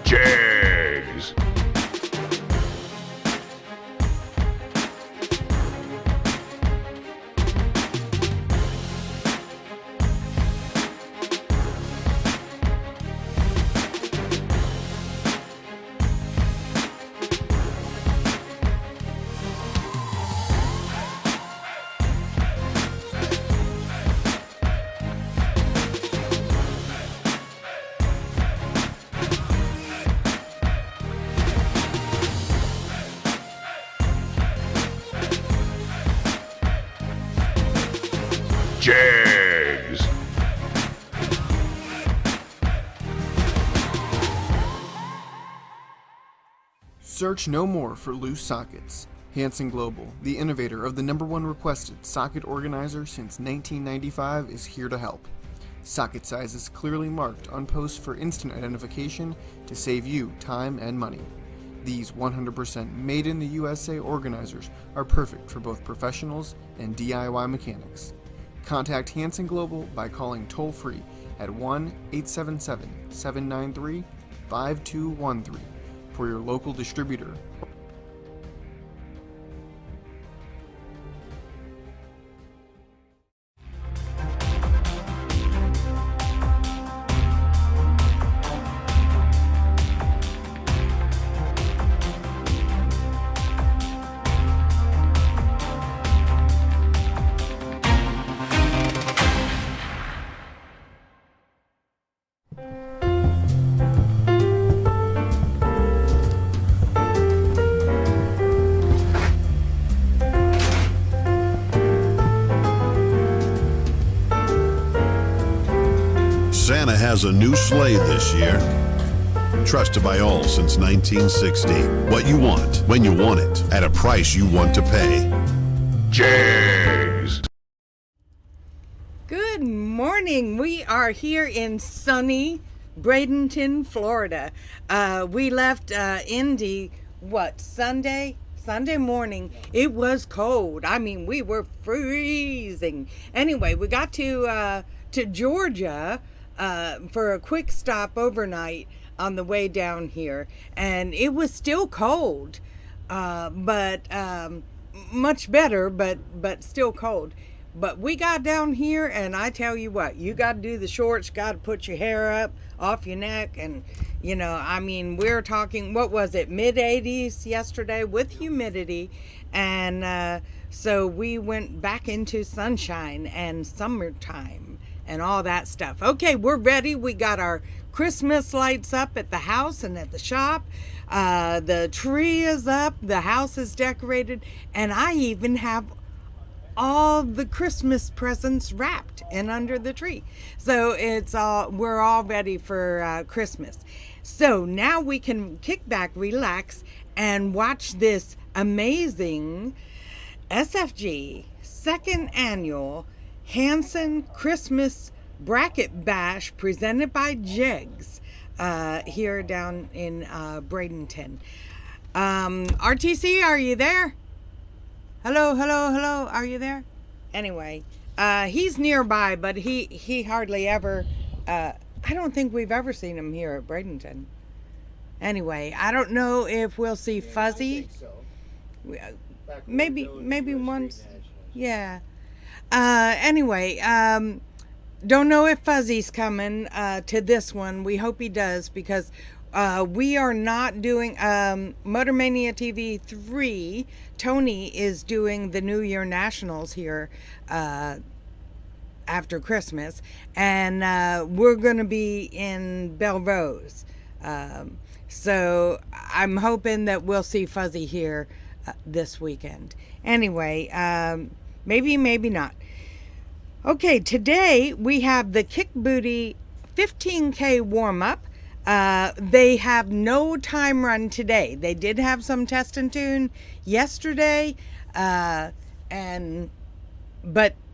Jags. Jags. Search no more for loose sockets. Hanson Global, the innovator of the #1 requested socket organizer since 1995, is here to help. Socket sizes clearly marked on posts for instant identification to save you time and money. These 100% made in the USA organizers are perfect for both professionals and DIY mechanics. Contact Hanson Global by calling toll-free at 1-877-793-5213 for your local distributor. Santa has a new sleigh this year. Trusted by all since 1960. What you want, when you want it, at a price you want to pay. Jags. Good morning. We are here in sunny Bradenton, Florida. We left Indy, Sunday morning. It was cold. I mean, we were freezing. Anyway, we got to Georgia for a quick stop overnight on the way down here, and it was still cold, but much better, but still cold. But we got down here, and I tell you what, you got to do the shorts, got to put your hair up off your neck, and I mean, we're talking, what was it, mid-80s yesterday with humidity, and so we went back into sunshine and summertime and all that stuff. Okay, we're ready. We got our Christmas lights up at the house and at the shop. The tree is up, the house is decorated, and I even have all the Christmas presents wrapped and under the tree. So we're all ready for Christmas. So now we can kick back, relax, and watch this amazing SFG second annual Hanson Christmas Bracket Bash presented by Jegs here down in Bradenton. RTC, are you there? Hello, are you there? Anyway, he's nearby, but he hardly ever, I don't think we've ever seen him here at Bradenton. Anyway, I don't know if we'll see Fuzzy. Maybe once. Yeah. Anyway, don't know if Fuzzy's coming to this one. We hope he does, because we are not doing Motor Mania TV 3. Tony is doing the New Year Nationals here after Christmas, and we're going to be in Belrose. So I'm hoping that we'll see Fuzzy here this weekend. Anyway, maybe not. Okay, today we have the Kick Booty 15K warm-up. They have no time run today. They did have some test and tune yesterday, but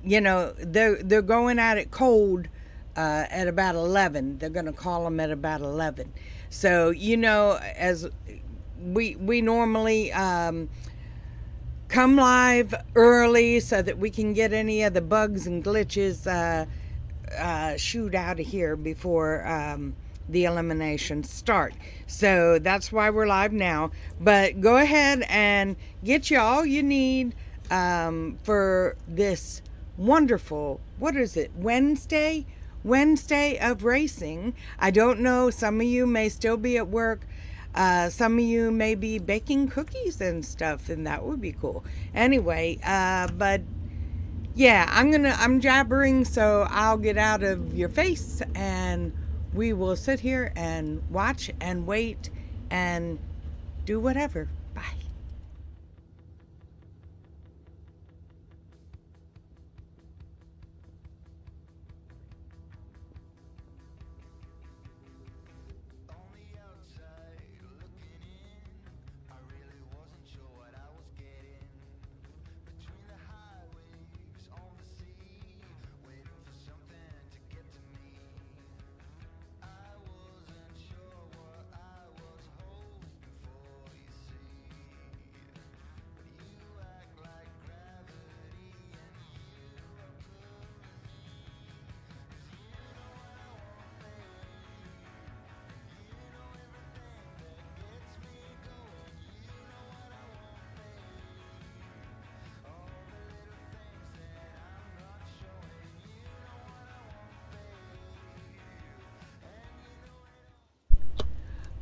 they're going at it cold at about 11. They're going to call them at about 11. So as we normally come live early so that we can get any of the bugs and glitches shoot out of here before the eliminations start. So that's why we're live now. But go ahead and get you all you need for this wonderful, what is it, Wednesday of racing. I don't know, some of you may still be at work. Some of you may be baking cookies and stuff, and that would be cool. Anyway, but yeah, I'm jabbering, so I'll get out of your face and we will sit here and watch and wait and do whatever. Bye.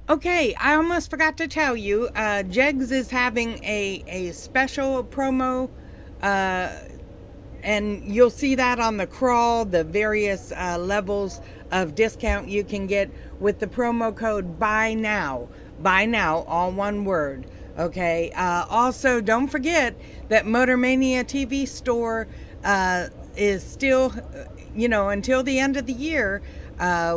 Okay, I almost forgot to tell you, Jegs is having a special promo, and you'll see that on the crawl, the various levels of discount you can get with the promo code Buy Now, all one word. Okay, also don't forget that Motormania TV store is still, until the end of the year.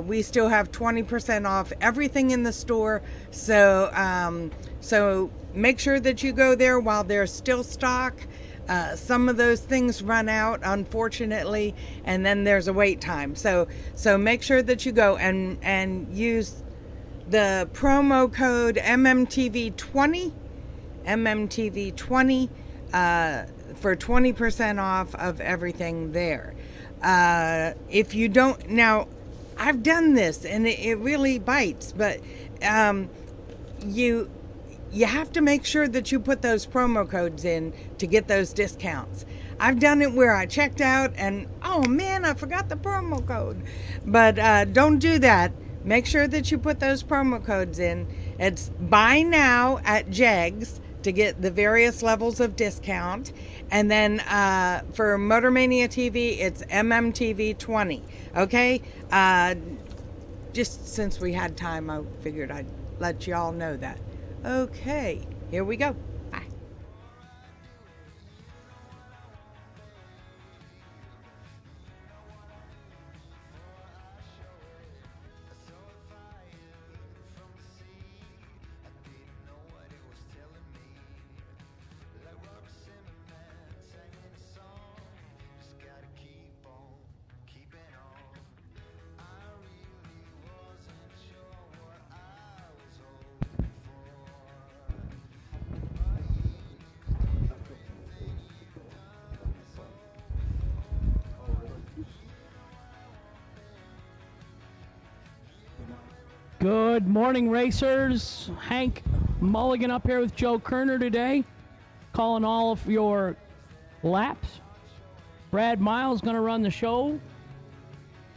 We still have 20% off everything in the store. So make sure that you go there while there's still stock. Some of those things run out, unfortunately, and then there's a wait time. So make sure that you go and use the promo code MMTV20 for 20% off of everything there. If you don't, now I've done this and it really bites, but you have to make sure that you put those promo codes in to get those discounts. I've done it where I checked out and, oh man, I forgot the promo code. But don't do that. Make sure that you put those promo codes in. It's Buy Now at Jegs to get the various levels of discount. And then for Motormania TV, it's MMTV20. Okay? Just since we had time, I figured I'd let you all know that. Okay, here we go. Bye. Good morning, racers. Hank Mulligan up here with Joe Kerner today, calling all of your laps. Brad Miles going to run the show.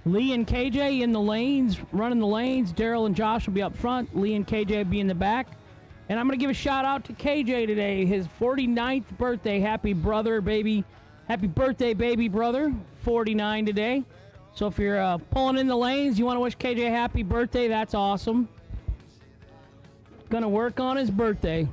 Lee and KJ in the lanes, running the lanes. Daryl and Josh will be up front. Lee and KJ will be in the back. And I'm going to give a shout out to KJ today, his 49th birthday. Happy birthday, baby brother. 49 today. So if you're pulling in the lanes, you want to wish KJ a happy birthday, that's awesome. Gonna work on his birthday.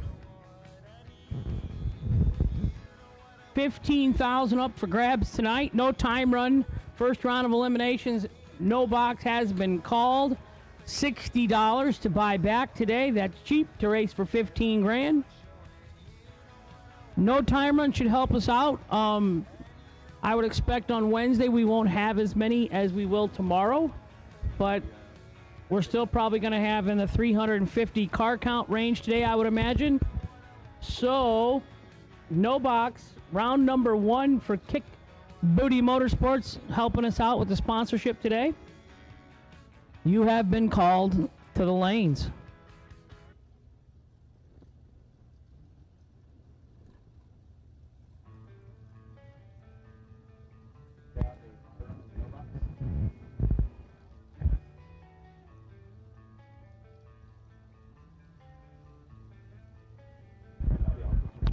15,000 up for grabs tonight. No time run. First round of eliminations. No box has been called. $60 to buy back today. That's cheap to race for 15 grand. No time run should help us out. I would expect on Wednesday we won't have as many as we will tomorrow, but we're still probably going to have in the 350 car count range today, I would imagine. So, no box. Round number 1 for Kick Booty Motorsports, helping us out with the sponsorship today. You have been called to the lanes.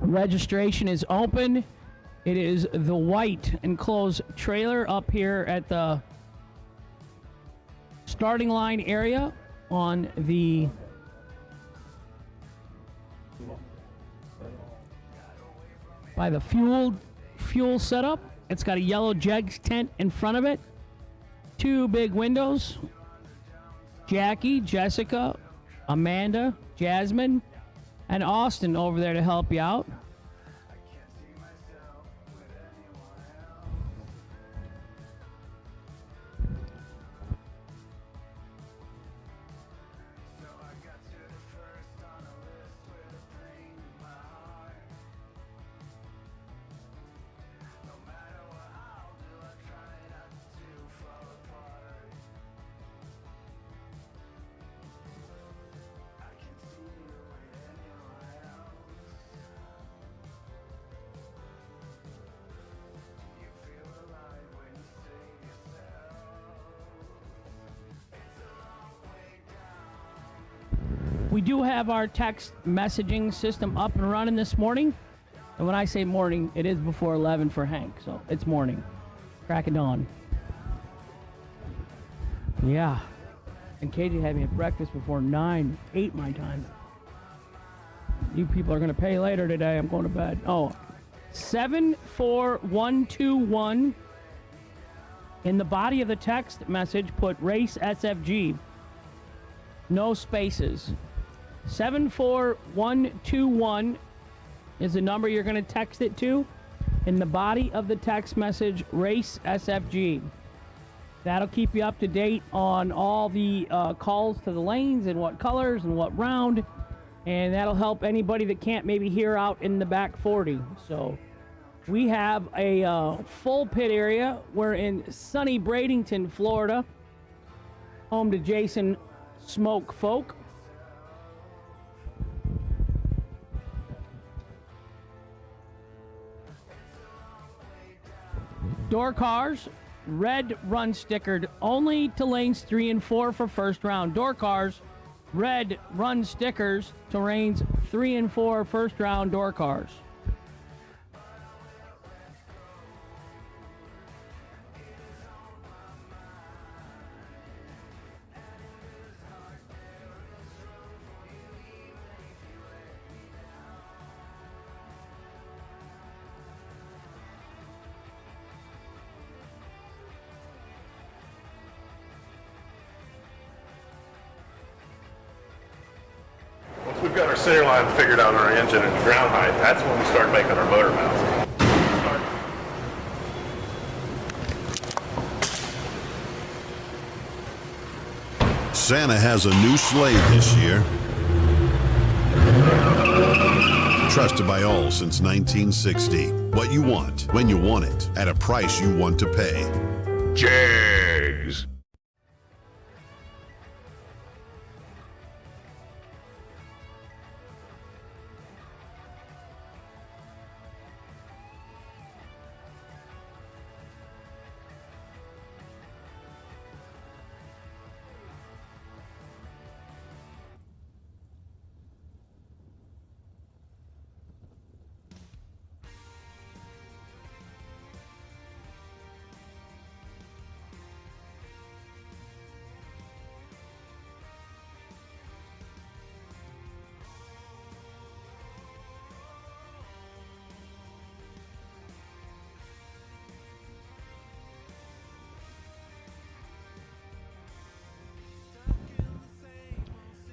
Registration is open. It is the white enclosed trailer up here at the starting line area on the by the fuel setup. It's got a yellow jegs tent in front of it. 2 big windows. Jackie, Jessica, Amanda, Jasmine, and Austin over there to help you out. We do have our text messaging system up and running this morning. And when I say morning, it is before 11 for Hank. So it's morning. Crack of dawn. Yeah. And KJ had me at breakfast before 8 my time. You people are going to pay later today. I'm going to bed. Oh, 74121. In the body of the text message, put race SFG. No spaces. 74121 is the number you're going to text it to. In the body of the text message, race SFG. That'll keep you up to date on all the calls to the lanes and what colors and what round. And that'll help anybody that can't maybe hear out in the back 40. So we have a full pit area. We're in sunny Bradenton, Florida, home to Jason Smoke Folk. Door cars, red run stickered only to lanes 3 and 4 for first round. Door cars, red run stickers to lanes 3 and 4 first round door cars. We've got our center line figured out on our engine and ground height. That's when we start making our motor mounts. Santa has a new sleigh this year. Trusted by all since 1960. What you want, when you want it, at a price you want to pay. Jags.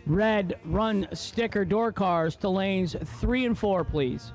Red run sticker door cars to lanes 3 and 4, please.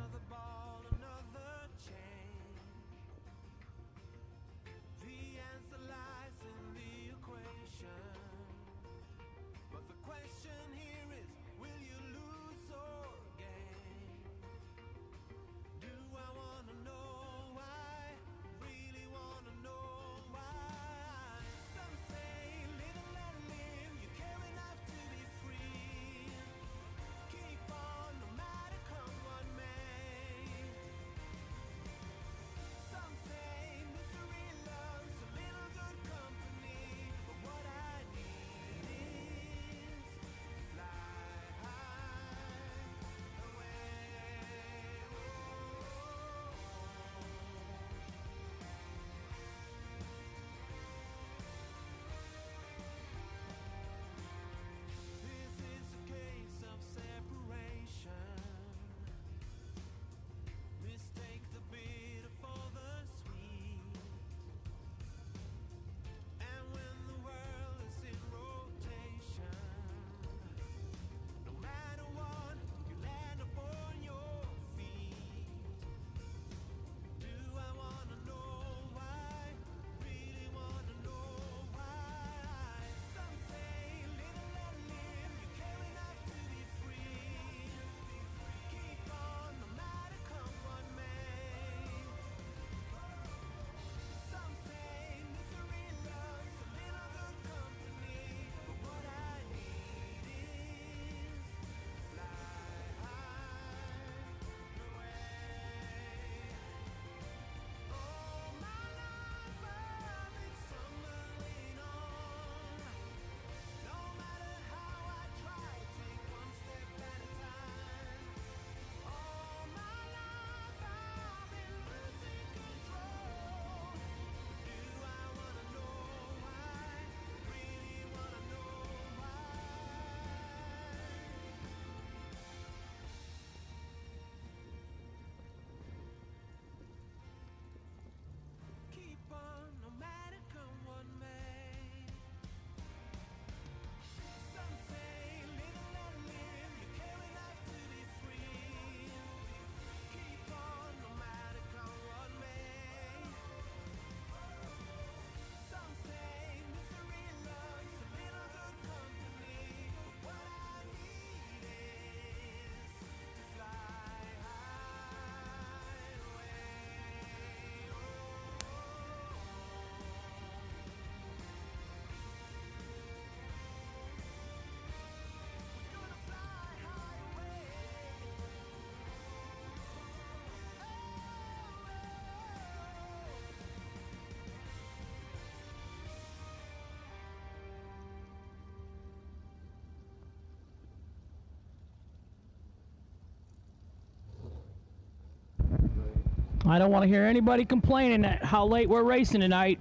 I don't want to hear anybody complaining at how late we're racing tonight.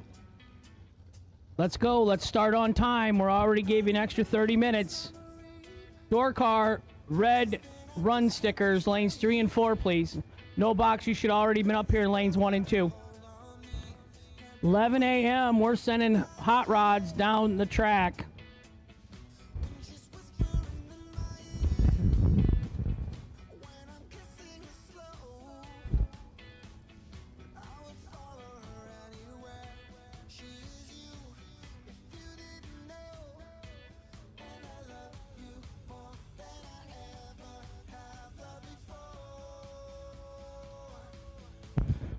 Let's go. Let's start on time. We're already gave you an extra 30 minutes. Door car, red run stickers, lanes 3 and 4, please. No box. You should already been up here in lanes 1 and 2. 11 a.m. We're sending hot rods down the track.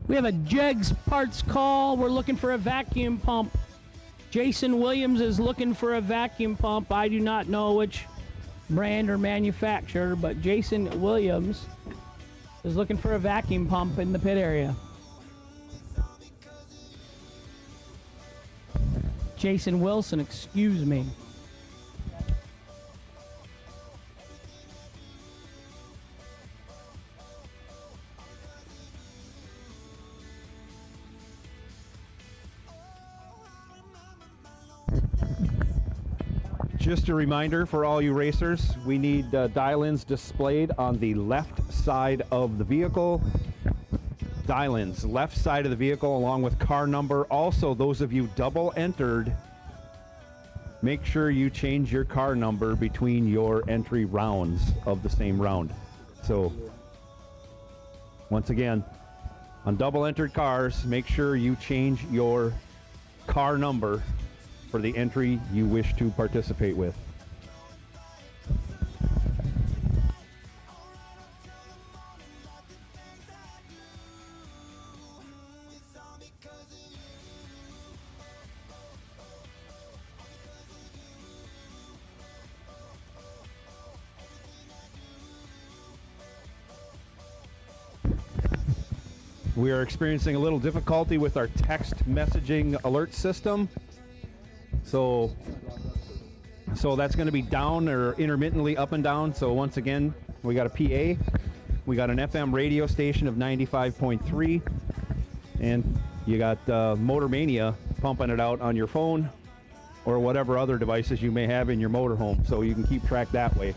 We have a Jegs parts call. We're looking for a vacuum pump. Jason Williams is looking for a vacuum pump. I do not know which brand or manufacturer, but Jason Williams is looking for a vacuum pump in the pit area. Jason Wilson, excuse me. Just a reminder for all you racers, we need dial-ins displayed on the left side of the vehicle. Dial-ins, left side of the vehicle along with car number. Also, those of you double entered, make sure you change your car number between your entry rounds of the same round. So, once again, on double entered cars, make sure you change your car number for the entry you wish to participate with. We are experiencing a little difficulty with our text messaging alert system. So that's going to be down or intermittently up and down. So once again, we got a PA, we got an FM radio station of 95.3, and you got Motor Mania pumping it out on your phone or whatever other devices you may have in your motorhome. So you can keep track that way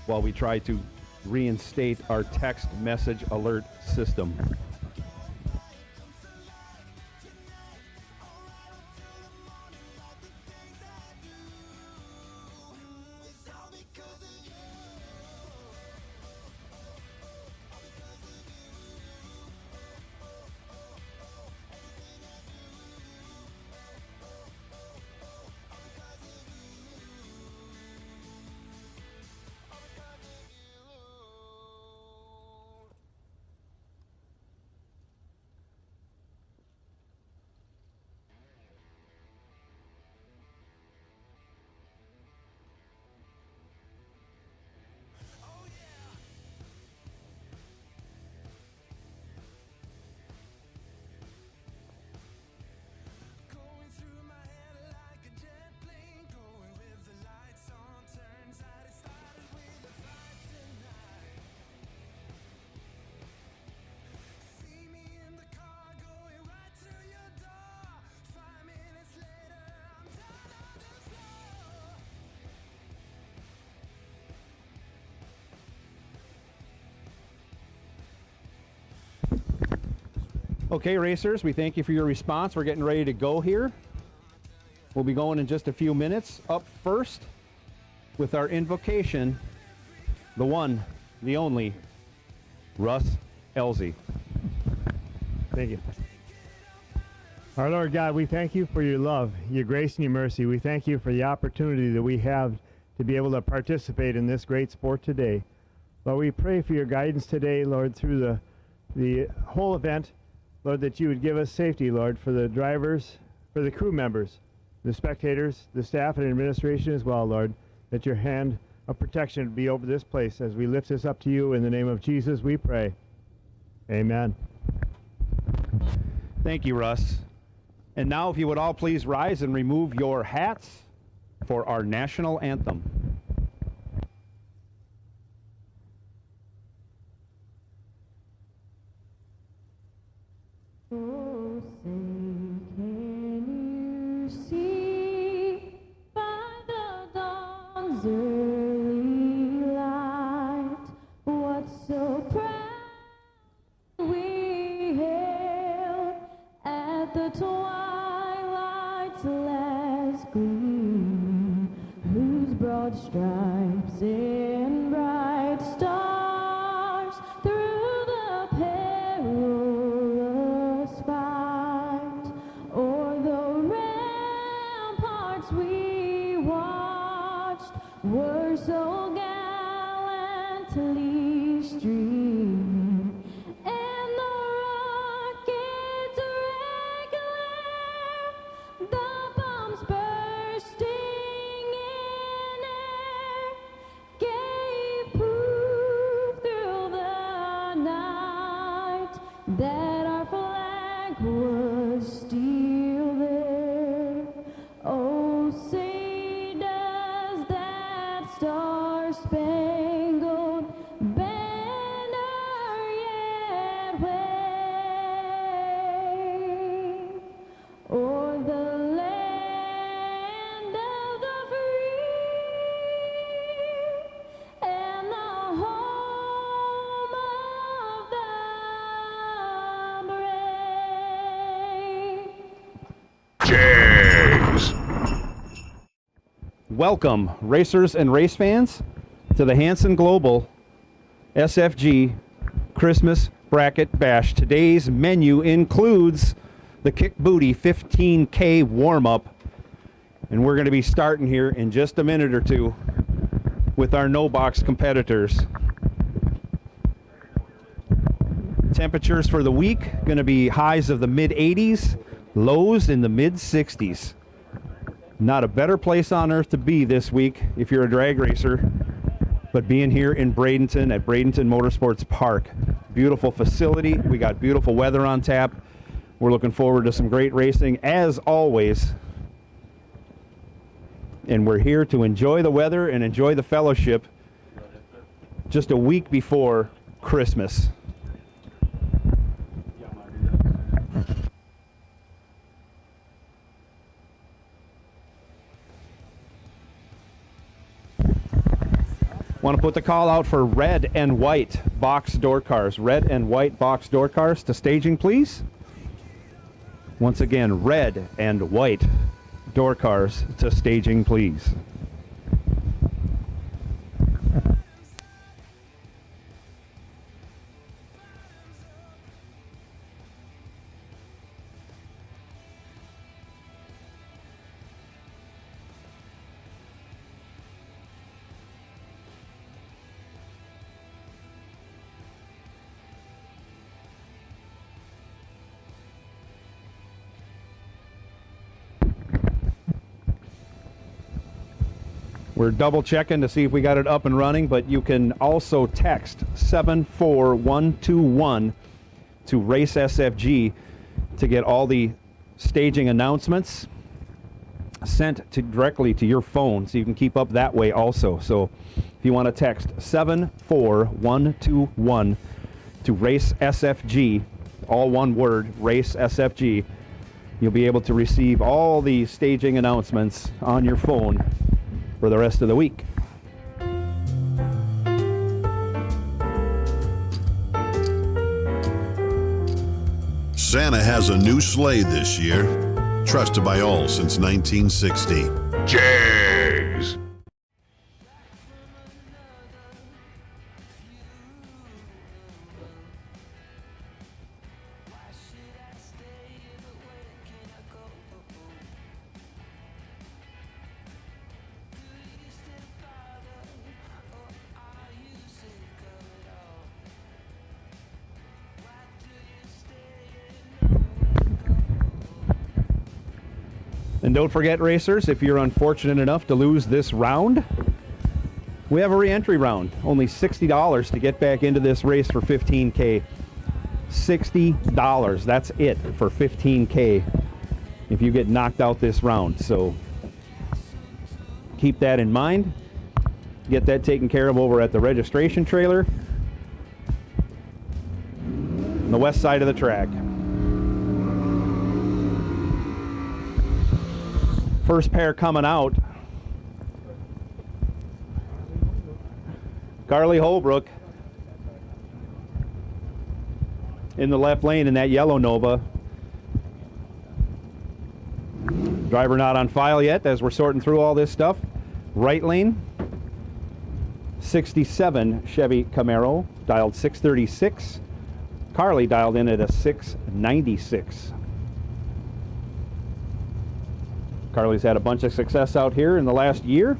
while we try to reinstate our text message alert system. Okay, racers, we thank you for your response. We're getting ready to go here. We'll be going in just a few minutes. Up first with our invocation, the one, the only, Russ Elzy. Thank you. Our Lord God, we thank you for your love, your grace, and your mercy. We thank you for the opportunity that we have to be able to participate in this great sport today. Lord, we pray for your guidance today, Lord, through the whole event. Lord, that you would give us safety, Lord, for the drivers, for the crew members, the spectators, the staff and administration as well, Lord, that your hand of protection be over this place as we lift this up to you. In the name of Jesus, we pray. Amen. Thank you, Russ. And now, if you would all please rise and remove your hats for our national anthem. dawn's early light, what so proud we hailed at the twilight's last gleam, whose broad stripes and bright stars through the perilous fight o'er the ramparts we watched were so gallantly streaming, and the rockets regular, the bombs bursting in air, gave proof through the night that our flag was still there. Oh, say does that star-spangled banner yet wave o'er the land of the free and the home of the brave. James. Welcome, racers and race fans, to the Hanson Global SFG Christmas Bracket Bash. Today's menu includes the Kick Booty 15K warm-up, and we're going to be starting here in just a minute or two with our no-box competitors. Temperatures for the week going to be highs of the mid-80s, lows in the mid-60s. Not a better place on earth to be this week if you're a drag racer, but being here in Bradenton at Bradenton Motorsports Park. Beautiful facility. We got beautiful weather on tap. We're looking forward to some great racing as always. And we're here to enjoy the weather and enjoy the fellowship just a week before Christmas. Want to put the call out for red and white box door cars. Red and white box door cars to staging, please. Once again, red and white door cars to staging, please. We're double checking to see if we got it up and running, but you can also text 74121 to Race SFG to get all the staging announcements sent directly to your phone, so you can keep up that way also. So if you want to text 74121 to Race SFG, all one word, Race SFG, you'll be able to receive all the staging announcements on your phone for the rest of the week. Santa has a new sleigh this year, trusted by all since 1960. James. And don't forget, racers, if you're unfortunate enough to lose this round, we have a re-entry round. Only $60 to get back into this race for 15K. $60. That's it for 15K if you get knocked out this round. So keep that in mind. Get that taken care of over at the registration trailer on the west side of the track. First pair coming out Carly Holbrook in the left lane in that yellow Nova. Driver not on file yet as we're sorting through all this stuff. Right lane, 67 Chevy Camaro, dialed 636. Carly dialed in at a 696. Carly's had a bunch of success out here in the last year.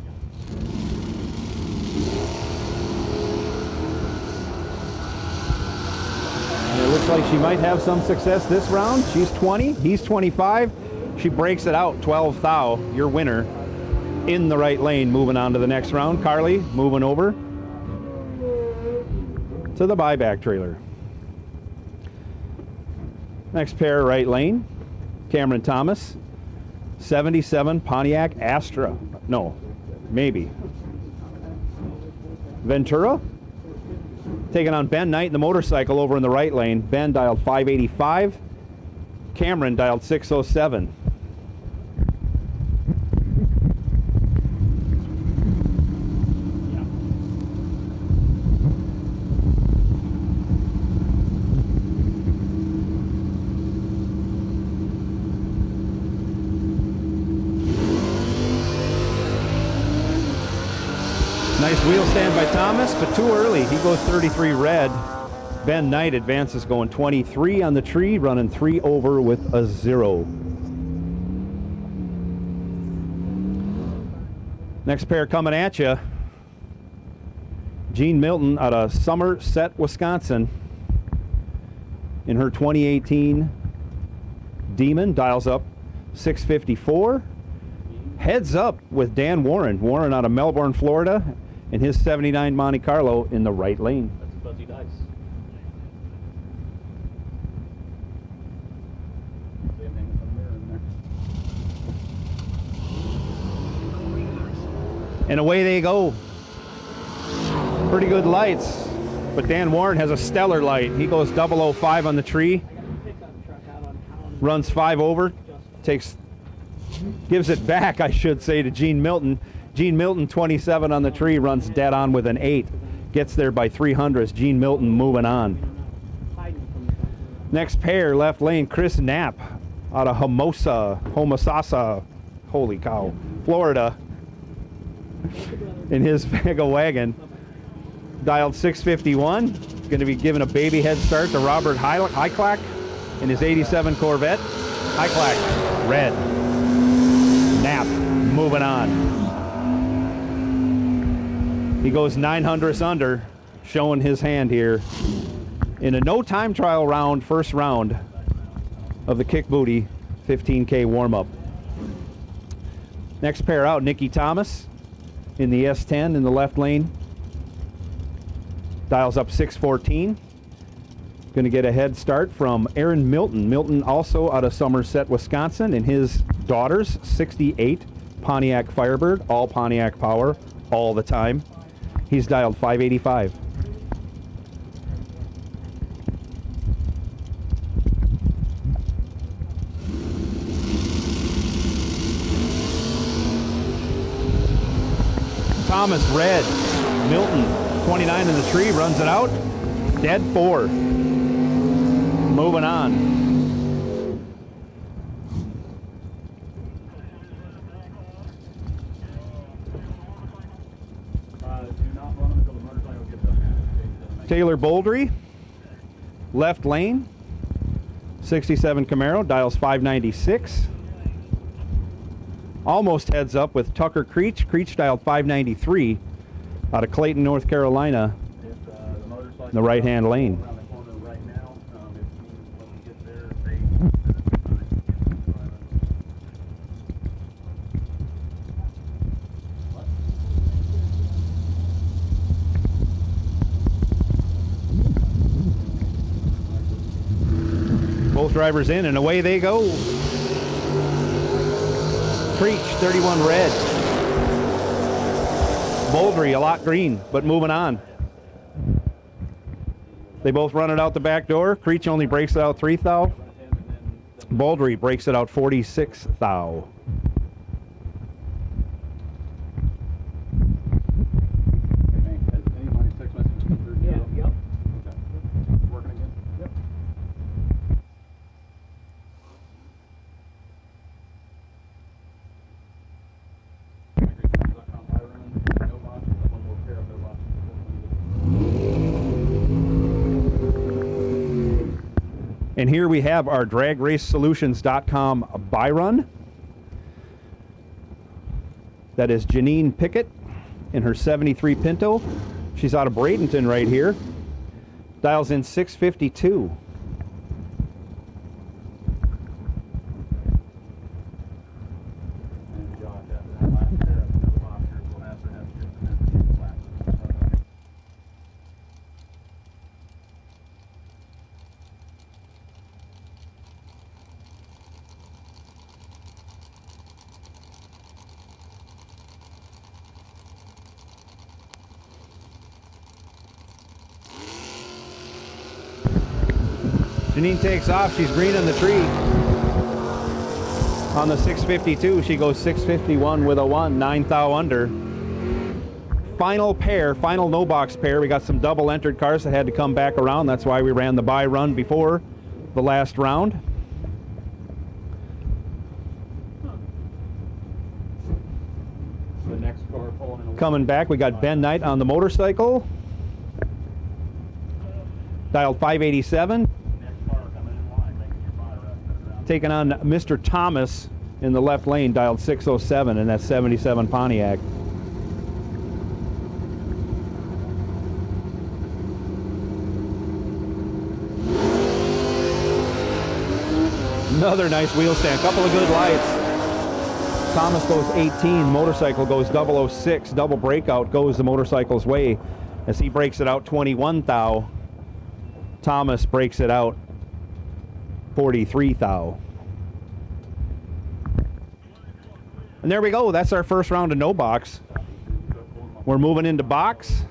And it looks like she might have some success this round. She's 20, he's 25. She breaks it out, 12 thou, your winner, in the right lane, moving on to the next round. Carly moving over to the buyback trailer. Next pair, right lane, Cameron Thomas, 77 Pontiac Astra. No, maybe. Ventura taking on Ben Knight in the motorcycle over in the right lane. Ben dialed 585. Cameron dialed 607. Nice wheel stand by Thomas, but too early. He goes 33 red. Ben Knight advances going 23 on the tree, running 3 over with a 0. Next pair coming at you. Jean Milton out of Somerset, Wisconsin, in her 2018 Demon, dials up 654. Heads up with Dan Warren. Warren out of Melbourne, Florida, in his 79 Monte Carlo in the right lane. That's fuzzy dice. And away they go. Pretty good lights, but Dan Warren has a stellar light. He goes 005 on the tree, runs 5 over, gives it back, I should say, to Gene Milton. Gene Milton, 27 on the tree, runs dead on with an 8. Gets there by 300s. Gene Milton moving on. Next pair, left lane, Chris Knapp out of Homosassa, holy cow, Florida, in his mega wagon. Dialed 651. Going to be giving a baby head start to Robert Hyclack in his 87 Corvette. Hyclack, red. Knapp, moving on. He goes 900ths under, showing his hand here in a no time trial round, first round of the Kick Booty 15K warm-up. Next pair out, Nikki Thomas in the S10 in the left lane. Dials up 614. Going to get a head start from Aaron Milton. Milton also out of Somerset, Wisconsin, in his daughter's 68 Pontiac Firebird, all Pontiac power, all the time. He's dialed 585. Thomas, red. Milton, 29 in the tree, runs it out. Dead 4. Moving on. Taylor Boldry, left lane, 67 Camaro, dials 596. Almost heads up with Tucker Creech. Creech dialed 593 out of Clayton, North Carolina, in the right-hand lane. Both drivers in, and away they go. Creech, 31 red. Boldry, a lot green, but moving on. They both run it out the back door. Creech only breaks it out 3 thou. Boldry breaks it out 46 thou. And here we have our DragRaceSolutions.com buy run. That is Janine Pickett in her 73 Pinto. She's out of Bradenton right here. Dials in 652. Janine takes off. She's green on the tree. On the 652, she goes 651 with a 1, 9 thou under. Final pair, final no box pair. We got some double entered cars that had to come back around. That's why we ran the buy run before the last round. The next car coming back, we got Ben Knight on the motorcycle. Dialed 587. Taking on Mr. Thomas in the left lane, dialed 607 in that 77 Pontiac. Another nice wheel stand, couple of good lights. Thomas goes 18, motorcycle goes 006, double breakout goes the motorcycle's way as he breaks it out 21 thou. Thomas breaks it out 43 thou. And there we go. That's our first round of no box. We're moving into box.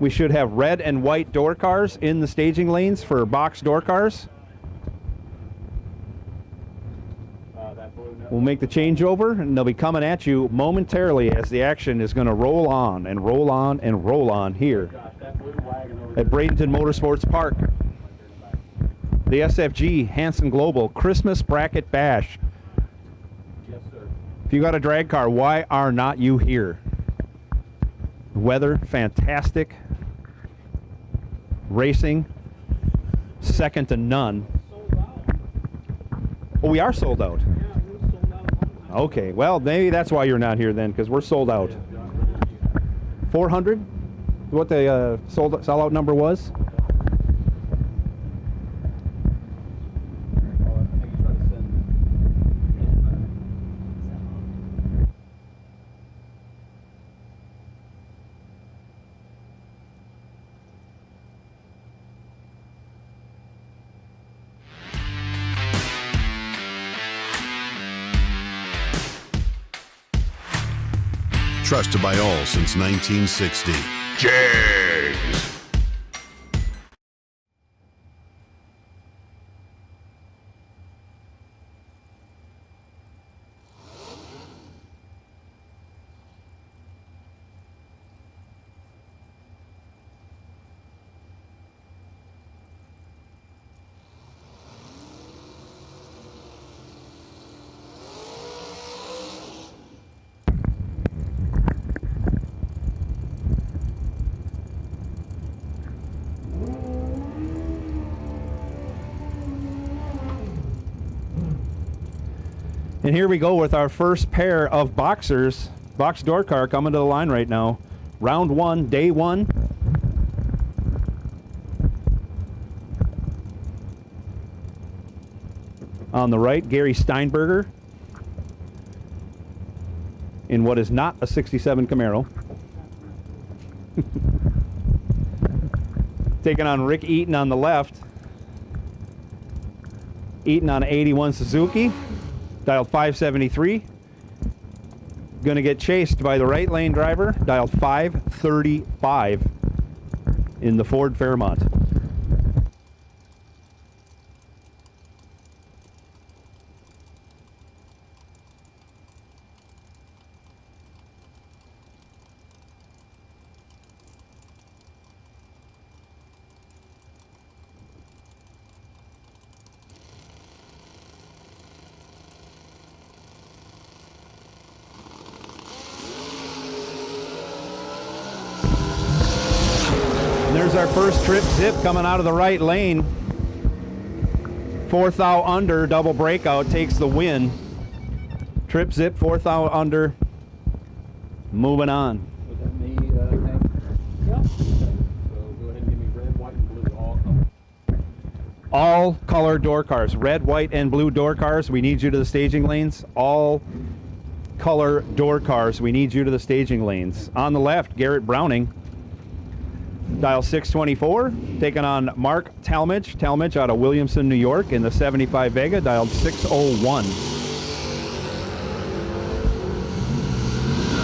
We should have red and white door cars in the staging lanes for box door cars. We'll make the changeover and they'll be coming at you momentarily as the action is going to roll on and roll on and roll on here at Bradenton Motorsports Park. The SFG Hanson Global Christmas Bracket Bash. Yes, sir. If you got a drag car, why are not you here? Weather, fantastic. Racing, second to none. Oh, we are sold out. Yeah, we're sold out. Okay, well, maybe that's why you're not here then, because we're sold out. 400? What the sellout number was? Trusted by all since 1960. Jags. And here we go with our first pair of boxers. Box door car coming to the line right now. Round one, day one. On the right, Gary Steinberger in what is not a 67 Camaro. Taking on Rick Eaton on the left. Eaton on an 81 Suzuki. Dialed 573. Going to get chased by the right lane driver, dialed 535 in the Ford Fairmont. There's our first trip zip coming out of the right lane. Fourth thou under, double breakout, takes the win. Trip zip, fourth thou under. Moving on. Was that me, Hank? Yep. Okay, so go ahead and give me red, white, and blue, all color. All color door cars, red, white, and blue door cars. We need you to the staging lanes. All color door cars. We need you to the staging lanes. On the left, Garrett Browning. Dial 624, taking on Mark Talmadge. Talmadge out of Williamson, New York in the 75 Vega, dialed 601.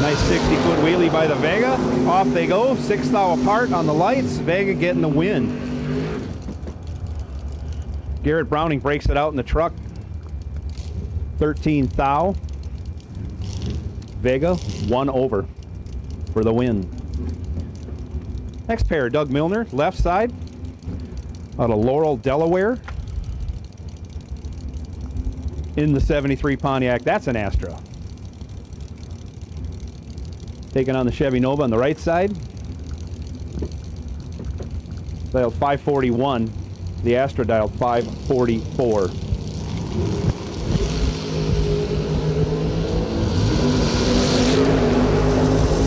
Nice 60-foot wheelie by the Vega. Off they go, 6 thou apart on the lights. Vega getting the win. Garrett Browning breaks it out in the truck. 13 thou. Vega, 1 over for the win. Next pair, Doug Milner, left side, out of Laurel, Delaware, in the 73 Pontiac. That's an Astra. Taking on the Chevy Nova on the right side. Dialed 541. The Astra dialed 544.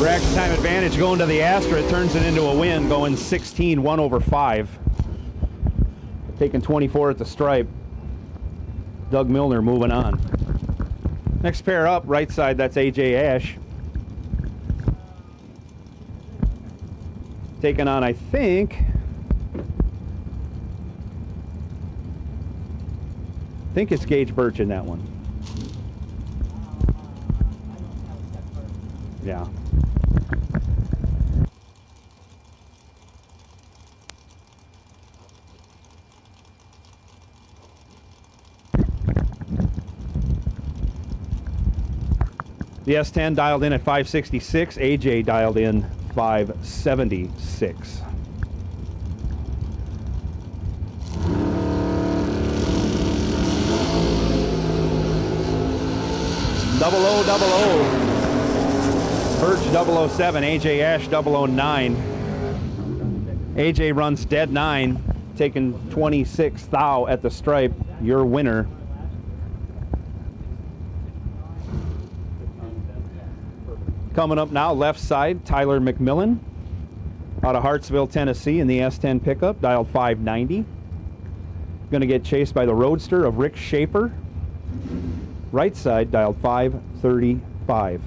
Rack time advantage going to the Astra. It turns it into a win, going 16, 1 over 5. Taking 24 at the stripe. Doug Milner moving on. Next pair up, right side, that's AJ Ash. Taking on, I think it's Gage Birch in that one. Yeah. The S10 dialed in at 566. AJ dialed in 576. Double O. Birch 007, AJ Ash 009. AJ runs dead 9, taking 26 thou at the stripe. Your winner. Coming up now, left side, Tyler McMillan out of Hartsville, Tennessee in the S10 pickup, dialed 590. Going to get chased by the Roadster of Rick Schaefer. Right side, dialed 535.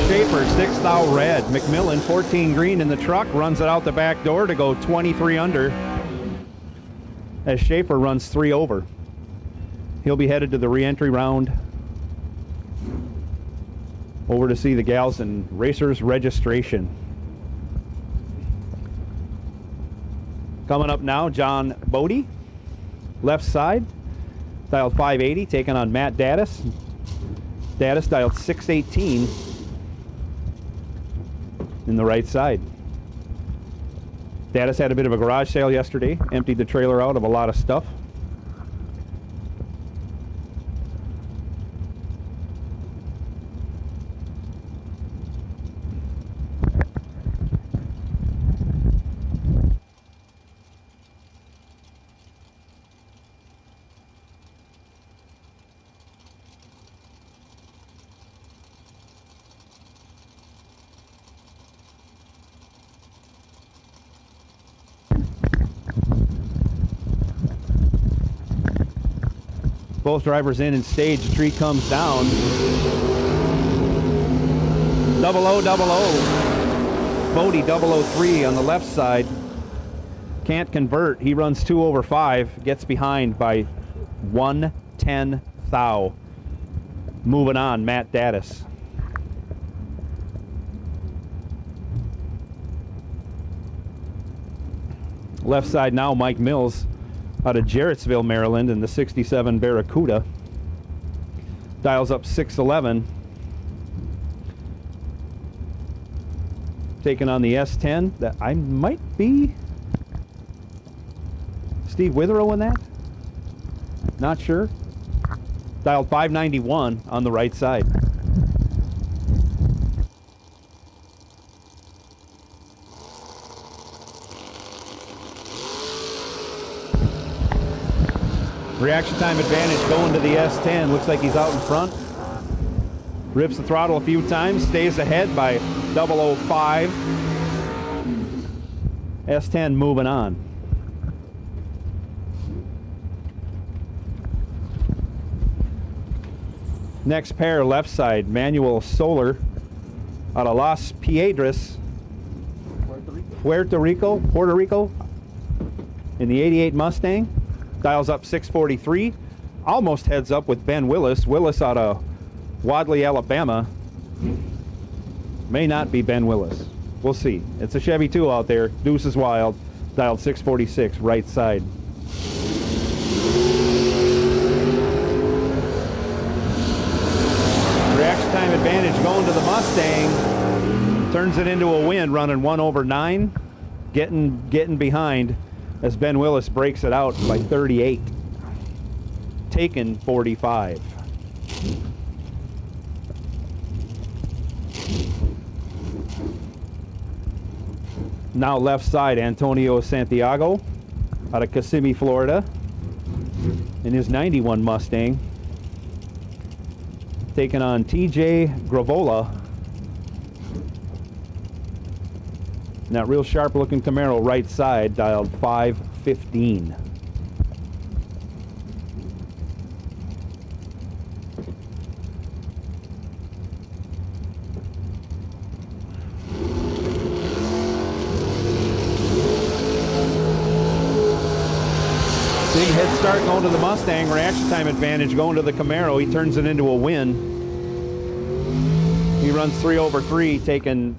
Schaefer, 6 thou red. McMillan, 14 green in the truck, runs it out the back door to go 23 under. As Schaefer runs 3 over. He'll be headed to the re-entry round. Over to see the gals in Racers Registration. Coming up now, John Bodie, left side, dialed 580, taking on Matt Daddis. Daddis dialed 618 in the right side. Daddis had a bit of a garage sale yesterday, emptied the trailer out of a lot of stuff. Both drivers in stage, the tree comes down. 0-0-0-0. Bodie 003 on the left side. Can't convert. He runs 2 over 5. Gets behind by 110 thou. Moving on, Matt Daddis. Left side now, Mike Mills out of Jarrettsville, Maryland in the 67 Barracuda. Dials up 611. Taking on the S10. That I might be Steve Witherow in that? Not sure. Dialed 591 on the right side. Reaction time advantage going to the S10. Looks like he's out in front. Rips the throttle a few times, stays ahead by 005. S10 moving on. Next pair, left side, Manuel Soler out of Las Piedras, Puerto Rico, in the 88 Mustang. Dials up 643. Almost heads up with Ben Willis. Willis out of Wadley, Alabama. May not be Ben Willis. We'll see. It's a Chevy 2 out there. Deuce is wild. Dialed 646, right side. Reaction time advantage going to the Mustang. Turns it into a win, running 1/9. Getting behind as Ben Willis breaks it out by 38. Taken 45. Now left side, Antonio Santiago out of Kissimmee, Florida, in his 91 Mustang. Taking on TJ Gravola. And that real sharp looking Camaro right side, dialed 515. Big head start going to the Mustang. Reaction time advantage going to the Camaro. He turns it into a win. He runs 3/3, taking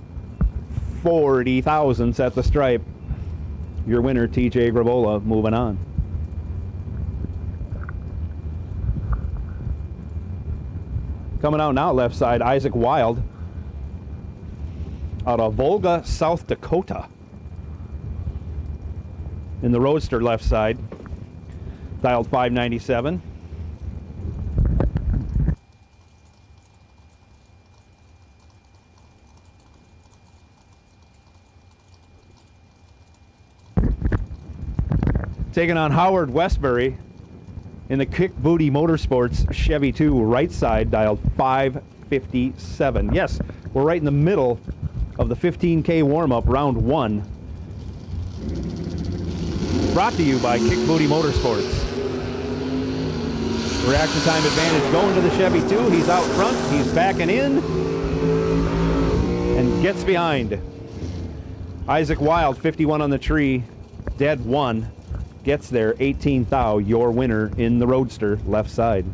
40 thousandths at the stripe. Your winner, TJ Gravola, moving on. Coming out now left side, Isaac Wild out of Volga, South Dakota, in the Roadster left side. Dialed 597. Taking on Howard Westbury in the Kick Booty Motorsports Chevy 2 right side, dialed 557. Yes, we're right in the middle of the 15K warm-up, round 1. Brought to you by Kick Booty Motorsports. Reaction time advantage going to the Chevy 2. He's out front. He's backing in and gets behind. Isaac Wild, 51 on the tree, dead 1. Gets there, 18 thou, your winner in the Roadster left side.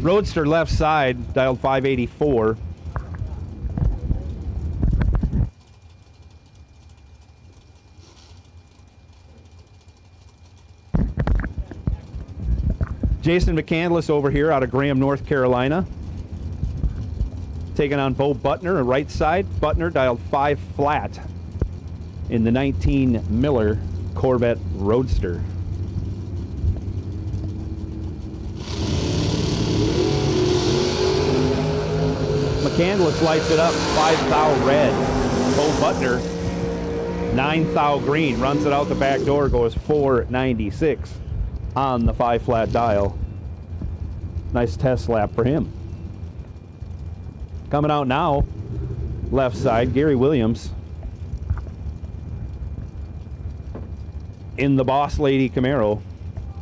Roadster left side, dialed 584. Jason McCandless over here out of Graham, North Carolina. Taking on Bo Butner, right side. Butner dialed 5 flat in the 19 Miller Corvette Roadster. McCandless lights it up, 5 thou red. Bo Butner, 9 thou green, runs it out the back door, goes 496 on the 5 flat dial. Nice test lap for him. Coming out now, left side, Gary Williams in the Boss Lady Camaro,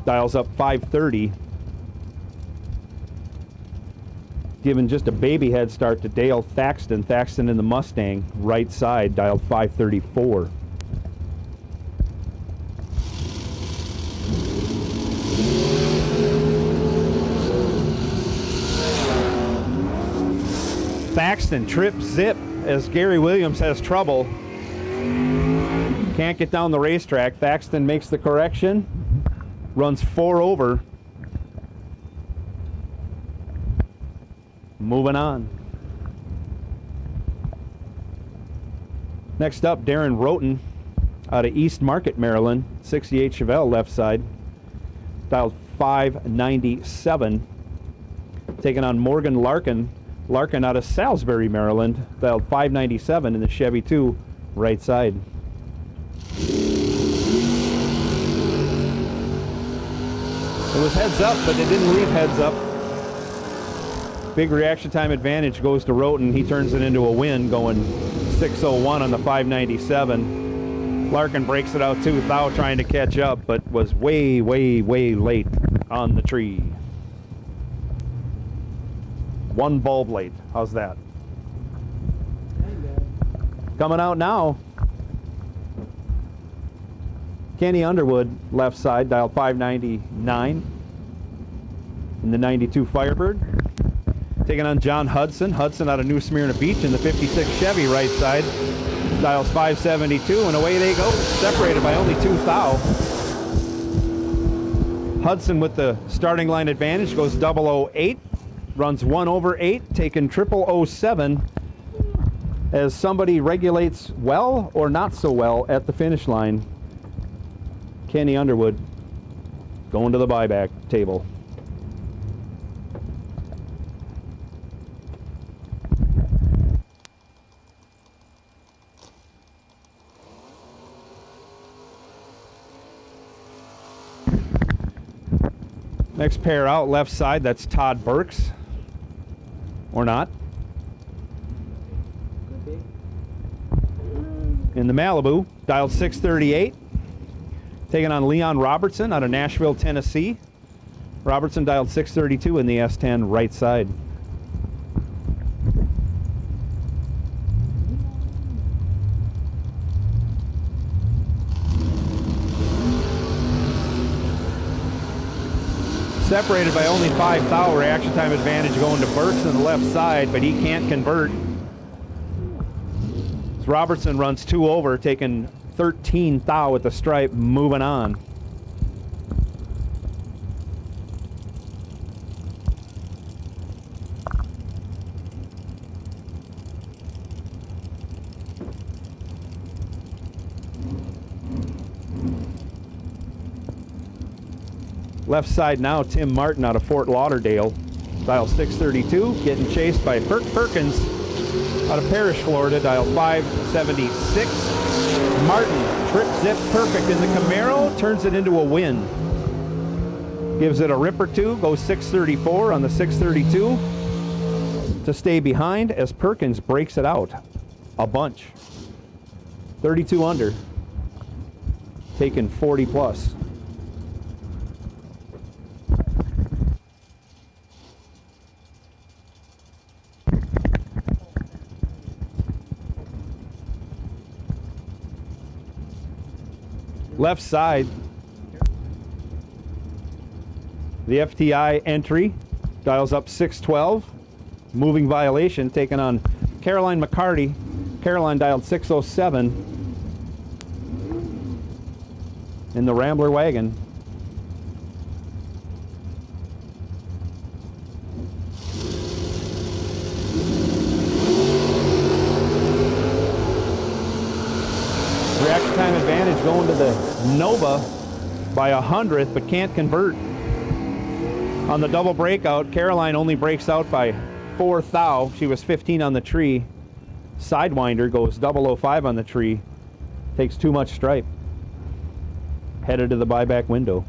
dials up 530. Giving just a baby head start to Dale Thaxton. Thaxton in the Mustang, right side, dialed 534. Thaxton trip zip as Gary Williams has trouble. Can't get down the racetrack. Thaxton makes the correction, runs 4 over. moving on. Next up, Darren Roten out of East Market, Maryland, 68 Chevelle left side, dialed 597. Taking on Morgan Larkin. Larkin out of Salisbury, Maryland, dialed 597 in the Chevy 2 right side. It was heads up, but it didn't leave heads up. Big reaction time advantage goes to Roten. He turns it into a win, going 601 on the 597. Larkin breaks it out too, Thou trying to catch up, but was way, way, way late on the tree. One bulb late. How's that? Coming out now, Kenny Underwood, left side, dialed 599 in the 92 Firebird. Taking on John Hudson. Hudson out of New Smyrna Beach in the 56 Chevy right side, dials 572, and away they go. Separated by only 2 thou. Hudson with the starting line advantage goes 008, runs 1 over 8, taking 0007 as somebody regulates well or not so well at the finish line. Kenny Underwood going to the buyback table. Next pair out, left side, that's Todd Burks. Or not. In the Malibu, dialed 638. Taking on Leon Robertson out of Nashville, Tennessee. Robertson dialed 632 in the S10 right side. Separated by only 5 thou. Reaction time advantage going to Burks on the left side, but he can't convert. As Robertson runs 2 over, taking 13 thou at the stripe, moving on. Left side now, Tim Martin out of Fort Lauderdale, dial 632, getting chased by Perkins out of Parrish, Florida, dial 576. Martin, trip zip perfect in the Camaro, turns it into a win. Gives it a rip or two, goes 634 on the 632 to stay behind as Perkins breaks it out a bunch. 32 under, taking 40 plus. Left side, the FTI entry, dials up 612, moving violation, taking on Caroline McCarty. Caroline dialed 607 in the Rambler wagon. Reaction time advantage going to the Nova by 100th, but can't convert. On the double breakout, Caroline only breaks out by 4 thou. She was 15 on the tree. Sidewinder goes 005 on the tree. Takes too much stripe. Headed to the buyback window.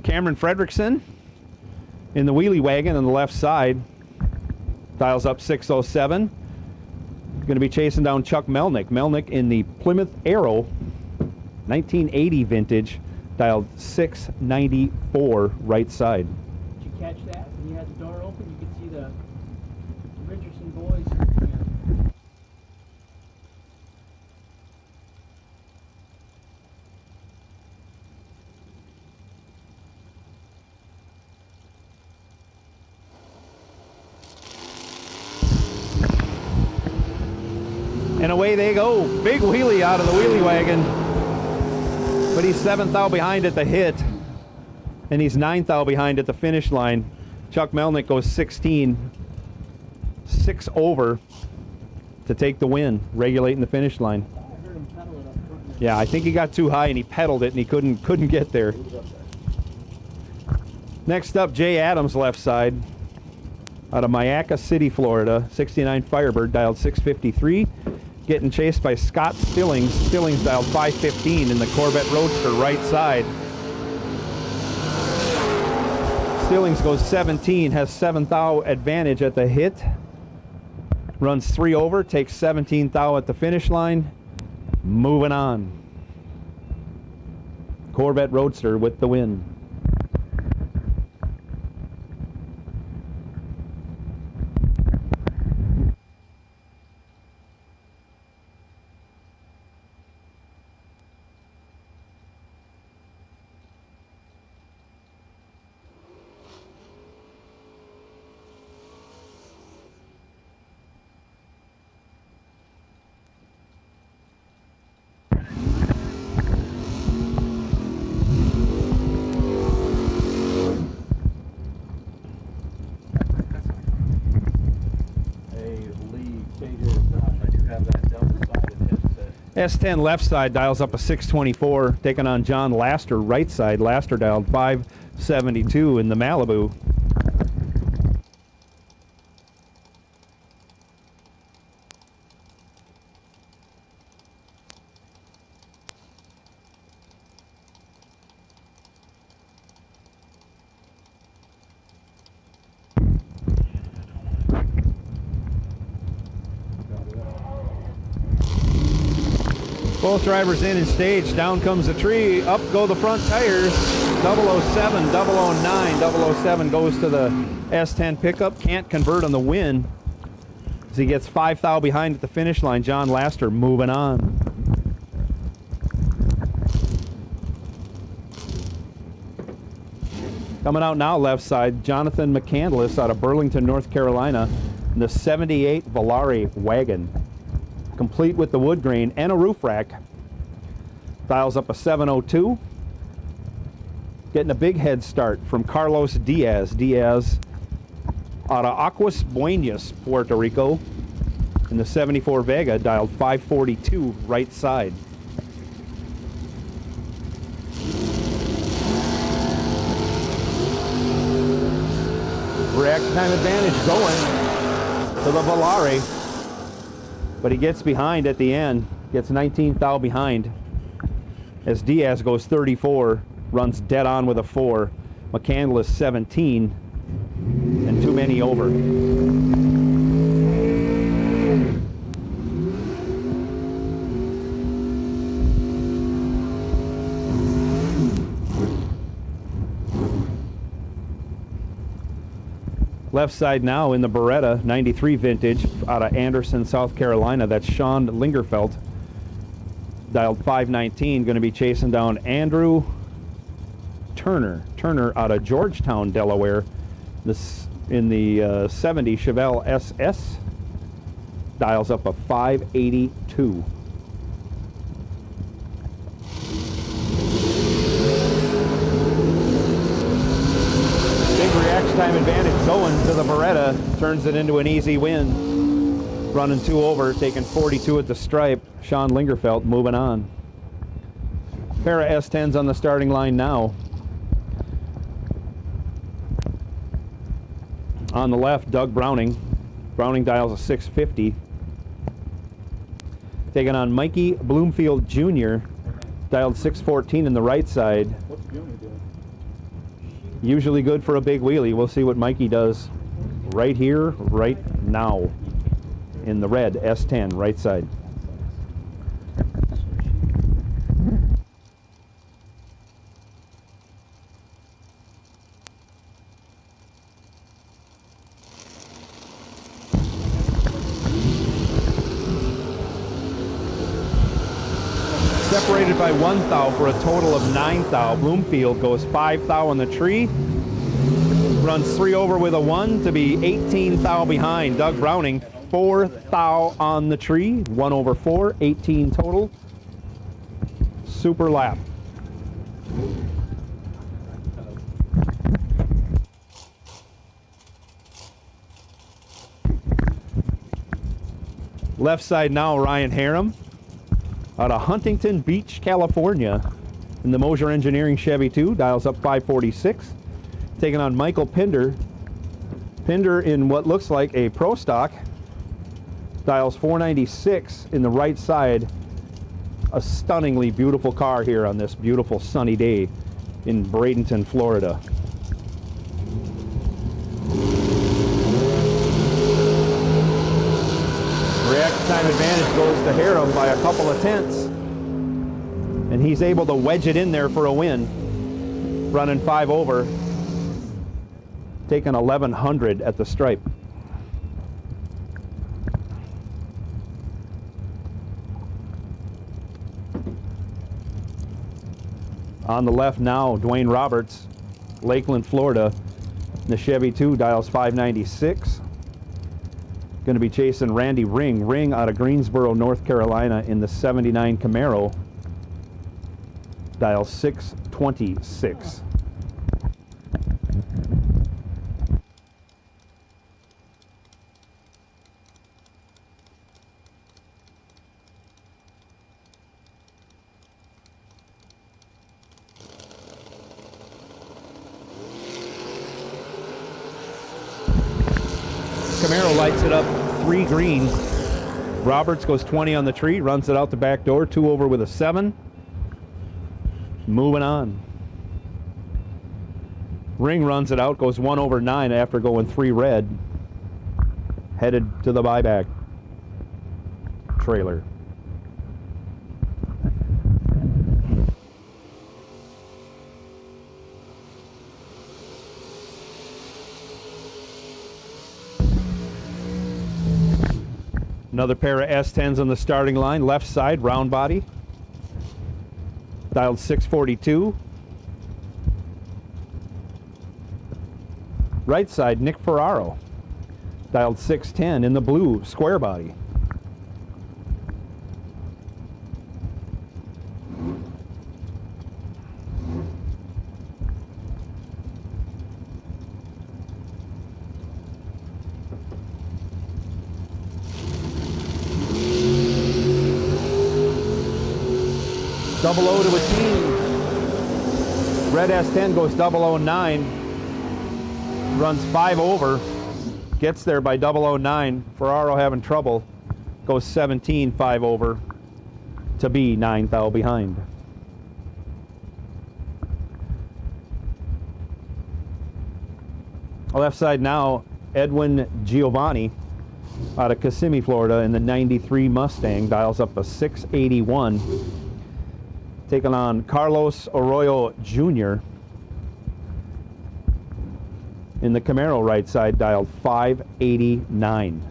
Cameron Fredrickson in the wheelie wagon on the left side, dials up 607. Going to be chasing down Chuck Melnick. Melnick in the Plymouth Arrow 1980 vintage, dialed 694 right side. Did you catch that? When you had the door open, you could see the Richardson boys. And away they go. Big wheelie out of the wheelie wagon. But he's 7th thou behind at the hit, and he's 9th thou behind at the finish line. Chuck Melnick goes 16, 6 over to take the win, regulating the finish line. Yeah, I think he got too high and he pedaled it and he couldn't get there. Next up, Jay Adams, left side, out of Mayaca City, Florida, 69 Firebird, dialed 653. Getting chased by Scott Stillings. Stillings dialed 515 in the Corvette Roadster, right side. Stillings goes 17, has 7th thou advantage at the hit. Runs 3 over, takes 17th thou at the finish line. Moving on. Corvette Roadster with the win. S10 left side dials up a 624, taking on John Laster right side. Laster dialed 572 in the Malibu. Both drivers in and stage. Down comes the tree. Up go the front tires. 007, 009. 007 goes to the S10 pickup. Can't convert on the win as he gets 5 thou behind at the finish line. John Laster moving on. Coming out now left side, Jonathan McCandless out of Burlington, North Carolina, in the 78 Volare wagon, complete with the wood grain and a roof rack. Dials up a 702. Getting a big head start from Carlos Diaz. Diaz out of Aguas Buenas, Puerto Rico, in the 74 Vega, dialed 542 right side. Reaction time advantage going to the Volare, but he gets behind at the end, gets 19th thou behind as Diaz goes 34, runs dead on with a 4. McCandless 17, and too many over. Left side now in the Beretta 93 vintage out of Anderson, South Carolina. That's Sean Lingerfeld, dialed 519, going to be chasing down Andrew Turner out of Georgetown, Delaware. This in the 70 Chevelle SS, dials up a 582. Reaction time advantage going to the Beretta, turns it into an easy win. Running 2 over, taking 42 at the stripe. Sean Lingerfeld moving on. Pair of S10s on the starting line now. On the left, Doug Browning. Browning dials a 650. Taking on Mikey Bloomfield Jr., dialed 614 in the right side. What's Junior doing? Usually good for a big wheelie. We'll see what Mikey does right here, right now, in the red S10, right side. Separated by 1 thou for a total of 9 thou. Bloomfield goes 5 thou on the tree. Runs 3 over with a 1 to be 18 thou behind. Doug Browning 4 thou on the tree. 1 over 4, 18 total. Super lap. Left side now, Ryan Harum out of Huntington Beach, California, in the Mosier Engineering Chevy 2, dials up 546. Taking on Michael Pinder. Pinder in what looks like a Pro Stock, dials 496 in the right side. A stunningly beautiful car here on this beautiful sunny day in Bradenton, Florida. Reaction time advantage goes to Harum by a couple of tenths, and he's able to wedge it in there for a win, running 5 over, taking 1100 at the stripe. On the left now, Dwayne Roberts, Lakeland, Florida, the Chevy 2, dials 596. Going to be chasing Randy Ring out of Greensboro, North Carolina, in the 79 Camaro, dial 626. Camaro lights it up 3 green. Roberts goes 20 on the tree, runs it out the back door, 2 over with a 7. Moving on. Ring runs it out, goes 1 over 9 after going 3 red. Headed to the buyback trailer. Another pair of S10s on the starting line. Left side, round body. Dialed 642. Right side, Nick Ferraro. Dialed 610 in the blue, square body. Double O to a team. Red S10 goes 009. Runs 5 over. Gets there by 009. Ferraro having trouble. Goes 17, 5 over. To be 9 thou behind. Left side now, Edwin Giovanni out of Kissimmee, Florida, in the 93 Mustang. Dials up a 681. Taking on Carlos Arroyo Jr. in the Camaro right side, dialed 589.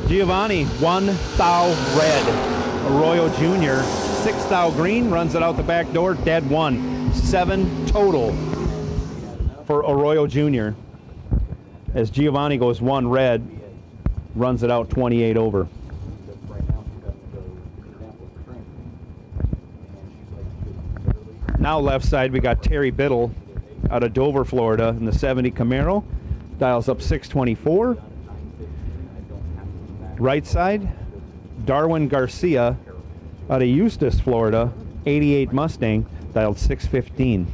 Giovanni, 1 thou red. Arroyo Jr., 6 thou green, runs it out the back door, dead 1. 7 total for Arroyo Jr. As Giovanni goes 1 red, runs it out 28 over. Now left side, we got Terry Biddle out of Dover, Florida, in the 70 Camaro. Dials up 624. Right side, Darwin Garcia out of Eustis, Florida, 88 Mustang, dialed 615.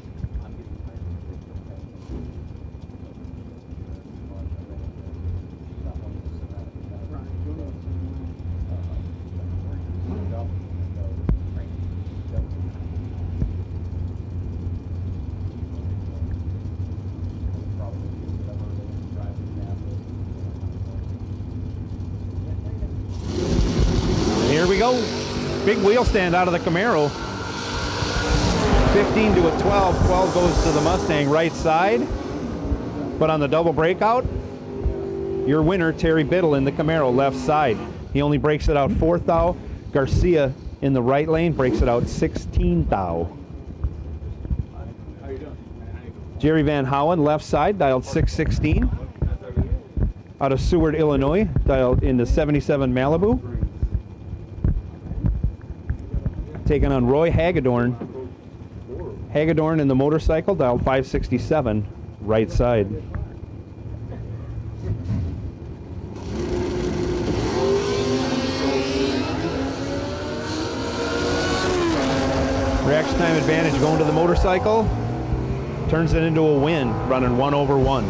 Here we go. Big wheel stand out of the Camaro. 15 to a 12. 12 goes to the Mustang right side. But on the double breakout, your winner, Terry Biddle, in the Camaro left side. He only breaks it out 4 thou. Garcia in the right lane breaks it out 16 thou. Jerry Van Howen, left side, dialed 616. Out of Seward, Illinois, dialed in the 77 Malibu. Taking on Roy Hagedorn. Hagedorn in the motorcycle, dialed 567, right side. Reaction time advantage going to the motorcycle. Turns it into a win, running 1/1.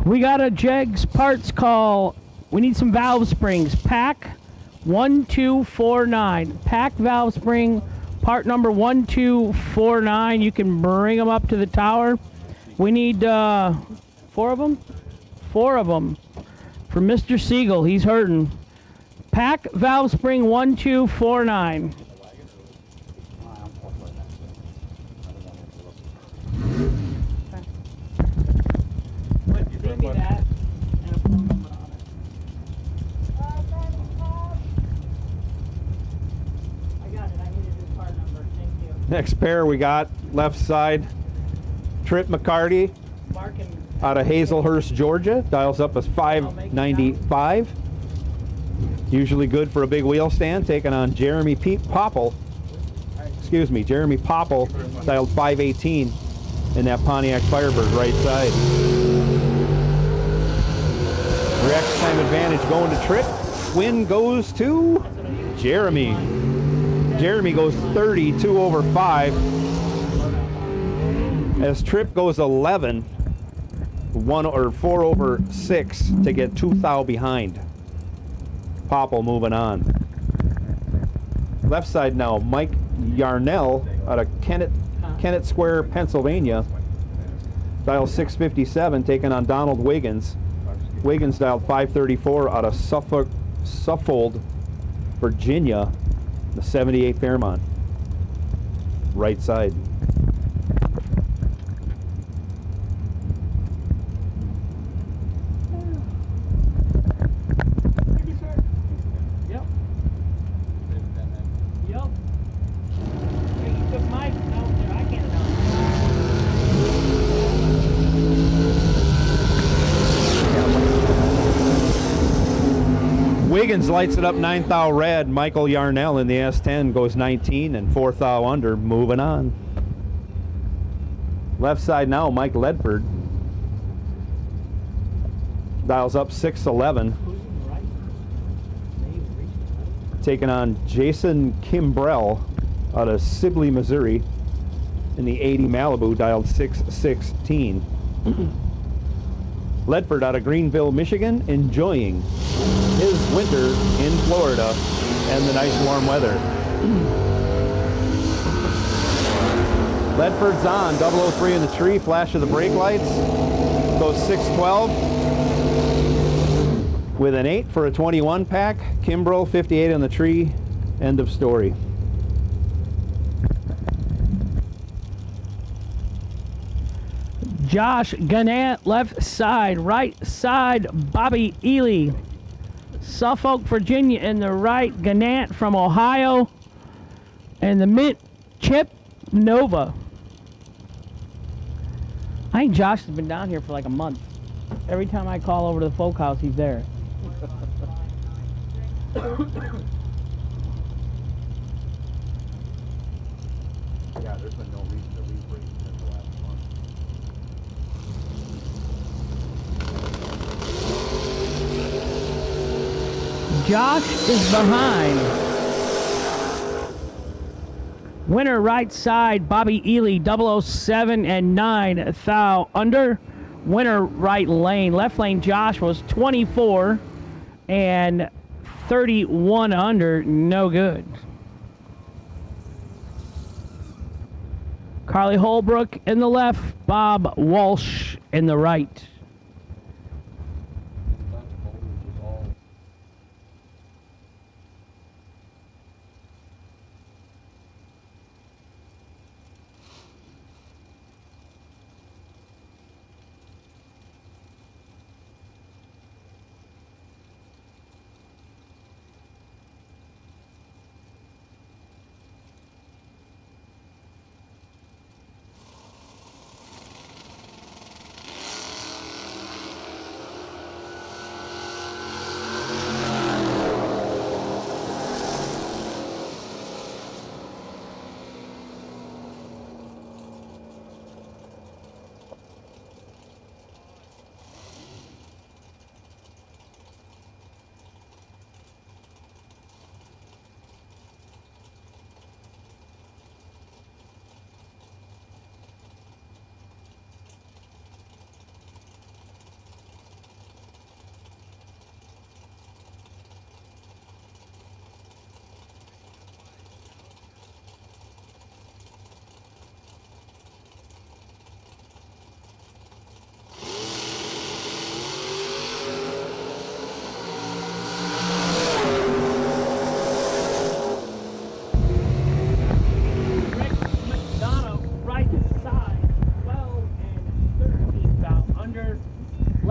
We got a Jegs parts call. We need some valve springs. Pack 1249. Pack valve spring, part number 1249. You can bring them up to the tower. We need 4 of them? 4 of them for Mr. Siegel. He's hurting. Pack valve spring 1249. Next pair we got left side, Trip McCarty out of Hazelhurst, Georgia. Dials up as 595. Usually good for a big wheel stand. Taking on Jeremy Popple. Jeremy Popple, dialed 518 in that Pontiac Firebird right side. Reaction time advantage going to Trip. Win goes to Jeremy. Jeremy goes 32 over 5. As Trip goes 11, 4 over 6 to get 2 thou behind. Popple moving on. Left side now, Mike Yarnell out of Kennett Square, Pennsylvania. Dial 657, taking on Donald Wiggins. Wiggins dialed 534 out of Suffolk, Virginia. The 78 Fairmont, right side. Yep. Yep. Hey, you took my no, I can't know. Wiggins lights it up 9 thou red. Michael Yarnell in the S10 goes 19 and 4 thou under. Moving on. Left side now, Mike Ledford. Dials up 611. Taking on Jason Kimbrell out of Sibley, Missouri in the 80 Malibu, dialed 616. Ledford out of Greenville, Michigan, enjoying his winter in Florida and the nice warm weather. Ledford's on, 003 in the tree, flash of the brake lights, goes 612 with an 8 for a 21 pack. Kimbrell 58 in the tree, end of story. Josh Gannett, left side. Right side, Bobby Ely. Suffolk, Virginia in the right. Gannett from Ohio. And the mint, Chip Nova. I think Josh has been down here for like a month. Every time I call over to the folk house, he's there. Yeah, there's been no reason to leave racing since the last month. Josh is behind. Winner right side, Bobby Ely, 007 and 9 thou under. Winner right lane. Left lane, Josh was 24 and 31 under. No good. Carly Holbrook in the left, Bob Walsh in the right.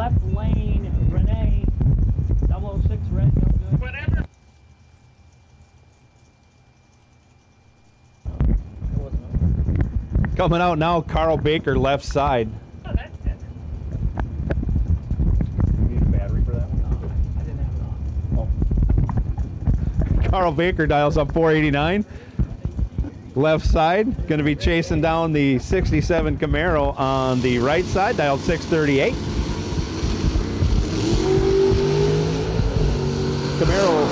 left lane, Renee, 006 red, no good. Whatever. Coming out now, Carl Baker, left side. Oh, that's it. Need a battery for that one? I didn't have it on. Carl Baker dials up 489. Left side, going to be chasing down the 67 Camaro on the right side, dialed 638. Camaro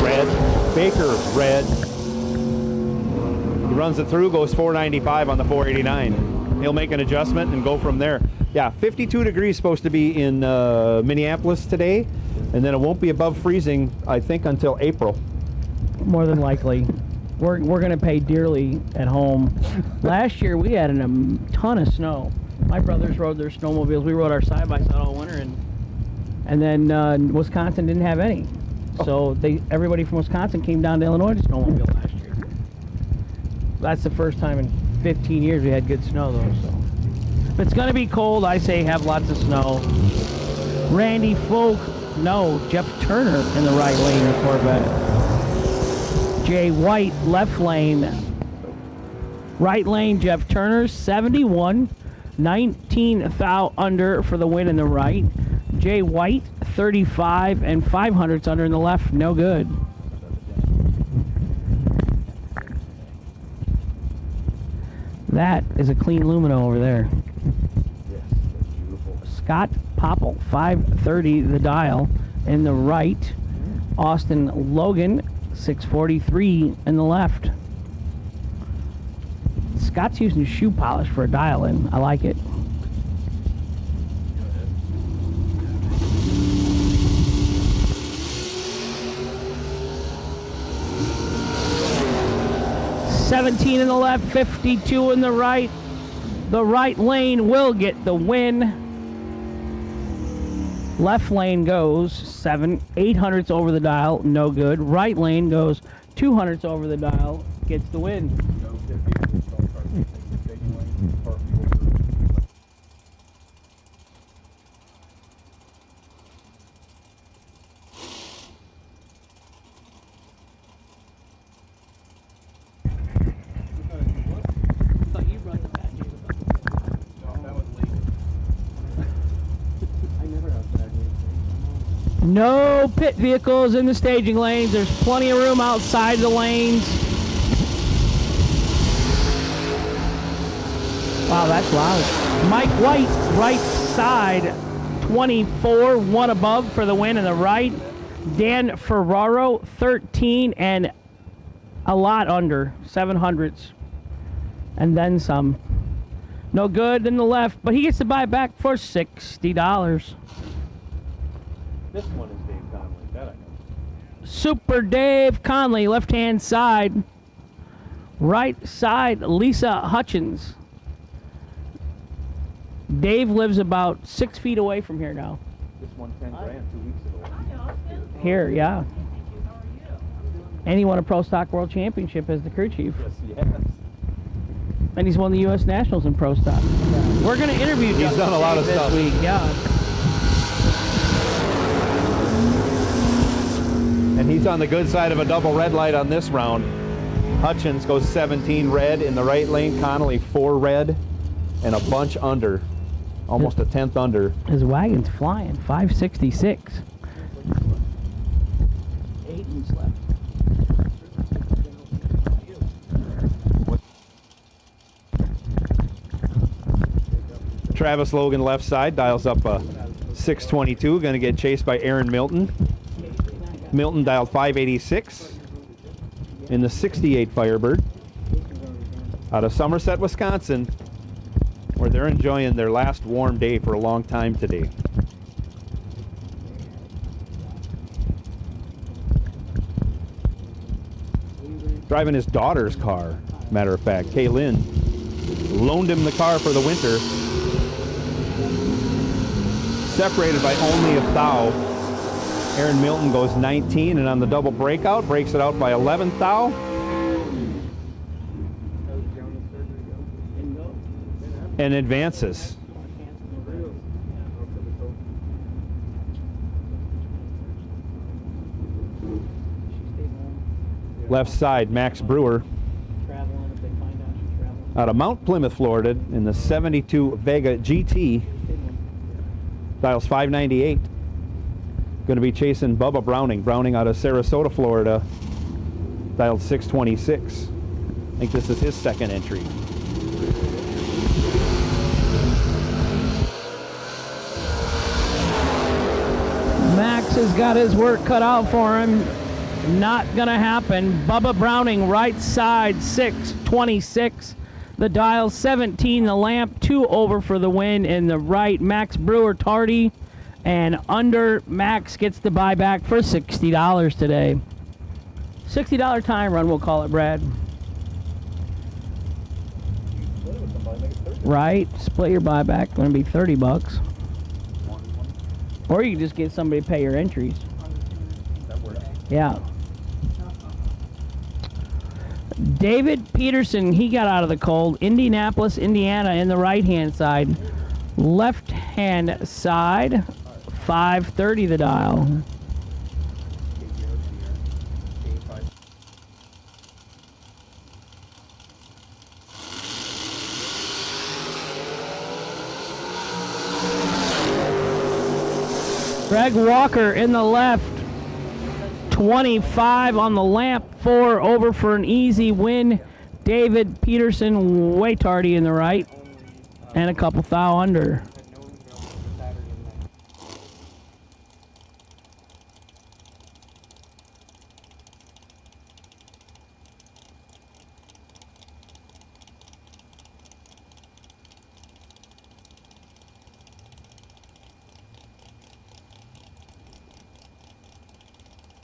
red, Baker red. He runs it through, goes 495 on the 489. He'll make an adjustment and go from there. Yeah, 52 degrees supposed to be in Minneapolis today, and then it won't be above freezing, I think, until April. More than likely. We're going to pay dearly at home. Last year we had a ton of snow. My brothers rode their snowmobiles. We rode our side-by-side all winter, and then Wisconsin didn't have any. So everybody from Wisconsin came down to Illinois to snowmobile last year. That's the first time in 15 years we had good snow, though. So if it's going to be cold, I say have lots of snow. Randy Folk, no. Jeff Turner in the right lane in the Corvette. Jay White, left lane. Right lane, Jeff Turner, 71. 19 thou under for the win in the right. Jay White, 35 and 500ths under in the left, no good. That is a clean Lumino over there. Yes, that's beautiful. Scott Popple, 530 the dial in the right. Austin Logan, 643 in the left. Scott's using shoe polish for a dial in. I like it. $17 in the left, 52 in the right. The right lane will get the win. Left lane goes 800ths over the dial, no good. Right lane goes 200ths over the dial, gets the win. No pit vehicles in the staging lanes. There's plenty of room outside the lanes. Wow, that's loud. Mike White, right side, 24, one above for the win in the right. Dan Ferraro, 13 and a lot under, 700ths. And then some. No good in the left, but he gets to buy it back for $60. This one is Dave Conley, that I know. Super Dave Conley, left-hand side. Right side, Lisa Hutchins. Dave lives about 6 feet away from here now. This won 10 grand 2 weeks ago. Here, yeah. And he won a Pro Stock World Championship as the crew chief. Yes. And he's won the U.S. Nationals in Pro Stock. We're going to interview He's Justin done a lot of Dave stuff. this week, yeah. And he's on the good side of a double red light on this round. Hutchins goes 17 red in the right lane, Connolly 4 red, and a bunch under. Almost a 10th under. His wagon's flying, 566. 8 inches left. Travis Logan left side dials up a 622, going to get chased by Aaron Milton. Milton dialed 586 in the 68 Firebird out of Somerset, Wisconsin, where they're enjoying their last warm day for a long time today. Driving his daughter's car, matter of fact. Kaylin loaned him the car for the winter. Separated by only a thou. Aaron Milton goes 19, and on the double breakout, breaks it out by 11 thou. And advances. Left side, Max Brewer. Traveling if they find out she's traveling. Out of Mount Plymouth, Florida, in the 72 Vega GT. Dials 598. Going to be chasing Bubba Browning. Browning out of Sarasota, Florida. Dialed 626. I think this is his second entry. Max has got his work cut out for him. Not gonna happen. Bubba Browning, right side, 626. The dial 17, the lamp 2 over for the win in the right. Max Brewer tardy and under. Max gets the buyback for $60 today. $60 time run, we'll call it, Brad. Right, split your buyback. Going to be $30. Or you can just get somebody to pay your entries. Yeah. David Peterson, he got out of the cold. Indianapolis, Indiana, in the right-hand side. Left-hand side, 530 the dial. Greg Walker in the left, 25 on the lamp, 4 over for an easy win. David Peterson way tardy in the right, and a couple thou under.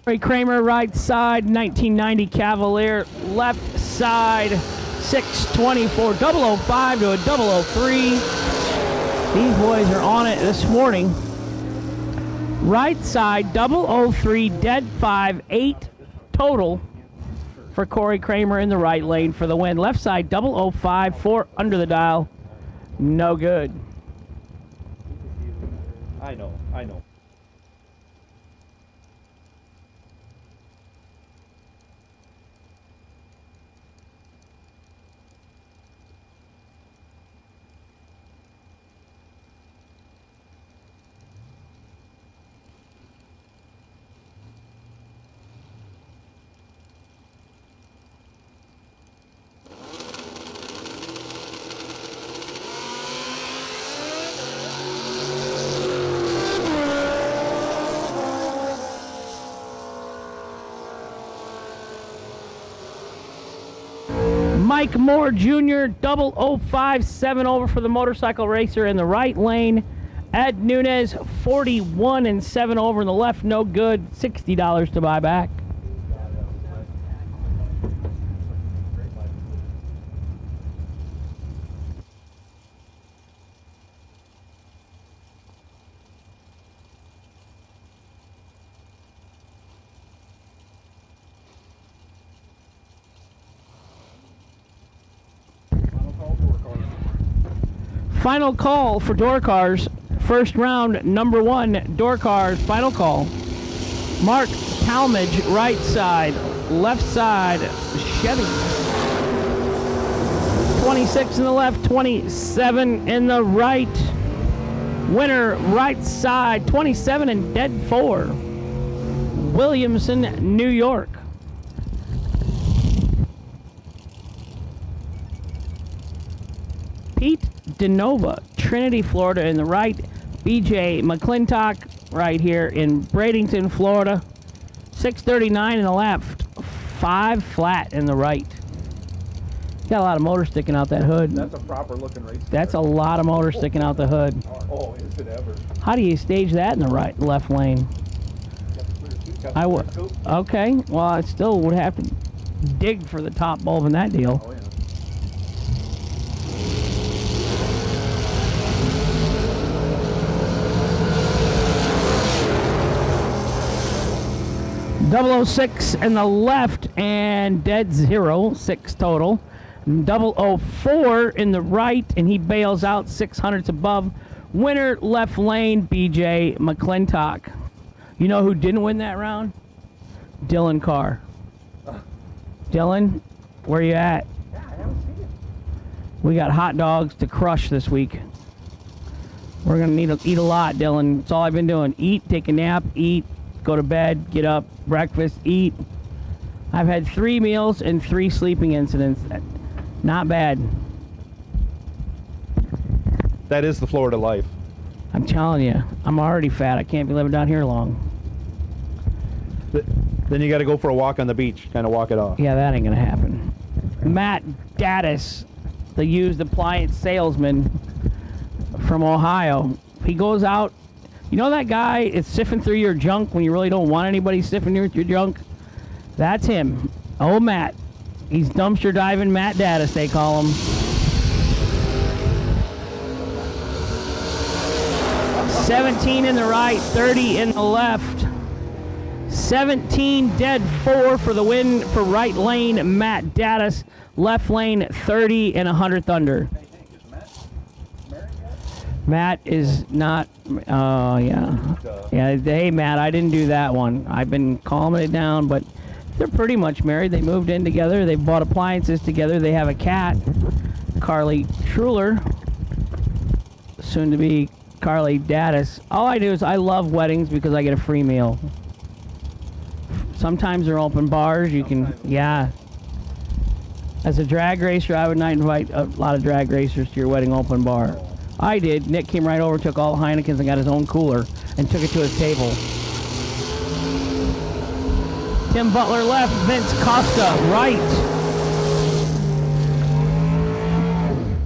Corey Kramer, right side, 1990 Cavalier, left side, 624, 005 to a 003. These boys are on it this morning. Right side, 003, dead 5, 8 total for Corey Kramer in the right lane for the win. Left side, 005, 4 under the dial, no good. I know. Mike Moore Jr., 005, 7 over for the motorcycle racer in the right lane. Ed Nunez, 41 and 7 over in the left, no good, $60 to buy back. Final call for door cars. First round, number 1, door cars, final call. Mark Talmadge, right side. Left side, Chevy. 26 in the left, 27 in the right. Winner, right side, 27 and dead 4. Williamson, New York. Pete DeNova, Trinity, Florida in the right. BJ McClintock right here in Bradenton, Florida. 639 in the left, 5 flat in the right. Got a lot of motor sticking out that hood. That's a proper looking race. That's a lot of motor sticking out the hood. Oh, is it ever? How do you stage that in the left lane? Okay, well, I still would have to dig for the top bulb in that deal. Oh, yeah. 006 in the left and dead 0, 6 total. 004 in the right, and he bails out 600s above. Winner left lane, BJ McClintock. You know who didn't win that round? Dylan Carr. Dylan, where you at? We got hot dogs to crush this week. We're gonna need to eat a lot, Dylan. That's all I've been doing. Eat, take a nap, eat, go to bed, get up, breakfast, eat. I've had 3 meals and 3 sleeping incidents. Not bad. That is the Florida life. I'm telling you, I'm already fat. I can't be living down here long. Then you got to go for a walk on the beach, kind of walk it off. Yeah, that ain't gonna happen. Matt Gaddis, the used appliance salesman from Ohio. He goes out. You know that guy is sifting through your junk when you really don't want anybody sifting through your junk? That's him. Oh, Matt. He's dumpster diving Matt Gaddis, they call him. 17 in the right, 30 in the left. 17 dead 4 for the win for right lane, Matt Gaddis. Left lane, 30 and 100th under. Matt is not, oh, yeah. Yeah, hey, Matt, I didn't do that one. I've been calming it down, but they're pretty much married. They moved in together. They bought appliances together. They have a cat, Carly Truler, soon to be Carly Gaddis. All I do is I love weddings because I get a free meal. Sometimes they're open bars. You can, yeah. As a drag racer, I would not invite a lot of drag racers to your wedding open bar. I did. Nick came right over, took all the Heinekens and got his own cooler and took it to his table. Tim Butler left, Vince Costa right.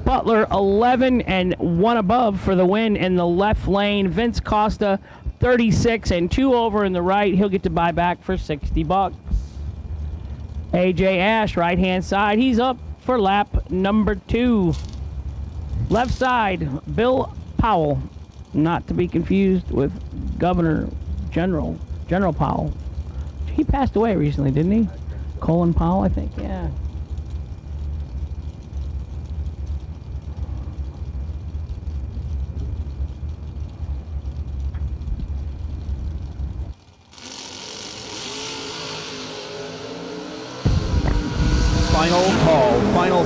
Butler 11 and 1 above for the win in the left lane. Vince Costa 36 and 2 over in the right. He'll get to buy back for $60. AJ Ash, right hand side. He's up for lap number 2. Left side, Bill Powell, not to be confused with General Powell. He passed away recently, didn't he? Colin Powell, I think, yeah.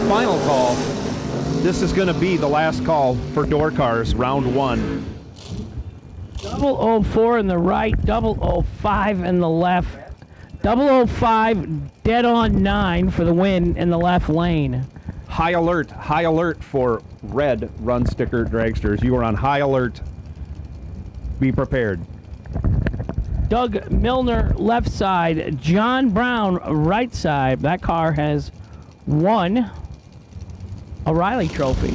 Final call. This is going to be the last call for door cars, round 1. 004 in the right, 005 in the left. 005 dead on 9 for the win in the left lane. High alert for red run sticker dragsters. You are on high alert. Be prepared. Doug Milner left side, John Brown right side. That car has won a Riley Trophy.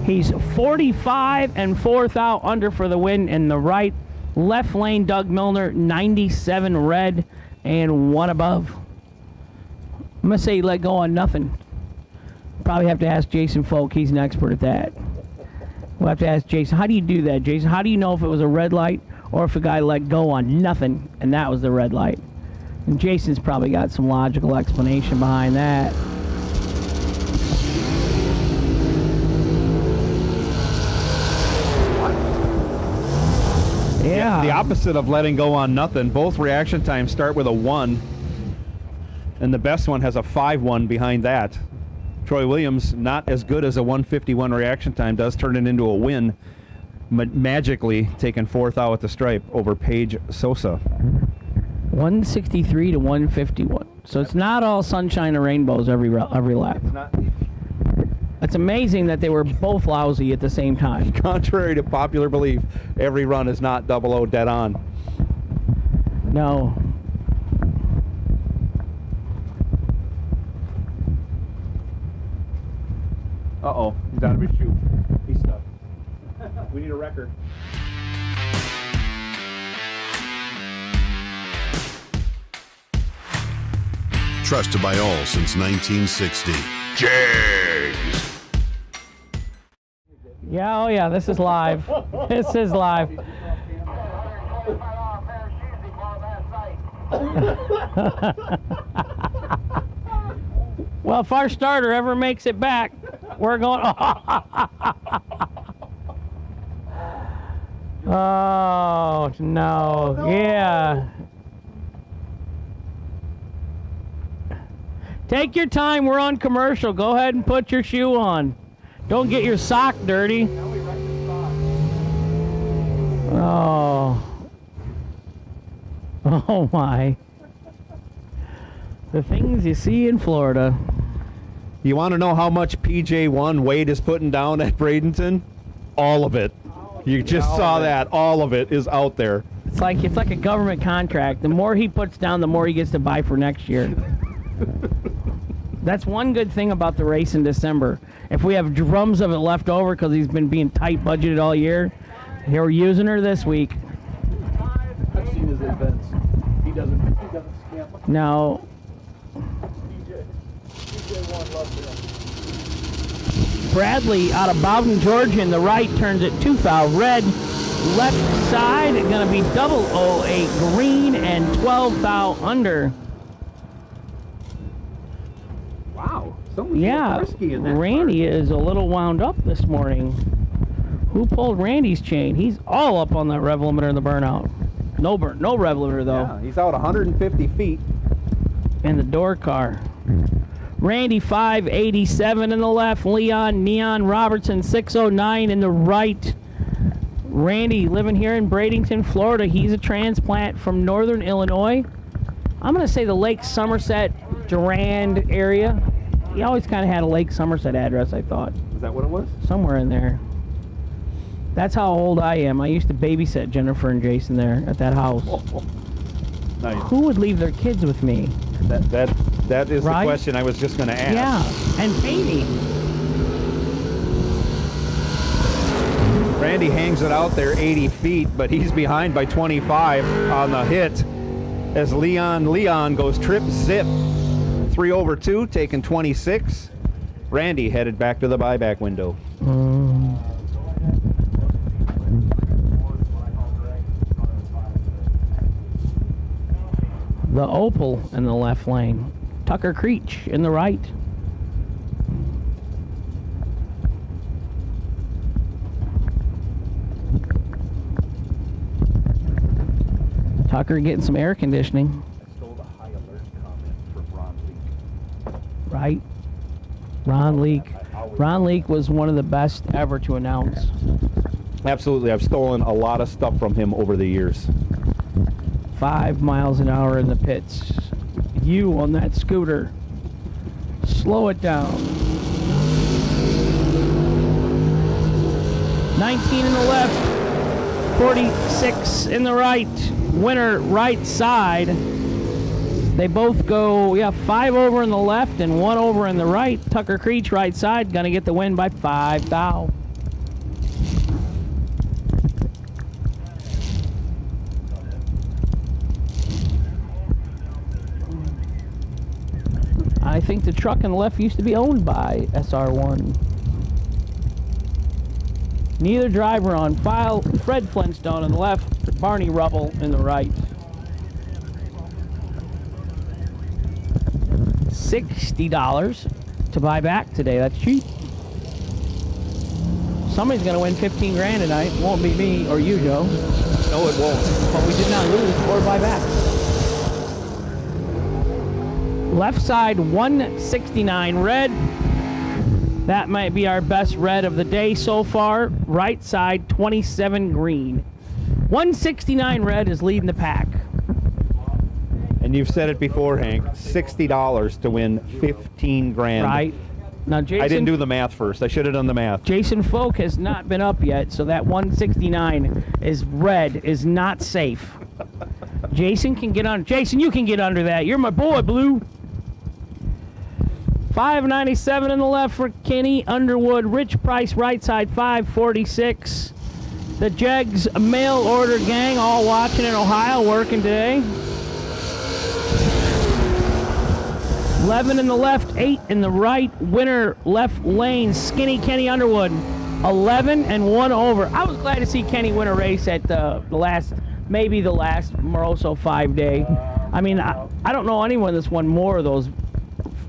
He's 45 and 4th out under for the win in the right. Left lane, Doug Milner, 97 red and 1 above. I'm going to say he let go on nothing. Probably have to ask Jason Folk. He's an expert at that. We'll have to ask Jason. How do you do that, Jason? How do you know if it was a red light or if a guy let go on nothing and that was the red light? And Jason's probably got some logical explanation behind that. Yeah. The opposite of letting go on nothing. Both reaction times start with a 1, and the best one has a 5-1 behind that. Troy Williams, not as good as a 151 reaction time, does turn it into a win, magically taking 4th out at the stripe over Paige Sosa. 163 to 151. So it's not all sunshine and rainbows every lap. It's not. It's amazing that they were both lousy at the same time. Contrary to popular belief, every run is not 00 dead on. No. Uh-oh, he's out of his shoe. He's stuck. We need a record. Trusted by all since 1960. Jags. Yeah, oh yeah, this is live. This is live. Well, if our starter ever makes it back, we're going. Oh, no. Yeah. Take your time. We're on commercial. Go ahead and put your shoe on. Don't get your sock dirty. Oh. Oh, my. The things you see in Florida. You want to know how much PJ1 Wade is putting down at Bradenton? All of it. You just saw that. All of it is out there. It's like a government contract. The more he puts down, the more he gets to buy for next year. That's one good thing about the race in December. If we have drums of it left over because he's been being tight budgeted all year, we're using her this week. I've seen his events. He doesn't scamp. Now, PJ1 loves him. Bradley out of Bowden, Georgia in the right turns it 2 foul. Red left side going to be 008 green and 12 foul under. Wow. Someone's Yeah, risky in that Randy is a little wound up this morning. Who pulled Randy's chain? He's all up on that rev limiter in the burnout. No rev limiter though. Yeah, he's out 150 feet. In the door car. Randy 587 in the left. Leon Neon Robertson 609 in the right. Randy living here in Bradenton, Florida. He's a transplant from northern Illinois. I'm going to say the Lake Somerset, Durand area. He always kind of had a Lake Somerset address, I thought. Is that what it was? Somewhere in there. That's how old I am. I used to babysit Jennifer and Jason there at that house. Nice. Who would leave their kids with me? That is Right? the question I was just going to ask. Yeah, and pay me. Randy hangs it out there 80 feet, but he's behind by 25 on the hit. As Leon goes trip zip. 3 over 2, taking 26. Randy headed back to the buyback window. The Opal in the left lane. Tucker Creech in the right. Tucker getting some air conditioning. I stole the high alert comment from Ron Leake. Right. Ron Leake. Ron Leake was one of the best ever to announce. Absolutely. I've stolen a lot of stuff from him over the years. 5 miles an hour in the pits. You on that scooter. Slow it down. 19 in the left. 46 in the right. Winner right side. They both go, 5 over in the left and 1 over in the right. Tucker Creech right side gonna get the win by 5 thou. I think the truck on the left used to be owned by SR1. Neither driver on file. Fred Flintstone on the left, Barney Rubble in the right. $60 to buy back today. That's cheap. Somebody's going to win 15 grand tonight. It won't be me or you, Joe. No, it won't. But we did not lose or buy back. Left side 169 red. That might be our best red of the day so far. Right side 27 green. 169 red is leading the pack. And you've said it before, Hank, $60 to win 15 grand. Right. Now, Jason, I didn't do the math first. I should have done the math. Jason Folk has not been up yet, so that 169 is red, is not safe. Jason can get on. Jason, you can get under that. You're my boy, Blue. 597 in the left for Kenny Underwood. Rich Price right side 546. The Jegs mail order gang all watching in Ohio, working today. 11 in the left, 8 in the right. Winner left lane, Skinny Kenny Underwood. 11 and 1 over. I was glad to see Kenny win a race at the last Moroso 5-day. I mean, I don't know anyone that's won more of those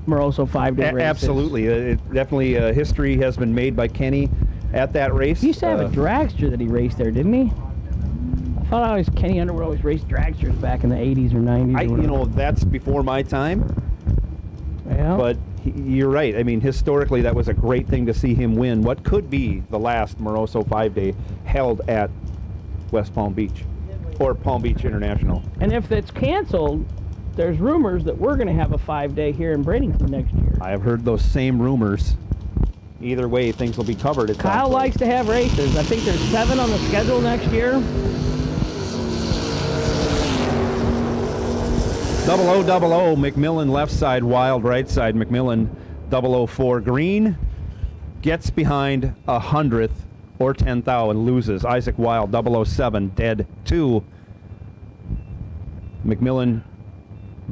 Moroso 5-day races. Absolutely. Definitely history has been made by Kenny at that race. He used to have a dragster that he raced there, didn't he? thought always Kenny Underwood always raced dragsters back in the 80s or 90s. You know, that's before my time. Yeah. But you're right. I mean, historically, that was a great thing to see him win what could be the last Moroso 5-day held at West Palm Beach or Palm Beach International. And if it's canceled, there's rumors that we're going to have a 5-day here in Bradenton next year. I have heard those same rumors. Either way, things will be covered. Kyle likes to have races. I think there's 7 on the schedule next year. 0000 McMillan left side, Wild right side. McMillan 004 green gets behind 100th or 10th and loses. Isaac Wild 007 dead 2. McMillan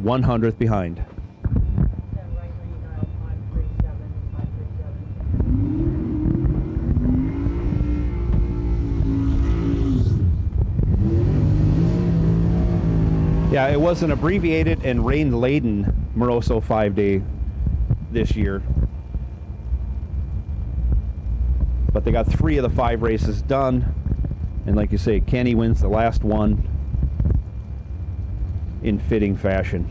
100th behind. Yeah, it was an abbreviated and rain-laden Moroso 5-day this year. But they got 3 of the 5 races done. And like you say, Kenny wins the last one in fitting fashion.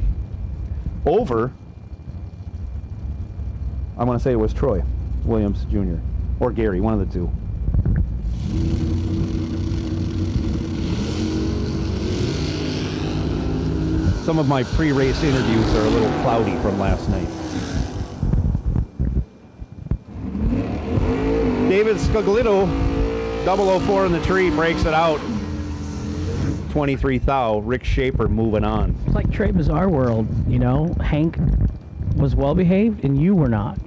Over, I want to say it was Troy Williams Jr. or Gary, one of the two. Some of my pre-race interviews are a little cloudy from last night. David Scoglito, 004 in the tree, breaks it out. 23 thou. Rick Shaper moving on. It's like Trey Bizarre World, you know. Hank was well behaved and you were not.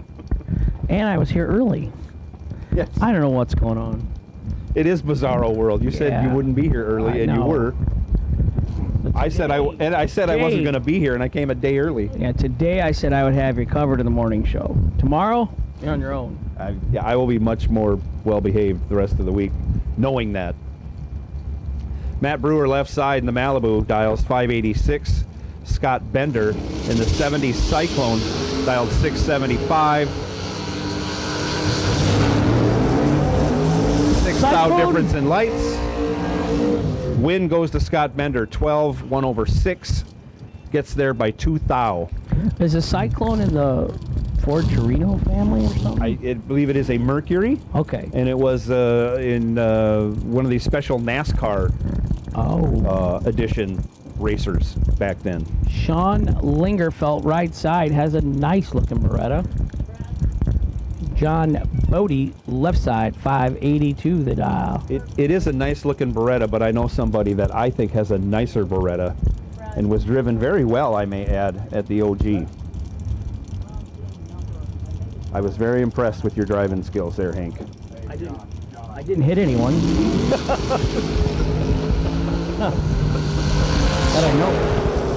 And I was here early. Yes. I don't know what's going on. It is Bizarro World. You said you wouldn't be here early, and you were. I said I wasn't going to be here, and I came a day early. Yeah, today I said I would have you covered in the morning show. Tomorrow, you're on your own. I will be much more well-behaved the rest of the week, knowing that. Matt Brewer left side in the Malibu dials 586. Scott Bender in the 70 Cyclone dialed 675. 6 thou difference in lights. Win goes to Scott Bender, 12, 1/6. Gets there by 2 thou. Is a Cyclone in the Ford Torino family or something? I believe it is a Mercury. Okay. And it was in one of these special NASCAR edition racers back then. Sean Lingerfelt, right side, has a nice looking Beretta. John Bodie, left side, 582 the dial. It is a nice looking Beretta, but I know somebody that I think has a nicer Beretta and was driven very well, I may add, at the OG. I was very impressed with your driving skills there, Hank. I didn't hit anyone. But I know.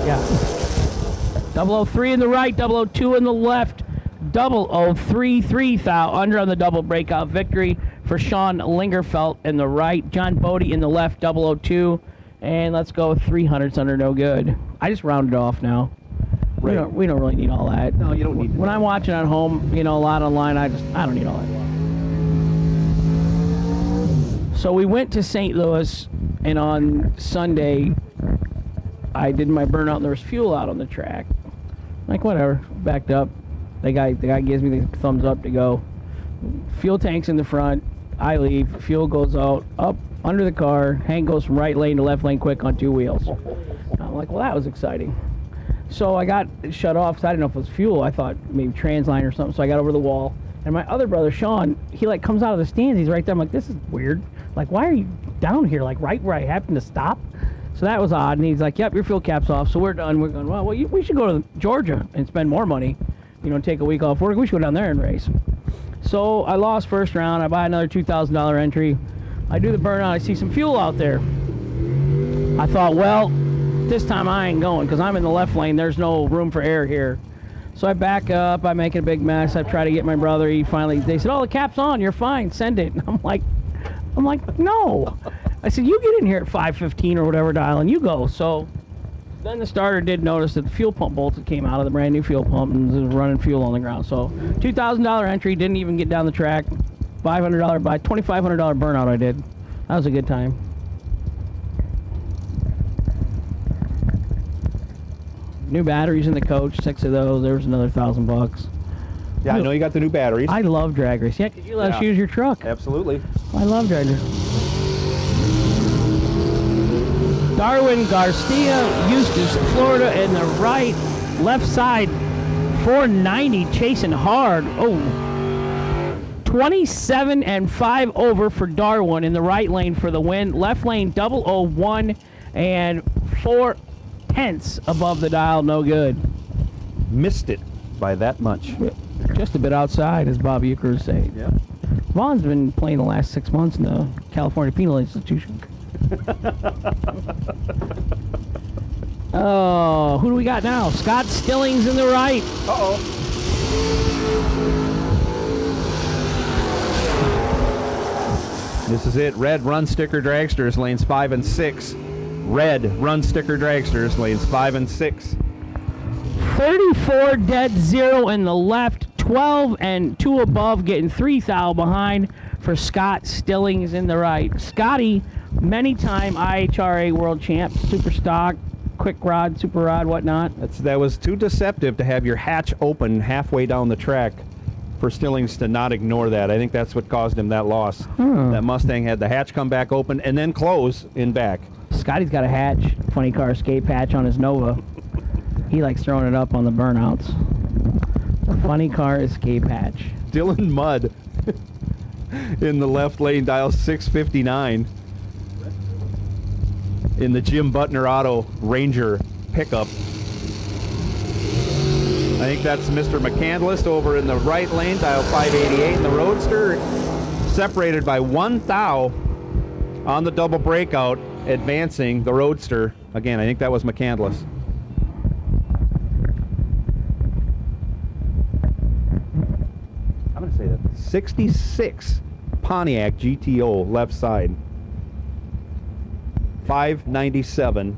Yeah. 003 in the right, 002 in the left. 003 thou under on the double breakout victory for Sean Lingerfelt in the right, John Bodie in the left, 002, and let's go with 300s under no good. I just rounded off now. Right. We don't really need all that. No, you don't need when I'm watching at home, you know, a lot online, I don't need all that. So we went to St. Louis, and on Sunday I did my burnout and there was fuel out on the track. Like whatever, backed up. The guy gives me the thumbs up to go. Fuel tank's in the front. I leave. Fuel goes out, up under the car. Hank goes from right lane to left lane quick on 2 wheels. I'm like, well, that was exciting. So I got shut off because I didn't know if it was fuel. I thought maybe transline or something. So I got over the wall. And my other brother, Sean, he like comes out of the stands. He's right there. I'm like, this is weird. Like, why are you down here? Like right where I happened to stop? So that was odd. And he's like, yep, your fuel cap's off. So we're done. We're going, well, we should go to Georgia and spend more money. You know, take a week off work. We should go down there and race. So I lost first round. I buy another $2,000 entry. I do the burnout. I see some fuel out there. I thought, well, this time I ain't going because I'm in the left lane. There's no room for air here. So I back up. I make a big mess. I try to get my brother. They said, oh, the cap's on. You're fine. Send it. And I'm like, no. I said, you get in here at 5:15 or whatever dial and you go. So then the starter did notice that the fuel pump bolts that came out of the brand new fuel pump and was running fuel on the ground. So $2,000 entry, didn't even get down the track. $2,500 burnout I did. That was a good time. New batteries in the coach, 6 of those. There was another $1,000. Yeah, I know you got the new batteries. I love drag race. Yeah, because you let us use your truck. Absolutely. I love drag race. Darwin Garcia, Eustis, Florida, in the right, left side, 490, chasing hard. Oh, 27 and 5 over for Darwin in the right lane for the win. Left lane 001 and 4/10 above the dial. No good. Missed it by that much. Just a bit outside, as Bob Euchre would say. Yeah. Vaughn's been playing the last 6 months in the California Penal Institution. Oh, who do we got now? Scott Stillings in the right. Uh-oh. This is it. Red Run Sticker Dragsters, lanes 5 and 6. Red Run Sticker Dragsters, lanes 5 and 6. 34 dead, 0 in the left. 12 and 2 above, getting 3 thou behind for Scott Stillings in the right. Scotty, many-time IHRA world champ, super stock, quick rod, super rod, whatnot. That was too deceptive to have your hatch open halfway down the track for Stillings to not ignore that. I think that's what caused him that loss. That Mustang had the hatch come back open and then close in back. Scotty's got a hatch, funny car escape hatch on his Nova. He likes throwing it up on the burnouts. Funny car escape hatch. Dylan Mudd in the left lane, dial 659. In the Jim Butner Auto Ranger pickup. I think that's Mr. McCandless over in the right lane, dial 588 in the Roadster. Separated by 1 thou on the double breakout, advancing the Roadster. Again, I think that was McCandless. I'm going to say that. 66 Pontiac GTO left side. 597.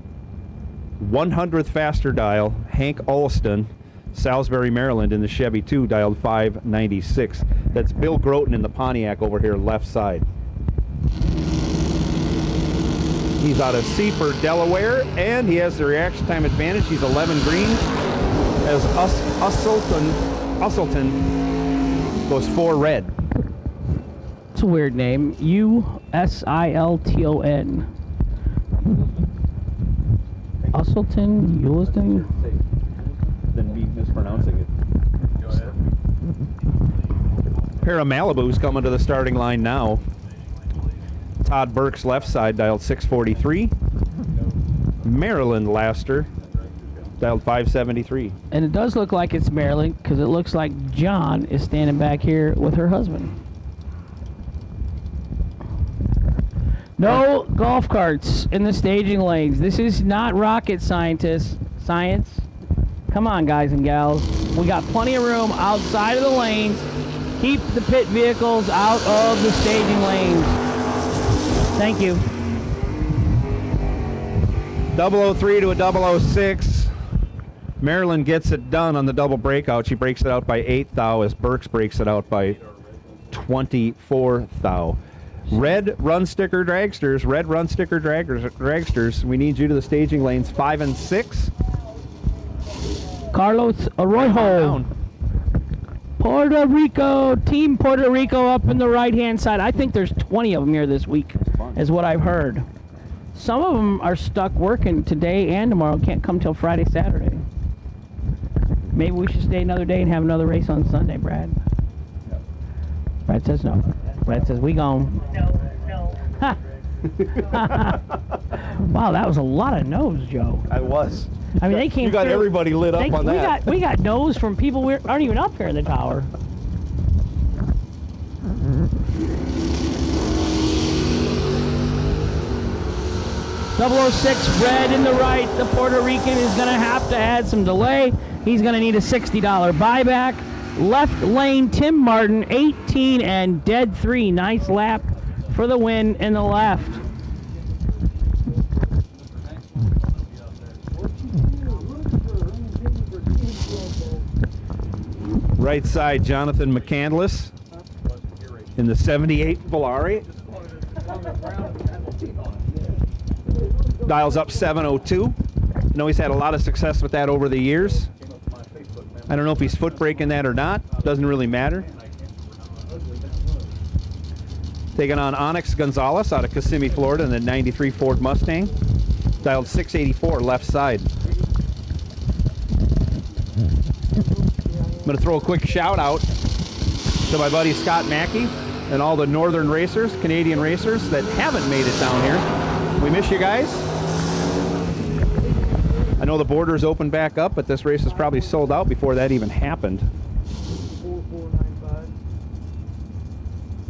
100th faster dial, Hank Alston, Salisbury, Maryland, in the Chevy 2, dialed 596. That's Bill Groten in the Pontiac over here, left side. He's out of Seaford, Delaware, and he has the reaction time advantage. He's 11 green. As Usselton goes 4 red. It's a weird name. Usilton. Usselton? Than me mispronouncing it. Pair of Malibus coming to the starting line now. Todd Burke's left side, dialed 643. Maryland Laster, dialed 573. And it does look like it's Maryland because it looks like John is standing back here with her husband. No golf carts in the staging lanes. This is not rocket science. Come on, guys and gals. We got plenty of room outside of the lanes. Keep the pit vehicles out of the staging lanes. Thank you. 003 to a 006. Maryland gets it done on the double breakout. She breaks it out by 8 thou as Burks breaks it out by 24 thou. Red Run Sticker Dragsters. Red Run Sticker Dragsters. We need you to the staging lanes 5 and 6. Carlos Arroyo. Puerto Rico. Team Puerto Rico up in the right-hand side. I think there's 20 of them here this week, is what I've heard. Some of them are stuck working today and tomorrow. Can't come till Friday, Saturday. Maybe we should stay another day and have another race on Sunday, Brad. Brad says no. Brad says we gone. No. Ha. Wow, that was a lot of no's, Joe. I was. I mean, they came. You got through. everybody lit up on that. We got no's from people who aren't even up here in the tower. .006 red in the right. The Puerto Rican is going to have to add some delay. He's going to need a $60 buyback. Left lane, Tim Martin, 18 and dead 3. Nice lap for the win in the left. Right side, Jonathan McCandless in the 78 Volare. Dials up 702. I know he's had a lot of success with that over the years. I don't know if he's foot braking that or not. Doesn't really matter. Taking on Onyx Gonzalez out of Kissimmee, Florida in the 93 Ford Mustang. Dialed 684 left side. I'm going to throw a quick shout out to my buddy Scott Mackey and all the northern racers, Canadian racers that haven't made it down here. We miss you guys. I know the borders opened back up, but this race is probably sold out before that even happened. 4495.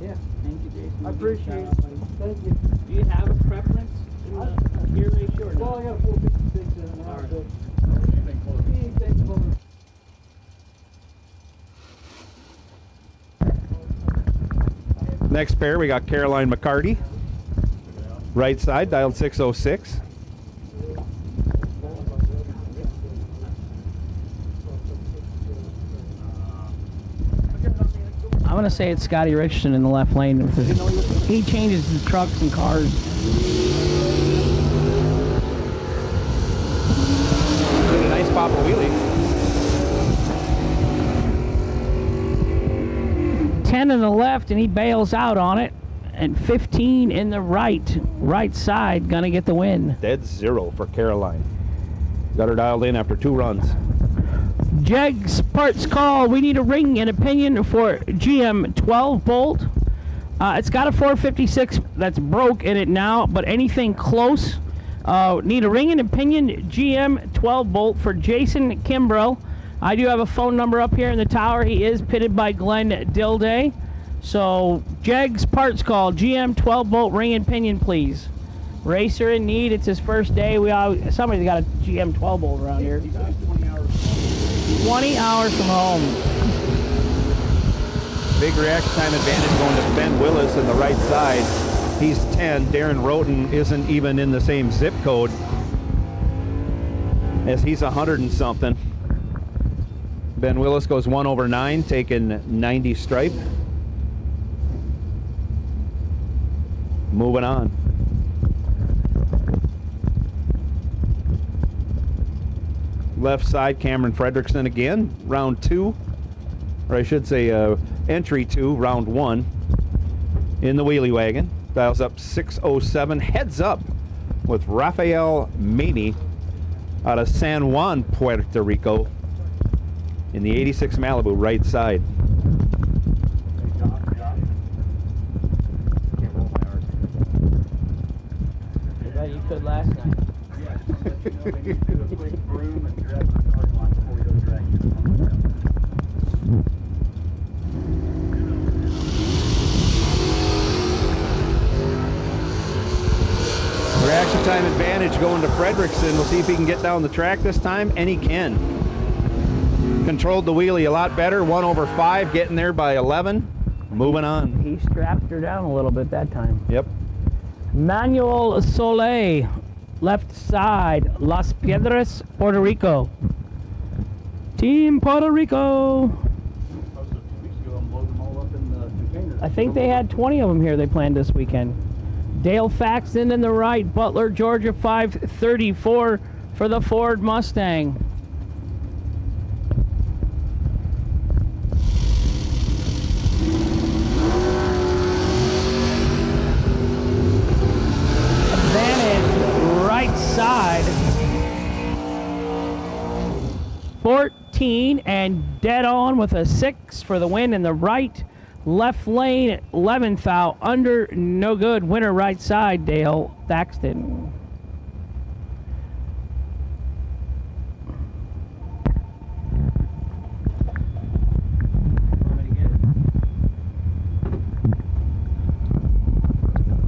Yeah, thank you, Jason. I appreciate it. Thank you. Do you have a preference in the gear ratio or Well, I not? got 456 in and out, but anything close. Next pair, we got Caroline McCarty. Right side, dialed 606. I'm going to say it's Scotty Richardson in the left lane. Because he changes his trucks and cars. Did a nice pop wheelie. 10 in the left, and he bails out on it. And 15 in the right side, going to get the win. Dead zero for Caroline. Got her dialed in after 2 runs. Jegs parts call. We need a ring and opinion for GM 12 bolt. It's got a 456 that's broke in it now, but anything close. Need a ring and opinion GM 12 bolt for Jason Kimbrell. I do have a phone number up here in the tower. He is pitted by Glenn Dilday. So Jegs parts call. GM 12 bolt ring and pinion, please. Racer in need. It's his first day. Somebody's got a GM 12 bolt around here. 20 hours from home. Big reaction time advantage going to Ben Willis in the right side. He's 10. Darren Roten isn't even in the same zip code as he's 100 and something. Ben Willis goes 1/9, taking 90 stripe. Moving on. Left side, Cameron Fredrickson again, round 2, or I should say entry 2, round 1, in the wheelie wagon. Dials up 607, heads up with Rafael Maney out of San Juan, Puerto Rico, in the 86 Malibu, right side. I bet you could last night. Reaction time advantage going to Fredrickson. We'll see if he can get down the track this time, and he can. Controlled the wheelie a lot better, 1/5, getting there by 11. Moving on. He strapped her down a little bit that time. Yep. Manuel Soleil, left side, Las Piedras, Puerto Rico. Team Puerto Rico. I think they had 20 of them here they planned this weekend. Dale Faxton in the right, Butler, Georgia, 534 for the Ford Mustang. Advantage, right side. 14 and dead on with a 6 for the win in the right. Left lane, 11th out, under, no good. Winner right side, Dale Thaxton.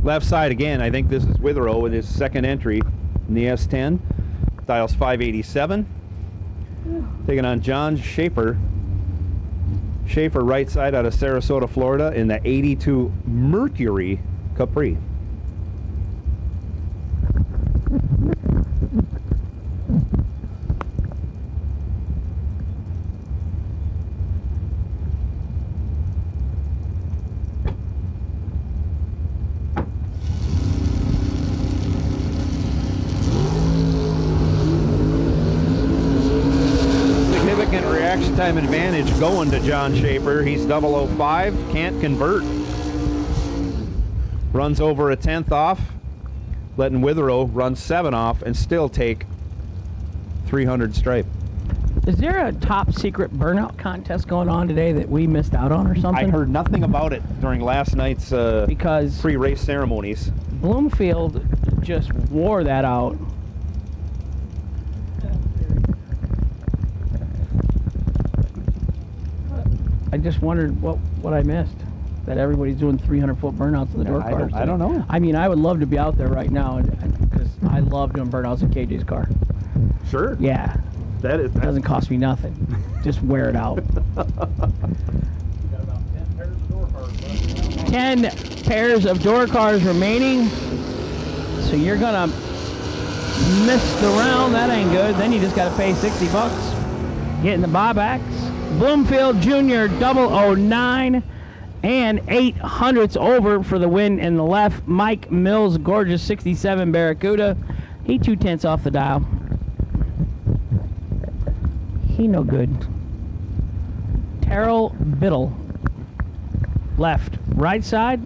Left side again, I think this is Withrow with his second entry in the S10. Dials 587. Taking on John Schaefer. Schaefer right side out of Sarasota, Florida in the 82 Mercury Capri. time advantage going to John Schaefer. He's 005, can't convert. Runs over a 10th off, letting Witherow run 7 off and still take 300 stripe. Is there a top secret burnout contest going on today that we missed out on or something? I heard nothing about it during last night's because pre-race ceremonies. Bloomfield just wore that out. I just wondered what I missed. That everybody's doing 300-foot burnouts in the door cars. I don't know. I mean, I would love to be out there right now because I love doing burnouts in KJ's car. Sure. Yeah. It doesn't cost me nothing. Just wear it out. 10 pairs of door cars remaining. So you're gonna miss the round. That ain't good. Then you just gotta pay $60. Getting the buybacks. Bloomfield Jr. 009 and 800ths over for the win in the left. Mike Mills, gorgeous 67 Barracuda. He 2/10 off the dial. He no good. Terrell Biddle. Left. Right side.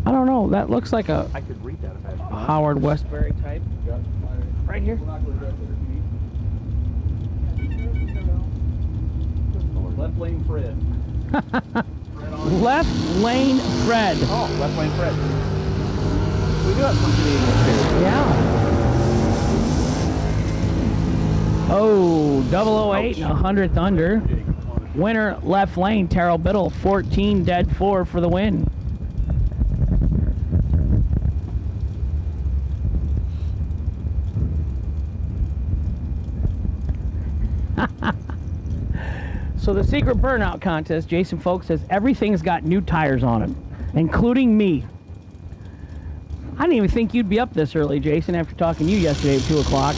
I don't know. That looks like a I could read that if I had Howard Westbury type. Right here. Left lane Fred. Left lane Fred. Oh, left lane Fred. We do have some Canadians here. Yeah. Oh, 008 and 100th under. Winner left lane, Terrell Biddle, 14 dead 4 for the win. So the secret burnout contest, Jason Folk says everything's got new tires on them, including me. I didn't even think you'd be up this early, Jason, after talking to you yesterday at 2 o'clock.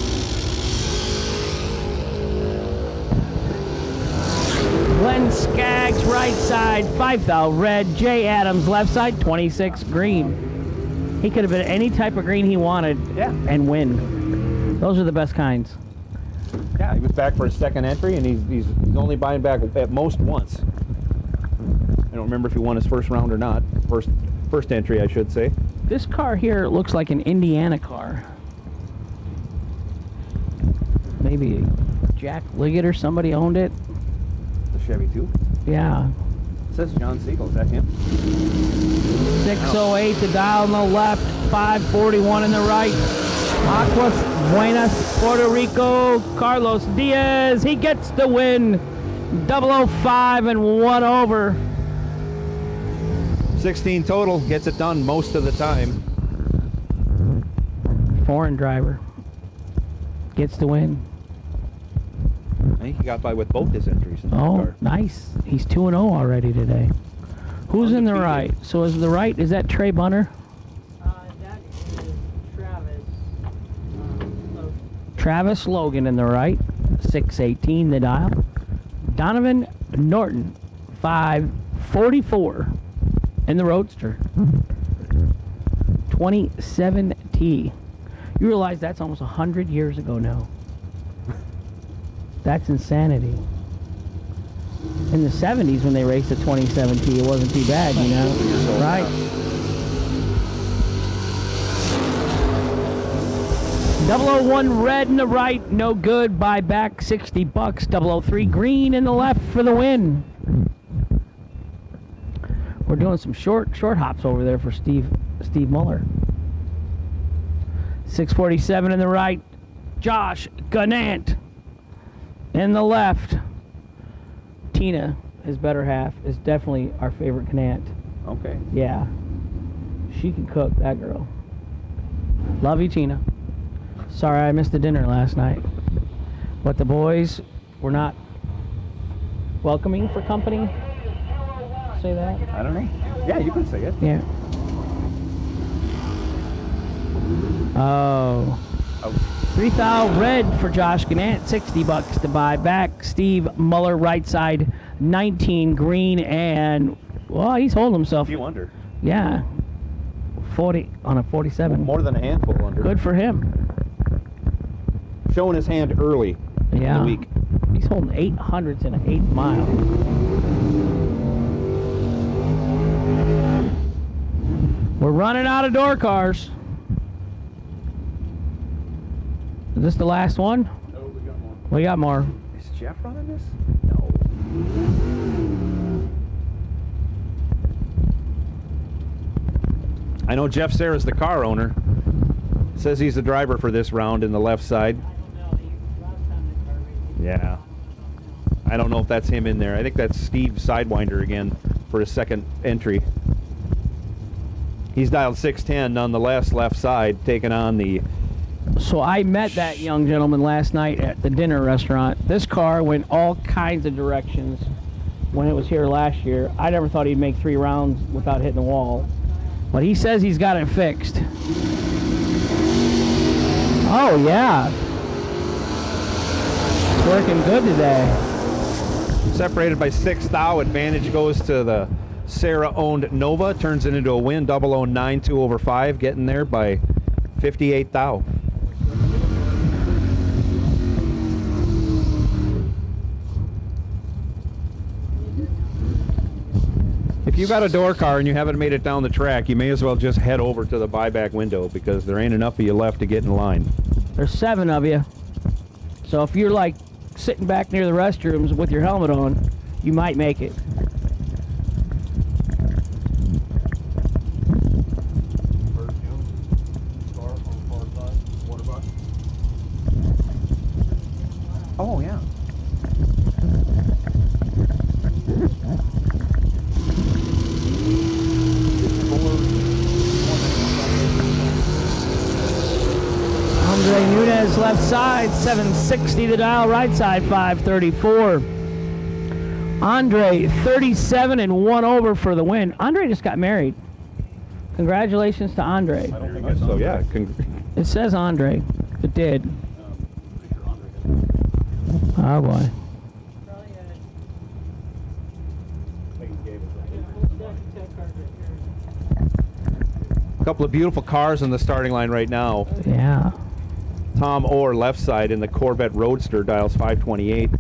Glenn Skaggs, right side, 5,000 red. Jay Adams, left side, 26 green. He could have been any type of green he wanted and win. Those are the best kinds. Yeah, he was back for his second entry, and he's only buying back at most once. I don't remember if he won his first round or not. First entry, I should say. This car here looks like an Indiana car. Maybe Jack Liggett or somebody owned it. The Chevy 2? Yeah. It says John Siegel. Is that him? 608 to dial on the left, 541 in the right. Aguas Buenas, Puerto Rico, Carlos Diaz. He gets the win. 005 and 1 over. 16 total. Gets it done most of the time. Foreign driver. Gets the win. I think he got by with both his entries in the car. Nice. He's 2-0 already today. Who's in the right? So is the right, is that Trey Bunner? That is Travis. Travis Logan in the right, 618 the dial. Donovan Norton, 544 in the Roadster. 27T. You realize that's almost 100 years ago now. That's insanity. In the 70s when they raced a 27T, it wasn't too bad, you know? Right. 001 red in the right, no good. Buy back $60. 003 green in the left for the win. We're doing some short hops over there for Steve Muller. 647 in the right, Josh Gannant. In the left, Tina, his better half, is definitely our favorite Gannant. Okay. Yeah. She can cook, that girl. Love you, Tina. Sorry I missed the dinner last night. But the boys were not welcoming for company. Say that? I don't know. Yeah, you can say it. Yeah. Oh. 3,000 red for Josh Gannant, $60 to buy back. Steve Muller, right side, 19 green, and well, he's holding himself. A few under. Yeah, 40 on a 47. More than a handful under. Good for him. Showing his hand early in the week. He He's holding 800s in an 8 mile. We're running out of door cars. Is this the last one? No, we got more. We got more. Is Jeff running this? No. I know Jeff Serra's the car owner. Says he's the driver for this round in the left side. Yeah. I don't know if that's him in there. I think that's Steve Sidewinder again for his second entry. He's dialed 610 nonetheless, left side, taking on the... So I met that young gentleman last night at the dinner restaurant. This car went all kinds of directions when it was here last year. I never thought he'd make 3 rounds without hitting the wall. But he says he's got it fixed. Oh, yeah. It's working good today. Separated by 6 thou. Advantage goes to the Sarah-owned Nova. Turns it into a win. 0092 over 5. Getting there by 58 thou. If you got a door car and you haven't made it down the track, you may as well just head over to the buyback window because there ain't enough of you left to get in line. There's 7 of you. So if you're like sitting back near the restrooms with your helmet on, you might make it. Oh, yeah. Andre Nunez left side, 760 the dial, right side 534. Andre 37 and 1 over for the win. Andre just got married. Congratulations to Andre. I don't think so, yeah. It says Andre. It did. Oh boy. A couple of beautiful cars in the starting line right now. Yeah. Tom Orr left side in the Corvette Roadster, dials 528.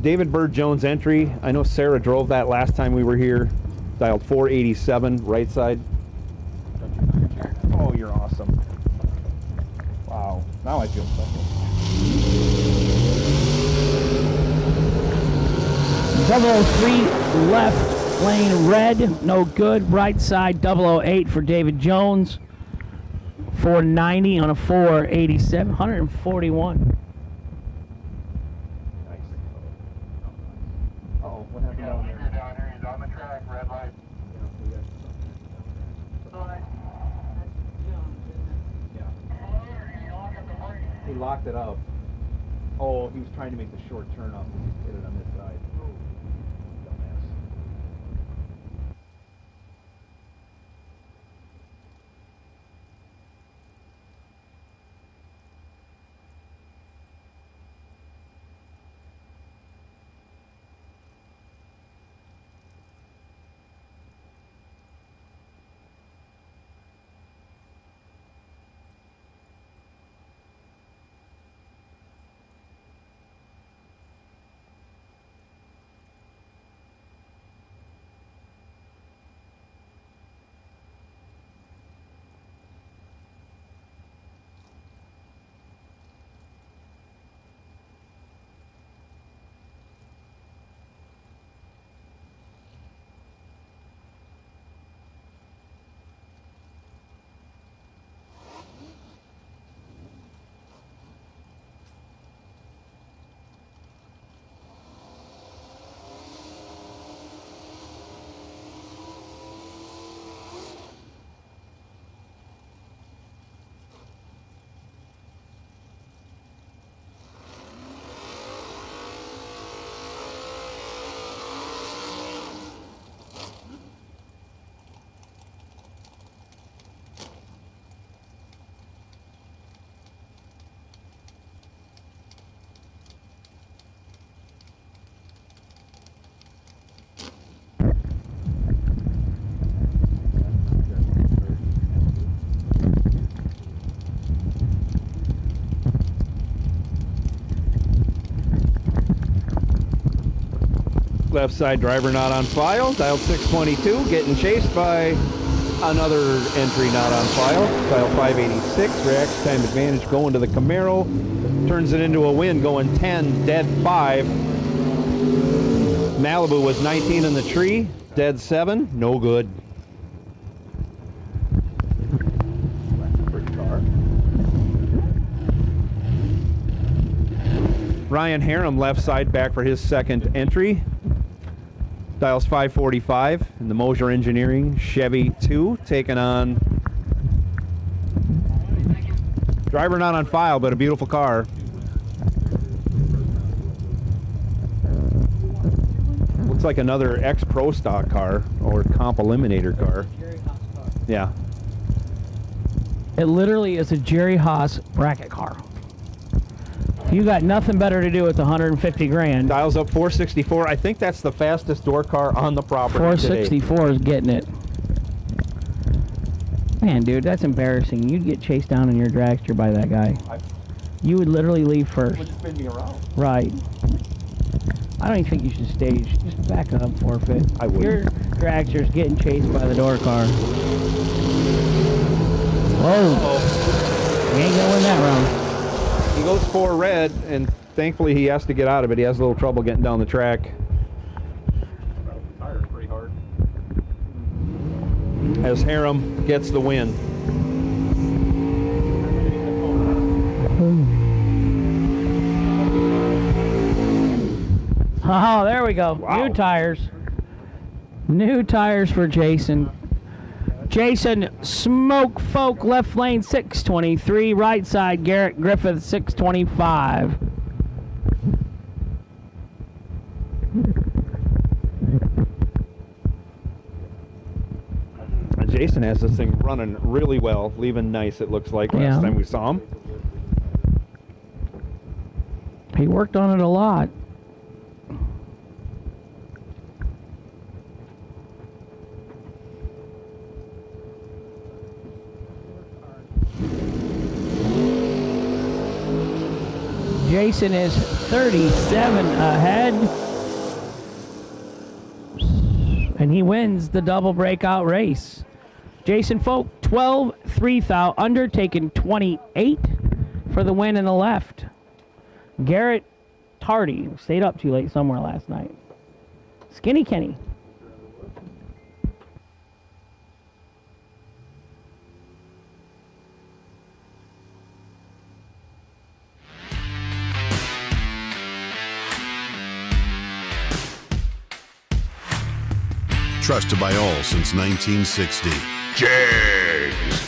David Bird Jones entry. I know Sarah drove that last time we were here. Dialed 487 right side. Oh, you're awesome. Wow. Now I feel special. 003 left lane red, no good. Right side 008 for David Jones. 490 on a 487, 141. Nice. Oh, what happened down there? Down here, he's on the track, red light. He locked it up. Oh, he was trying to make the short turn up and hit it on this side. Dumbass. Left side driver not on file. Dial 622, getting chased by another entry not on file. Dial 586, reacts time advantage going to the Camaro. Turns it into a win, going 10, dead 5. Malibu was 19 in the tree, dead 7, no good. Ryan Harem left side back for his second entry. Dials 545 in the Mosier Engineering Chevy 2, taking on driver not on file, but a beautiful car. Looks like another ex-Pro Stock car or Comp Eliminator car. Yeah. It literally is a Jerry Haas bracket car. You got nothing better to do with 150 grand. Dials up 464. I think that's the fastest door car on the property 464 today. is getting it. Man, dude, that's embarrassing. You'd get chased down in your dragster by that guy. You would literally leave first. Would spin me around. Right. I don't even think you should stage. Just back up, forfeit. I would. Your dragster's getting chased by the door car. Whoa. You ain't gonna win that round. He goes for red, and thankfully he has to get out of it. He has a little trouble getting down the track. Pretty hard. As Harem gets the win. Oh, there we go. Wow. New tires. New tires for Jason. Jason Smoke Folk, left lane 623, right side Garrett Griffith 625. Jason has this thing running really well, leaving nice, it looks like, last time we saw him. He worked on it a lot. Jason is 37 ahead. And he wins the double breakout race. Jason Folk, 12-3 under, taking 28 for the win in the left. Garrett Tardy stayed up too late somewhere last night. Skinny Kenny. Trusted by all since 1960. Jags.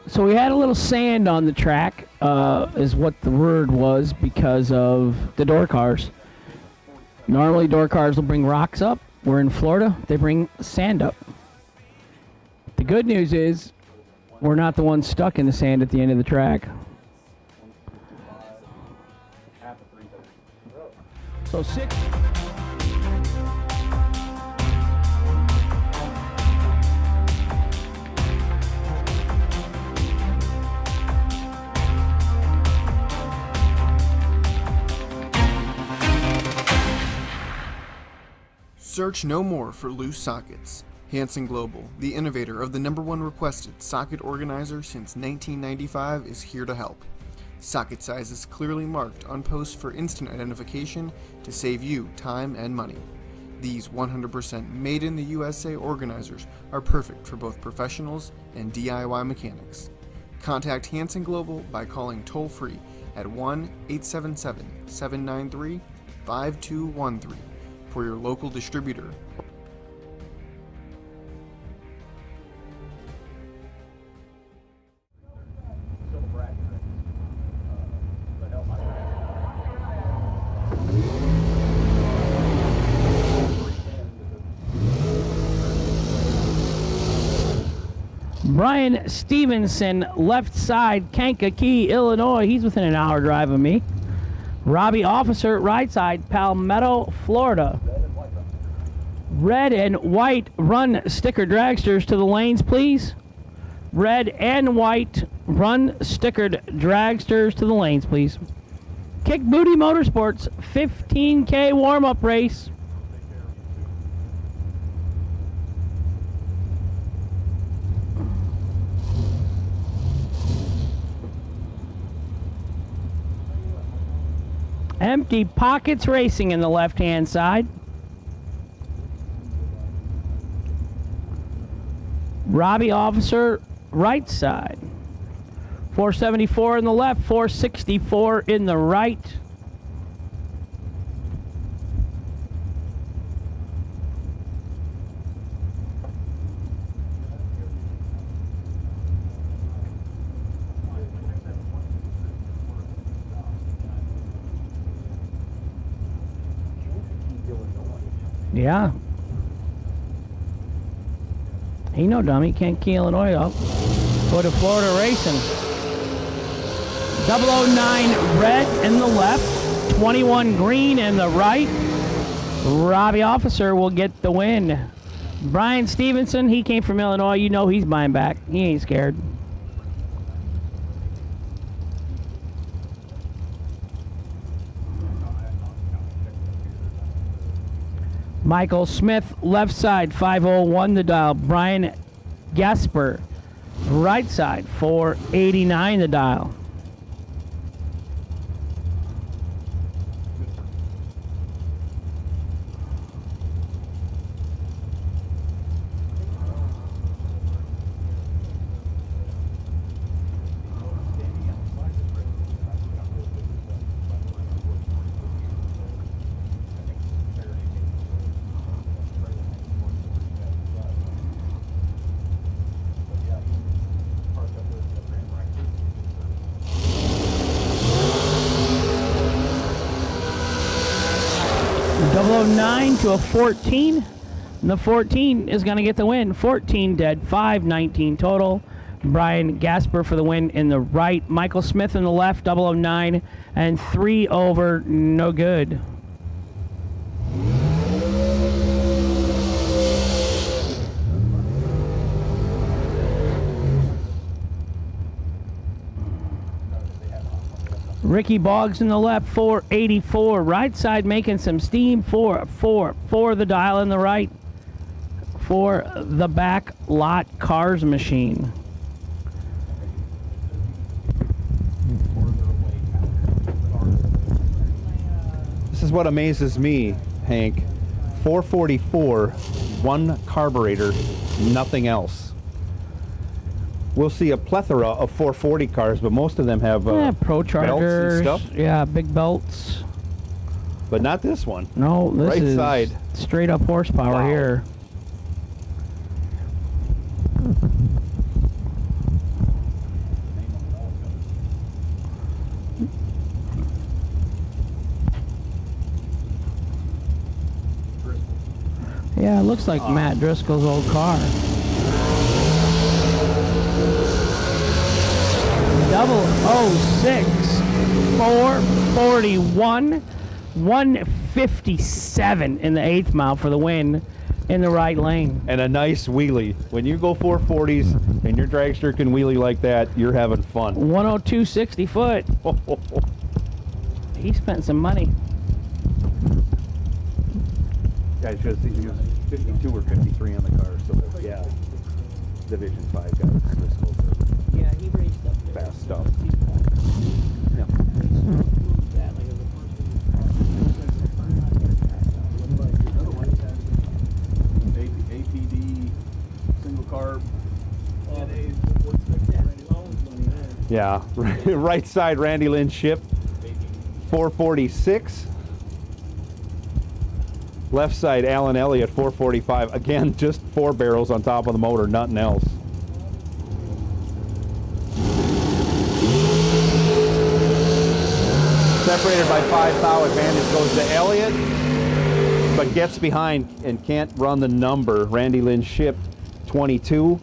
So we had a little sand on the track, is what the word was, because of the door cars. Normally door cars will bring rocks up. We're in Florida, they bring sand up. The good news is we're not the ones stuck in the sand at the end of the track. So 6. Search no more for loose sockets. Hanson Global, the innovator of the #1 requested socket organizer since 1995, is here to help. Socket sizes clearly marked on posts for instant identification to save you time and money. These 100% made in the USA organizers are perfect for both professionals and DIY mechanics. Contact Hanson Global by calling toll-free at 1-877-793-5213 for your local distributor. Brian Stevenson, left side, Kankakee, Illinois. He's within an hour drive of me. Robbie Officer, right side, Palmetto, Florida. Red and white run sticker dragsters to the lanes, please. Red and white run stickered dragsters to the lanes, please. Kick Booty Motorsports, 15K warm-up race. Empty Pockets Racing in the left-hand side. Robbie Officer, right side. 474 in the left, 464 in the right. Yeah. He no dummy. Can't key Illinois up. Go to Florida Racing. 009 red in the left. 21 green in the right. Robbie Officer will get the win. Brian Stevenson, he came from Illinois. You know he's buying back. He ain't scared. Michael Smith, left side, 501 the dial. Brian Gasper, right side, 489 the dial. To a 14, and the 14 is going to get the win. 14 dead, 519 total. Brian Gasper for the win in the right. Michael Smith in the left, 009, and 3 over, no good. Ricky Boggs in the left, 484. Right side making some steam, 444. The dial in the right for the back lot cars machine. This is what amazes me, Hank. 444, one carburetor, nothing else. We'll see a plethora of 440 cars, but most of them have Pro Chargers, belts and stuff. Yeah, big belts. But not this one. No, this right is side. Straight up horsepower Wow. here. looks like Matt Driscoll's old car. 006 441 157 in the 8th mile for the win in the right lane. And a nice wheelie. When you go 440s and your dragster can wheelie like that, you're having fun. 102 60 foot. He spent some money. Guys, just he was 52 or 53 on the car, so yeah. Division 5 guys. Driscoll. Yeah, he raced up there. Fast stuff. Yeah. APD, single carb. Yeah, right side Randy Lynn ship, 446. Left side Alan Elliott, 445. Again, just 4 barrels on top of the motor, nothing else. Separated by 5 thou, advantage goes to Elliott, but gets behind and can't run the number. Randy Lynn ship, 22,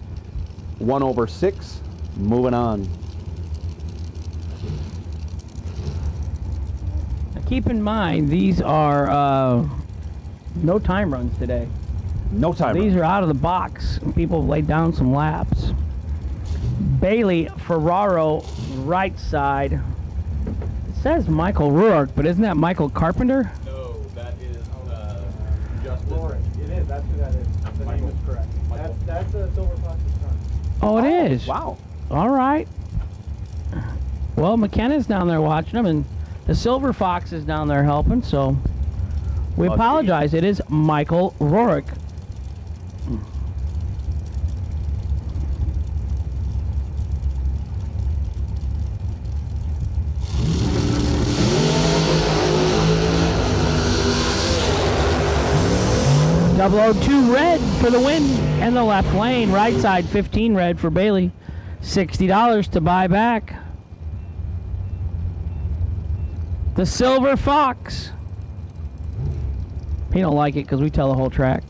1/6, moving on. Keep in mind, these are no time runs today. No time These runs. are out of the box. People have laid down some laps. Bailey Ferraro, right side. It says Michael Rourke, but isn't that Michael Carpenter? No, that is Justin. It is. That's who that is. The name is correct. That's the Silver Fox's son. Oh, it is. Wow. All right. Well, McKenna's down there watching them, and the Silver Fox is down there helping, so we Must be. apologize. It is Michael Rourke. .002 red for the win in the left lane. Right side 15 red for Bailey. $60 to buy back. The Silver Fox. He don't like it because we tell the whole track.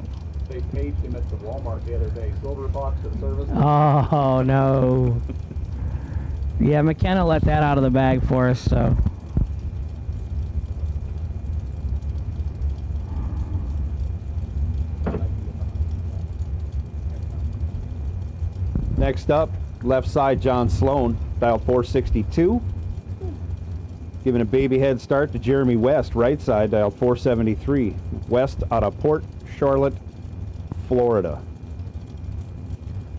They paged him at the Walmart the other day. Silver Fox to service. Oh, no. Yeah, McKenna let that out of the bag for us, so. Next up, left side John Sloan, dial 462. Giving a baby head start to Jeremy West, right side, dial 473. West out of Port Charlotte, Florida.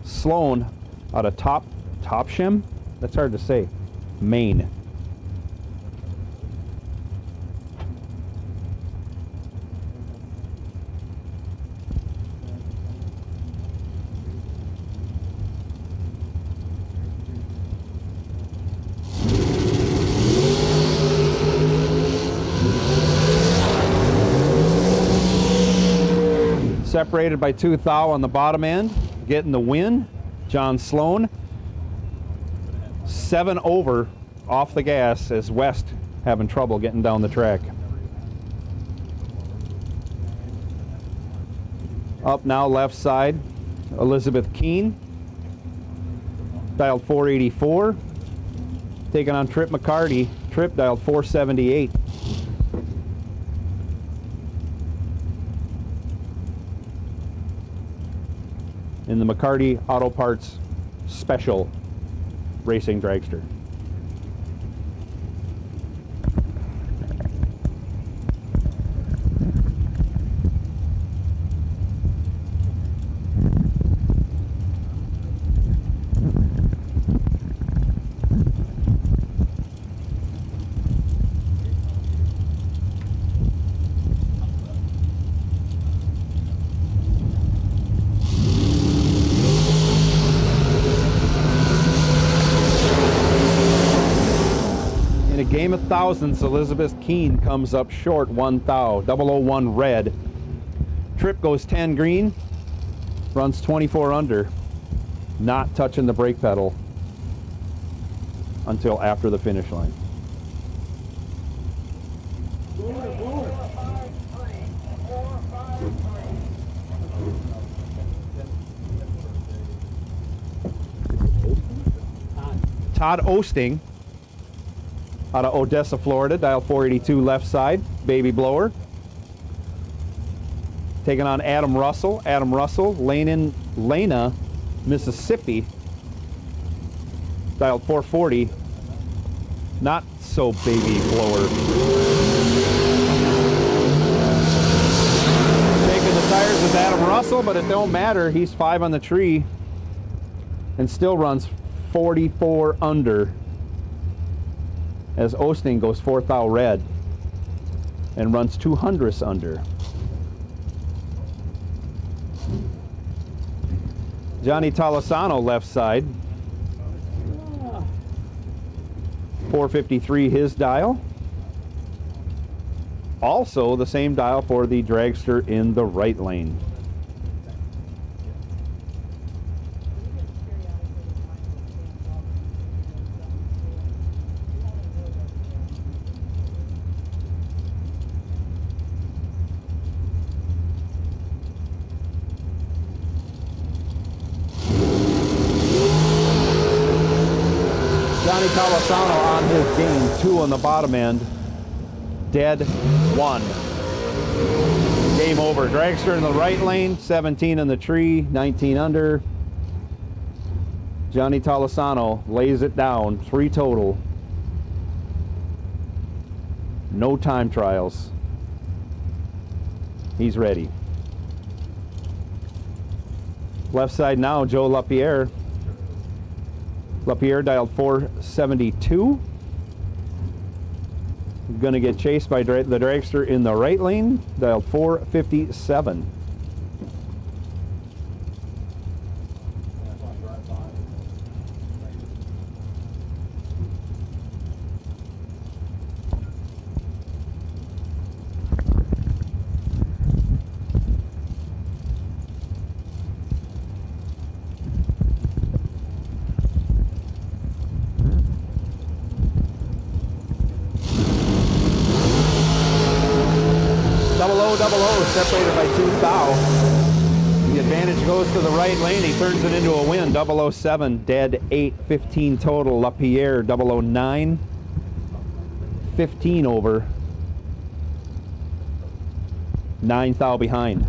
Sloan out of Topsham? That's hard to say. Maine. Separated by 2 thou on the bottom end, getting the win. John Sloan, 7 over off the gas as West having trouble getting down the track. Up now left side, Elizabeth Keene, dialed 484. Taking on Trip McCarty, Trip dialed 478. In the McCarty Auto Parts Special Racing Dragster. Game of thousands, Elizabeth Keene comes up short 1 thou, 001 red. Trip goes 10 green, runs 24 under, not touching the brake pedal until after the finish line. Todd Osting out of Odessa, Florida, dial 482 left side, baby blower. Taking on Adam Russell. Adam Russell, Lena, Mississippi, dialed 440. Not so baby blower. Taking the tires with Adam Russell, but it don't matter. He's 5 on the tree and still runs 44 under as Osting goes 4th thou red and runs 200ths under. Johnny Tolosano left side. 453 his dial. Also the same dial for the dragster in the right lane. Johnny Tolosano on his game 2 on the bottom end. Dead 1. Game over. Dragster in the right lane, 17 in the tree, 19 under. Johnny Tolosano lays it down, 3 total. No time trials. He's ready. Left side now, Joe LaPierre. LaPierre dialed 472. Gonna get chased by the dragster in the right lane, dialed 457. Double O, separated by 2 thou. The advantage goes to the right lane. He turns it into a win. 007, dead 8, 15 total. LaPierre, 009, 15 over. 9 thou behind.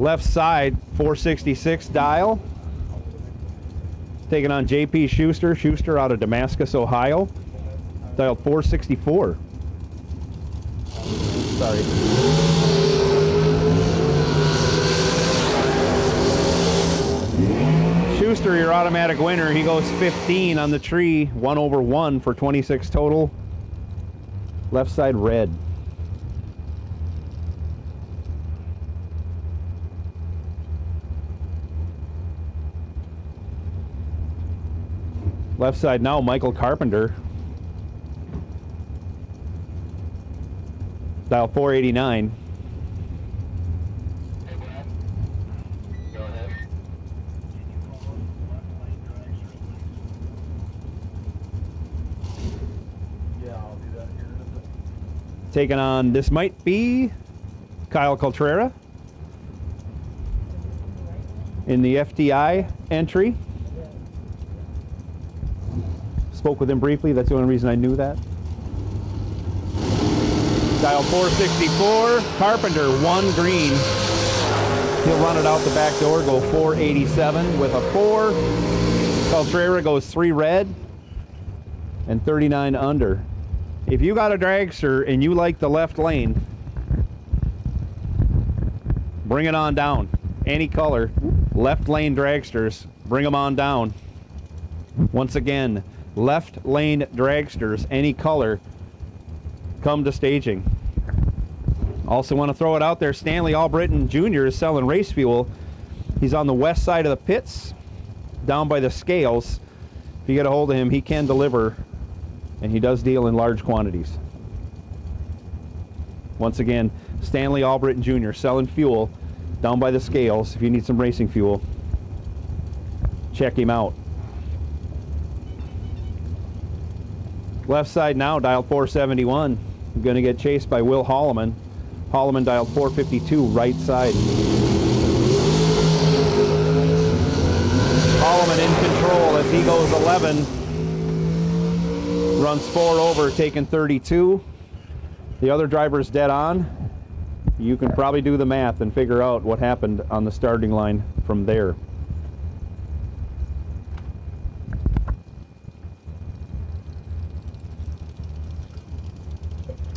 Left side, 466 dial. Taking on JP Schuster. Schuster out of Damascus, Ohio. Dial 464. Sorry. Schuster, your automatic winner. He goes 15 on the tree. 1 over 1 for 26 total. Left side red. Left side now, Michael Carpenter. Dial 489. Hey, Brad. Go ahead. Yeah, I'll do that here in a bit. Taking on, this might be Kyle Coltrera in the FDI entry. Spoke with him briefly, that's the only reason I knew that. Dial 464, Carpenter, 1 green. He'll run it out the back door, go 487 with a 4. Coltrera goes 3 red and 39 under. If you got a dragster and you like the left lane, bring it on down. Any color, left lane dragsters, bring them on down. Once again, left lane dragsters, any color, come to staging. Also want to throw it out there, Stanley Albritton Jr. is selling race fuel. He's on the west side of the pits, down by the scales. If you get a hold of him, he can deliver, and he does deal in large quantities. Once again, Stanley Albritton Jr. selling fuel down by the scales. If you need some racing fuel, check him out. Left side now, dialed 471. I'm going to get chased by Will Holloman. Holloman dialed 452, right side. Holloman in control as he goes 11. Runs 4 over, taking 32. The other driver's dead on. You can probably do the math and figure out what happened on the starting line from there.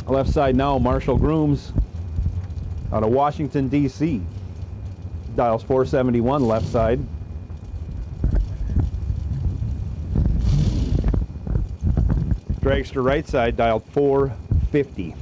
Left side now, Marshall Grooms out of Washington, D.C. Dials 471 left side. Dragster right side, dialed 450.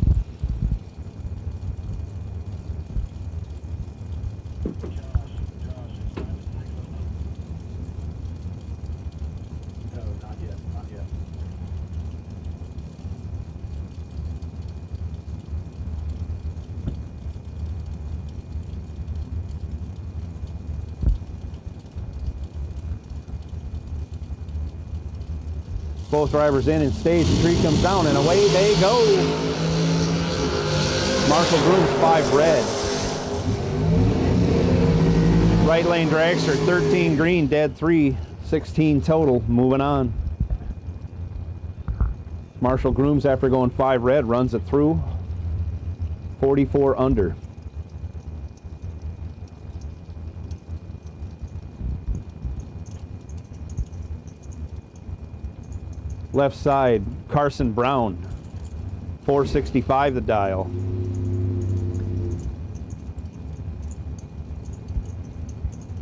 Both drivers in stage, the tree comes down, and away they go. Marshall Grooms 5 red. Right lane dragster, 13 green, dead 3, 16 total, moving on. Marshall Grooms, after going 5 red, runs it through, 44 under. Left side, Carson Brown, 465 the dial.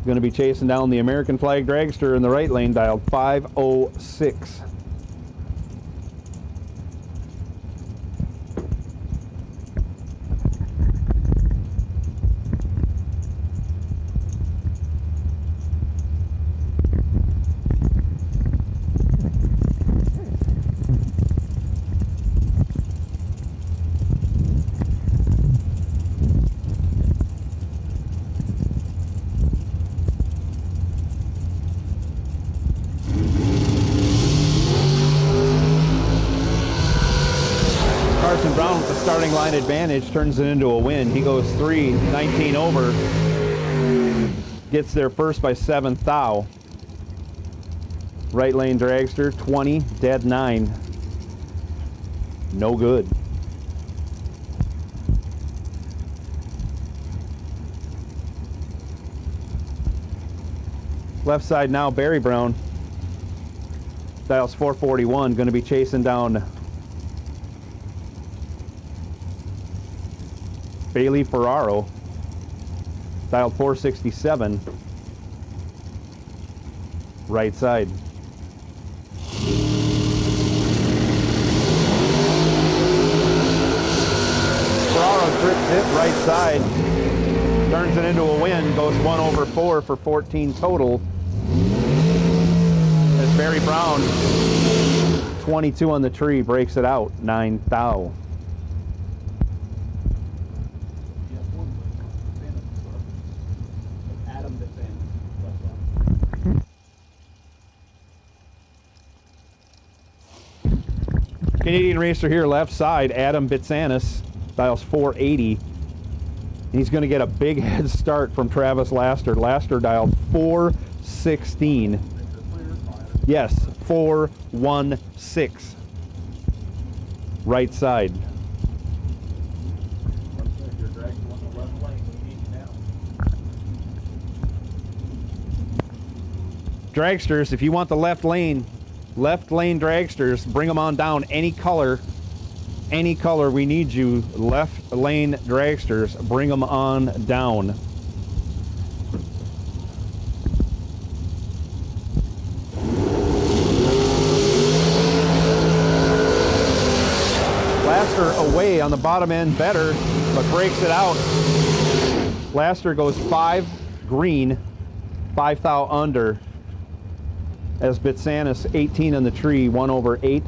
Going to be chasing down the American flag dragster in the right lane, dialed 506. Brown with the starting line advantage turns it into a win. He goes 3, 19 over. Gets there first by 7 thou. Right lane dragster, 20, dead 9. No good. Left side now, Barry Brown. Dials 441, going to be chasing down Bailey Ferraro, dialed 467, right side. Ferraro trips it right side, turns it into a win, goes 1 over 4 for 14 total. As Barry Brown, 22 on the tree, breaks it out, 9 thou. Canadian racer here, left side, Adam Bitsanis, dials 480. He's going to get a big head start from Travis Laster. Laster dialed 416. Yes, 416. Right side. Dragsters, if you want the left lane dragsters, bring them on down. Any color, we need you. Left lane dragsters, bring them on down. Laster away on the bottom end, better, but breaks it out. Laster goes 5 green, 5 thou under. As Bitsanis 18 on the tree, 1/8,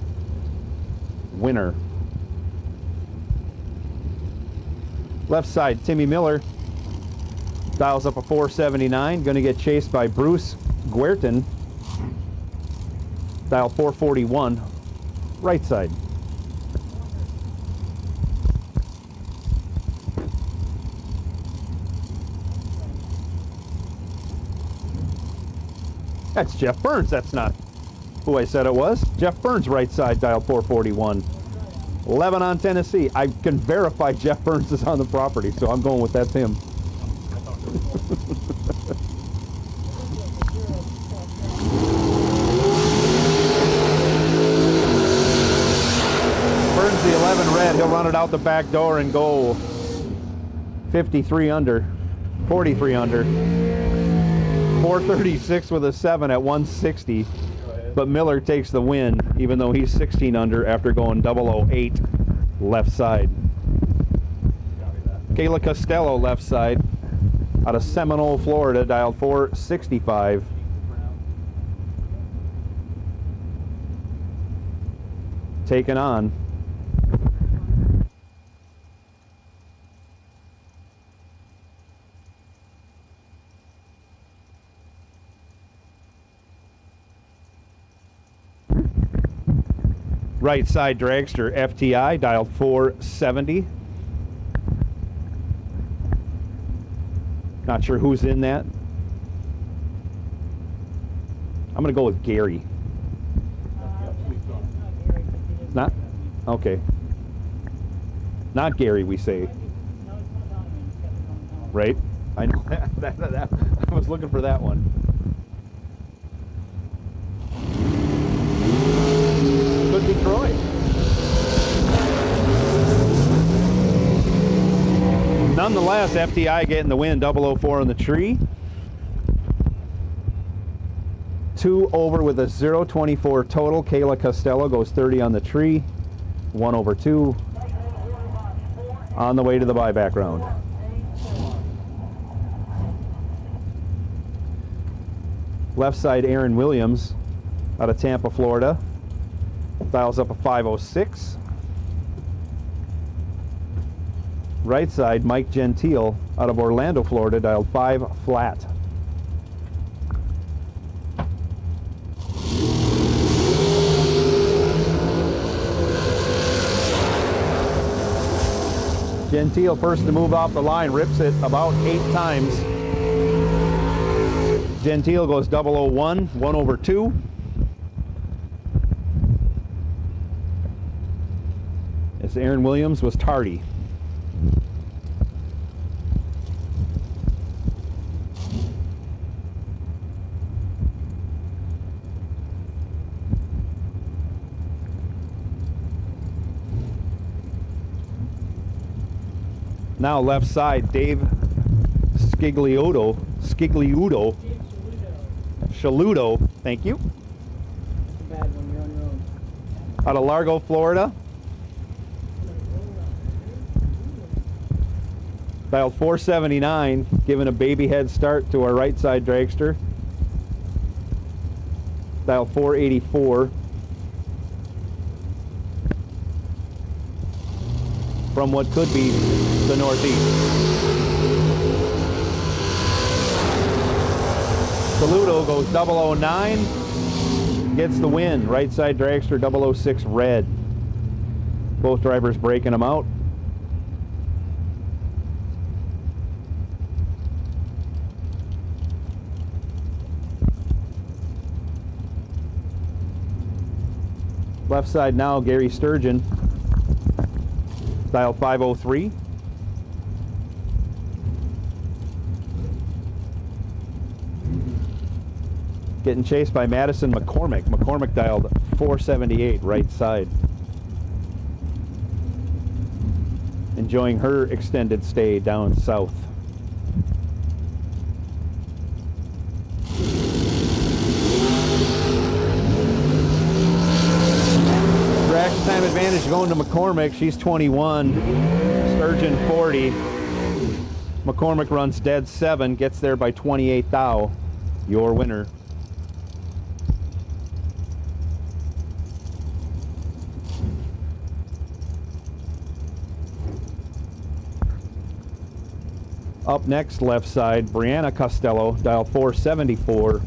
winner. Left side, Timmy Miller dials up a 479, going to get chased by Bruce Guertin, dial 441, right side. That's Jeff Burns. That's not who I said it was. Jeff Burns, right side, dial 441. 11 on Tennessee. I can verify Jeff Burns is on the property, so I'm going with that's him. Burns the 11 red. He'll run it out the back door and go 53 under, 43 under. 436 with a 7 at 160, but Miller takes the win, even though he's 16 under after going 008 left side. Kayla Costello left side out of Seminole, Florida, dialed 465. Taken on right side dragster FTI, dialed 470. Not sure who's in that. I'm gonna go with Gary. Not? Okay. Not Gary, we say. Right? I know that. I was looking for that one. Could be Troy. Nonetheless, FTI getting the win, 004 on the tree. 2 over with a 0.24 total. Kayla Costello goes 30 on the tree. 1/2 on the way to the buyback round. Left side, Aaron Williams out of Tampa, Florida. Dials up a 506. Right side, Mike Gentile out of Orlando, Florida, dialed 5 flat. Gentile first to move off the line, rips it about 8 times. Gentile goes 001, 1/2. As Aaron Williams was tardy. Now left side, Dave Scigliuto, Shaludo, thank you. Bad when you're on your own. Out of Largo, Florida. Dialed 479, giving a baby head start to our right side dragster. Dialed 484. From what could be the northeast. Saludo goes 009, gets the win. Right side dragster 006 red. Both drivers breaking them out. Left side now, Gary Sturgeon. Dial 503. Getting chased by Madison McCormick. McCormick dialed 478 right side. Enjoying her extended stay down south. Traction time advantage going to McCormick. She's 21. Sturgeon 40. McCormick runs dead 7. Gets there by 28 thou. Your winner. Up next, left side, Brianna Costello, dial 474.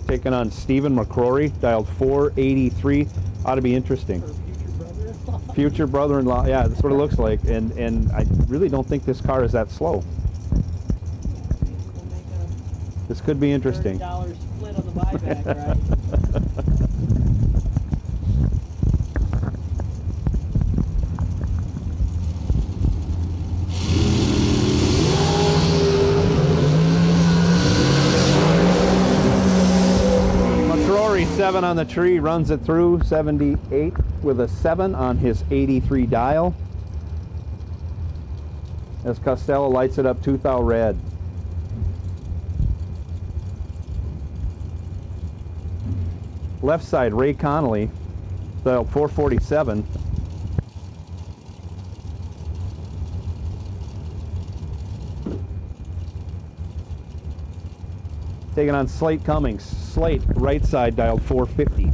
Taking on Stephen McCrory, dialed 483. Ought to be interesting. Future brother-in-law. Yeah, that's what it looks like. And I really don't think this car is that slow. This could be interesting. $30 split on the buyback, right? McCrory 7 on the tree, runs it through 78 with a 7 on his 83 dial. As Costello lights it up 2000 red. Left side, Ray Connolly, dial 447. Taking on Slate Cummings. Slate, right side, dialed 450.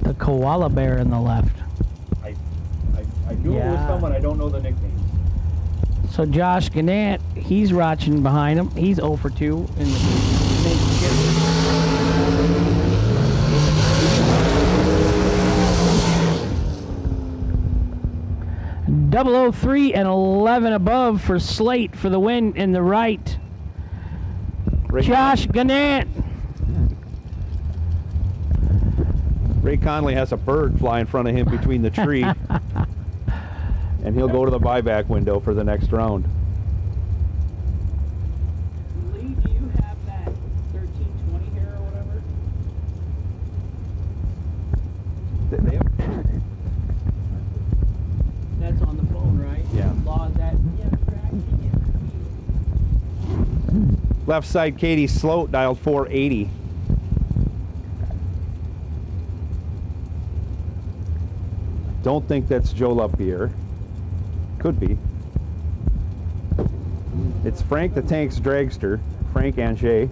The koala bear in the left. I knew it was Yeah. someone, I don't know the nickname. So Josh Gannett, he's watching behind him. He's 0 for 2 in the 003 and 11 above for Slate for the win in the right. Josh Gannett. Ray Conley has a bird fly in front of him between the tree. And he'll go to the buyback window for the next round. Lee, do you have that 1320 here or whatever? That's on the phone, right? Yeah. Law is that? Left side, Katie Sloat, dialed 480. Don't think that's Joe LaPierre. Could be. It's Frank the Tank's dragster, Frank Anget.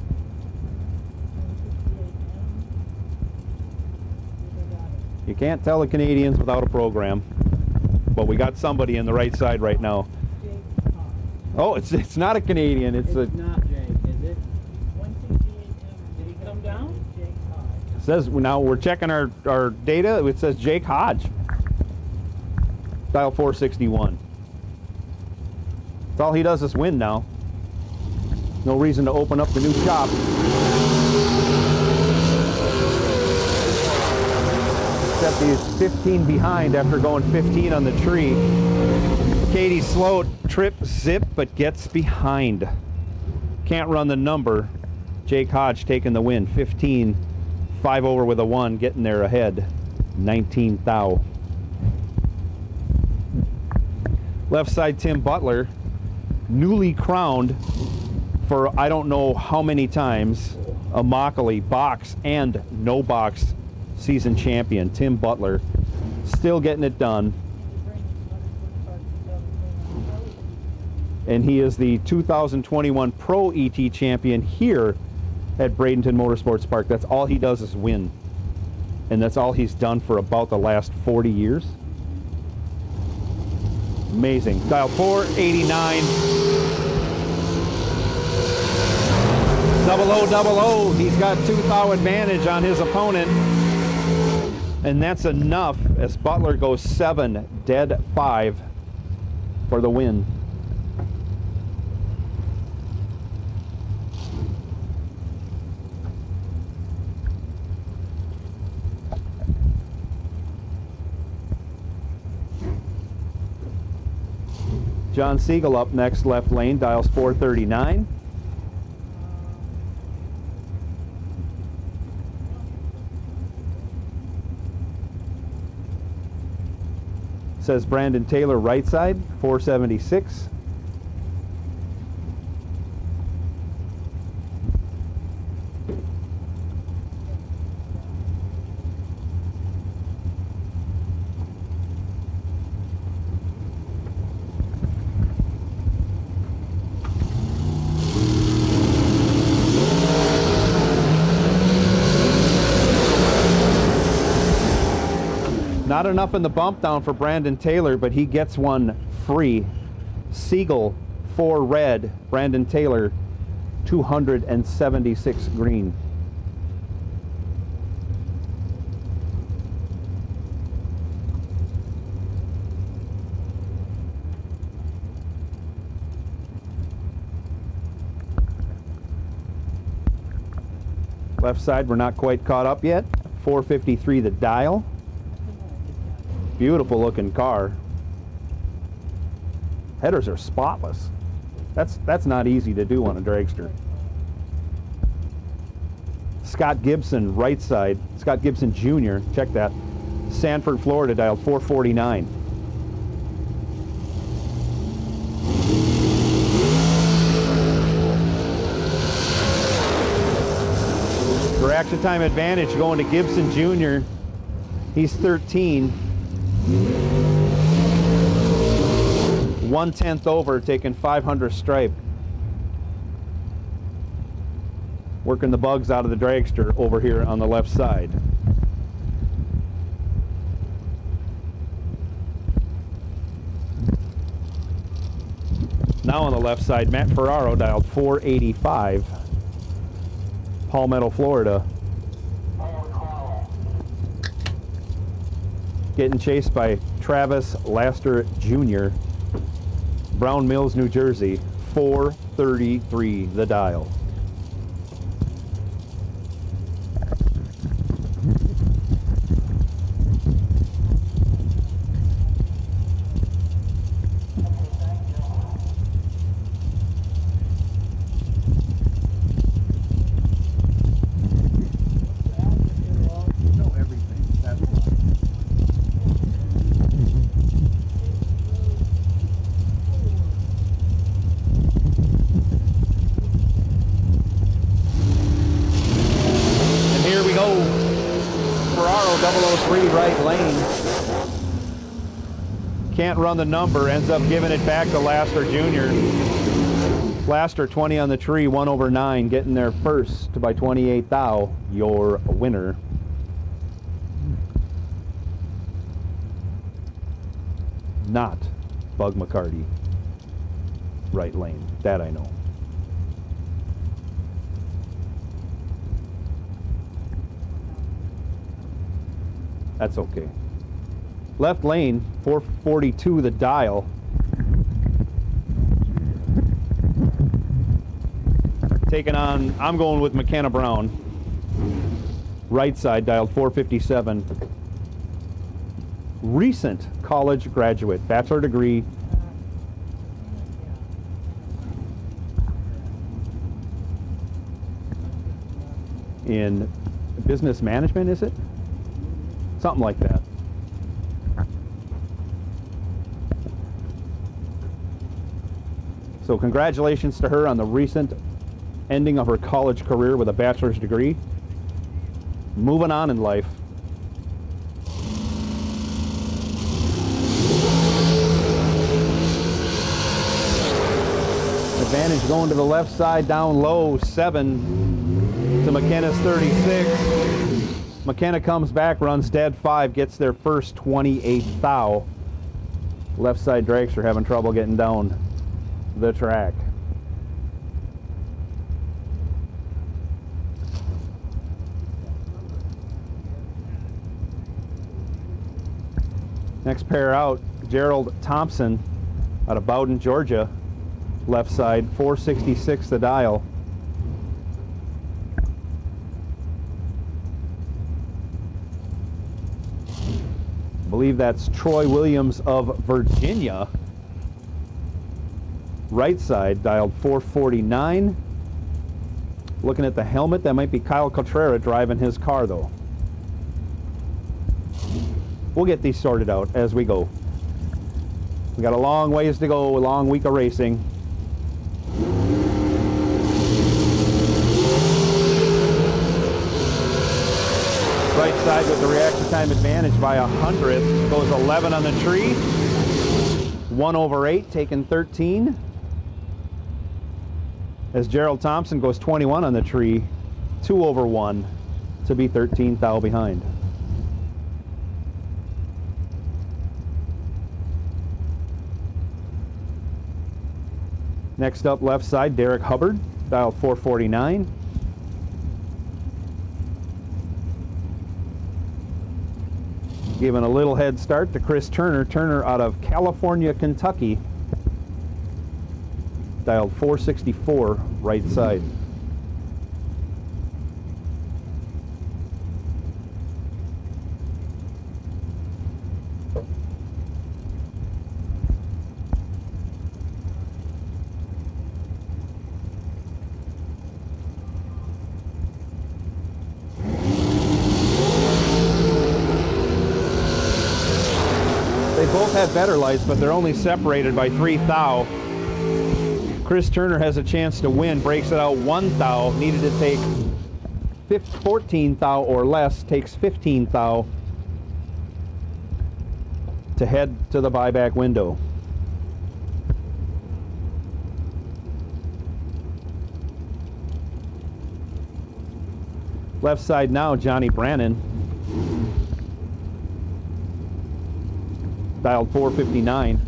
You can't tell the Canadians without a program, but we got somebody in the right side right now. Oh, it's not a Canadian. It's not Jake, is it? Did he come down? It says now we're checking our data. It says Jake Hodge. Dial 461. That's all he does is win now. No reason to open up the new shop. Except he's 15 behind after going 15 on the tree. Katie Sloat, trip, zip, but gets behind. Can't run the number. Jake Hodge taking the win. 15, 5 over with a 1, getting there ahead. 19 thou. Left side, Tim Butler, newly crowned for I don't know how many times, a Immokalee box and no box season champion. Tim Butler still getting it done. And he is the 2021 Pro ET champion here at Bradenton Motorsports Park. That's all he does is win. And that's all he's done for about the last 40 years. Amazing. Dial 489. 0000. He's got 2 thou advantage on his opponent. And that's enough as Butler goes 7 dead 5 for the win. John Siegel up next, left lane, dials 439. Says Brandon Taylor, right side, 476. Not Not enough in the bump down for Brandon Taylor, but he gets one free. Siegel, 4 red. Brandon Taylor, 276 green. Left side, we're not quite caught up yet. 453 the dial. Beautiful looking car. Headers are spotless. That's not easy to do on a dragster. Scott Gibson, right side. Scott Gibson Jr., check that. Sanford, Florida, dialed 449. Reaction time advantage going to Gibson Jr. He's 13. 1/10 over, taking 500 stripe. Working the bugs out of the dragster over here on the left side. Now on the left side, Matt Ferraro dialed 485. Palmetto, Florida. Getting chased by Travis Laster Jr. Brown Mills, New Jersey. 433 the dial. Can't run the number, ends up giving it back to Laster Jr. Laster 20 on the tree, 1/9, getting there first by 28 thou, your winner. Not Bug McCarty. Right lane, that I know. That's okay. Left lane, 442 the dial. Taking on, I'm going with McKenna Brown. Right side, dialed 457. Recent college graduate, bachelor degree. In business management, is it? Something like that. So congratulations to her on the recent ending of her college career with a bachelor's degree. Moving on in life. Advantage going to the left side, down low, 7 to McKenna's 36. McKenna comes back, runs dead 5, gets their first 28 thou. Left side dragster having trouble getting down the track. Next pair out, Gerald Thompson out of Bowden, Georgia. Left side, 466 the dial. I believe that's Troy Williams of Virginia. Right side, dialed 449. Looking at the helmet, that might be Kyle Cotrera driving his car though. We'll get these sorted out as we go. We got a long ways to go, a long week of racing. Right side with the reaction time advantage by 100. Goes 11 on the tree. 1/8, taking 13. As Gerald Thompson goes 21 on the tree. 2/1 to be 13 thou behind. Next up, left side, Derek Hubbard, dial 449. Giving a little head start to Chris Turner. Turner out of California, Kentucky, dialed 464, right side. They both have better lights, but they're only separated by 3 thou. Chris Turner has a chance to win, breaks it out 1 thou, needed to take 14 thou or less, takes 15 thou to head to the buyback window. Left side now, Johnny Brannon, dialed 459.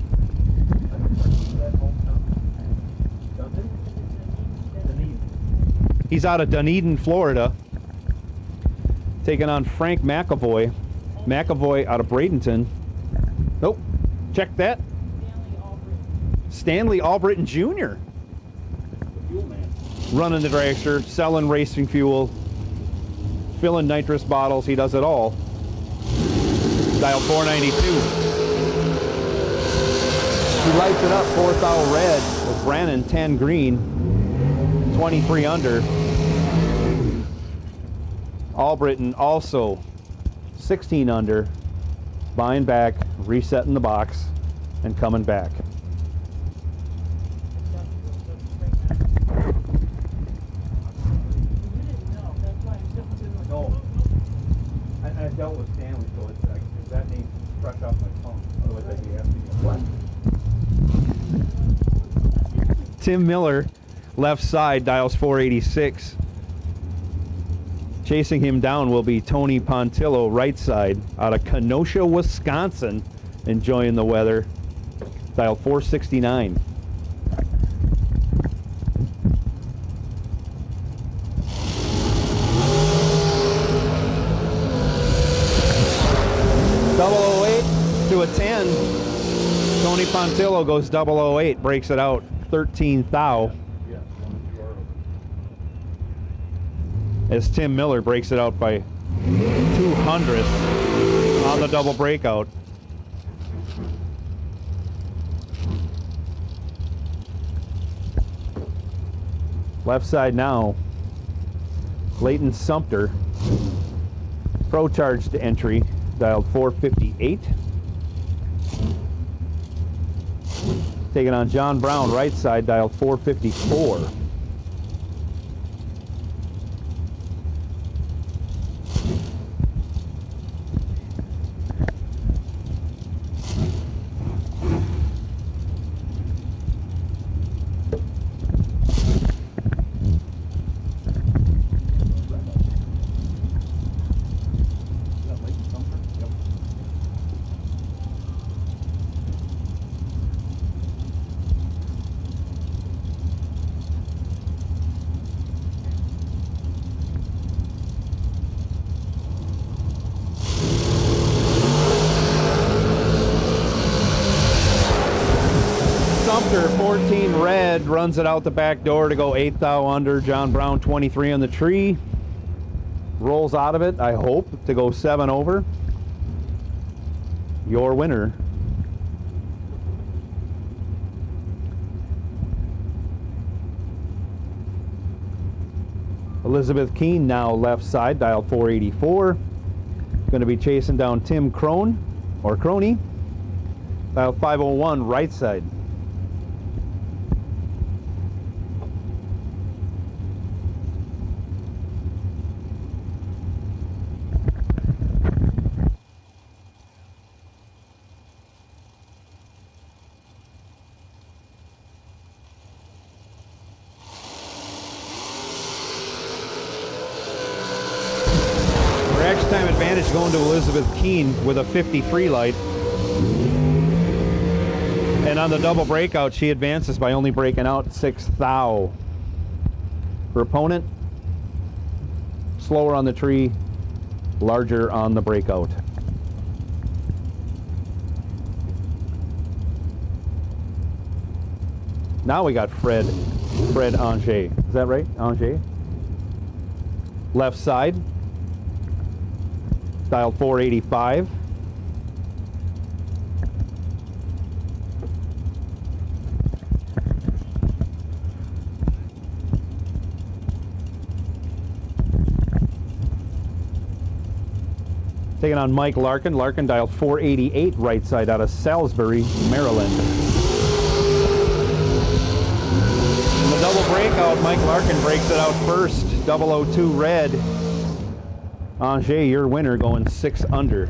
He's out of Dunedin, Florida, taking on Frank McAvoy. McAvoy out of Bradenton. Nope, check that. Stanley Albritton Jr. Running the dragster, selling racing fuel, filling nitrous bottles. He does it all. Dial 492. He lights it up, 4 thou red with Brannon, 10 green, 23 under. Albritton also 16 under, buying back, resetting the box, and coming back. No, I dealt with Stanley, so it's, that name's fresh off my tongue. Otherwise I'd be asking you what? Tim Miller, left side, dials 486. Chasing him down will be Tony Pontillo, right side, out of Kenosha, Wisconsin, enjoying the weather. Dial 469. .008 to a 10. Tony Pontillo goes 008, breaks it out 13 thou. As Tim Miller breaks it out by 200th on the double breakout. Left side now, Leighton Sumter, Pro Charged entry, dialed 458. Taking on John Brown, right side, dialed 454. Sumter, 14 red, runs it out the back door to go 8 thou under. John Brown, 23 on the tree. Rolls out of it, I hope, to go 7 over. Your winner. Elizabeth Keene now left side, dial 484. Going to be chasing down Tim Crone, or Croney, dial 501 right side. Time advantage going to Elizabeth Keene with a 53 light. And on the double breakout, she advances by only breaking out 6 thou. Her opponent, slower on the tree, larger on the breakout. Now we got Fred Angers. Is that right? Angers? Left side. Dial 485. Taking on Mike Larkin. Larkin dialed 488 right side out of Salisbury, Maryland. In the double breakout, Mike Larkin breaks it out first. 002 red. Angers, your winner, going 6 under.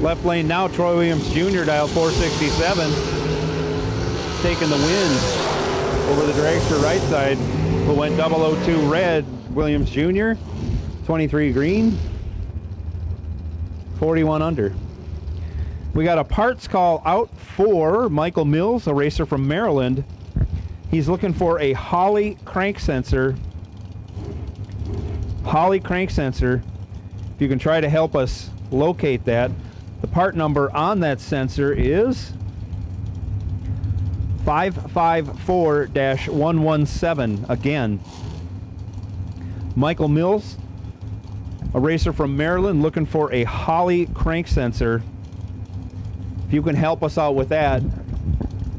Left lane now, Troy Williams Jr. dial 467. Taking the wind over the dragster right side. Who went 002 red, Williams Jr. 23 green. 41 under. We got a parts call out for Michael Mills, a racer from Maryland. He's looking for a Holley crank sensor. Holley crank sensor. If you can try to help us locate that. The part number on that sensor is 554-117. Again, Michael Mills, a racer from Maryland, looking for a Holley crank sensor. If you can help us out with that,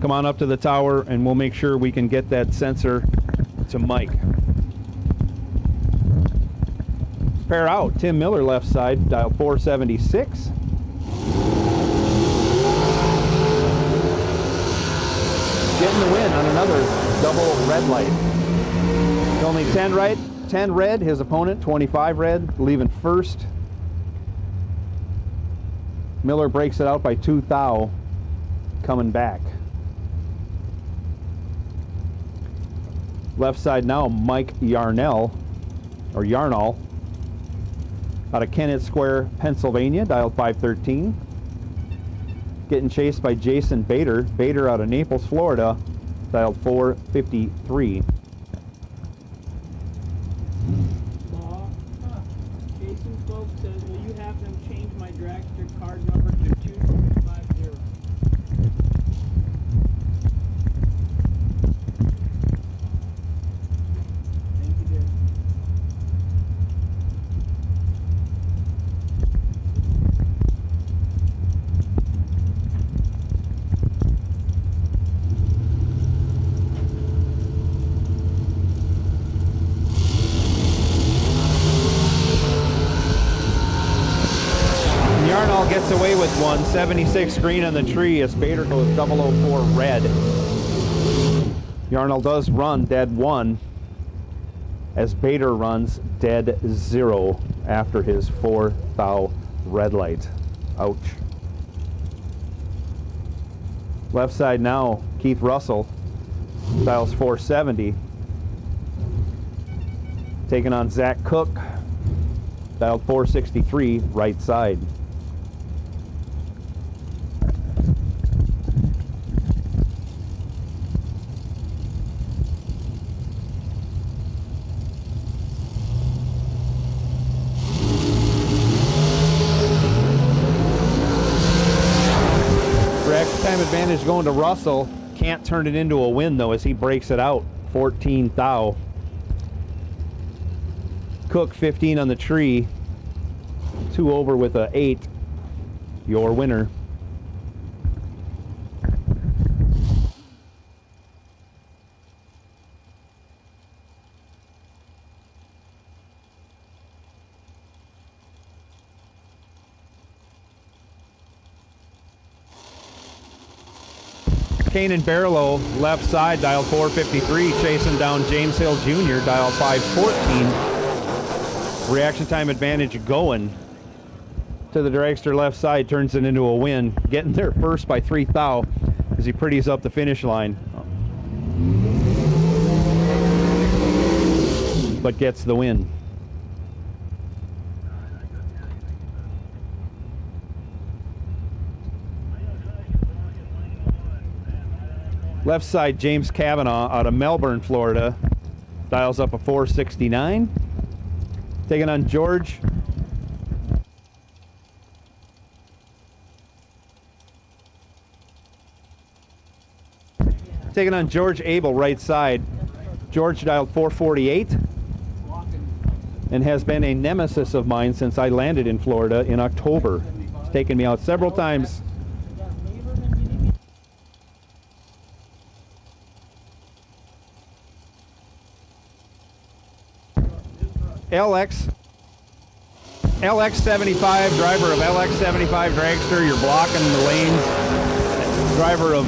come on up to the tower and we'll make sure we can get that sensor to Mike. Pair out, Tim Miller left side, dial 476. Getting the win on another double red light. Only 10 right, 10 red, his opponent 25 red, leaving first. Miller breaks it out by 2 thou, coming back. Left side now, Mike Yarnell, or Yarnall, out of Kennett Square, Pennsylvania, dialed 513. Getting chased by Jason Bader. Bader out of Naples, Florida, dialed 453. Jason Folk says, will you have them change my dragster card number to 2250? Thank you, dear. Yarnall gets away with one, 76 green on the tree as Bader goes 004 red. Yarnall does run dead 1 as Bader runs dead 0 after his 4 thou red light. Ouch. Left side now, Keith Russell, dials 470. Taking on Zach Cook, dialed 463, right side. Time advantage going to Russell. Can't turn it into a win though as he breaks it out. 14 thou. Cook 15 on the tree. 2 over with a 8. Your winner. Kanan Barlow, left side, dial 453, chasing down James Hill Jr., dial 514. Reaction time advantage going to the dragster left side, turns it into a win. Getting there first by 3 thou as he pretties up the finish line. But gets the win. Left side, James Kavanaugh out of Melbourne, Florida. Dials up a 469. Taking on George. Taking on George Abel, right side. George dialed 448 and has been a nemesis of mine since I landed in Florida in October. It's taken me out several times. LX75, driver of LX75 dragster, you're blocking the lanes. Driver of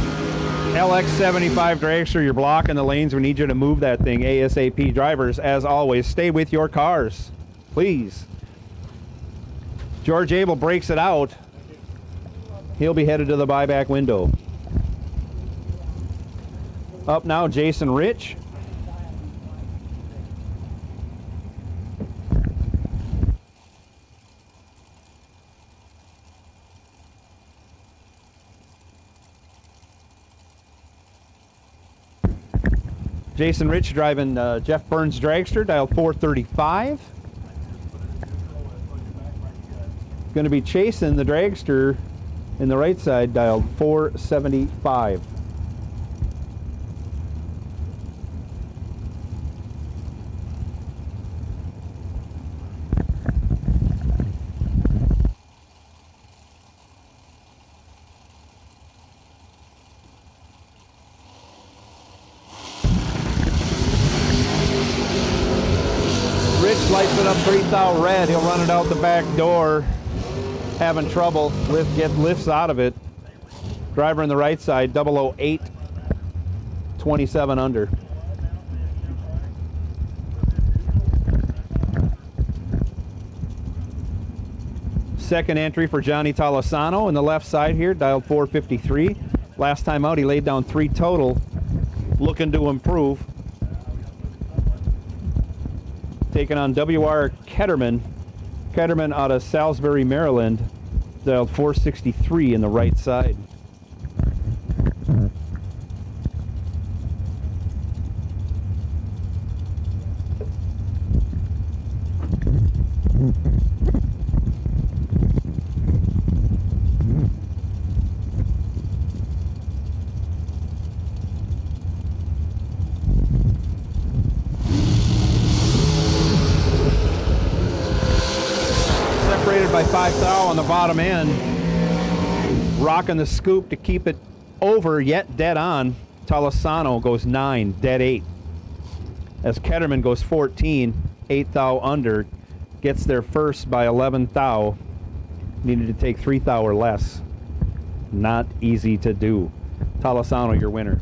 LX75 dragster, you're blocking the lanes. We need you to move that thing ASAP. Drivers, as always, stay with your cars, please. George Abel breaks it out. He'll be headed to the buyback window. Up now, Jason Rich. Jason Rich driving Jeff Burns dragster, dial 435. Going to be chasing the dragster in the right side, dialed 475. Lights it up 3 thou red. He'll run it out the back door. Having trouble. Lifts out of it. Driver in the right side, 008, 27 under. Second entry for Johnny Tolosano in the left side here, dialed 453. Last time out, he laid down 3 total. Looking to improve. Taking on W.R. Ketterman. Ketterman out of Salisbury, Maryland. Dialed 463 in the right side. By 5 thou on the bottom end, rocking the scoop to keep it over yet dead on. Tolosano goes 9, dead 8. As Ketterman goes 14, 8 thou under, gets there first by 11 thou. Needed to take 3 thou or less. Not easy to do. Tolosano, your winner.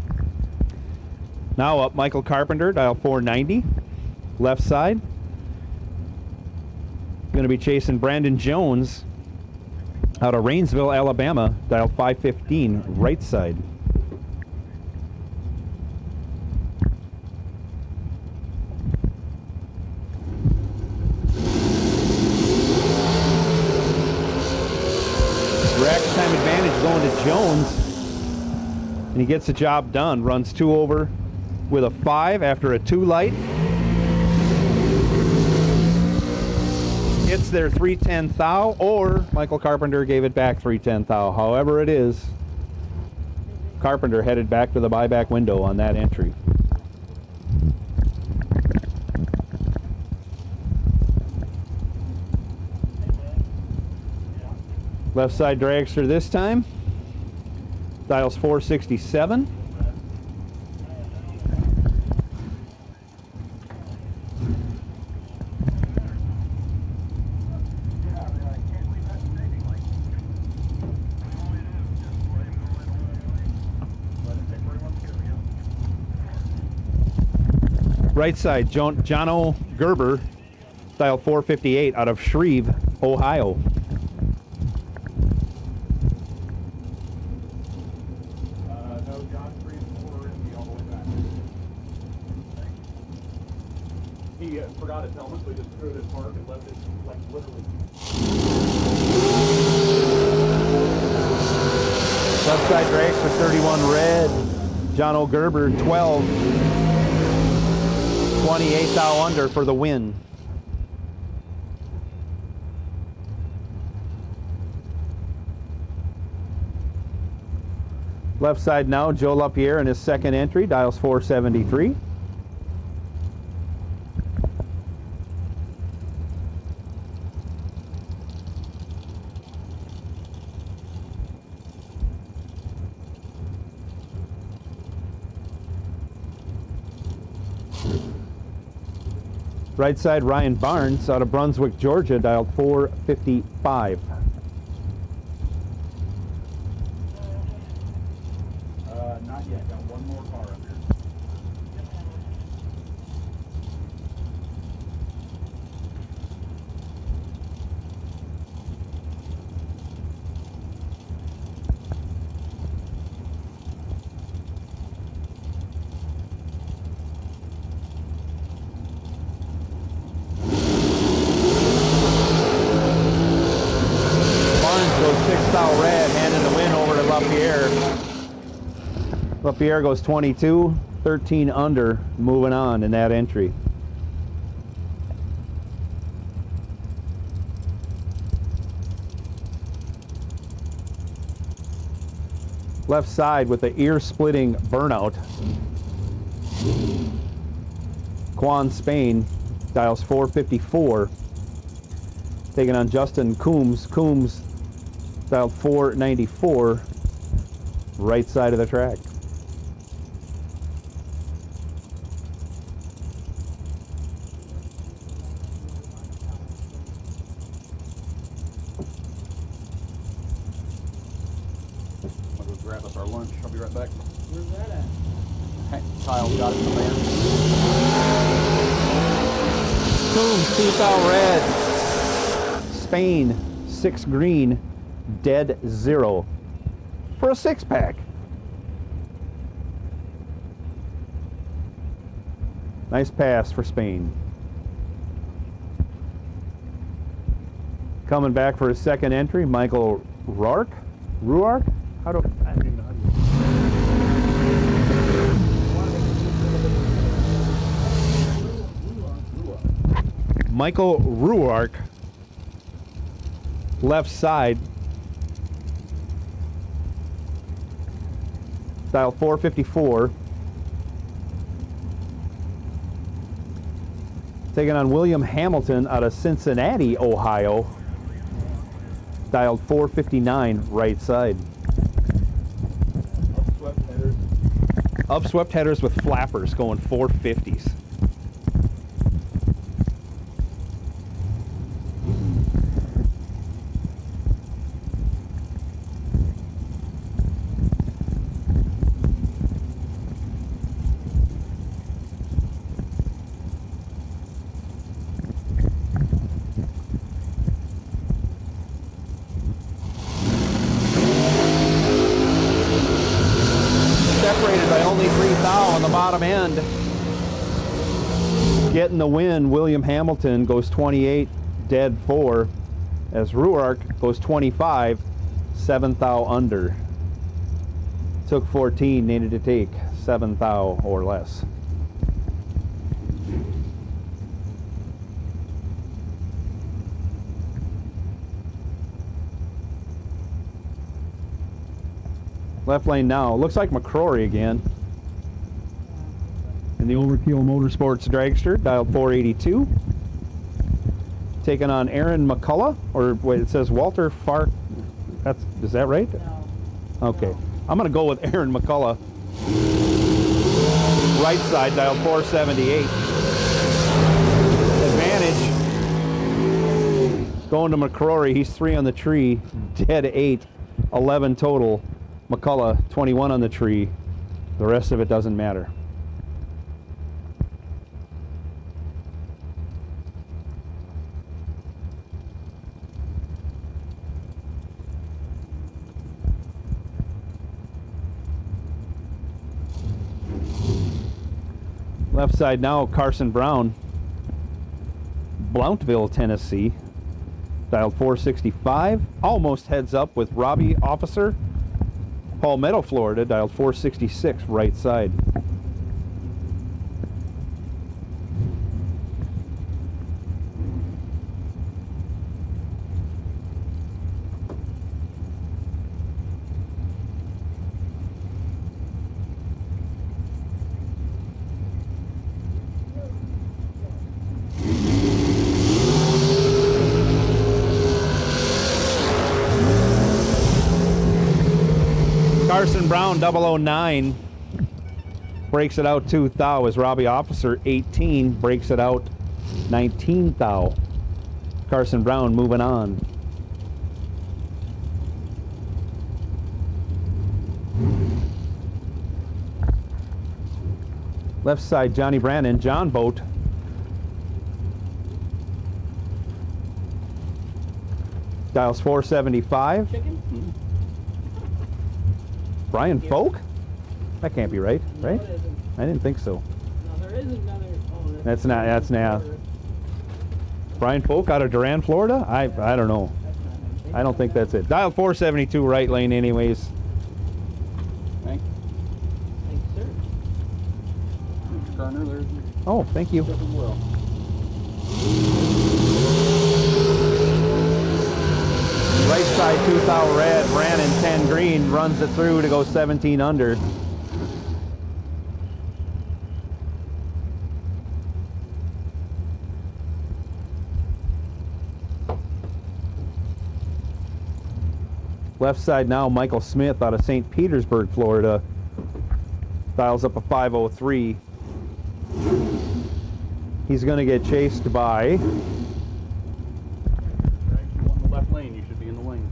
Now up, Michael Carpenter, dial 490, left side. Going to be chasing Brandon Jones out of Rainsville, Alabama, dial 515, right side. Reaction time advantage going to Jones, and he gets the job done. Runs 2 over with a 5 after a 2 light. Gets there 310 thou, or Michael Carpenter gave it back 310 thou. However it is, Carpenter headed back to the buyback window on that entry. Left side dragster this time. Dials 467. Right side, Jono Gerber, style 458 out of Shreve, Ohio. No, John 3 and 4 are empty all the way back. He forgot his helmet, so he just threw it in park and left it, like, literally. Left side drags for 31 red, Jono Gerber 12, 28 thou under for the win. Left side now, Joe LaPierre in his second entry, dials 473. Right side, Ryan Barnes out of Brunswick, Georgia, dialed 455. Not yet. Got one more car up here. Barnes goes 6 thou red, handing the win over to LaPierre. LaPierre goes 22, 13 under, moving on in that entry. Left side with the ear-splitting burnout. Quan Spain dials 454. Taking on Justin Coombs. Coombs dialed 494. Right side of the track. I'll go grab us our lunch. I'll be right back. Where's that at? Hey, Kyle's got it in the van. Coombs 2 thou red. Spain 6 green. Dead 0 for a 6-pack. Nice pass for Spain. Coming back for his second entry, Michael Ruark. How do I don't even know how to Michael Ruark, left side, dial 454. Taking on William Hamilton out of Cincinnati, Ohio. Dialed 459 right side. Upswept headers. Upswept headers with flappers going 450s. Separated by only 3 thou on the bottom end. Getting the win, William Hamilton goes 28, dead 4, as Ruark goes 25, 7 thou under. Took 14, needed to take 7 thou or less. Left lane now. Looks like McCrory again. In the Overkill Motorsports Dragster, dialed 482. Taking on Aaron McCullough, or wait, it says Walter Fark. Is that right? No. Okay. I'm going to go with Aaron McCullough. Right side, dialed 478. Advantage. Going to McCrory. He's 3 on the tree. Dead 8. 11 total. McCullough, 21 on the tree. The rest of it doesn't matter. Left side now, Carson Brown, Blountville, Tennessee. Dialed 465. Almost heads up with Robbie Officer, Palmetto, Florida. Dialed 466, right side. Carson Brown 009 breaks it out 2 thou as Robbie Officer 18 breaks it out 19 thou. Carson Brown moving on. Left side Johnny Brandon, John Boat. Dials 475. Chicken? Brian Folk? That can't be right, No, right? it isn't. I didn't think so. No, there is another. Oh, That's not, that's now. Brian Folk out of Durand, Florida? I don't know. I don't think that's it. Dial 472 right lane anyways. Thanks, sir. Mr. Garner, there's Oh, thank you. as well. Right side 2 thou red, Brannon 10 green, runs it through to go 17 under. Left side now, Michael Smith out of St. Petersburg, Florida. Dials up a 503. He's going to get chased by... You want in the left lane, you should be in the lanes.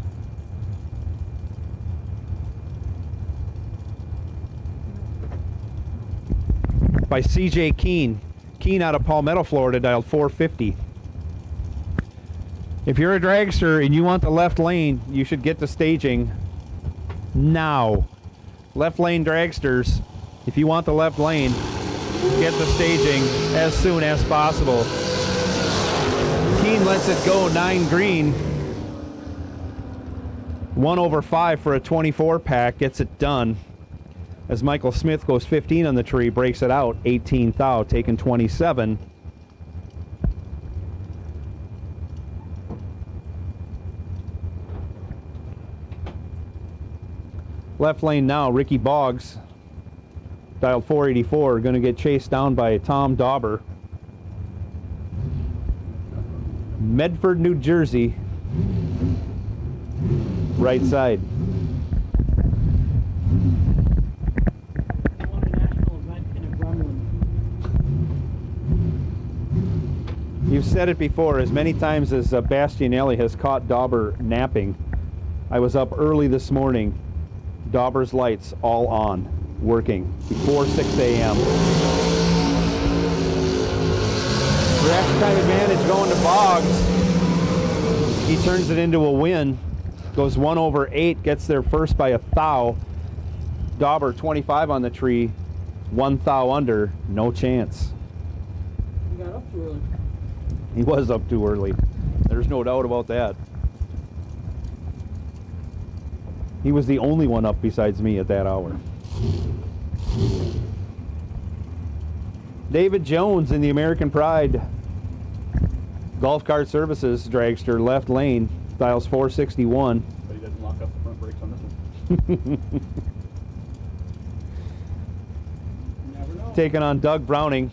by CJ Keene. Keene out of Palmetto, Florida, dialed 450. If you're a dragster and you want the left lane, you should get to staging now. Left lane dragsters, if you want the left lane, get to staging as soon as possible. Keene lets it go 9 green. 1/5 for a 24 pack, gets it done. As Michael Smith goes 15 on the tree, breaks it out, 18 thou, taking 27. Left lane now, Ricky Boggs, dialed 484, going to get chased down by Tom Dauber. Medford, New Jersey, right side. You've said it before, as many times as Bastianelli has caught Dauber napping. I was up early this morning, Dauber's lights all on, working, before 6 a.m. Reaction time advantage going to Boggs. He turns it into a win, goes 1/8, gets there first by a thou. Dauber 25 on the tree, 1 thou under, no chance. You got up too early. He was up too early. There's no doubt about that. He was the only one up besides me at that hour. David Jones in the American Pride Golf Cart Services dragster, left lane, dials 461. But he doesn't lock up the front brakes on this one. Never know. Taking on Doug Browning.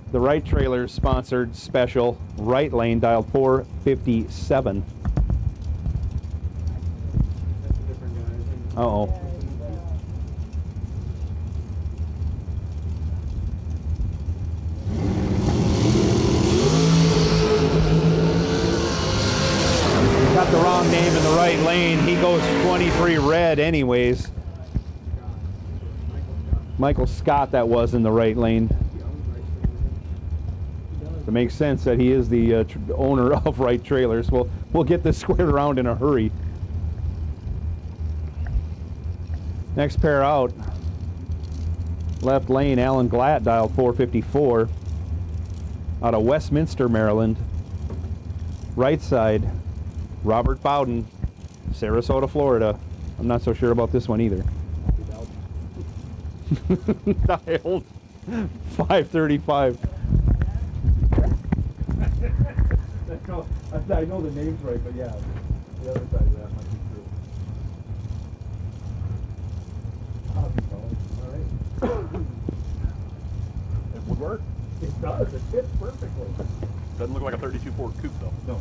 The right trailer sponsored special, right lane, dialed 457. That's a different guy. Uh-oh. Got the wrong name in the right lane. He goes 23 red anyways. Michael Scott that was in the right lane. It makes sense that he is the owner of Right Trailers. We'll get this squared around in a hurry. Next pair out. Left lane, Alan Glatt, dialed 454. Out of Westminster, Maryland. Right side, Robert Bowden, Sarasota, Florida. I'm not so sure about this one either. Dialed 535. I know the name's right, but yeah, the other side of that might be true. Alright. It would work. It does, it fits perfectly. Doesn't look like a 32 Ford coupe though. No.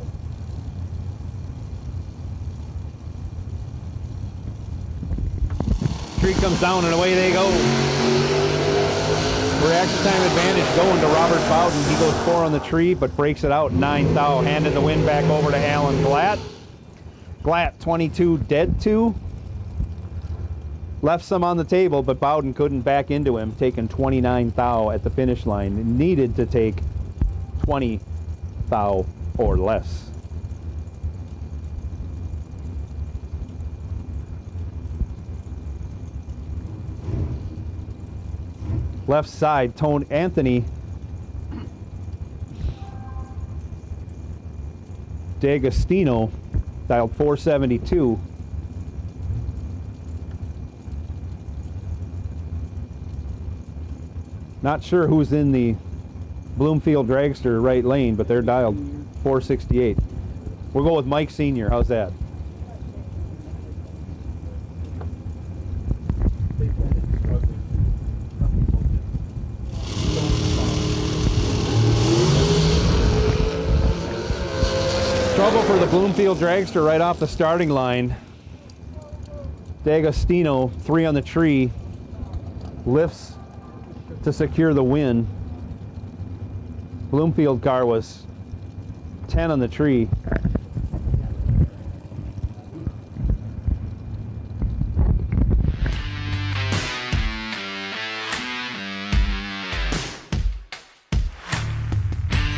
Tree comes down and away they go. Reaction time advantage going to Robert Bowden. He goes 4 on the tree, but breaks it out 9 thou. Handed the win back over to Alan Glatt. Glatt 22 dead 2. Left some on the table, but Bowden couldn't back into him, taking 29 thou at the finish line. Needed to take 20 thou or less. Left side, Tone Anthony D'Agostino, dialed 472. Not sure who's in the Bloomfield Dragster right lane, but they're dialed 468. We'll go with Mike Sr. How's that? Trouble for the Bloomfield Dragster right off the starting line. D'Agostino, 3 on the tree, lifts to secure the win. Bloomfield car was 10 on the tree.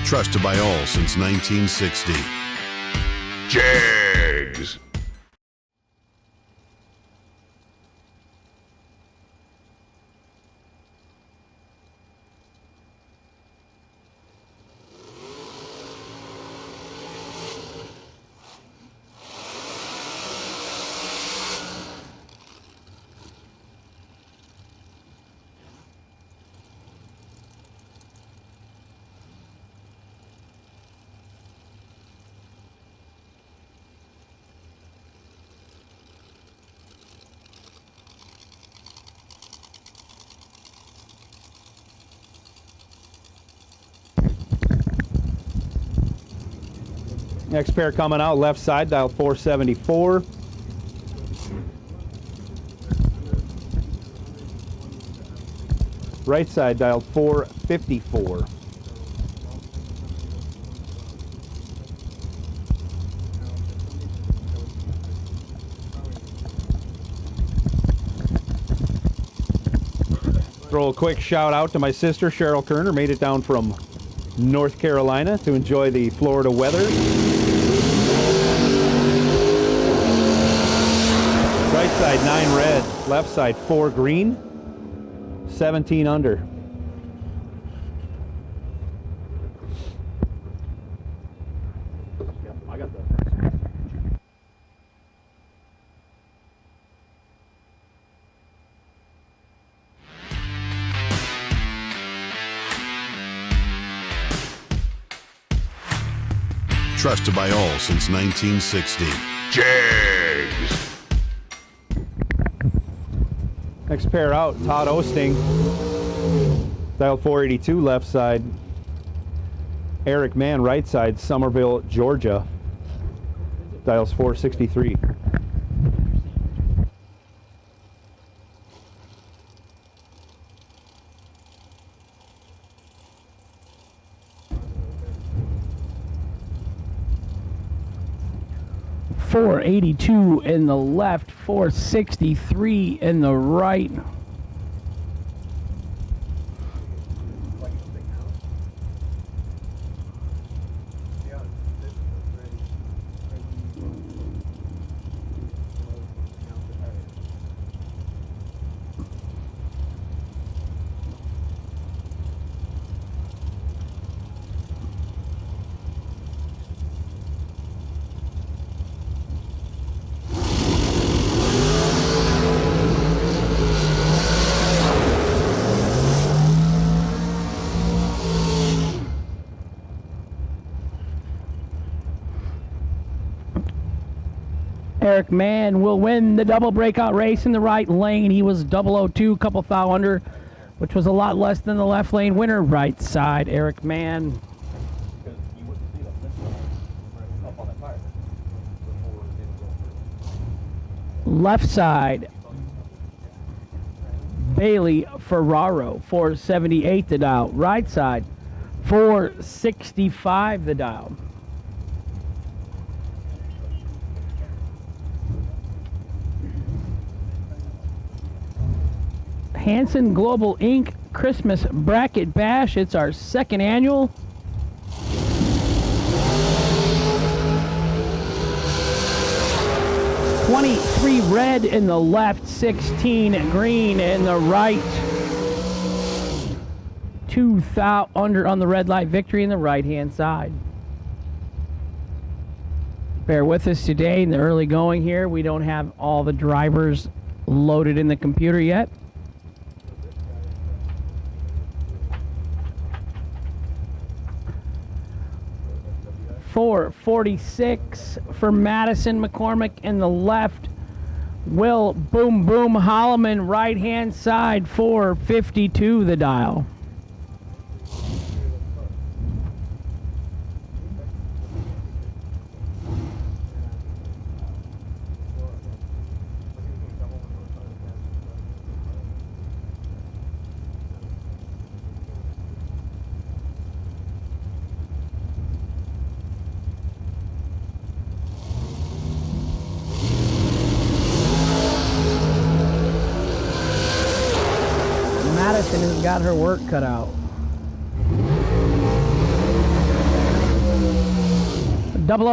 Trusted by all since 1960. Jags. Next pair coming out, left side, dial 474. Right side, dial 454. Throw a quick shout out to my sister, Cheryl Kerner, made it down from North Carolina to enjoy the Florida weather. Right side 9 red, left side 4 green, 17 under. Trusted by all since 1960. Jags. Next pair out, Todd Osting, dial 482 left side. Eric Mann right side, Somerville, Georgia, dials 463. .482 in the left, 463 in the right. Eric Mann will win the double breakout race in the right lane. He was 002, couple thou under, which was a lot less than the left lane winner. Right side, Eric Mann. Left side, Bailey Ferraro, 478 the dial. Right side, 465 the dial. Hanson Global Inc. Christmas Bracket Bash. It's our second annual. $23 red in the left, $16 green in the right. 2,000 under on the red light victory in the right-hand side. Bear with us today in the early going here. We don't have all the drivers loaded in the computer yet. $446 for Madison McCormick in the left. Will Boom Boom Holloman right hand side, $452 the dial. Madison has got her work cut out.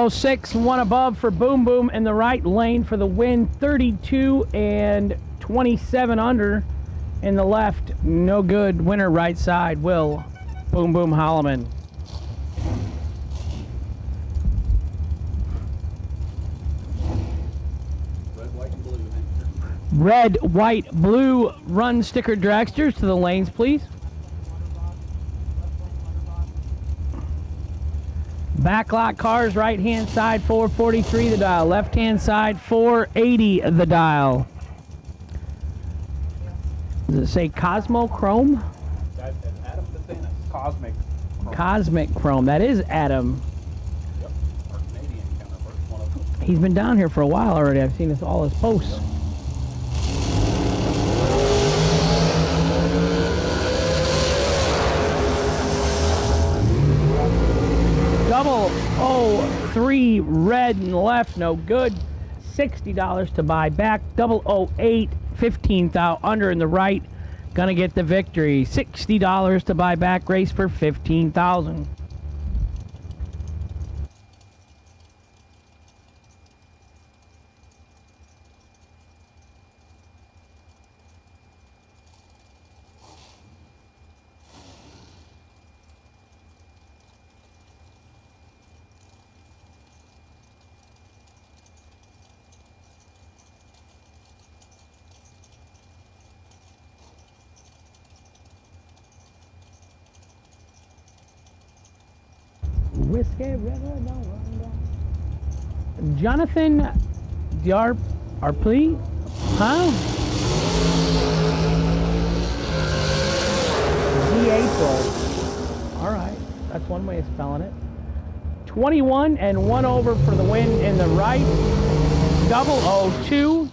006, one above for Boom Boom in the right lane for the win. 32 and 27 under in the left. No good. Winner right side, Will Boom Boom Holloman. Red, white, blue run sticker dragsters to the lanes, please. Backlot cars, right hand side, 443 the dial. Left hand side, 480 the dial. Does it say Cosmo Chrome? That's Adam DeSantis. Cosmic Chrome. Cosmic Chrome. That is Adam. Yep. Our Canadian counterpart, one of them. He's been down here for a while already. I've seen all his posts. Yep. $003 red and left, no good. $60 to buy back. 008, 15,000 under in the right. Gonna get the victory. $60 to buy back. Race for 15,000. Whiskey River, no run down. Jonathan Arpley? Huh? D-April. Alright, that's one way of spelling it. 21 and 1 over for the win in the right. 002.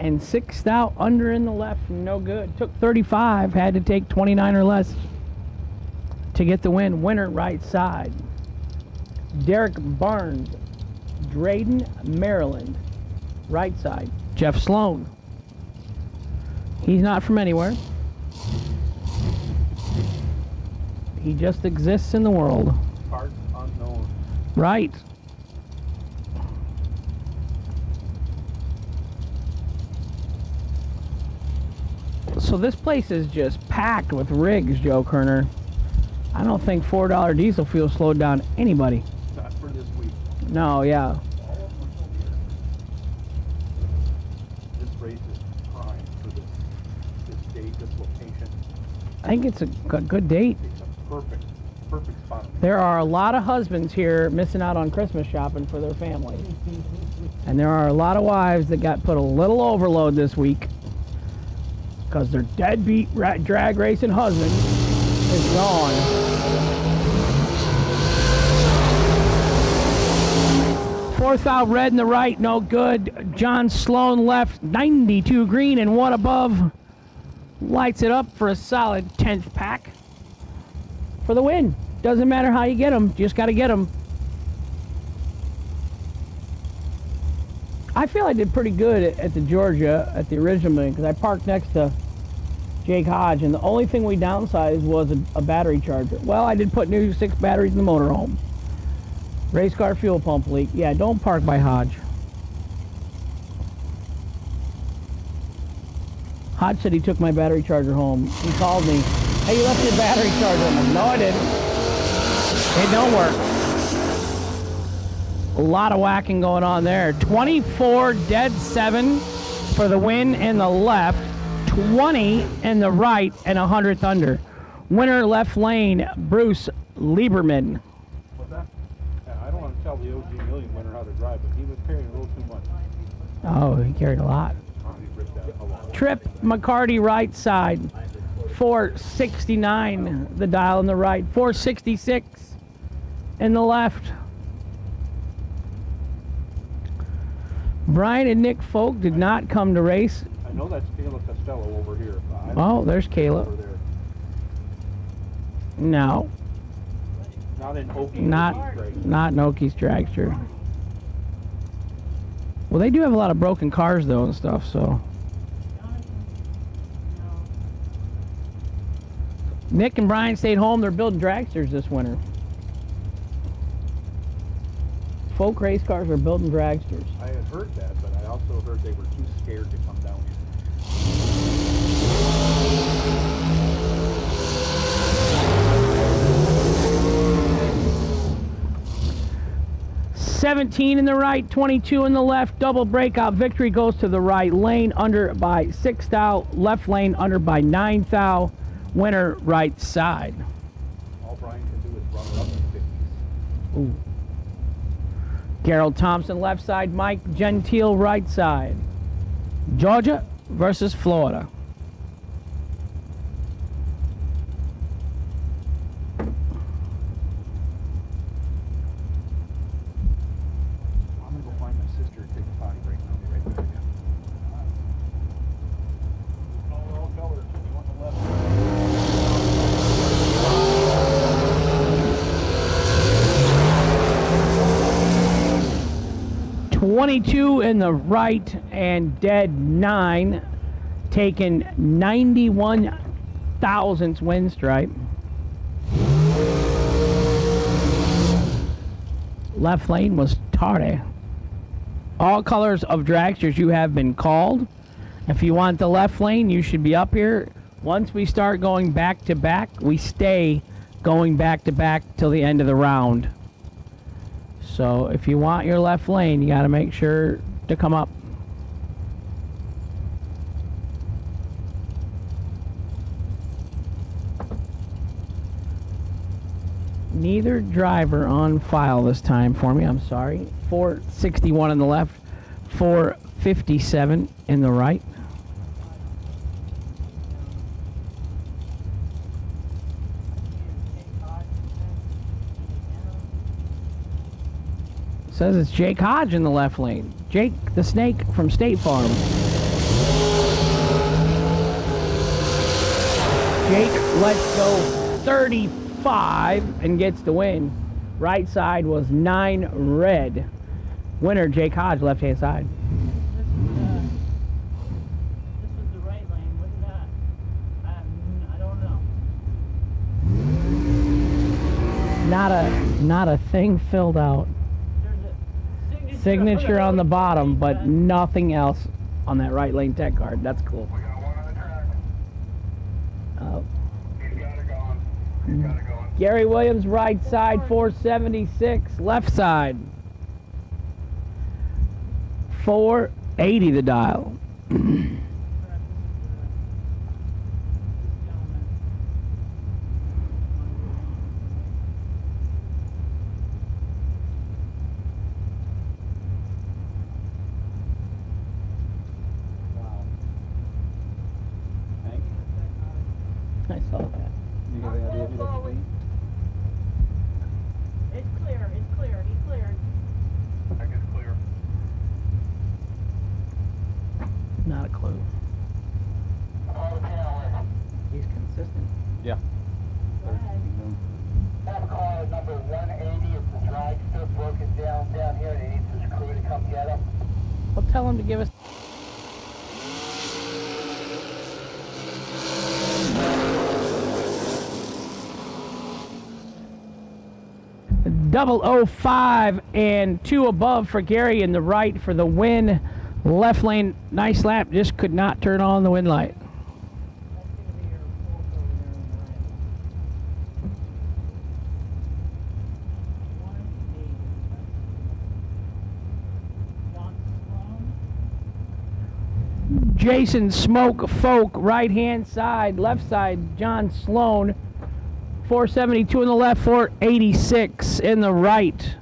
And 6,000 under in the left, no good. Took 35, had to take 29 or less to get the win. Winner right side. Derek Barnes, Bradenton, Maryland. Right side. Jeff Sloan. He's not from anywhere. He just exists in the world. Parts unknown. Right. So this place is just packed with rigs, Joe Kerner. I don't think $4 diesel fuel slowed down anybody. Not for this week. No, yeah. This race is prime for this date, this location. I think it's a good date. It's a perfect perfect spot. There are a lot of husbands here missing out on Christmas shopping for their family. And there are a lot of wives that got put a little overload this week because their deadbeat drag racing husband is gone. Fourth out, red in the right, no good. John Sloan left, 92 green and one above. Lights it up for a solid 10th pack for the win. Doesn't matter how you get them, you just got to get them. I feel I did pretty good at the Georgia, at the original meeting, because I parked next to Jake Hodge, and the only thing we downsized was a battery charger. Well, I did put new 6 batteries in the motorhome. Race car fuel pump leak. Yeah, don't park by Hodge. Hodge said he took my battery charger home. He called me. Hey, you left your battery charger home. No, I didn't. It don't work. A lot of whacking going on there. 24 dead 7 for the win in the left. 20 in the right and 100th under. Winner left lane, Bruce Lieberman. What's that? Yeah, I don't want to tell the OG Million winner how to drive, but he was carrying a little too much. Oh, he carried a lot. He ripped that a lot. Trip McCarty right side. 469 the dial in the right. 466 in the left. Brian and Nick Folk did not come to race. I know that's Kayla Costello over here. Oh, there's Kayla. Over there. No, Not in Okie. not Noki's dragster. Well, they do have a lot of broken cars though and stuff, so. Nick and Brian stayed home. They're building dragsters this winter. Folk race cars are building dragsters. I had heard that, but I also heard they were too scared to come down here. 17 in the right, 22 in the left. Double breakout victory goes to the right lane, under by 6 thou. Left lane under by 9 thou. Winner right side. All Brian can do is run it up in 50s. Ooh. Gerald Thompson left side, Mike Gentile right side. Georgia versus Florida. I'm gonna go find my sister and take a potty break and I'll be right back. All colors, you want the left. 22 in the right and dead 9, taking 91 thousandths win stripe. Left lane was tardy. All colors of dragsters you have been called. If you want the left lane, you should be up here. Once we start going back to back, we stay going back to back till the end of the round. So if you want your left lane, you got to make sure to come up. Neither driver on file this time for me, I'm sorry. 461 in the left, 457 in the right. Says it's Jake Hodge in the left lane. Jake the Snake from State Farm. Jake lets go 35 and gets the win. Right side was 9 red. Winner Jake Hodge, left hand side. This was the right lane. What's that? I don't know. Not a thing filled out. Signature on the bottom, but nothing else on that right lane tech card. That's cool. We got one on the track. He's got it going. He's got it going. Gary Williams, right side, 476. Left side, 480 the dial. clue. He's consistent. Yeah. That car number 180 is the dragster broken down here. They need this crew to come get him. Well, tell him to give us. Double 05 and 2 above for Gary in the right for the win. Left lane, nice lap, just could not turn on the wind light. Jason Smoke Folk, right hand side, left side, John Sloan. 472 in the left, 486 in the right.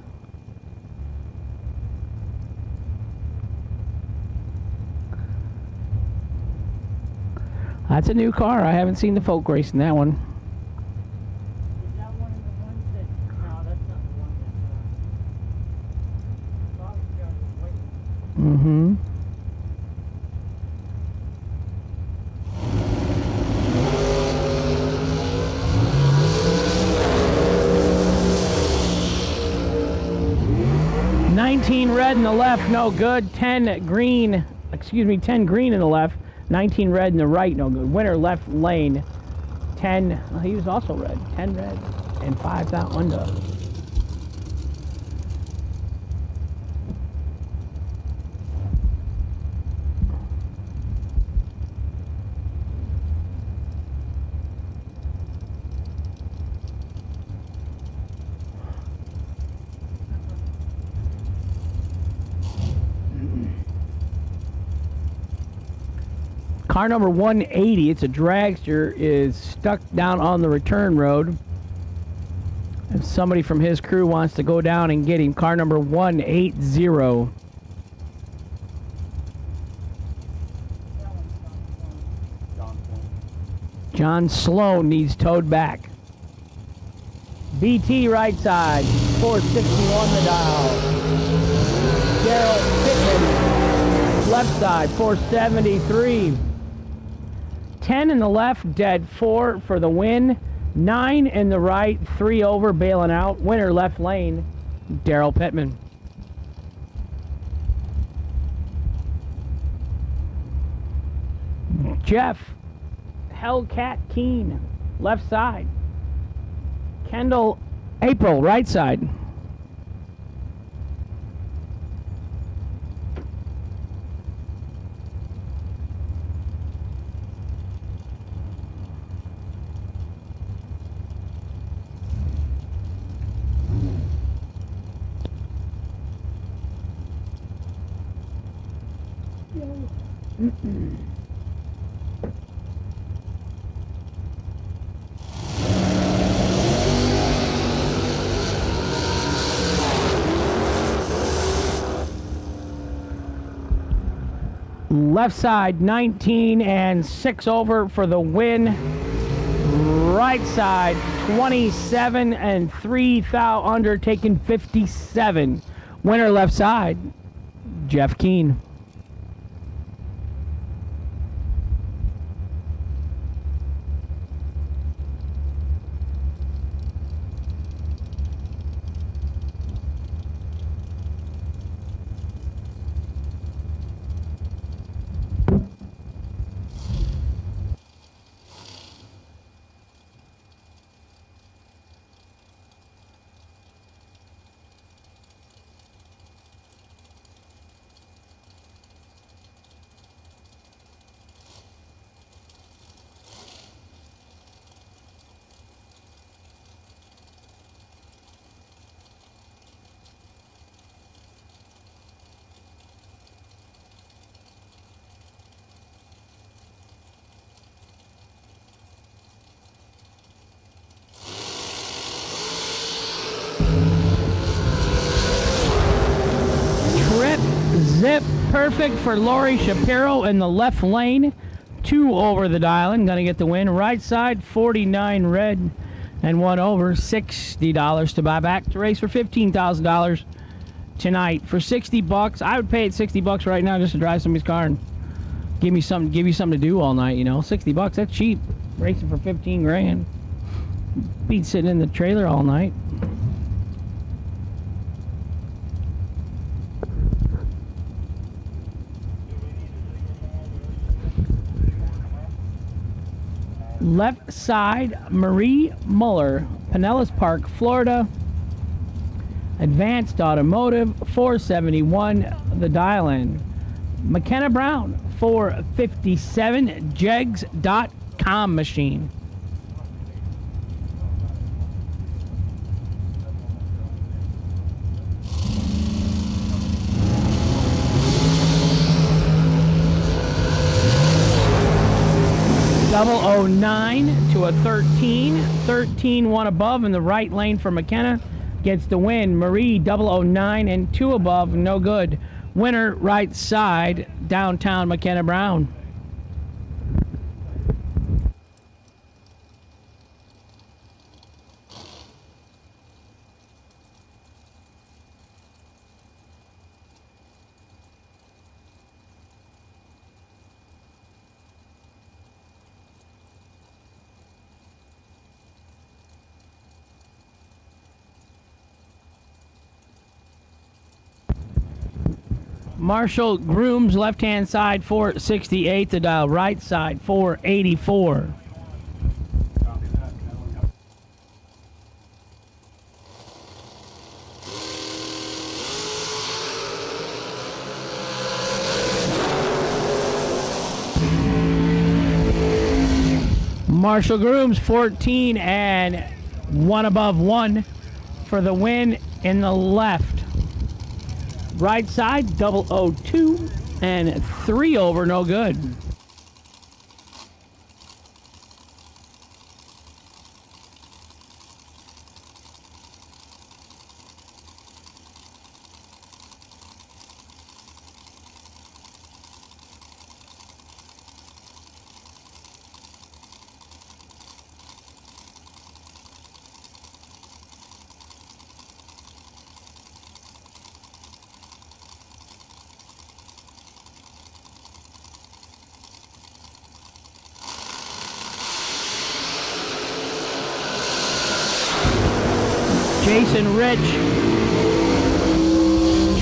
That's a new car. I haven't seen the folk race in that one. Is that one of the ones that? No, that's not the one that. Bobby Jones was waiting. Mm-hmm. Red in the left, no good. 10 green in the left. 19 red in the right, no good. Winner left lane. 10, he was also red. 10 red and 5 that under. Car number 180, it's a dragster, is stuck down on the return road. If somebody from his crew wants to go down and get him, car number 180. John Sloan needs towed back. BT right side, 461 the dial. Daryl Pittman, left side, 473. 10 in the left, dead 4 for the win. 9 in the right, 3 over, bailing out. Winner left lane, Daryl Pittman. Jeff Hellcat Keen, left side. Kendall April, right side. Left side 19 and 6 over for the win. Right side 27 and 3 thou under, taking 57. Winner left side, Jeff Keen. Zip perfect for Lori Shapiro in the left lane. 2 over the dial-in, gonna get the win. Right side 49 red and 1 over, $60 to buy back to race for $15,000 tonight. For $60, I would pay it $60 right now just to drive somebody's car and give you something to do all night, you know. $60, that's cheap. Racing for 15 grand. Beat sitting in the trailer all night. Left side, Marie Muller, Pinellas Park, Florida. Advanced Automotive, 471, the dial-in. McKenna Brown, 457, jegs.com machine. Double 09 to a 13. 13, one above in the right lane for McKenna. Gets the win. Marie, 009 and 2 above, no good. Winner, right side, downtown McKenna Brown. Marshall Grooms, left-hand side, 468. The dial, right side, 484. Marshall Grooms, 14 and 1 above 1 for the win in the left. Right side, 002 and 3 over, no good. Jason Rich,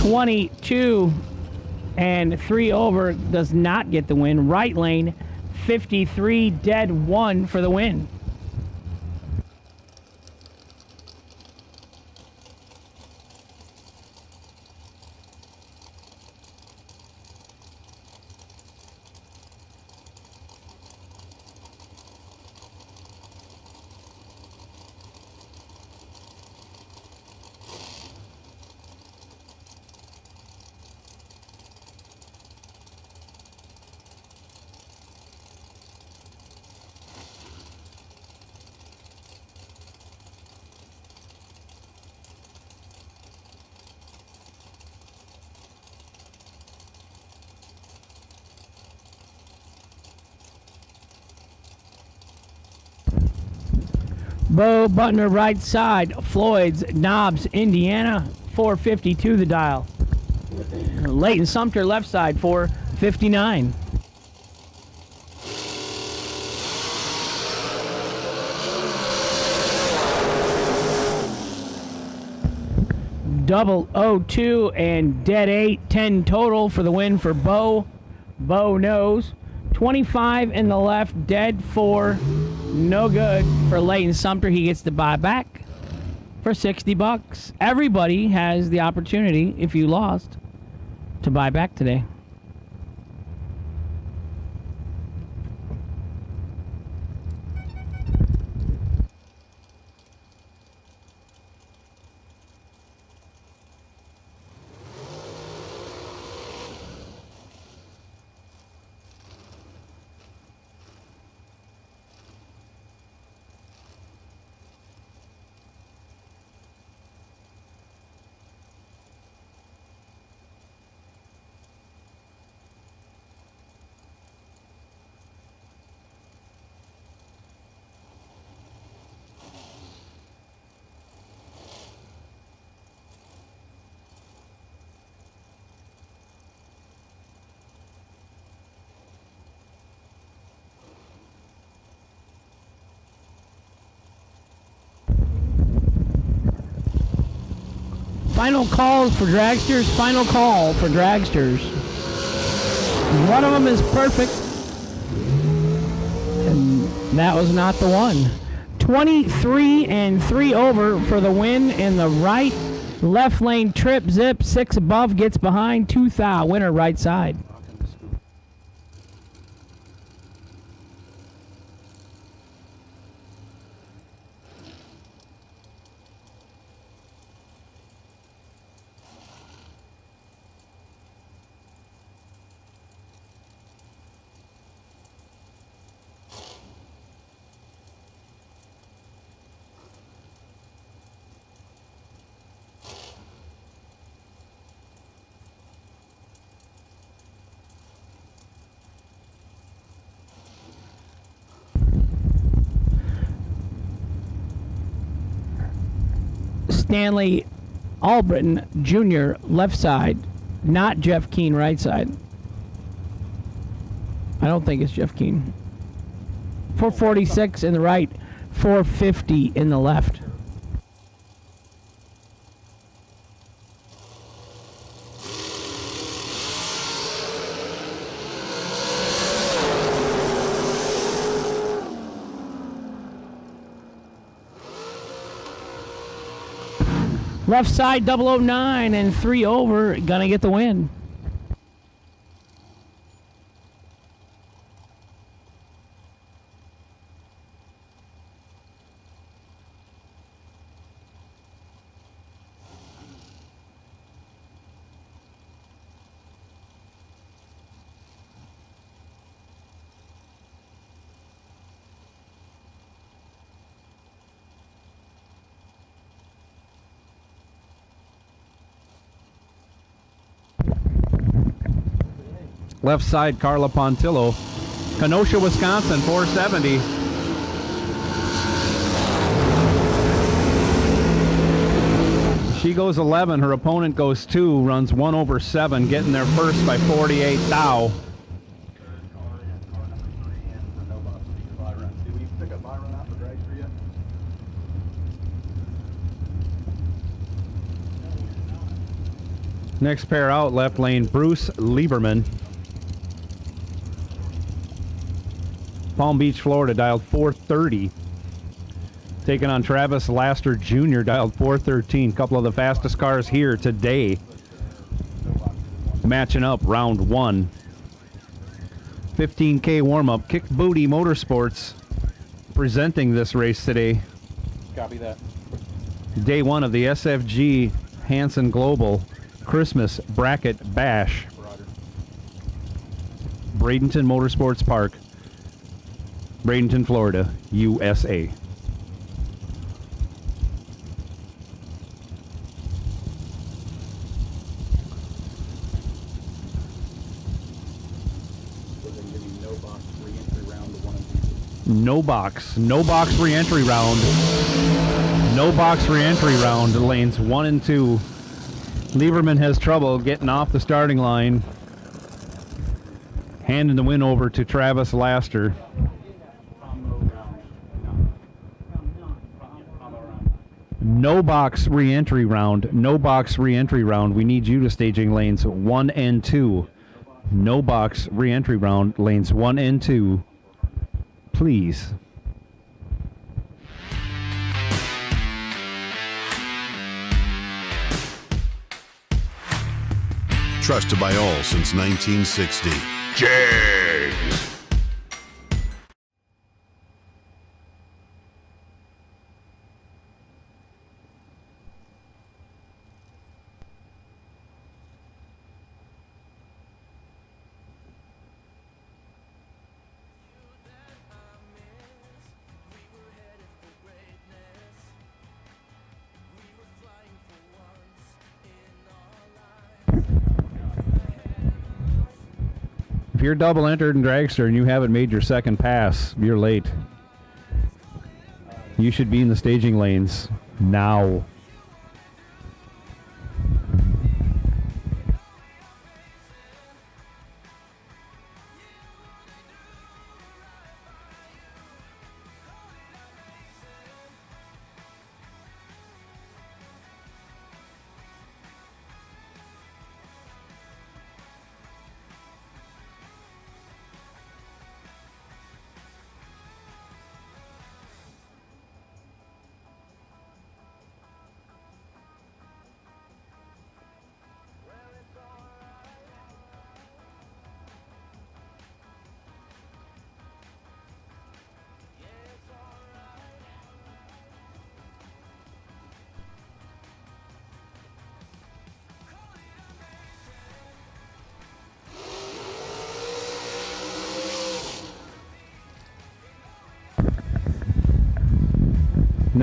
22 and 3 over, does not get the win. Right lane, 53, dead 1 for the win. Bo Butner, right side, Floyd's, Knobs, Indiana, 452 the dial. Leighton Sumter, left side, 459. Double 02 and dead 8, 10 total for the win for Bo. Bo knows. 25 in the left, dead 4, no good for Leighton Sumter. He gets to buy back for $60. Everybody has the opportunity, if you lost, to buy back today. Final calls for dragsters. Final call for dragsters. One of them is perfect. And that was not the one. 23 and 3 over for the win in the right. Left lane trip, zip, 6 above, gets behind, 2 thou. Winner right side. Stanley Albritton Jr. left side, not Jeff Keen right side. I don't think it's Jeff Keen. 446 in the right, 450 in the left. Left side 009 and 3 over, gonna get the win. Left side, Carla Pontillo. Kenosha, Wisconsin, 470. She goes 11. Her opponent goes 2. Runs 1 over 7. Getting there first by 48 thou. Next pair out, left lane, Bruce Lieberman. Palm Beach, Florida, dialed 430. Taking on Travis Laster Jr., dialed 413. Couple of the fastest cars here today. Matching up round 1. 15K warm-up. Kick Booty Motorsports presenting this race today. Copy that. Day 1 of the SFG Hanson Global Christmas Bracket Bash. Bradenton Motorsports Park, Bradenton, Florida, USA. No box re-entry round. No box re-entry round. Lanes 1 and 2. Lieberman has trouble getting off the starting line. Handing the win over to Travis Laster. No box re-entry round. No box re-entry round. We need you to staging lanes 1 and 2. No box re-entry round. Lanes 1 and 2. Please. Trusted by all since 1960. Jags. If you're double entered in Dragster and you haven't made your second pass, you're late. You should be in the staging lanes now.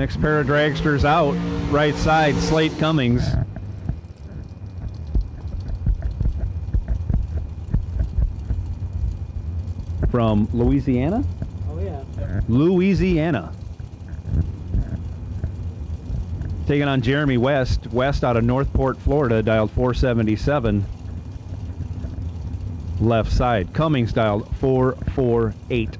Next pair of dragsters out, right side, Slate Cummings. From Louisiana? Oh, yeah. Louisiana. Taking on Jeremy West. West out of Northport, Florida, dialed 477. Left side. Cummings dialed 448.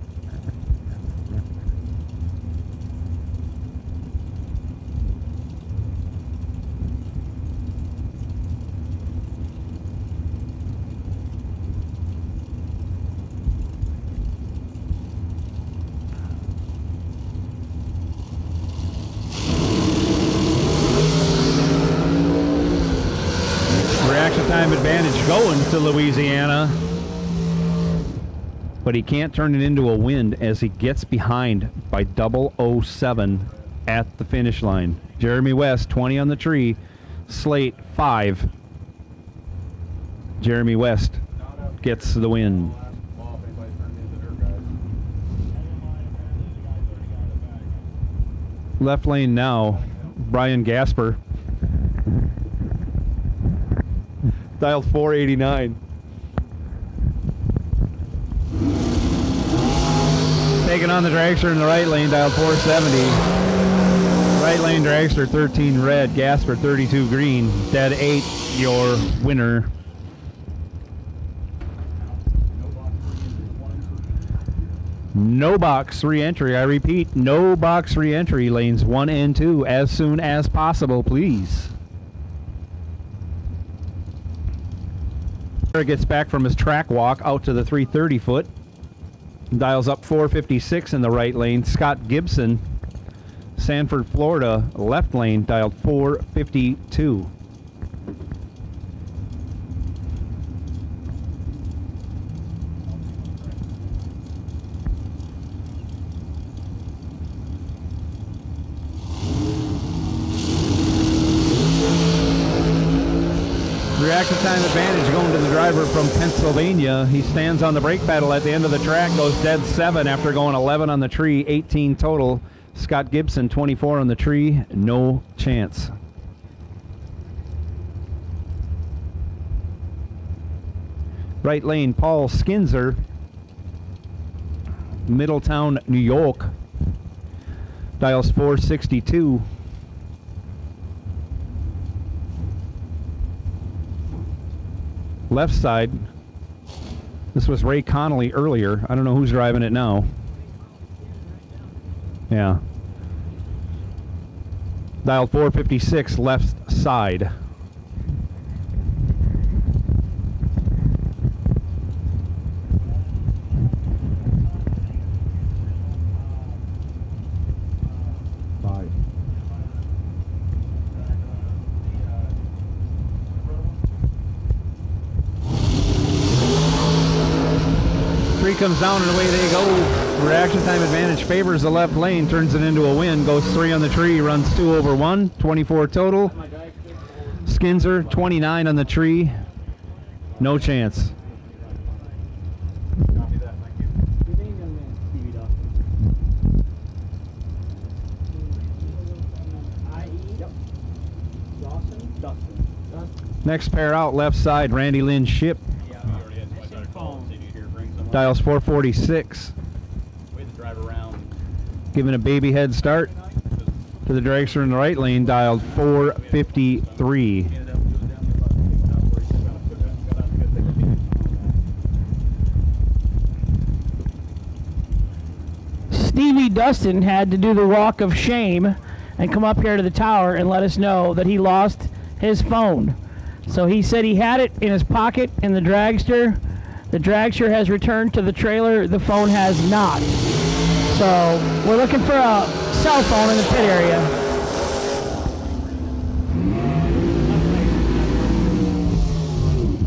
Reaction time advantage going to Louisiana. But he can't turn it into a win as he gets behind by 007 at the finish line. Jeremy West, 20 on the tree. Slate, 5. Jeremy West gets the win. Left lane now, Brian Gasper. Dialed 489. Taking on the dragster in the right lane, dialed 470. Right lane dragster 13 red, Gasper 32 green, dead 8, your winner. No box re-entry. I repeat, no box re-entry. Lanes 1 and 2 as soon as possible, please. Gets back from his track walk out to the 330 foot. Dials up 456 in the right lane. Scott Gibson, Sanford, Florida, left lane, dialed 452. Reaction time advantage going to the driver from Pennsylvania. He stands on the brake pedal at the end of the track, goes dead 7 after going 11 on the tree, 18 total. Scott Gibson, 24 on the tree, no chance. Right lane, Paul Skinzer, Middletown, New York, dials 462. Left side, this was Ray Connolly earlier. I don't know who's driving it now. Yeah. Dialed 456, left side. Three comes down and away they go. Reaction time advantage favors the left lane, turns it into a win, goes 3 on the tree, runs 2 over 1, 24 total. Skinzer, 29 on the tree, no chance. Next pair out, left side, Randy Lynn Ship. Dials 446. Giving a baby head start to the dragster in the right lane, dialed 453. Stevie Dustin had to do the walk of shame and come up here to the tower and let us know that he lost his phone. So he said he had it in his pocket in the dragster. The dragster has returned to the trailer. The phone has not. So we're looking for a cell phone in the pit area.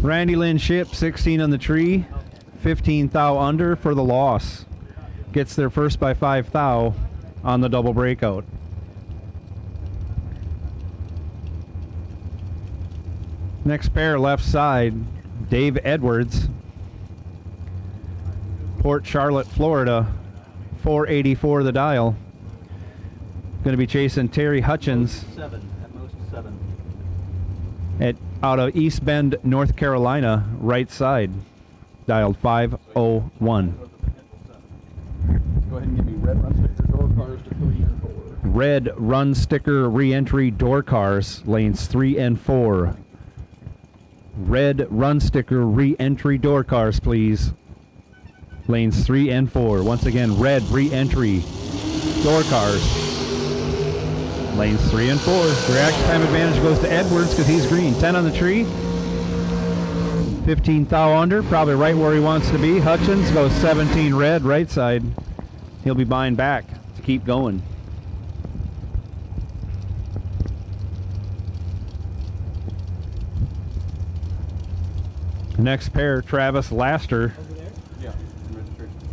Randy Lynn Ship, 16 on the tree, 15 thou under for the loss. Gets there first by 5 thou on the double breakout. Next pair, left side, Dave Edwards, Port Charlotte, Florida, 484 the dial. Going to be chasing Terry Hutchins At most 7. out of East Bend, North Carolina, right side. Dialed 501. Go ahead and give me red run sticker door cars to 3 and 4. Red run sticker re-entry door cars, lanes 3 and 4. Red run sticker re-entry door cars, please. Lanes 3 and 4. Once again, red re-entry door cars. Lanes 3 and 4. Drag time advantage goes to Edwards because he's green. 10 on the tree. 15 thou under, probably right where he wants to be. Hutchins goes 17 red, right side. He'll be buying back to keep going. Next pair, Travis Laster. Yeah.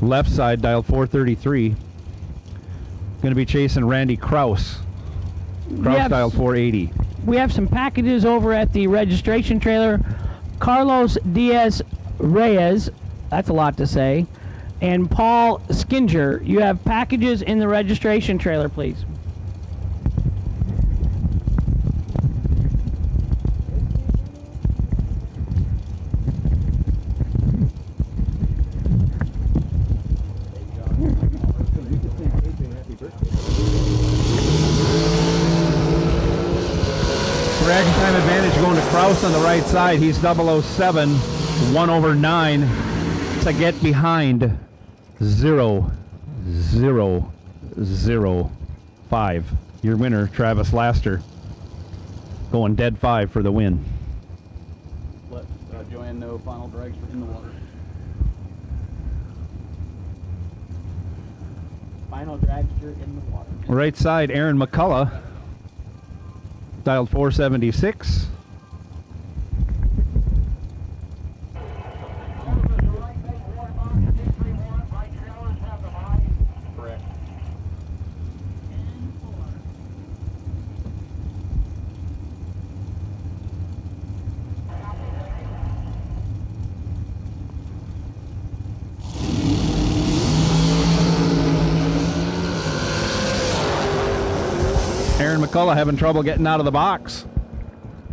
Left side, dialed 433. Going to be chasing Randy Kraus. Kraus dialed 480. We have some packages over at the registration trailer. Carlos Diaz Reyes, that's a lot to say, and Paul Skinger. You have packages in the registration trailer, please. Dragon time advantage going to Kraus on the right side. He's 007, 1/9 to get behind 0-0-0-5. Your winner, Travis Laster, going dead 5 for the win. Let Joanne know final drags are in the water. Final dragster in the water. Right side, Aaron McCullough, dialed 476. Correct. Aaron McCullough having trouble getting out of the box.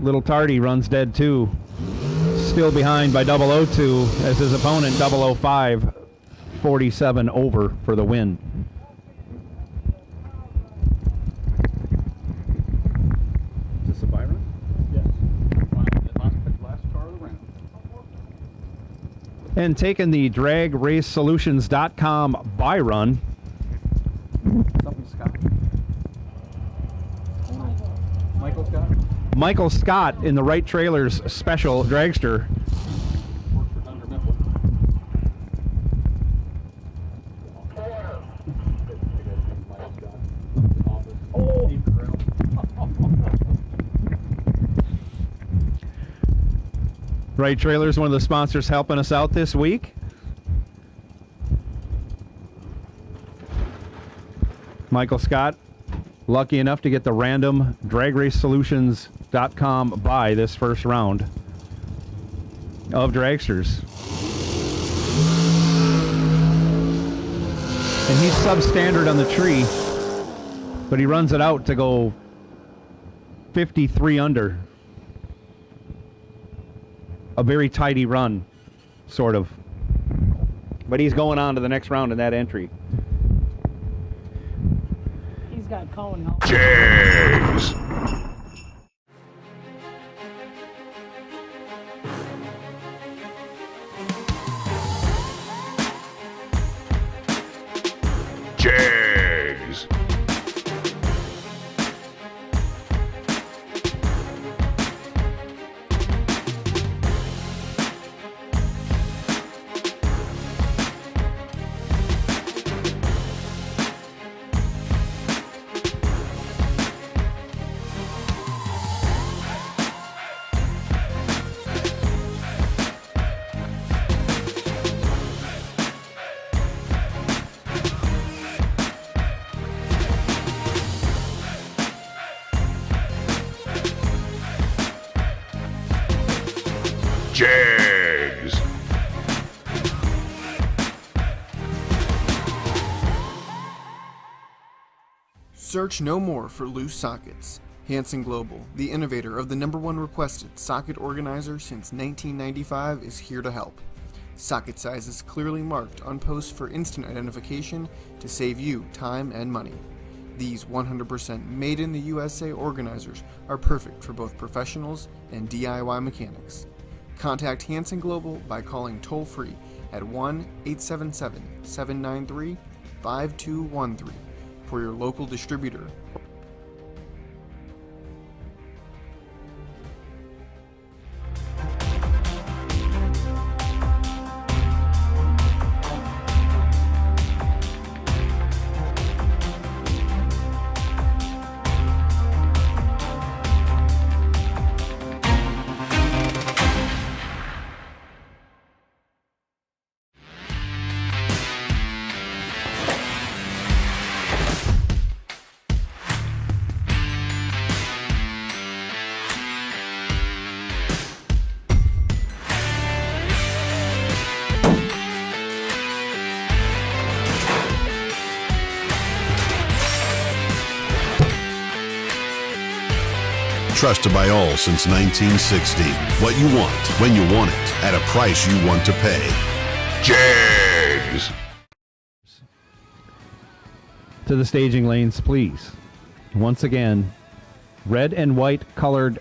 Little Tardy runs dead 2. Still behind by 002 as his opponent 005, 47 over for the win. Is this a buy run? Yes. Last car of the round. And taking the dragracesolutions.com buy run. Something Scott. Michael Scott. Michael Scott in the right trailer's special dragster. Worked for Thunder Mifflin. Oh! Steve Carell. Right trailer's one of the sponsors helping us out this week. Michael Scott, lucky enough to get the random dragracesolutions.com buy this first round of dragsters. And he's substandard on the tree, but he runs it out to go 53 under. A very tidy run, sort of. But he's going on to the next round in that entry. He's got Cohen help. James. Jags. Jags. Search no more for loose sockets. Hanson Global, the innovator of the #1 requested socket organizer since 1995, is here to help. Socket sizes clearly marked on posts for instant identification to save you time and money. These 100% made in the USA organizers are perfect for both professionals and DIY mechanics. Contact Hanson Global by calling toll-free at 1-877-793-5213 for your local distributor. Trusted by all since 1960. What you want, when you want it, at a price you want to pay. Jags! To the staging lanes, please. Once again, red and white colored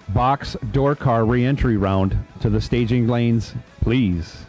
box door car re-entry round to the staging lanes, please.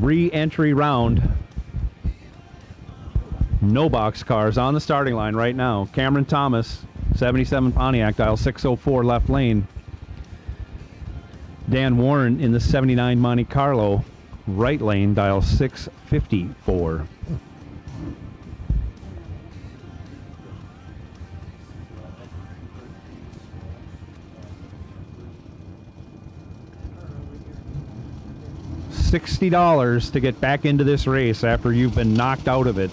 re-entry round. No box cars on the starting line right now. Cameron Thomas, 77 Pontiac, dial 604 left lane. Dan Warren in the 79 Monte Carlo, right lane, dial 654. $60 to get back into this race after you've been knocked out of it.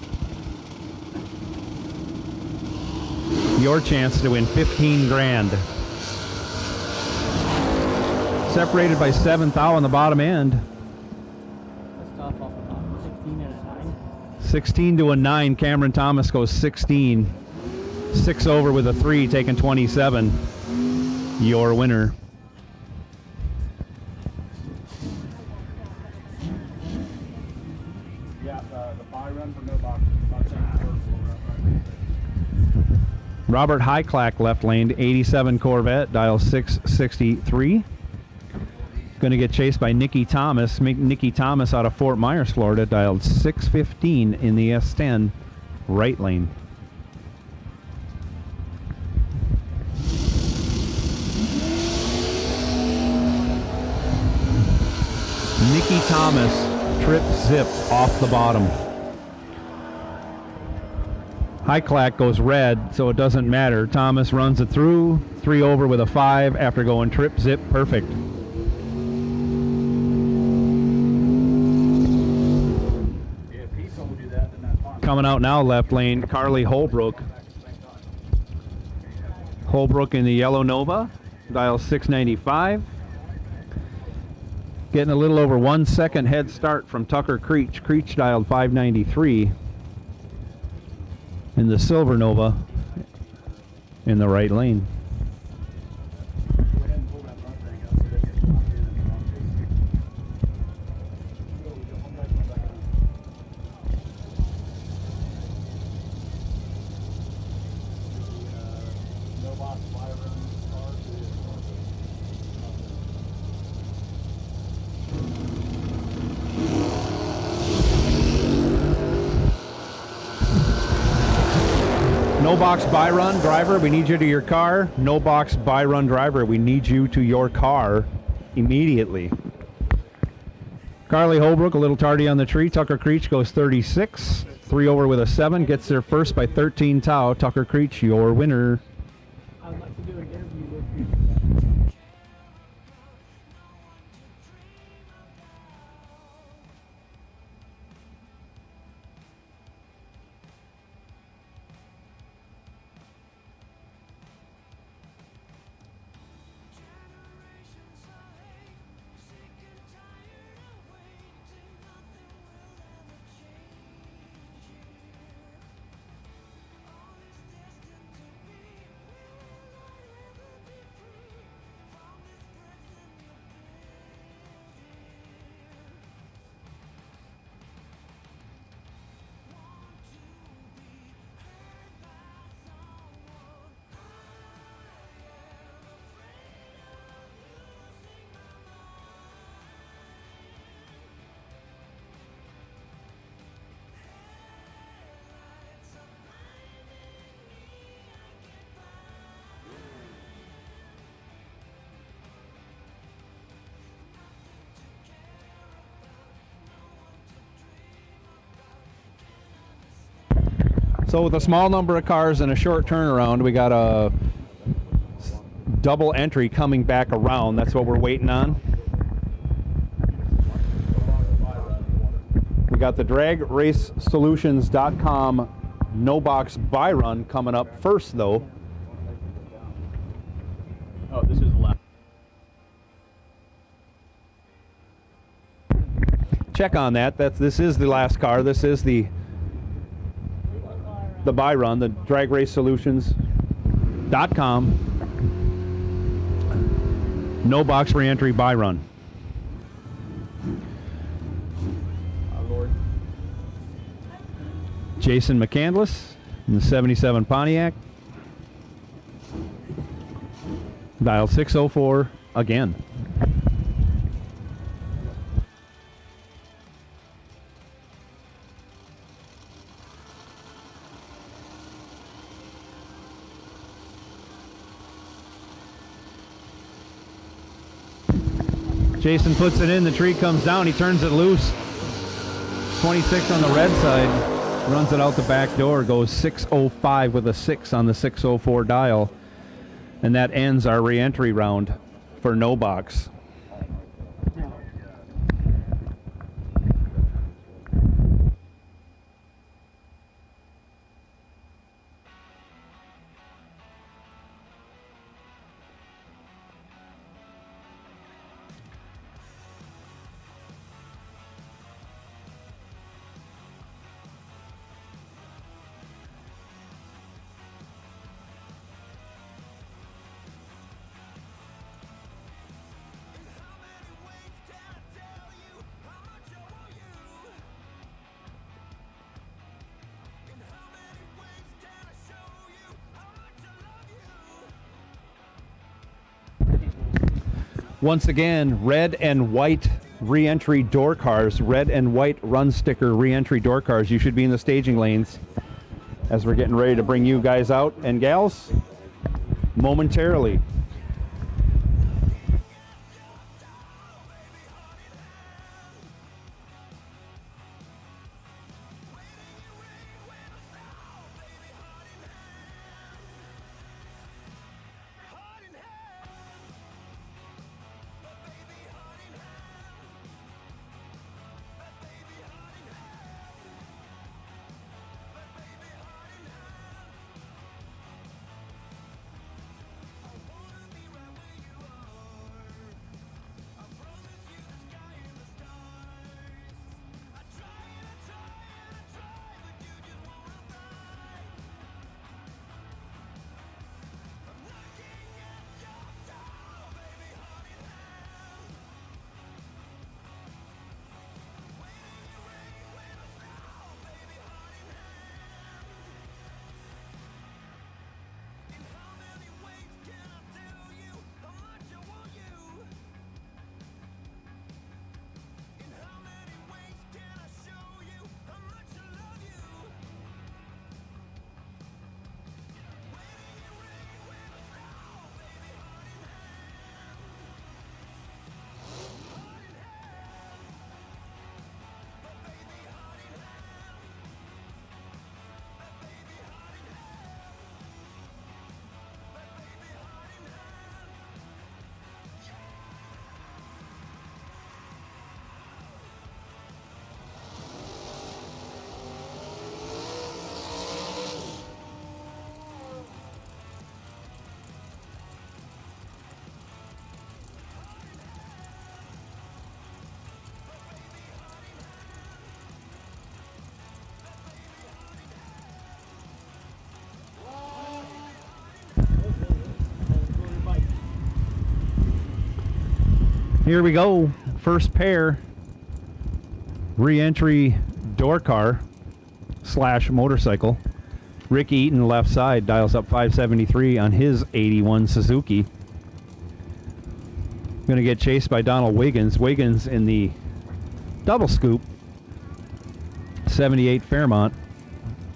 Your chance to win 15 grand. Separated by 7th thou on the bottom end. That's tough off the top. 16 and a 9. 16 to a 9. Cameron Thomas goes 16. 6 over with a 3, taking 27. Your winner. Robert Highclack left lane, 87 Corvette, dial 663. Going to get chased by Nicky Thomas. Nicky Thomas out of Fort Myers, Florida, dialed 615 in the S10, right lane. Nicky Thomas, trip zip off the bottom. Highclack goes red, so it doesn't matter. Thomas runs it through, 3 over with a 5 after going trip zip perfect. Coming out now left lane, Carly Holbrook. Holbrook in the yellow Nova, dial 695. Getting a little over 1 second head start from Tucker Creech. Creech dialed 593. In the silver Nova in the right lane. No box buy run driver, we need you to your car. No box buy run driver, we need you to your car immediately. Carly Holbrook a little tardy on the tree. Tucker Creech goes 36. 3 over with a 7, gets there first by 13 thou. Tucker Creech, your winner. I'd like to do an interview with you. So with a small number of cars and a short turnaround, we got a double entry coming back around. That's what we're waiting on. We got the DragRaceSolutions.com no box buy run coming up first, though. Oh, this is left. Check on that. This is the last car. This is the buy run, the DragRaceSolutions.com no box re-entry buy run. Jason McCandless in the 77 Pontiac. Dial 604 again. Jason puts it in, the tree comes down, he turns it loose. 26 on the red side, runs it out the back door, goes 605 with a 6 on the 604 dial. And that ends our re-entry round for no box. Once again, red and white re-entry door cars, red and white run sticker re-entry door cars. You should be in the staging lanes as we're getting ready to bring you guys out and gals momentarily. Here we go. First pair. Re-entry door car / motorcycle. Rick Eaton, left side, dials up 573 on his 81 Suzuki. Going to get chased by Donald Wiggins. Wiggins in the double scoop. 78 Fairmont,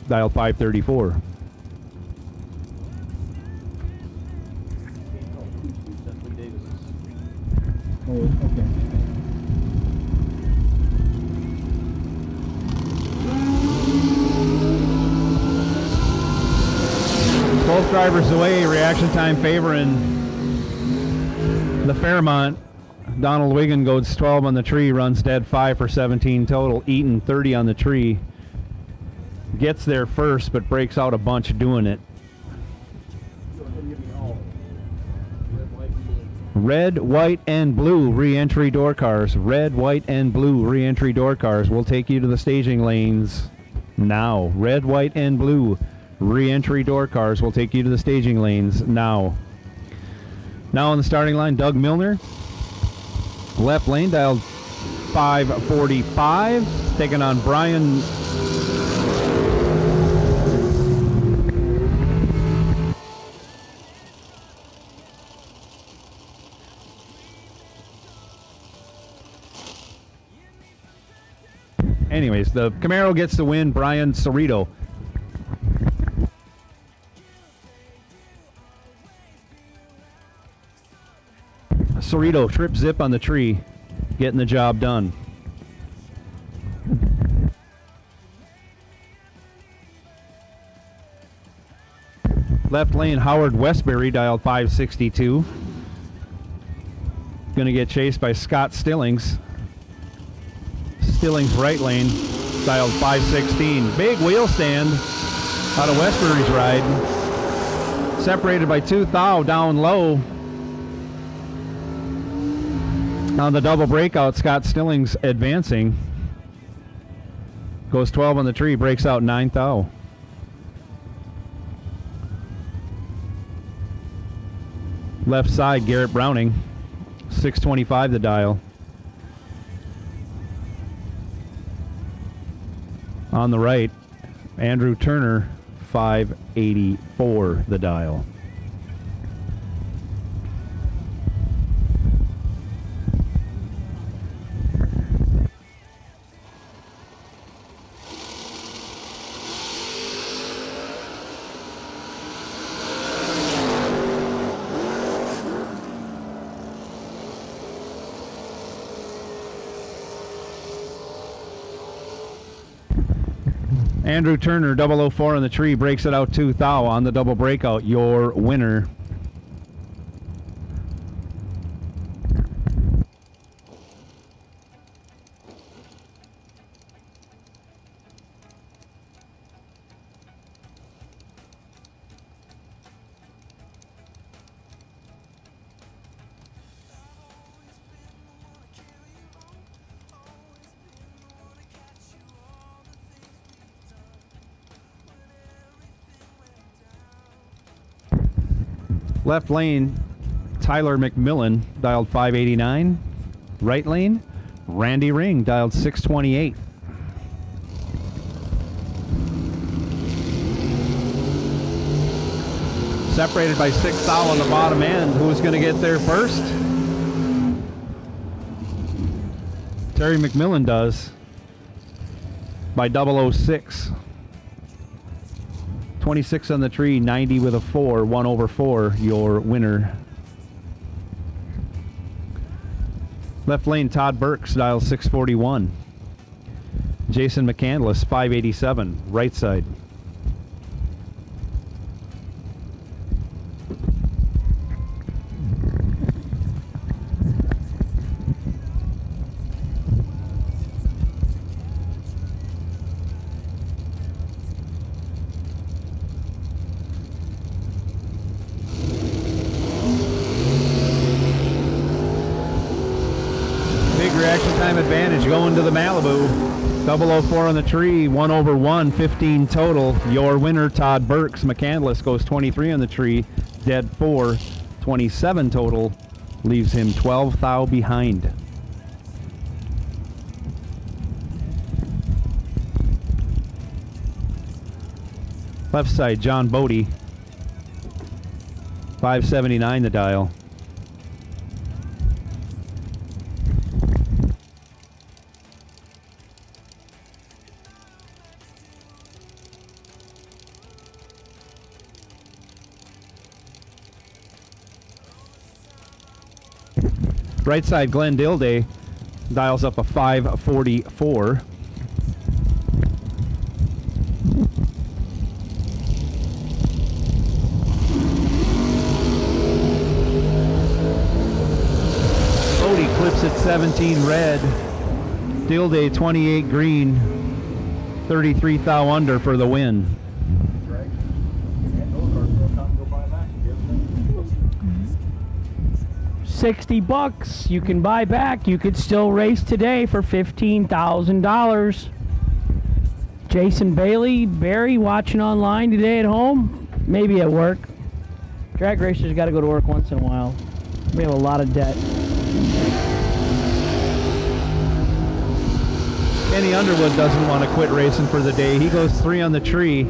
dial 534. Oh, okay. Both drivers away, reaction time favoring the Fairmont. Donald Wiggin goes 12 on the tree, runs dead 5 for 17 total. Eaton 30 on the tree. Gets there first, but breaks out a bunch doing it. Red, white, and blue re-entry door cars. Red, white, and blue re-entry door cars. We'll take you to the staging lanes now. Red, white, and blue re-entry door cars. We'll take you to the staging lanes now. Now on the starting line, Doug Milner. Left lane, dialed 545. Taking on Brian. Anyways, the Camaro gets the win. Brian Cerrito. Cerrito trip zip on the tree. getting the job done. Left lane, Howard Westbury, dialed 562. Going to get chased by Scott Stillings. Stillings right lane, dialed 516. Big wheel stand out of Westbury's ride. Separated by 2 thou down low. On the double breakout, Scott Stillings advancing. Goes 12 on the tree, breaks out 9 thou. Left side, Garrett Browning, 625 the dial. On the right, Andrew Turner, 584 the dial. Andrew Turner, 004 on the tree, breaks it out 2 thou on the double breakout. Your winner. Left lane, Tyler McMillan, dialed 589. Right lane, Randy Ring, dialed 628. Separated by 6 thou on the bottom end. Who's going to get there first? Terry McMillan does by 006. 26 on the tree, 90 with a 4, 1 over 4, your winner. Left lane, Todd Burks, dial 641. Jason McCandless, 587, right side. Advantage going to the Malibu. 004 on the tree, 1 over 1, 15 total. Your winner, Todd Burks. McCandless goes 23 on the tree, dead 4, 27 total. Leaves him 12 thou behind. Left side, John Bodie, 579 the dial. Right side, Glenn Dilday, dials up a 544. Bodie clips at 17 red. Dilday 28 green. 33 thou under for the win. $60 you can buy back. You could still race today for $15,000. Jason Barry watching online today at home, maybe at work. Drag racers got to go to work once in a while. We have a lot of debt. Kenny Underwood doesn't want to quit racing for the day. He goes 3 on the tree.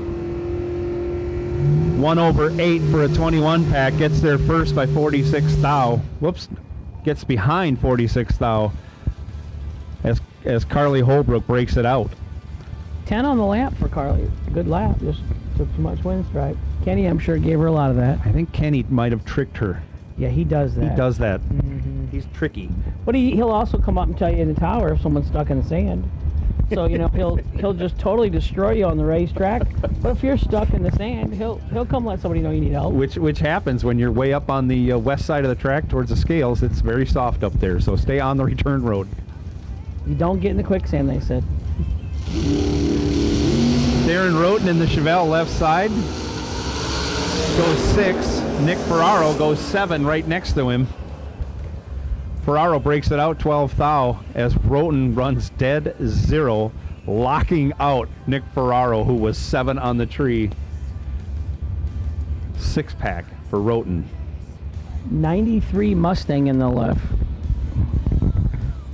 1 over 8 for a 21 pack. Gets there first by 46 thou. Whoops. Gets behind 46 thou as Carly Holbrook breaks it out. 10 on the lap for Carly. Good lap. Just took too much wind stripe. Kenny, I'm sure, gave her a lot of that. I think Kenny might have tricked her. Yeah, he does that. He does that. Mm-hmm. He's tricky. But he'll also come up and tell you in the tower if someone's stuck in the sand. So he'll just totally destroy you on the racetrack. But if you're stuck in the sand, he'll come let somebody know you need help. Which happens when you're way up on the west side of the track towards the scales. It's very soft up there, so stay on the return road. You don't get in the quicksand, they said. Darren Roten in the Chevelle left side goes 6. Nick Ferraro goes 7 right next to him. Ferraro breaks it out 12 thou as Roten runs dead 0, locking out Nick Ferraro, who was 7 on the tree. 6-pack for Roten. 93 Mustang in the left.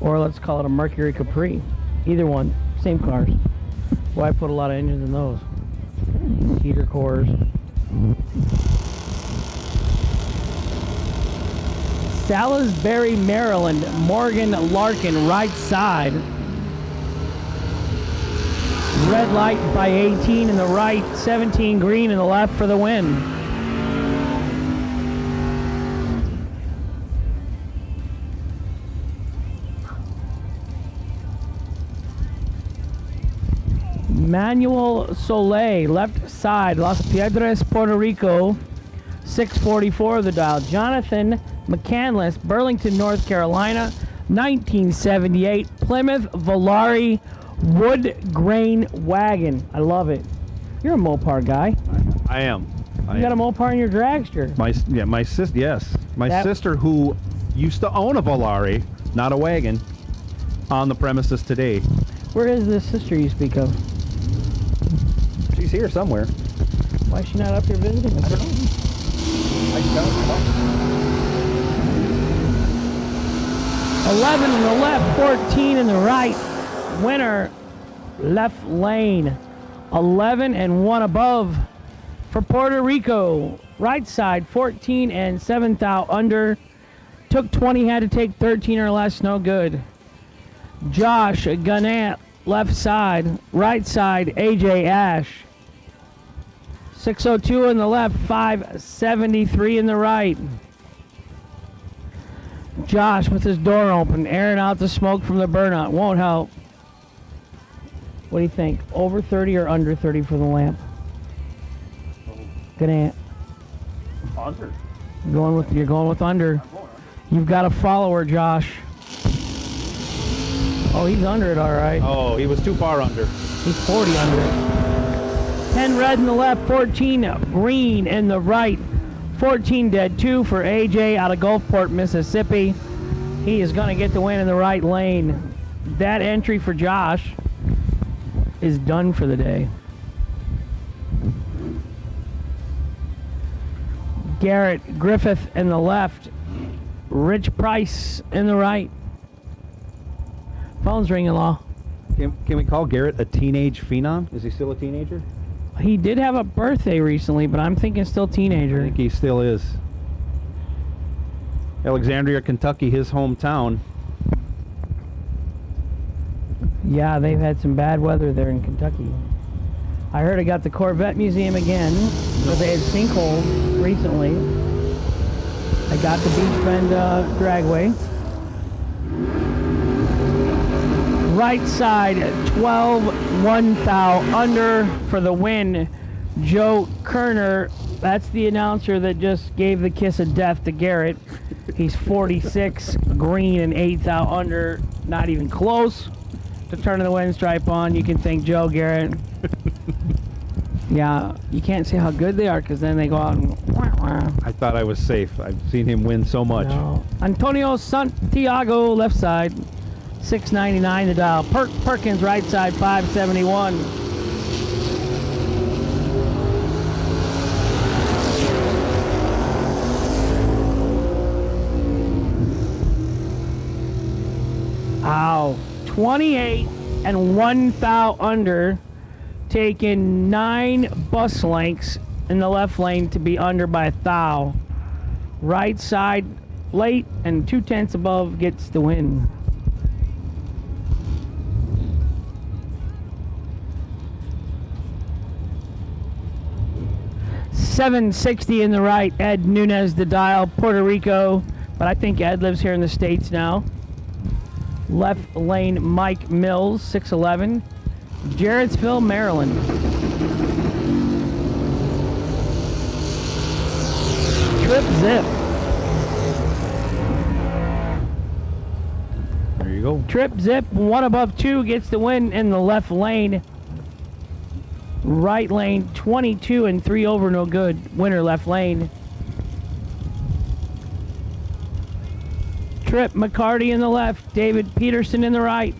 Or let's call it a Mercury Capri. Either one, same cars. Well, I put a lot of engines in those. Heater cores. Salisbury, Maryland, Morgan Larkin, right side. Red light by 18 in the right, 17 green in the left for the win. Manuel Soleil, left side, Las Piedras, Puerto Rico, 644 of the dial. Jonathan McCandless, Burlington, North Carolina, 1978 Plymouth Volare wood grain wagon. I love it. You're a Mopar guy. I am. You got a Mopar in your dragster. My sister, yes. My sister, who used to own a Volare, not a wagon, on the premises today. Where is this sister you speak of? She's here somewhere. Why is she not up here visiting us? I don't know. I don't know. 11 in the left, 14 in the right. Winner, left lane. 11 and 1 above for Puerto Rico. Right side, 14 and 7 thou under. Took 20, had to take 13 or less, no good. Josh Gannett, left side. Right side, AJ Ash. 602 in the left, 573 in the right. Josh with his door open, airing out the smoke from the burnout. Won't help. What do you think? Over 30 or under 30 for the lamp? Gannett. Under. You're going with under. You've got a follower, Josh. Oh, he's under it, all right. Oh, he was too far under. He's 40 under. 10 red in the left, 14 green in the right. 14 dead, 2 for AJ out of Gulfport, Mississippi. He is going to get the win in the right lane. That entry for Josh is done for the day. Garrett Griffith in the left. Rich Price in the right. Phone's ringing, Law. Can we call Garrett a teenage phenom? Is he still a teenager? He did have a birthday recently, but I'm thinking still teenager. I think he still is. Alexandria, Kentucky, his hometown. Yeah, they've had some bad weather there in Kentucky. I heard it got the Corvette Museum again, because they had sinkholes recently. I got the Beach Bend Dragway. Right side, 12, 1 thou under for the win. Joe Kerner, that's the announcer that just gave the kiss of death to Garrett. He's 46, green and 8 thou under, not even close to turning the wind stripe on. You can thank Joe, Garrett. Yeah, you can't say how good they are because then they go out and I thought I was safe. I've seen him win so much. No. Antonio Santiago, left side, 699 the dial. Perkins, right side, 571. Ow. 28 and 1 thou under, taking 9 bus lengths in the left lane to be under by 1 thou. Right side late and 2/10 above gets the win. $760 in the right. Ed Nunez the dial, Puerto Rico, but I think Ed lives here in the States now. Left lane, Mike Mills, 611. Jarrettsville, Maryland. Trip Zip. There you go. Trip Zip, 1 above 2, gets the win in the left lane. Right lane, 22 and 3 over, no good. Winner left lane. Trip McCarty in the left, David Peterson in the right.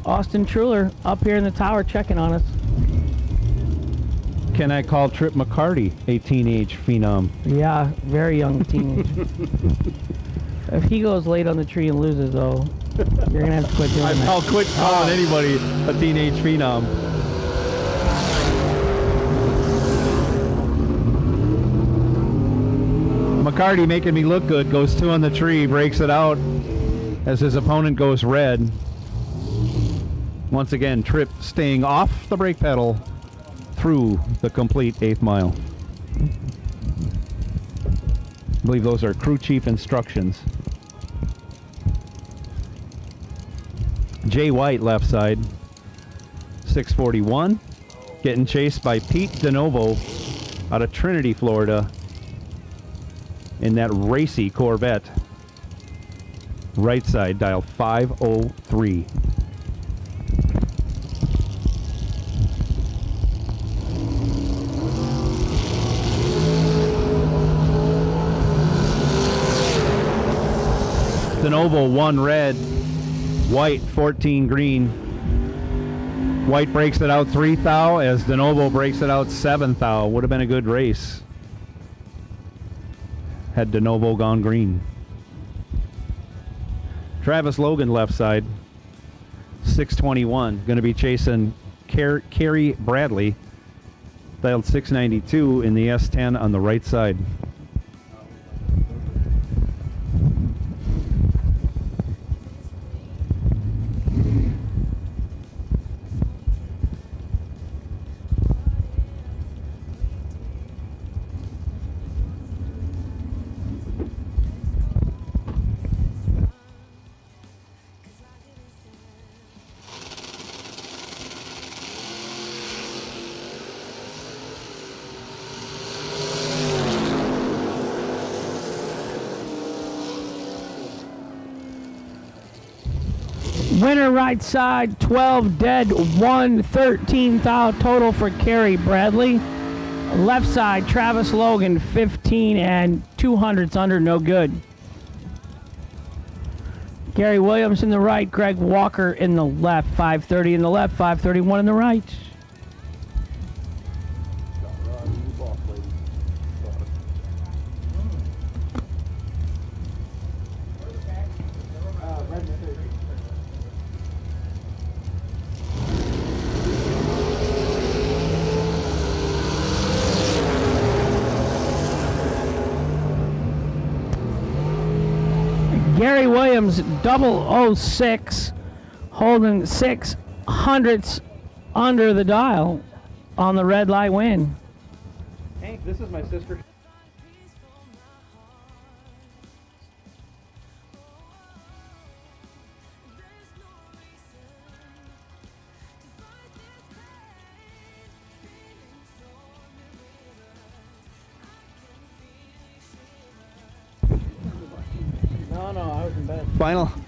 Austin Truller up here in the tower checking on us. Can I call Trip McCarty a teenage phenom? Yeah, very young teenage. If he goes late on the tree and loses, though, you're gonna have to quit doing that. I'll quit calling anybody a teenage phenom. McCarty making me look good, goes 2 on the tree, breaks it out as his opponent goes red. Once again, Trip staying off the brake pedal through the complete 8th mile. I believe those are crew chief instructions. Jay White left side, 641, getting chased by Pete DeNovo out of Trinity, Florida, in that racy Corvette. Right side, dial 503. DeNovo 1 red, White 14 green. White breaks it out 3 thou as DeNovo breaks it out 7 thou. Would have been a good race had DeNovo gone green. Travis Logan left side, 621. Going to be chasing Kerry Bradley, dialed 692 in the S10 on the right side. Winner right side, 12 dead, 113 thou total for Kerry Bradley. Left side, Travis Logan, 15 and 200s under, no good. Gary Williams in the right, Greg Walker in the left, 530 in the left, 531 in the right. Gary Williams, 006, holding 600ths under the dial on the red light win. Hank, this is my sister. No, I was in bed.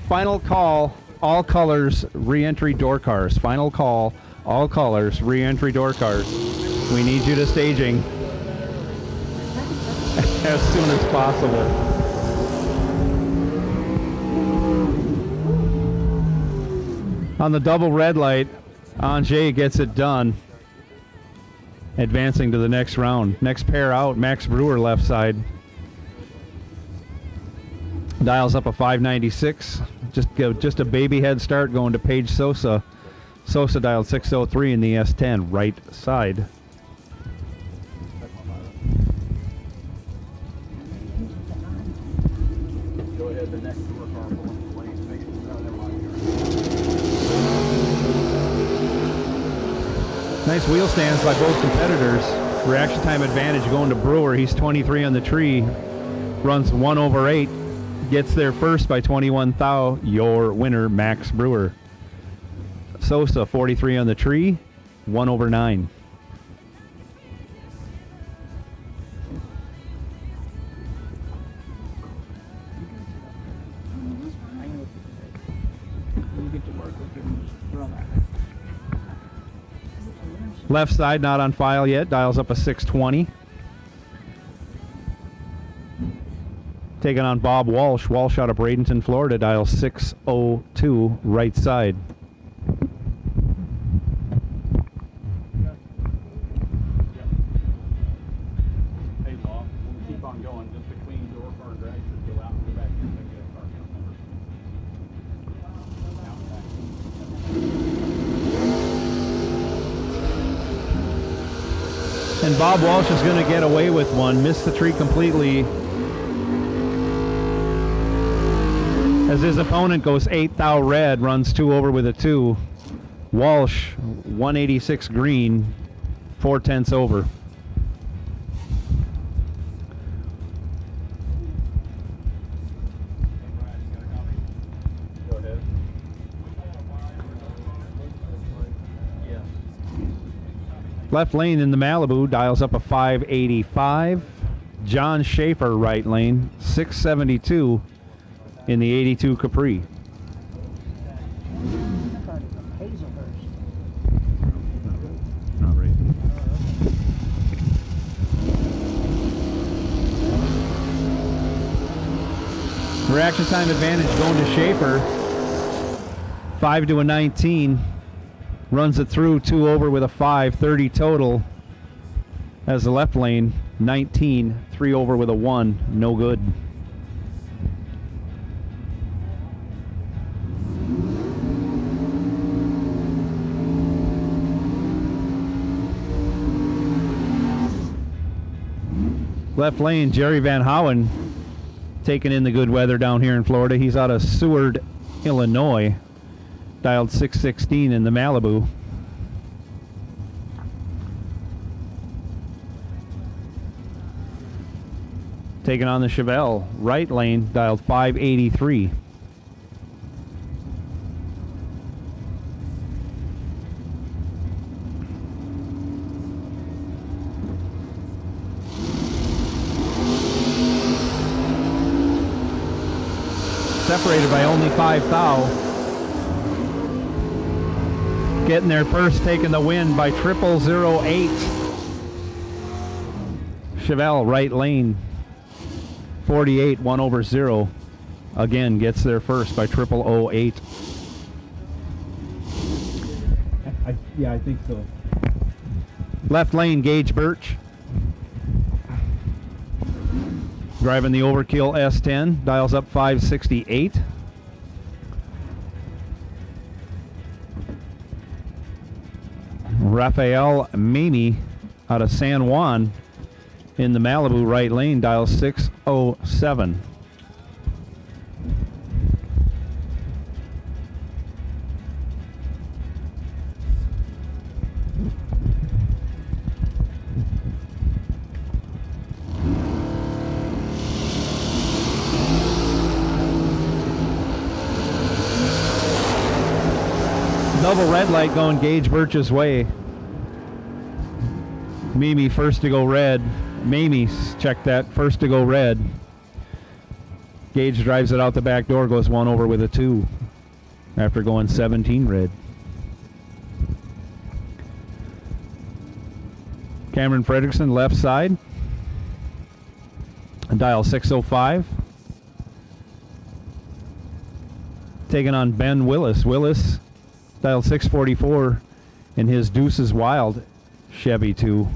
Final call, all colors, re-entry door cars. Final call, all colors, re-entry door cars. We need you to staging as soon as possible. On the double red light, Anjay gets it done, advancing to the next round. Next pair out, Max Brewer left side. Dials up a 596. Just a baby head start going to Paige Sosa. Sosa dialed 603 in the S10 right side. Go ahead, the next door car pulling the lanes, make it. Nice wheel stands by both competitors. Reaction time advantage going to Brewer. He's 23 on the tree. Runs 1/8. gets there first by 21 thou. Your winner, Max Brewer. Sosa, 43 on the tree, 1/9. Left side not on file yet. Dials up a 620. Taking on Bob Walsh. Walsh out of Bradenton, Florida. Dial 602 right side. Hey, Law, we'll keep on going. Just a clean door car drag should go out and go back here and get a car number. And Bob Walsh is going to get away with one. Missed the tree completely. As his opponent goes 8 thou red, runs 2 over with a 2. Walsh, 186 green, 4/10 over. Go ahead. Left lane in the Malibu dials up a 585. John Schaefer right lane, 672 in the 82 Capri. Not right. Reaction time advantage going to Schaefer. 5/19. Runs it through 2 over with a 5, 30 total. As the left lane, 19, 3 over with a 1, no good. Left lane, Jerry Van Howen taking in the good weather down here in Florida. He's out of Seward, Illinois. Dialed 616 in the Malibu. Taking on the Chevelle, right lane, dialed 583. Separated by only 5 thou. Getting there first, taking the win by 0008. Chevelle, right lane, 48, 1/0. Again, gets there first by 0008. Yeah, I think so. Left lane, Gage Birch. Driving the Overkill S10, dials up 568. Rafael Mamie out of San Juan in the Malibu, right lane, dials 607. Double red light going Gage Birch's way. Mimi first to go red. Mamie's check that, first to go red. Gage drives it out the back door, goes 1 over with a 2 after going 17 red. Cameron Fredrickson left side. Dial 605. Taking on Ben Willis. Willis, dial 644 in his Deuces Wild Chevy 2,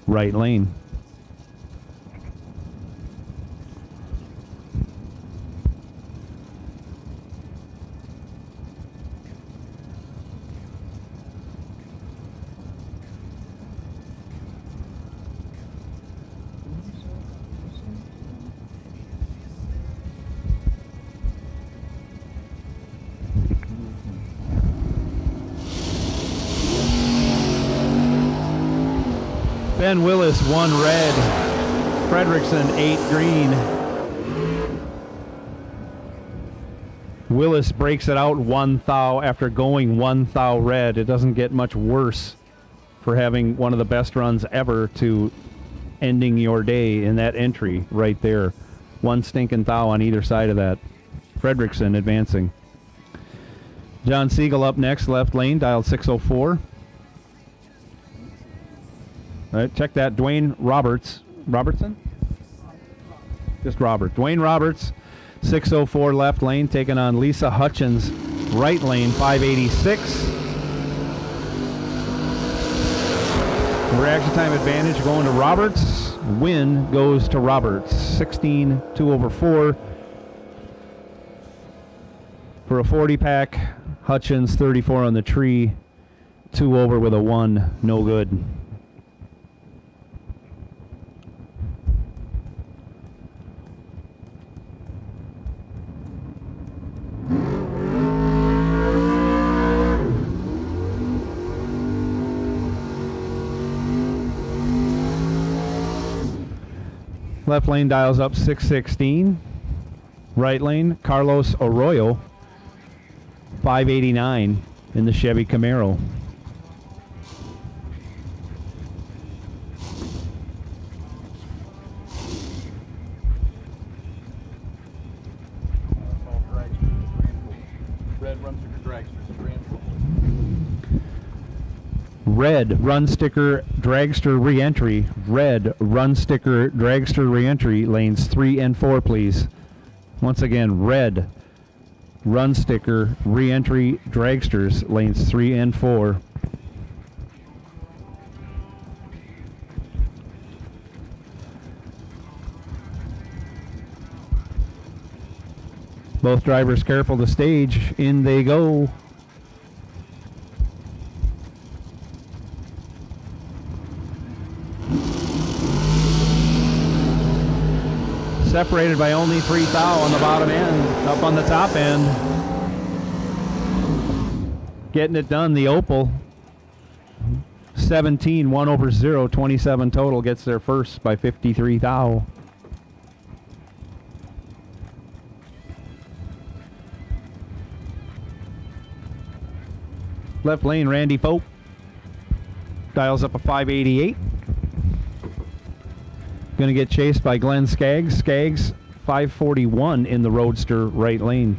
right lane. Ben Willis 1 red, Fredrickson 8 green. Willis breaks it out 1 thou after going 1 thou red. It doesn't get much worse for having one of the best runs ever to ending your day in that entry right there. 1 stinking thou on either side of that. Fredrickson advancing. John Siegel up next, left lane, dialed 604. All right, check that. Dwayne Robertson? Just Robert. Dwayne Roberts, 604 left lane, taking on Lisa Hutchins, right lane, 586. Reaction time advantage going to Roberts. Win goes to Roberts. 16, 2 over 4. For a 40 pack, Hutchins 34 on the tree. 2 over with a 1, no good. Left lane dials up 616. Right lane, Carlos Arroyo, 589 in the Chevy Camaro. Red run sticker dragster re-entry. Red run sticker dragster re-entry, lanes 3 and 4, please. Once again, red run sticker re-entry dragsters, lanes 3 and 4. Both drivers careful to stage. In they go. Separated by only 3 thou on the bottom end. Up on the top end. Getting it done, the Opal. 17, 1 over 0, 27 total. Gets there first by 53 thou. Left lane, Randy Pope. Dials up a 588. Going to get chased by Glenn Skaggs. Skaggs, 541 in the Roadster right lane.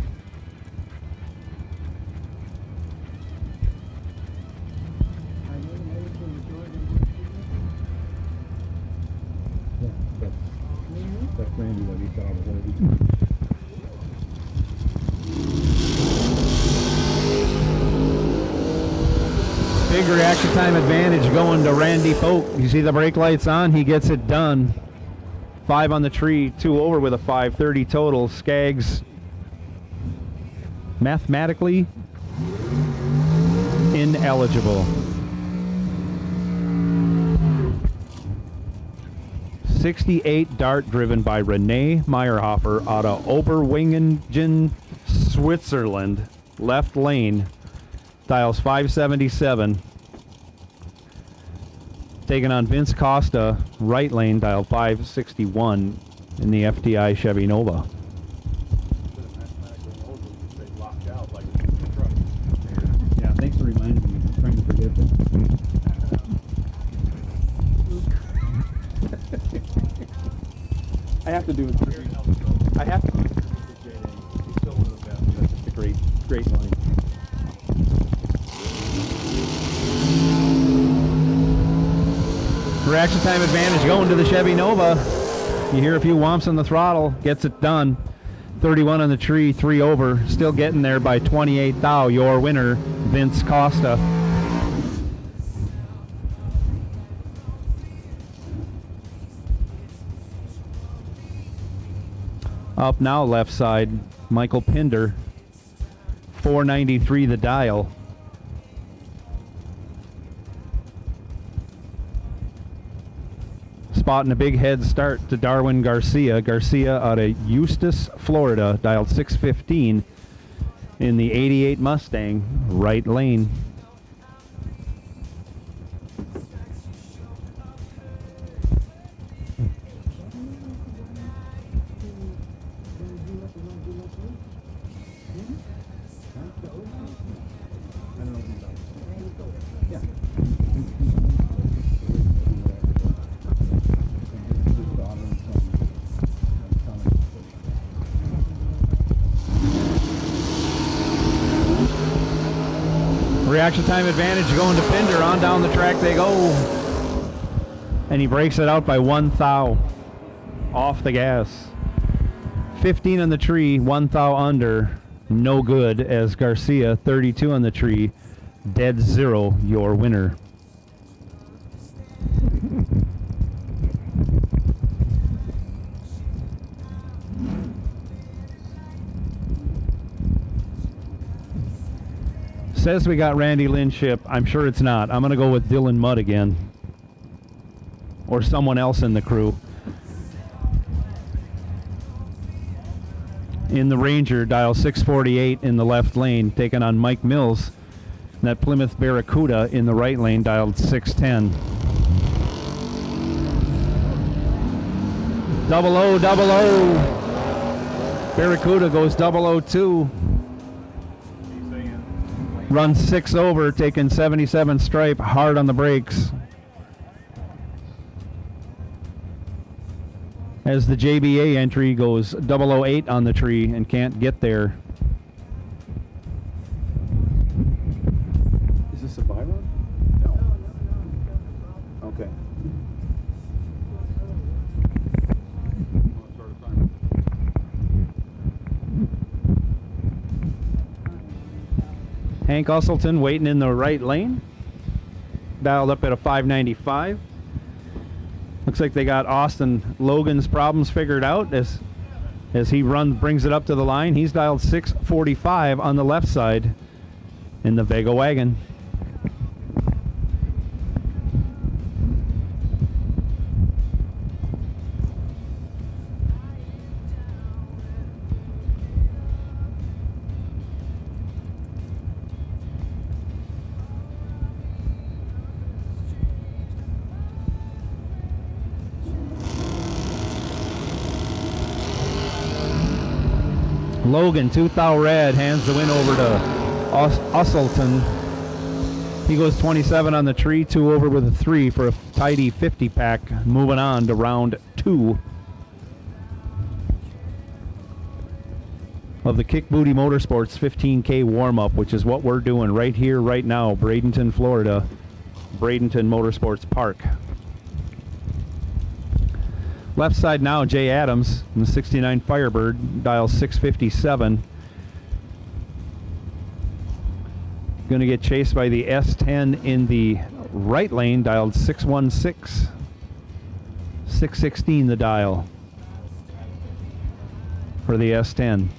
That's Randy that he's got on the Big reaction time advantage going to Randy Pope. You see the brake lights on, he gets it done. 5 on the tree, 2 over with a 530 total. Skaggs mathematically ineligible. 68 dart driven by Renee Meyerhofer out of Oberwingen, Switzerland. Left lane, dials 577. Taking on Vince Costa, right lane, dial 561 in the FTI Chevy Nova. Yeah, thanks for reminding me. I'm trying to forget that. I have to do it. I have to. He's still one of the best. That's just a great line. Reaction time advantage going to the Chevy Nova. You hear a few whomps on the throttle, gets it done. 31 on the tree, 3 over. Still getting there by 28 thou. Your winner, Vince Costa. Up now, left side, Michael Pinder. 493 the dial. Spotting a big head start to Darwin Garcia. Garcia out of Eustis, Florida, dialed 615 in the 88 Mustang, right lane. Reaction time advantage going to Pinder. On down the track they go. And he breaks it out by 1 thou. Off the gas. 15 on the tree, 1 thou under. No good, as Garcia, 32 on the tree. Dead zero, your winner. Says we got Randy Linship. I'm sure it's not. I'm going to go with Dylan Mudd again. Or someone else in the crew. In the Ranger, dial 648 in the left lane, taking on Mike Mills. And that Plymouth Barracuda in the right lane, dialed 610. 0000. Barracuda goes 002. Runs 6 over, taking 77 stripe, hard on the brakes. As the JBA entry goes 008 on the tree and can't get there. Is this a Byron? No. Okay. Hank Usselton waiting in the right lane. Dialed up at a 595. Looks like they got Austin Logan's problems figured out as he brings it up to the line. He's dialed 645 on the left side in the Vega wagon. Logan, 2 thou red, hands the win over to Usselton. He goes 27 on the tree, 2 over with a 3 for a tidy 50 pack. Moving on to round 2 of the Kick Booty Motorsports 15K warm-up, which is what we're doing right here, right now, Bradenton, Florida, Bradenton Motorsports Park. Left side now, Jay Adams in the 69 Firebird, dial 657. Going to get chased by the S10 in the right lane, dialed 616. 616 the dial for the S10.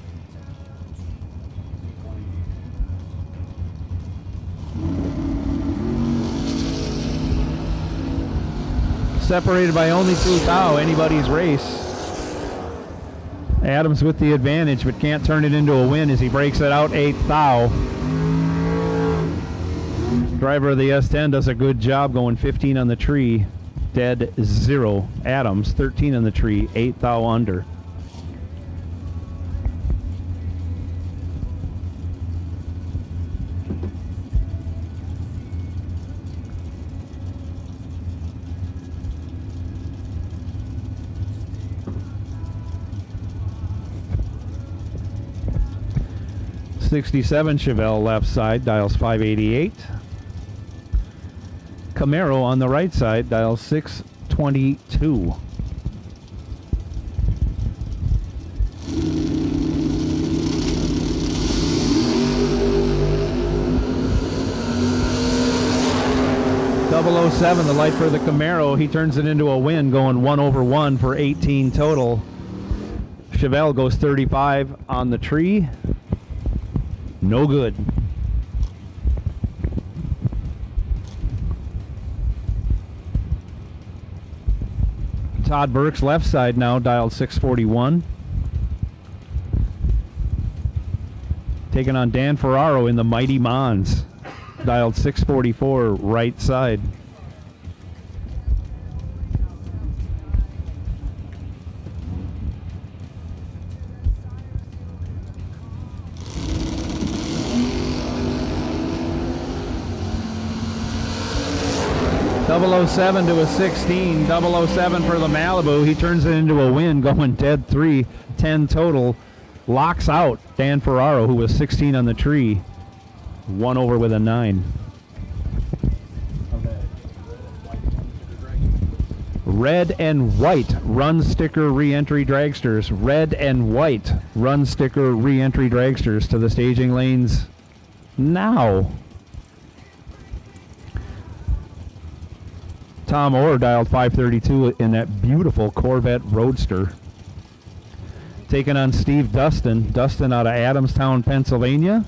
Separated by only 2 thou, anybody's race. Adams with the advantage, but can't turn it into a win as he breaks it out 8 thou. Driver of the S10 does a good job going 15 on the tree, dead zero. Adams 13 on the tree, 8 thou under. '67 Chevelle left side, dials 588. Camaro on the right side, dials 622. .007, the light for the Camaro. He turns it into a win, going 1 over 1 for 18 total. Chevelle goes 35 on the tree. No good. Todd Burke's left side now, dialed 641. Taking on Dan Ferraro in the Mighty Mons, dialed 644, right side. .007 to a 16, .007 for the Malibu. He turns it into a win, going dead 3, 10 total. Locks out Dan Ferraro, who was 16 on the tree. 1 over with a 9. Red and white run sticker re-entry dragsters. Red and white run sticker re-entry dragsters to the staging lanes now. Tom Orr dialed 532 in that beautiful Corvette Roadster. Taking on Steve Dustin. Dustin out of Adamstown, Pennsylvania,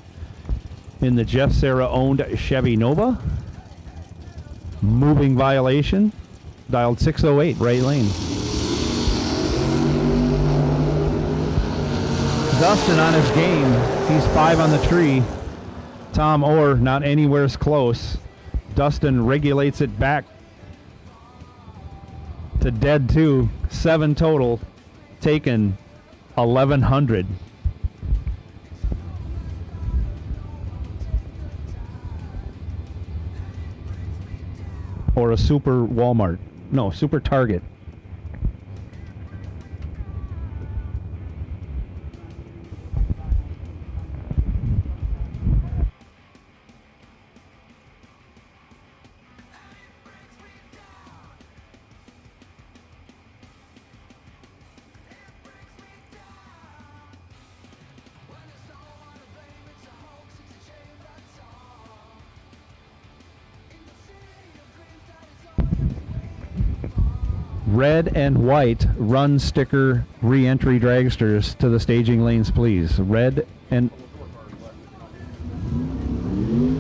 in the Jeff Serra owned Chevy Nova. Moving violation. Dialed 608, right lane. Dustin on his game. He's 5 on the tree. Tom Orr not anywhere close. Dustin regulates it back to dead 2. 7 total. Taken 1,100. Or a super Walmart. No, super Target. Red and white run sticker re-entry dragsters to the staging lanes, please. Red and...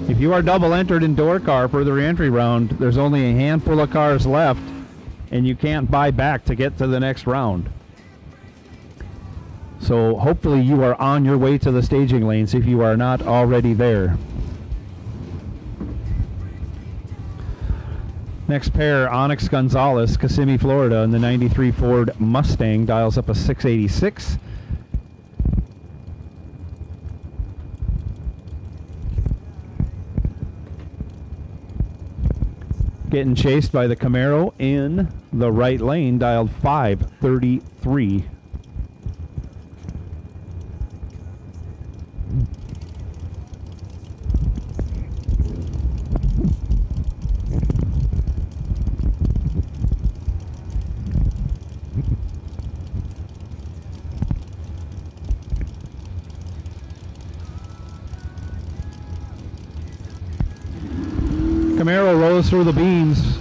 If you are double entered in door car for the re-entry round, there's only a handful of cars left, and you can't buy back to get to the next round. So hopefully you are on your way to the staging lanes if you are not already there. Next pair, Onyx Gonzalez, Kissimmee, Florida, in the 93 Ford Mustang, dials up a 686. Getting chased by the Camaro in the right lane, dialed 533. Camaro rolls through the beams.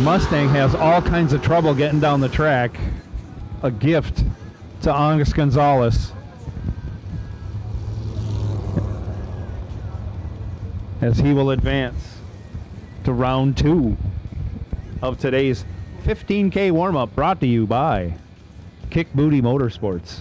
Mustang has all kinds of trouble getting down the track. A gift to Onyx Gonzalez, as he will advance to round 2 of today's 15K warm-up, brought to you by Kick Booty Motorsports.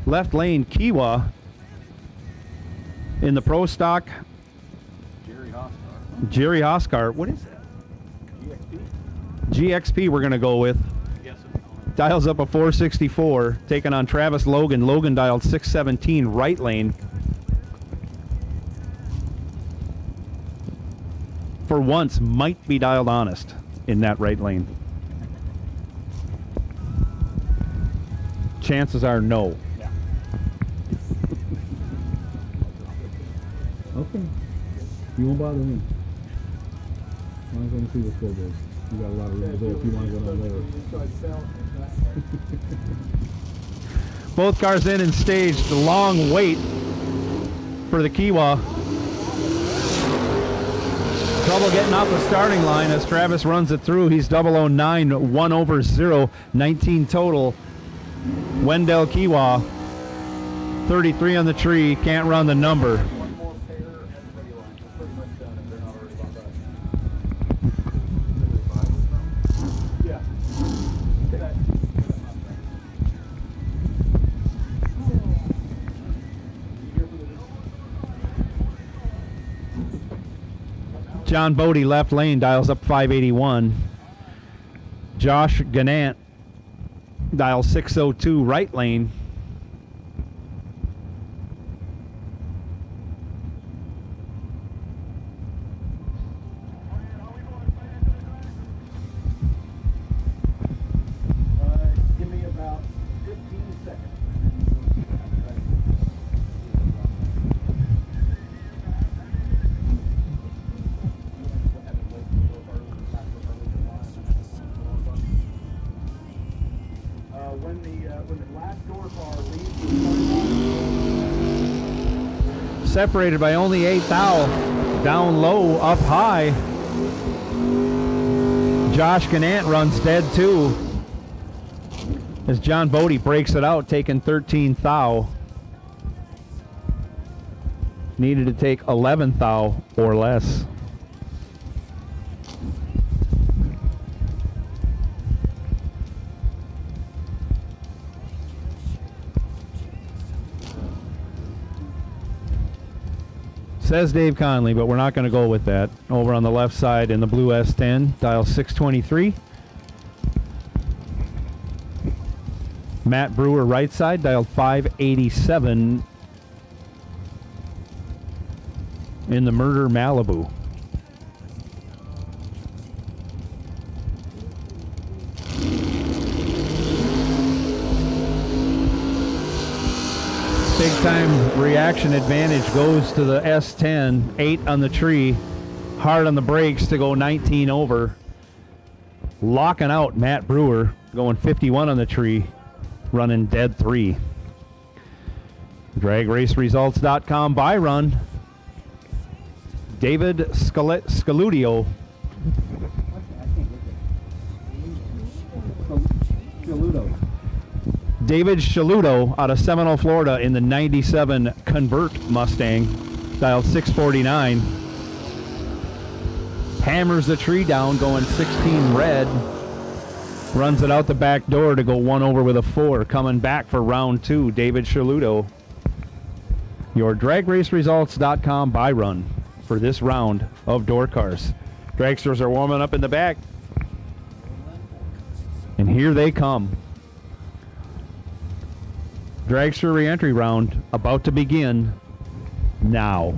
Left lane, Kiwa in the pro stock. Jerry Hoskar. What is that? GXP we're going to go with. Dials up a 464, taking on Travis Logan. Logan dialed 617, right lane. For once, might be dialed honest in that right lane. Chances are no. Okay. You won't bother me. I'm going to see the score goes. You got a lot of room to go if you want to go down lower. Both cars in and staged. The long wait for the Kiwa. Trouble getting off the starting line as Travis runs it through. He's 009, 1 over 0, 19 total. Wendell Kiwa, 33 on the tree, can't run the number. John Bodie, left lane, dials up 581. Josh Gannant, dial 602, right lane. Give me about 15 seconds. When the last door car leaves, Separated by only 8 thou. Down low, up high. Josh Gannant runs dead too. As John Bodie breaks it out, taking 13 thou. Needed to take 11 thou or less. Says Dave Conley, but we're not going to go with that. Over on the left side in the blue S10, dial 623. Matt Brewer, right side, dialed 587 in the Murder Malibu. Big time reaction advantage goes to the S10, 8 on the tree, hard on the brakes to go 19 over. Locking out Matt Brewer, going 51 on the tree, running dead 3. DragRaceResults.com by run. David Scaludio. David Shaludo out of Seminole, Florida in the 97 Convert Mustang, dialed 649. Hammers the tree down, going 16 red. Runs it out the back door to go 1 over with a 4. Coming back for round 2, David Shaludo. Your DragRaceResults.com buy run for this round of door cars. Dragsters are warming up in the back. And here they come. Dragster re-entry round about to begin now.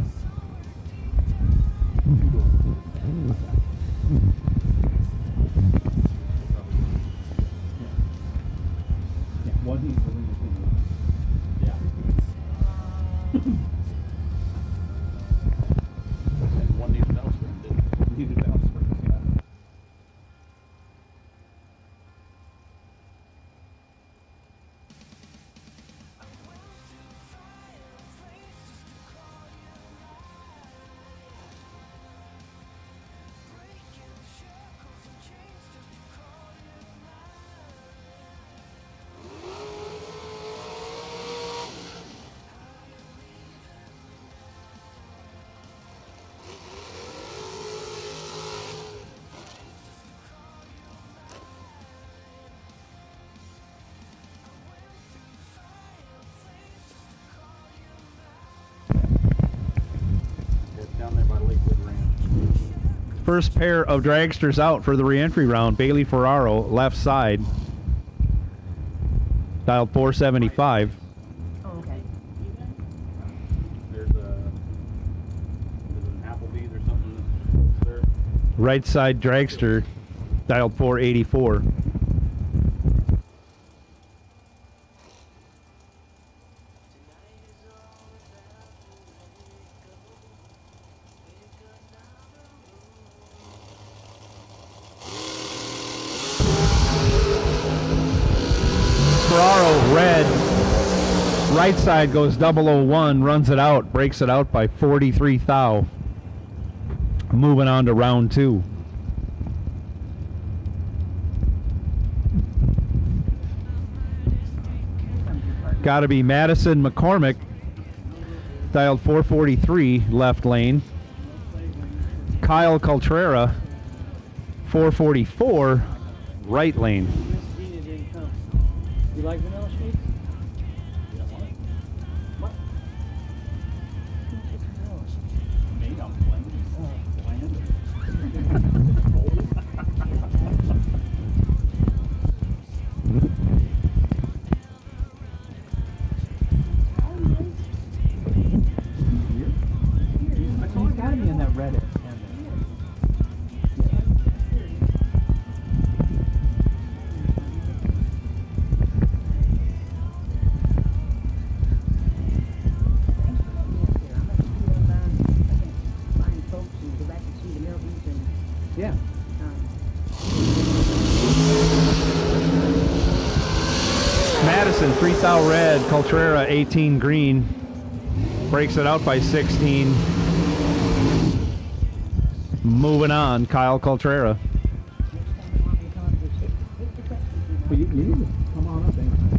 First pair of dragsters out for the re-entry round. Bailey Ferraro, left side. Dialed 475. Oh, okay. there's an Applebee's or something there. Right side dragster, dialed 484. Ferraro, red. Right side goes 001, runs it out, breaks it out by 43 thou. Moving on to round 2. Got to be Madison McCormick, dialed 443, left lane. Kyle Coltrera, 444, right lane. You like vanilla shakes? Made on blend. Kyle red, Coltrera 18 green. Breaks it out by 16. Moving on, Kyle Coltrera. Well, you need to come on up and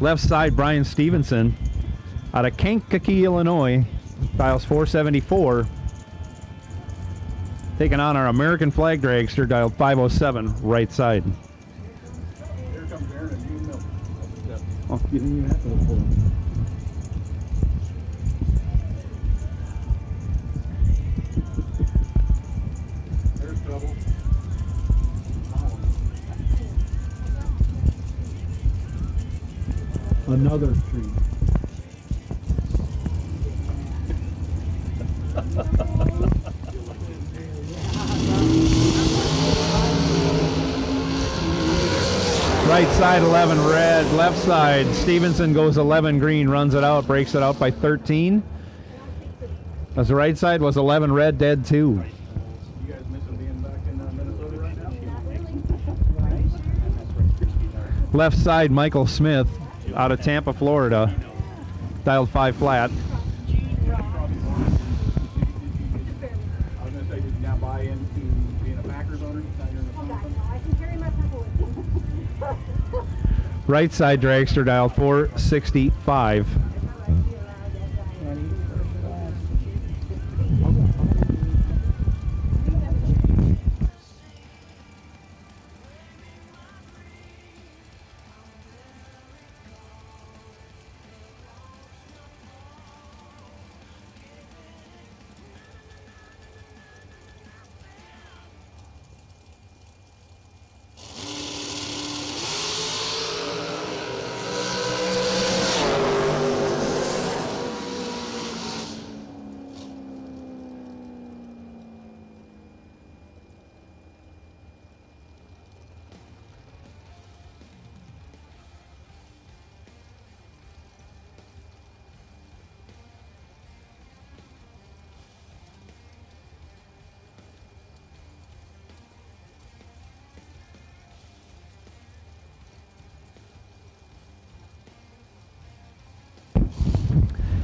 Left side, Brian Stevenson out of Kankakee, Illinois. Dials 474. Taking on our American flag dragster, dialed 507, right side. here comes Aaron and Gene Milton. Oh, you didn't even have to pull him. There's trouble. Another tree. Right side 11 red, left side Stevenson goes 11 green, runs it out, breaks it out by 13. As the right side was 11 red, dead 2. You guys missing being back in Minnesota right now? Left side Michael Smith out of Tampa, Florida, dialed 5 flat. I was going to say, did you now buy into being a Packers owner? Now you're in the I can carry my purple with me. Right side dragster, dialed 465.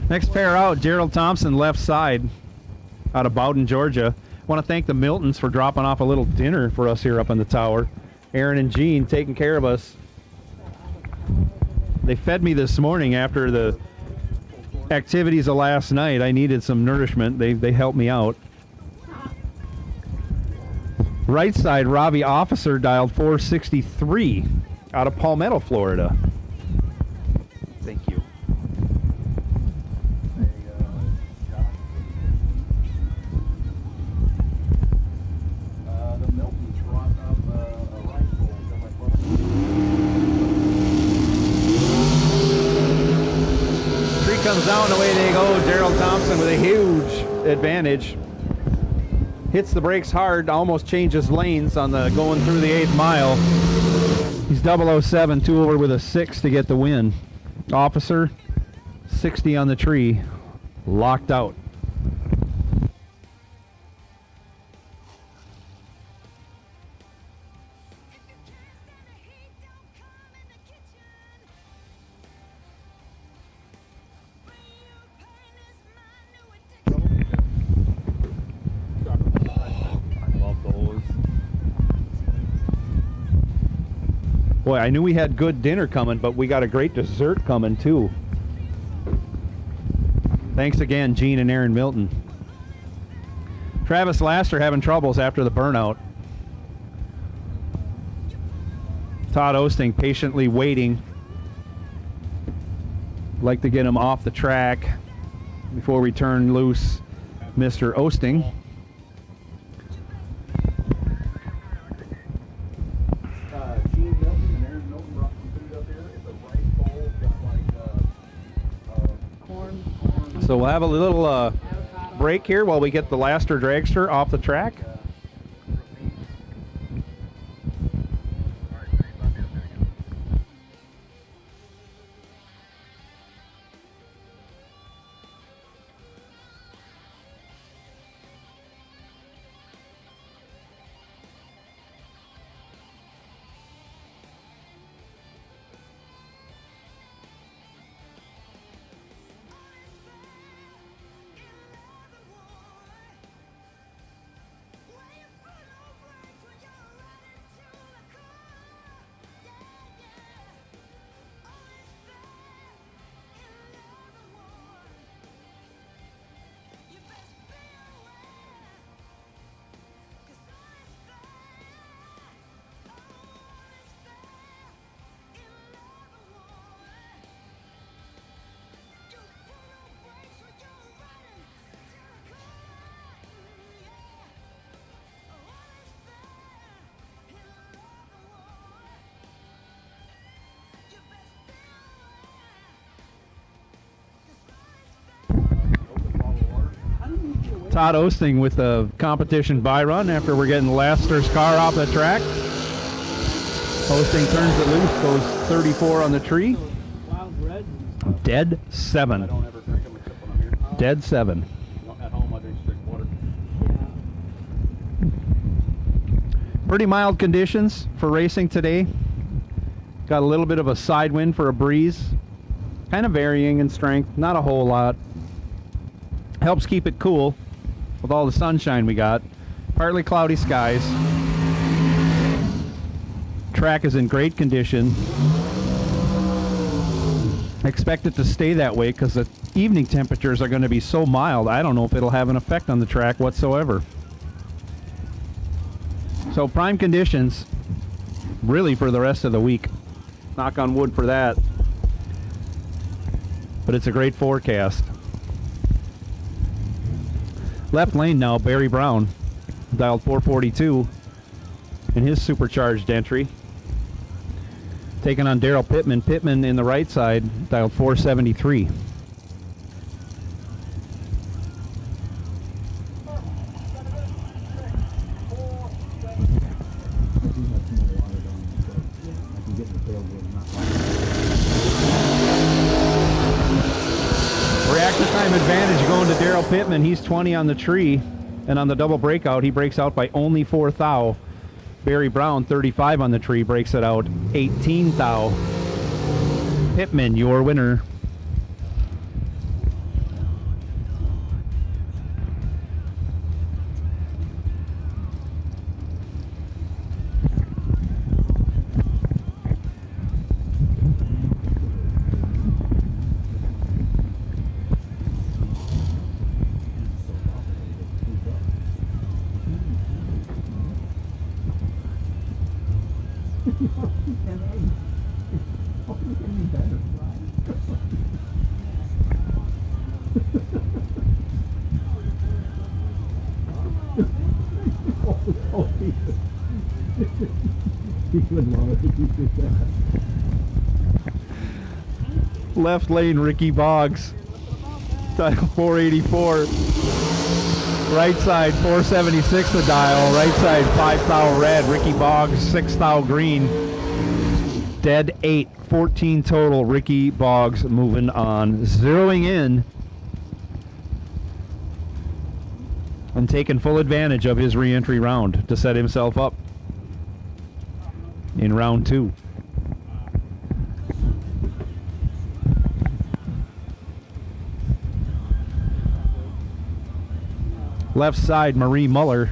Next pair out, Gerald Thompson, left side, out of Bowden, Georgia. I want to thank the Miltons for dropping off a little dinner for us here up in the tower. Aaron and Gene taking care of us. They fed me this morning after the activities of last night. I needed some nourishment. They helped me out. Right side, Robbie Officer, dialed 463, out of Palmetto, Florida. Thank you. The Miltons brought up a rifle. Tree comes down, away they go. Gerald Thompson with a huge advantage. Hits the brakes hard, almost changes lanes on the going through the 8th mile. He's 007, 2 over with a 6 to get the win. Officer, 60 on the tree, locked out. Boy, I knew we had good dinner coming, but we got a great dessert coming too. Thanks again, Gene and Aaron Milton. Travis Laster having troubles after the burnout. Todd Osting patiently waiting. Like to get him off the track before we turn loose Mr. Osting. Gene Milton and Aaron Milton brought some food up here. It's a rice bowl, got like corn. So we'll have a little break here while we get the Laster dragster off the track. Todd Osting with the competition by run after we're getting Lester's car off the track. Osting turns it loose, goes 34 on the tree. Wild red. Dead 7. I don't ever drink them except when I'm here. Dead 7. At home, I drink straight water. Pretty mild conditions for racing today. Got a little bit of a side wind for a breeze. Kind of varying in strength, not a whole lot. Helps keep it cool with all the sunshine we got. Partly cloudy skies. Track is in great condition. Expect it to stay that way because the evening temperatures are going to be so mild. I don't know if it'll have an effect on the track whatsoever. So prime conditions really for the rest of the week. Knock on wood for that. But it's a great forecast. Left lane now, Barry Brown, dialed 442 in his supercharged entry. Taking on Daryl Pittman. Pittman in the right side, dialed 473. Reactor time advantage going to Daryl Pittman. He's 20 on the tree, and on the double breakout, he breaks out by only 4 thou. Barry Brown, 35 on the tree, breaks it out 18 thou. Pittman, your winner. Left lane, Ricky Boggs, dial 484. Right side, 476 the dial. Right side, 5 thou red. Ricky Boggs, 6 thou green. Dead 8, 14 total. Ricky Boggs moving on, zeroing in and taking full advantage of his re-entry round to set himself up in round 2. Left side, Marie Muller.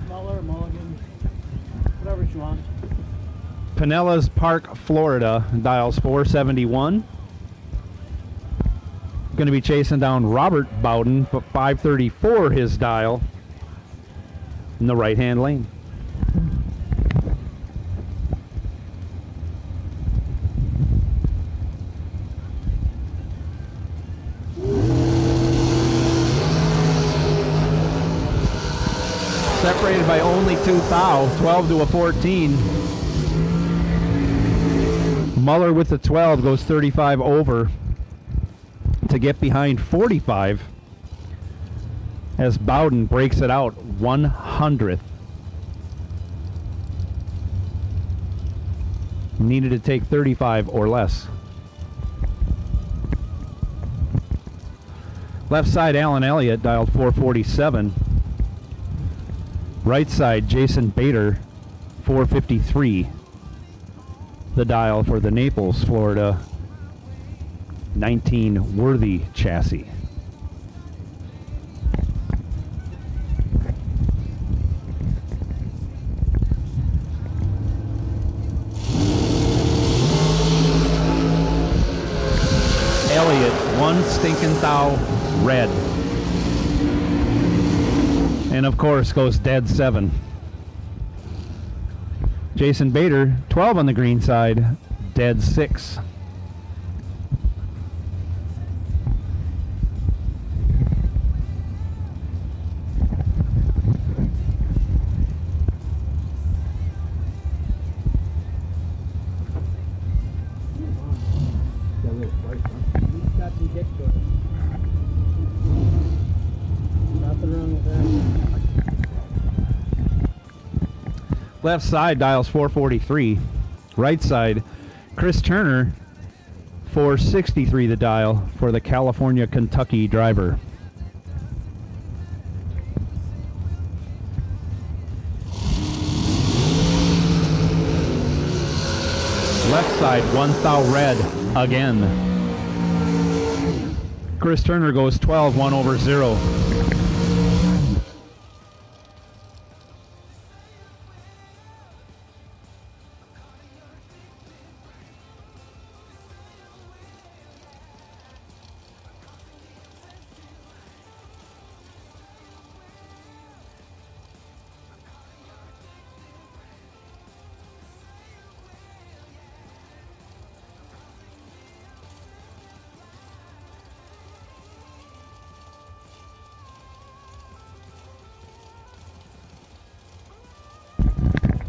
Muller, Mulligan, whatever you want. Pinellas Park, Florida, dials 471. Going to be chasing down Robert Bowden, but 534 his dial in the right-hand lane. Separated by only 2 thou, 12 to a 14. Muller with the 12 goes 35 over to get behind 45 as Bowden breaks it out 100th. Needed to take 35 or less. Left side, Alan Elliott, dialed 447. Right side, Jason Bader, 453. The dial for the Naples, Florida 19 Worthy chassis. Elliott, 1 stinking thou red. And of course goes dead 7. Jason Bader, 12 on the green side, dead 6. Got some kick to it. Nothing wrong with that. Left side dials 443. Right side, Chris Turner, 463 the dial for the California Kentucky driver. Left side, 1,000 red again. Chris Turner goes 12, 1 over 0.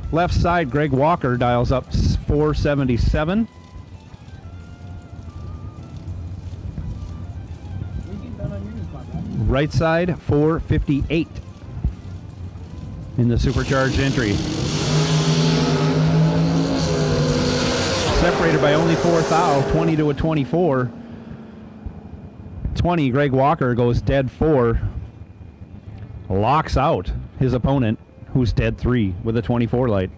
Left side, Greg Walker dials up 477. Right side, 458 in the supercharged entry. Separated by only 4 thou, 20 to a 24. 20, Greg Walker goes dead 4. Locks out his opponent, who's dead 3 with a 24 light.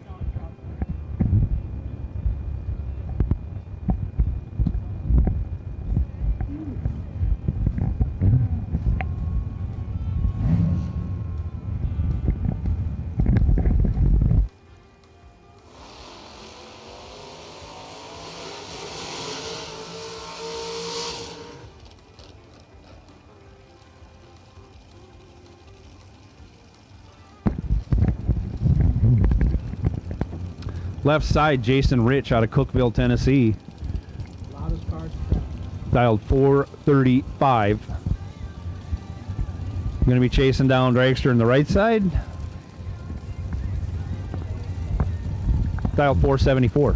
Left side, Jason Rich out of Cookeville, Tennessee. Dialed 435. Going to be chasing down dragster in the right side. Dialed 474.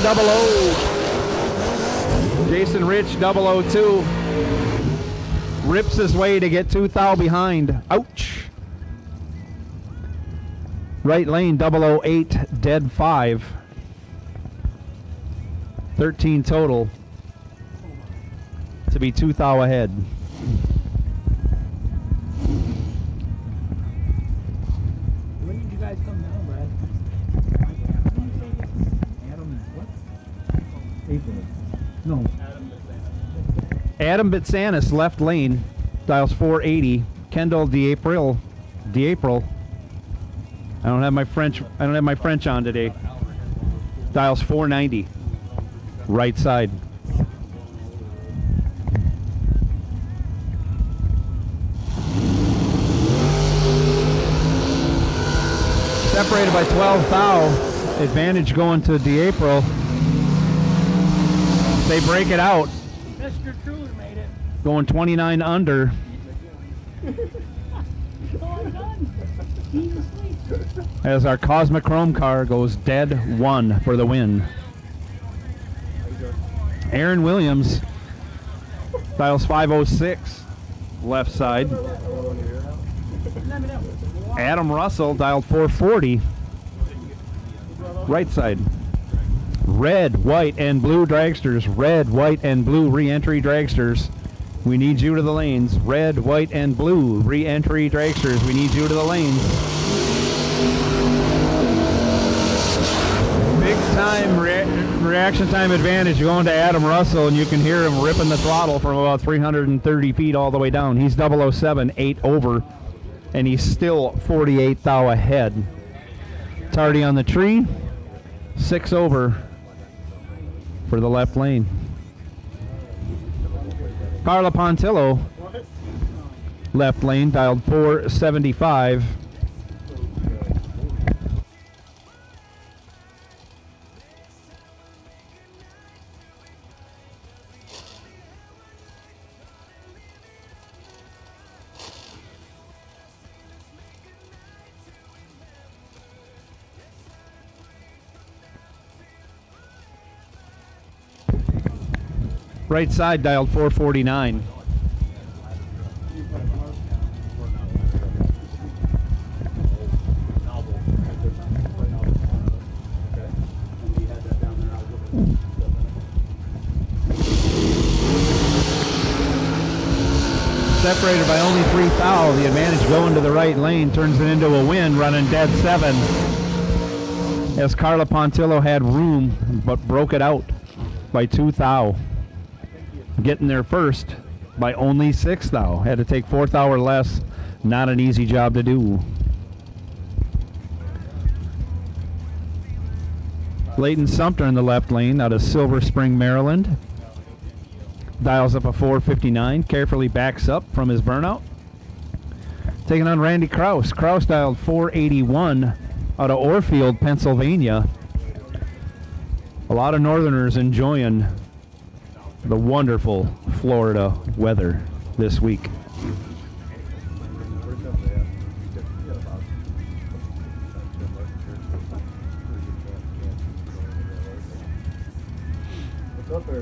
Double O. Jason Rich, 002. Rips his way to get 2 thou behind. Ouch. Right lane, 008, dead 5. 13 total to be 2 thou ahead. When did you guys come down, Brad? April. No. Adam Bitsanis, left lane, dials 480. Kendall D'April. I don't have my French on today. Dials 490. Right side. Separated by 12 thou. Advantage going to D'April. They break it out. Mr. Trude made it. Going 29 under. As our Cosmic Chrome car goes dead 1 for the win. Aaron Williams dials 506, left side. Adam Russell dialed 440, right side. Red, white, and blue dragsters. Red, white, and blue re-entry dragsters. We need you to the lanes. Red, white, and blue re-entry dragsters. We need you to the lanes. Big time reaction time advantage going to Adam Russell, and you can hear him ripping the throttle from about 330 feet all the way down. He's 007, 8 over, and he's still 48 thou ahead. Tardy on the tree, 6 over for the left lane. Carla Pontillo left lane, dialed 475. Right side, dialed 449. Separated by only 3 thou. The advantage going to the right lane turns it into a win, running dead 7. As Carla Pontillo had room, but broke it out by 2 thou. Getting there first by only 6 thou. Had to take 4 thou or less. Not an easy job to do. Leighton Sumter in the left lane out of Silver Spring, Maryland. Dials up a 459. Carefully backs up from his burnout. Taking on Randy Kraus. Kraus dialed 481 out of Orfield, Pennsylvania. A lot of Northerners enjoying the wonderful Florida weather this week.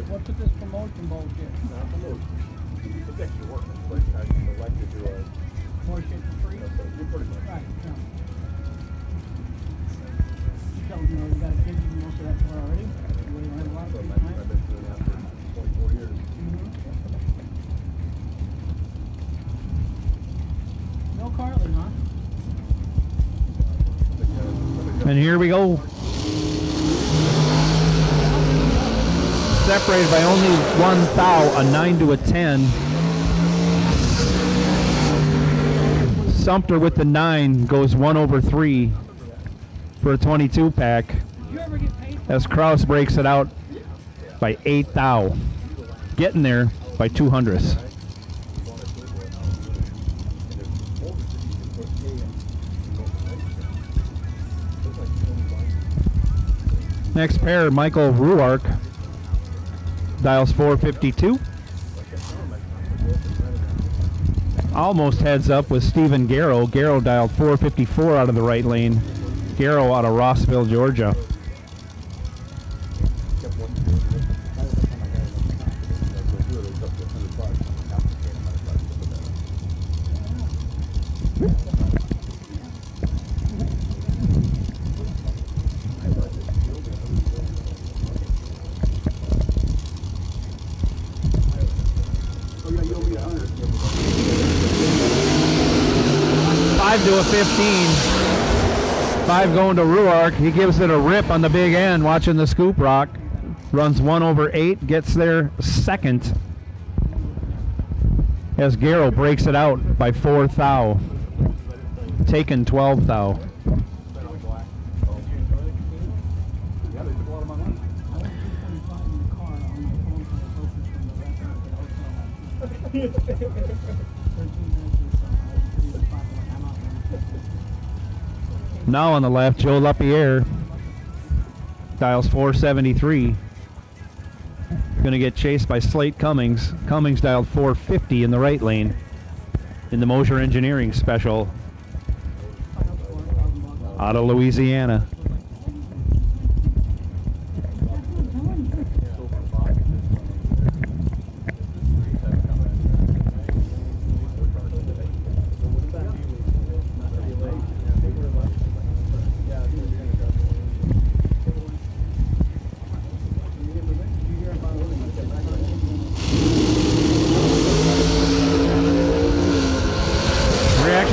What's with this promotion bullshit? Not promotion. It's extra work, but I like to do a... More shit for free? You're pretty much. Right, yeah. You told me you got to give you most of that for already. You really don't have a lot of free time. I've been doing that for 24 years. No Carly, huh? And here we go. Separated by only 1 thou, a 9 to a 10. Sumter with the 9 goes 1/3 for a 22 pack. As Kraus breaks it out by 8 thou. Getting there by 200ths. Next pair, Michael Ruark. Dials 452. Almost heads up with Stephen Garrow. Garrow dialed 454 out of the right lane. Garrow out of Rossville, Georgia. To a 15. 5 going to Ruark. He gives it a rip on the big end watching the scoop rock. Runs 1/8. Gets there second. As Garrow breaks it out by 4 thou. Taken 12 thou. Now on the left, Joe LaPierre dials 473. Going to get chased by Slate Cummings. Cummings dialed 450 in the right lane in the Mosher Engineering Special out of Louisiana.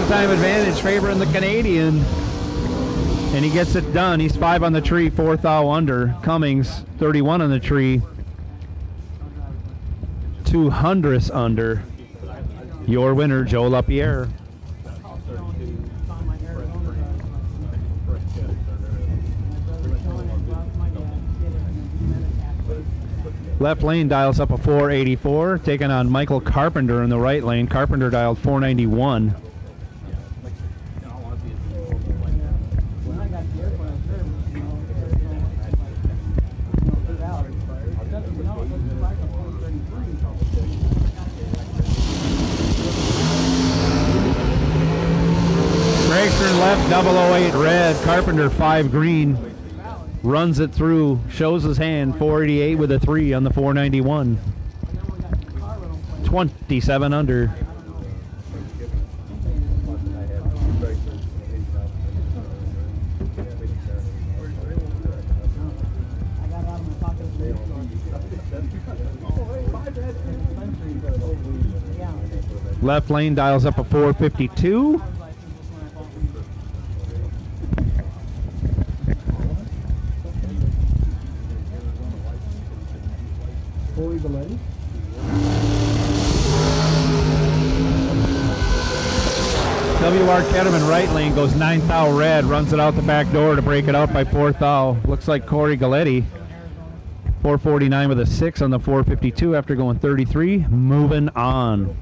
Time advantage favoring the Canadian, and he gets it done. He's 5 on the tree, 4 thou under. Cummings 31 on the tree, 200ths under. Your winner, Joe LaPierre. Left lane dials up a 484, taking on Michael Carpenter in the right lane. Carpenter dialed 491. Dragster left, 008 red. Carpenter 5 green. Runs it through, shows his hand, 488 with a 3 on the 491. 27 under. Left lane dials up a 452. WR Ketterman right lane goes 9 thou red, runs it out the back door to break it out by 4 thou. Looks like Corey Galletti, 449 with a 6 on the 452 after going 33. Moving on.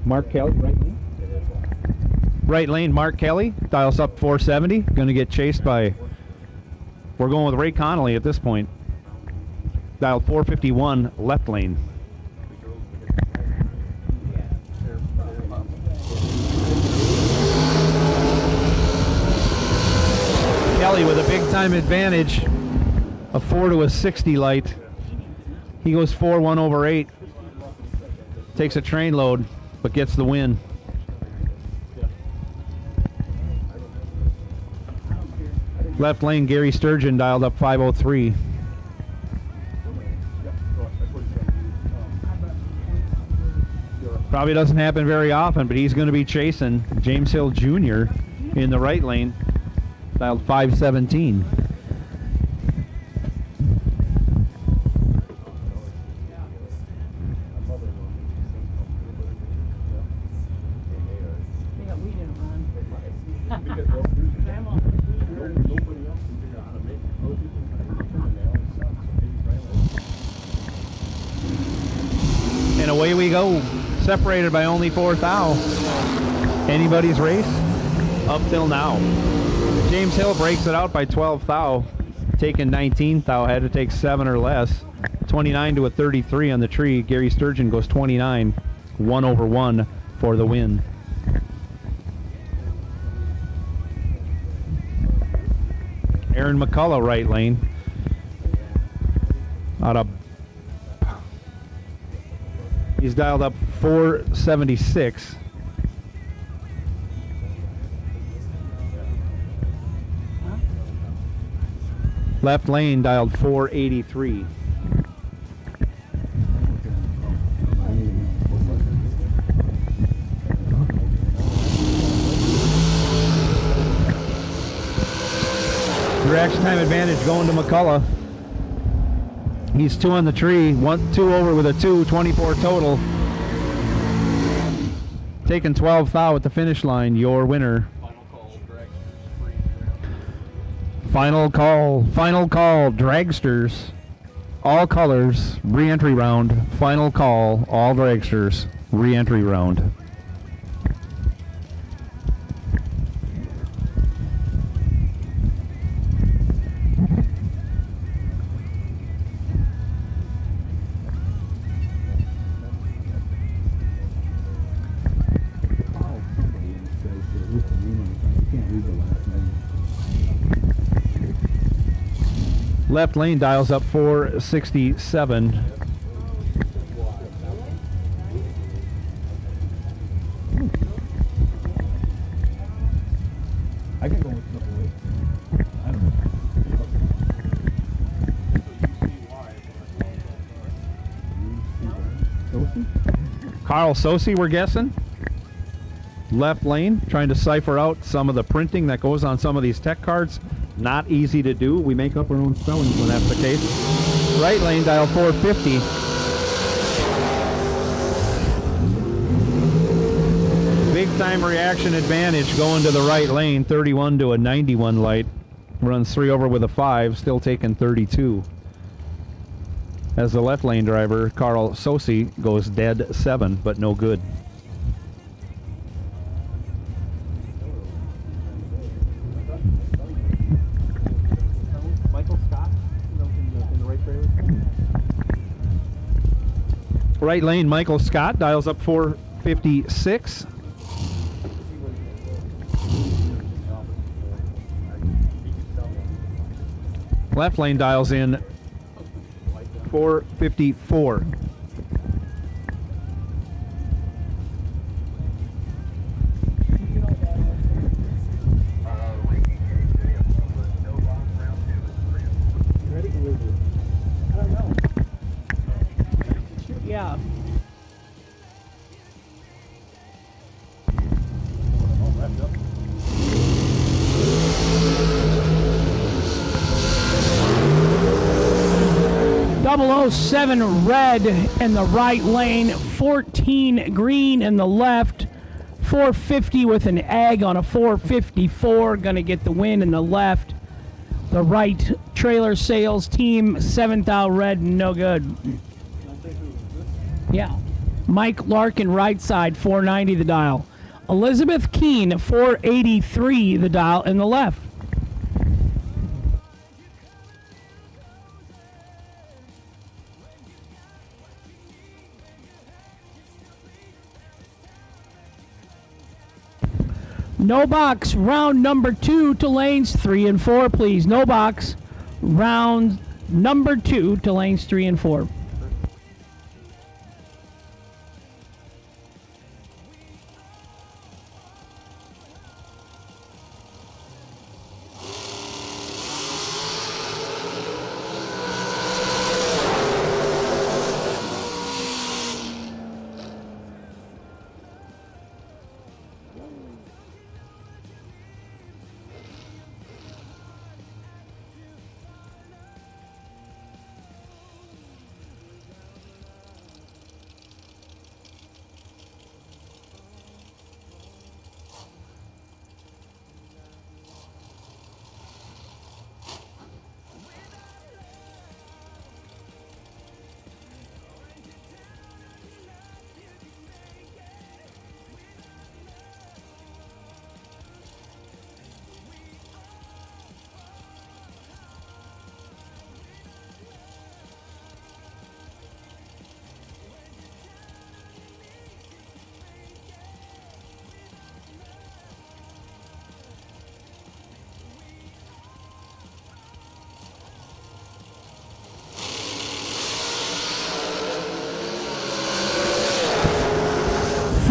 Mark Kelly, right lane. Right lane, Mark Kelly, dials up 470. Going to get chased by, we're going with Ray Connolly at this point. Dialed 451, left lane. Kelly with a big time advantage, a 4 to a 60 light. He goes 4-1 over 8. Takes a train load, but gets the win. Left lane, Gary Sturgeon dialed up 503. Probably doesn't happen very often, but he's going to be chasing James Hill Jr. in the right lane, dialed 517. And away we go, separated by only 4 thou. Anybody's race up till now. James Hill breaks it out by 12 thou, taking 19 thou, had to take 7 or less. 29 to a 33 on the tree. Gary Sturgeon goes 29, 1 over 1 for the win. Aaron McCullough right lane. Out of, he's dialed up 476. Left lane dialed 483. Reaction time advantage going to McCullough. He's 2 on the tree, 2 over with a 2, 24 total. Taking 12 thou at the finish line, your winner. Final call, dragsters, all colors, re-entry round. Final call, all dragsters, re-entry round. Left lane dials up 467. I can go with double 8. I don't know. Carl Sosi, we're guessing. Left lane, trying to cipher out some of the printing that goes on some of these tech cards. Not easy to do. We make up our own spellings when that's the case. Right lane, dial 450. time reaction advantage going to the right lane, 31 to a 91 light. Runs 3 over with a 5, still taking 32. As the left lane driver, Carl Sosi, goes dead 7, but no good. Michael Scott in the right trailer. Right lane, Michael Scott dials up 456. Left lane dials in 454. Yeah. .007 red in the right lane, 14 green in the left, 450 with an egg on a 454, gonna get the win in the left. The right trailer sales team, 7th out red, no good. Yeah. Mike Larkin, right side, 490 the dial. Elizabeth Keene, 483 the dial in the left. No box, round number 2 to lanes 3 and 4, please. No box, round number 2 to lanes 3 and 4.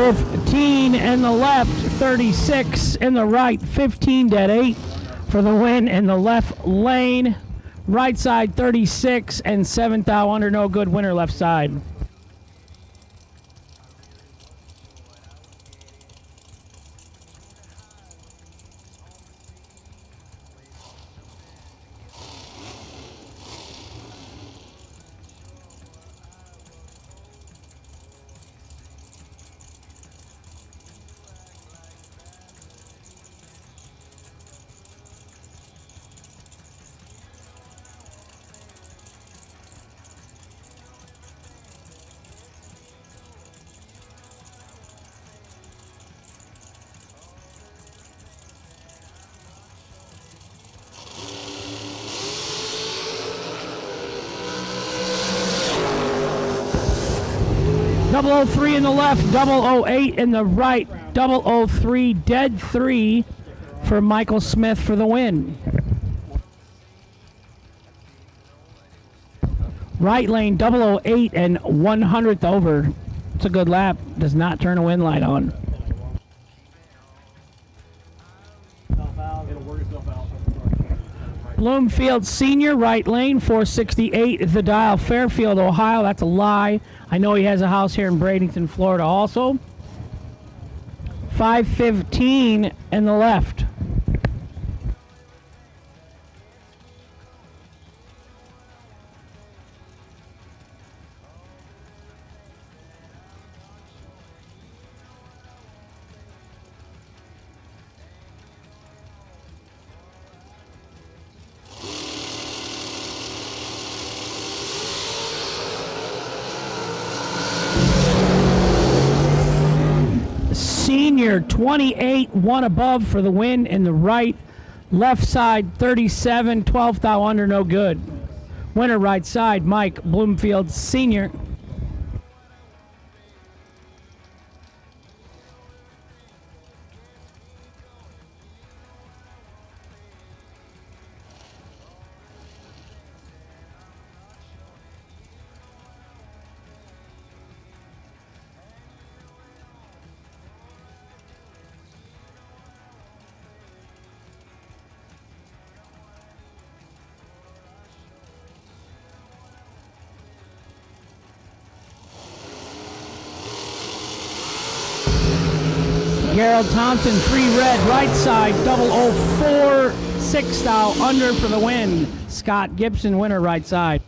.15 in the left, 36 in the right, 15 dead 8 for the win in the left lane. Right side 36 and 7th out under, no good, winner left side. .003 in the left, .008 in the right, .003 dead 3 for Michael Smith for the win. Right lane, 008 and 100th over. It's a good lap. Does not turn a win light on. Bloomfield Senior, right lane, 468 the dial, Fairfield, Ohio. That's a lie. I know he has a house here in Bradenton, Florida also. 515 in the left. Senior, 28, 1 above for the win in the right. Left side, 37, 12th thou under, no good. Winner right side, Mike Bloomfield Senior. Gerald Thompson, 3 red, right side, 004, 6 thou under for the win. Scott Gibson, winner right side.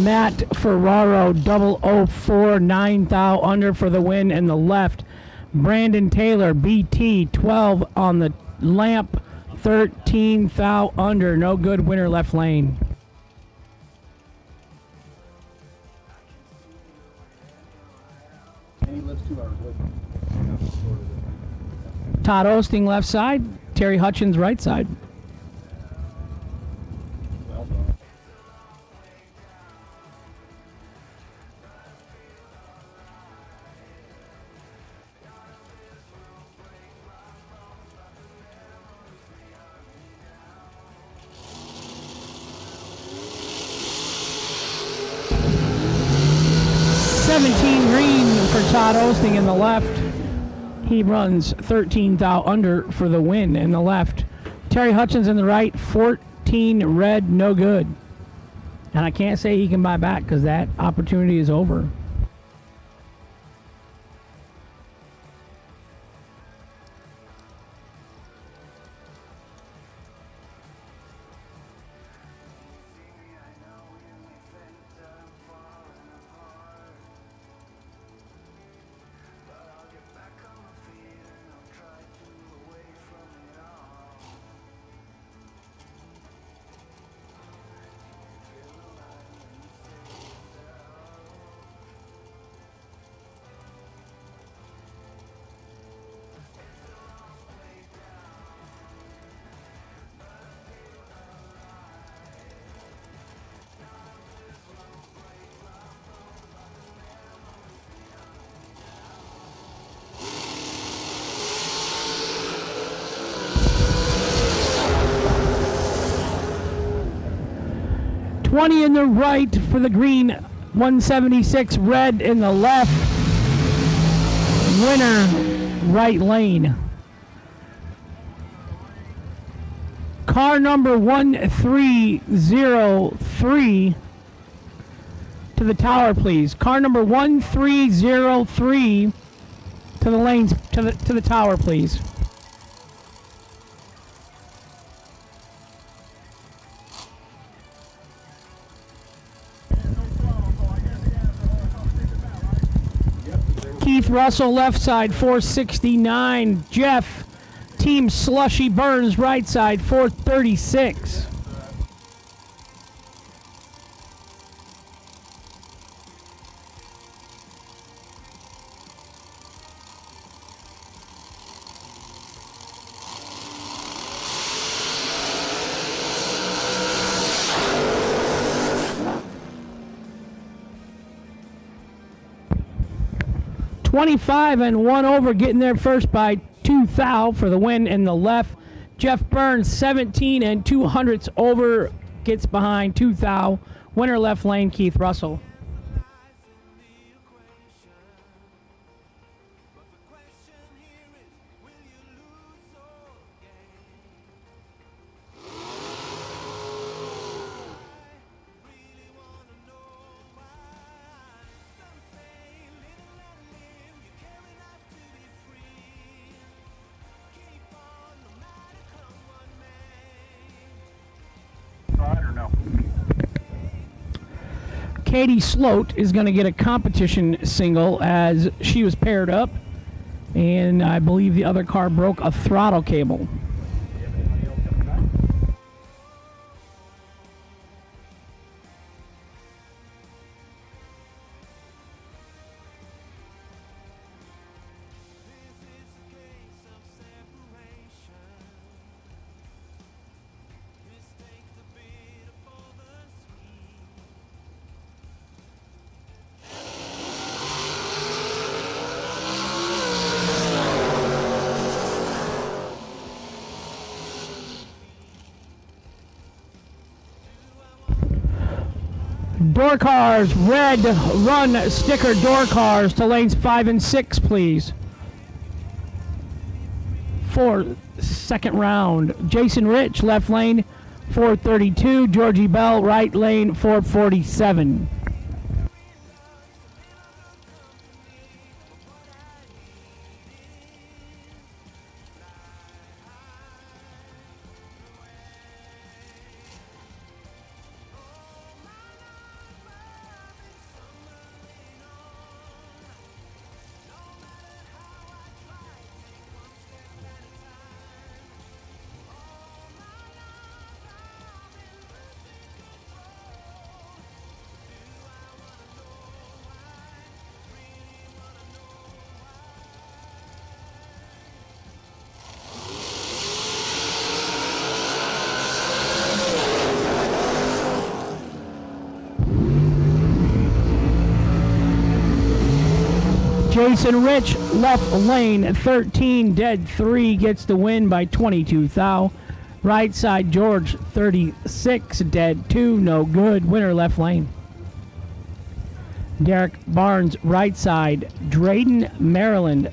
Matt Ferraro, 004, 9 thou under for the win in the left. Brandon Taylor, BT, 12 on the lamp, 13 thou under, no good, winner left lane. Todd Osting left side, Terry Hutchins right side. Todd Osting in the left. He runs 13 thou under for the win in the left. Terry Hutchins in the right, 14 red, no good. And I can't say he can buy back because that opportunity is over. $20 in the right for the green, 176 red in the left. Winner, right lane. Car number 1303 to the tower, please. Car number 1303 to the lanes, to the tower, please. Keith Russell left side, 469. Jeff Team Slushy Burns right side, 436. $25 and 1 over, getting there first by 2 thou for the win in the left. Jeff Burns, 17 2/2 over, gets behind 2 thou. Winner left lane, Keith Russell. Or no? Katie Sloat is going to get a competition single as she was paired up, and I believe the other car broke a throttle cable. Door cars, red run sticker door cars to lanes 5 and 6, please. For second round, Jason Rich, left lane 432, Georgie Bell, right lane 447. Jason Rich, left lane 13, dead 3, gets the win by 22 thou. Right side, George 36, dead 2, no good. Winner left lane. Derek Barnes, right side, Drayton, Maryland.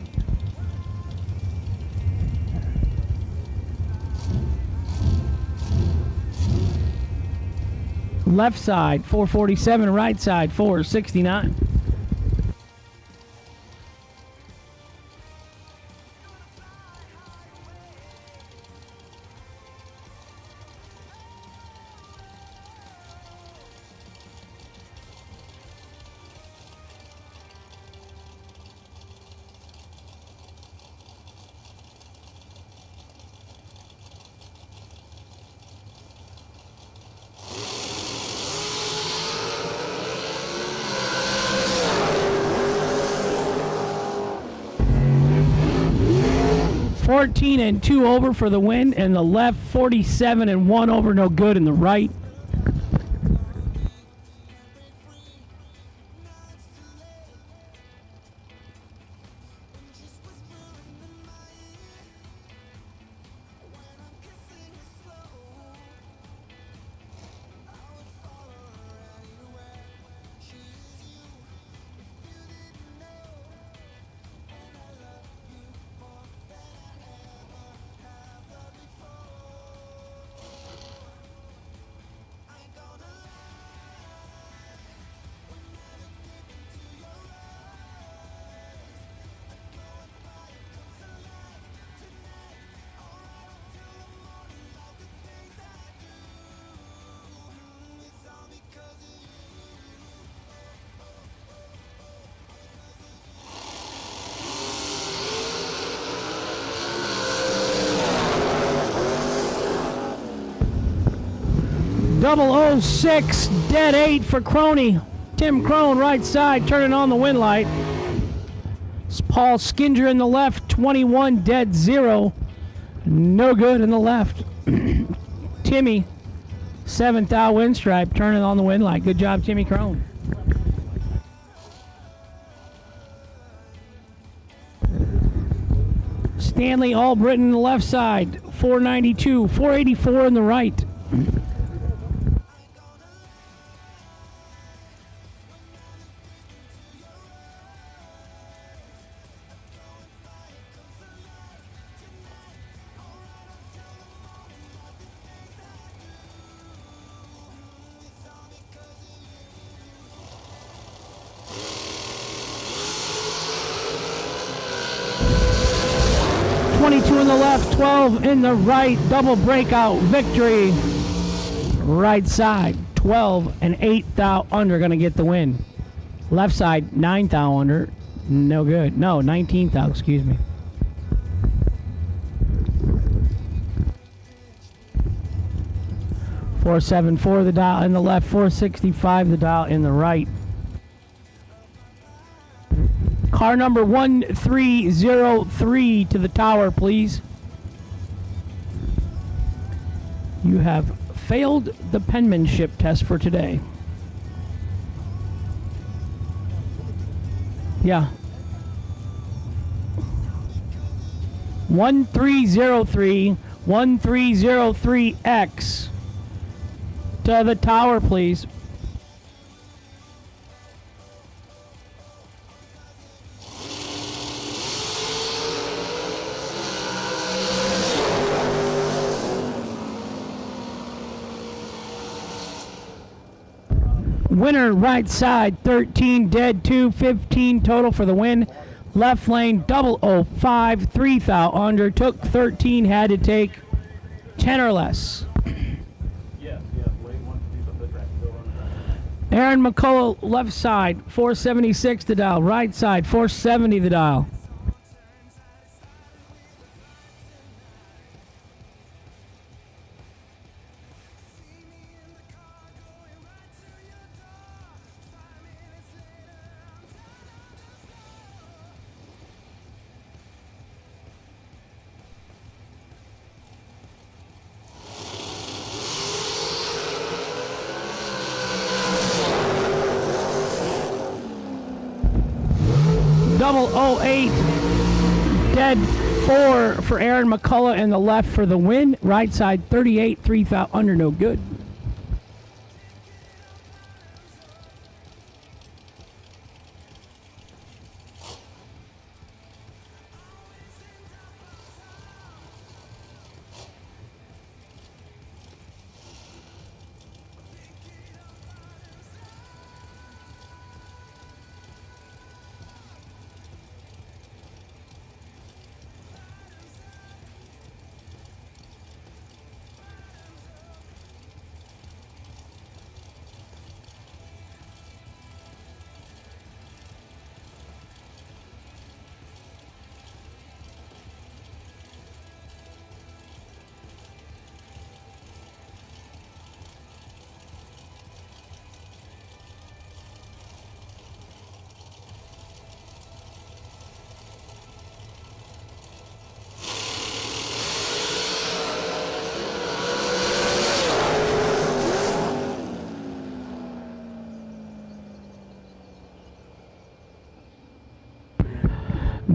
Left side, 447, right side, 469. And 2 over for the win, and the left 47 and 1 over, no good in the right. Double 06, dead 8 for Crony. Tim Crone, right side, turning on the win light. It's Paul Skinger in the left, 21, dead 0. No good in the left. Timmy, 7th thou win stripe, turning on the win light. Good job, Timmy Crone. Stanley All-Britain on the left side, 492, 484 in the right. In the left, 12 in the right, double breakout victory. Right side, 12 and 8 thou under, gonna get the win. Left side, 9 thou under, no good. No, 19 thou, excuse me. .474 the dial in the left, 465 the dial in the right. Car number 1303 to the tower, please. You have failed the penmanship test for today. Yeah. 1303, 1303X to the tower, please. Winner, right side, 13 dead, 2, 15 total for the win. Left lane, 005, 3 thou under, took 13, had to take 10 or less. Aaron McCullough, left side, 476 the dial. Right side, 470 the dial. Double 08, dead 4 for Aaron McCullough in the left for the win. Right side 38, 3 thou under, no good.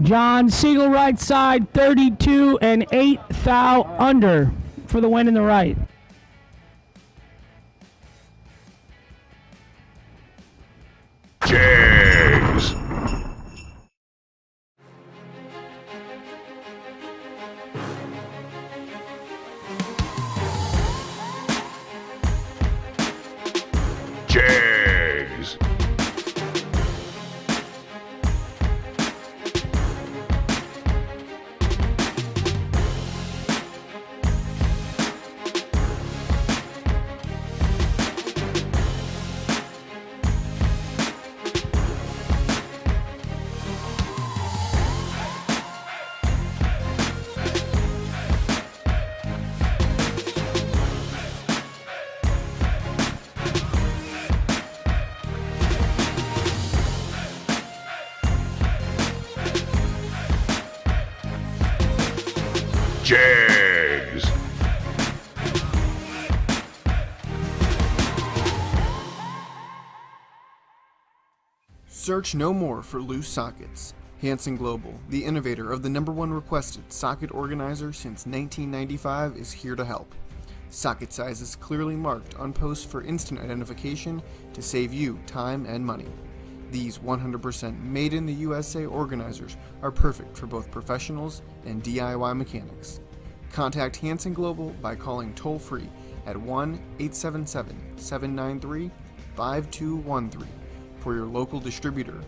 John Siegel, right side, 32 and 8 thou under for the win in the right. Jags. Jags. Jags. Search no more for loose sockets. Hanson Global, the innovator of the #1 requested socket organizer since 1995, is here to help. Socket sizes clearly marked on posts for instant identification to save you time and money. These 100% made in the USA organizers are perfect for both professionals and DIY mechanics. Contact Hanson Global by calling toll-free at 1-877-793-5213 for your local distributor.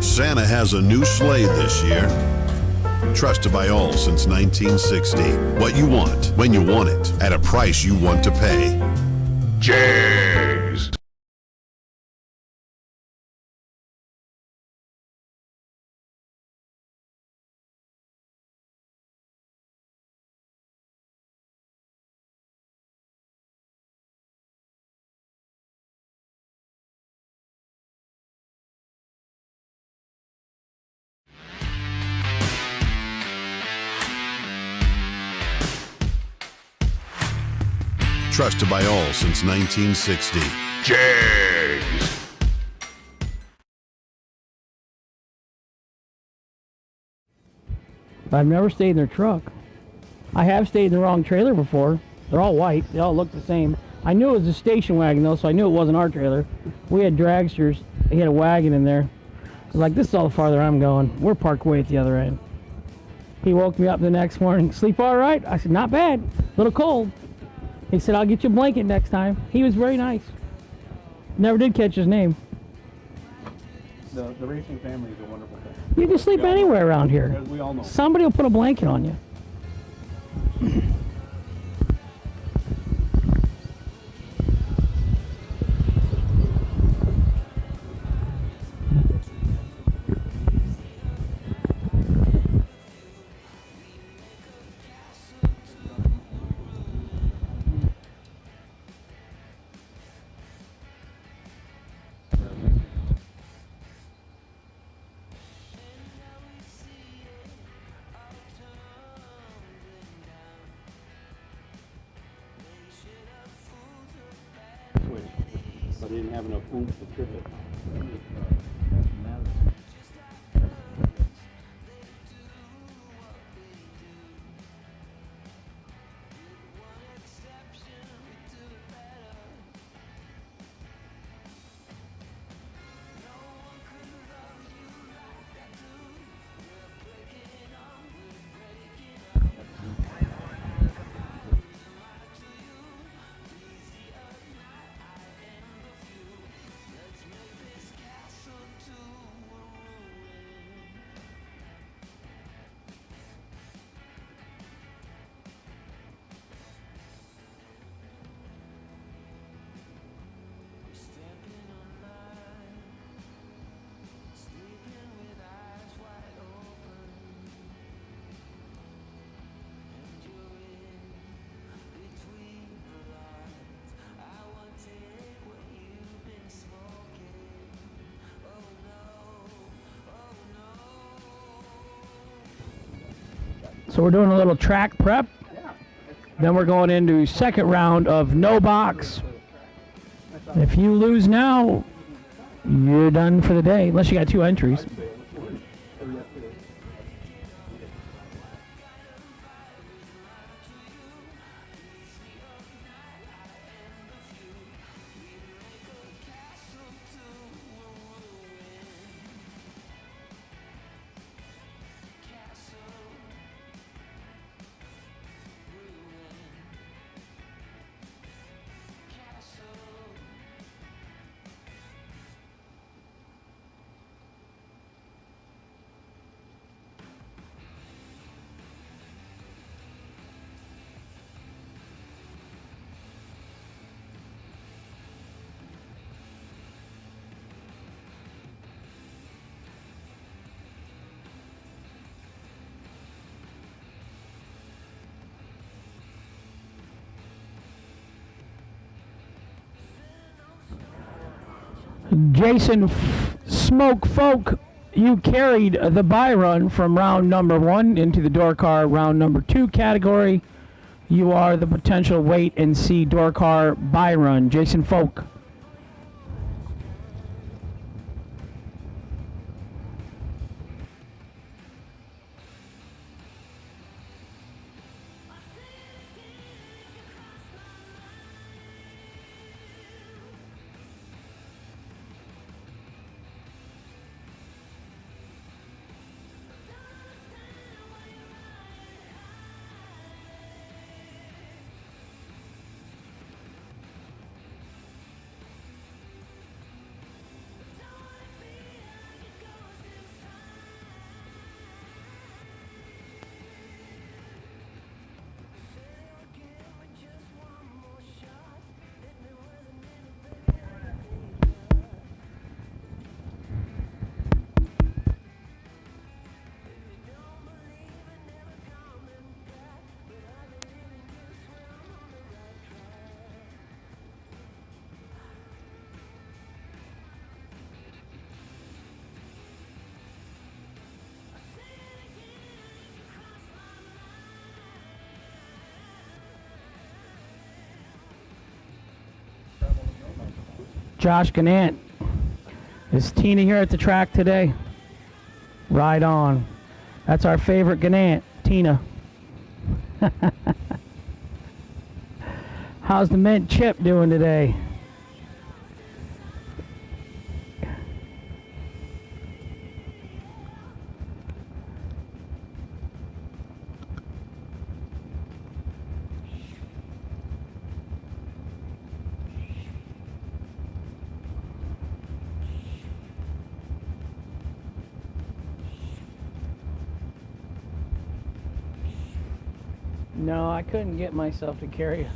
Santa has a new sleigh this year. Trusted by all since 1960. What you want, when you want it, at a price you want to pay. Jags. Trusted by all since 1960. Jags. I've never stayed in their truck. I have stayed in the wrong trailer before. They're all white. They all look the same. I knew it was a station wagon though, so I knew it wasn't our trailer. We had dragsters. He had a wagon in there. I was like, this is all the farther I'm going. We're parked way at the other end. He woke me up the next morning. Sleep all right? I said, not bad. A little cold. He said, I'll get you a blanket next time. He was very nice. Never did catch his name. The racing family is a wonderful thing. You can sleep anywhere around here. As we all know. Somebody will put a blanket on you. I didn't have enough oomph to trip it. So we're doing a little track prep. Then we're going into second round of no box. If you lose now, you're done for the day, unless you got 2 entries. Jason Smoke Folk, you carried the buy run from round number 1 into the door car round number 2 category. You are the potential wait and see door car buy run. Jason Folk. Josh Gannant. Is Tina here at the track today? Right on. That's our favorite Gannant, Tina. How's the mint chip doing today? No, I couldn't get myself to carry it.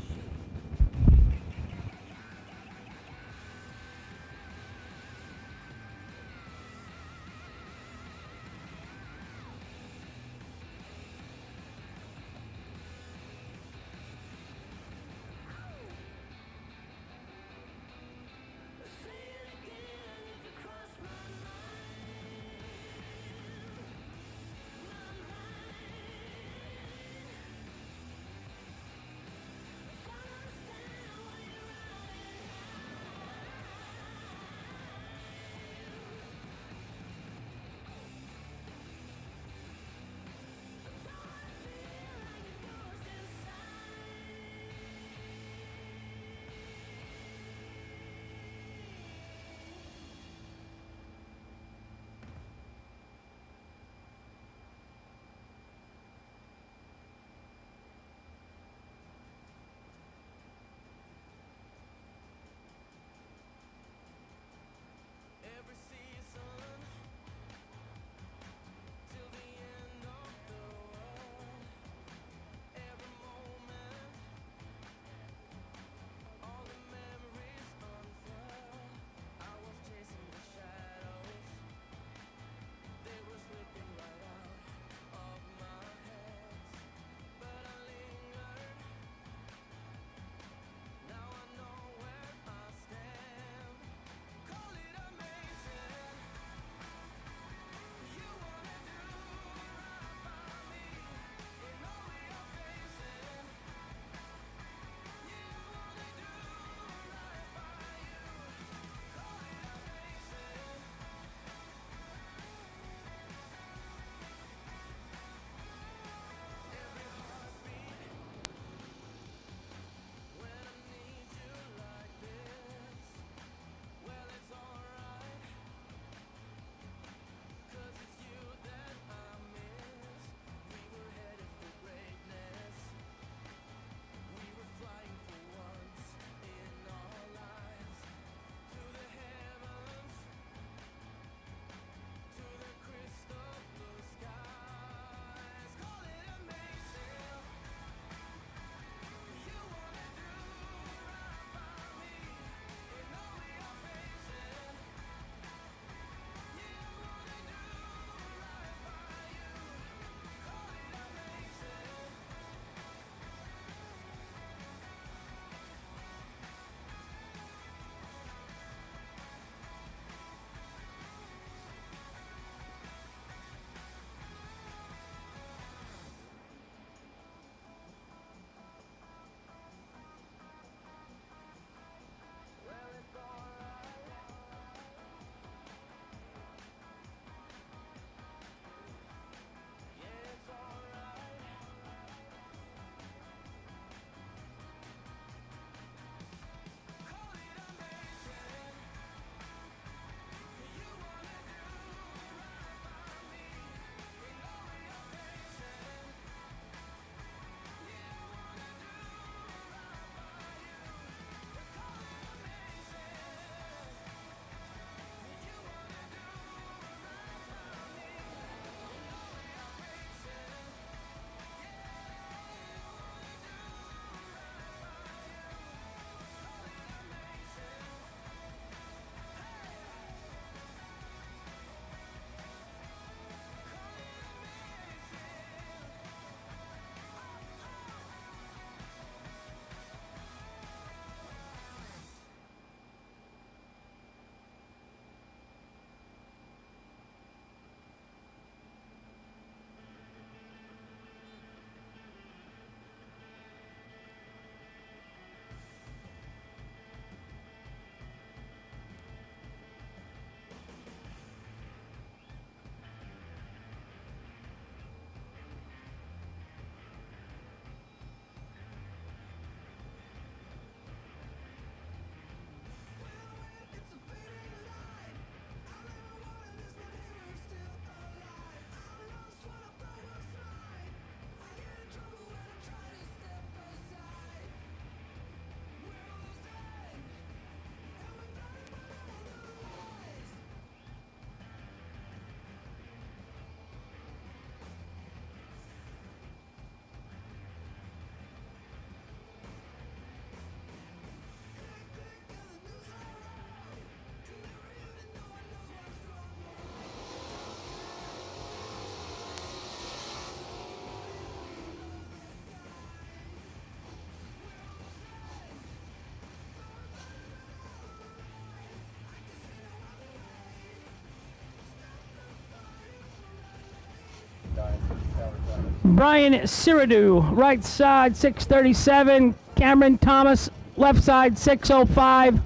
Brian Siridu, right side 637. Cameron Thomas, left side 605.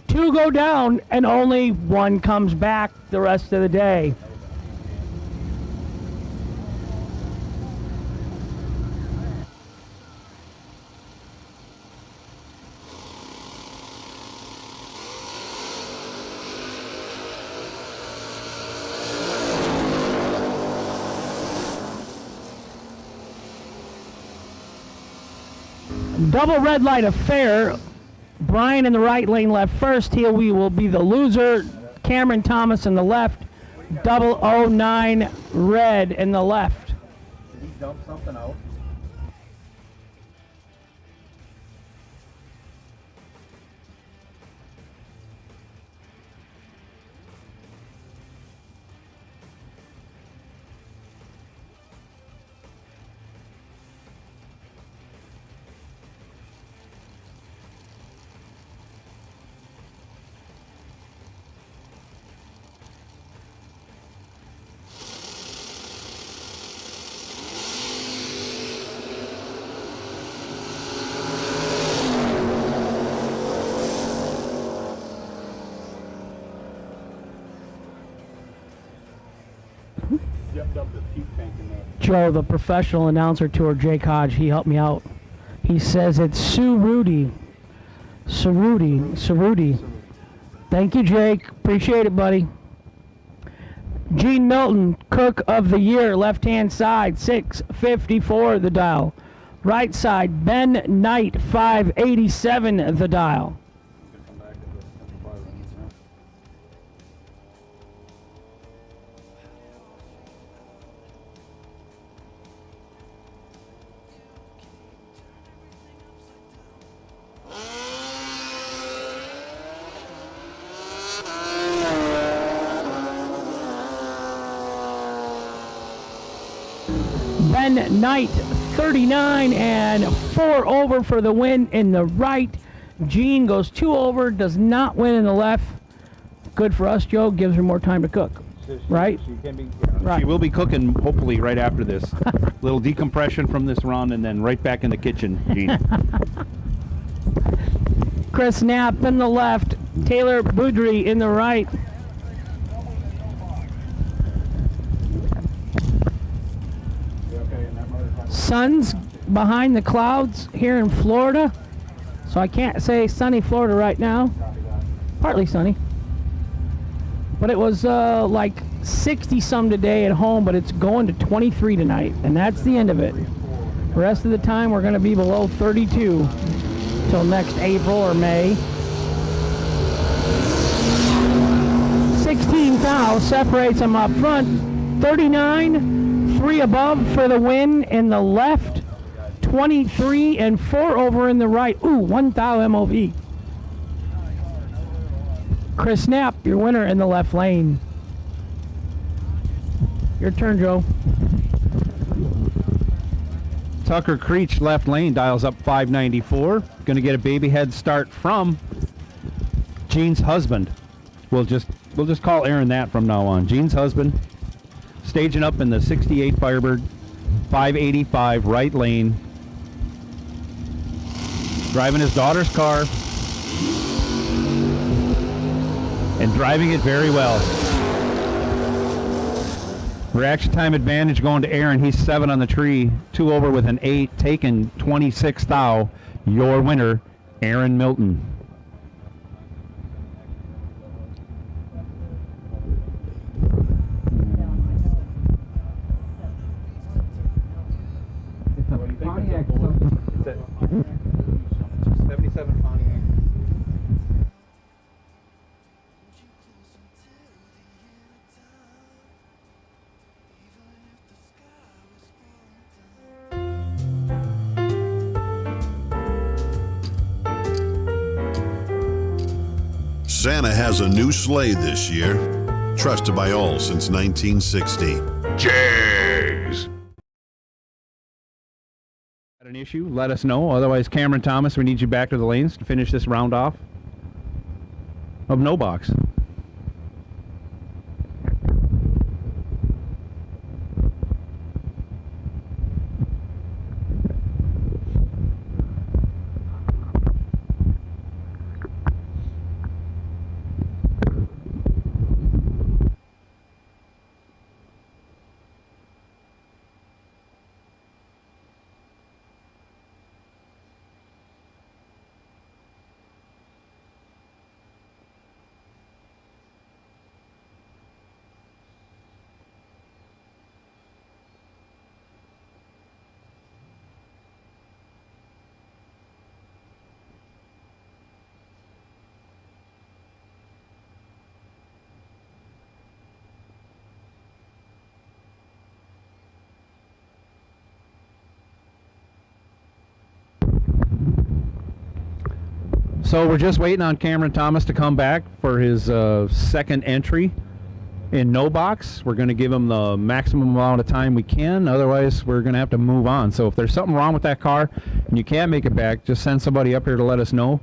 2 go down and only 1 comes back the rest of the day. Double red light affair. Brian in the right lane left first. He will be the loser. Cameron Thomas in the left. 009 red in the left. Did he dump something out? Joe, the professional announcer tour, Jake Hodge, he helped me out. He says it's Cerruti. Thank you, Jake. Appreciate it, buddy. Gene Milton, Cook of the Year, left-hand side, 654 the dial. Right side, Ben Knight, 587 the dial. Ben Knight, 39 and 4 over for the win in the right. Gene goes 2 over, does not win in the left. Good for us, Joe. Gives her more time to cook, right? She can be, right. She will be cooking hopefully right after this. Little decompression from this run and then right back in the kitchen, Gene. Chris Knapp in the left. Taylor Boudry in the right. Sun's behind the clouds here in Florida, so I can't say sunny Florida right now. Partly sunny, but it was like 60 some today at home, but it's going to 23 tonight, and that's the end of it. The rest of the time we're going to be below 32 till next April or May. 16 thou separates them up front. 39 3 above for the win in the left, 23 and 4 over in the right. Ooh, 1 thou MOV. Chris Knapp, your winner in the left lane. Your turn, Joe. Tucker Creech, left lane, dials up 594. Going to get a baby head start from Gene's husband. We'll just call Aaron that from now on. Gene's husband. Staging up in the 68 Firebird, 585 right lane. Driving his daughter's car. And driving it very well. Reaction time advantage going to Aaron. He's 7 on the tree. 2 over with an 8. Taking 26 thou. Your winner, Aaron Milton. It's a 77 Pontiac. Santa has a new sleigh this year, trusted by all since 1960. Jeez! Got an issue? Let us know. Otherwise, Cameron Thomas, we need you back to the lanes to finish this round off of no box. So we're just waiting on Cameron Thomas to come back for his second entry in no box. We're going to give him the maximum amount of time we can. Otherwise, we're going to have to move on. So if there's something wrong with that car and you can't make it back, just send somebody up here to let us know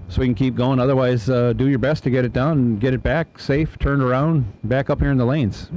so we can keep going. Otherwise, do your best to get it done and get it back safe, turned around, back up here in the lanes.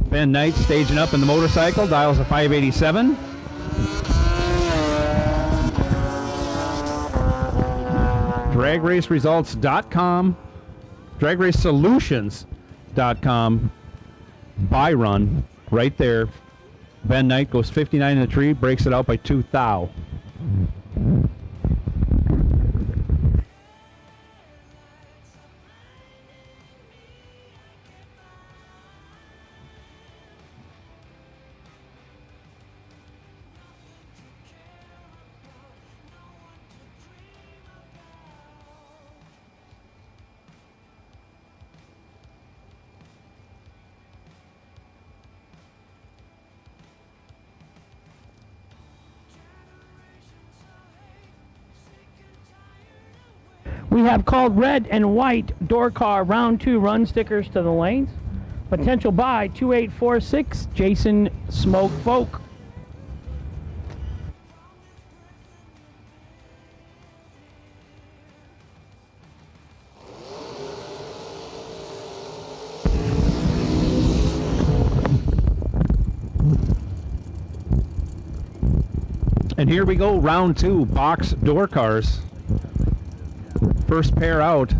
Ben Knight staging up in the motorcycle. Dials a 587. DragRaceResults.com. DragRaceSolutions.com. Buy run right there. Ben Knight goes 59 in the tree, breaks it out by 2 thou. We have called red and white door car round 2 run stickers to the lanes. Potential buy 2846 Jason Smoke Folk. And here we go, round 2, box door cars. First pair out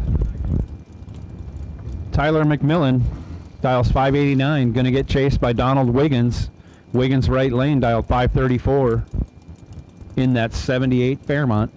Tyler McMillan dials 589, going to get chased by Donald Wiggins. Wiggins right lane, dial 534 in that 78 Fairmont.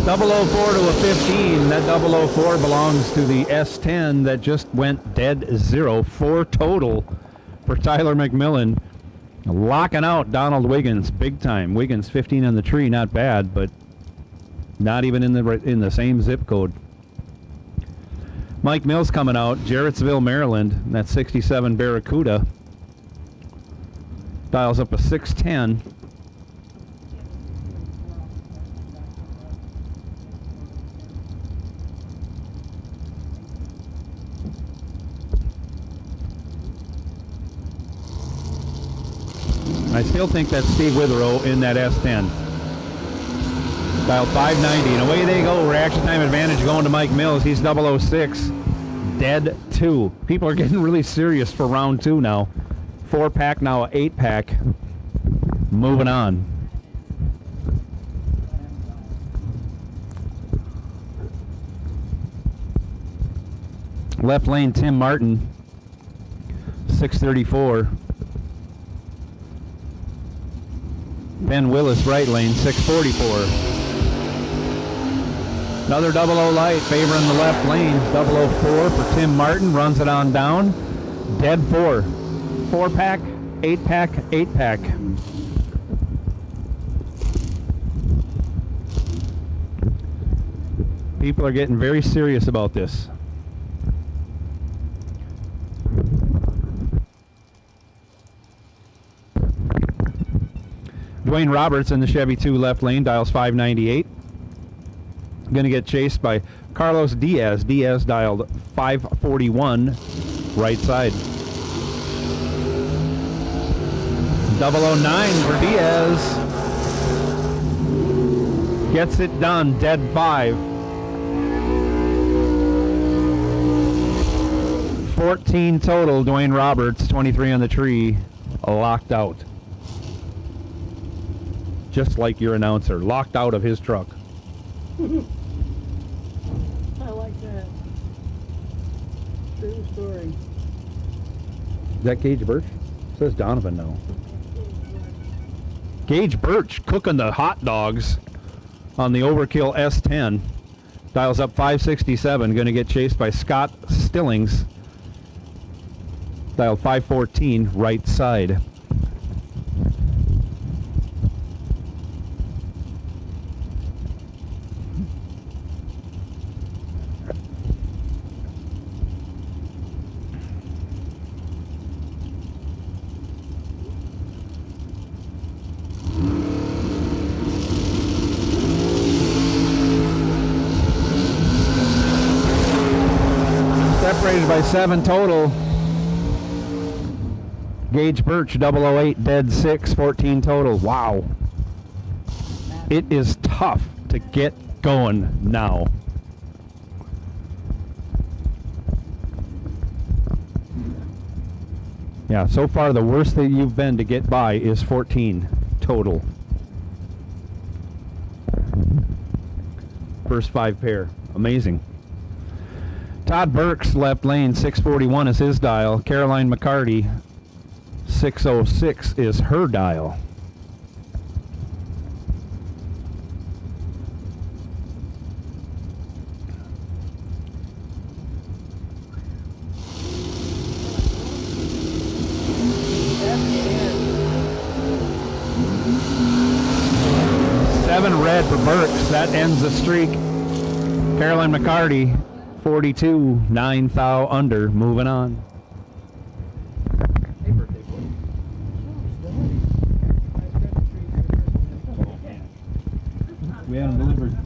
Double 04 to a 15. That 004 belongs to the S10 that just went dead zero. 4 total for Tyler McMillan. Locking out Donald Wiggins big time. Wiggins 15 on the tree, not bad, but not even in the same zip code. Mike Mills coming out, Jarrettsville, Maryland. That's 67 Barracuda. Dials up a 610. I still think that's Steve Witherow in that S10. Dial 590, and away they go. Reaction time advantage going to Mike Mills. He's 006. Dead 2. People are getting really serious for round 2 now. 4-pack, now 8-pack. Moving on. Left lane, Tim Martin. 634. Ben Willis, right lane, 644. Another 00 light favoring the left lane. 004 for Tim Martin, runs it on down. Dead 4. 4-pack, 8-pack, 8-pack. People are getting very serious about this. Dwayne Roberts in the Chevy 2 left lane, dials 598. Going to get chased by Carlos Diaz. Diaz dialed 541, right side. 009 for Diaz. Gets it done, dead 5. 14 total, Dwayne Roberts, 23 on the tree, locked out. Just like your announcer, locked out of his truck. I like that. True story. Is that Gage Birch? Says Donovan now. Gage Birch cooking the hot dogs on the Overkill S10. Dials up 567, going to get chased by Scott Stillings. Dial 514, right side. Separated by 7 total. Gage Birch, 008, dead 6, 14 total. Wow. It is tough to get going now. Yeah, so far the worst that you've been to get by is 14 total. First 5 pair. Amazing. Todd Burks, left lane, 641 is his dial. Caroline McCarty, 606 is her dial. Seven red for Burks. That ends the streak. Caroline McCarty, 42, 9 thou under, moving on. We haven't delivered.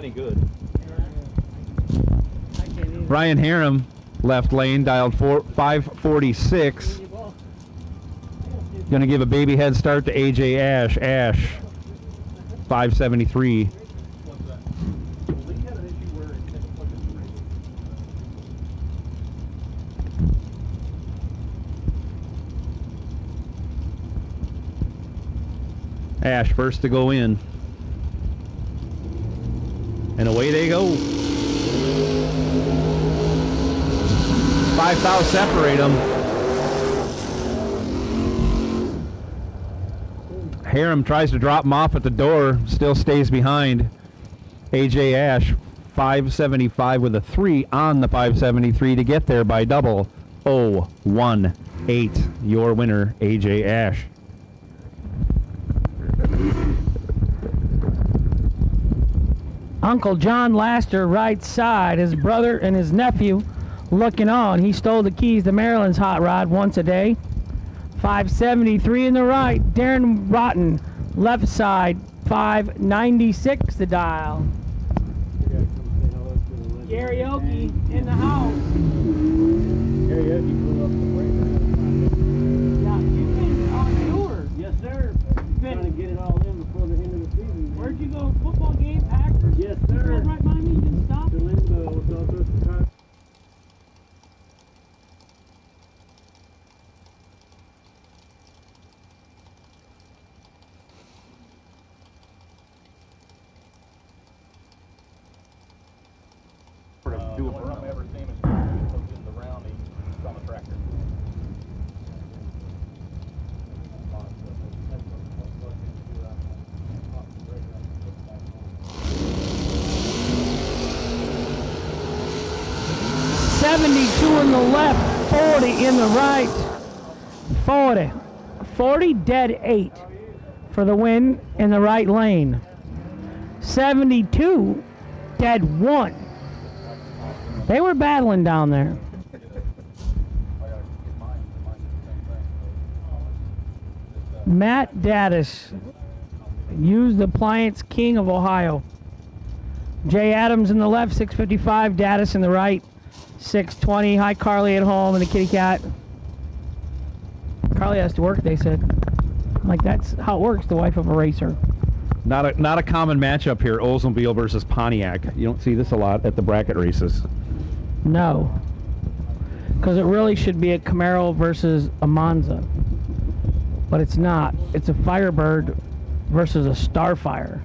any good. Ryan Harem, left lane, dialed 546. Going to give a baby head start to AJ Ash. Ash, 573. Ash first to go in. And away they go. 5 thou separate them. Harem tries to drop him off at the door, still stays behind. AJ Ash, 575 with a 3 on the 573 to get there by double. 0-1-8. Your winner, AJ Ash. Uncle John Laster, right side. His brother and his nephew looking on. He stole the keys to Maryland's hot rod once a day. 573 in the right. Darren Rotten, left side. 596 the dial. Karaoke in the house. Karaoke blew up the break. Yeah, you've been on tour. Yes, sir. Trying to get it all in before the end of the season. Where'd you go? Football game? Packers? Yes, sir. You right behind me? You didn't stop? The Limbo with all sorts of time. Do a I've ever seen is in the round he's on the tractor. $72 in the left, 40 in the right. 40 dead 8 for the win in the right lane. 72 dead 1. They were battling down there. Matt Daddis, used appliance king of Ohio. Jay Adams in the left, 655. Daddis in the right, 620. Hi, Carly at home and the kitty cat. Carly has to work, they said. I'm like, that's how it works, the wife of a racer. Not a common matchup here, Oldsmobile versus Pontiac. You don't see this a lot at the bracket races. No. Because it really should be a Camaro versus a Monza. But it's not. It's a Firebird versus a Starfire.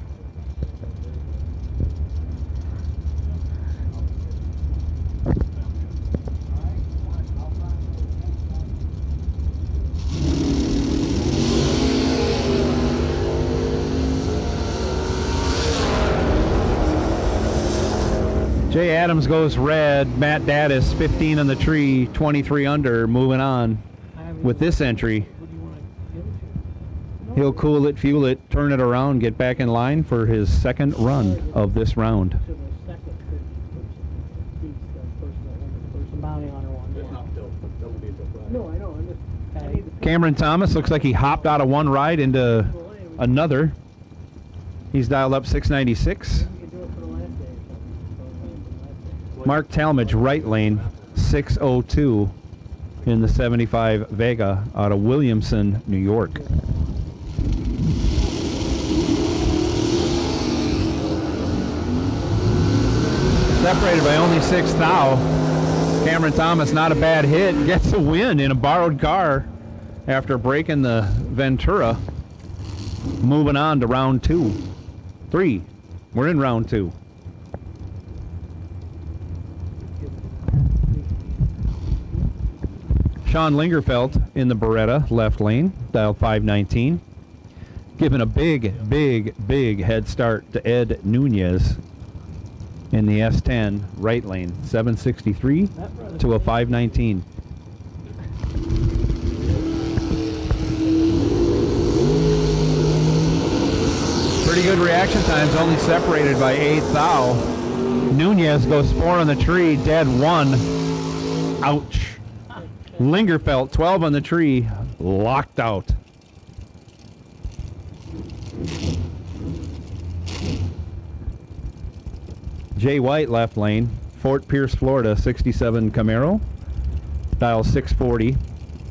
Jay Adams goes red. Matt Daddis, 15 on the tree, 23 under, moving on with this entry. He'll cool it, fuel it, turn it around, get back in line for his second run of this round. Cameron Thomas looks like he hopped out of one ride into another. He's dialed up 696. Mark Talmadge, right lane, 602 in the 75 Vega out of Williamson, New York. Separated by only 6 thou. Cameron Thomas, not a bad hit, gets a win in a borrowed car after breaking the Ventura. Moving on to round 3. We're in round 2. Sean Lingerfeld in the Beretta, left lane, dialed 519. Giving a big head start to Ed Nunez in the S10, right lane, 763 to a 519. Pretty good reaction times, only separated by 8 thou. Nunez goes 4 on the tree, dead 1. Ouch. Lingerfeld, 12 on the tree, locked out. Jay White, left lane. Fort Pierce, Florida, 67 Camaro. Dial 640.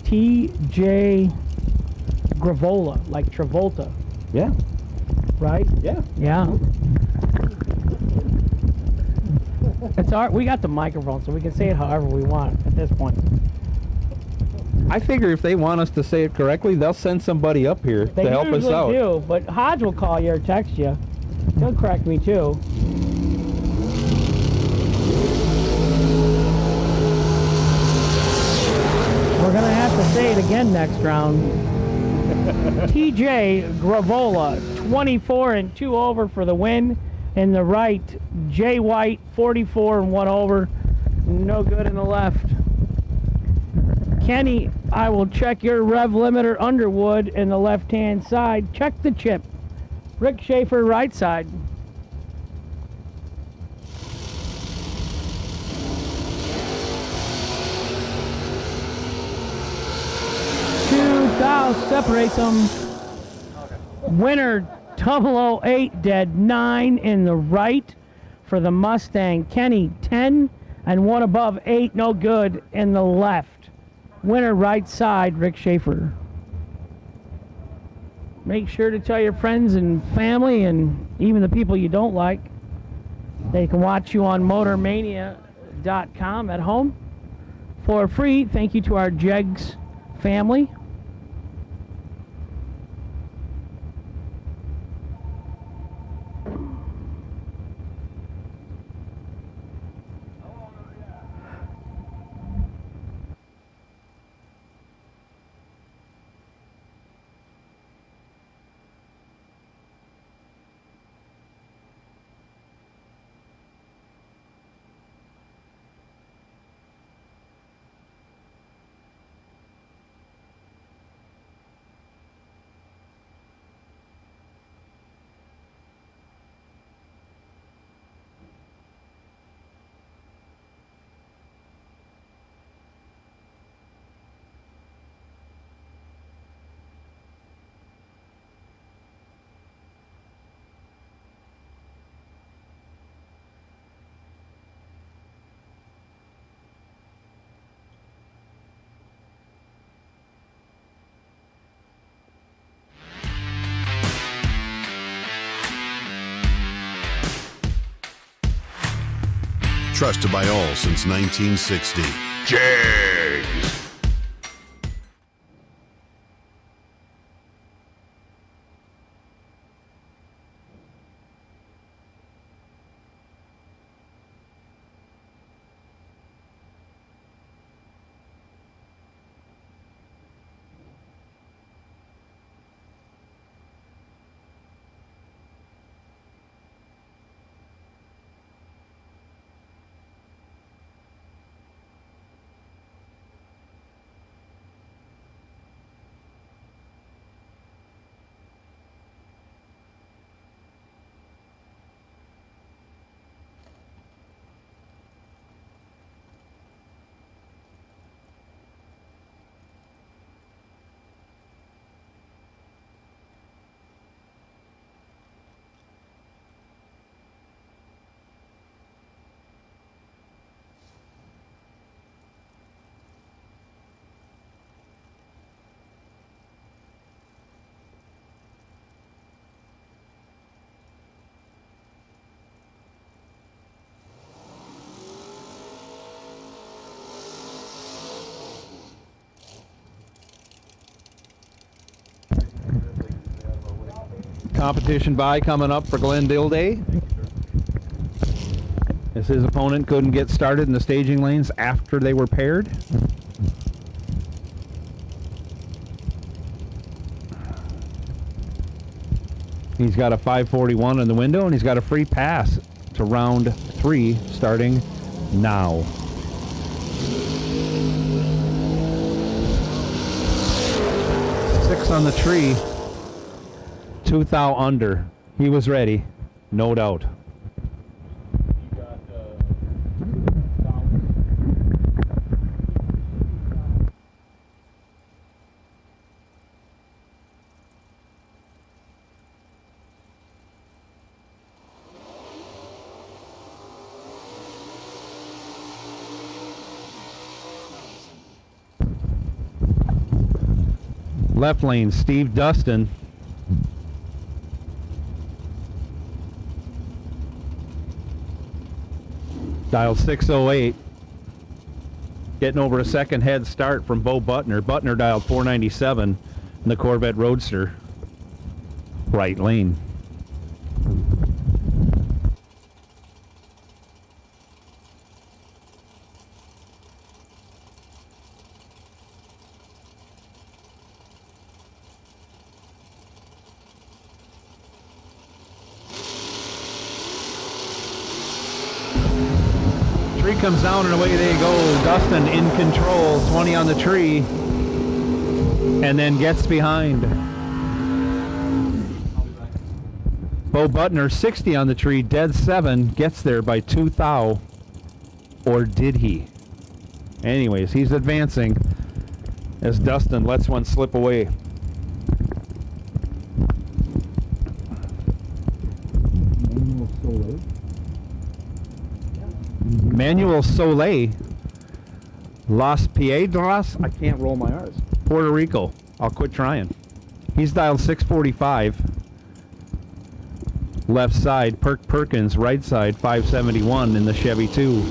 TJ Gravola, like Travolta, Yeah. right? Yeah. Yeah. It's our, we got the microphone, so we can say it however we want at this point. I figure if they want us to say it correctly, they'll send somebody up here They to help us usually out. do, but Hodge will call you or text you. He'll correct me too. We're gonna have to say it again next round. TJ Gravola, 24 and 2 over for the win. In the right, Jay White, 44 and 1 over. No good in the left. Kenny, I will check your rev limiter Underwood in the left-hand side. Check the chip. Rick Schaefer, right side. Separates them. Winner 008, dead 9 in the right for the Mustang. Kenny 10 and 1 above 8, no good in the left. Winner right side, Rick Schaefer. Make sure to tell your friends and family and even the people you don't like. They can watch you on motormania.com at home for free. Thank you to our Jegs family. Trusted by all since 1960. Jags. Competition bye coming up for Glenn Dilday, as his opponent couldn't get started in the staging lanes after they were paired. He's got a 541 in the window, and he's got a free pass to round 3 starting now. Six on the tree. 2 thou under. He was ready, no doubt. Left lane, Steve Dustin. Dial 608. Getting over a second head start from Bo Butner. Butner dialed 497 in the Corvette Roadster. Right lane. Tree comes down and away they go. Dustin in control, 20 on the tree, and then gets behind. Bo Butner, 60 on the tree, dead 7, gets there by 2 thou. Or did he? Anyways, he's advancing as Dustin lets one slip away. Manuel Soleil, Las Piedras, I can't roll my R's, Puerto Rico. I'll quit trying. He's dialed 645. Left side, Perkins, right side, 571 in the Chevy 2.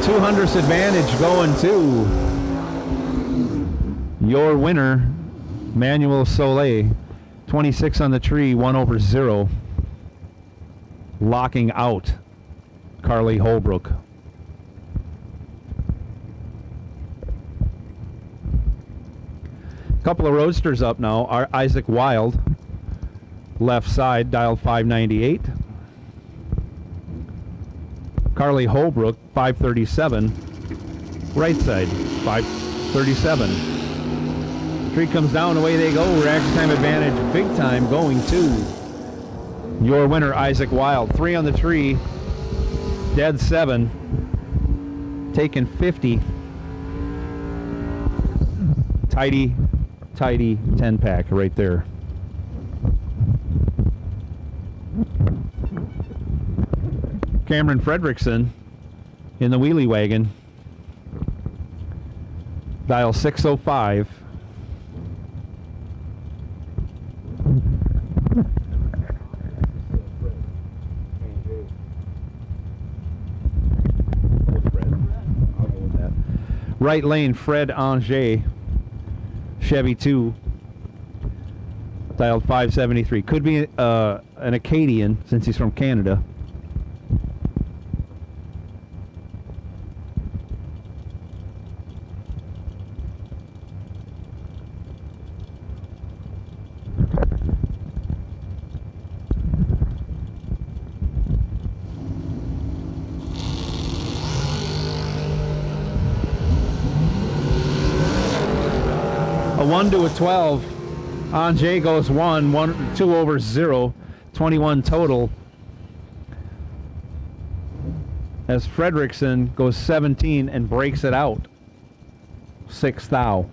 $200 advantage going to your winner, Manuel Soleil. 26 on the tree, 1/0. Locking out Carly Holbrook. Couple of roadsters up now. Our Isaac Wild, left side, dialed 598. Carly Holbrook, 537. Right side, 537. Tree comes down, away they go. Reaction time advantage, big time, going to your winner, Isaac Wild. 3 on the tree, dead 7, taking 50. Tidy 10-pack right there. Cameron Fredrickson in the wheelie wagon. Dial 605. Right lane, Fred Anger, Chevy 2, dialed 573. Could be an Acadian since he's from Canada. A 1 to a 12. Anger goes 2 over 0. 21 total. As Fredrickson goes 17 and breaks it out. 6 thou.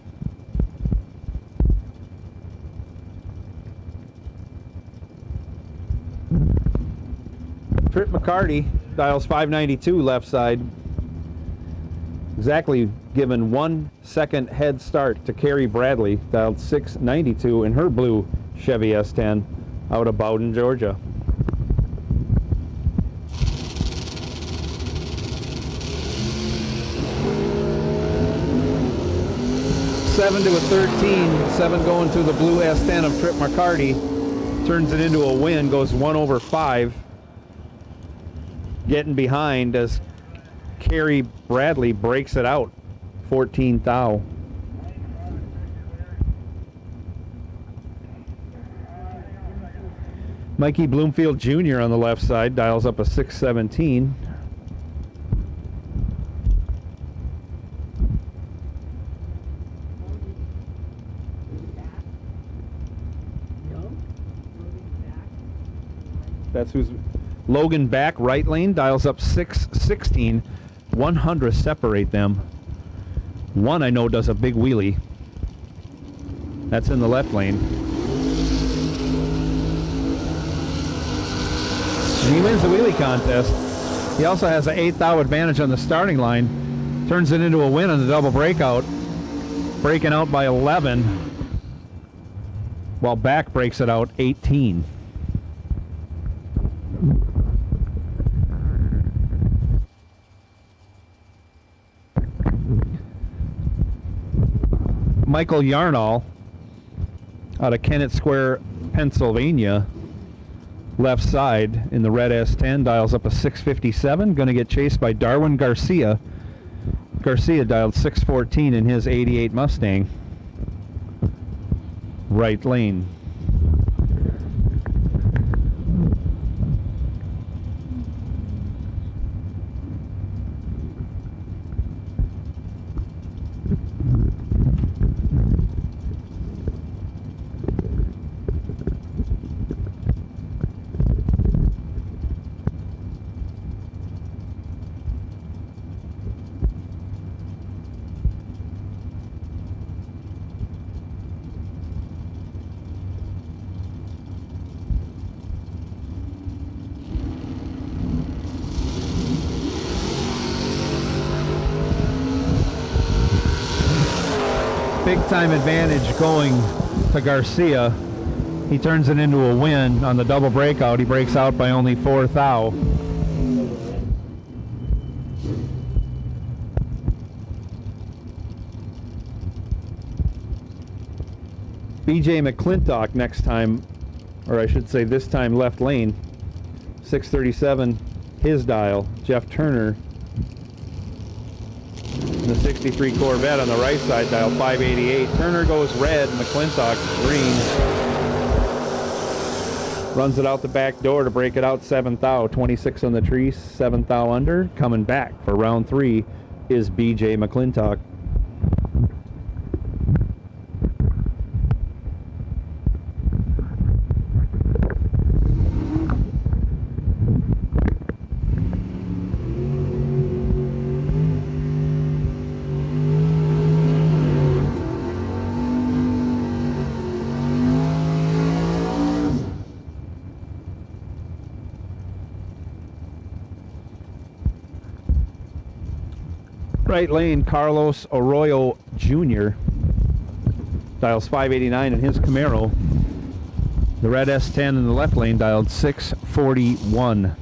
Trip McCarty dials 592 left side. Exactly given 1 second head start to Carrie Bradley, dialed 692 in her blue Chevy S10 out of Bowden, Georgia. Seven to a 13, 7 going to the blue S10 of Trip McCarty. Turns it into a win, goes 1 over 5. Getting behind as Carrie Bradley breaks it out, 14 thou. Mikey Bloomfield Jr. on the left side dials up a 617. That's who's Logan back, right lane, dials up 616. 100 separate them. One I know does a big wheelie. That's in the left lane. And he wins the wheelie contest. He also has an 8 thou advantage on the starting line. Turns it into a win on the double breakout. Breaking out by 11. While back breaks it out 18. Michael Yarnall out of Kennett Square, Pennsylvania, left side in the red S10, dials up a 657, going to get chased by Darwin Garcia. Garcia dialed 614 in his 88 Mustang. Right lane. Big time advantage going to Garcia. He turns it into a win on the double breakout. He breaks out by only 4 thou. BJ McClintock next time, or I should say this time left lane. 637 his dial. Jeff Turner, the 63 Corvette on the right side, dial 588. Turner goes red, McClintock green. Runs it out the back door to break it out 7 thou. 26 on the tree, 7 thou under. Coming back for round 3 is BJ McClintock. Right lane, Carlos Arroyo Jr. dials 589 in his Camaro. The red S10 in the left lane dialed 641.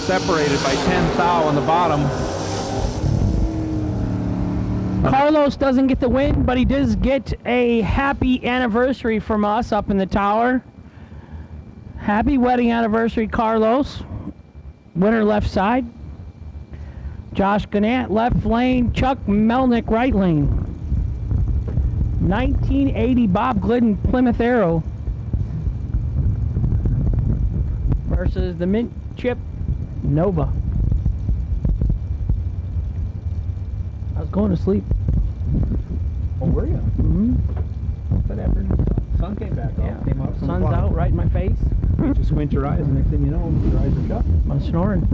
Separated by 10 thou on the bottom. Carlos doesn't get the win, but he does get a happy anniversary from us up in the tower. Happy wedding anniversary, Carlos. Winner left side. Josh Gannett left lane. Chuck Melnick right lane. 1980 Bob Glidden Plymouth Arrow versus the Mint Chip Nova. I was going to sleep. Oh, were you? Mm-hmm. Whatever. Sun came back up. Came up. Sun's out right in my face. You just squint your eyes, and next thing you know, your eyes are shut. I'm snoring.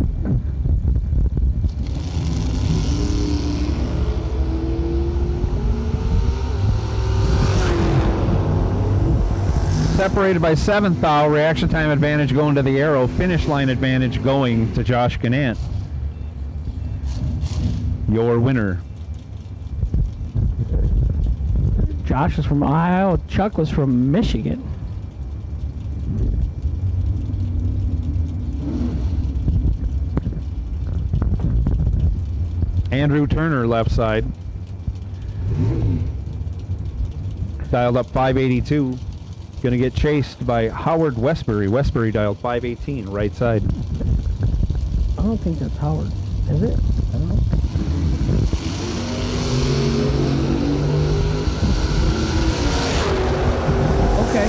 Separated by 7 thou, reaction time advantage going to the Arrow, finish line advantage going to Josh Gannett. Your winner. Josh is from Ohio. Chuck was from Michigan. Andrew Turner left side. Dialed up 582. Going to get chased by Howard Westbury. Westbury dialed 518 right side. I don't think that's Howard. Is it? I don't know. Okay.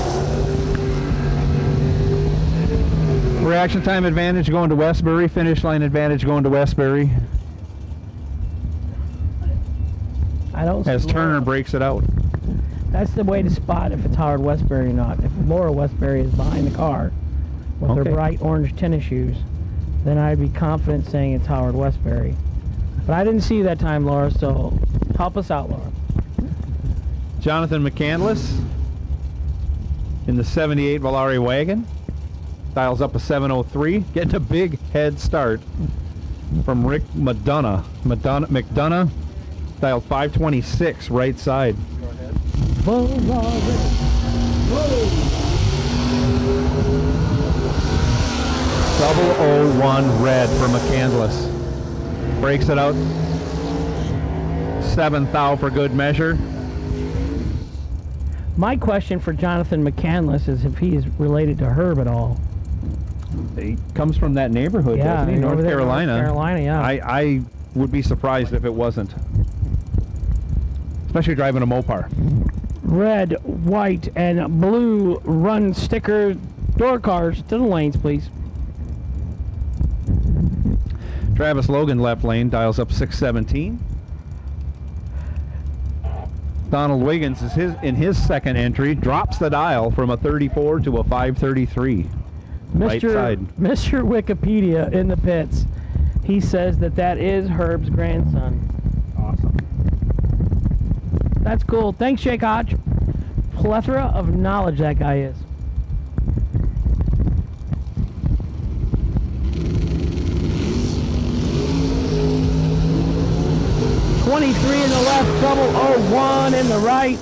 Reaction time advantage going to Westbury. Finish line advantage going to Westbury. I don't As see Turner Laura. breaks it out. That's the way to spot if it's Howard Westbury or not. If Laura Westbury is behind the car with her Okay. bright orange tennis shoes, then I'd be confident saying it's Howard Westbury. But I didn't see you that time, Laura, so help us out, Laura. Jonathan McCandless in the 78 Volare wagon. Dials up a 703. Getting a big head start from Rick McDonough. McDonough dialed 526 right side. Double 001 red for McCandless. Breaks it out. 7th thou for good measure. My question for Jonathan McCandless is if he is related to Herb at all. He comes from that neighborhood, Yeah, doesn't he? over North there in North Carolina. Carolina, yeah. I would be surprised if it wasn't. Especially driving a Mopar. Red, white, and blue run sticker door cars to the lanes, please. Travis Logan left lane, dials up 617. Donald Wiggins is in his second entry, drops the dial from a 34 to a 533. Right side. Mr. Wikipedia in the pits. He says that is Herb's grandson. Awesome. That's cool. Thanks, Jake Hodge. Plethora of knowledge that guy is. .23 in the left, double 01 in the right.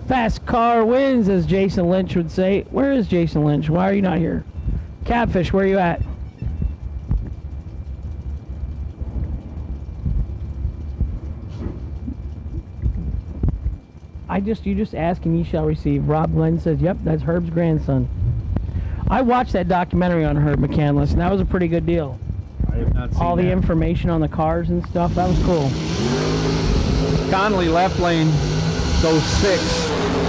Fast car wins, as Jason Lynch would say. Where is Jason Lynch? Why are you not here? Catfish, where are you at? You just ask and ye shall receive. Rob Glenn says, yep, that's Herb's grandson. I watched that documentary on Herb McCandless, and that was a pretty good deal. I have not seen all the that. information on the cars and stuff. That was cool. Connolly left lane goes 6.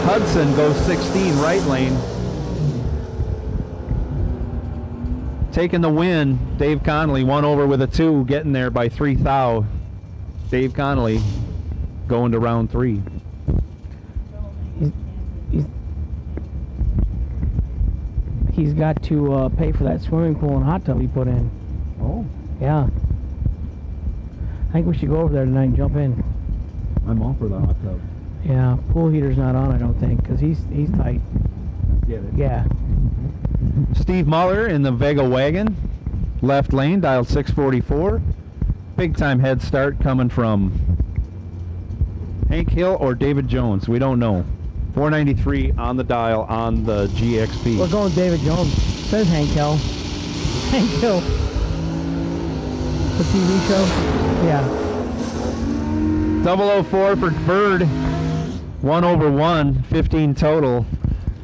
Hudson goes 16 right lane. Taking the win, Dave Connolly 1 over with a 2, getting there by 3 thou. Dave Connolly going to round 3. He's got to pay for that swimming pool and hot tub he put in. Oh. Yeah. I think we should go over there tonight and jump in. I'm on for the hot tub. Yeah, pool heater's not on, I don't think, because he's tight. Get it? Yeah. Steve Muller in the Vega wagon, left lane, dialed 644. Big time head start coming from Hank Hill or David Jones. We don't know. 493 on the dial on the GXP. We're going David Jones. Says Hank Hill. Hank Hill. The TV show? Yeah. 004 for Bird. 1 over 1, 15 total.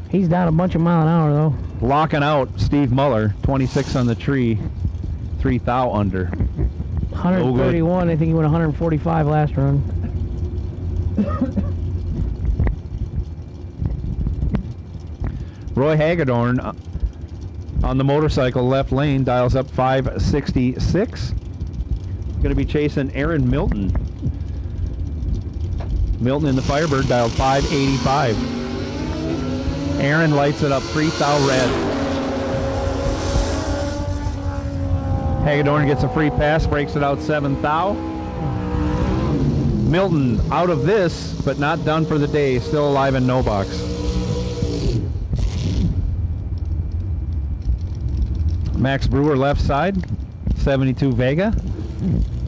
He's down a bunch of mile an hour, though. Locking out Steve Muller. 26 on the tree. 3 thou under. 131. I think he went 145 last run. Roy Hagedorn on the motorcycle left lane, dials up 566. Going to be chasing Aaron Milton. Milton in the Firebird dialed 585. Aaron lights it up 3 thou red. Hagedorn gets a free pass, breaks it out 7 thou. Milton out of this, but not done for the day. Still alive in no box. Max Brewer left side, 72 Vega.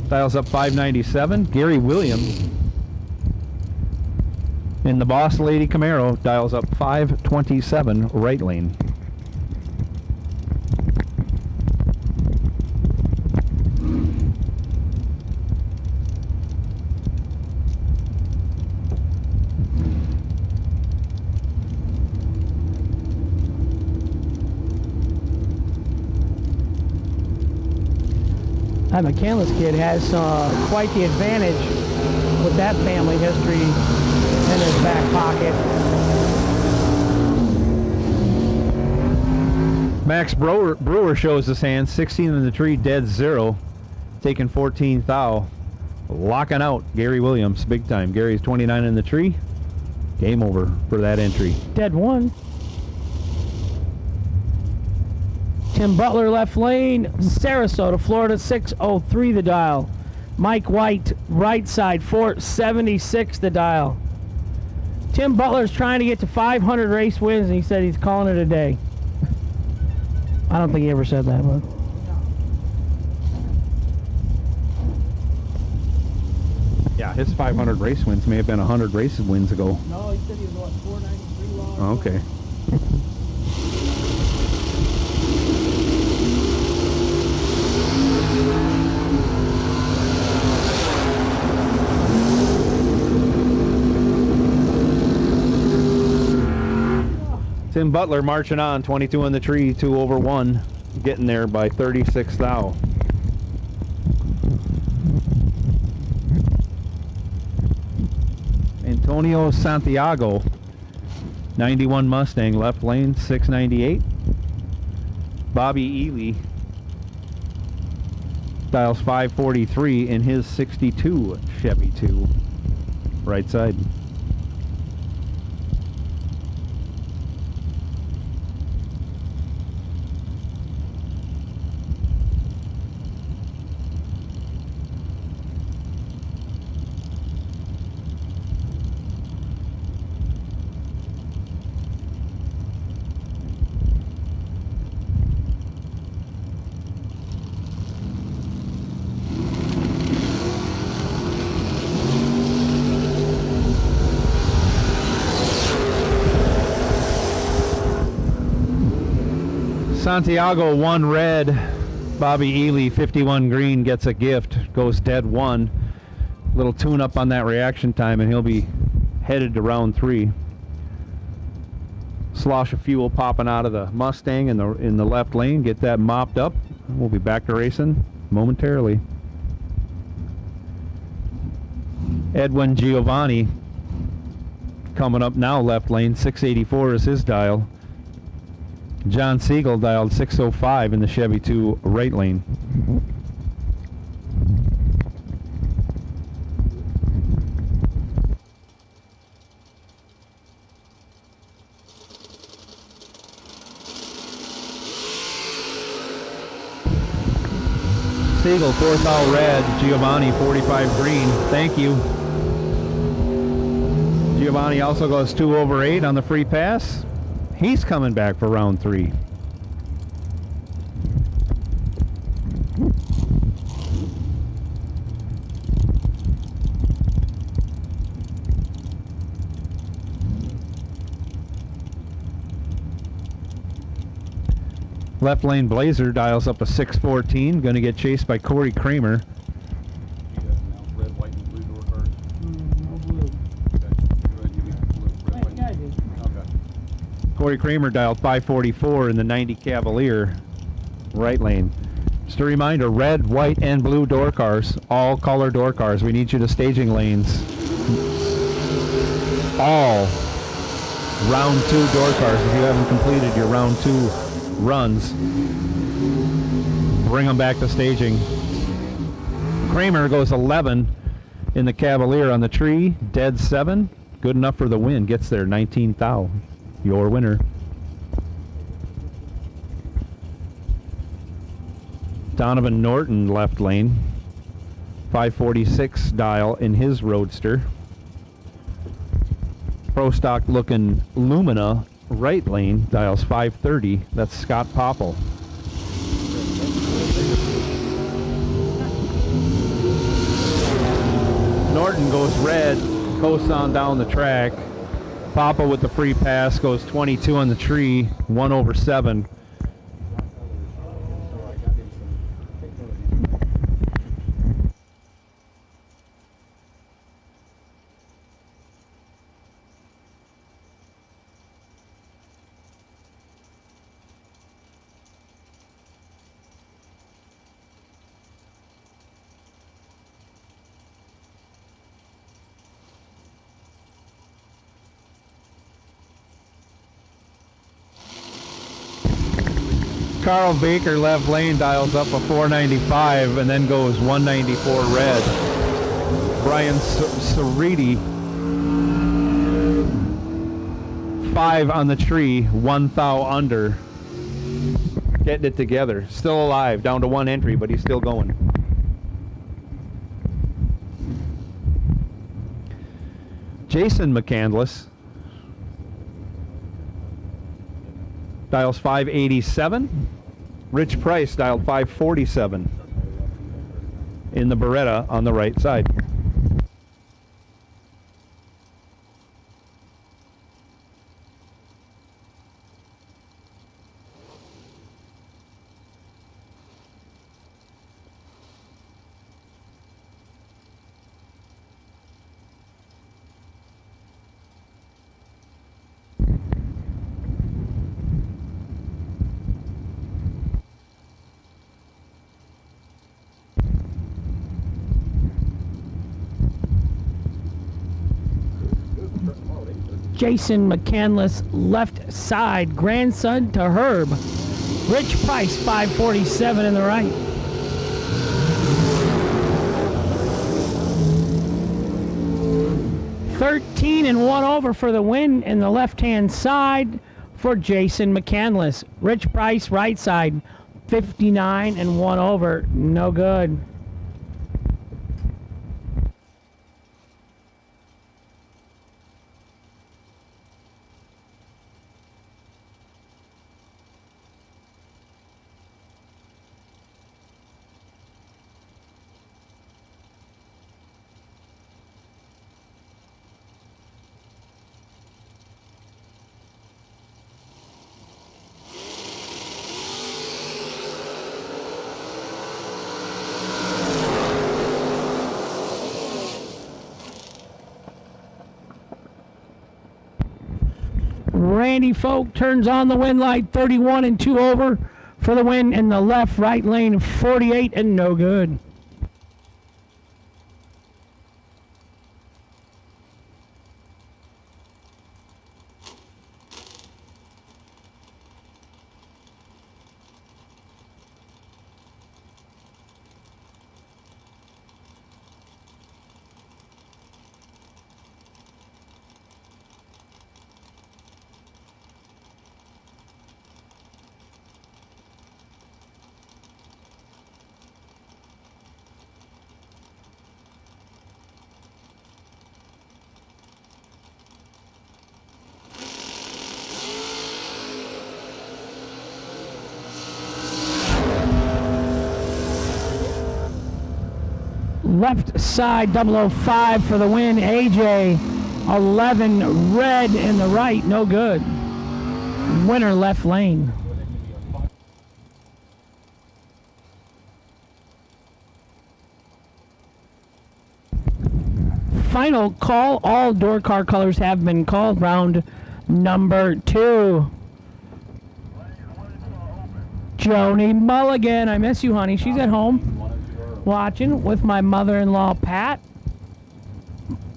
Dials up 597. Gary Williams in the Boss Lady Camaro dials up 527 right lane. That McCandless kid has quite the advantage with that family history in his back pocket. Max Brewer shows his hand, 16 in the tree, dead 0, taking 14th thou. Locking out Gary Williams, big time. Gary's 29 in the tree. Game over for that entry. Dead 1. Tim Butler, left lane. Sarasota, Florida, 603 the dial. Mike White, right side, 476 the dial. Tim Butler's trying to get to 500 race wins, and he said he's calling it a day. I don't think he ever said that, but... Yeah, his 500 race wins may have been 100 race wins ago. No, he said he was, what, 493 long? Oh, okay. Tim Butler marching on, 22 in the tree, 2 over 1, getting there by 36 thou. Antonio Santiago, 91 Mustang, left lane, 698. Bobby Ely dials 543 in his 62 Chevy 2, right side. Santiago 1 red, Bobby Ely 51 green gets a gift, goes dead 1. Little tune up on that reaction time and he'll be headed to round 3. Slosh of fuel popping out of the Mustang in the left lane, get that mopped up. We'll be back to racing momentarily. Edwin Giovanni coming up now, left lane, 684 is his dial. John Siegel dialed 605 in the Chevy 2 right lane. Siegel 4th out red, Giovanni 45 green. Thank you. Giovanni also goes 2 over 8 on the free pass. He's coming back for round 3. Left lane Blazer dials up a 614, going to get chased by Corey Kramer. Red, white, and blue door cards? No blue. Okay. Go ahead, give me blue, red, white, and blue. Okay. Corey Kramer dialed 544 in the 90 Cavalier right lane. Just a reminder, red, white, and blue door cars, all color door cars. We need you to staging lanes. All round 2 door cars. If you haven't completed your round 2 runs, bring them back to staging. Kramer goes 11 in the Cavalier on the tree, dead 7. Good enough for the win. Gets there 19th thou. Your winner. Donovan Norton left lane, 546 dial in his Roadster. Pro stock looking Lumina right lane, dials 530. That's Scott Popple. Norton goes red, coasts on down the track. Popple with the free pass goes 22 on the tree, 1 over 7. Carl Baker left lane dials up a 495 and then goes 194 red. Brian Ceriti, 5 on the tree, 1 thou under. Getting it together. Still alive, down to 1 entry, but he's still going. Jason McCandless dials 587. Rich Price dialed 547 in the Beretta on the right side. Jason McCandless, left side, grandson to Herb. Rich Price, 547 in the right. $13 and 1 over for the win in the left-hand side for Jason McCandless. Rich Price, right side, 59 and 1 over, no good. Randy Folk turns on the win light, 31 and 2 over for the win in the left right lane, 48 and no good. Left side 005 for the win. AJ 11 red in the right, no good. Winner left lane. Final call. All door car colors have been called. Round number 2. Joni Mulligan, I miss you, honey. She's at home watching with my mother-in-law, Pat.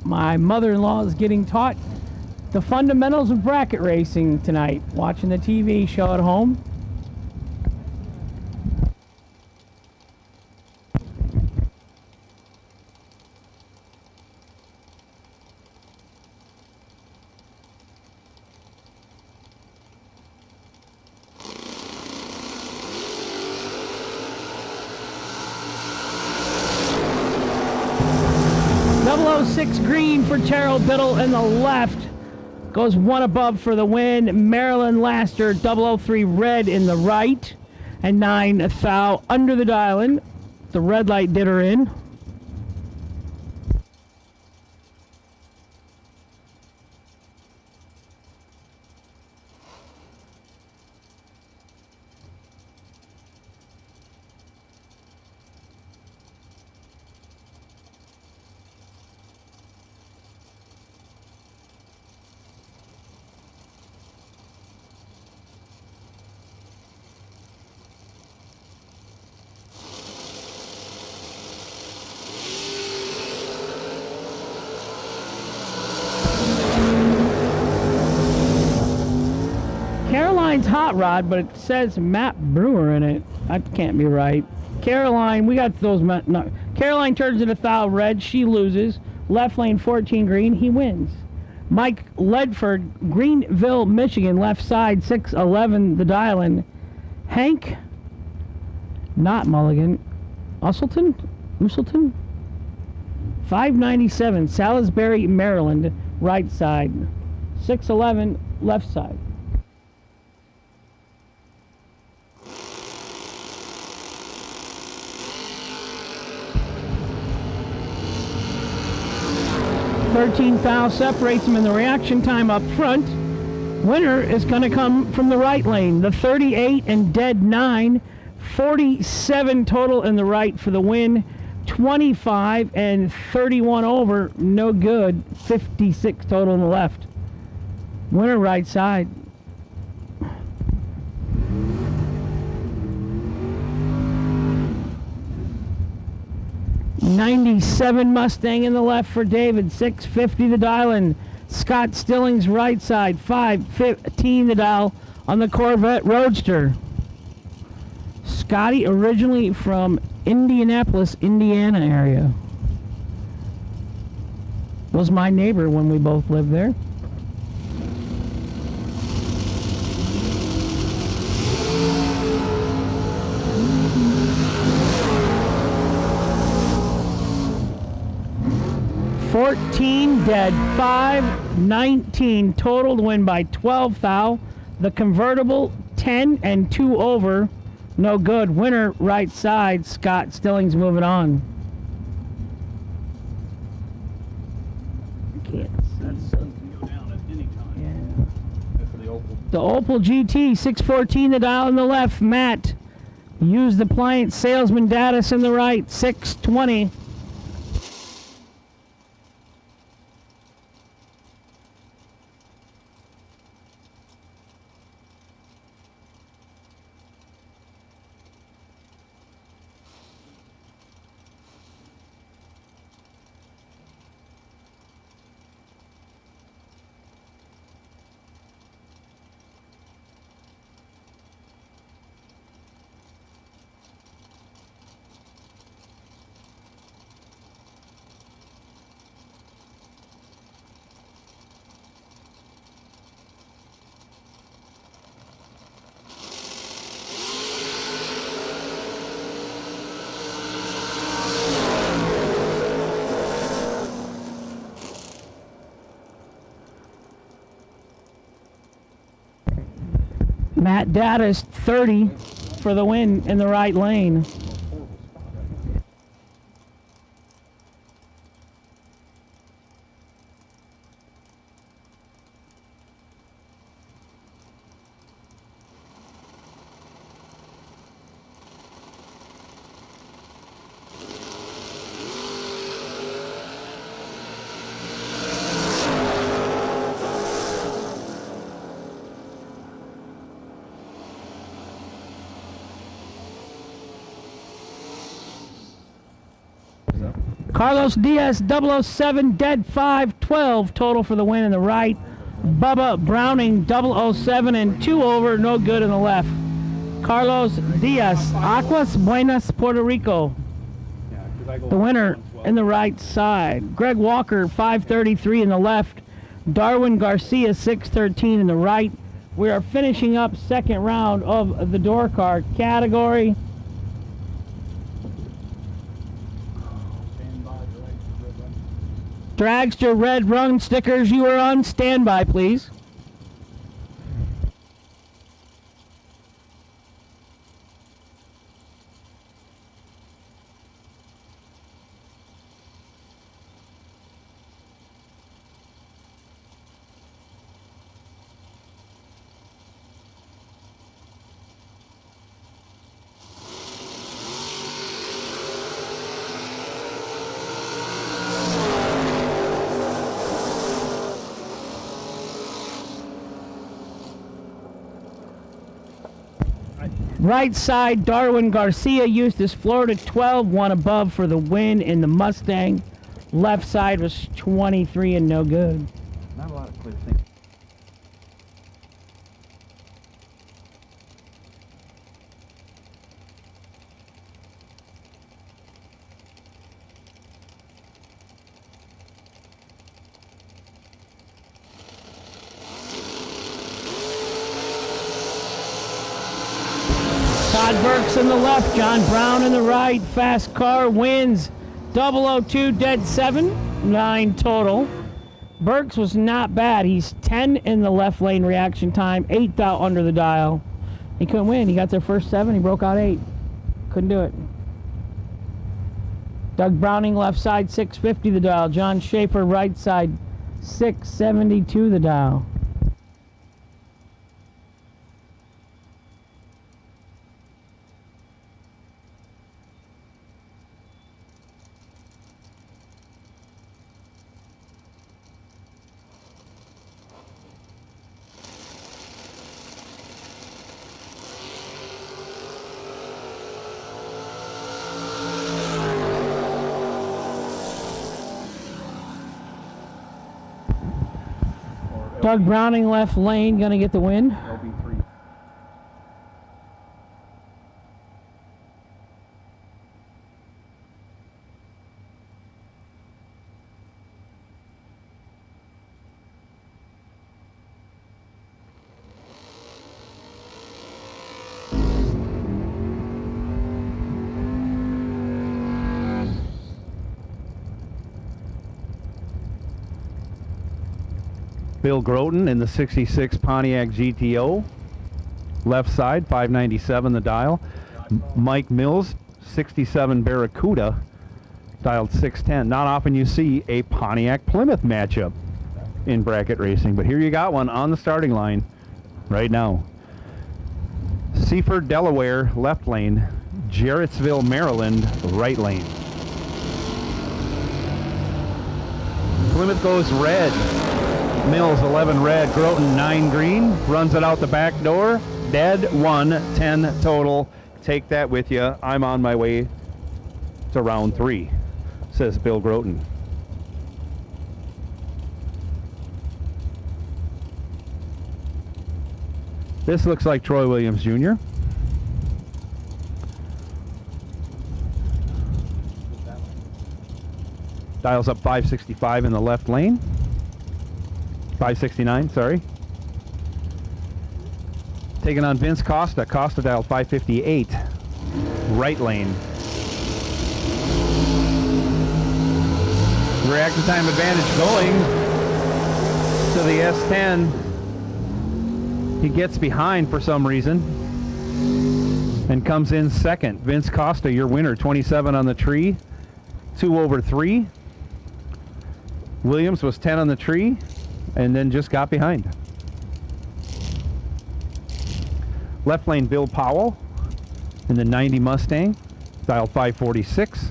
My mother-in-law is getting taught the fundamentals of bracket racing tonight, watching the TV show at home. .006 green for Terrell Biddle in the left. Goes 1 above for the win. Marilyn Laster, 003 red in the right. And 9 thou under the dial-in. The red light did her in. Caroline's Hot Rod, but it says Matt Brewer in it. That can't be right. Caroline, we got those. No. Caroline turns into Thou Red. She loses. Left lane 14 green. He wins. Mike Ledford, Greenville, Michigan. Left side 611. The dial-in. Hank, not Mulligan. Usselton? 597. Salisbury, Maryland. Right side. 611. Left side. $13,000 separates them in the reaction time up front. Winner is going to come from the right lane. The 38 and dead 9. 47 total in the right for the win. 25 and 31 over. No good. 56 total in the left. Winner right side. '97 Mustang in the left for David. 650 the dial-in. Scott Stillings right side. 515 the dial on the Corvette Roadster. Scotty originally from Indianapolis, Indiana area. Was my neighbor when we both lived there. $14 dead, 519 total to win by 12 thou. The convertible 10 and 2 over. No good. Winner right side. Scott Stillings moving on. Can't That sun can go down at any time. Yeah. For the Opel. The Opel GT 614 the dial in the left. Matt used the appliance salesman Datus in the right. 620. Matt Datus 30 for the win in the right lane. Carlos Diaz 007 dead 512 total for the win in the right. Bubba Browning 007 and 2 over, no good in the left. Carlos Diaz, Aguas Buenas, Puerto Rico. The winner in the right side. Greg Walker 533 in the left. Darwin Garcia 613 in the right. We are finishing up second round of the door car category. Dragster red run stickers, you are on standby, please. Right side, Darwin Garcia used his Florida 12, one above for the win in the Mustang. Left side was 23 and no good. Not a lot of clear things. Todd Burks in the left, John Brown in the right. Fast car wins. 002, dead 7, 9 total. Burks was not bad. He's 10 in the left lane reaction time, 8th out under the dial. He couldn't win. He got their first 7. He broke out 8. Couldn't do it. Doug Browning left side, 650 the dial. John Schaefer right side, 672 the dial. Doug Browning left lane, gonna get the win. LB3. Bill Groton in the 66 Pontiac GTO. Left side, 597 the dial. Mike Mills, 67 Barracuda, dialed 610. Not often you see a Pontiac Plymouth matchup in bracket racing, but here you got one on the starting line right now. Seaford, Delaware, left lane. Jarrettsville, Maryland, right lane. Plymouth goes red. Mills 11 red, Groton 9 green, runs it out the back door, dead 1, 10 total. Take that with you. I'm on my way to round 3, says Bill Groton. This looks like Troy Williams Jr. Dials up 565 in the left lane. 569, sorry. Taking on Vince Costa. Costa dialed 558. Right lane. Reaction time advantage going to the S10. He gets behind for some reason and comes in second. Vince Costa, your winner, 27 on the tree. 2 over 3. Williams was 10 on the tree and then just got behind. Left lane, Bill Powell in the 90 Mustang, dialed 546.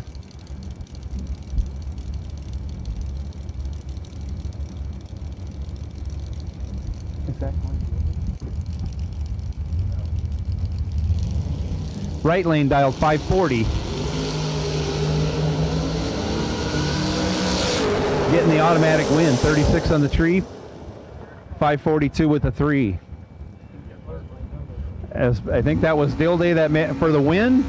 Right lane, dialed 540. Getting the automatic win, 36 on the tree, 542 with the 3. As I think that was Dilday that for the win.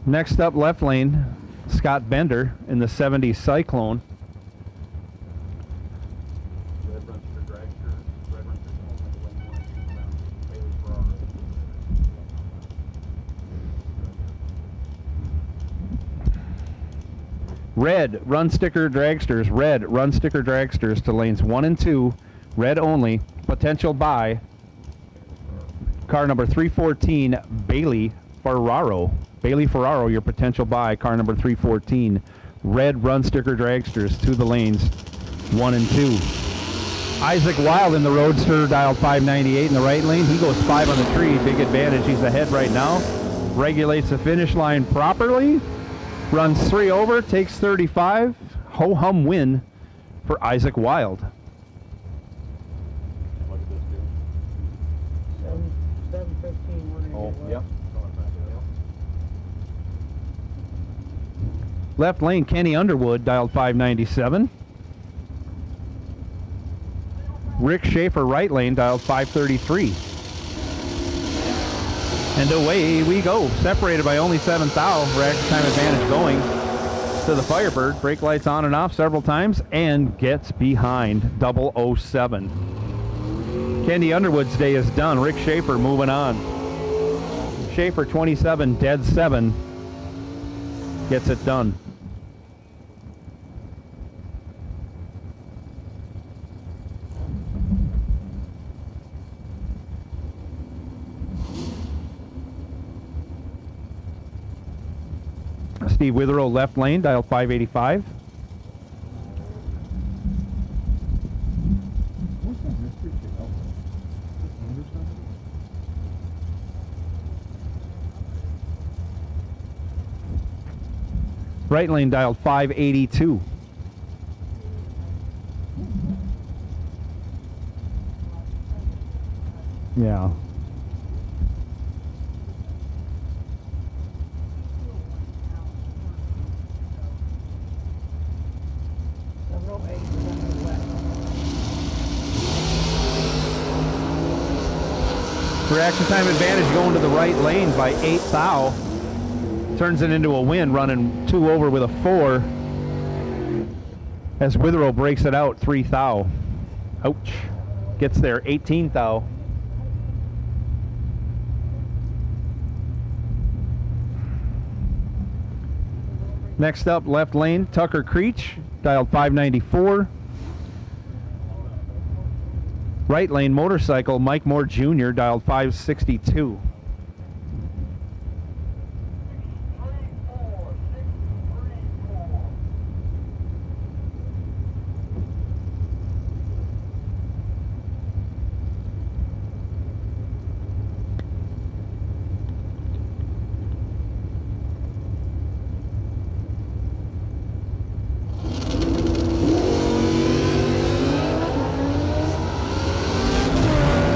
Next up, left lane, Scott Bender in the 70 Cyclone. Red run sticker dragsters, red run sticker dragsters to lanes 1 and 2, red only, potential buy. Car number 314, Bailey Ferraro. Bailey Ferraro, your potential buy, car number 314. Red run sticker dragsters to the lanes 1 and 2. Isaac Wilde in the Roadster, dialed 598 in the right lane. He goes 5 on the tree, big advantage. He's ahead right now. Regulates the finish line properly. Runs 3 over, takes 35. Ho-hum win for Isaac Wilde. Oh, yep. Left lane, Kenny Underwood, dialed 597. Rick Schaefer, right lane, dialed 533. And away we go. Separated by only 7 thou. Reaction time advantage going to the Firebird. Brake lights on and off several times and gets behind 007. Kenny Underwood's day is done. Rick Schaefer moving on. Schaefer 27, dead 7. Gets it done. Steve Withrow left lane, dial 585. Right lane dialed 582. Yeah. Reaction time advantage going to the right lane by 8 thou. Turns it into a win, running 2 over with a 4. As Withrow breaks it out 3 thou. Ouch. Gets there 18 thou. Next up, left lane, Tucker Creech, dialed 594. Right lane, motorcycle, Mike Moore Jr., dialed 562.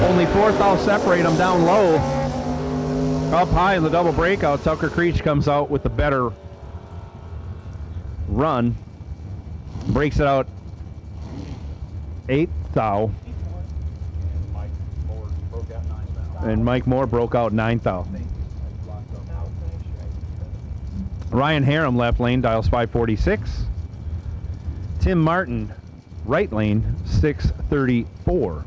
Only 4 thou separate them down low. Up high in the double breakout, Tucker Creech comes out with the better run. Breaks it out 8 thou. And Mike Moore broke out 9 thou. Ryan Harem left lane, dials 546. Tim Martin, right lane, 634.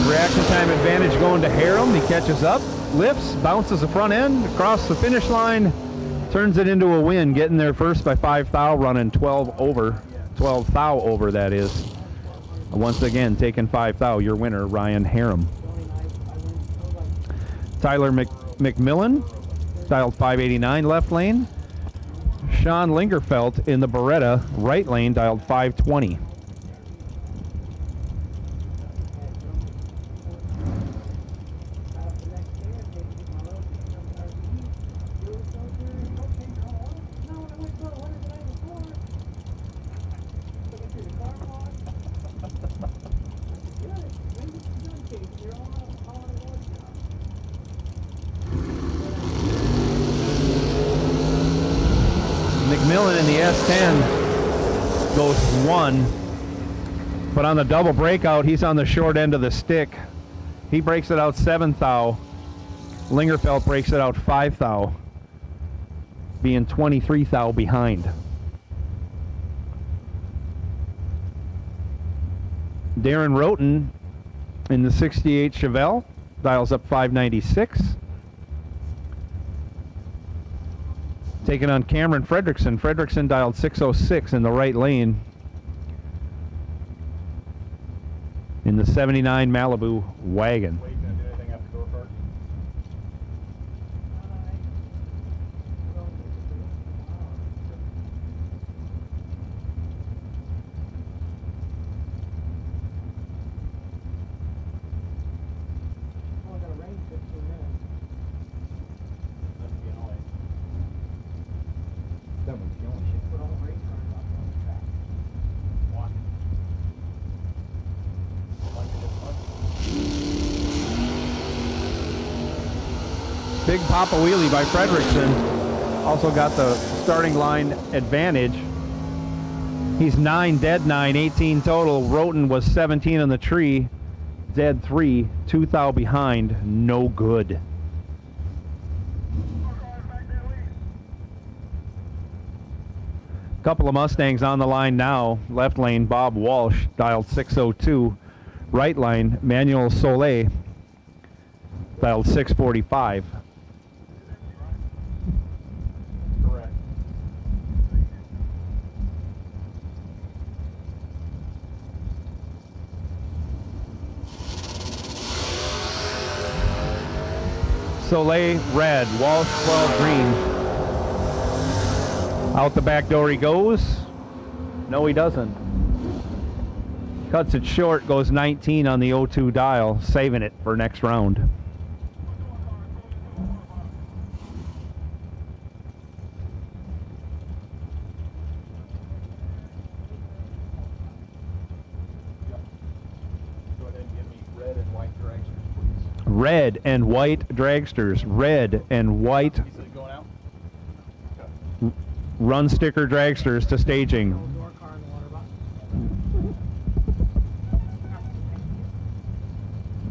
Reaction time advantage going to Harem. He catches up, lifts, bounces the front end across the finish line, turns it into a win, getting there first by 5 thou, running 12 thou over, that is. Once again, taking 5 thou, your winner, Ryan Harem. Tyler McMillan, dialed 589, left lane. Sean Lingerfelt in the Beretta, right lane, dialed 520. McMillan in the S10 goes 1, but on the double breakout, he's on the short end of the stick. He breaks it out 7 thou. Lingerfelt breaks it out 5 thou, being 23 thou behind. Darren Roten in the 68 Chevelle dials up 596. Taking on Cameron Fredrickson. Fredrickson dialed 606 in the right lane. In the 79 Malibu wagon. Big Papa Wheelie by Fredrickson. Also got the starting line advantage. He's 9 dead 9, 18 total. Roten was 17 on the tree. dead 3, 2 thou behind, no good. Couple of Mustangs on the line now. Left lane, Bob Walsh, dialed 602. Right line, Manuel Soleil, dialed 645. Correct. Soleil, red. Walsh, 12, green. Out the back door he goes. No, he doesn't. Cuts it short, goes 19 on the 02 dial, saving it for next round. Go ahead and give me red and white dragsters, please. Red and white dragsters. Red and white Is it going out? run sticker dragsters to staging.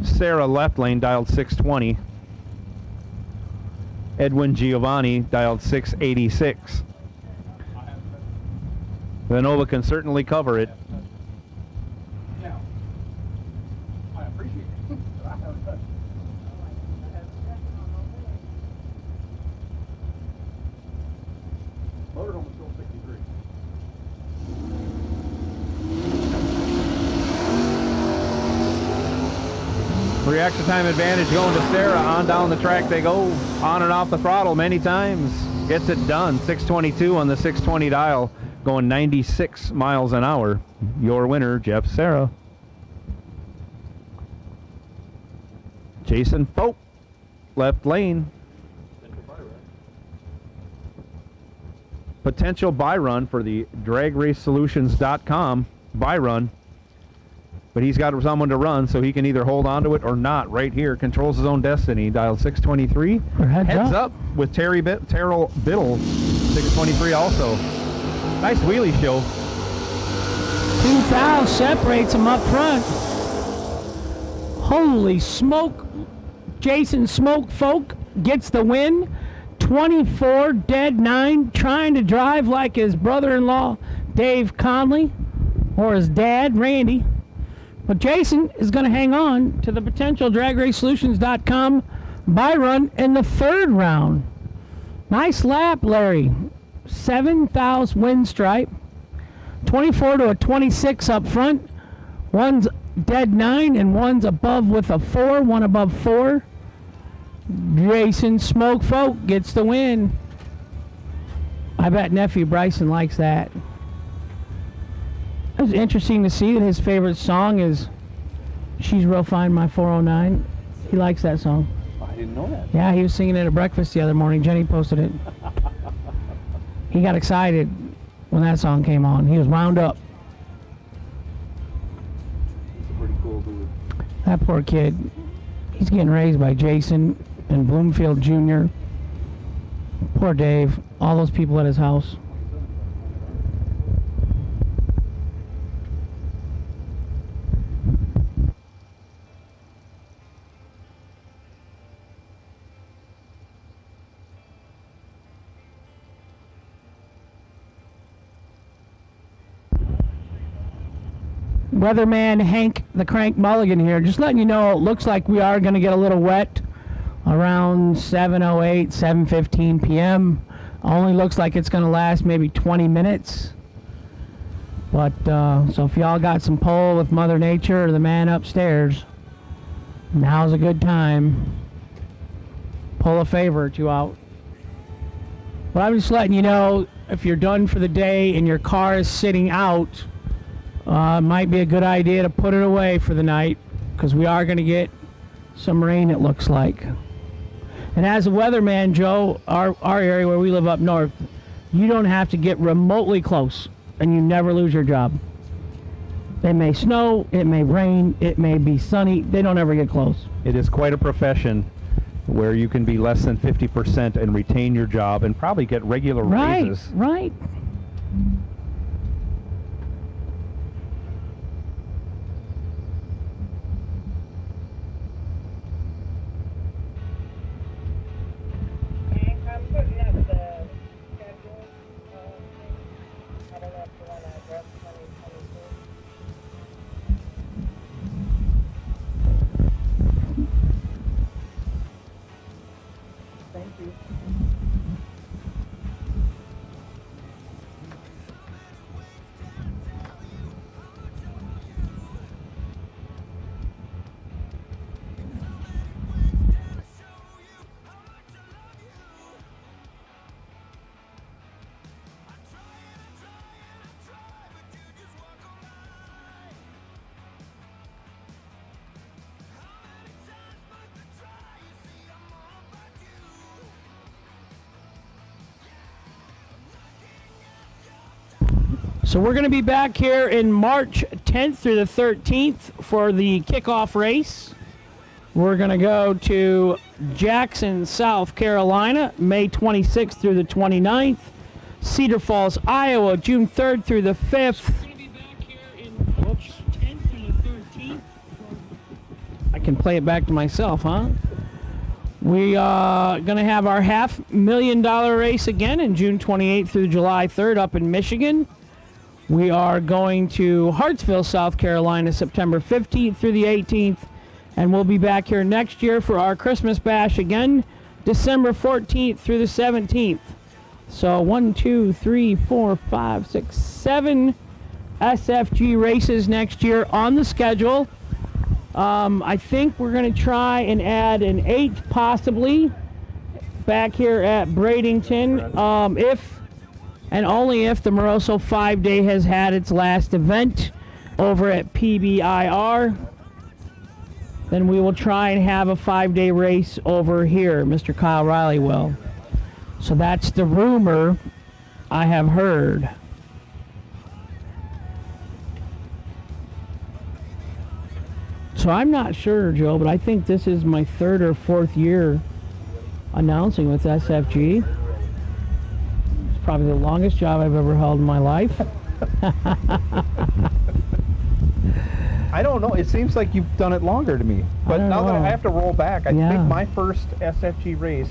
Sarah, left lane, dialed 620. Edwin Giovanni, dialed 686. The Nova can certainly cover it. Yeah. I appreciate it. I haven't touched it. Motorhome is still 63. Reaction time advantage going to Sarah. On down the track they go. On and off the throttle many times. Gets it done. 622 on the 620 dial. Going 96 miles an hour. Your winner, Jeff Sarah. Jason Pope, left lane. Potential buy run for the dragracesolutions.com buy run. But he's got someone to run, so he can either hold on to it or not. Right here, controls his own destiny. Dial 623. Heads up with Terrell Biddle, 623 also. Nice wheelie show. 2,000 separates him up front. Holy smoke. Jason Smoke Folk gets the win. 24 dead 9, trying to drive like his brother-in-law Dave Conley or his dad Randy. But Jason is going to hang on to the potential dragracesolutions.com buy run in the third round. Nice lap, Larry. 7,000 win stripe. 24 to a 26 up front. One's dead 9 and one's above with a 4. One above 4. Jason Smoke Folk gets the win. I bet nephew Bryson likes that. It was interesting to see that his favorite song is She's Real Fine, My 409. He likes that song. I didn't know that. Yeah, he was singing it at breakfast the other morning. Jenny posted it. He got excited when that song came on. He was wound up. He's a pretty cool dude. That poor kid. He's getting raised by Jason and Bloomfield Jr. Poor Dave. All those people at his house. Weatherman Hank the Crank Mulligan here. Just letting you know, it looks like we are going to get a little wet around 7:08, 7:15 p.m. Only looks like it's going to last maybe 20 minutes. But, so if y'all got some pull with Mother Nature or the man upstairs, now's a good time. Pull a favor or two out. But I'm just letting you know, if you're done for the day and your car is sitting out, might be a good idea to put it away for the night, because we are going to get some rain, it looks like. And as a weatherman, Joe, our area where we live up north, you don't have to get remotely close, and you never lose your job. It may snow, it may rain, it may be sunny. They don't ever get close. It is quite a profession where you can be less than 50% and retain your job and probably get regular raises. Right. So we're going to be back here in March 10th through the 13th for the kickoff race. We're going to go to Jackson, South Carolina, May 26th through the 29th. Cedar Falls, Iowa, June 3rd through the 5th. I can play it back to myself, huh? We are going to have our $500,000 race again in June 28th through July 3rd up in Michigan. We are going to Hartsville, South Carolina, September 15th through the 18th. And we'll be back here next year for our Christmas Bash again, December 14th through the 17th. So 1, 2, 3, 4, 5, 6, 7 SFG races next year on the schedule. I think we're going to try and add an 8th possibly back here at Bradenton. If and only if the Moroso 5-Day has had its last event over at PBIR, then we will try and have a 5-day race over here. Mr. Kyle Riley will. So that's the rumor I have heard. So I'm not sure, Joe, but I think this is my 3rd or 4th year announcing with SFG. It's probably the longest job I've ever held in my life. I don't know. It seems like you've done it longer to me. But now that I have to roll back, I think my first SFG race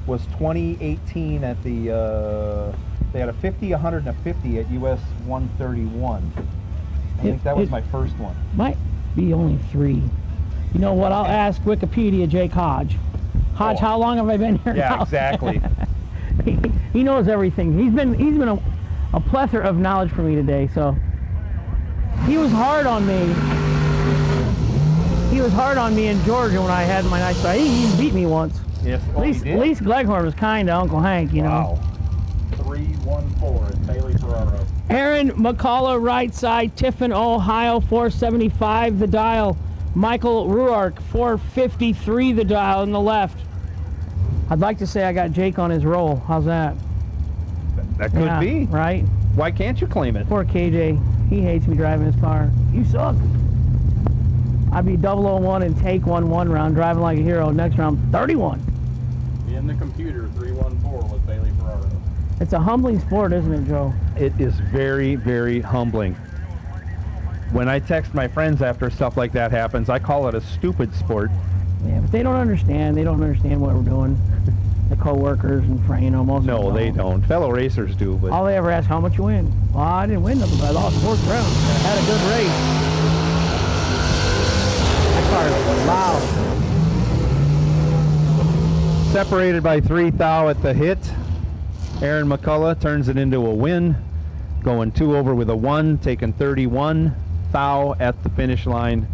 was 2018 at the, they had a 50, 100, and a 50 at US 131. I think that was my first one. Might be only 3. You know what? I'll ask Wikipedia Jake Hodge. Hodge, how long have I been here now? Yeah, exactly. He knows everything. He's been a plethora of knowledge for me today. So he was hard on me. He was hard on me in Georgia when I had my nice ride. He even beat me once. Yes, at least Gleghorn was kind to Uncle Hank, you know. Wow. 314 is Bailey Ferraro. Aaron McCullough, right side. Tiffin, Ohio, 475 the dial. Michael Ruark, 453 the dial in the left. I'd like to say I got Jake on his roll. How's that? That could be. Right? Why can't you claim it? Poor KJ. He hates me driving his car. You suck. I'd be 001 and take 1 round, driving like a hero. Next round, 31. In the computer, 314 was Bailey Ferraro. It's a humbling sport, isn't it, Joe? It is very, very humbling. When I text my friends after stuff like that happens, I call it a stupid sport. Yeah, but they don't understand. They don't understand what we're doing. The co-workers and you know, most of them. No, they don't. Fellow racers do, but all they ever ask, how much you win? Well, I didn't win nothing, but I lost 4th round. I had a good race. That car is loud. Separated by 3 thou at the hit. Aaron McCullough turns it into a win, going 2 over with a 1, taking 31 thou at the finish line,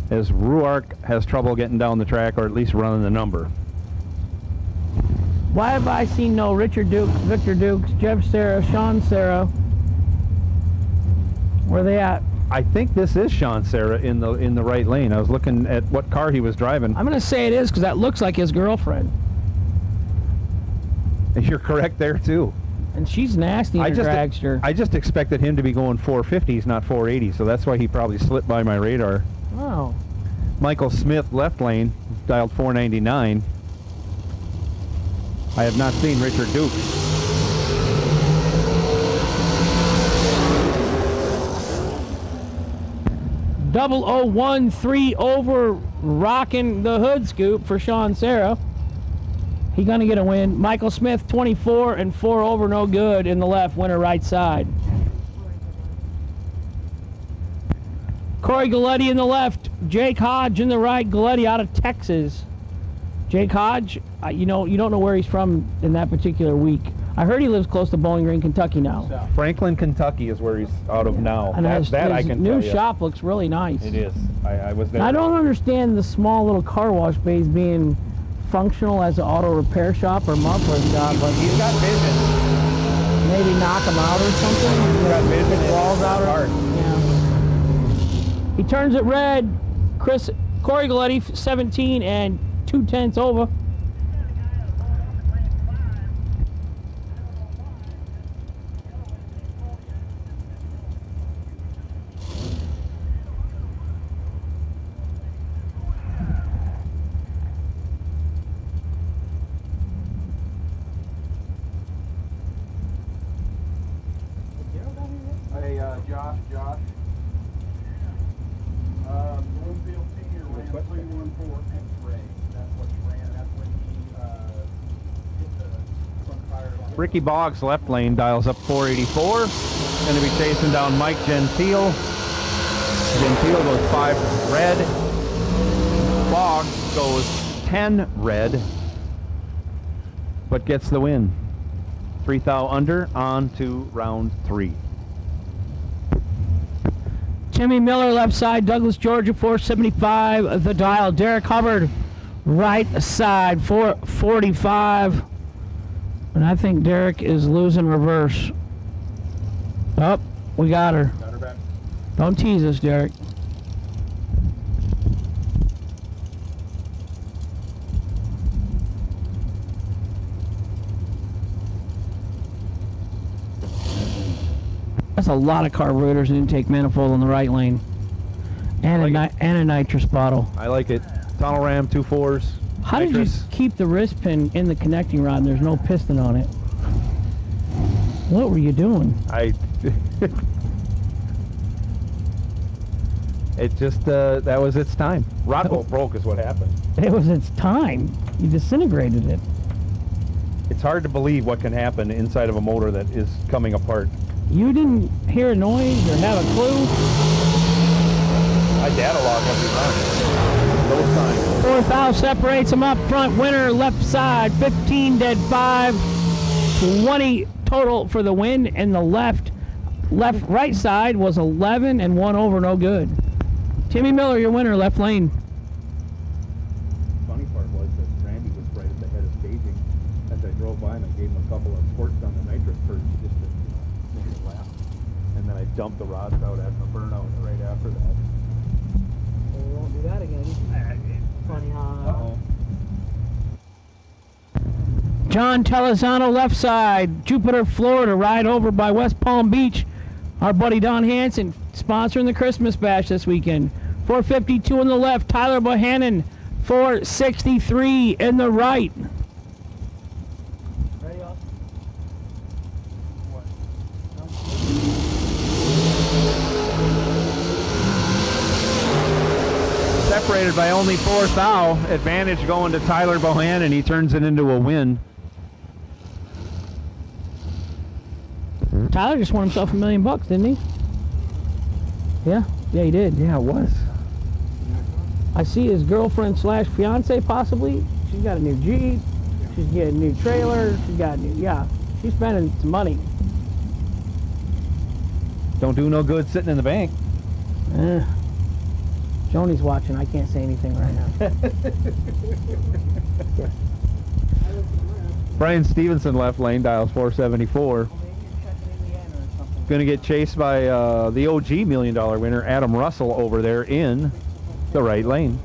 as Ruark has trouble getting down the track, or at least running the number. Why have I seen no Richard Dukes, Victor Dukes, Jeff Serra, Sean Serra? Where are they at? I think this is Sean Serra in the right lane. I was looking at what car he was driving. I'm going to say it is because that looks like his girlfriend. You're correct there too. And she's nasty in her dragster. I just expected him to be going 450s, not 480, so that's why he probably slipped by my radar. Oh. Michael Smith, left lane, dialed 499. I have not seen Richard Duke. .0013 over, rocking the hood scoop for Sean Serra. He's going to get a win. Michael Smith, 24 and 4 over, no good in the left, winner right side. Corey Galletti in the left, Jake Hodge in the right, Galletti out of Texas. Jake Hodge, you don't know where he's from in that particular week. I heard he lives close to Bowling Green, Kentucky now. Franklin, Kentucky is where he's out of now. And that I can new tell you. shop looks really nice. It is. I was there. I don't understand the small little car wash bays being functional as an auto repair shop or muffler shop, but he's got vision. Maybe knock them out or something. He's got vision. Walls out or yeah. He turns it red. Corey Galletti, 17 and 2/10 over. Josh. Bloomfield Senior ran 314 X-ray. That's what he ran. That's when he hit the front tire. Ricky Boggs, left lane, dials up 484. Going to be chasing down Mike Gentile. Gentile goes 5 red. Boggs goes 10 red, but gets the win. 3 thou under on to round 3. Timmy Miller, left side, Douglas, Georgia, 475. The dial. Derek Hubbard, right side, 445. And I think Derek is losing reverse. Oh, we got her. Got her back. Don't tease us, Derek. That's a lot of carburetors and intake manifold on the right lane. And, like and a nitrous bottle. I like it. Tunnel ram, 2.4s. How did you keep the wrist pin in the connecting rod and there's no piston on it? What were you doing? It just, that was its time. Rod bolt broke is what happened. It was its time. You disintegrated it. It's hard to believe what can happen inside of a motor that is coming apart. You didn't hear a noise or have a clue? I data log every time. Those times. 4 thou separates them up front. Winner left side, 15 dead 5. 20 total for the win, and the right side was 11 and 1 over, no good. Timmy Miller, your winner, left lane. Funny part was that Randy was right at the head of staging. As I drove by him, I gave him a couple of squirts on the nitrous purge just to make it lap. And then I dumped the rods out at the burnout right after that. Well, we won't do that again. Funny how. Uh-oh. John Telezano, left side, Jupiter, Florida, ride over by West Palm Beach. Our buddy Don Hanson sponsoring the Christmas Bash this weekend. 452 on the left, Tyler Bohannon, 463 in the right. Ready, Austin? Separated by only 4 thou. Advantage going to Tyler Bohannon. He turns it into a win. Tyler just won himself $1 million, didn't he? Yeah, he did. Yeah, it was. I see his girlfriend slash fiance possibly. She's got a new Jeep. She's getting a new trailer. She's spending some money. Don't do no good sitting in the bank. Joni's watching. I can't say anything right now. Brian Stevenson, left lane, dials 474. Going to get chased by the OG $1 million winner, Adam Russell, over there in the right lane.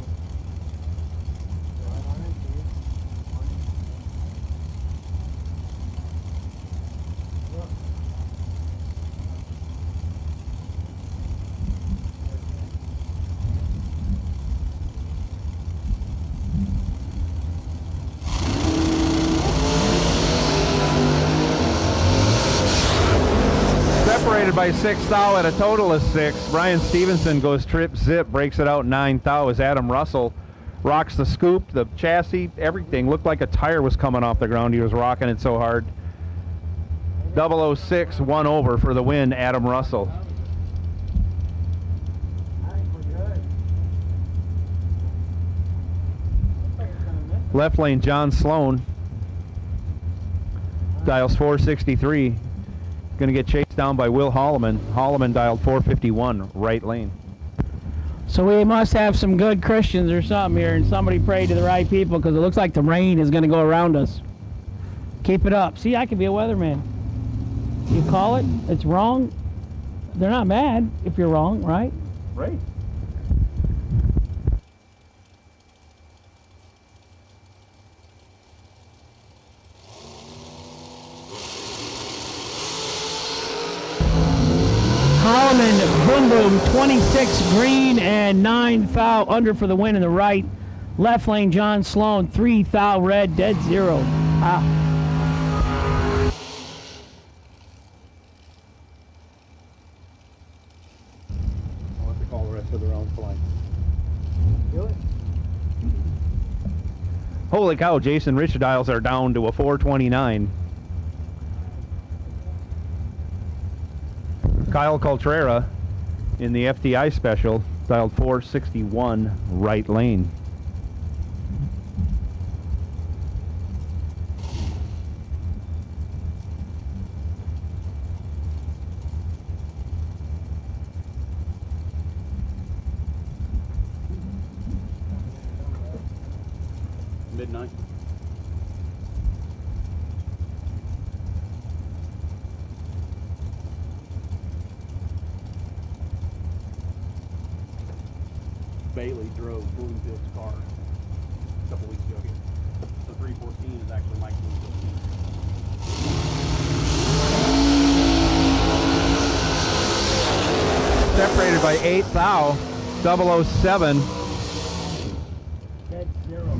Separated by 6 thou at a total of 6. Brian Stevenson goes trip zip, breaks it out 9 thou as Adam Russell rocks the scoop, the chassis, everything. Looked like a tire was coming off the ground. He was rocking it so hard. 006, 1 over for the win, Adam Russell. Left lane, John Sloan. Dials 463. Going to get chased down by Will Holloman. Holloman dialed 451, right lane. So we must have some good Christians or something here, and somebody prayed to the right people, because it looks like the rain is going to go around us. Keep it up. See, I could be a weatherman. You call it, it's wrong. They're not mad if you're wrong, right? Right. Holloman, boom boom, 26 green and 9 thou under for the win in the right. Left lane, John Sloan, 3 thou red, dead 0. Wow. for the round flank. Do it. Holy cow, Jason Rich dials are down to a 429. Kyle Coltrera in the FDI special dialed 461 right lane. Midnight. Bailey drove Bloomfield's car a couple weeks ago here. The 314 is actually Mike Bloomfield. Separated by 8 thou, 007. Dead zero.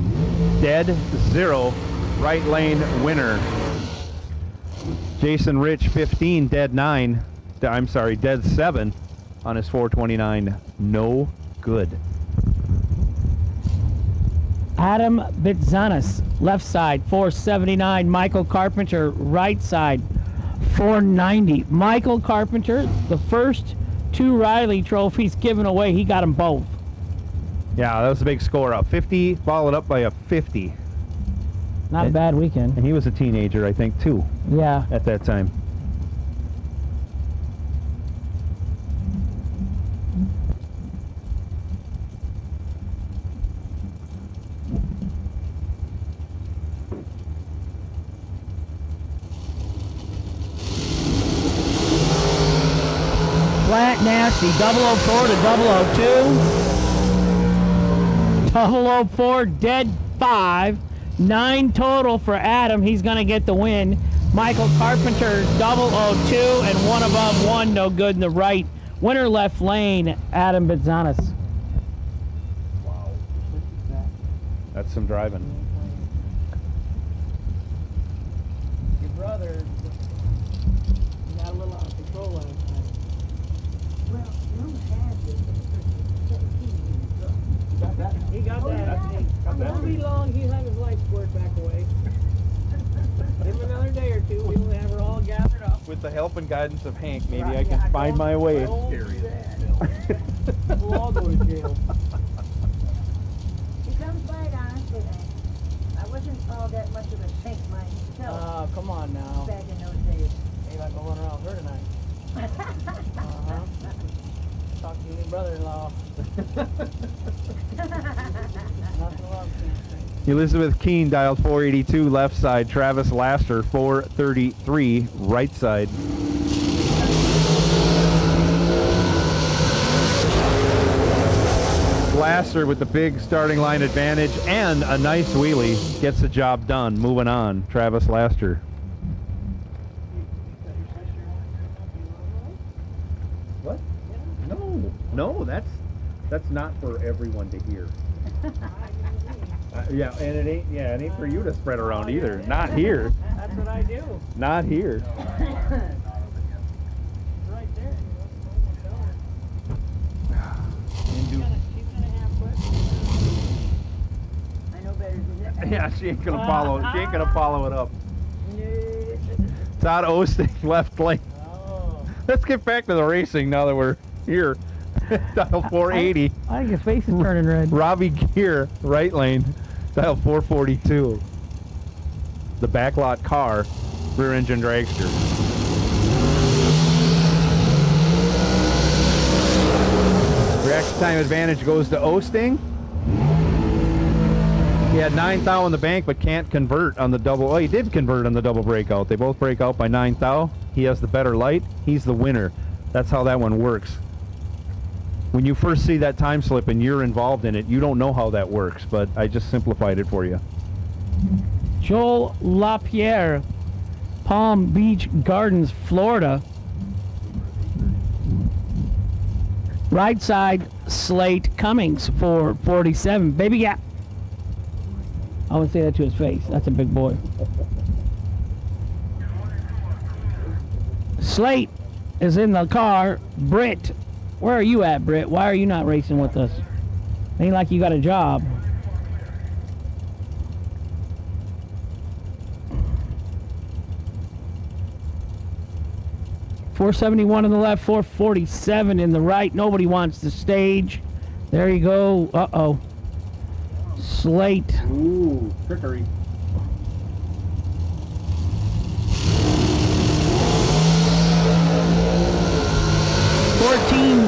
Dead zero, right lane winner. Jason Rich 15, dead 9. I'm sorry, dead 7 on his 429. No good. Adam Bitzanis, left side, 479. Michael Carpenter, right side, 490. Michael Carpenter, the first 2 Riley trophies given away, he got them both. Yeah, that was a big score. A 50 followed up by a 50. Not a bad weekend. And he was a teenager, I think, too. Yeah. At that time. Flat nasty, 004 to 002. 004, dead 5. 9 total for Adam. He's going to get the win. Michael Carpenter, 002, and 1 above 1, no good in the right. Winner left lane, Adam Bitzanis. Wow. That's some driving. Your brother got a little out of control last time. Well, no has it. Got that? He got that. It won't be long. He'll have his light squirt back away. Give him another day or two. We'll have her all gathered up. With the help and guidance of Hank, maybe Right, I can yeah, find my way. We'll all go to jail. He comes by it honestly, I wasn't all that much of a saint myself Oh, come on now. back in those days. Maybe I can run around her tonight. Uh-huh. Talk to your new brother-in-law. Nothing wrong with Elizabeth Keene dialed 482 left side. Travis Laster 433 right side. Laster with the big starting line advantage and a nice wheelie gets the job done. Moving on, Travis Laster. What? No, that's not for everyone to hear. Yeah, and it ain't for you to spread around either. Not here. That's what I do. Not here. Right there. She's gonna have questions. I know better than that. Yeah, she ain't gonna follow. She ain't gonna follow it up. Todd Osting left lane. Oh. Let's get back to the racing now that we're here. Dial 480. I think his face is turning red. Robbie Gear, right lane. Dial 442. The backlot car, rear engine dragster. Reaction time advantage goes to Osting. He had 9 thou in the bank, but can't convert on the double. Oh, he did convert on the double breakout. They both break out by 9 thou. He has the better light. He's the winner. That's how that one works. When you first see that time slip and you're involved in it, you don't know how that works, but I just simplified it for you. Joel LaPierre, Palm Beach Gardens, Florida. Right side, Slate Cummings for 47. Baby gap. I wouldn't say that to his face. That's a big boy. Slate is in the car. Britt Where are you at, Britt? Why are you not racing with us? Ain't like you got a job. .471 in the left, 447 in the right. Nobody wants the stage. There you go. Uh-oh. Slate. Ooh, trickery.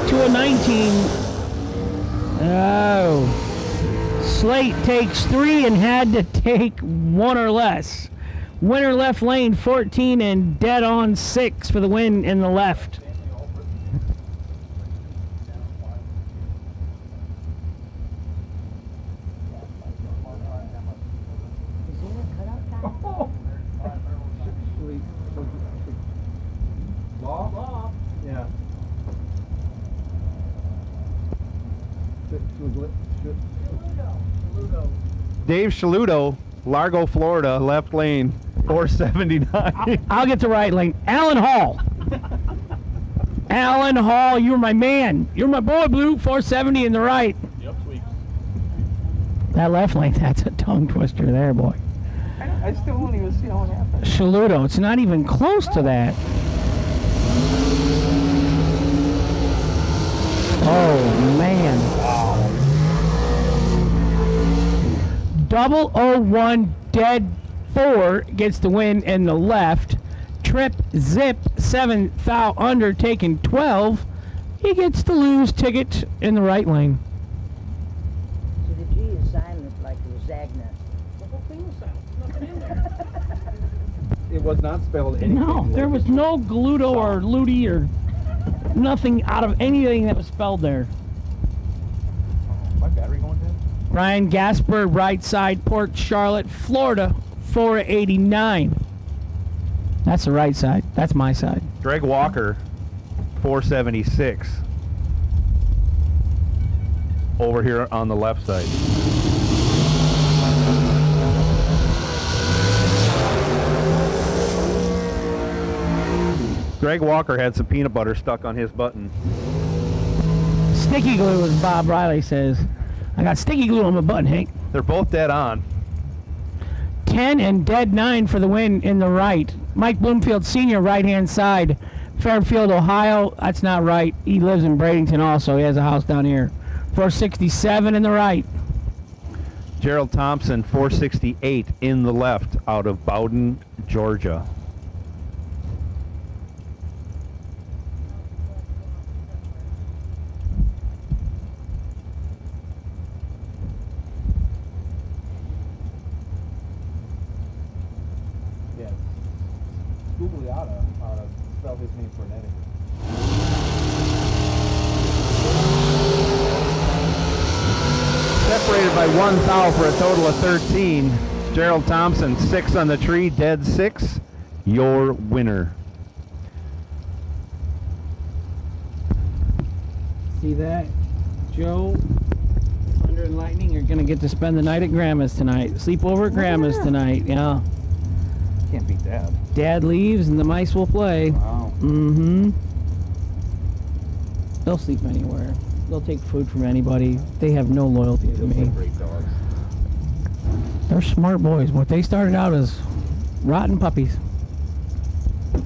To a 19. Oh. Slate takes 3 and had to take 1 or less. Winner left lane 14 and dead on 6 for the win in the left. Yeah. Dave Shaludo, Largo, Florida, left lane, 479. I'll get to right lane. Alan Hall. Alan Hall, you're my man. You're my boy, Blue. 470 in the right. Yep, sweet. That left lane, that's a tongue twister there, boy. I still won't even see how it happened. Shaludo, it's not even close to that. Oh, man. Wow. 001 dead 4 gets the win in the left. Trip, zip, 7 foul under, taking 12. He gets the lose ticket in the right lane. So the G is silent like it was Zagna. The whole thing was silent. Nothing in there. It was not spelled anything. No, there was no gluto or ludi or nothing out of anything that was spelled there. My battery going dead? Ryan Gasper, right side, Port Charlotte, Florida, 489. That's the right side. That's my side. Greg Walker, 476. Over here on the left side. Greg Walker had some peanut butter stuck on his button. Sticky glue, as Bob Riley says. I got sticky glue on my button, Hank. They're both dead on. 10 and dead 9 for the win in the right. Mike Bloomfield Sr., right-hand side. Fairfield, Ohio. That's not right. He lives in Bradenton also. He has a house down here. 467 in the right. Gerald Thompson, 468 in the left out of Bowden, Georgia. Google how to spell his name phonetically. Separated by 1 foul for a total of 13. Gerald Thompson, 6 on the tree, dead 6. Your winner. See that? Joe, Thunder and Lightning, you're going to get to spend the night at Grandma's tonight. Sleep over at Grandma's tonight, yeah. Can't beat that. Dad leaves and the mice will play. Wow. Mm-hmm. They'll sleep anywhere. They'll take food from anybody. They have no loyalty to me. Great dogs. They're smart boys. What they started out as rotten puppies. You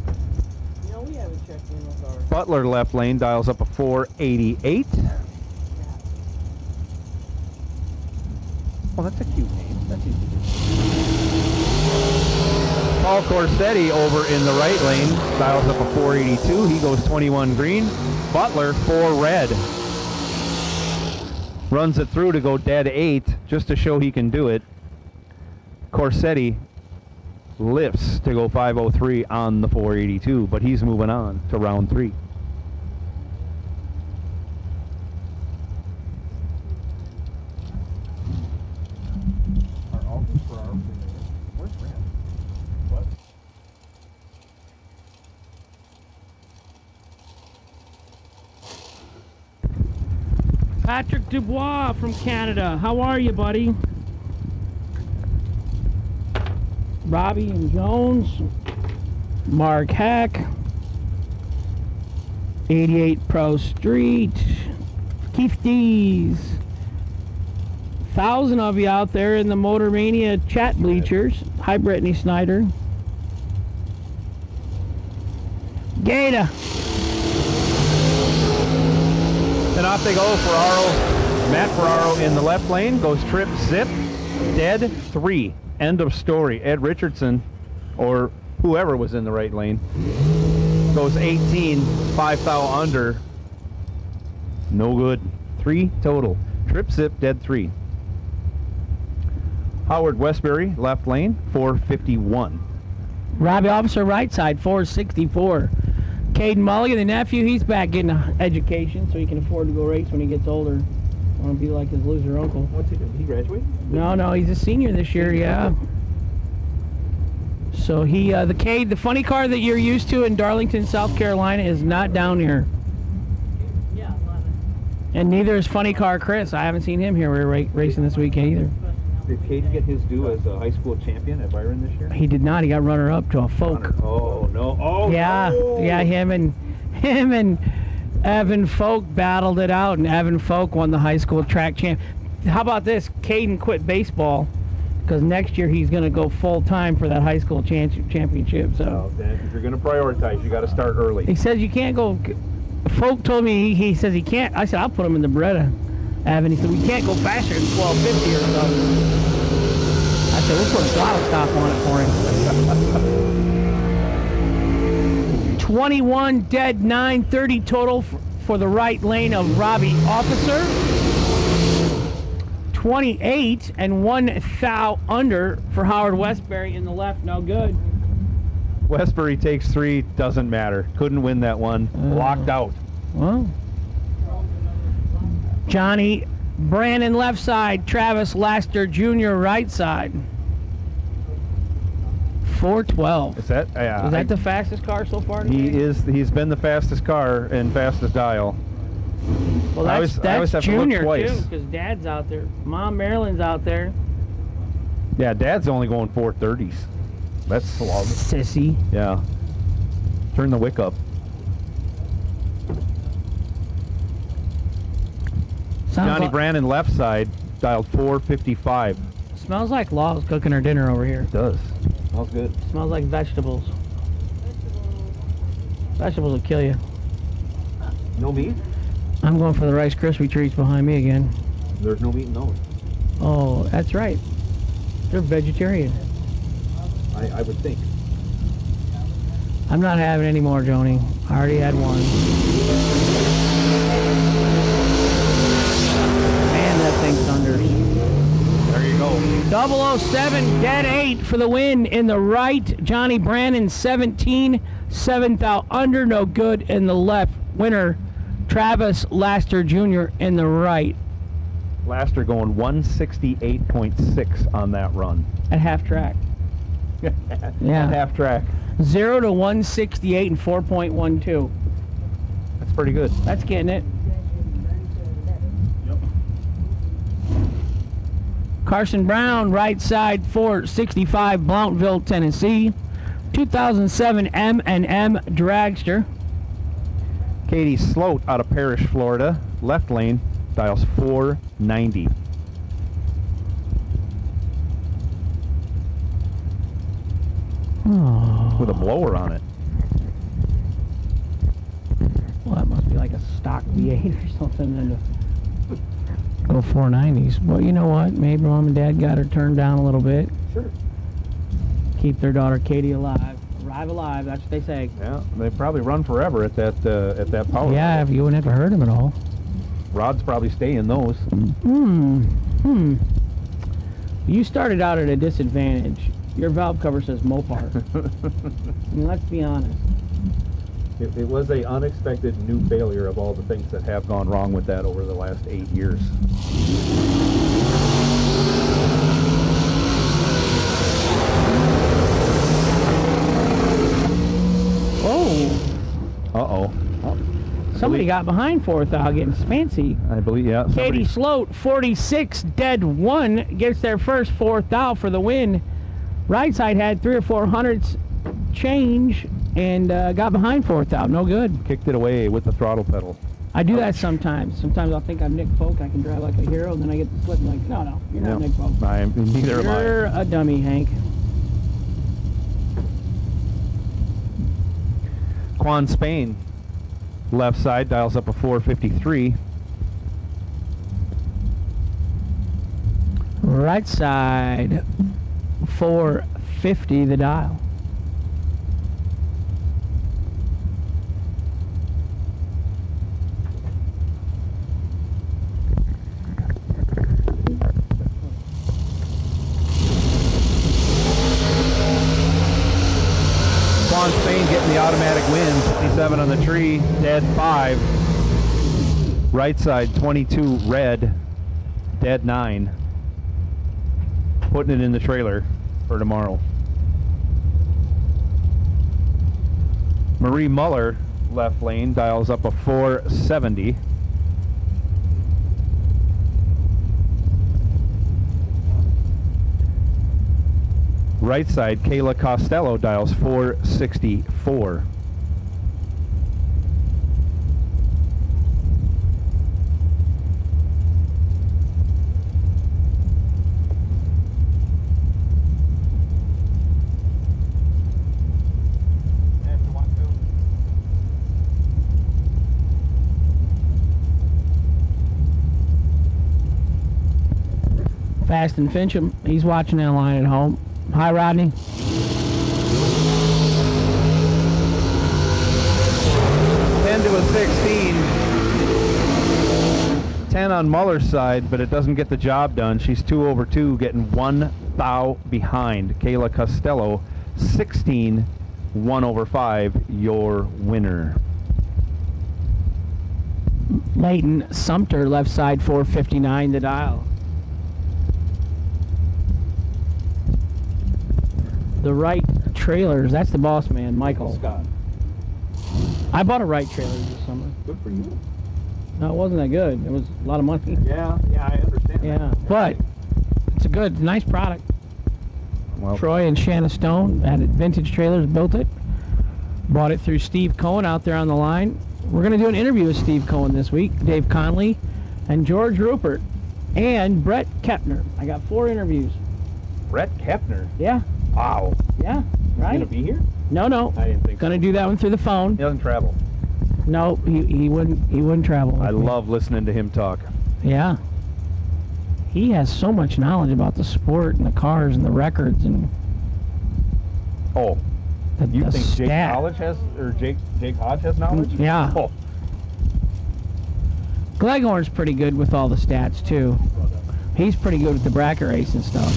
know, we haven't checked in with our... Butler left lane dials up a 488. Oh, that's a cute name. That's easy to do. Paul Corsetti over in the right lane dials up a 482. He goes 21 green. Butler 4 red. Runs it through to go dead 8 just to show he can do it. Corsetti lifts to go 503 on the 482, but he's moving on to round 3. Where's Rand? What? Patrick Dubois from Canada. How are you, buddy? Robbie and Jones. Mark Hack. 88 Pro Street. Keith Dees. 1,000 of you out there in the Motor Mania chat bleachers. Hi, Brittany Snyder. Gator. And off they go. Matt Ferraro in the left lane. Goes trip zip. Dead 3. End of story. Ed Richardson, or whoever was in the right lane, goes 18. 5 thou under. No good. 3 total. Trip zip, dead 3. Howard Westbury, left lane, 451. Robbie Officer, right side, 464. Caden Mulligan, the nephew, he's back getting an education so he can afford to go race when he gets older. Want to be like his loser uncle. What's he doing? He graduated? No, he's a senior this year, yeah. So he, the Cade, the funny car that you're used to in Darlington, South Carolina is not down here. Yeah, 11. And neither is funny car Chris. I haven't seen him here racing this weekend either. Did Cade get his due as a high school champion at Byron this year? He did not. He got runner-up to a Folk. Oh, no. Oh, yeah, no. Yeah, him and Evan Folk battled it out, and Evan Folk won the high school track champ. How about this? Caden quit baseball because next year he's going to go full-time for that high school championship. So If you're going to prioritize, you got to start early. he says you can't go. Folk told me he says he can't. I said I'll put him in the Beretta. Evan, he said we can't go faster than 1250 or something. I said we'll put a throttle stop on it for him. 21 dead, 930 total for the right lane of Robbie Officer. 28 and 1 thou under for Howard Westbury in the left. No good. Westbury takes 3, doesn't matter. Couldn't win that one. Locked out. Well, Johnny Brannon left side, Travis Laster Jr. right side. 412. Is that the fastest car so far today? He's been the fastest car and fastest dial. Well, I always that's have to look Junior twice. too, because Dad's out there. Mom Marilyn's out there. Yeah, Dad's only going 430s. That's slow. Sissy. Yeah. Turn the wick up. Johnny Brannon left side dialed 455. Smells like Law's cooking her dinner over here. It does. Smells good. Smells like vegetables. Vegetables will kill you. No meat? I'm going for the Rice Krispie treats behind me again. There's no meat in those. Oh, that's right. They're vegetarian. I would think. I'm not having any more, Joni. I already had one. Man, that thing thunders. There you go. 007, dead 8 for the win in the right. Johnny Brannon, 17. 7th out under, no good in the left. Winner, Travis Laster Jr. in the right. Laster going 168.6 on that run. At half track. Yeah. At half track. 0 to 168 and 4.12. That's pretty good. That's getting it. Carson Brown, right side, 465, Blountville, Tennessee. 2007 M&M Dragster. Katie Sloat out of Parrish, Florida. Left lane, dials 490. Oh. With a blower on it. Well, that must be like a stock V8 or something. And go 490s. Well, you know what? Maybe Mom and Dad got her turned down a little bit. Sure. Keep their daughter Katie alive. Arrive alive, that's what they say. Yeah, they probably run forever at that power. Yeah, if you wouldn't have to hurt them at all. Rods probably stay in those. You started out at a disadvantage. Your valve cover says Mopar. I mean, let's be honest. It was a unexpected new failure of all the things that have gone wrong with that over the last 8 years. Oh. Uh-oh. Somebody got behind 4th out getting fancy. I believe, yeah. Katie Sloat, 46, dead 1, gets their first 4th out for the win. Right side had 3 or 4 hundredths change and got behind fourth out. No good. Kicked it away with the throttle pedal. I do that sometimes. Sometimes I'll think I'm Nick Folk. I can drive like a hero, and then I get the slip and like, no, you're not Nick Folk. Neither am I. You're a dummy, Hank. Quan Spain, left side, dials up a 453. Right side, 450 the dial. Quan Spain getting the automatic win, 57 on the tree, dead 5. Right side, 22 red, dead 9. Putting it in the trailer for tomorrow. Marie Muller, left lane, dials up a 470. Right side, Kayla Costello dials 464. Fast and Fincham, he's watching that line at home. Hi, Rodney. 10 to a 16. 10 on Muller's side, but it doesn't get the job done. She's 2 over 2, getting 1 thou behind. Kayla Costello, 16, 1 over 5, your winner. Leighton Sumter, left side, 459 the dial. The right trailers, that's the boss man, Michael. Scott. I bought a right trailer this summer. Good for you. No, it wasn't that good. It was a lot of money. Yeah, I understand. Yeah, but it's a good, nice product. Well, Troy and Shanna Stone at Vintage Trailers built it. Bought it through Steve Cohen out there on the line. We're going to do an interview with Steve Cohen this week, Dave Conley, and George Rupert, and Brett Kepner. I got 4 interviews. Brett Kepner? Yeah. Wow. Yeah, right? He's gonna be here? No. I didn't think Gonna do that one through the phone. He doesn't travel. No, he wouldn't travel with I me. love listening to him talk. Yeah. He has so much knowledge about the sport and the cars and the records and Oh. You the think Jake stat. Hodge has, or Jake Hodge has knowledge? Yeah. Oh. Gleghorn's pretty good with all the stats too. He's pretty good with the bracket race and stuff.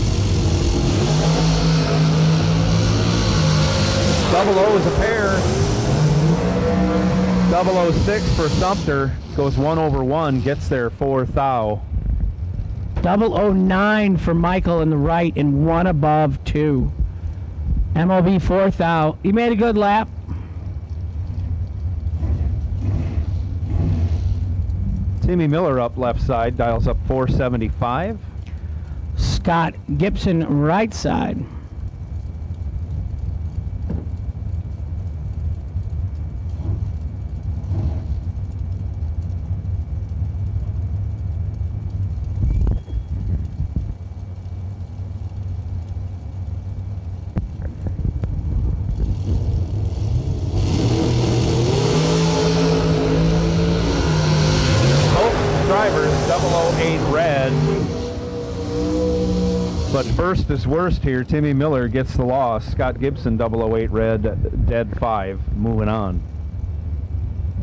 Double O is a pair. 006 for Sumter. Goes 1 over 1. Gets there 4 thou. 009 for Michael in the right and 1 above 2. MOB 4 thou. He made a good lap. Timmy Miller up left side. Dials up 475. Scott Gibson right side. Drivers 008 red. But first is worst here. Timmy Miller gets the loss. Scott Gibson 008 red, dead 5. Moving on.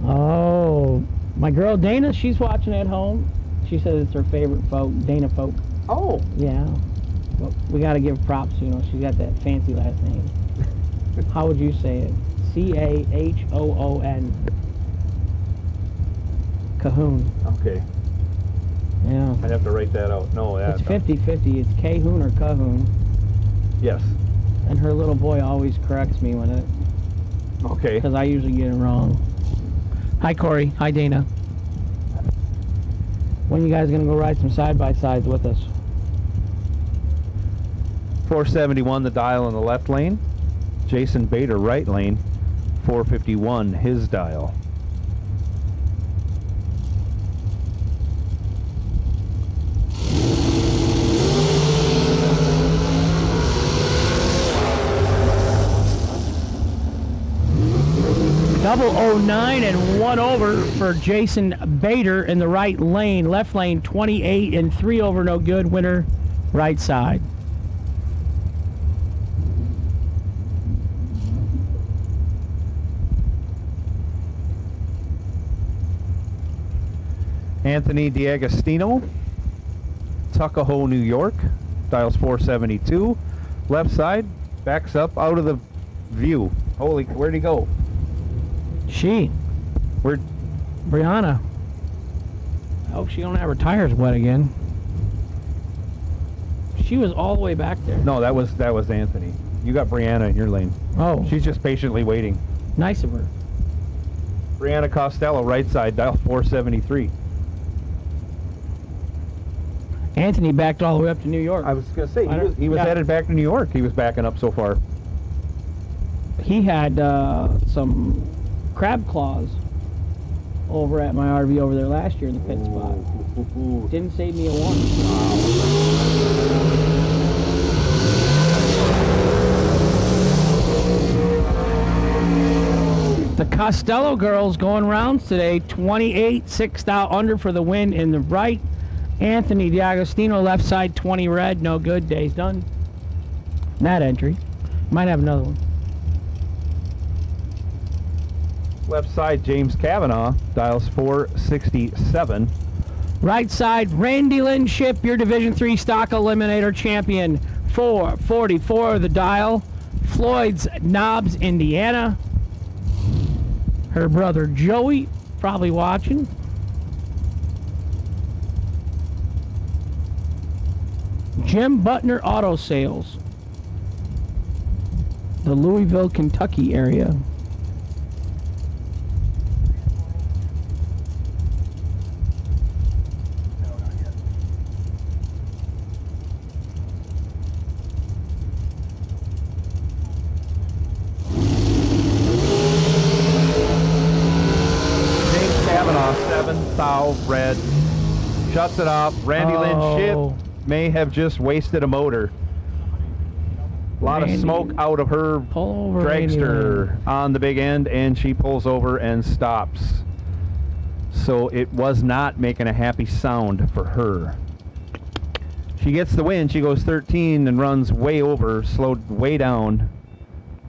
Oh, my girl Dana, she's watching at home. She says it's her favorite folk, Dana Folk. Oh. Yeah. Well, we got to give props, you know, she's got that fancy last name. How would you say it? Cahoon. Cahoon. Okay. Yeah. I'd have to write that out. No, It's 50-50. It's Cahoon or Cahoon. Yes. And her little boy always corrects me when it... Okay. Because I usually get it wrong. Hi, Corey. Hi, Dana. When you guys going to go ride some side-by-sides with us? 471 the dial in the left lane. Jason Bader right lane. 451, his dial. Double 09 and 1 over for Jason Bader in the right lane. Left lane 28 and 3 over, no good. Winner right side. Anthony D'Agostino, Tuckahoe, New York. Dials 472. Left side, backs up out of the view. Holy, where'd he go? Where'd Brianna. I hope she don't have her tires wet again. She was all the way back there. No, that was Anthony. You got Brianna in your lane. Oh. She's just patiently waiting. Nice of her. Brianna Costello, right side, dial 473. Anthony backed all the way up to New York. I was going to say, he was headed back to New York. He was backing up so far. He had some crab claws over at my RV over there last year in the pit spot. Didn't save me a one. The Costello girls going rounds today. 28, 6 out under for the win in the right. Anthony D'Agostino left side, 20 red, no good. Day's done. That entry. Might have another one. Left side, James Kavanaugh, dials 467. Right side, Randy Lynship, your Division III Stock Eliminator champion, 444 the dial. Floyd's Knobs, Indiana. Her brother Joey, probably watching. Jim Butner Auto Sales, the Louisville, Kentucky area. Red shuts it off. Randy Lynn Ship may have just wasted a motor. A lot of smoke out of her dragster on the big end, and she pulls over and stops. So it was not making a happy sound for her. She gets the win. She goes 13 and runs way over, slowed way down.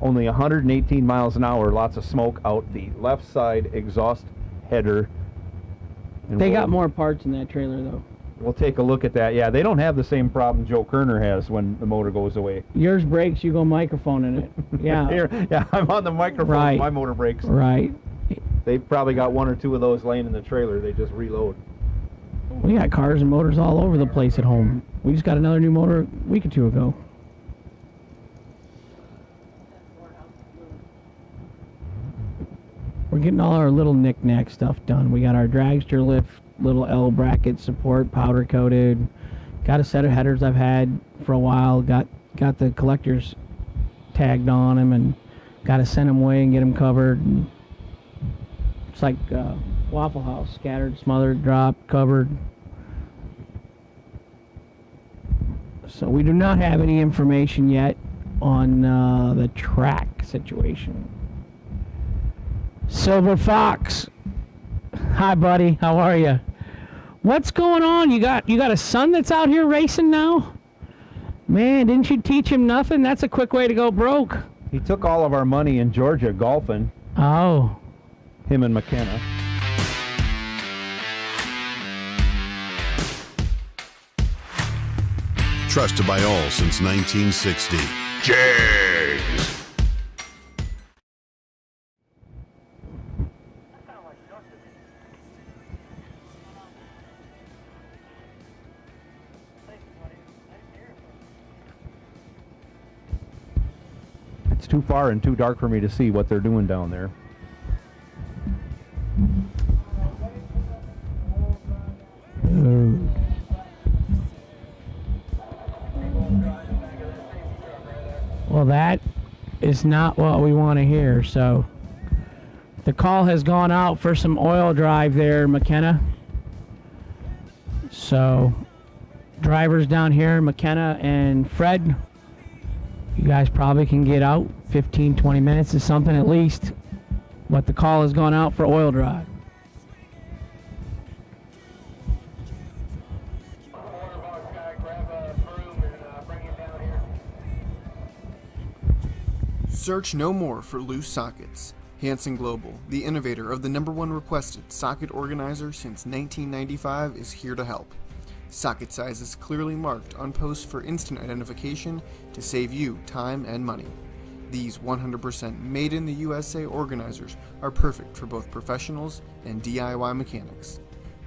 Only 118 miles an hour. Lots of smoke out the left side exhaust header. And they got more parts in that trailer, though. We'll take a look at that. Yeah, they don't have the same problem Joe Kerner has when the motor goes away. Yours breaks, you go microphone in it. Yeah. Here, yeah, I'm on the microphone. Right. My motor breaks. Right. They probably got one or two of those laying in the trailer. They just reload. We got cars and motors all over the place at home. We just got another new motor a week or two ago. We're getting all our little knick-knack stuff done. We got our dragster lift, little L bracket support, powder coated. Got a set of headers I've had for a while. Got the collectors tagged on them, and got to send them away and get them covered. And it's like Waffle House, scattered, smothered, dropped, covered. So we do not have any information yet on the track situation. Silver Fox, hi buddy, how are you? What's going on? You got a son that's out here racing now? Man, didn't you teach him nothing? That's a quick way to go broke. He took all of our money in Georgia golfing. Oh. Him and McKenna. Trusted by all since 1960. Jags. It's too far and too dark for me to see what they're doing down there. Well, that is not what we want to hear, so The call has gone out for some oil drive there, McKenna. So, drivers down here, McKenna and Fred, you guys probably can get out 15, 20 minutes or something at least. But the call has gone out for oil drive. Search no more for loose sockets. Hanson Global, the innovator of the #1 requested socket organizer since 1995, is here to help. Socket sizes clearly marked on posts for instant identification to save you time and money. These 100% made in the USA organizers are perfect for both professionals and DIY mechanics.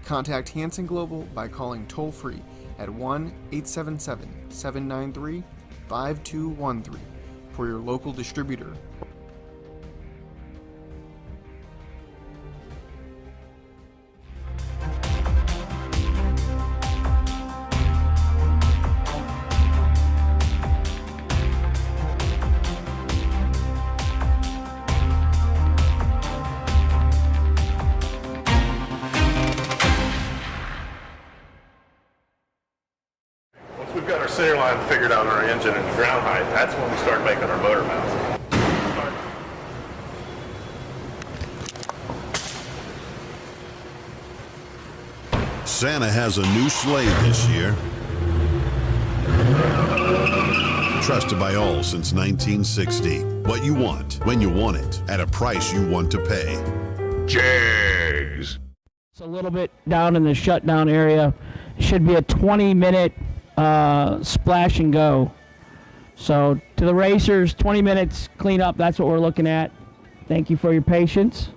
Contact Hanson Global by calling toll-free at 1-877-793-5213 for your local distributor. Once we've got our center line figured out on our engine and ground height, that's when we start making our motor mounts. Santa has a new sleigh this year. Trusted by all since 1960. What you want, when you want it, at a price you want to pay. Jags. It's a little bit down in the shutdown area. It should be a 20-minute splash and go. So to the racers, 20 minutes clean up. That's what we're looking at. Thank you for your patience.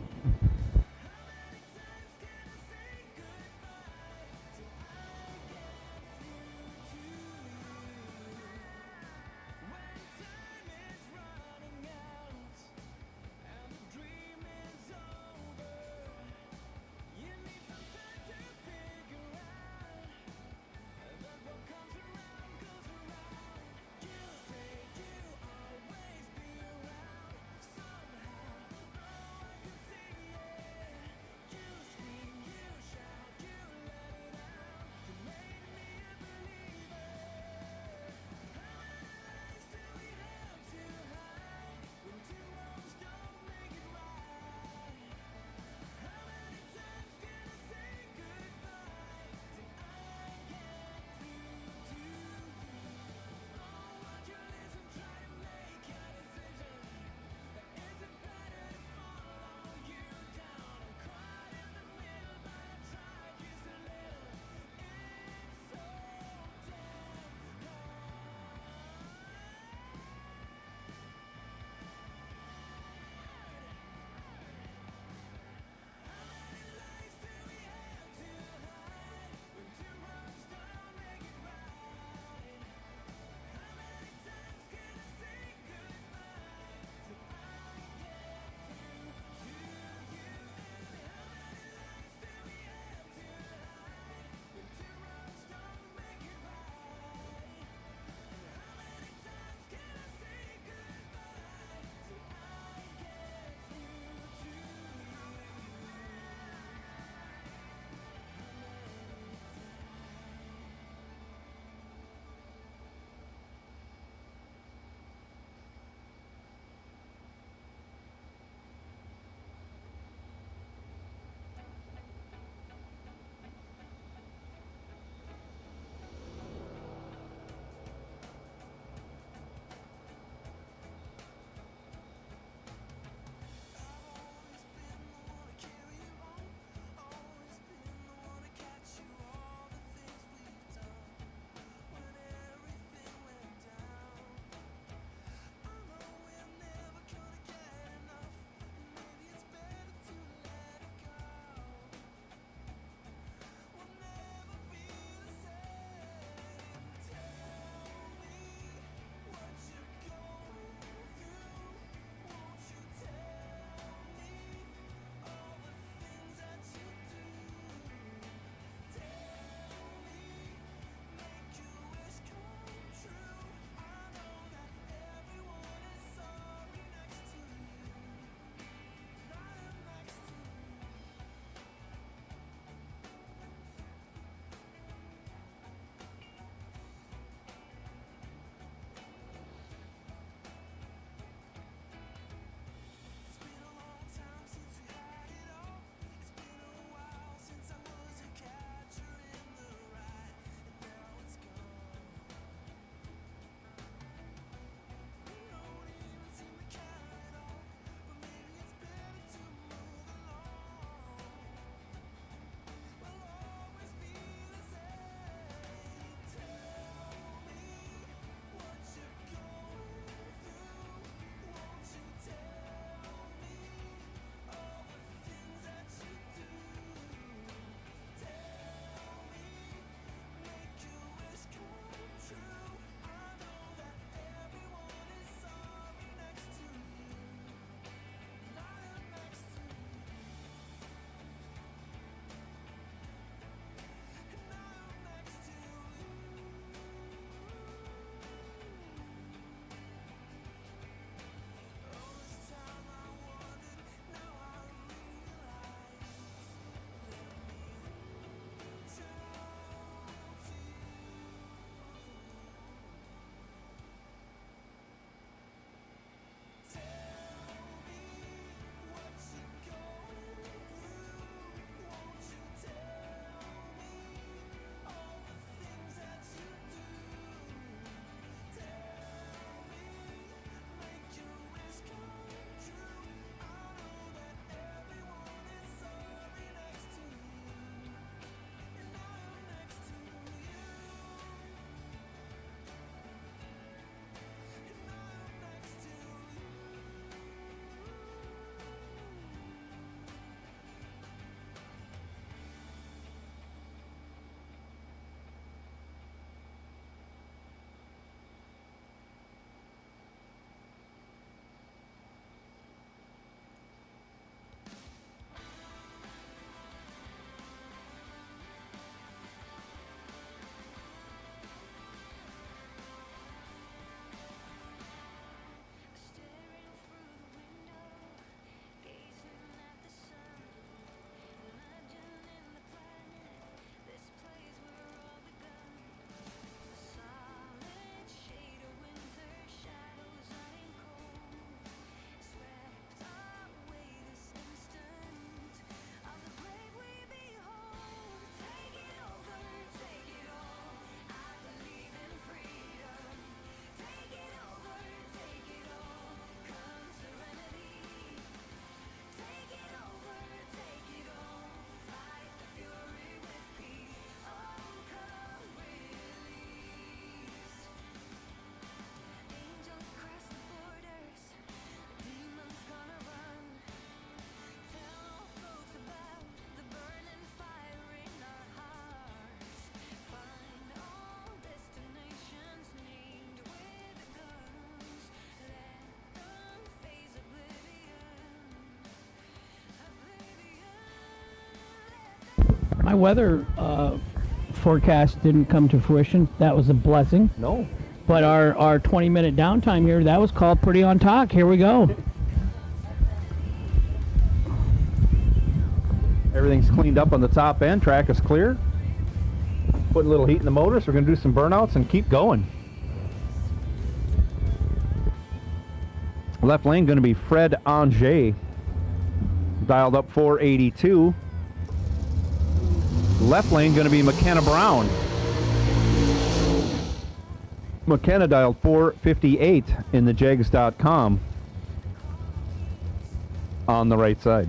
My weather forecast didn't come to fruition. That was a blessing. No. But our 20-minute downtime here, that was called pretty on talk. Here we go. Everything's cleaned up on the top end. Track is clear. Putting a little heat in the motor, so we're going to do some burnouts and keep going. Left lane going to be Fred Angers. Dialed up 482. Left lane going to be McKenna Brown. McKenna dialed 458 in the jegs.com on the right side.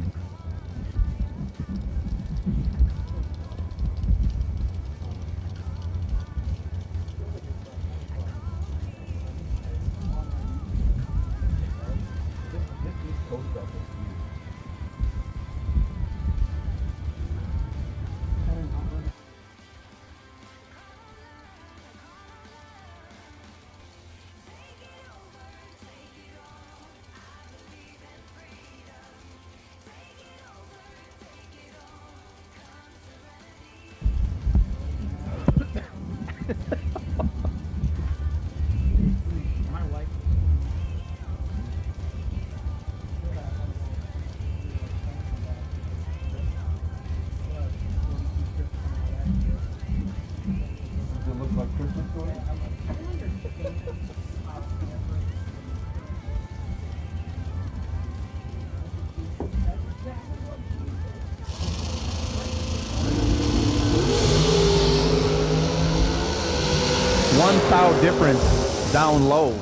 Difference down low.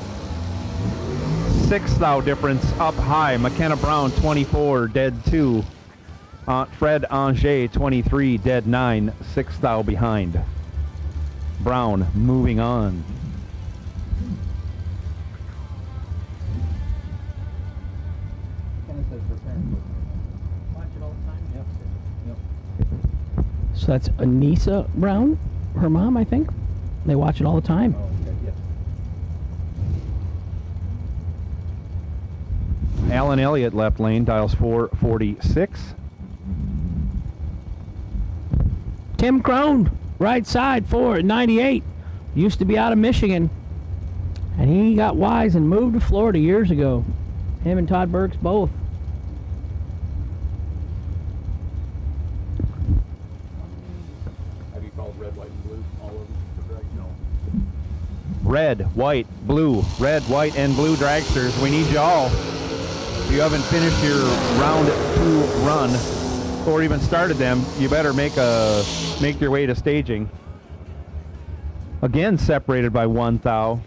6 thou difference up high. McKenna Brown 24 dead 2. Fred Angers 23 dead 9. 6 thou behind. Brown moving on. So that's Anissa Brown, her mom, I think. They watch it all the time. Alan Elliott left lane, dials 446. Tim Crone, right side, 498. Used to be out of Michigan. And he got wise and moved to Florida years ago. Him and Todd Burks both. Have you called red, white, and blue all over the drag? No. Red, white, blue. Red, white, and blue dragsters. We need you all. If you haven't finished your round 2 run, or even started them, you better make your way to staging. Again, separated by 1 thou.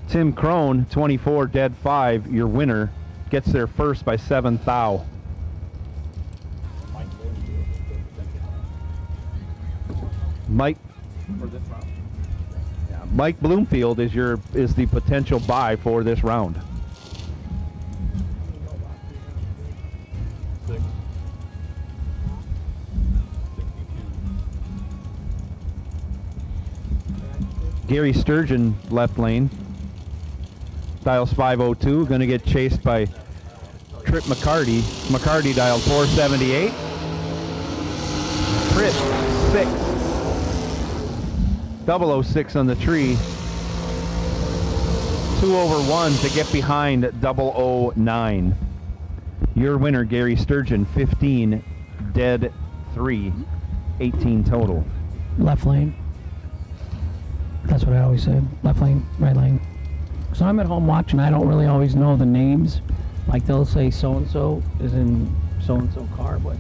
Tim Crone, 24 dead 5, your winner, gets there first by 7 thou. Mike Bloomfield is the potential buy for this round. Gary Sturgeon left lane, dials 502, going to get chased by Trip McCarty. McCarty dialed 478. Trip 6. 006 on the tree. 2 over 1 to get behind 009. Your winner, Gary Sturgeon, 15 dead 3, 18 total. Left lane. That's what I always said. Left lane, right lane. So I'm at home watching. I don't really always know the names. Like they'll say so-and-so is in so-and-so car, but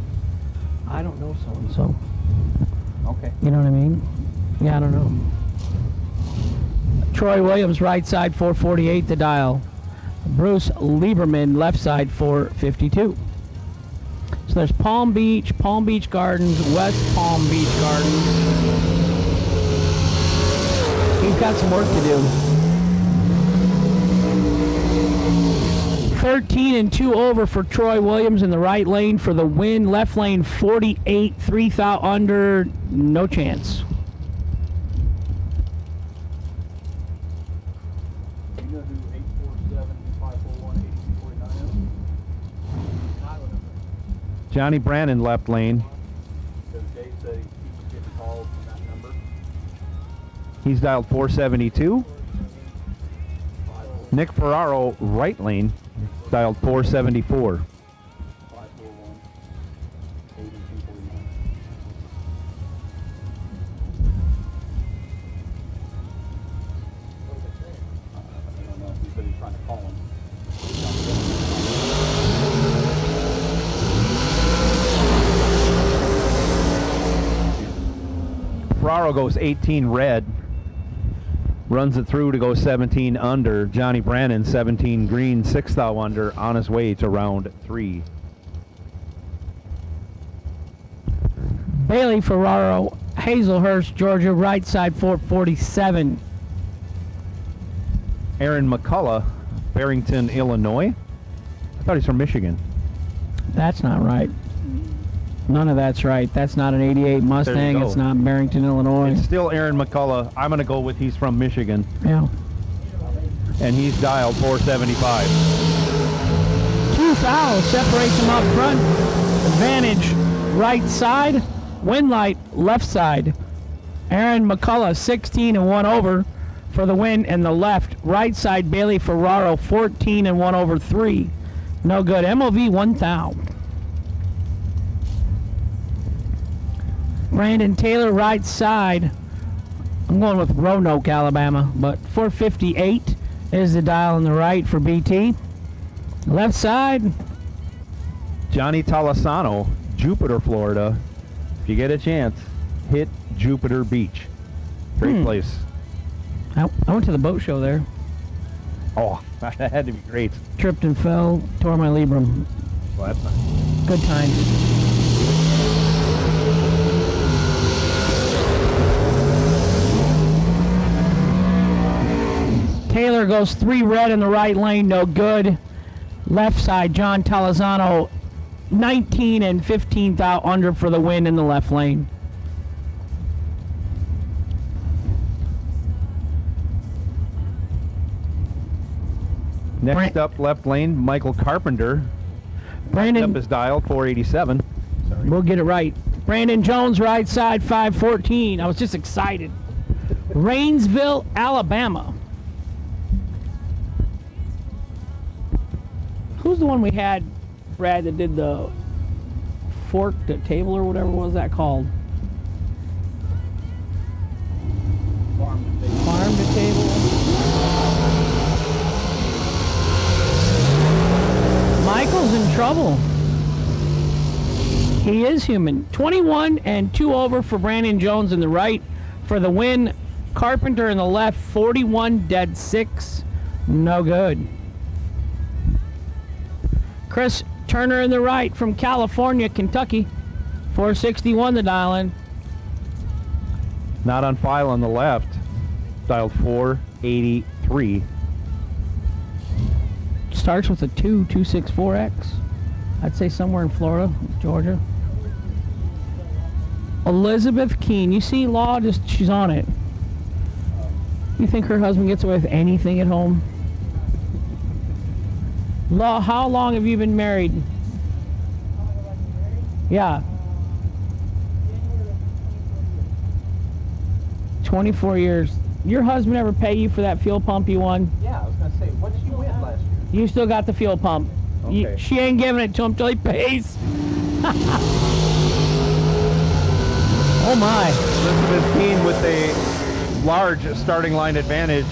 I don't know so-and-so. Okay. You know what I mean? Yeah, I don't know. Troy Williams, right side, 448 to dial. Bruce Lieberman, left side, 452. So there's Palm Beach Gardens, West Palm Beach Gardens. He's got some work to do. 13 and 2 over for Troy Williams in the right lane for the win. Left lane 48, 3 thou under, no chance. Do you know who 847-541-8249 is? Johnny Brannon left lane. keep getting calls from that number. He's dialed 472. Nick Ferraro, right lane, dialed 474. 541 8249. I don't know. He said he's trying to call him. Ferraro goes 18 red. Runs it through to go 17 under. Johnny Brannon, 17 green, 6 thou under, on his way to round 3. Bailey Ferraro, Hazelhurst, Georgia, right side 447. Aaron McCullough, Barrington, Illinois. I thought he's from Michigan. That's not right. None of that's right. That's not an 88 Mustang. go. It's not Barrington, Illinois. It's still Aaron McCullough. I'm going to go with he's from Michigan. Yeah. And he's dialed 475. 2 fouls separates him up front. Advantage right side. Wind light left side. Aaron McCullough 16 and 1 over for the win, and the left. Right side Bailey Ferraro 14 and 1 over 3. No good. MOV 1 thou. Brandon Taylor right side. I'm going with Roanoke, Alabama, but 458 is the dial on the right for BT. Left side. Johnny Tolosano, Jupiter, Florida. If you get a chance, hit Jupiter Beach. Great place. I went to the boat show there. Oh, that had to be great. Tripped and fell, tore my labrum. Well, that's nice. Good times. Taylor goes 3 red in the right lane, no good. Left side, John Tolosano, 19 and 15 thou under for the win in the left lane. Next up, left lane, Michael Carpenter. Brandon Up his dial, 487. Sorry. We'll get it right. Brandon Jones, right side, 514. I was just excited. Rainsville, Alabama. Who's the one we had, Brad, that did the forked table or whatever was that called? Farm to table. Michael's in trouble. He is human. 21 and 2 over for Brandon Jones in the right for the win. Carpenter in the left, 41 dead 6. No good. Chris Turner in the right from California, Kentucky. 461 the dial in. Not on file on the left. Dialed 483. Starts with a 264X. I'd say somewhere in Florida, Georgia. Elizabeth Keene. You see Law, just she's on it. You think her husband gets away with anything at home? Law, how long have you been married? Yeah. 24 years. Your husband ever pay you for that fuel pump you won? Yeah, I was going to say, what did you win last year? You still got the fuel pump. Okay. She ain't giving it to him till he pays. Oh my. Elizabeth Keene with a large starting line advantage,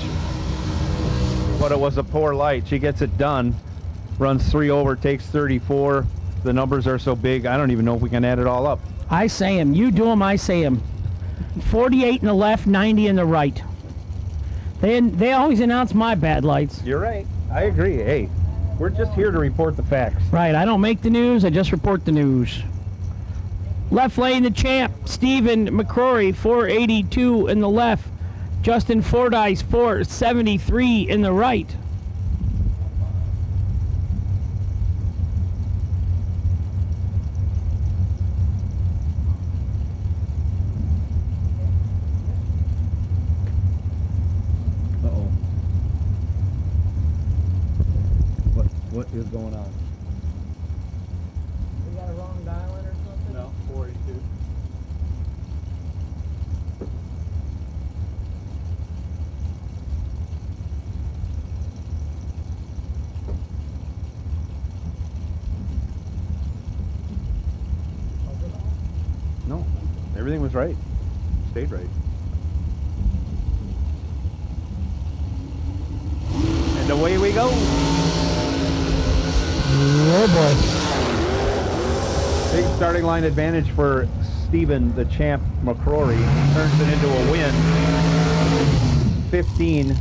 but it was a poor light. She gets it done. Runs 3 over, takes 34. The numbers are so big, I don't even know if we can add it all up. I say him. You do him, I say him. 48 in the left, 90 in the right. They always announce my bad lights. You're right. I agree. Hey, we're just here to report the facts. Right, I don't make the news, I just report the news. Left lane, the champ, Stephen McCrory, 482 in the left. Justin Fordyce, 473 in the right. Uh-oh. What is going on? We got a wrong dial in or something? No, 482. was right. Stayed right. And away we go. Oh boy. Big starting line advantage for Stephen, the champ McCrory. Turns it into a win. 15,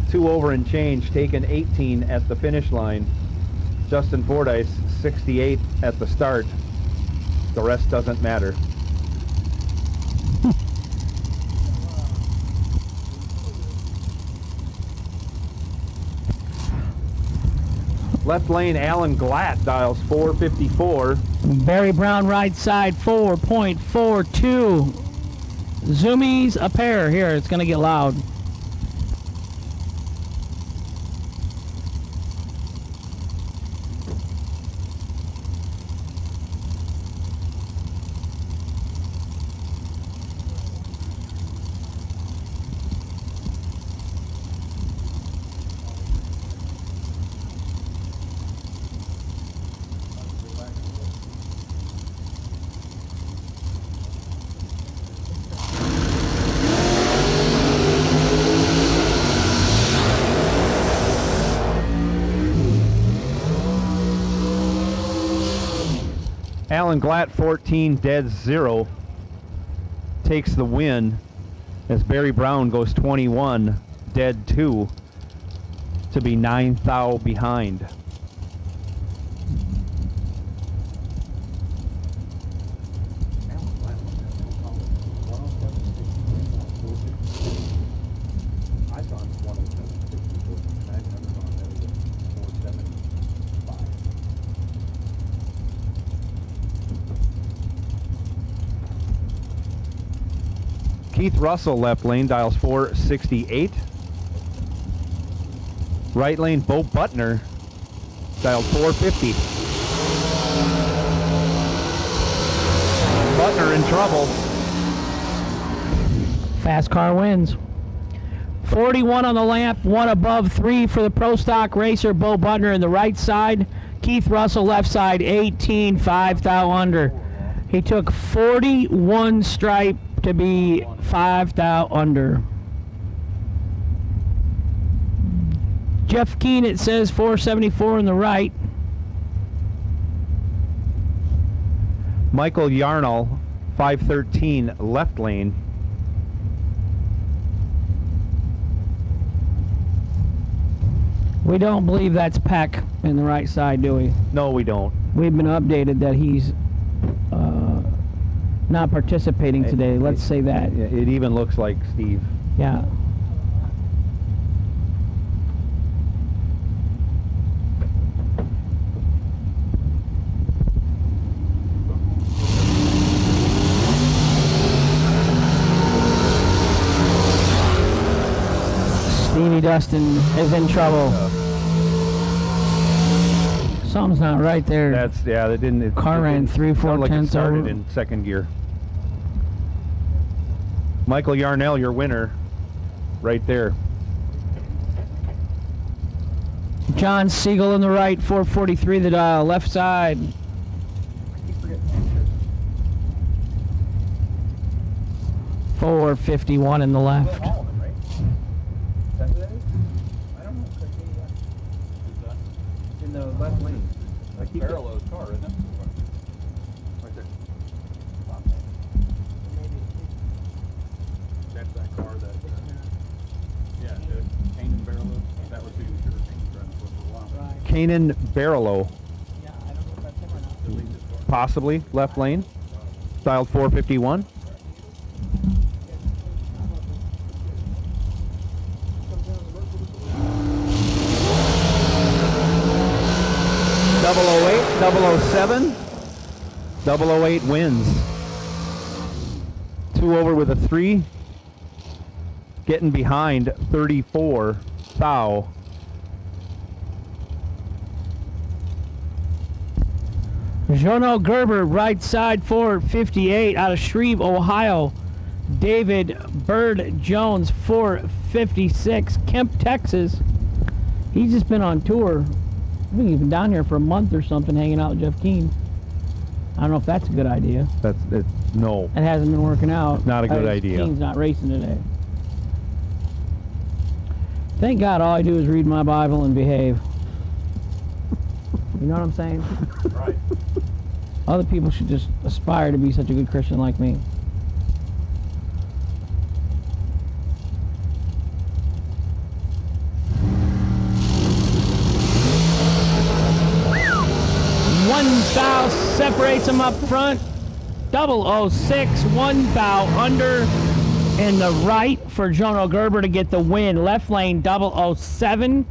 2 over and change, taken 18 at the finish line. Justin Fordyce, 68 at the start. The rest doesn't matter. Left lane, Alan Glatt dials 454. Barry Brown right side 4.42. Zoomies a pair. Here, it's going to get loud. Alan Glatt, 14, dead 0, takes the win as Barry Brown goes 21, dead 2, to be 9 thou behind. Keith Russell left lane dials 468. Right lane Bo Butner dialed 450. Butner in trouble. Fast car wins. 41 on the lamp, 1 above, 3 for the Pro Stock racer Bo Butner in the right side. Keith Russell left side 18, 5 thou under. He took 41 stripe to be 5 thou under. Jeff Keen, it says 474 in the right. Michael Yarnall, 513 left lane. We don't believe that's Peck in the right side, do we? No, we don't. We've been updated that he's not participating today. Let's say that. It even looks like Steve. Yeah. Stevie Dustin is in trouble. Something's not right there. That's, yeah, they didn't. Car ran 3/4 like tenths it started over. in second gear. Michael Yarnell, your winner, right there. John Siegel in the right, 443 the dial, left side. 451 in the left. In the left lane. Barrelow's car, isn't it? Right there. That's that car that, yeah, Kanan Barrelow. That was who you should have changed driving for a while. Right. Kanan Barrelow. Yeah, I don't know if that's him or not. Possibly left lane. Dialed 451. .008, 007, 008 wins. 2 over with a 3. Getting behind 34 thou. Jono Gerber, right side 458 out of Shreve, Ohio. David Bird Jones, 456, Kemp, Texas. He's just been on tour. I think he's been down here for a month or something hanging out with Jeff Keen. I don't know if that's a good idea. That's it. No. It hasn't been working out. Not a good idea. Team's not racing today. Thank God all I do is read my Bible and behave. You know what I'm saying? Right. Other people should just aspire to be such a good Christian like me. One foul separates them up front. 006, one foul under in the right for Jonah Gerber to get the win. Left lane 007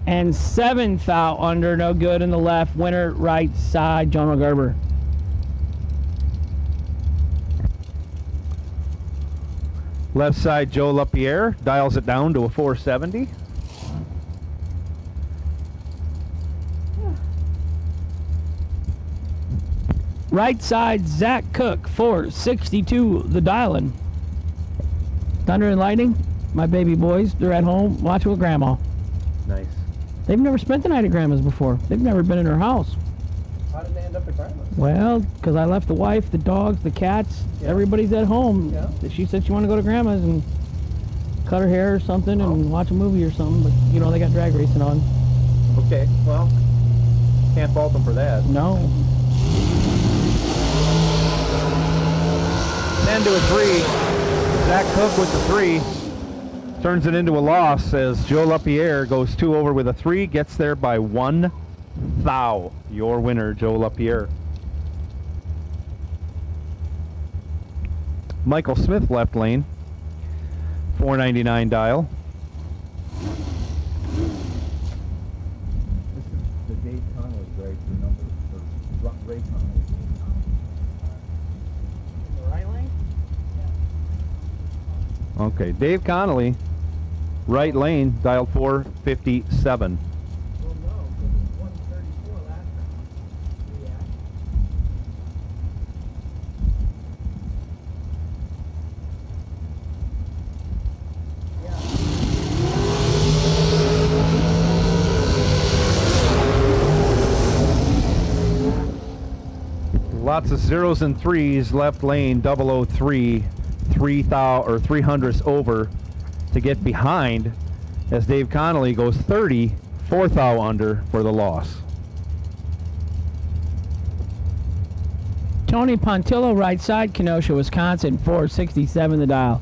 and 7 foul under, no good in the left. Winner right side, Jonah Gerber. Left side, Joe LaPierre dials it down to a 470. Right side, Zach Cook, 462, the dialing. Thunder and Lightning, my baby boys, they're at home watching with Grandma. Nice. They've never spent the night at Grandma's before. They've never been in her house. How did they end up at Grandma's? Well, because I left the wife, the dogs, the cats, everybody's at home. Yeah. She said she wanted to go to Grandma's and cut her hair or something and watch a movie or something, but you know, they got drag racing on. Okay, well, can't fault them for that. No. 10 to a 3. Zach Cook with the 3. Turns it into a loss as Joe LaPierre goes 2 over with a 3. Gets there by 1 thou. Your winner, Joe LaPierre. Michael Smith left lane. 499 dial. This is the Dave Connolly drag for number, or Ray Connolly. The right lane? Okay, Dave Connolly, right lane, dial 457. Well, no, because it was 134 last time. Yeah. Lots of 0s and 3s, left lane, 003, 300ths over to get behind as Dave Connolly goes 30, 4 thou under for the loss. Tony Pontillo, right side, Kenosha, Wisconsin, 467 the dial.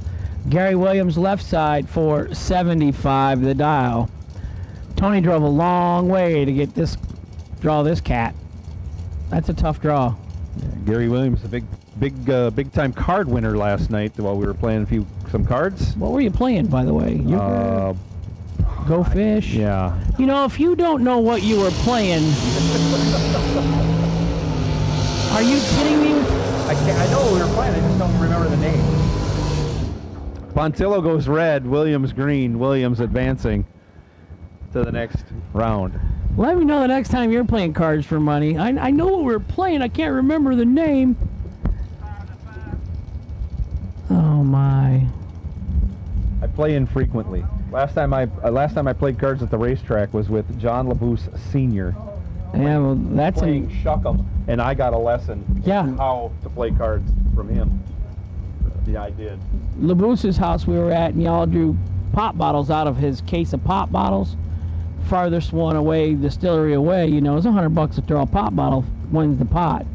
Gary Williams, left side, 475 the dial. Tony drove a long way to get this, draw this cat. That's a tough draw. Yeah, Gary Williams, a big time card winner last night while we were playing some cards. What were you playing, by the way? Go Fish? Yeah. You know, if you don't know what you were playing, are you kidding me? I know what we were playing, I just don't remember the name. Pontillo goes red, Williams green, Williams advancing to the next round. Let me know the next time you're playing cards for money. I know what we're playing. I can't remember the name. Oh my! I play infrequently. Last time I played cards at the racetrack was with John LaBousse Sr. Yeah, well, that's playing Shuck'em, and I got a lesson. Yeah. How to play cards from him. Yeah, I did. LaBousse's house we were at, and y'all drew pop bottles out of his case of pop bottles. Farthest one away, distillery away, you know, it's $100 to throw a pop bottle, wins the pot.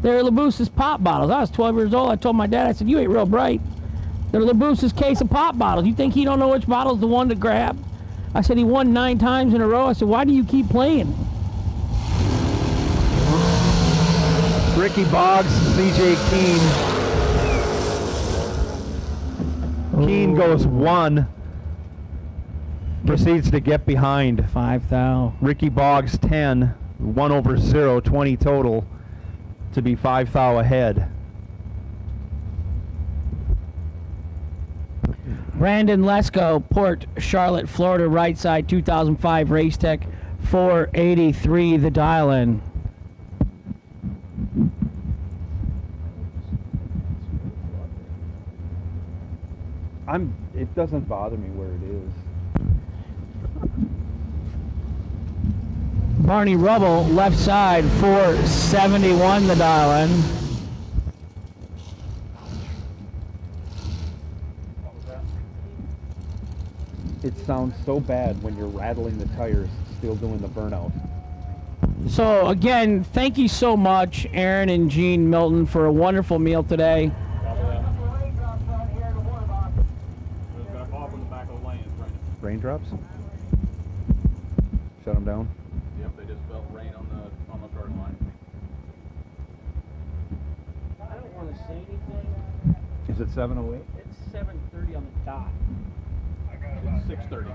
They're LaBousse's pop bottles. I was 12 years old. I told my dad, I said, you ain't real bright. They're LaBousse's case of pop bottles. You think he don't know which bottle's the one to grab? I said, he won 9 times in a row. I said, why do you keep playing? Ricky Boggs, CJ Keene. Keene goes 1. Proceeds to get behind. 5 thou. Ricky Boggs 10, 1 over 0, 20 total to be 5 thou ahead. Brandon Lesko, Port Charlotte, Florida, right side, 2005 Race Tech, 483 the dial in. It doesn't bother me where it is. Barney Rubble, left side, 471 the dial in. It sounds so bad when you're rattling the tires, still doing the burnout. So again, thank you so much, Aaron and Gene Milton, for a wonderful meal today. Raindrops? Shut them down? Yep, they just felt rain on the starting line. I don't want to say anything. Is it 7:08? It's 7:30 on the dot. It's 6:30.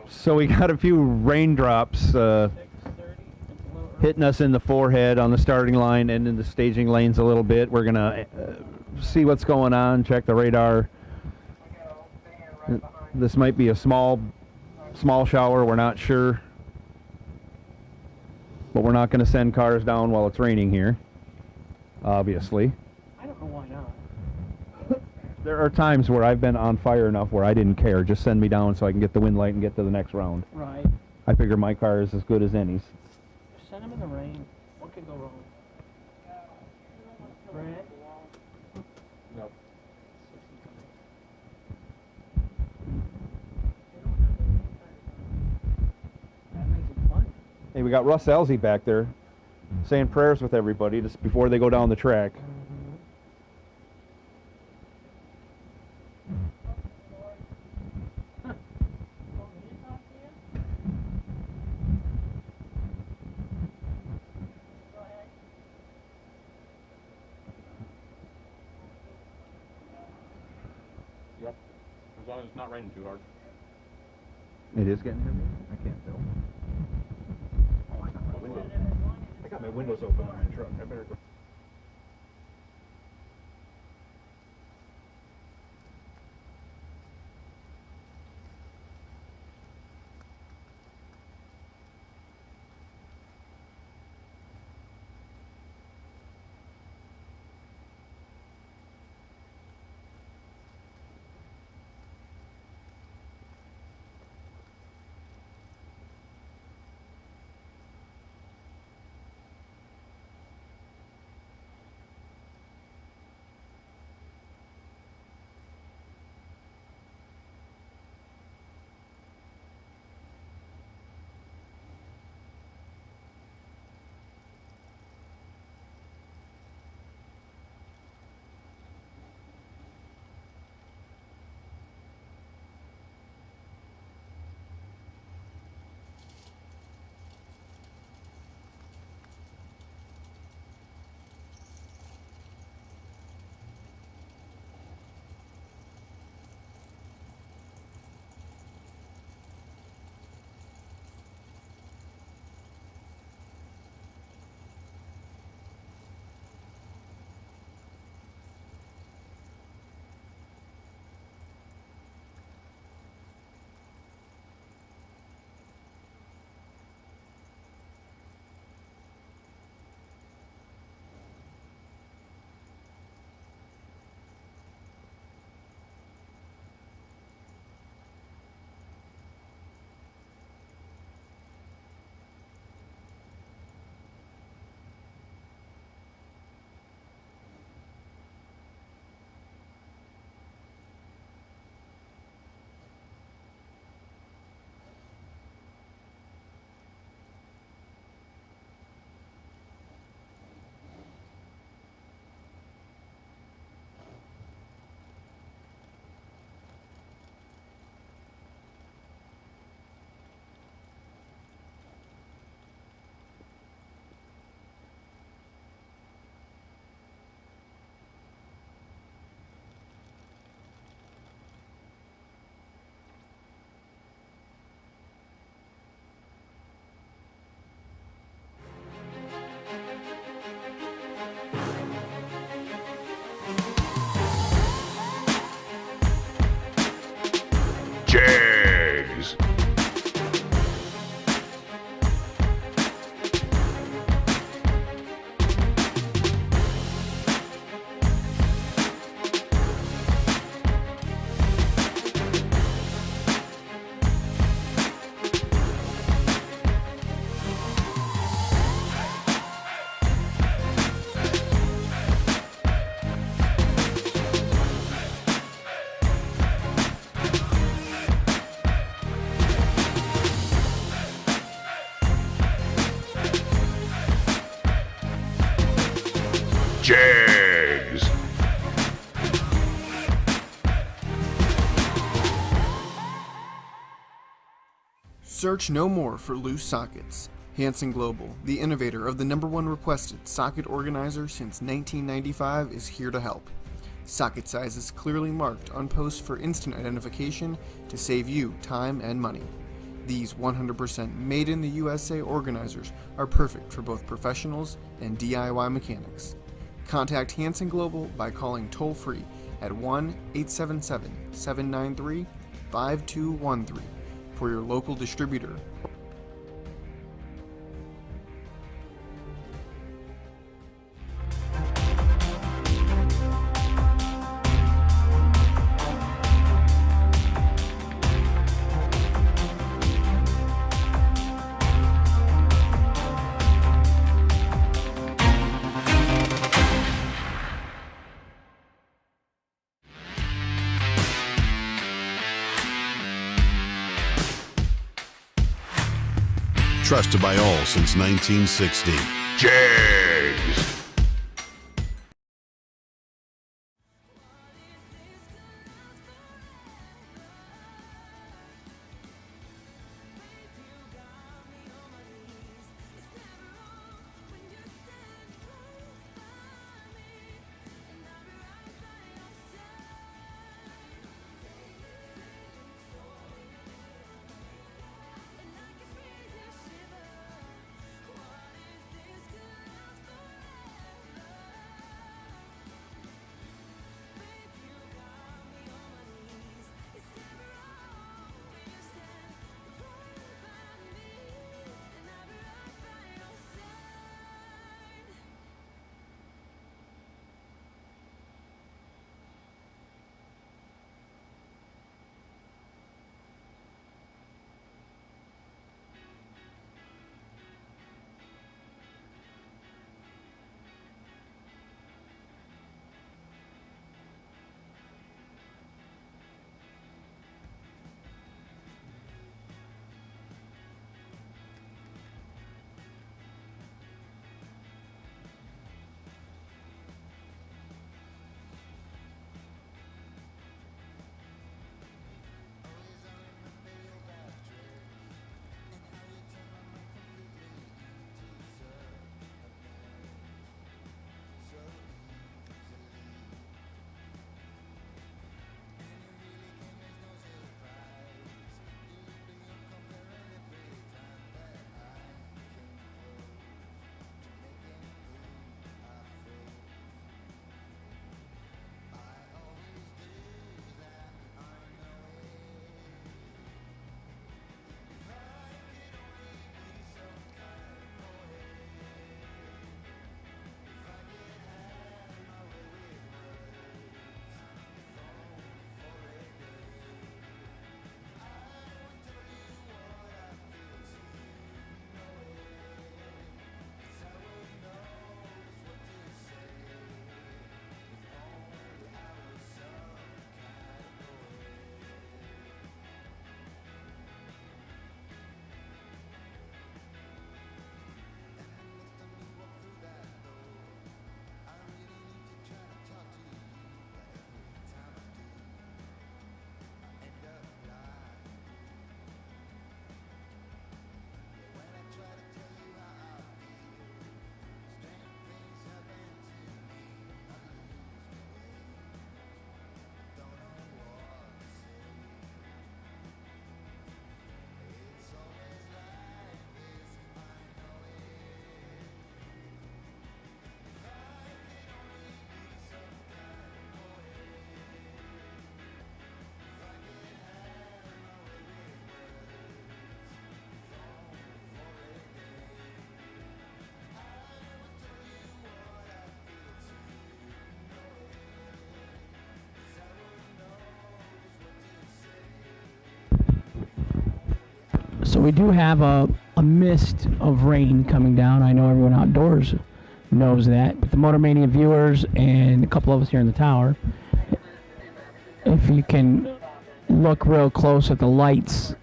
So we got a few raindrops hitting us in the forehead on the starting line and in the staging lanes a little bit. We're going to see what's going on, check the radar. This might be a small shower, we're not sure. But we're not going to send cars down while it's raining here, obviously. I don't know why not. There are times where I've been on fire enough where I didn't care. Just send me down so I can get the wind light and get to the next round. Right. I figure my car is as good as any's. Send them in the rain. What could go wrong? Brad? Nope. That makes it fun. Hey, we got Russ Elsie back there saying prayers with everybody just before they go down the track. Yep. As long as it's not raining too hard. It is getting heavy? I can't tell. Oh, I got my windows open on my truck. I better go. Search no more for loose sockets. Hanson Global, the innovator of the #1 requested socket organizer since 1995, is here to help. Socket sizes clearly marked on posts for instant identification to save you time and money. These 100% made in the USA organizers are perfect for both professionals and DIY mechanics. Contact Hanson Global by calling toll-free at 1-877-793-5213 for your local distributor. Trusted by all since 1960. Jags! So we do have a mist of rain coming down. I know everyone outdoors knows that, but the Motor Mania viewers and a couple of us here in the tower, if you can look real close at the lights,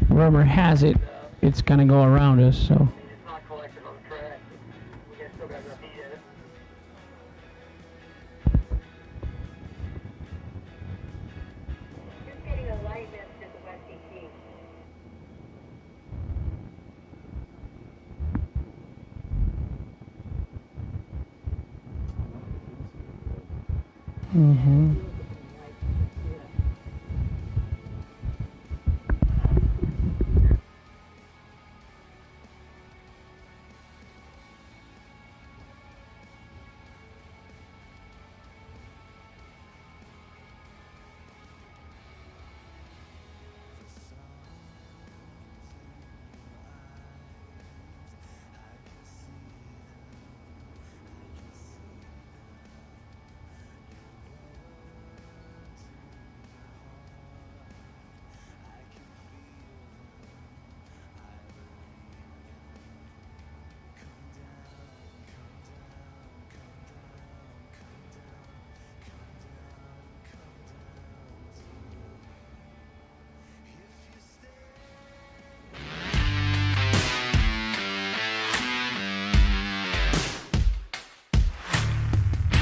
rumor has it it's going to go around us, so. Mm-hmm.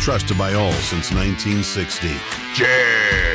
Trusted by all since 1960. Jags.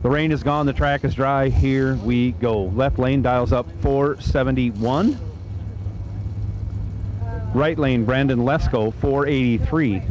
The rain is gone, the track is dry. Here we go. Left lane dials up 471. Right lane, Brandon Lesko, 483.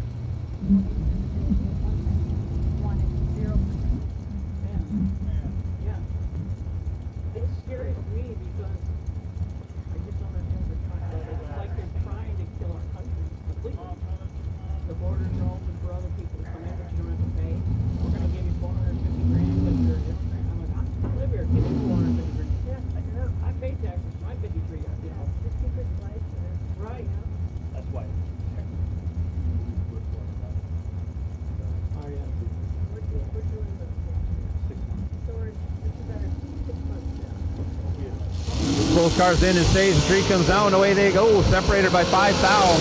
Both cars in and stays. The tree comes down. Away they go. Separated by 5 thou.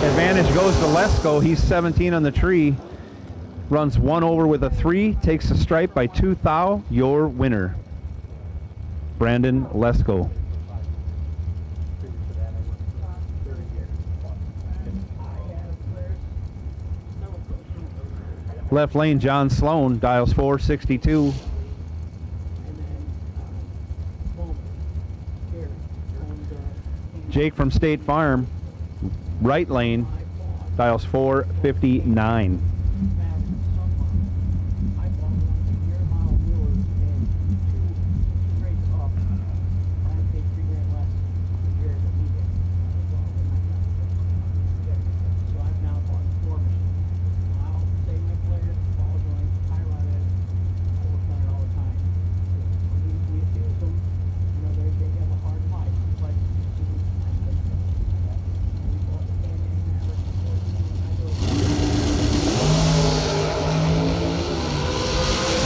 Advantage goes to Lesko. He's 17 on the tree. Runs 1 over with a 3. Takes the stripe by 2 thou. Your winner, Brandon Lesko. Left lane, John Sloan, dials 462. Jake from State Farm, right lane, dials 459.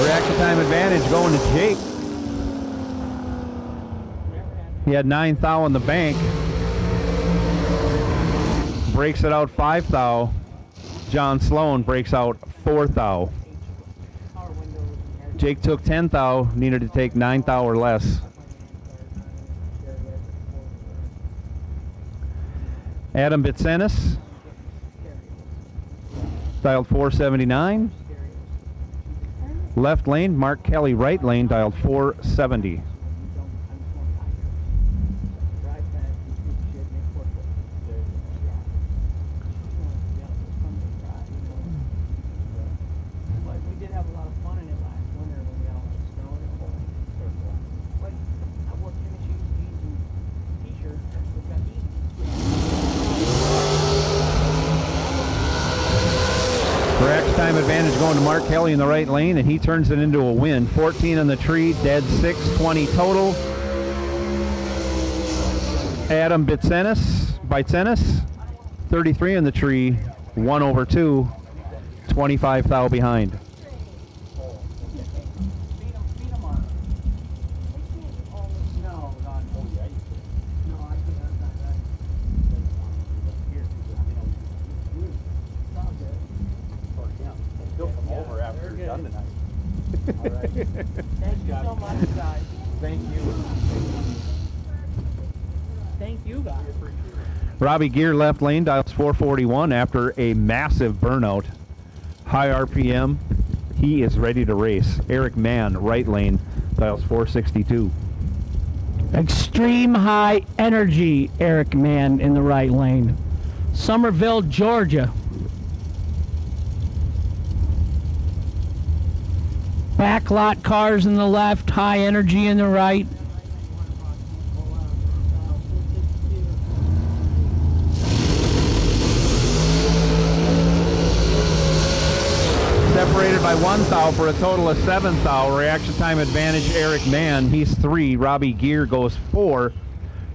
Reaction time advantage going to Jake. He had 9 thou on the bank. Breaks it out 5 thou. John Sloan breaks out 4 thou. Jake took 10 thou, needed to take 9 thou or less. Adam Bitsenis, dialed 479. Left lane, Mark Kelly, right lane, dialed 470. Time advantage going to Mark Kelly in the right lane, and he turns it into a win. 14 on the tree, dead 6, 20 total. Adam Bitsenis, 33 on the tree, 1 over 2, 25 thou behind. Thank you so much, guys. Thank you. Thank you, guys. Robbie Gear left lane, dials 441 after a massive burnout. High RPM. He is ready to race. Eric Mann, right lane, dials 462. Extreme high energy, Eric Mann in the right lane. Somerville, Georgia. Backlot cars in the left, high energy in the right. Separated by 1 thou for a total of 7 thou. Reaction time advantage, Eric Mann. He's 3. Robbie Gear goes 4.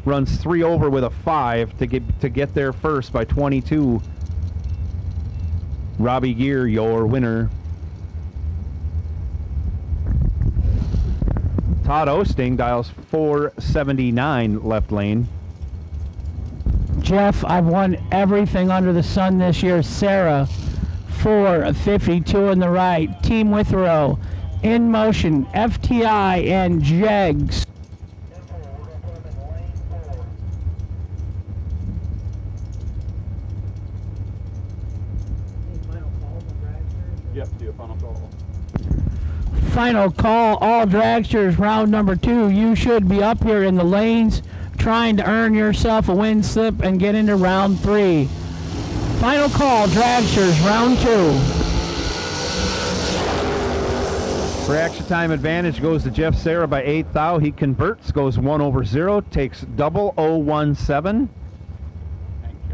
Runs 3 over with a 5 to get there first by 22. Robbie Gear, your winner. Todd Osting dials 479 left lane. Jeff, I've won everything under the sun this year. Sarah, 452 in the right. Team Withrow, In Motion, FTI, and Jegs. Yep, do a final call. Final call, all dragsters, round number 2. You should be up here in the lanes trying to earn yourself a win slip and get into round 3. Final call, dragsters, round 2. For extra time advantage goes to Jeff Serra by 8 thou. He converts, goes 1/0, takes 0017.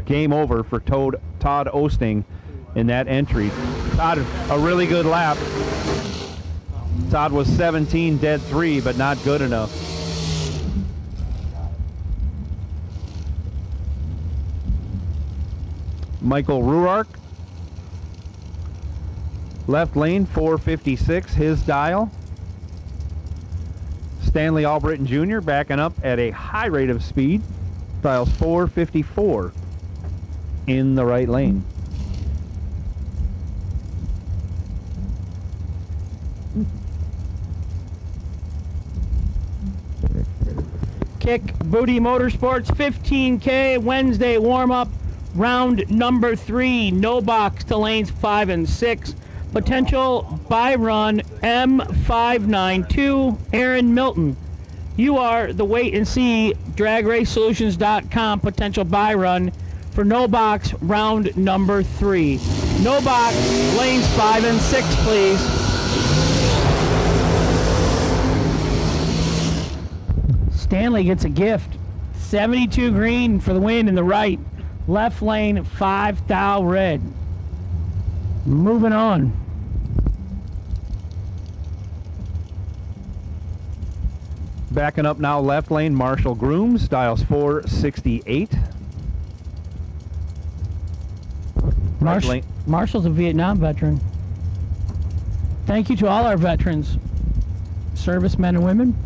Game over for Todd Osting in that entry. Todd, a really good lap. Todd was 17 dead 3, but not good enough. Michael Ruark, left lane 456, his dial. Stanley Albritton Jr. backing up at a high rate of speed, dials 454 in the right lane. Kick Booty Motorsports 15K Wednesday warm-up, round number 3. No box to lanes 5 and 6. Potential by run M592 Aaron Milton. You are the wait and see DragRaceSolutions.com potential buy run for no box round number 3. No box lanes 5 and 6, please. Stanley gets a gift. 72 green for the win in the right. Left lane 5 thou red. Moving on. Backing up now left lane, Marshall Grooms, dials 468. Marshall's a Vietnam veteran. Thank you to all our veterans, servicemen and women.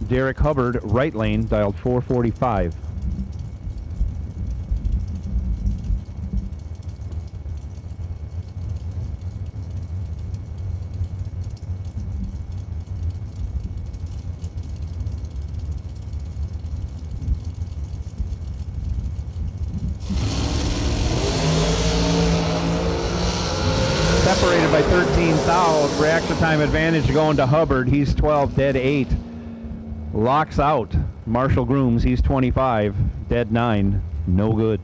Derek Hubbard, right lane, dialed 445. Separated by 13 thou. For extra time advantage going to Hubbard. He's 12, dead 8. Locks out Marshall Grooms. He's 25, dead 9. No good.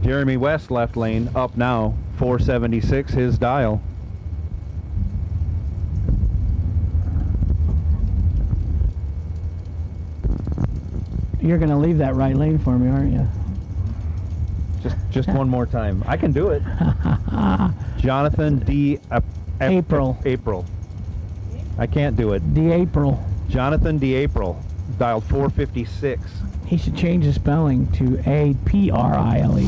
Jeremy West left lane up now, 476 his dial. You're going to leave that right lane for me, aren't you? Just one more time. I can do it. Jonathan D. April. I can't do it. D. April. Jonathan D. April, dialed 456. He should change the spelling to A-P-R-I-L-E.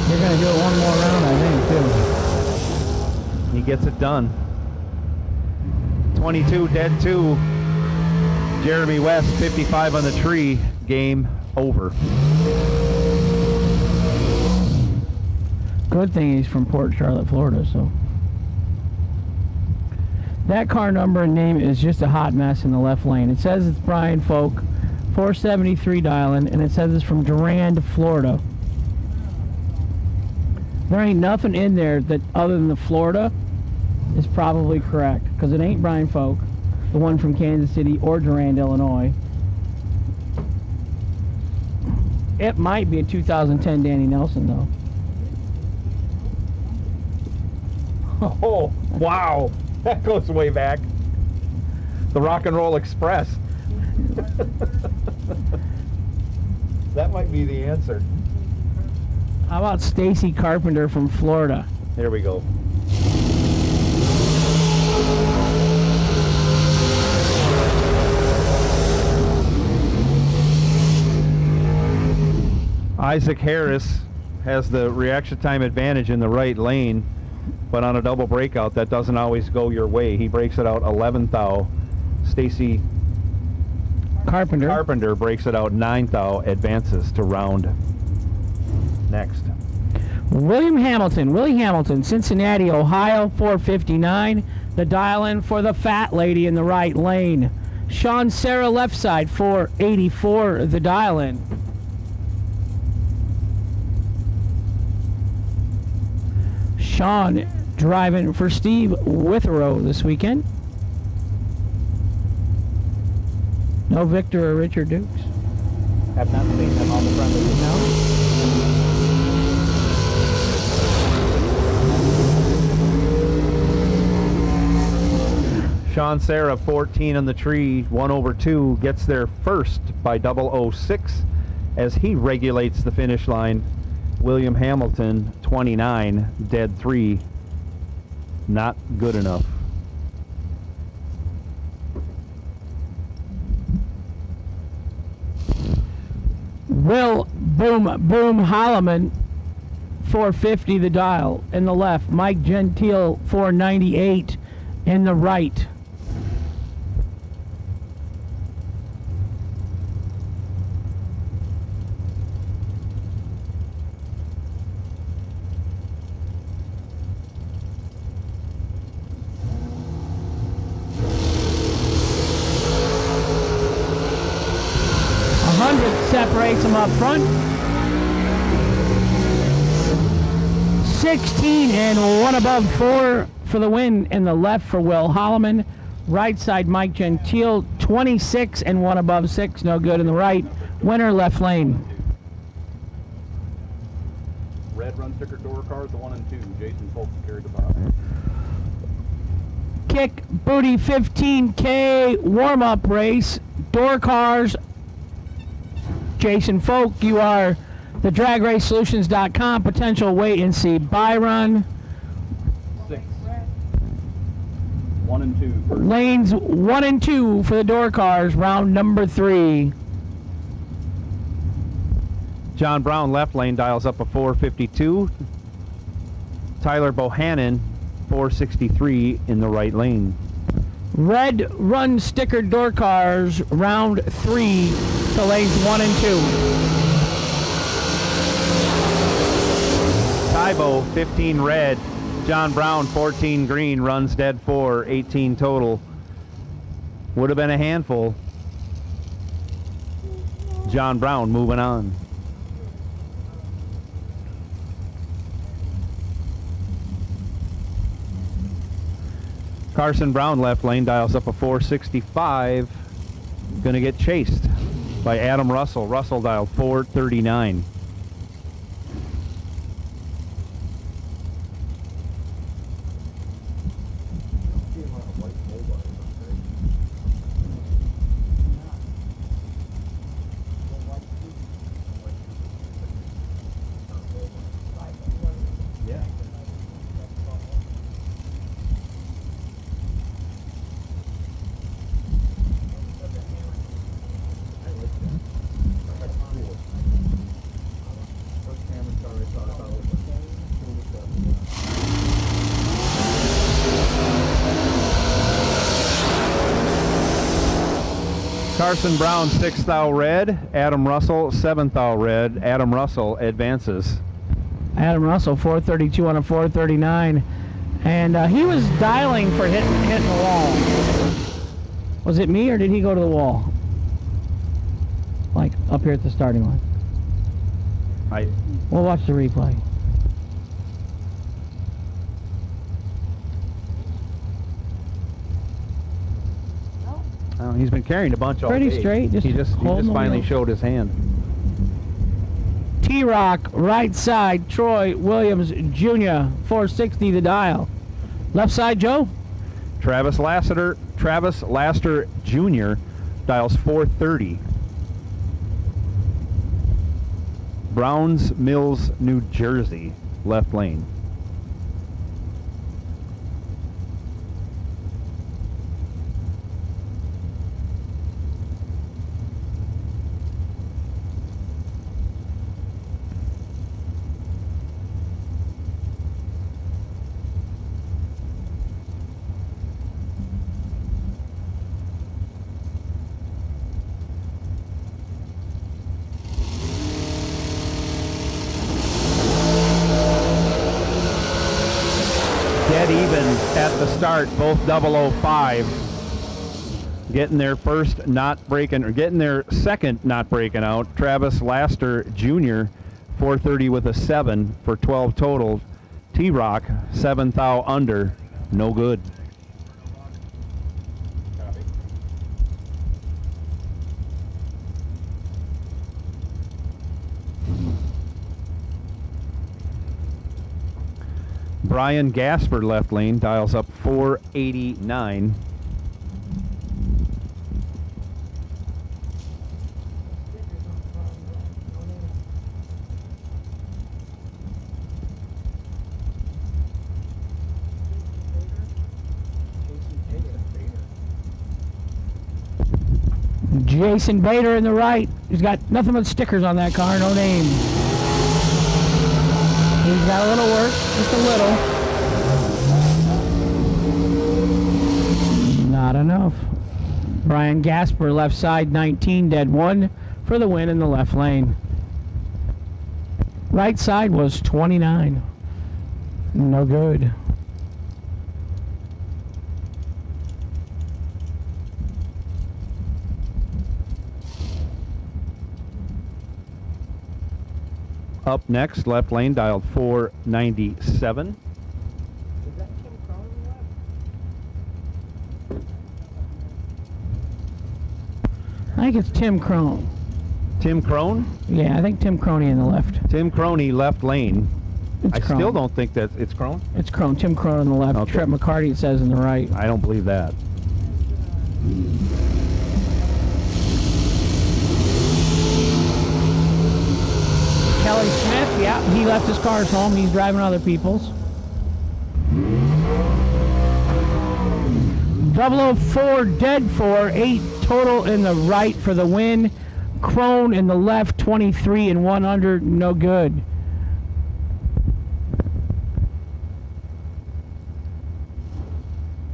You're going to do it one more round, I think, too. He gets it done. 22, dead 2. Jeremy West, 55 on the tree. Game over. Good thing he's from Port Charlotte, Florida, so. That car number and name is just a hot mess in the left lane. It says it's Brian Folk, 473 dialing, and it says it's from Durand, Florida. There ain't nothing in there that other than the Florida is probably correct, because it ain't Brian Folk, the one from Kansas City or Durand, Illinois. It might be a 2010 Danny Nelson, though. Oh, wow. That goes way back. The Rock and Roll Express. That might be the answer. How about Stacy Carpenter from Florida? There we go. Isaac Harris has the reaction time advantage in the right lane, but on a double breakout, that doesn't always go your way. He breaks it out 11 thou. Stacy Carpenter breaks it out 9 thou, advances to round next. Willie Hamilton, Cincinnati, Ohio, 459. The dial in for the fat lady in the right lane. Sean Serra, left side, 484. The dial in. Sean driving for Steve Withrow this weekend. No Victor or Richard Dukes. Have not seen them on the front of the Sean Serra, 14 on the tree, 1/2, gets there first by 006 as he regulates the finish line. William Hamilton, 29, dead 3, not good enough. Will Boom Holloman, 450 the dial in the left. Mike Gentile, 498 in the right. Separates them up front. 16 and 1 above 4 for the win in the left for Will Holloman. Right side Mike Gentile, 26 and 1 above 6, no good in the right. Winner left lane. Red run sticker door cars, the 1 and 2. Jason Polk carried the bottom. Kick Booty 15K warm-up race. Door cars. Jason Folk, you are the DragRaceSolutions.com potential wait and see buy run. 6. 1 and 2. First. Lanes 1 and 2 for the door cars, round number 3. John Brown, left lane, dials up a 452. Tyler Bohannon, 463 in the right lane. Red run sticker door cars, round 3 to lanes 1 and 2. Tybo, 15 red. John Brown, 14 green, runs dead 4, 18 total. Would have been a handful. John Brown moving on. Carson Brown, left lane, dials up a 465. Going to get chased by Adam Russell. Russell dialed 439. Carson Brown, 6th thou red. Adam Russell, 7th thou red. Adam Russell advances. Adam Russell, 432 on a 439. And he was dialing for hitting the wall. Was it me or did he go to the wall? Like up here at the starting line. We'll watch the replay. He's been carrying a bunch all Pretty day. straight. He just finally showed his hand. T-Rock, right side, Troy Williams Jr., 460 the dial. Left side, Joe? Travis Laster Jr. dials 430. Browns Mills, New Jersey, left lane. start, both 005. Getting their first not breaking, or getting their second not breaking out. Travis Laster Jr., 430 with a 7 for 12 total. T-Rock, 7th thou under, no good. Brian Gasper left lane, dials up 489. Jason Bader in the right. He's got nothing but stickers on that car, no name. He's got a little work, just a little. Not enough. Brian Gasper, left side, 19, dead 1 for the win in the left lane. Right side was 29. No good. Up next, left lane, dialed 497. I think it's Tim Crone. Tim Crone? Yeah, I think Tim Croney in the left. Tim Croney, left lane. It's I Crone. still don't think that it's Crone. It's Crone. Tim Crone on the left. Okay. Trent McCarty, it says, in the right. I don't believe that. Kelly Smith, yeah, he left his cars home. He's driving other people's. 004, dead 4, 8 total in the right for the win. Crone in the left, 23 and 1 under, no good.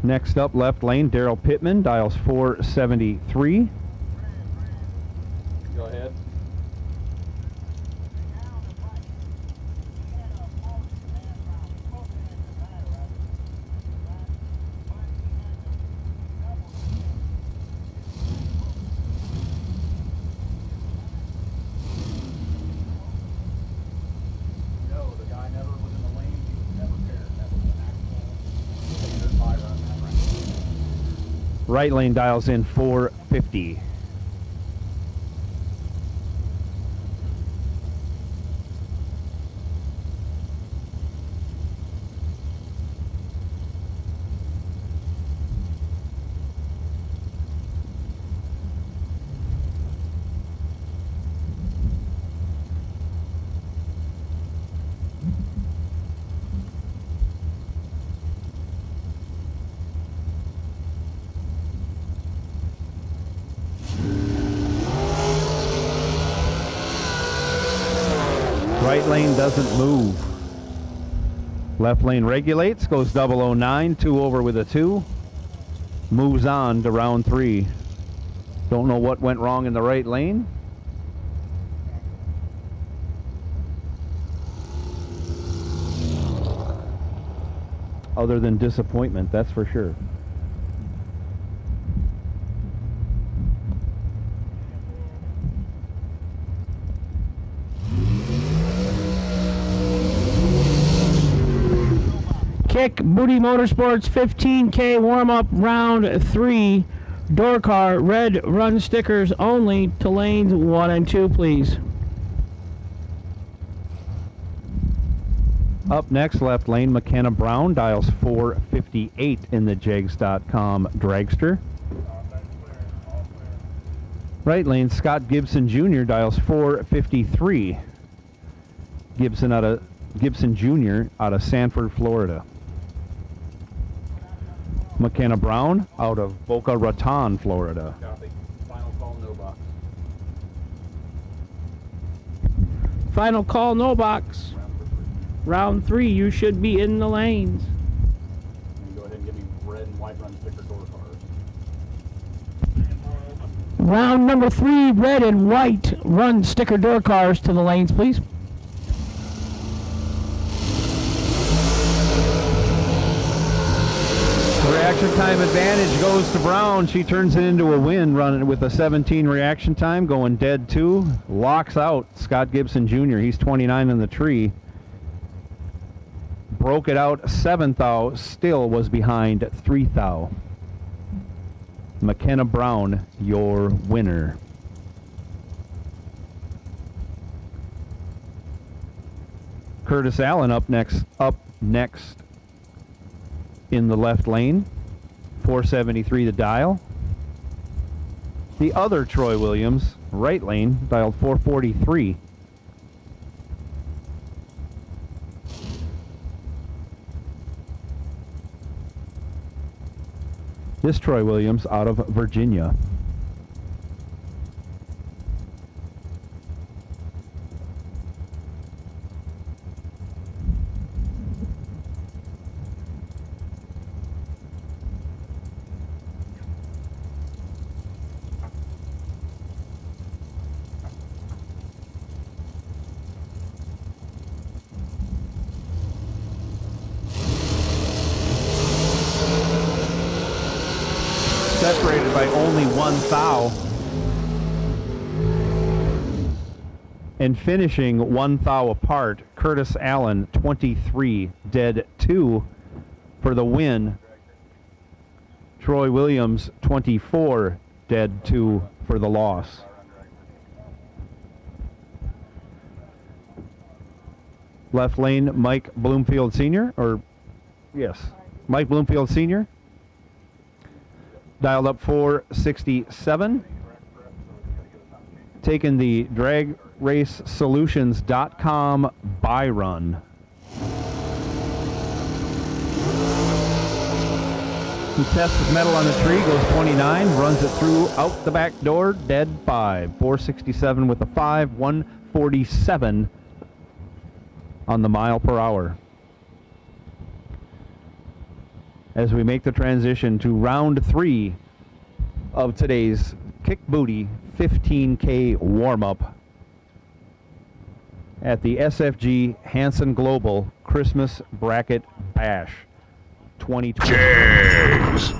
Next up, left lane, Daryl Pittman, dials 473. Go ahead. No, the guy never was in the lane. He was never paired. That was an actual standard fire on that right. Right lane dials in 450. Right lane doesn't move. Left lane regulates, goes 009, 2 over with a 2. Moves on to round 3. Don't know what went wrong in the right lane. Other than disappointment, that's for sure. Kick Booty Motorsports 15K warm-up round 3. Door car, red run stickers only to lanes 1 and 2, please. Up next, left lane, McKenna Brown, dials 458 in the Jags.com dragster. Right lane, Scott Gibson Jr., dials 453. Gibson Jr. out of Sanford, Florida. McKenna Brown out of Boca Raton, Florida. Copy. Final call, no box. Final call, no box. Round 3, you should be in the lanes. And go ahead and give me red and white run sticker door cars. Round number 3, red and white run sticker door cars to the lanes, please. reaction time advantage goes to Brown. She turns it into a win, running with a 17 reaction time, going dead 2. Locks out Scott Gibson Jr. He's 29 in the tree. Broke it out 7th thou, still was behind 3 thou. McKenna Brown, your winner. Curtis Allen up next in the left lane. 473 the dial. The other Troy Williams, right lane, dialed 443. This Troy Williams out of Virginia. Separated by only 1 thou. And finishing 1 thou apart, Curtis Allen, 23, dead 2 for the win. Troy Williams, 24, dead 2 for the loss. Left lane, Mike Bloomfield Sr., Mike Bloomfield Sr., dialed up 467. Taking the dragracesolutions.com buy run. He tests his metal on the tree, goes 29, runs it through out the back door, dead 5. 467 with a 5, 147 on the mile per hour. As we make the transition to round 3 of today's Kick Booty 15K warm-up at the SFG Hanson Global Christmas Bracket Bash 2020. James.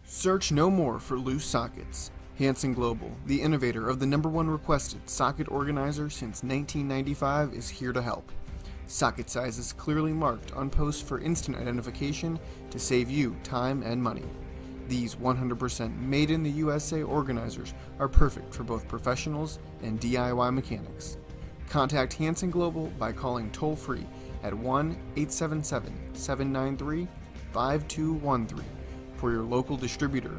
Search no more for loose sockets. Hanson Global, the innovator of the #1 requested socket organizer since 1995, is here to help. Socket sizes clearly marked on posts for instant identification to save you time and money. These 100% made in the USA organizers are perfect for both professionals and DIY mechanics. Contact Hanson Global by calling toll-free at 1-877-793-5213 for your local distributor.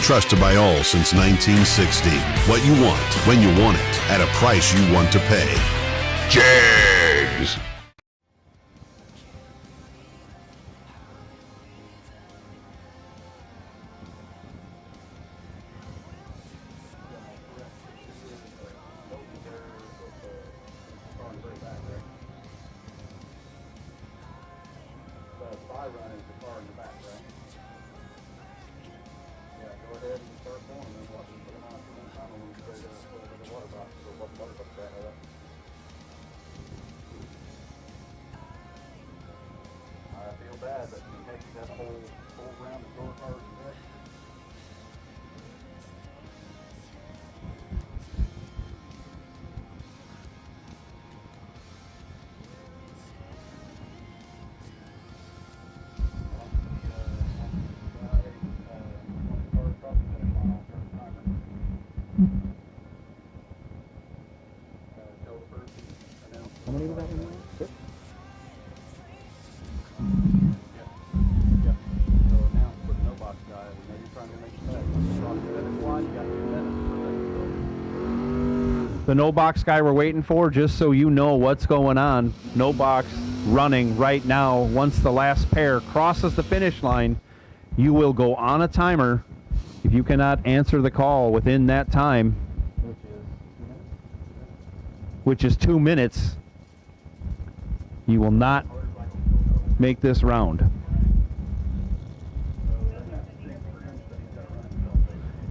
Trusted by all since 1960. What you want, when you want it, at a price you want to pay. Jags! How many was that one? 6? The no box guy we're waiting for, just so you know what's going on. No box running right now. Once the last pair crosses the finish line, you will go on a timer. If you cannot answer the call within that time, which is 2 minutes, you will not make this round.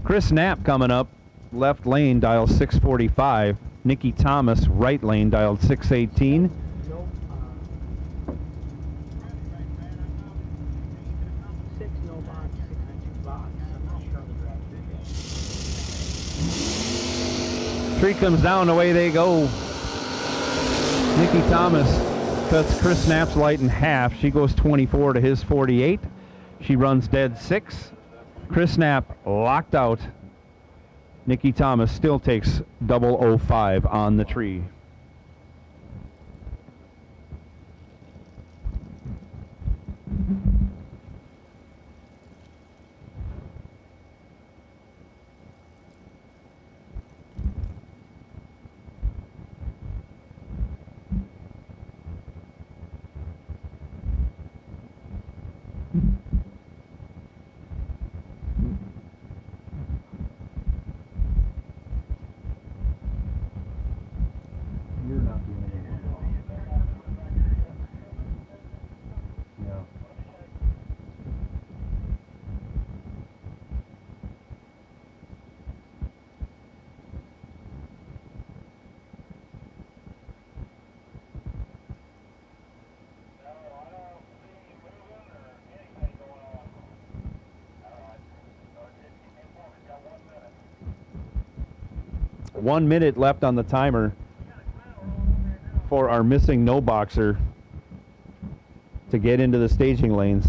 Chris Knapp coming up, left lane, dial 645. Nikki Thomas, right lane, dialed 618. Tree comes down, away they go. Nikki Thomas cuts Chris Knapp's light in half. She goes 24 to his 48. She runs dead 6. Chris Knapp locked out. Nikki Thomas still takes 005 on the tree. One minute left on the timer for our missing no boxer to get into the staging lanes.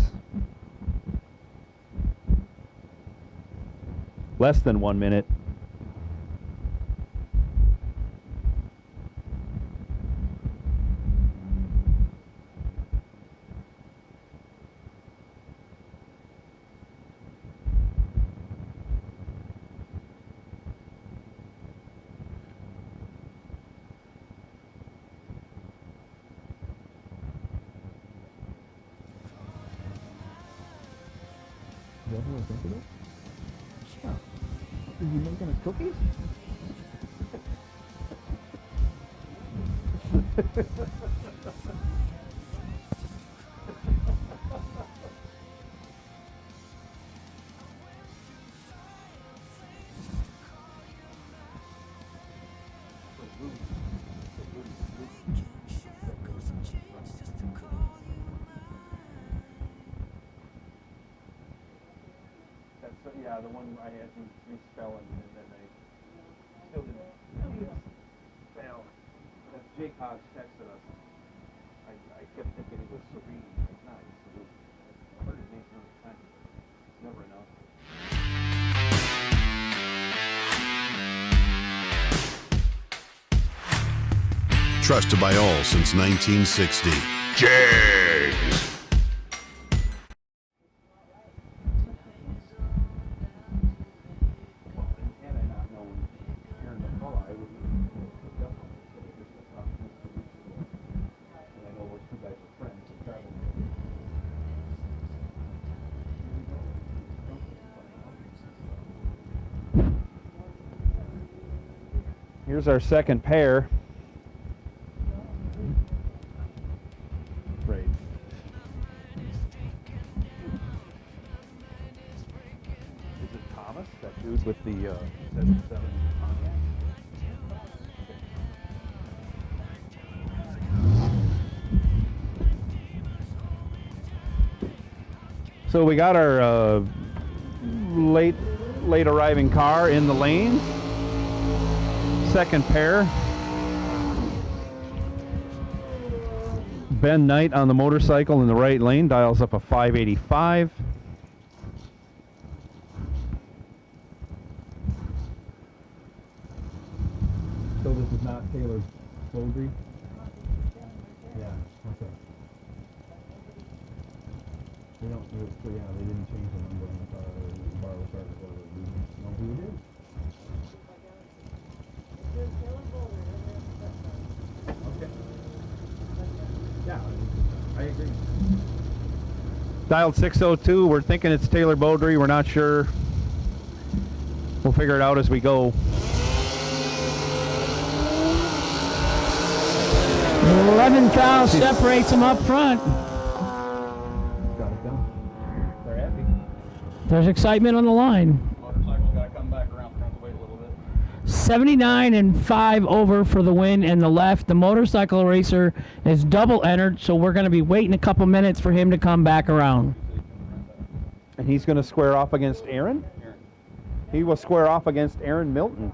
Less than 1 minute. Are you making us cookies? Yeah, the one I had to respell it, and then they still didn't fail. As Jake Hodge texted us, I kept thinking it was Serene. It's not. It's Serene. I heard his name so many times. Never enough. Trusted by all since 1960. Jags. Here's our second pair. Great. Is it Thomas, that dude with the 77 Pontiac? So we got our late arriving car in the lane. Second pair. Ben Knight on the motorcycle in the right lane, dials up a 585. So this is not Taylor Bowdry? Yeah, okay. They don't, so yeah, they didn't change the number on the car, borrow the car, or no, who did? Yeah, I agree. Dialed 602. We're thinking it's Taylor Beaudry. We're not sure. We'll figure it out as we go. 11th thou separates them up front. Got it done. They're happy. There's excitement on the line. Motorcycle's got to come back around, turn the weight a little bit. 79 and 5 over for the win in the left. The motorcycle racer is double entered, so we're going to be waiting a couple minutes for him to come back around. And he's going to square off against Aaron? He will square off against Aaron Milton.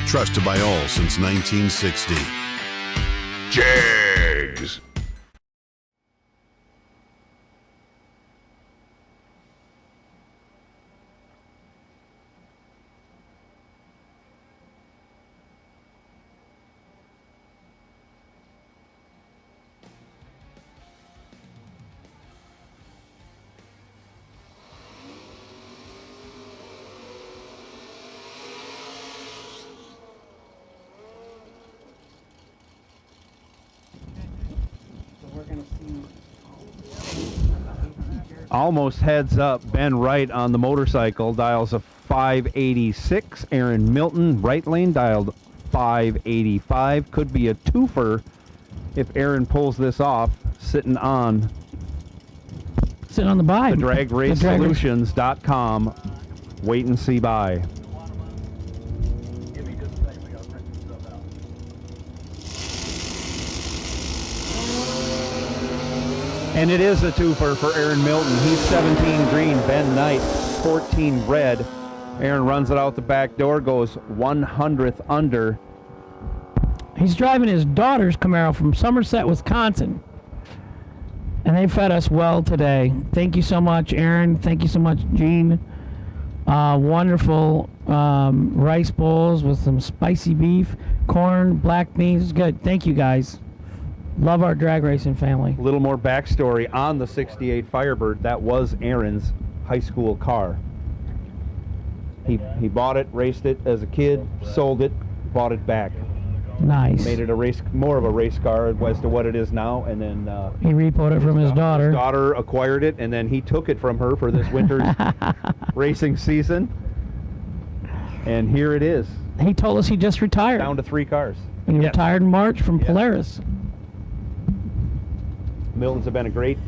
Trusted by all since 1960. Jags. Almost heads up. Ben Wright on the motorcycle dials a 586. Aaron Milton, right lane, dialed 585. Could be a twofer if Aaron pulls this off, sitting on the buy. The DragRaceSolutions.com. Wait and see buy. And it is a twofer for Aaron Milton. He's 17 green, Ben Knight 14 red. Aaron runs it out the back door, goes 100th under. He's driving his daughter's Camaro from Somerset, Wisconsin. And they fed us well today. Thank you so much, Aaron. Thank you so much, Gene. Wonderful rice bowls with some spicy beef, corn, black beans. Good. Thank you, guys. Love our drag racing family. A little more backstory on the 68 Firebird. That was Aaron's high school car. He bought it, raced it as a kid, sold it, bought it back. Nice. Made it more of a race car as to what it is now, and then he repoed it from his daughter. His daughter acquired it, and then he took it from her for this winter's racing season. And here it is. He told us he just retired. Down to 3 cars. He retired in March from Polaris. Milton's have been a great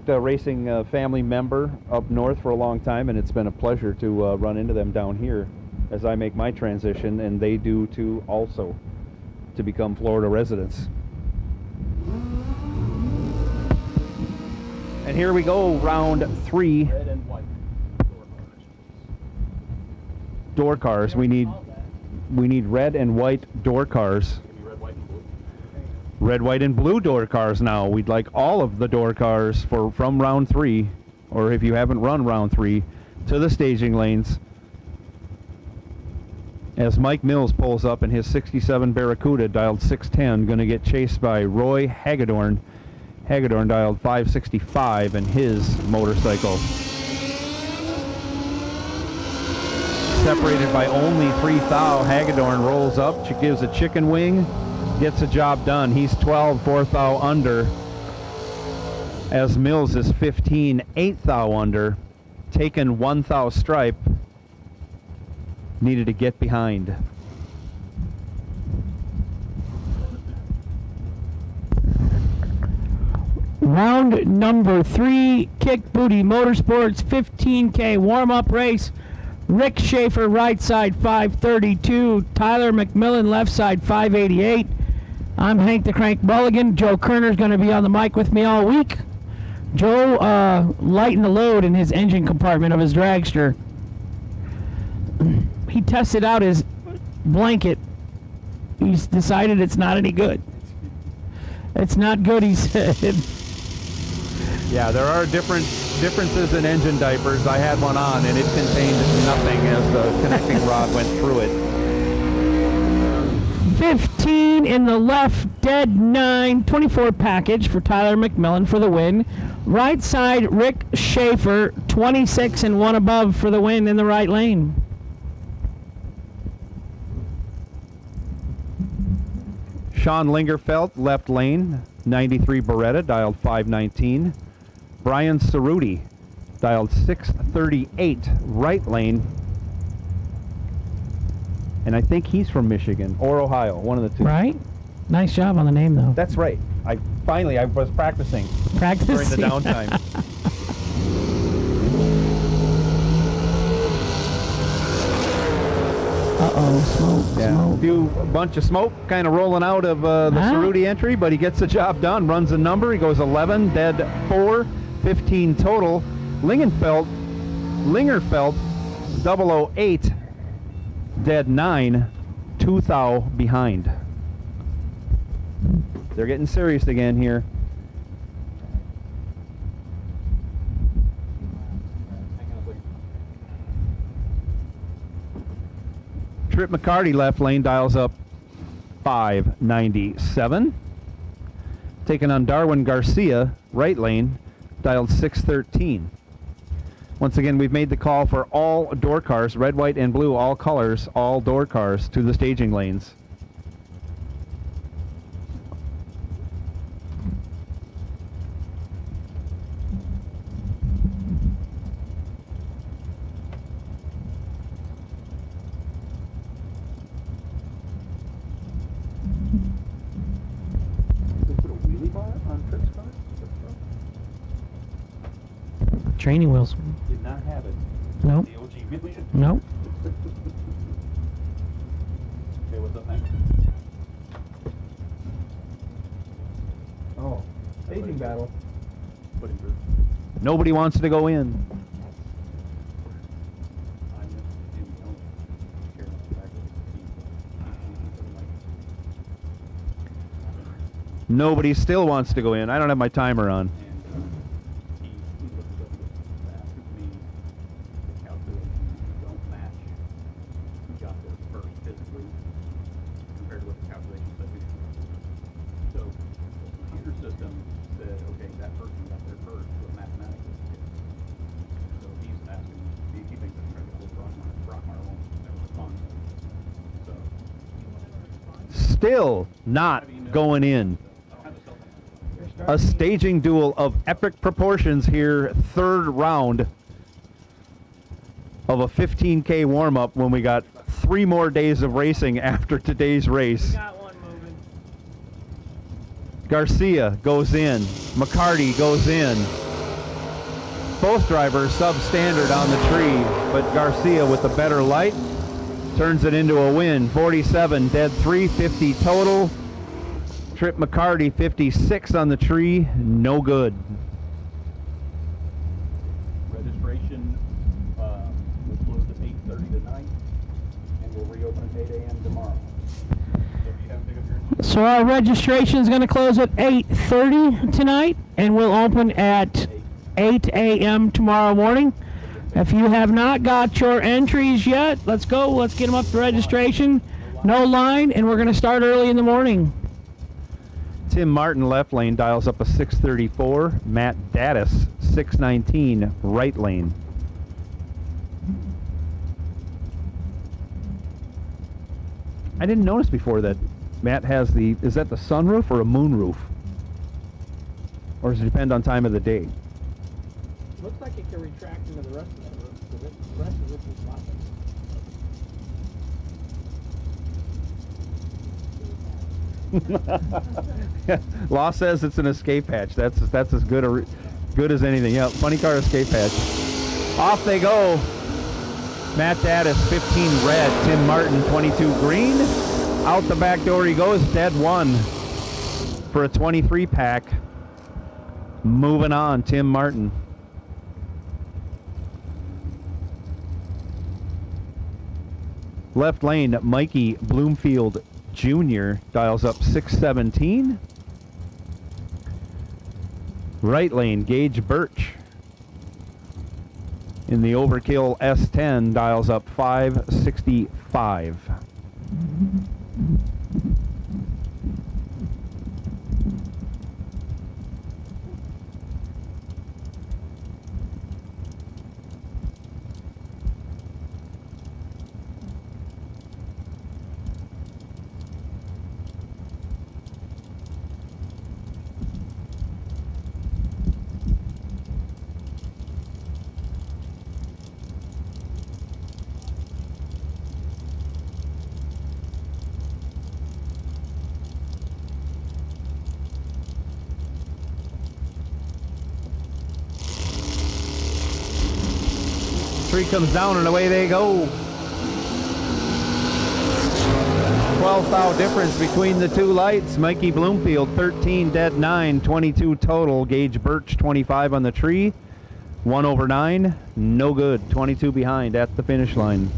racing family member up north for a long time, and it's been a pleasure to run into them down here as I make my transition, and they do too also, to become Florida residents. And here we go, round 3. Red and white Door cars. We need red and white door cars. red, white, and blue. Red, white, and blue door cars now. We'd like all of the door cars from round 3, or if you haven't run round 3, to the staging lanes. As Mike Mills pulls up in his 67 Barracuda, dialed 610, going to get chased by Roy Hagedorn. Hagedorn dialed 565 in his motorcycle. Separated by only 3 thou, Hagedorn rolls up, gives a chicken wing, gets a job done. He's 12, 4 thou under. As Mills is 15, 8 thou under, taken 1 thou stripe. Needed to get behind. Round number 3, Kick Booty Motorsports 15K warm-up race. Rick Schaefer right side 532, Tyler McMillan left side 588. I'm Hank the Crank Mulligan. Joe Kerner's going to be on the mic with me all week. Joe lightened the load in his engine compartment of his dragster. He tested out his blanket. He's decided it's not any good. It's not good, he said. Yeah, there are differences in engine diapers. I had one on, and it contained nothing as the connecting rod went through it. 15 in the left, dead 9, 24 package for Tyler McMillan for the win. Right side, Rick Schaefer, 26 and 1 above for the win in the right lane. Sean Lingerfeld, left lane, 93 Beretta, dialed 519. Brian Cerruti, dialed 638, right lane. And I think he's from Michigan or Ohio, one of the two. Right? Nice job on the name, though. That's right. I was practicing. Practicing. During the downtime. Smoke. A bunch of smoke kind of rolling out of the Cerruti entry, but he gets the job done, runs a number. He goes 11, dead 4, 15 total. Lingerfeld, 008, dead 9, 2 thou behind. They're getting serious again here. Trip McCarty, left lane, dials up 597. Taking on Darwin Garcia, right lane, dialed 613. Once again, we've made the call for all door cars, red, white, and blue, all colors, all door cars to the staging lanes. Training wheels. Did not have it. Nope. The OG wheelie? Nope. Okay, what's up next? Oh, staging battle. Nobody wants to go in. Nobody still wants to go in. I don't have my timer on. He looked it up fast with me. The calculations don't match who got there first physically compared to what the calculations said we should. So the computer system said, okay, that person got there first, but mathematically he did. So he's asking, he thinks that trying to hold Brockmeyer won't never respond. So Still not going in. A staging duel of epic proportions here, third round of a 15K warm-up when we got 3 more days of racing after today's race. Garcia goes in. McCarty goes in. Both drivers substandard on the tree, but Garcia with the better light turns it into a win. 47 dead 350 total. Trip McCarty 56 on the tree, no good. registration will close at 8:30 tonight, and we'll reopen at 8 a.m. tomorrow. So if you haven't picked up your So our registration is going to close at 8:30 tonight, and we'll open at 8 a.m. tomorrow morning. If you have not got your entries yet, let's go. Let's get them up to registration. No line, and we're going to start early in the morning. Tim Martin, left lane, dials up a 634. Matt Dattis, 619, right lane. I didn't notice before that Matt has the, is that the sunroof or a moonroof? Or does it depend on time of the day? Looks like it can retract into the rest of the roof, so the rest of this is locked. Law says it's an escape hatch. That's as good as anything. Yeah, funny car escape hatch. Off they go. Matt Dattis, 15 red. Tim Martin, 22 green. Out the back door he goes, dead one for a 23 pack. Moving on, Tim Martin. Left lane, Mikey Bloomfield Jr. dials up 617. Right lane, Gage Birch in the Overkill S10 dials up 565. Tree comes down and away they go. 12 thou difference between the two lights. Mikey Bloomfield 13 dead 9, 22 total. Gage Birch 25 on the tree. 1 over 9, no good. 22 behind at the finish line.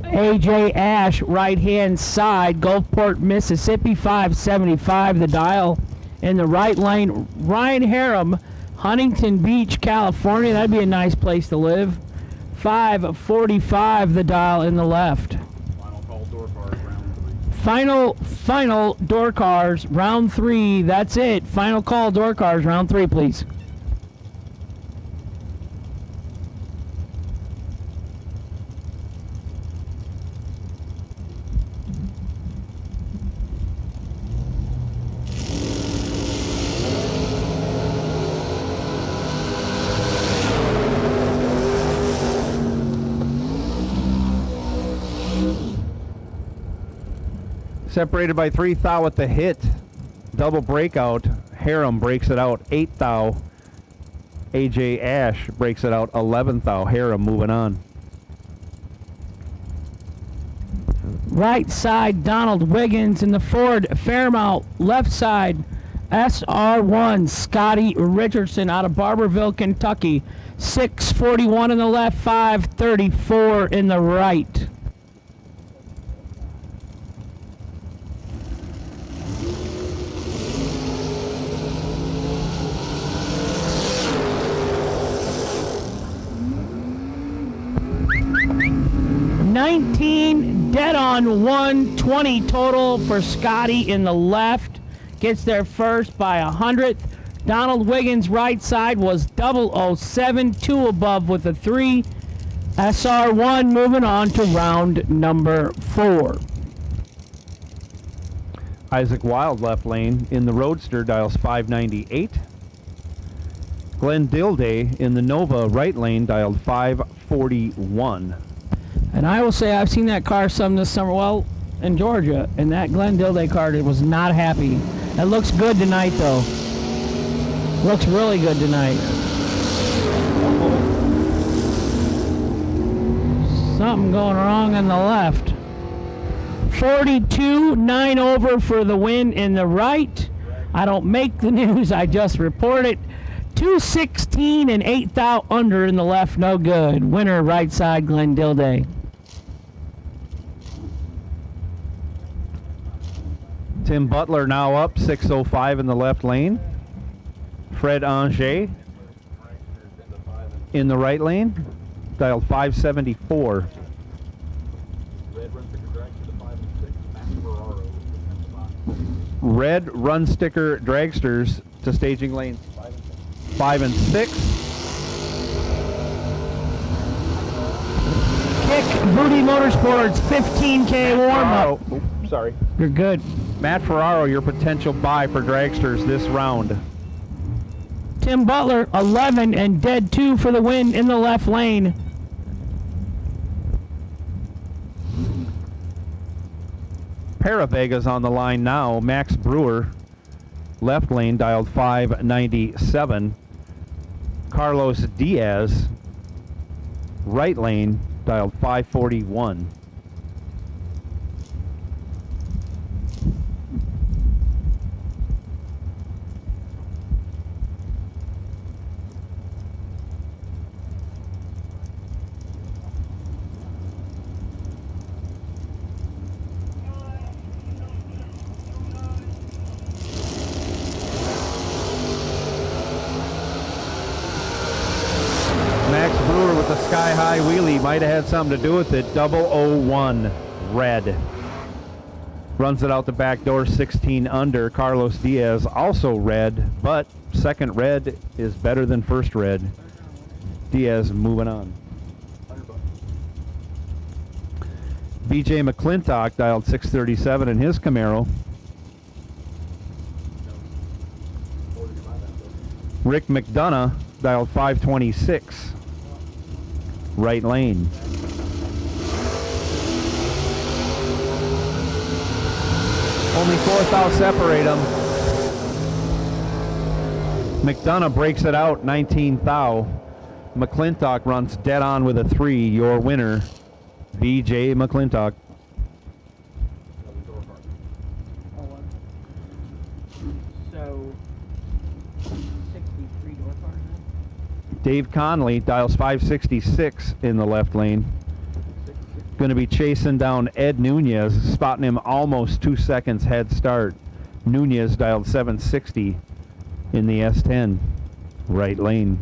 AJ Ash, right hand side, Gulfport, Mississippi, 575 the dial. In the right lane, Ryan Harem, Huntington Beach, California. That'd be a nice place to live. 545 the dial in the left. final call door cars round 3. Final door cars round 3. That's it. Final call door cars round 3, please. Separated by 3 thou at the hit. Double breakout. Harem breaks it out 8 thou. AJ Ash breaks it out 11 thou. Harem moving on. Right side, Donald Wiggins in the Ford Fairmount. Left side, SR1, Scotty Richardson out of Barberville, Kentucky. 641 in the left, 534 in the right. 19 dead on 120 total for Scotty in the left. Gets there first by 100th. Donald Wiggins' right side was 007, 2 above with a 3. SR1 moving on to round number 4. Isaac Wild left lane in the Roadster, dials 598. Glenn Dilday in the Nova right lane, dialed 541. And I will say I've seen that car some this summer, well, in Georgia, and that Glenn Dilday car was not happy. It looks good tonight, though. Looks really good tonight. Something going wrong on the left. 42, 9 over for the win in the right. I don't make the news, I just report it. 216 and 8th out under in the left, no good. Winner right side, Glenn Dilday. Tim Butler now up, 605 in the left lane. Fred Anger in the right lane, dialed 574. Red run sticker dragsters to staging lanes 5 and 6. Kick Booty Motorsports 15K warm-up. Oh, sorry. You're good. Matt Ferraro, your potential buy for dragsters this round. Tim Butler, 11 and dead 2 for the win in the left lane. Paravega's on the line now. Max Brewer, left lane, dialed 597. Carlos Diaz, right lane, dialed 541. Sky high wheelie might have had something to do with it. 001 red. Runs it out the back door, 16 under. Carlos Diaz also red, but second red is better than first red. Diaz moving on. BJ McClintock dialed 637 in his Camaro. Rick McDonough dialed 526. Right lane. Only 4th out separate them. McDonough breaks it out, 19th out. McClintock runs dead on with a 3. Your winner, BJ McClintock. So, 63 door cars now? Dave Conley dials 566 in the left lane. Going to be chasing down Ed Nunez, spotting him almost 2 seconds head start. Nunez dialed 760 in the S10, right lane.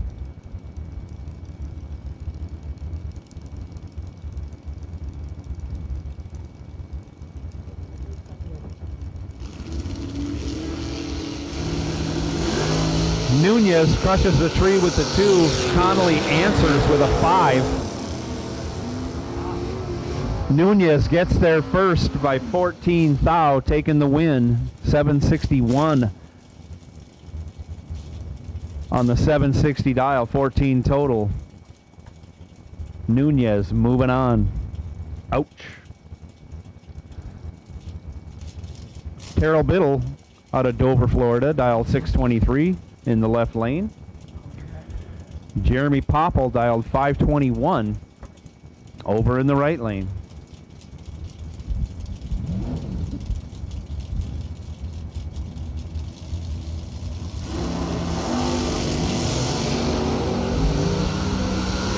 Nunez crushes the tree with the 2. Connolly answers with a 5. Nunez gets there first by 14 thou, taking the win. 761 on the 760 dial, 14 total. Nunez moving on. Ouch. Terrell Biddle out of Dover, Florida, dialed 623 in the left lane. Jeremy Popple dialed 521 over in the right lane.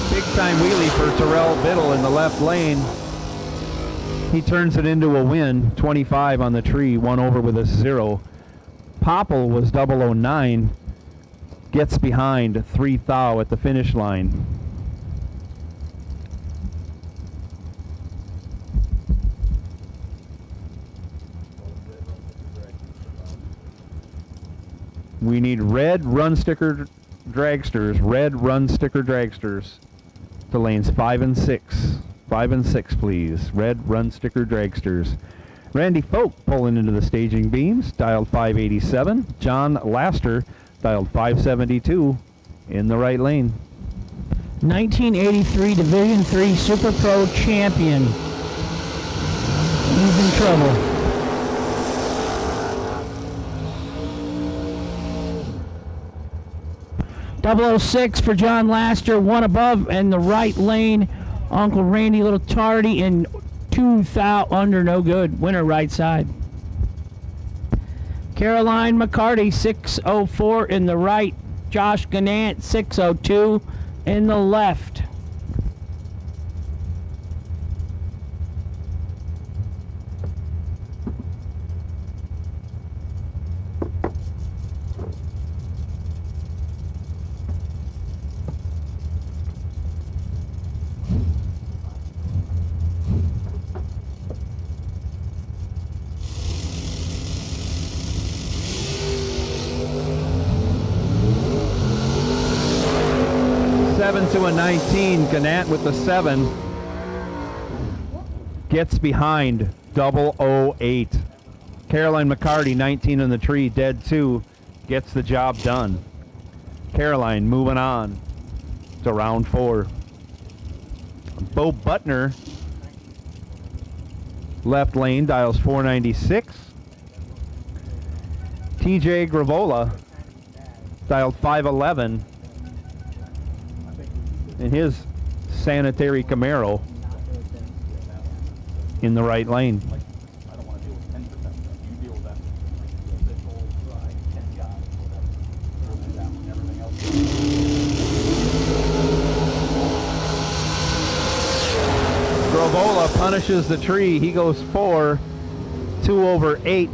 Big time wheelie for Terrell Biddle in the left lane. He turns it into a win, 25 on the tree, 1 over with a 0. Popple was 009, gets behind 3 thou at the finish line. We need red run sticker dragsters, to lanes 5 and 6. 5 and 6, please. Red run sticker dragsters. Randy Folk pulling into the staging beams, dialed 587. John Laster, dialed 572 in the right lane. 1983 Division III Super Pro champion. He's in trouble. .006 for John Laster, one above in the right lane. Uncle Randy a little tardy and 2,000 under, no good. Winner right side. Caroline McCarty 604 in the right. Josh Gannant 602 in the left. To a 19, Gannat with the 7 gets behind 008. Caroline McCarty 19 in the tree, dead 2, gets the job done. Caroline moving on to round 4. Bo Butner, left lane, dials 496. TJ Gravola dialed 511 in his sanitary Camaro in the right lane. I don't want to deal with 10%. You deal with that. Official, 10 guys, whatever. Everything else. Gravola punishes the tree. He goes 4, 2 over 8.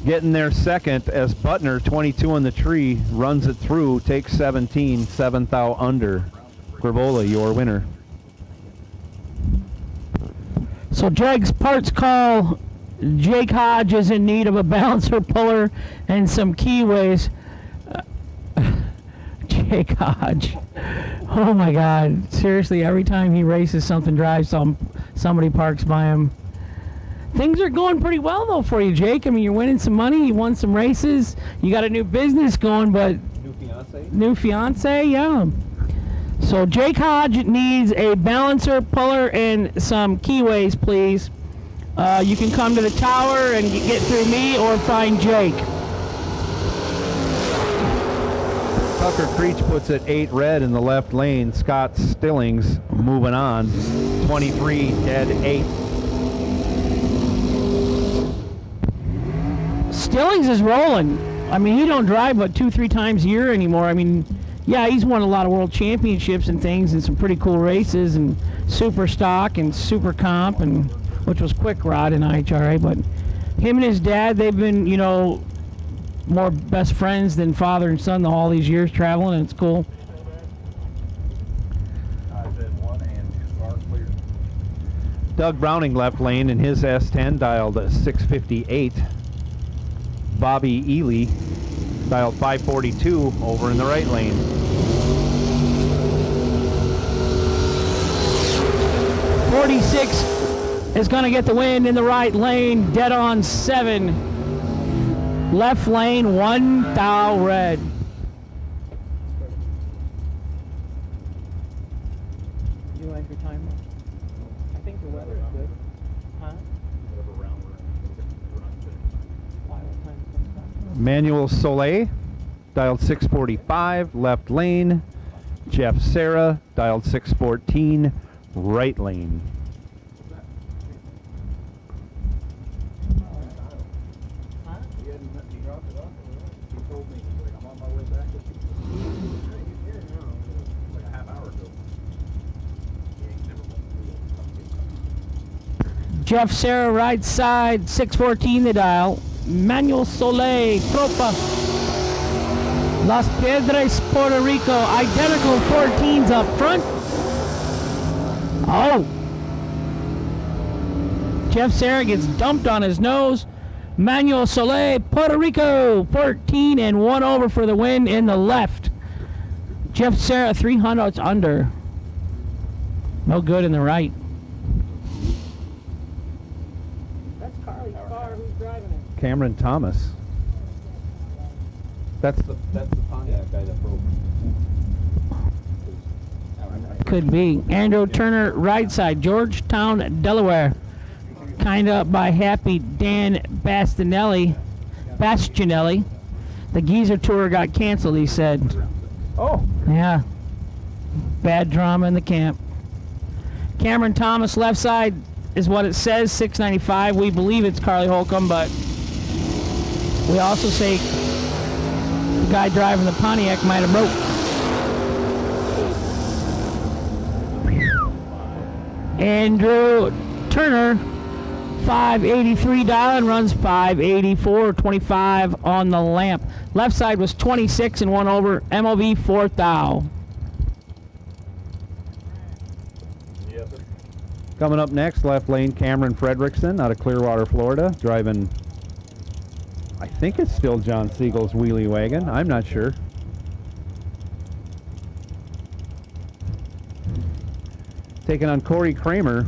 Getting there second as Butner, 22 on the tree, runs it through, takes 17, 7th out under. Gravola, your winner. So Jags Parts call. Jake Hodge is in need of a balancer puller and some keyways. Jake Hodge. Oh my God. Seriously, every time he races, something drives, somebody parks by him. Things are going pretty well, though, for you, Jake. I mean, you're winning some money. You won some races. You got a new business going, but... New fiance, yeah. So Jake Hodge needs a balancer, puller, and some keyways, please. You can come to the tower and get through me or find Jake. Tucker Creech puts it 8 red in the left lane. Scott Stillings moving on. 23, dead 8. Stillings is rolling. I mean, he don't drive but 2-3 times a year anymore. I mean, yeah, he's won a lot of world championships and things and some pretty cool races and super stock and super comp, and which was quick rod in IHRA. But him and his dad, they've been, you know, more best friends than father and son all these years traveling, and it's cool. Doug Browning left lane in his S10, dialed 658. Bobby Ely dialed 542 over in the right lane. .46 is going to get the win in the right lane, dead on 7. Left lane, 1 thou red. You like your time? I think the weather is good. Huh? Manuel Soleil dialed 645, left lane. Jeff Serra dialed 614, right lane. Jeff Serra, right side, 614 the dial. Manuel Soleil, Tropa. Las Piedras, Puerto Rico, identical 14s up front. Oh. Jeff Serra gets dumped on his nose. Manuel Soleil, Puerto Rico, 14 and 1 over for the win in the left. Jeff Serra, 300 under. No good in the right. That's Carly's car. Who's driving it? Cameron Thomas. That's the Pontiac guy that broke. Could be. Andrew Turner, right side. Georgetown, Delaware. Kind of by Happy Dan Bastianelli. The Geezer Tour got canceled, he said. Oh. Yeah. Bad drama in the camp. Cameron Thomas, left side is what it says, 695. We believe it's Carly Holcomb, but we also say the guy driving the Pontiac might have broke. Andrew Turner, 583 dial, runs 584, 25 on the lamp. Left side was 26 and 1 over. MOV 4th thou. Coming up next, left lane, Cameron Fredrickson out of Clearwater, Florida, driving, I think it's still John Siegel's wheelie wagon. I'm not sure. Taking on Corey Kramer.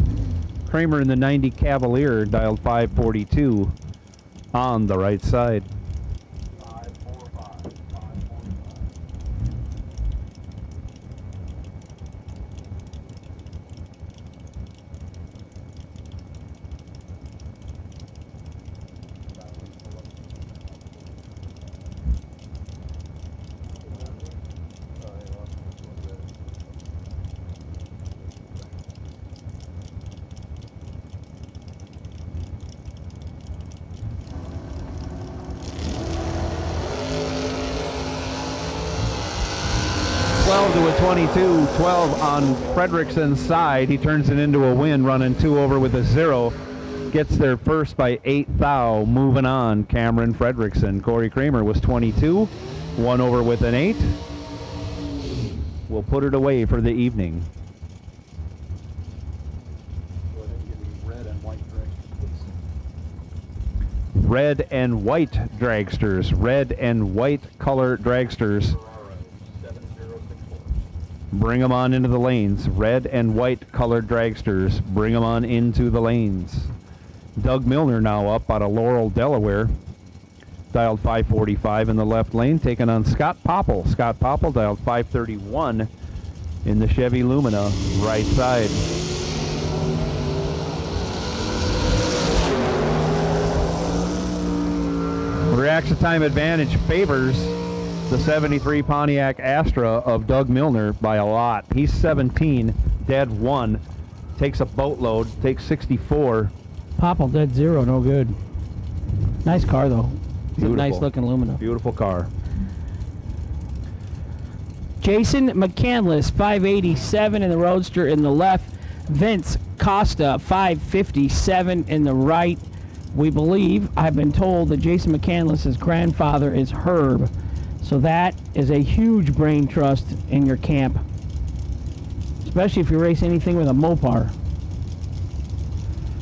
Kramer in the 90 Cavalier, dialed 542 on the right side. 545. To a 22, 12 on Fredrickson's side. He turns it into a win, running 2 over with a 0. Gets there first by 8 thou. Moving on, Cameron Fredrickson. Corey Kramer was 22, 1 over with an 8. We'll put it away for the evening. Red and white dragsters. Red and white color dragsters. Bring them on into the lanes. Red and white colored dragsters. Bring them on into the lanes. Doug Milner now up out of Laurel, Delaware. Dialed 545 in the left lane, taking on Scott Popple. Scott Popple dialed 531 in the Chevy Lumina, right side. Reaction time advantage favors the 73 Pontiac Astra of Doug Milner by a lot. He's 17, dead 1, takes a boatload, takes 64. Popple dead 0, no good. Nice car though. It's a Beautiful. nice looking Lumina. Beautiful car. Jason McCandless, 587 in the Roadster in the left. Vince Costa, 557 in the right. We believe, I've been told, that Jason McCandless' grandfather is Herb. So that is a huge brain trust in your camp, especially if you race anything with a Mopar.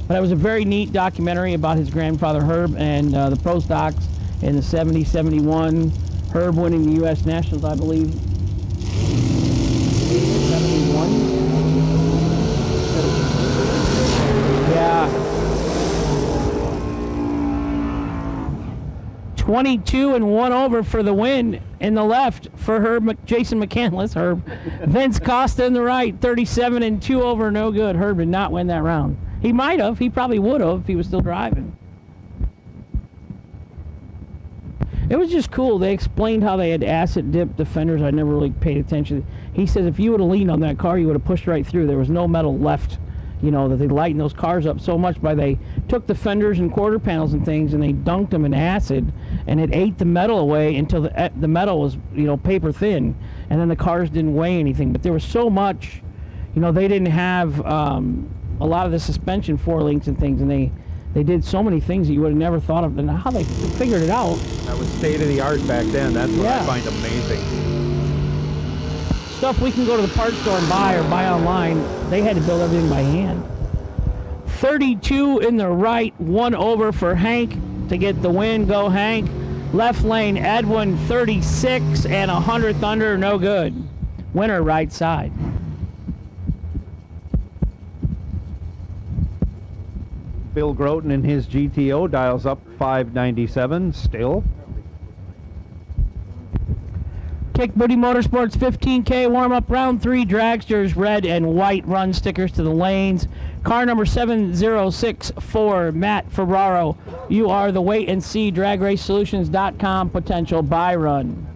But it was a very neat documentary about his grandfather Herb and the Pro Stocks in the 70, 71. Herb winning the U.S. Nationals, I believe. 71? Yeah. 22 and 1 over for the win in the left for Jason McCandless. Herb. Vince Costa in the right, 37 and 2 over, no good. Herb did not win that round. He might have. He probably would have if he was still driving. It was just cool. They explained how they had acid dip defenders. I never really paid attention. He says if you would have leaned on that car, you would have pushed right through. There was no metal left. You know, that they lightened those cars up so much by they took the fenders and quarter panels and things and they dunked them in acid and it ate the metal away until the metal was, you know, paper thin, and then the cars didn't weigh anything. But there was so much, you know, they didn't have a lot of the suspension 4 links and things, and they did so many things that you would have never thought of, and how they figured it out. That was state of the art back then. That's what I find amazing. Stuff we can go to the parts store and buy or buy online. They had to build everything by hand. 32 in the right, 1 over for Hank to get the win. Go Hank. Left lane, Edwin, 36 and 100th under, no good. Winner, right side. Bill Groten in his GTO dials up 597 still. Kick Booty Motorsports 15K warm-up round 3 dragsters, red and white run stickers to the lanes. Car number 7064, Matt Ferraro. You are the wait and see dragracesolutions.com potential buy run.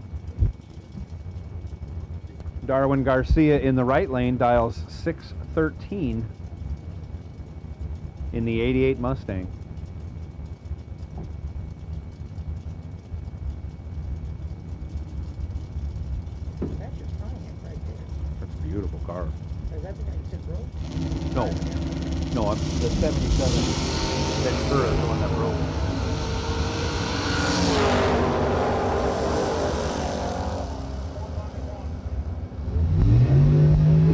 Darwin Garcia in the right lane dials 613 in the 88 Mustang. That's your Pontiac right there. That's a beautiful car. Is that the guy you said broke? No, I'm the 77 Ventura is the one that broke.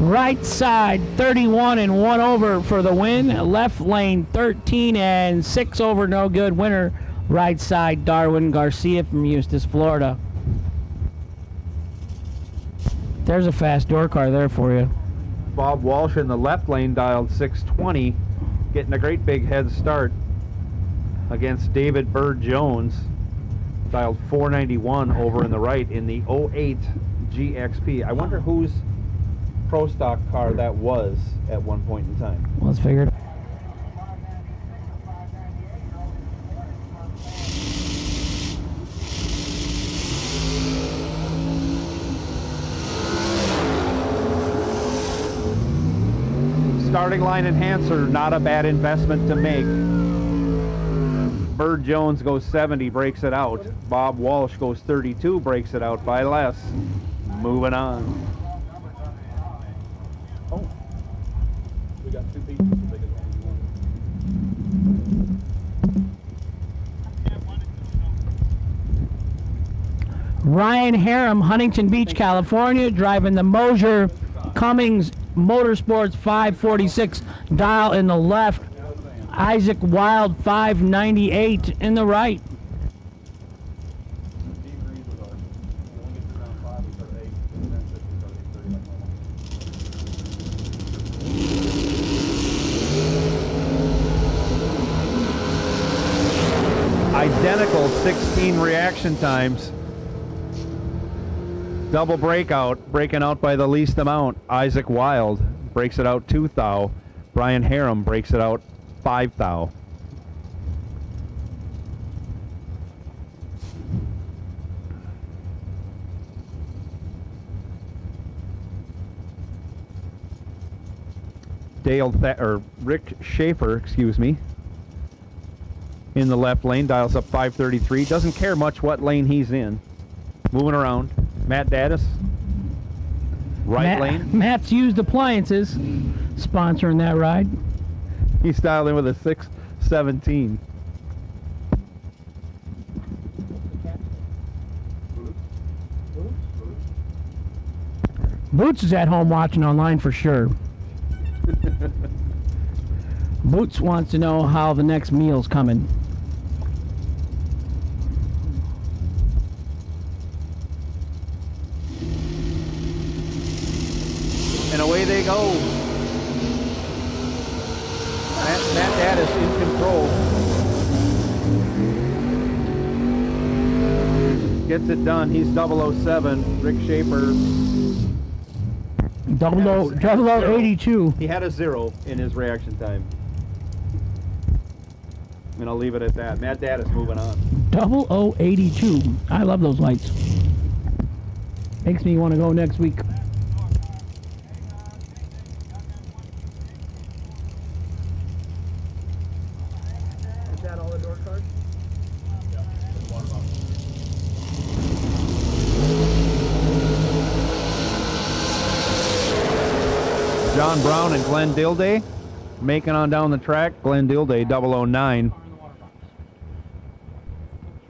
Right side, 31 and 1 over for the win. Left lane, 13 and 6 over, no good. Winner, right side, Darwin Garcia from Eustis, Florida. There's a fast door car there for you. Bob Walsh in the left lane dialed 620, getting a great big head start against David Bird Jones. Dialed 491 over in the right in the 08 GXP. I wonder whose Pro Stock car that was at one point in time. Well, let's figure it. Starting line enhancer, not a bad investment to make. Bird Jones goes 70, breaks it out. Bob Walsh goes 32, breaks it out by less. Moving on. Oh, we got 2 pieces as big as one. Ryan Harem, Huntington Beach, California, driving the Mosier Cummings Motorsports 546 dial in the left. Isaac Wild 598 in the right. Identical 16 reaction times. Double breakout, breaking out by the least amount. Isaac Wild breaks it out 2 thou. Brian Harem breaks it out 5 thou. Rick Schaefer, excuse me, in the left lane, dials up 533. Doesn't care much what lane he's in. Moving around. Matt Daddis, right lane. Matt's Used Appliances, sponsoring that ride. He's dialed in with a 617. Boots is at home watching online for sure. Boots wants to know how the next meal's coming. And away they go. Matt Daddis in control. Gets it done. He's 007. Rick Schaefer. 0082. He had a 0 in his reaction time. And I'll leave it at that. Matt Daddis moving on. 0082. I love those lights. Makes me want to go next week. Is that all the door cards? John Brown and Glenn Dilday making on down the track. Glenn Dilday 009.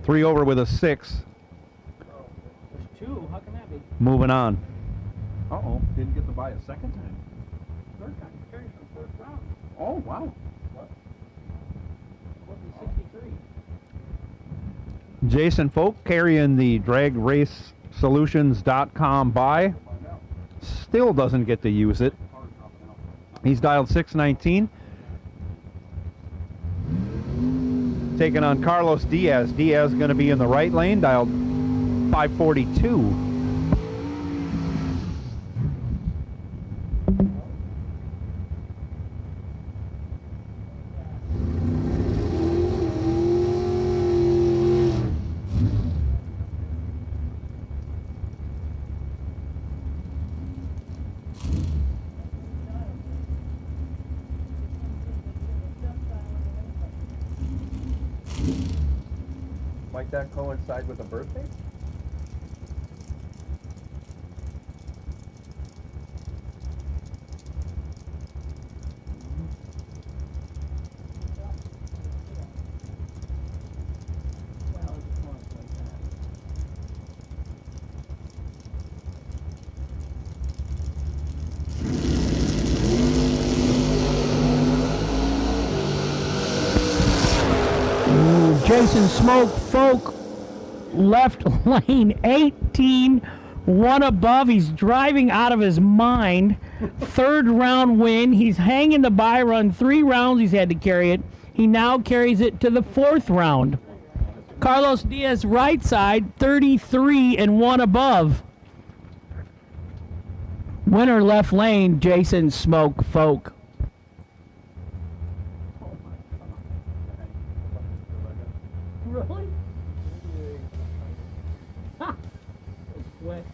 3 over with a 6. There's 2. How can that be? Moving on. Uh-oh. Didn't get to buy a second time. Third time. Carries from 4th round. Oh, wow. What? What was 63? Jason Folk carrying the dragracesolutions.com by. Still doesn't get to use it. He's dialed 619. Taking on Carlos Diaz. Diaz going to be in the right lane, dialed 542. Might that coincide with a birthday? Jason Smoke Folk, left lane 18, one above. He's driving out of his mind. Third round win. He's hanging the bye run. 3 rounds he's had to carry it. He now carries it to the 4th round. Carlos Diaz right side, 33 and 1 above. Winner left lane, Jason Smoke Folk. Really? Ha! Wet.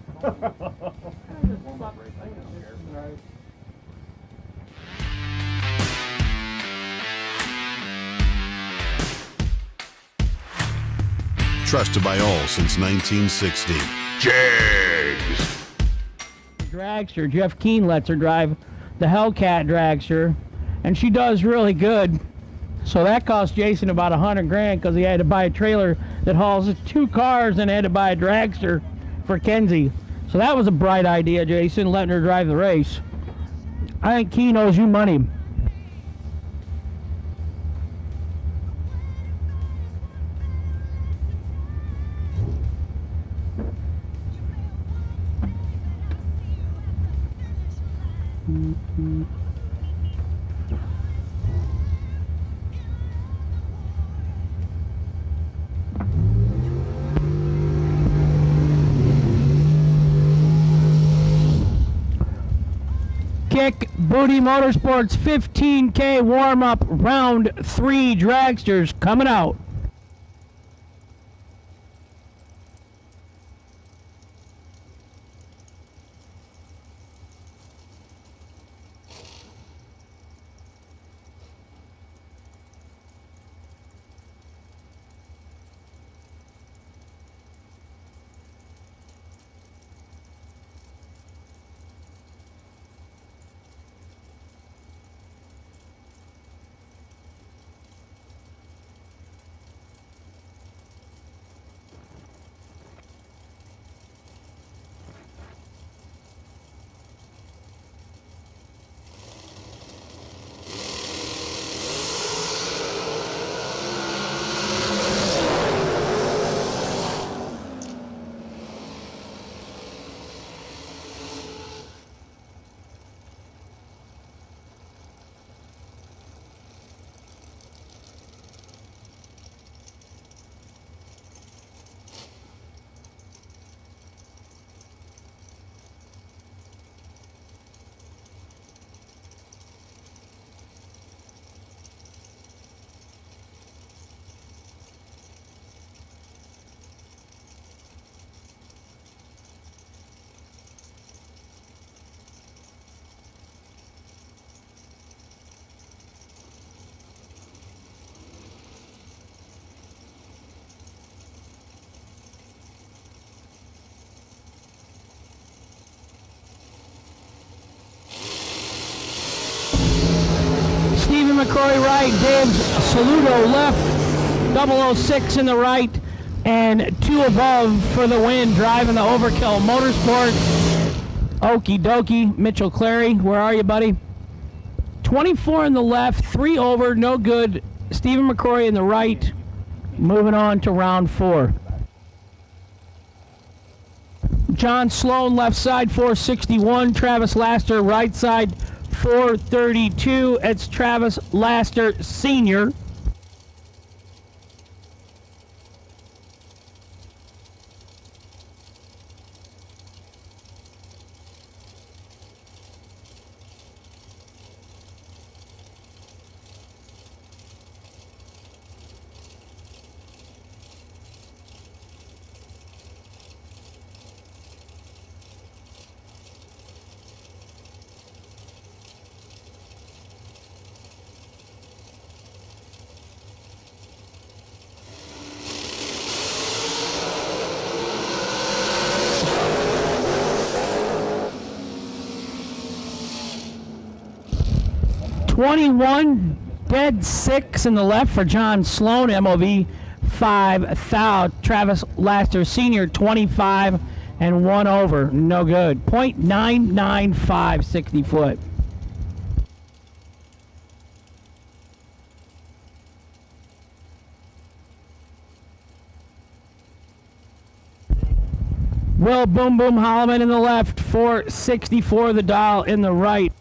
Trusted by all since 1960. Jags! Dragster, Jeff Keen lets her drive the Hellcat dragster, and she does really good. So that cost Jason about $100,000 because he had to buy a trailer that hauls 2 cars and had to buy a dragster for Kenzie. So that was a bright idea, Jason, letting her drive the race. I think Keen owes you money. Kick Booty Motorsports 15K warm-up round 3 dragsters coming out. Stephen McCrory right, Dave Saludo left, 006 in the right, and 2 above for the win, driving the Overkill Motorsports. Okie dokie. Mitchell Clary, where are you, buddy? 24 in the left, 3 over, no good. Stephen McCrory in the right, Moving on to round 4. John Sloan, left side, 461. Travis Laster, right side, 432. It's Travis Laster, Sr. .21 dead 6 in the left for John Sloan, MOV 5 thou. Travis Laster Sr. 25 and 1 over, no good. .995 60 foot. Will Boom Boom Holloman in the left, 464 the dial in the right.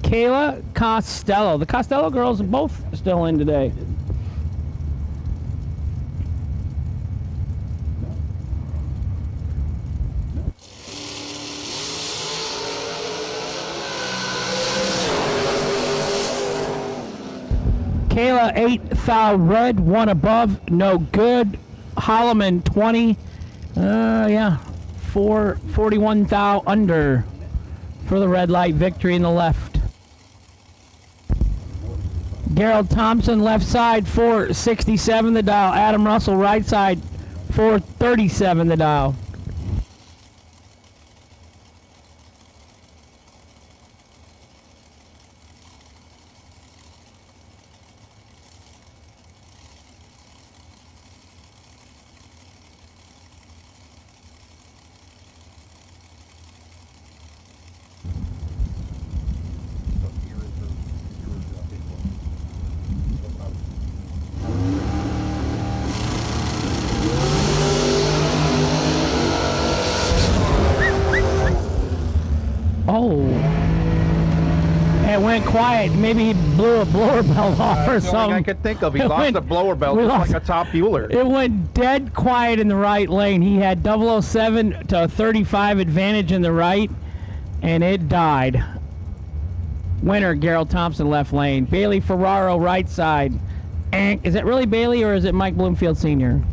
Kayla Costello. The Costello girls are both still in today. Kayla 8 thou red, 1 above, no good. Holloman 20, 441 thou under for the red light victory in the left. Gerald Thompson, left side, 467 the dial. Adam Russell, right side, 437 the dial. Oh, it went quiet. Maybe he blew a blower belt off or That's the only something. thing I could think of. He lost the blower belt just like a top fueler. It went dead quiet in the right lane. He had 007 to 35 advantage in the right, and it died. Winner, Gerald Thompson, left lane. Bailey Ferraro, right side. Is it really Bailey or is it Mike Bloomfield Sr.?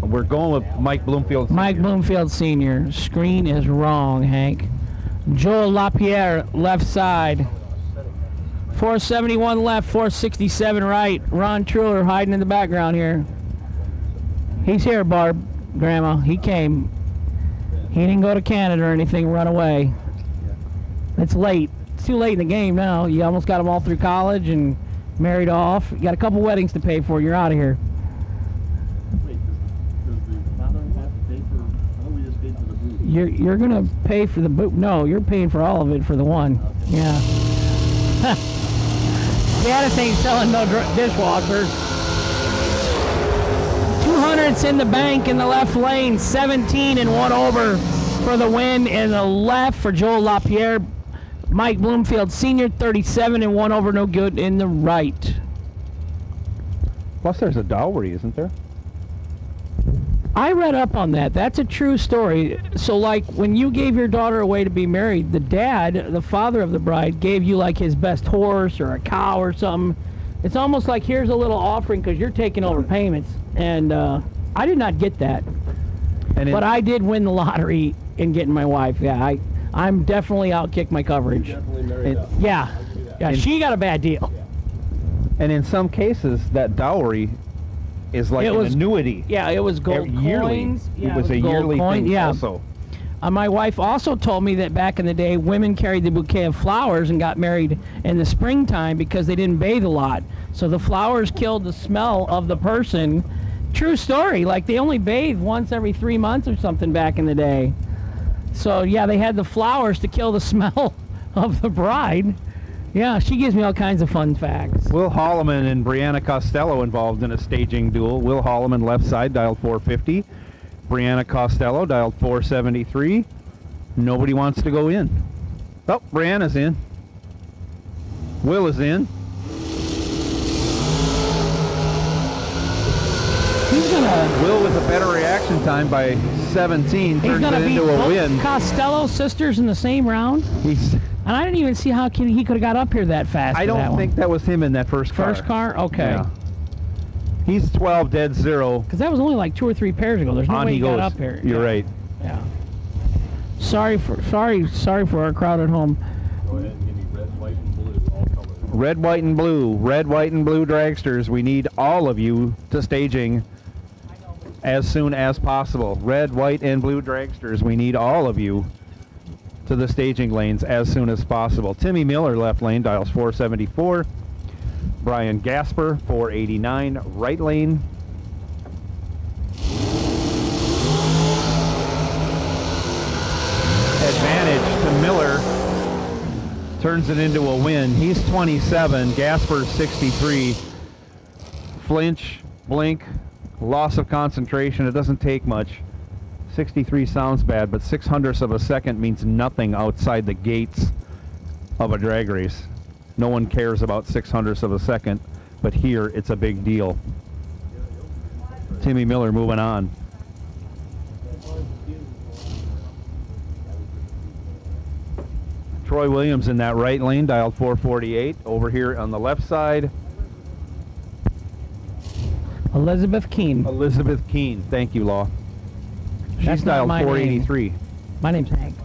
We're going with Mike Bloomfield Sr. Mike Bloomfield Sr. Screen is wrong, Hank. Joel LaPierre, left side. 471 left, 467 right. Ron Truler hiding in the background here. He's here, Barb, Grandma. He came. He didn't go to Canada or anything, run away. It's late. It's too late in the game now. You almost got them all through college and married off. You got a couple weddings to pay for. You're out of here. You're gonna pay for the boot. No, you're paying for all of it for the one. Yeah. Gaddis ain't selling no dishwashers. 200's in the bank in the left lane. 17 and 1 over for the win in the left for Joel LaPierre. Mike Bloomfield Sr. 37 and 1 over, no good in the right. Plus, there's a dowry, isn't there? I read up on that. That's a true story. So, like, when you gave your daughter away to be married, the dad, the father of the bride, gave you, like, his best horse or a cow or something. It's almost like, here's a little offering because you're taking over payments. And I did not get that. But I did win the lottery in getting my wife. Yeah, I'm definitely outkicked my coverage. Yeah, she got a bad deal. And in some cases, that dowry is like an annuity. Yeah, it was gold coins. Yeah, it was a yearly thing also. My wife also told me that back in the day, women carried the bouquet of flowers and got married in the springtime because they didn't bathe a lot. So the flowers killed the smell of the person. True story. Like, they only bathed once every 3 months or something back in the day. So, yeah, they had the flowers to kill the smell of the bride. Yeah, she gives me all kinds of fun facts. Will Holloman and Brianna Costello involved in a staging duel. Will Holloman left side, dialed 450. Brianna Costello, dialed 473. Nobody wants to go in. Oh, Brianna's in. Will is in. He's gonna. Will with a better reaction time by 17 He's turns gonna it beat into a both win. Costello sisters in the same round. And I didn't even see how he could have got up here that fast. I don't think that was him in that first car. First car? Okay. Yeah. He's 12 dead 0. Because that was only like 2 or 3 pairs ago. There's no way he got up here. You're right. Yeah. Sorry for our crowd at home. Go ahead and give me red, white, and blue, all colors. Red, white, and blue. Red, white, and blue dragsters. We need all of you to staging as soon as possible. Red, white, and blue dragsters. We need all of you to the staging lanes as soon as possible. Timmy Miller, left lane, dials 474. Brian Gasper, 489, right lane. Advantage to Miller. Turns it into a win. He's 27, Gasper's 63. Flinch, blink, loss of concentration. It doesn't take much. 63 sounds bad, but 600ths of a second means nothing outside the gates of a drag race. No one cares about 600ths of a second, but here it's a big deal. Timmy Miller moving on. Troy Williams in that right lane, dialed 448. Over here on the left side, Elizabeth Keene. Elizabeth Keene. Thank you, Law. She's That's not dialed my 483. name. My name's Hank.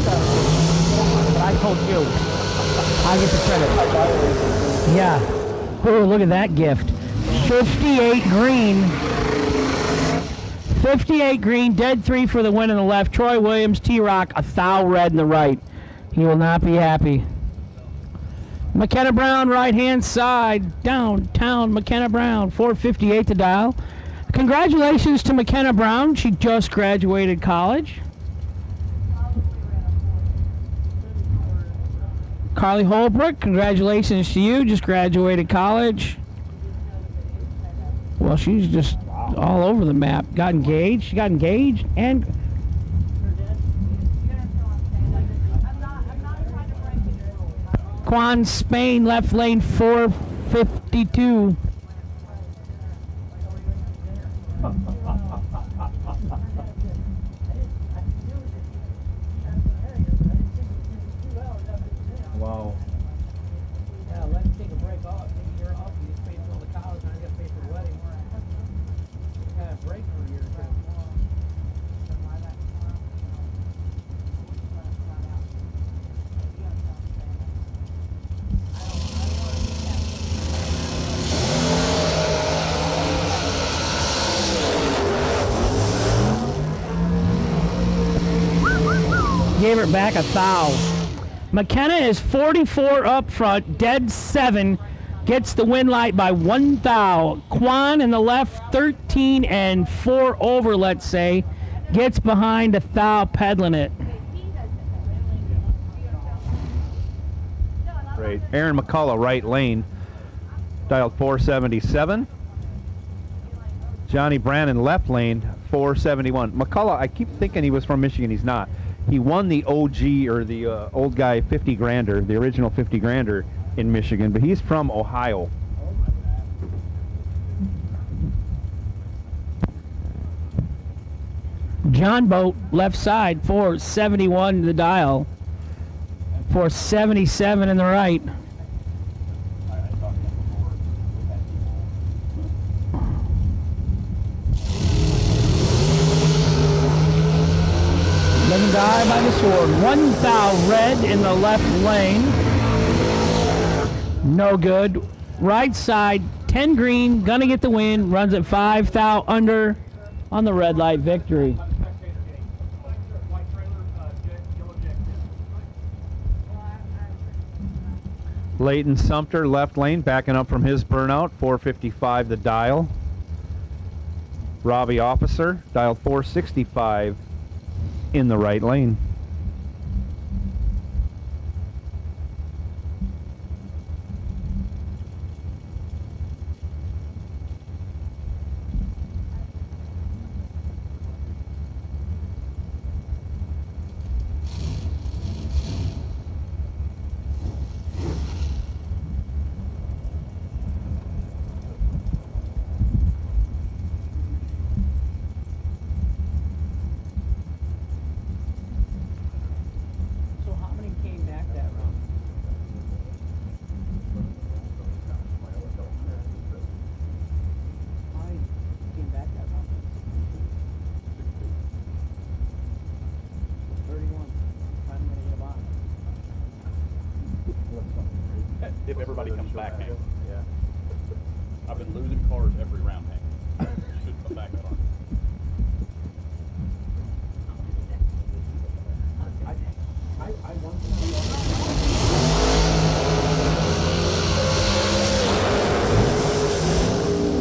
But I told you. I get the credit. Yeah. Oh, look at that gift. 58 green. 58 green, dead 3 for the win in the left. Troy Williams, T-Rock, a thou red in the right. He will not be happy. McKenna Brown, right-hand side, downtown McKenna Brown, 458 to dial. Congratulations to McKenna Brown. She just graduated college. Carly Holbrook, congratulations to you. Just graduated college. Well, she's just all over the map. Got engaged. She got engaged and Quan Spain, left lane, 452. Wow. Yeah, let's take a break off. Take a year off. You just paid for all the college, and I got to pay for the wedding. Kind of break for a year or two. Gave her back a thou. McKenna is 44 up front, dead 7, gets the win light by 1 thou. Quan in the left, 13 and 4 over, let's say, gets behind a thou, peddling it. Great. Aaron McCullough, right lane, dialed 477. Johnny Brannon, left lane, 471. McCullough, I keep thinking he was from Michigan. He's not. He won the OG, or the old guy 50 grander, the original 50 grander in Michigan, but he's from Ohio. John Boat, left side, 471 to the dial, 477 in the right. Living die by the sword. 1 thou red in the left lane. No good. Right side, 10 green, gonna get the win. Runs at 5 thou under on the red light victory. Leighton Sumter, left lane, backing up from his burnout, 455 the dial. Robbie Officer, dialed 465 in the right lane. if everybody comes back, Hank. Yeah. I've been losing cars every round, Hank. Should come back on. I want to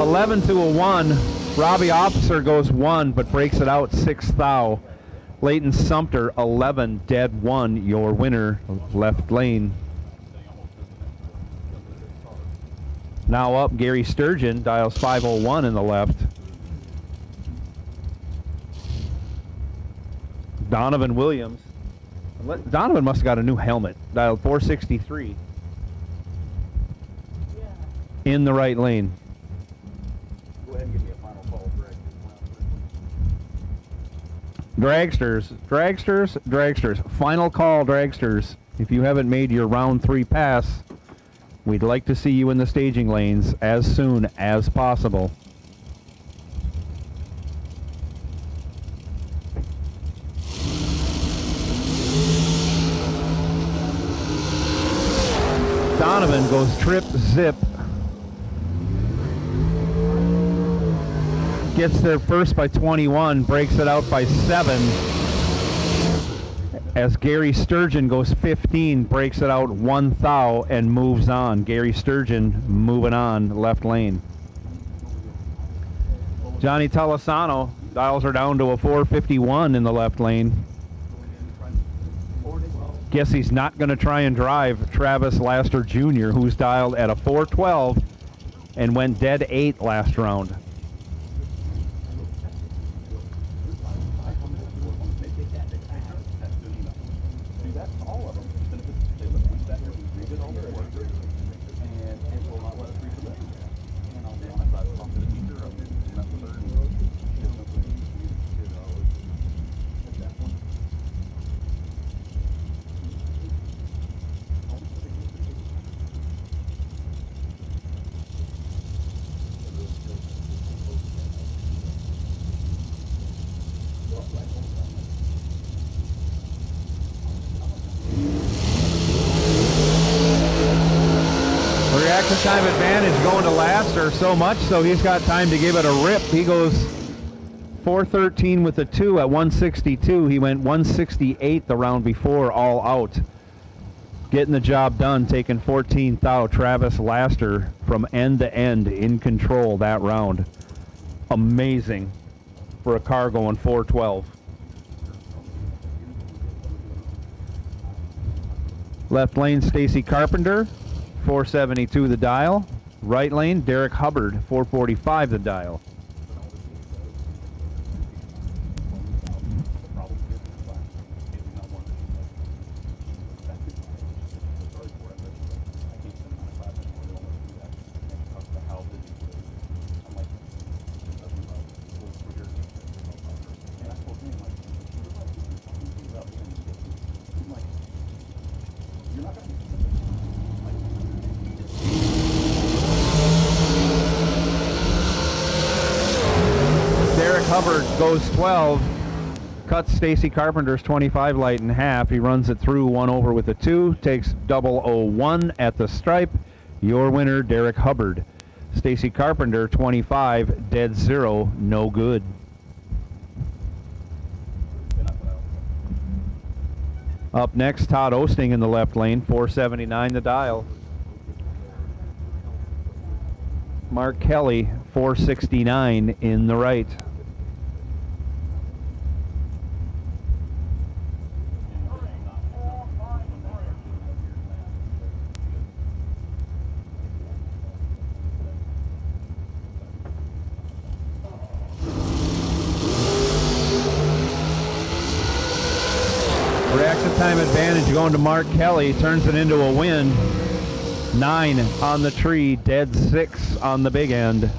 11 to a 1. Robbie Officer goes 1, but breaks it out 6 thou. Leighton Sumter 11, dead 1. Your winner, left lane. Now up, Gary Sturgeon dials 501 in the left. Donovan Williams. Donovan must have got a new helmet. Dialed 463. In the right lane. Go ahead and give me a final call, Dragsters, dragsters, dragsters. Final call, dragsters. If you haven't made your round 3 pass, we'd like to see you in the staging lanes as soon as possible. Donovan goes trip, zip. Gets there first by 21, breaks it out by 7. As Gary Sturgeon goes 15, breaks it out 1 thou and moves on. Gary Sturgeon moving on, left lane. Johnny Tolosano dials her down to a 451 in the left lane. Guess he's not going to try and drive Travis Laster Jr., who's dialed at a 412 and went dead 8 last round. Time advantage going to Laster, so much so he's got time to give it a rip. He goes 413 with a 2 at 162. He went 168 the round before, all out. Getting the job done, taking 14 thou. Travis Laster from end to end in control that round. Amazing for a car going 412. Left lane, Stacy Carpenter. 472 the dial. Right lane, Derek Hubbard, 445 the dial. Hubbard goes 12, cuts Stacy Carpenter's 25 light in half. He runs it through, 1 over with a 2, takes 001 at the stripe. Your winner, Derek Hubbard. Stacy Carpenter, 25, dead 0, no good. Up next, Todd Osting in the left lane, 479 the dial. Mark Kelly, 469 in the right. Reaction time advantage going to Mark Kelly, turns it into a win. 9 on the tree, dead 6 on the big end.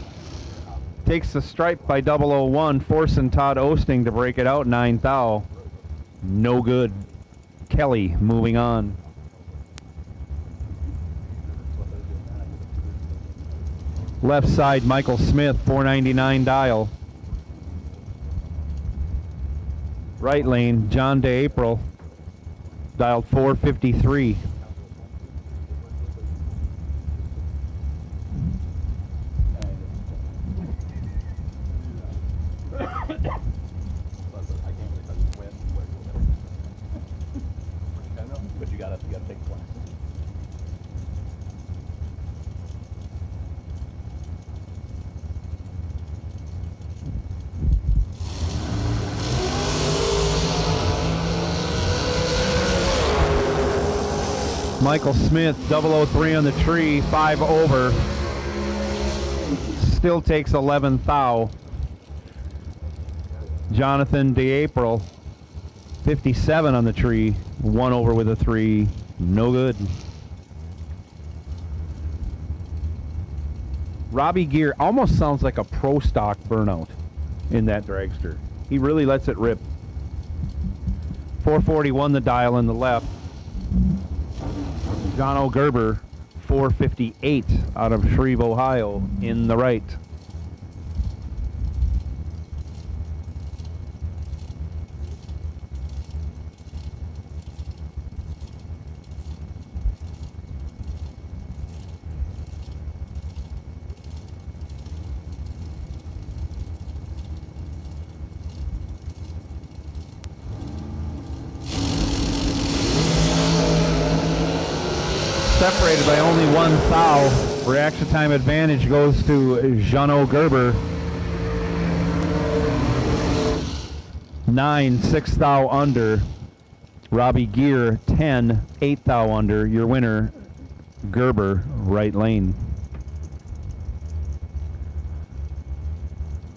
Takes the stripe by 001, forcing Todd Osting to break it out 9 thou. No good. Kelly moving on. Left side, Michael Smith, 499 dial. Right lane, John DeApril, dialed 453. Michael Smith, 003 on the tree, 5 over. Still takes 11 thou. Jonathan DeApril, 57 on the tree, 1 over with a 3, no good. Robbie Gear almost sounds like a pro stock burnout in that dragster. He really lets it rip. 441 the dial in the left. John O'Gerber, 458 out of Shreve, Ohio in the right. Separated by only 1 thou. Reaction time advantage goes to Jean Gerber. 9, 6 thou under. Robbie Gear, 10, 8 thou under. Your winner, Gerber, right lane.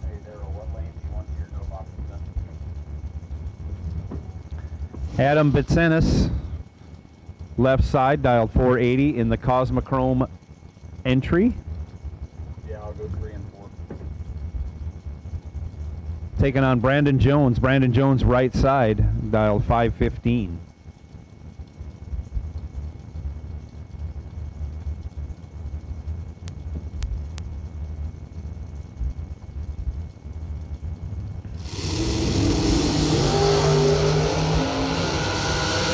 Hey, Daryl, what lane do you want your no boxes in? Adam Bitsenis, left side, dialed 480 in the Cosmochrome entry. Yeah, I'll go 3 and 4. Taking on Brandon Jones. Brandon Jones, right side, dialed 515.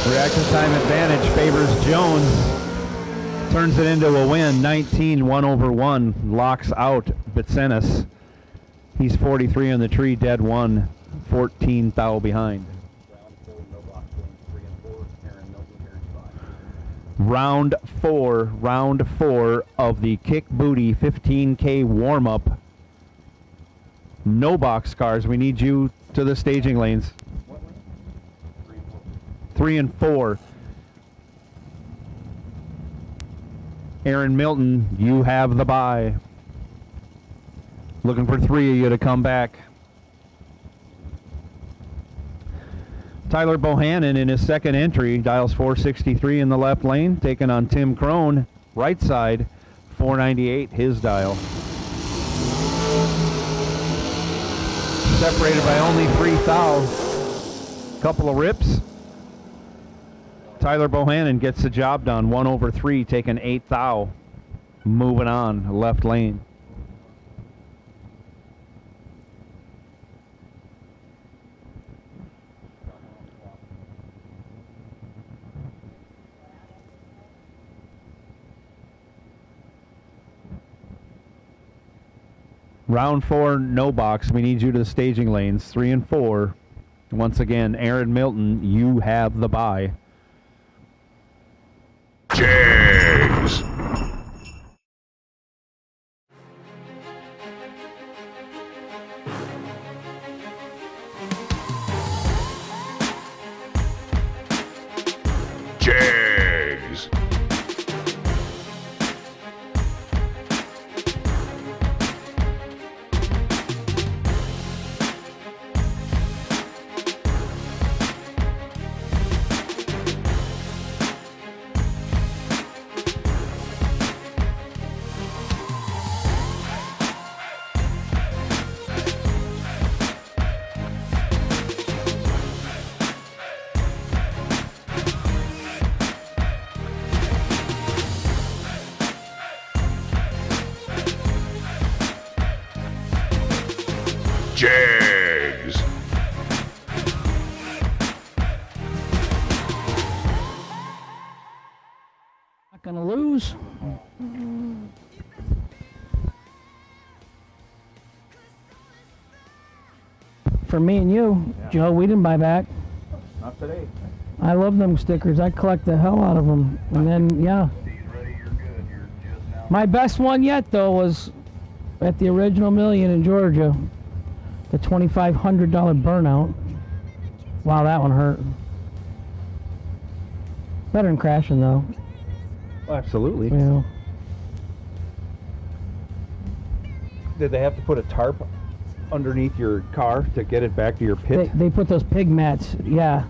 Reaction time advantage favors Jones. Turns it into a win. 19, 1 over 1. Locks out Bitsenis. He's 43 on the tree, dead 1. 14 thou behind. Round 4 of the Kick Booty 15K warm-up. No box cars. We need you to the staging lanes. 3 and 4. Aaron Milton, you have the bye. Looking for 3 of you to come back. Tyler Bohannon in his second entry, dials 463 in the left lane, taking on Tim Crone, right side, 498 his dial. Separated by only 3 thou. Couple of rips. Tyler Bohannon gets the job done. 1 over 3, taking 8 thou. Moving on, left lane. Round 4, no box. We need you to the staging lanes. 3 and 4. Once again, Aaron Milton, you have the bye. Jags. Jags. Jags. Not gonna lose. For me and you, Yeah. Joe, we didn't buy back. Not today. I love them stickers. I collect the hell out of them. And then, yeah. My best one yet, though, was at the original Million in Georgia. The $2,500 burnout. Wow, that one hurt. Better than crashing, though. absolutely. Yeah. Did they have to put a tarp underneath your car to get it back to your pit? They put those pig mats, yeah.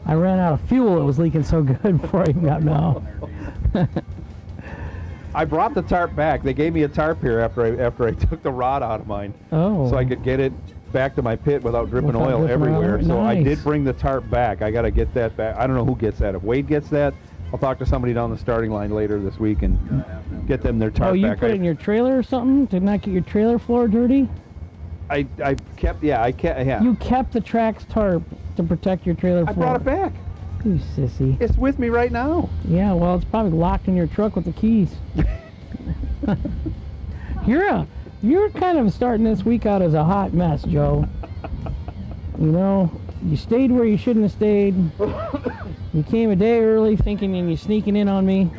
I ran out of fuel. It was leaking so good before I even got no. I brought the tarp back. They gave me a tarp here after I took the rod out of mine. Oh. So I could get it back to my pit without dripping oil everywhere. So I did bring the tarp back. I got to get that back. I don't know who gets that. If Wade gets that, I'll talk to somebody down the starting line later this week and get them their tarp back. Oh, you put it in your trailer or something? Did not get your trailer floor dirty? I kept You kept the Trax tarp to protect your trailer floor. I brought it back. You sissy. It's with me right now. Yeah, well, it's probably locked in your truck with the keys. You're kind of starting this week out as a hot mess, Joe. You know, you stayed where you shouldn't have stayed. You came a day early thinking and you sneaking in on me.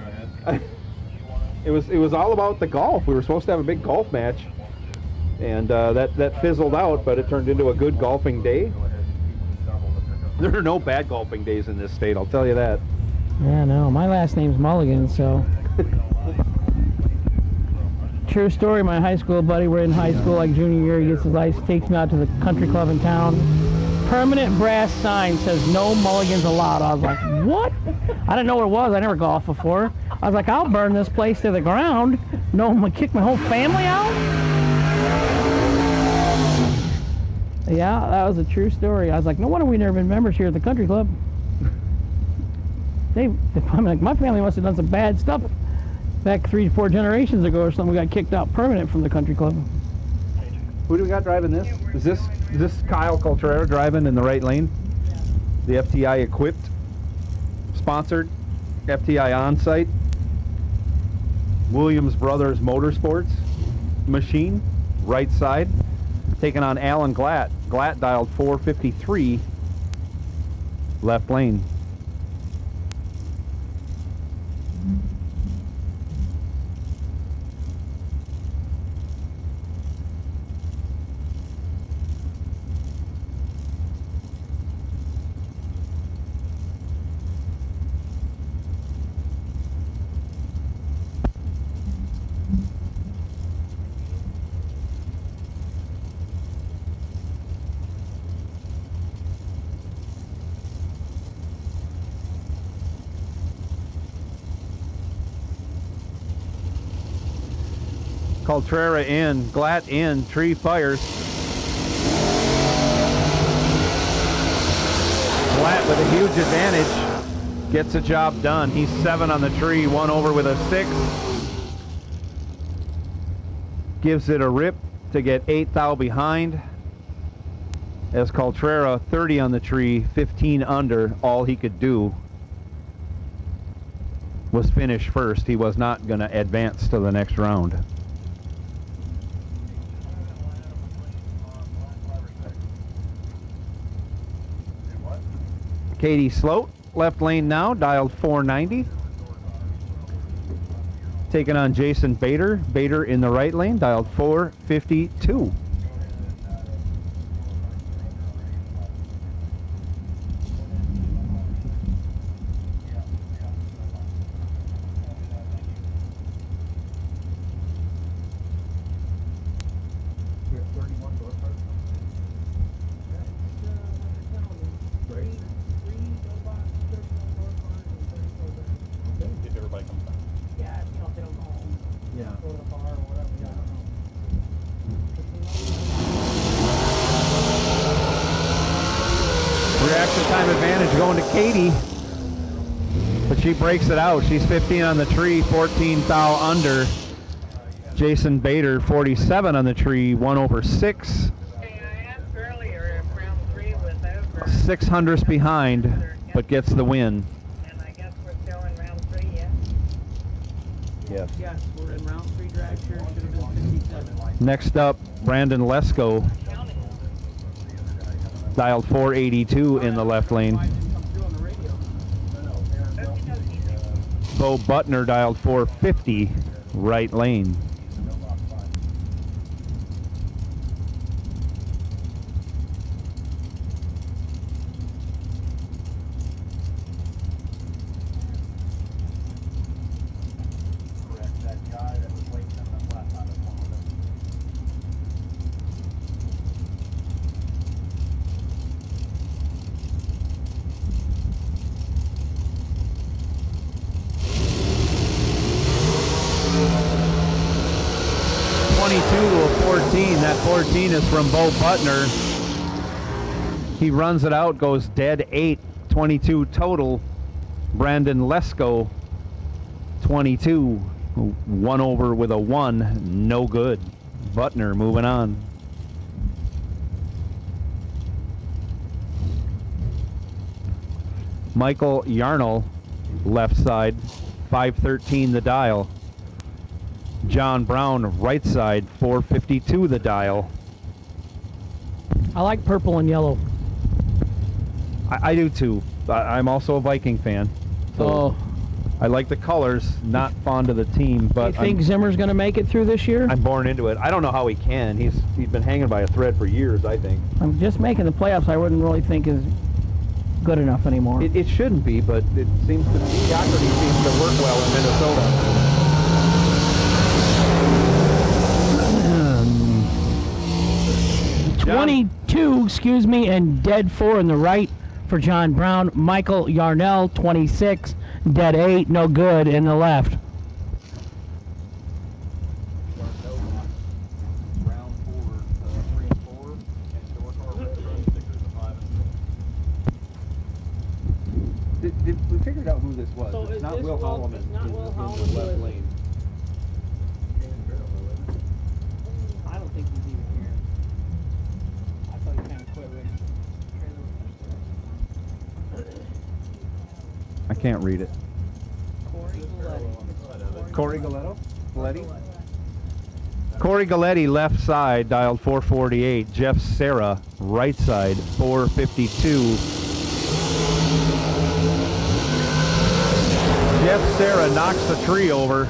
It was all about the golf. We were supposed to have a big golf match, and that fizzled out, but it turned into a good golfing day. There are no bad golfing days in this state, I'll tell you that. Yeah, no, my last name's Mulligan, so. True story, my high school buddy, we're in high school like junior year, he gets his license, takes me out to the country club in town. Permanent brass sign says no mulligans allowed. I was like, what? I didn't know what it was, I never golfed before. I was like, I'll burn this place to the ground. No, I'm gonna kick my whole family out? Yeah, that was a true story. I was like, no wonder we never been members here at the country club. I'm like, my family must have done some bad stuff back 3 to 4 generations ago or something. We got kicked out permanent from the country club. Who do we got driving this? Is this Kyle Coltrera driving in the right lane? The FTI equipped, sponsored, FTI on-site, Williams Brothers Motorsports machine, right side, taking on Alan Glatt. Glatt dialed 453, left lane. Coltrera in, Glatt in, tree fires. Glatt with a huge advantage, gets the job done. He's 7 on the tree, 1 over with a 6. Gives it a rip to get 8 thou behind. As Coltrera, 30 on the tree, 15 under, all he could do was finish first. He was not going to advance to the next round. Katie Sloat, left lane now, dialed 490. Taking on Jason Bader. Bader in the right lane, dialed 452. Reaction time advantage going to Katie, but she breaks it out. She's 15 on the tree, 14 thou under. Jason Bader, 47 on the tree, 1 over 6. 600ths behind, but gets the win. And I guess we're still in round 3 yet? Yes. Yes, we're in round 3 drag here. Should have been 57. Next up, Brandon Lesko, dialed 482 in the left lane. Bo Butner dialed 450, right lane. 22 to a 14. That 14 is from Bo Butner. He runs it out, goes dead 8, 22 total. Brandon Lesko, 22, 1 over with a 1, no good. Butner moving on. Michael Yarnell, left side, 513 the dial. John Brown, right side, 452 the dial. I like purple and yellow. I do too. I'm also a Viking fan. So I like the colors, not fond of the team. But you think Zimmer's going to make it through this year? I'm born into it. I don't know how he can. He's been hanging by a thread for years, I think. I'm just making the playoffs. I wouldn't really think is good enough anymore. It shouldn't be, but it seems to mediocrity seems to work well in Minnesota. 22, excuse me, and dead 4 in the right for John Brown. Michael Yarnell, 26, dead 8, no good in the left. We figured out who this was. So it's is not this Will Holloman. It's not Will in the Holloman. left lane. I don't think he's even here. I thought he kind of quit with I can't read it. Corey Galletto? Corey Galletti, left side, dialed 448. Jeff Serra, right side, 452. Jeff Serra knocks the tree over.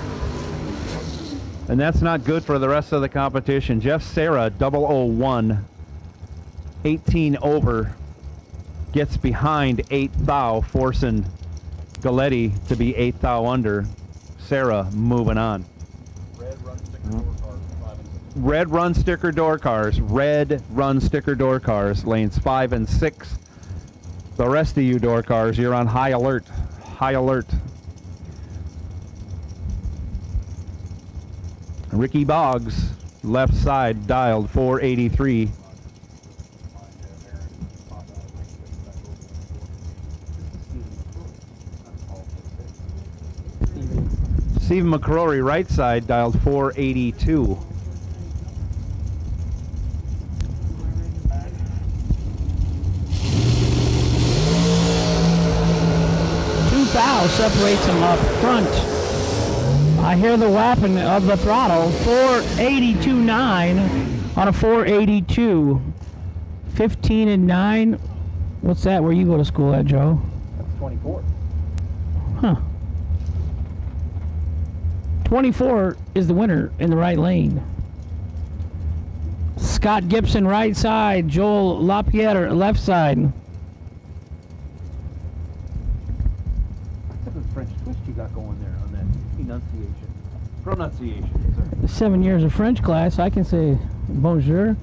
And that's not good for the rest of the competition. Jeff Serra, 001, 18 over, gets behind 8 thou, forcing Galletti to be 8 thou under. Serra moving on. Red run sticker door cars. Red run sticker door cars. Lanes 5 and 6. The rest of you door cars, you're on high alert. High alert. Ricky Boggs, left side, dialed 483. Stephen McCrory, right side, dialed 482. Separates him up front. I hear the whapping of the throttle. 482.9 on a 482. 15 and 9. What's that? Where you go to school at, Joe? That's 24. Huh. 24 is the winner in the right lane. Scott Gibson, right side. Joel LaPierre, left side. French twist you got going there on that pronunciation, sir. 7 years of French class, I can say bonjour,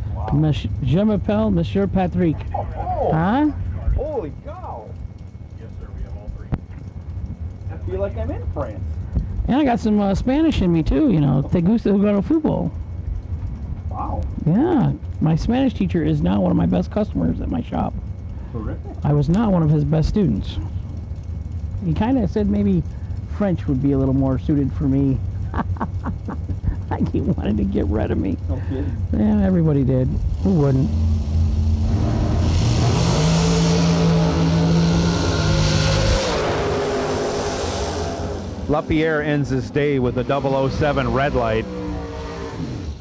je m'appelle Monsieur Patrick. Oh, huh? Holy cow! Yes, sir. We have all 3. I feel like I'm in France. And I got some Spanish in me too, you know. Te gusta jugar fútbol. Wow. Yeah, my Spanish teacher is now one of my best customers at my shop. Terrific. I was not one of his best students. He kind of said maybe French would be a little more suited for me. Like he wanted to get rid of me. No kidding. Yeah, everybody did. Who wouldn't? LaPierre ends his day with a 007 red light.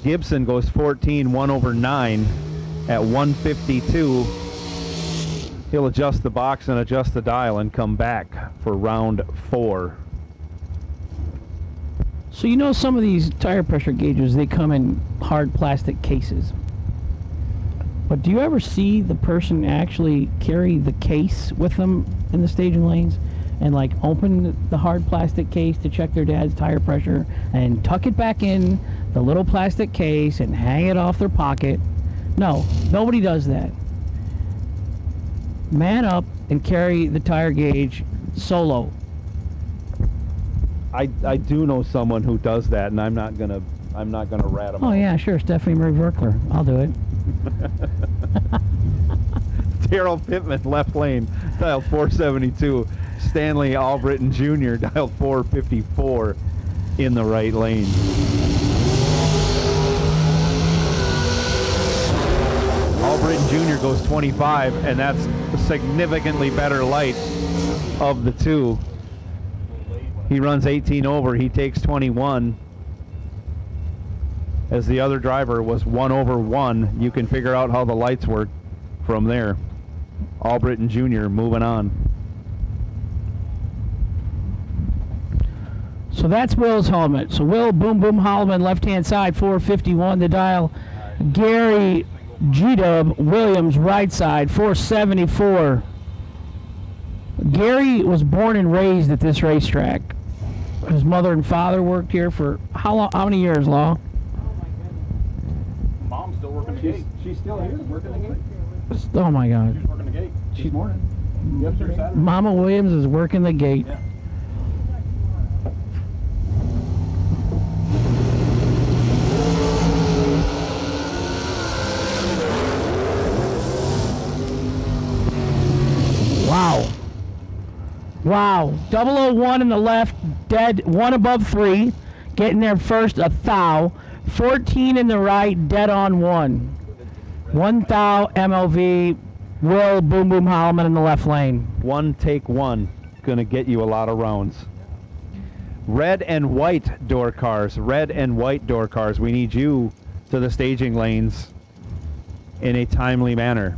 Gibson goes 14, 1 over 9 at 152. He'll adjust the box and adjust the dial and come back for round 4. So you know some of these tire pressure gauges, they come in hard plastic cases. But do you ever see the person actually carry the case with them in the staging lanes and like open the hard plastic case to check their dad's tire pressure and tuck it back in the little plastic case and hang it off their pocket? No, nobody does that. Man up and carry the tire gauge solo. I do know someone who does that, and I'm not going to I'm not going to rat them Oh, out. yeah, sure. Stephanie Marie Verkler. I'll do it. Daryl Pittman, left lane, dialed 472. Stanley Albritton Jr., dialed 454 in the right lane. Albritton Jr. goes 25, and that's a significantly better light of the two. He runs 18 over. He takes 21. As the other driver was 1 over 1, you can figure out how the lights work from there. Albritton Jr. moving on. So that's Will's helmet. So Will Boom Boom Holloman, left-hand side, 451 to dial. Gary G-Dub Williams, right side, 474. Gary was born and raised at this racetrack. His mother and father worked here for how long? How many years, Law? Mom's still working the gate. She's still here working the gate. Oh my God. She's working the gate this morning. Yep, sir, Saturday. Mama Williams is working the gate. Yeah. Wow. Wow. 001 in the left, dead, 1 above 3. Getting there first, a thou. 14 in the right, dead on 1. 1 thou, MLV, Will Boom Boom Holloman in the left lane. One take one. Going to get you a lot of rounds. Red and white door cars. Red and white door cars. We need you to the staging lanes in a timely manner.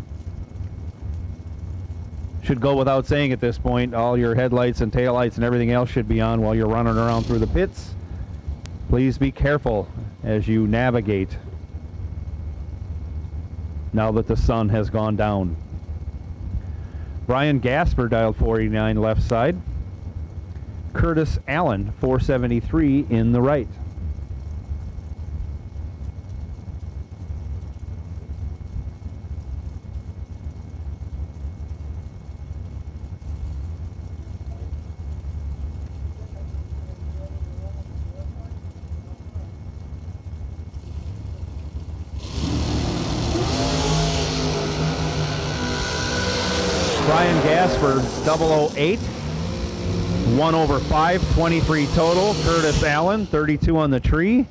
Should go without saying at this point, all your headlights and taillights and everything else should be on while you're running around through the pits. Please be careful as you navigate now that the sun has gone down. Brian Gasper dialed 489 left side. Curtis Allen 473 in the right. Brian Gasper, 008, 1 over 5, 23 total. Curtis Allen, 32 on the tree.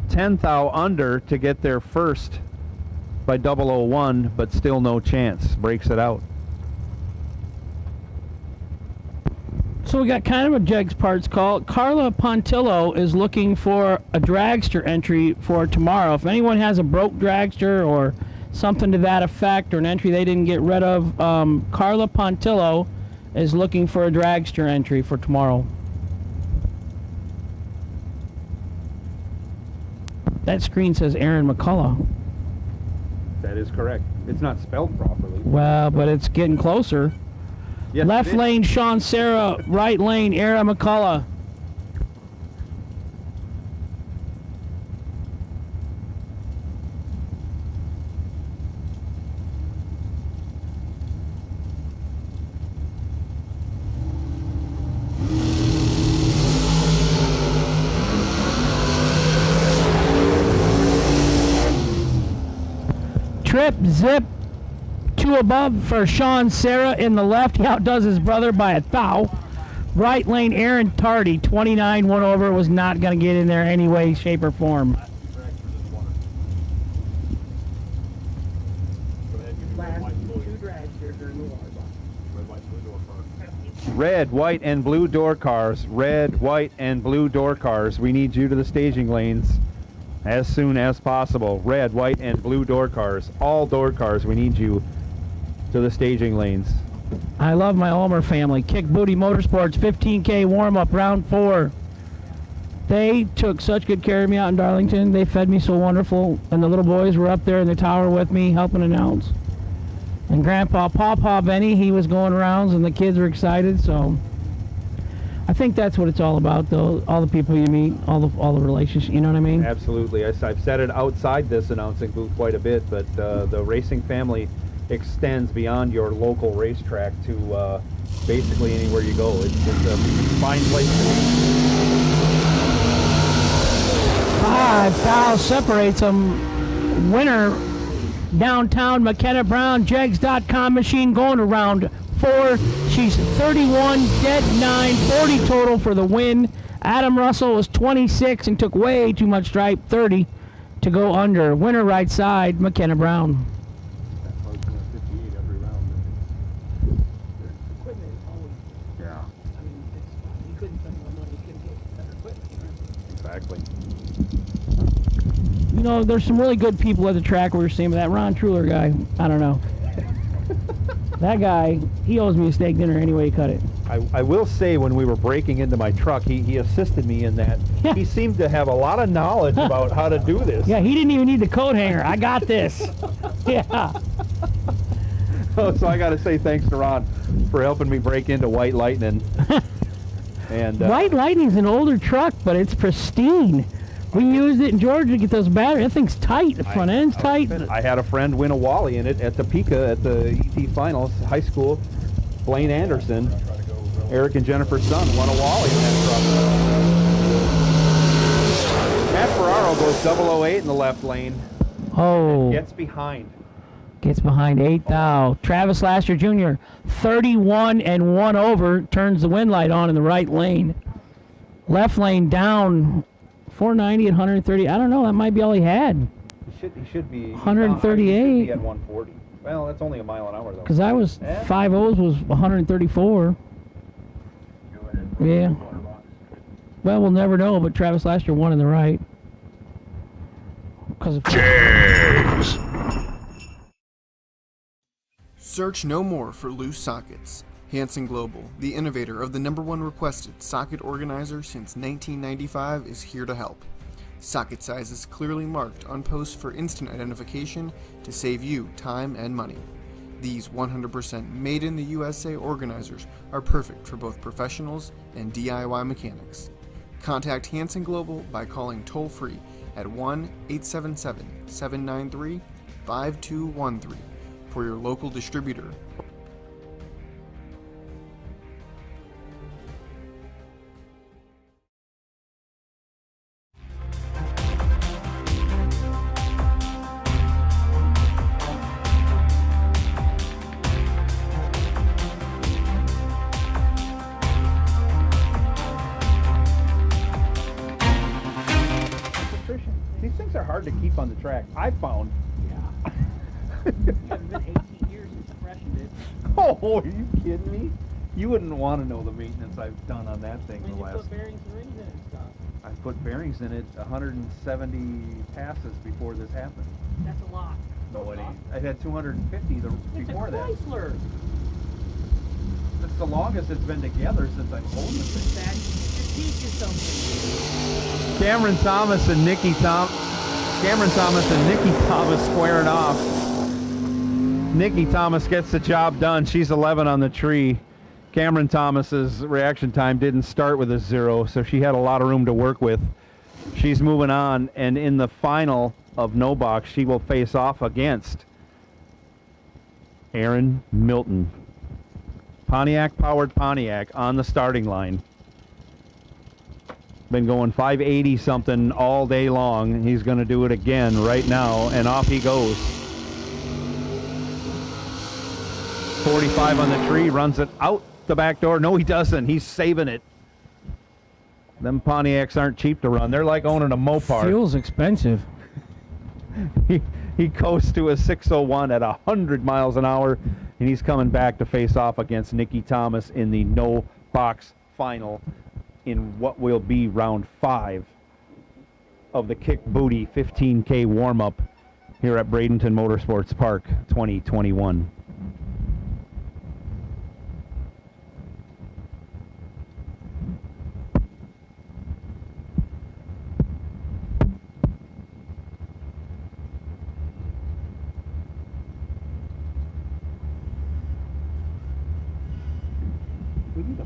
10 thou under to get there first by 001, but still no chance. Breaks it out. So we got kind of a Jegs Parts call. Carla Pontillo is looking for a dragster entry for tomorrow. If anyone has a broke dragster or something to that effect, or an entry they didn't get rid of, Carla Pontillo is looking for a dragster entry for tomorrow. That screen says Aaron McCullough. That is correct. It's not spelled properly. Well, but it's getting closer. Yes, left lane, Sean Serra. Right lane, Aaron McCullough. Trip, zip, 2 above for Sean Serra in the left. He outdoes his brother by a thou. Right lane, Aaron Tardy, 29, 1 over, was not going to get in there any way, shape, or form. Red, white, and blue door cars. Red, white, and blue door cars. We need you to the staging lanes as soon as possible. Red, white, and blue door cars. All door cars, we need you to the staging lanes. I love my Ulmer family. Kick Booty Motorsports, 15K warm-up, round 4. They took such good care of me out in Darlington. They fed me so wonderful. And the little boys were up there in the tower with me, helping announce. And Grandpa, Pawpaw Benny, he was going rounds, and the kids were excited. So I think that's what it's all about, though. All the people you meet, all the relationships, you know what I mean? Absolutely. I've said it outside this announcing booth quite a bit, but the racing family extends beyond your local racetrack to basically anywhere you go. It's a fine place to be. 5. Foul separates them. Winner, downtown McKenna Brown, Jegs.com machine going to round 4. She's 31, dead 9, 40 total for the win. Adam Russell was 26 and took way too much stripe, 30 to go under. Winner right side, McKenna Brown. Yeah. Exactly. You know, there's some really good people at the track we were seeing, but that Ron Truler guy, I don't know. That guy, he owes me a steak dinner any way he cut it. I will say, when we were breaking into my truck, he assisted me in that. He seemed to have a lot of knowledge about how to do this. Yeah, he didn't even need the coat hanger. I got this. Yeah. So I got to say thanks to Ron for helping me break into White Lightning. And White Lightning's an older truck, but it's pristine. We used it in Georgia to get those batteries. That thing's tight. The front end's tight. I had a friend win a Wally in it at Topeka at the ET Finals, high school. Blaine Anderson, Eric and Jennifer's son, won a Wally in that truck. Matt Ferraro goes 008 in the left lane. Oh. Gets behind. Gets behind 8 thou. Travis Laster Jr., 31 and 1 over, turns the wind light on in the right lane. Left lane down 490 and 130. I don't know. That might be all he had. He should be 138. He should be at 140. Well, that's only a mile an hour though. Because I was 5 O's was 134. Yeah. Well, we'll never know. But Travis Laster won in the right. Because of James. Search no more for loose sockets. Hanson Global, the innovator of the #1 requested socket organizer since 1995, is here to help. Socket sizes clearly marked on posts for instant identification to save you time and money. These 100% made in the USA organizers are perfect for both professionals and DIY mechanics. Contact Hanson Global by calling toll-free at 1-877-793-5213 for your local distributor. These things are hard to keep on the track. I found. Yeah. You haven't been 18 years since I freshened it. Oh, are you kidding me? You wouldn't want to know the maintenance I've done on that thing. When you put bearings and rings in it and stuff. I put bearings in it 170 passes before this happened. That's a lot. No, it ain't. I had 250 before that. It's a Chrysler. That's the longest it's been together since I've owned the thing. Teach you something. Cameron Thomas and Nikki Thomas squaring off. Nikki Thomas gets the job done. She's 11 on the tree. Cameron Thomas's reaction time didn't start with a 0, so she had a lot of room to work with. She's moving on, and in the final of no box, she will face off against Aaron Milton. Pontiac-powered Pontiac on the starting line. Been going 580 something all day long. He's going to do it again right now, and off he goes. 45 on the tree, runs it out the back door. No, he doesn't. He's saving it. Them Pontiacs aren't cheap to run. They're like owning a Mopar. Fuel's expensive. He goes to a 601 at 100 miles an hour, and he's coming back to face off against Nikki Thomas in the no box final in what will be round 5 of the Kick Booty 15K warm-up here at Bradenton Motorsports Park 2021. We need a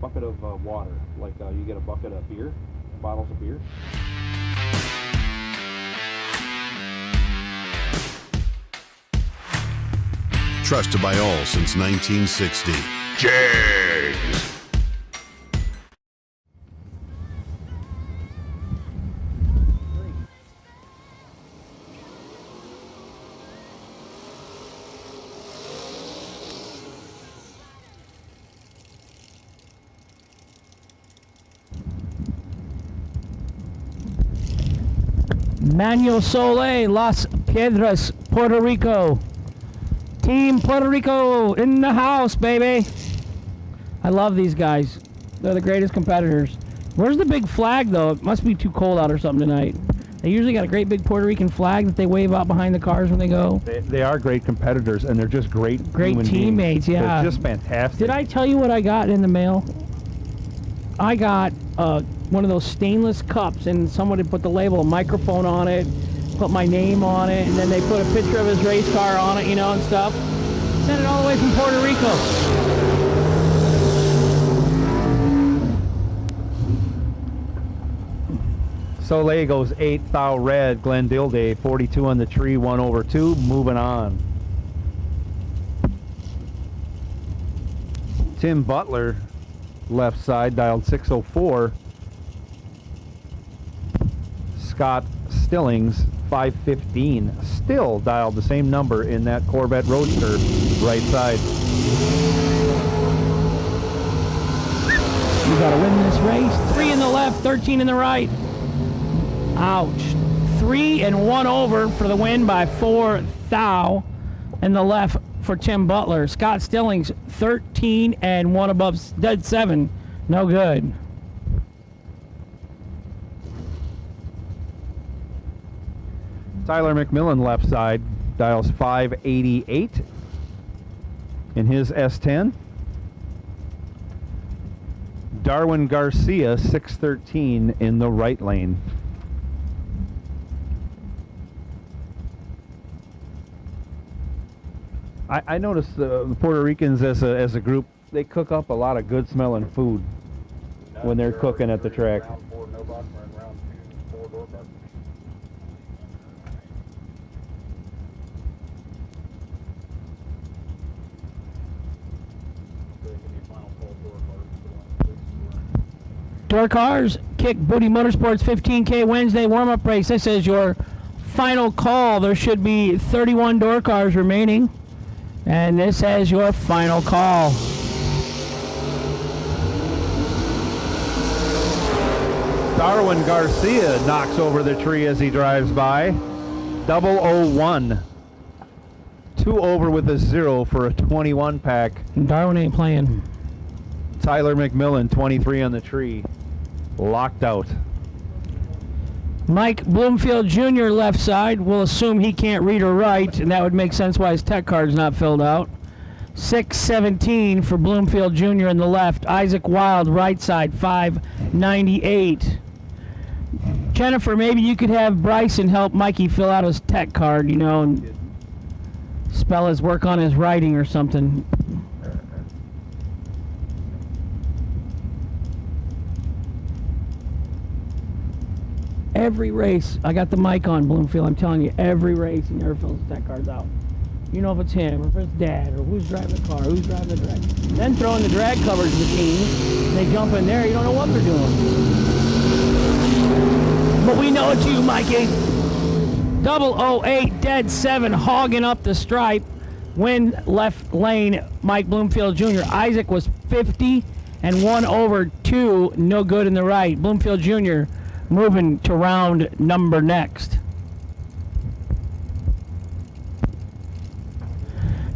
bucket of water, like you get a bucket of beer, bottles of beer. Trusted by all since 1960. James. Manuel Sole, Las Piedras, Puerto Rico. Team Puerto Rico in the house, baby. I love these guys. They're the greatest competitors. Where's the big flag, though? It must be too cold out or something tonight. They usually got a great big Puerto Rican flag that they wave out behind the cars when they go. They are great competitors, and they're just great human teammates, beings. yeah. They're just fantastic. Did I tell you what I got in the mail? I got one of those stainless cups, and someone had put the label, a microphone on it, put my name on it, and then they put a picture of his race car on it, you know, and stuff. Sent it all the way from Puerto Rico. Soleil goes 8, thou red, Glendilde, 42 on the tree, 1 over 2, moving on. Tim Butler, left side, dialed 604. Scott Stillings, 515, still dialed the same number in that Corvette Roadster, right side. You gotta win this race. 3 in the left, 13 in the right. Ouch. 3 and 1 over for the win by 4 thou in the left for Tim Butler. Scott Stillings 13 and 1 above dead 7. No good. Tyler McMillan left side dials 588 in his S10. Darwin Garcia 613 in the right lane. I noticed the Puerto Ricans as a group, they cook up a lot of good smelling food when they're cooking at the track. Door cars, kick Booty Motorsports 15K Wednesday warm-up race. This is your final call. There should be 31 door cars remaining. And this is your final call. Darwin Garcia knocks over the tree as he drives by. 001. 2 over with a 0 for a 21 pack. Darwin ain't playing. Tyler McMillan, 23 on the tree. Locked out. Mike Bloomfield Jr. left side. We'll assume he can't read or write, and that would make sense why his tech card's not filled out. 617 for Bloomfield Jr. in the left. Isaac Wild right side, 598. Jennifer, maybe you could have Bryson help Mikey fill out his tech card, you know, and spell his work on his writing or something. Every race, I got the mic on, Bloomfield, I'm telling you, every race he never fills his tech cards out. You know if it's him, or if it's Dad, or who's driving the car, who's driving the drag. Then throw in the drag covers of the team, and they jump in there, you don't know what they're doing. But we know it's you, Mikey. 008, dead 7, hogging up the stripe. Win left lane, Mike Bloomfield Jr. Isaac was 50 and 1 over 2, no good in the right. Bloomfield Jr. moving to round number next.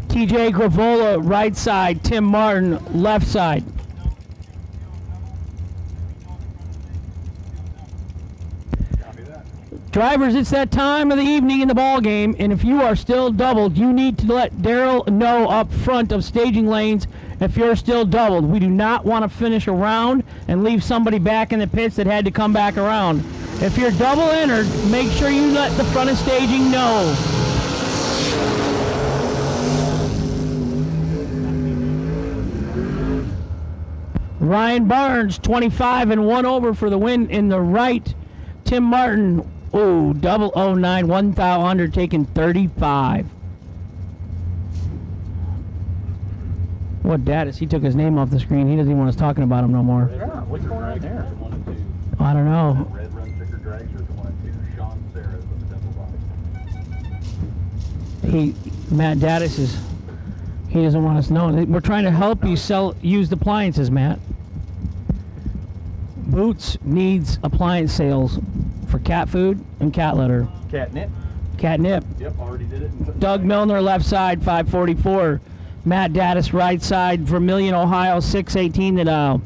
TJ Gravola, right side. Tim Martin, left side. Drivers, it's that time of the evening in the ball game, and if you are still doubled, you need to let Daryl know up front of staging lanes if you're still doubled. We do not want to finish a round and leave somebody back in the pits that had to come back around. If you're double entered, make sure you let the front of staging know. Ryan Barnes, 25 and 1 over for the win in the right. Tim Martin, 009, 1,000, taking 35. What Daddis? He took his name off the screen. He doesn't even want us talking about him no more. Yeah, what's going on there? I don't know. Red Run Sticker Dragsters 1 and 2. Sean Sarah's with the double body. Matt Daddis is. He doesn't want us knowing. We're trying to help you sell used appliances, Matt. Boots needs appliance sales for cat food and cat litter. Catnip. Catnip. Yep, already did it. Doug Milner, left side, 544. Matt Dattis, right side, Vermilion, Ohio, 618 the dial.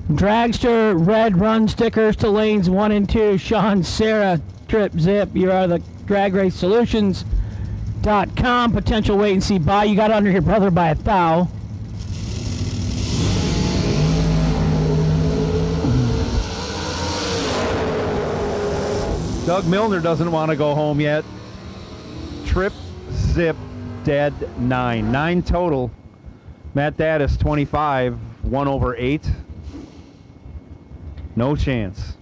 Dragster, red run stickers to lanes 1 and 2. Sean, Sarah, Trip, Zip. You are the Drag Race Solutions.com. Potential wait and see buy. You got under your brother by $1,000. Doug Milner doesn't want to go home yet. Trip, Zip, dead 9. 9 total. Matt Dattis 25. 1 over 8. No chance.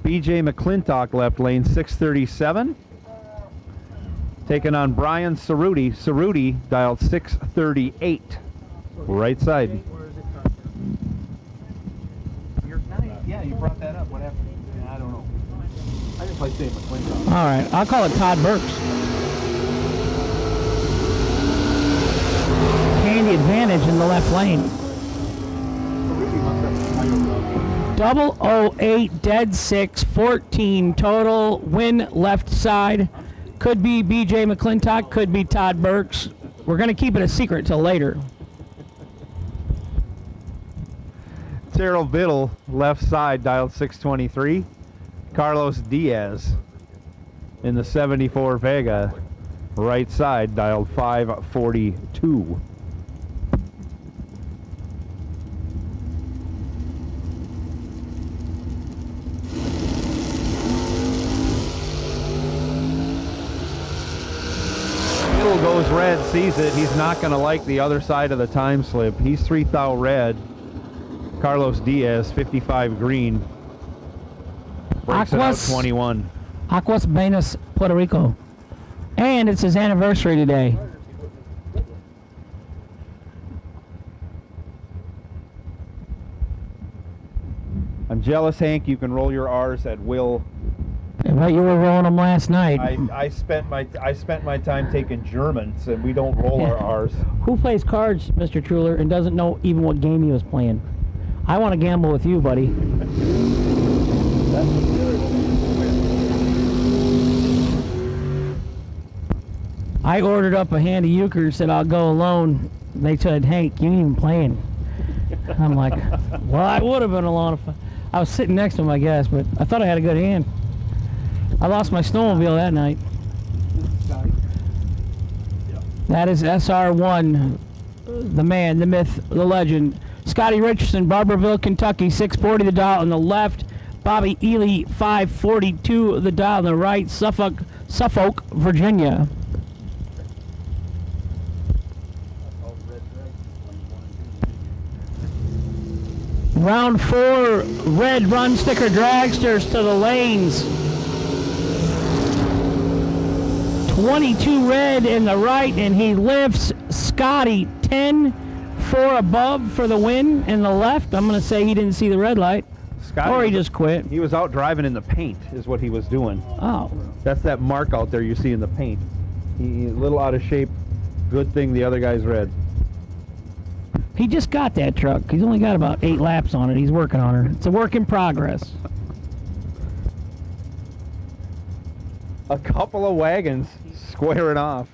BJ McClintock left lane, 637. Taking on Brian Cerruti. Cerruti dialed 638. Right side. Yeah, you brought that up. What happened? I don't know. I just like saying McClintock. All right, I'll call it Todd Burks. Handy advantage in the left lane. 008, dead 6, 14 total. Win left side. Could be BJ McClintock, could be Todd Burks. We're going to keep it a secret till later. Terrell Biddle, left side, dialed 623. Carlos Diaz in the 74 Vega, right side, dialed 542. Biddle goes red, sees it. He's not going to like the other side of the time slip. He's 3,000 red. Carlos Diaz, 55 green. Breaks it out 21. Aguas Banas, Puerto Rico. And it's his anniversary today. I'm jealous, Hank. You can roll your R's at will. I bet you were rolling them last night. I spent my time taking Germans, and we don't roll our R's. Who plays cards, Mr. Truler, and doesn't know even what game he was playing? I want to gamble with you, buddy. I ordered up a hand of euchres, said I'll go alone. They said, Hank, you ain't even playing. I'm like, well, I would have been alone if I was sitting next to him, I guess, but I thought I had a good hand. I lost my snowmobile that night. That is SR1, the man, the myth, the legend. Scotty Richardson, Barberville, Kentucky, 640 the dial on the left. Bobby Ely, 542 the dial on the right. Suffolk, Virginia. Round 4, red run sticker dragsters to the lanes. 22 red in the right, and he lifts Scotty 10-4 above for the win in the left. I'm going to say he didn't see the red light. Scotty, or he just quit. He was out driving in the paint is what he was doing. Oh. That's that mark out there you see in the paint. He's a little out of shape. Good thing the other guy's red. He just got that truck. He's only got about 8 laps on it. He's working on her. It's a work in progress. A couple of wagons squaring off.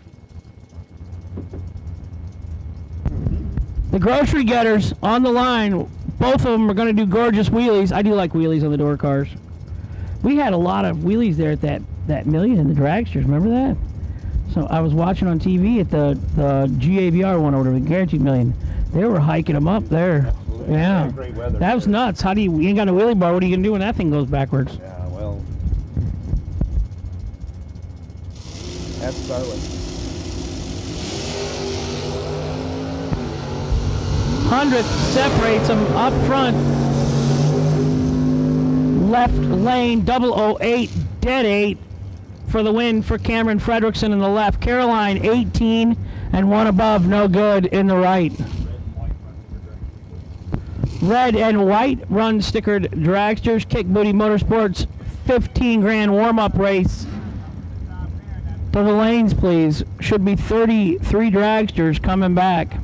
The grocery getters on the line. Both of them are going to do gorgeous wheelies. I do like wheelies on the door cars. We had a lot of wheelies there at that million in the dragsters. Remember that? So I was watching on TV at the GABR one over the Guaranteed Million. They were hiking them up there. Absolutely. Yeah. Great weather. That was nuts. You ain't got a wheelie bar. What are you going to do when that thing goes backwards? Yeah, well. That's Starlet. 100th separates them up front. Left lane, 008, dead 8 for the win for Cameron Fredrickson in the left. Caroline, 18 and 1 above, no good in the right. Red and white run stickered dragsters. Kick Booty Motorsports 15 grand warm-up race. To the lanes, please. Should be 33 dragsters coming back.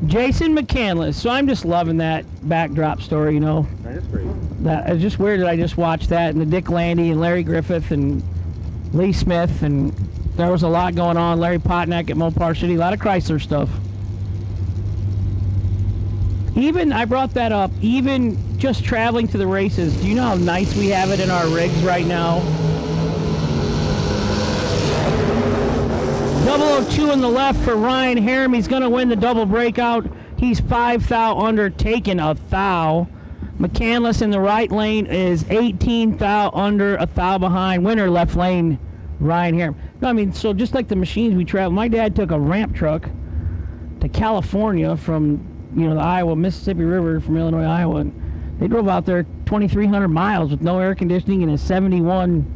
Jason McCandless. So I'm just loving that backdrop story, you know. That is great. That it's just weird that I just watched that, and the Dick Landy and Larry Griffith and Lee Smith, and there was a lot going on. Larry Potnack at Mopar City, a lot of Chrysler stuff. Even, I brought that up, even just traveling to the races, do you know how nice we have it in our rigs right now? 002 in the left for Ryan Harrim. He's going to win the double breakout. He's 5 thou under, taking a thou. McCandless in the right lane is 18 thou under, a thou behind. Winner left lane, Ryan Harrim. No, I mean, so just like the machines we travel, my dad took a ramp truck to California from, you know, the Iowa, Mississippi River from Illinois, Iowa. And they drove out there 2,300 miles with no air conditioning in a 71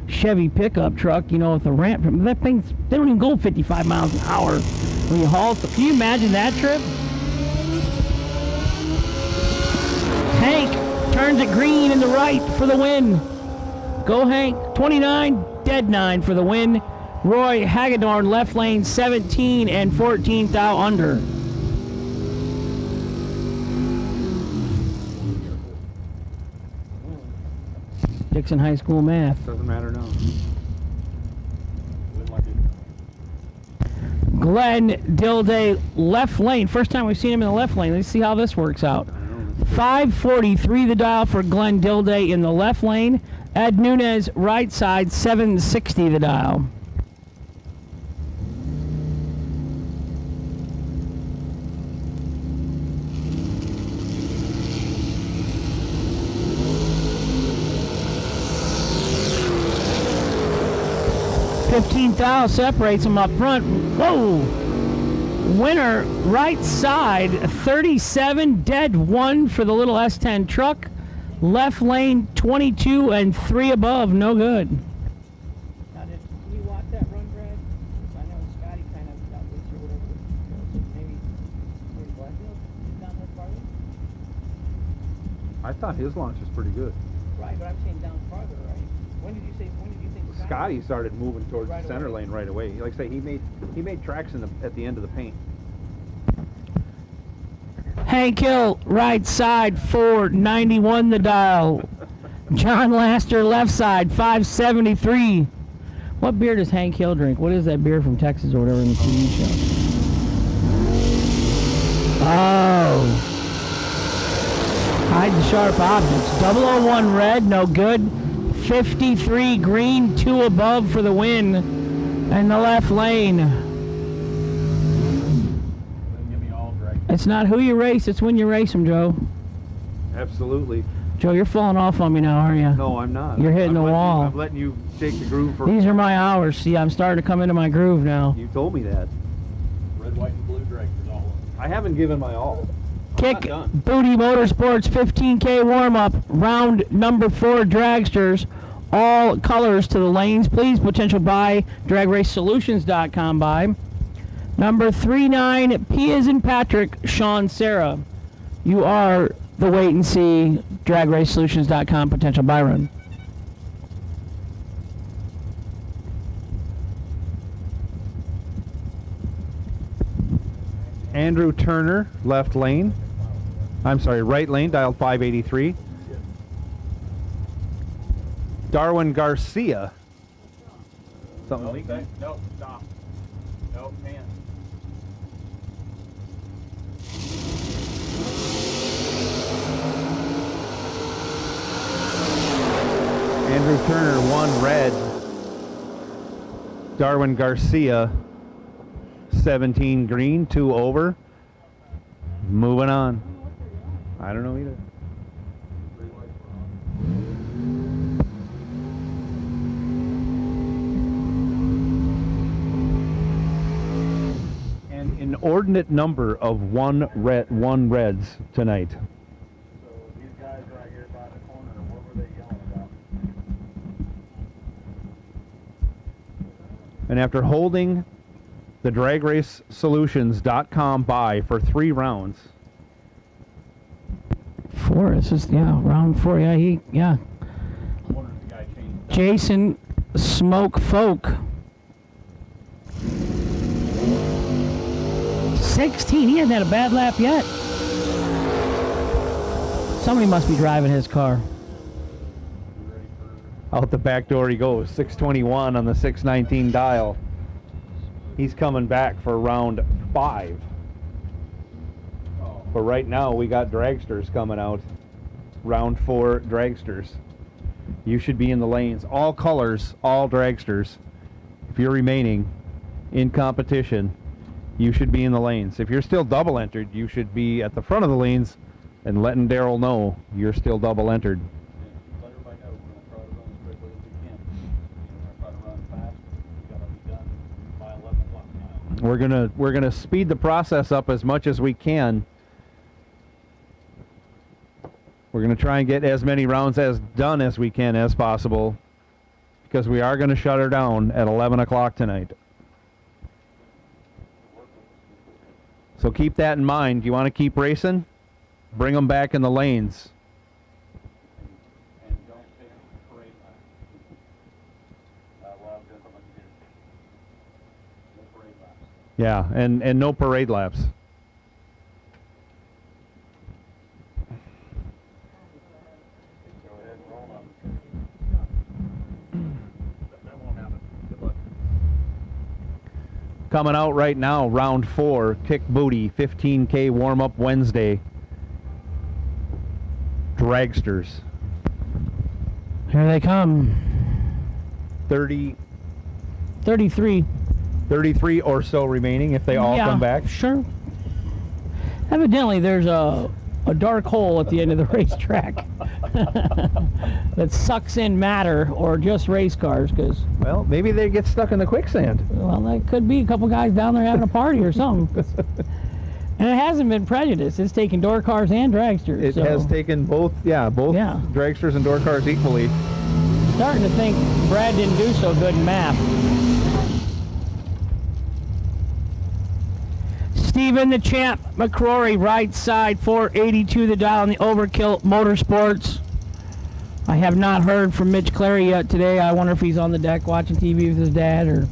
Chevy pickup truck, you know, with a ramp. That thing, they don't even go 55 miles an hour when you haul. Can you imagine that trip? Hank turns it green in the right for the win. Go Hank. 29, dead 9 for the win. Roy Hagedorn left lane 17 and 14 thou under. Dixon High School math. Doesn't matter now. Glenn Dilday left lane. First time we've seen him in the left lane. Let's see how this works out. 543 the dial for Glenn Dilday in the left lane. Ed Nunez right side, 760 the dial. $15,000 separates them up front. Whoa! Winner right side, 37, dead 1 for the little S10 truck. Left lane 22 and 3 above, no good. Now, can you watch that run, Brad? I know Scotty kind of got this or whatever. So maybe Blackfield down there farther? I thought his launch was pretty good. Right, but I'm saying down farther, right? When did you think Scotty started moving towards right the center away. lane right away. Like I say, he made tracks at the end of the paint. Hank Hill, right side, 491 the dial. John Laster, left side, 573. What beer does Hank Hill drink? What is that beer from Texas or whatever in the TV show? Oh. Hide the sharp objects. 001 red, no good. 53 green, 2 above for the win. And the left lane. It's not who you race, it's when you race them, Joe. Absolutely. Joe, you're falling off on me now, aren't you? No, I'm not. You're hitting the wall. I'm letting you take the groove for. These are my hours. See, I'm starting to come into my groove now. You told me that. Red, white, and blue dragsters all of them. I haven't given my all. Kick Booty Motorsports 15K warm-up, round number 4 dragsters. All colors to the lanes, please. Potential buy, dragracesolutions.com buy. Number 39, P as in Patrick, Sean Sarah. You are the wait and see, dragracesolutions.com potential buy run. Andrew Turner, left lane. I'm sorry, right lane, dialed 583. Darwin Garcia. Something leaking? Nope, stop. Nope, man. Andrew Turner, 1 red. Darwin Garcia, 17 green, 2 over. Moving on. I don't know either. An inordinate number of one reds tonight. And after holding the dragracesolutions.com buy for 3 rounds. 4. This is, round 4. Yeah. Jason Smoke Folk. 16. He hasn't had a bad lap yet. Somebody must be driving his car. Out the back door he goes. 621 on the 619 dial. He's coming back for round 5. But right now we got dragsters coming out. Round 4 dragsters. You should be in the lanes. All colors, all dragsters. If you're remaining in competition, you should be in the lanes. If you're still double entered, you should be at the front of the lanes and letting Daryl know you're still double entered. We're gonna speed the process up as much as we can. We're gonna try and get as many rounds as done as we can as possible, because we are gonna shut her down at 11 o'clock tonight. So keep that in mind. You want to keep racing? Bring them back in the lanes. Yeah, and no parade laps. Coming out right now, round 4, kick booty, 15K warm-up Wednesday. Dragsters. Here they come. 33 or so remaining if they all come back. Sure. Evidently, there's a dark hole at the end of the racetrack that sucks in matter or just race cars. Well, maybe they get stuck in the quicksand. Well, that could be a couple guys down there having a party or something. And it hasn't been prejudice. It's taken door cars and dragsters. It has taken both dragsters and door cars equally. Starting to think Brad didn't do so good in math. Stephen the Champ McCrory, right side, 482 the dial on the Overkill Motorsports. I have not heard from Mitch Clary yet today. I wonder if he's on the deck watching TV with his dad. Or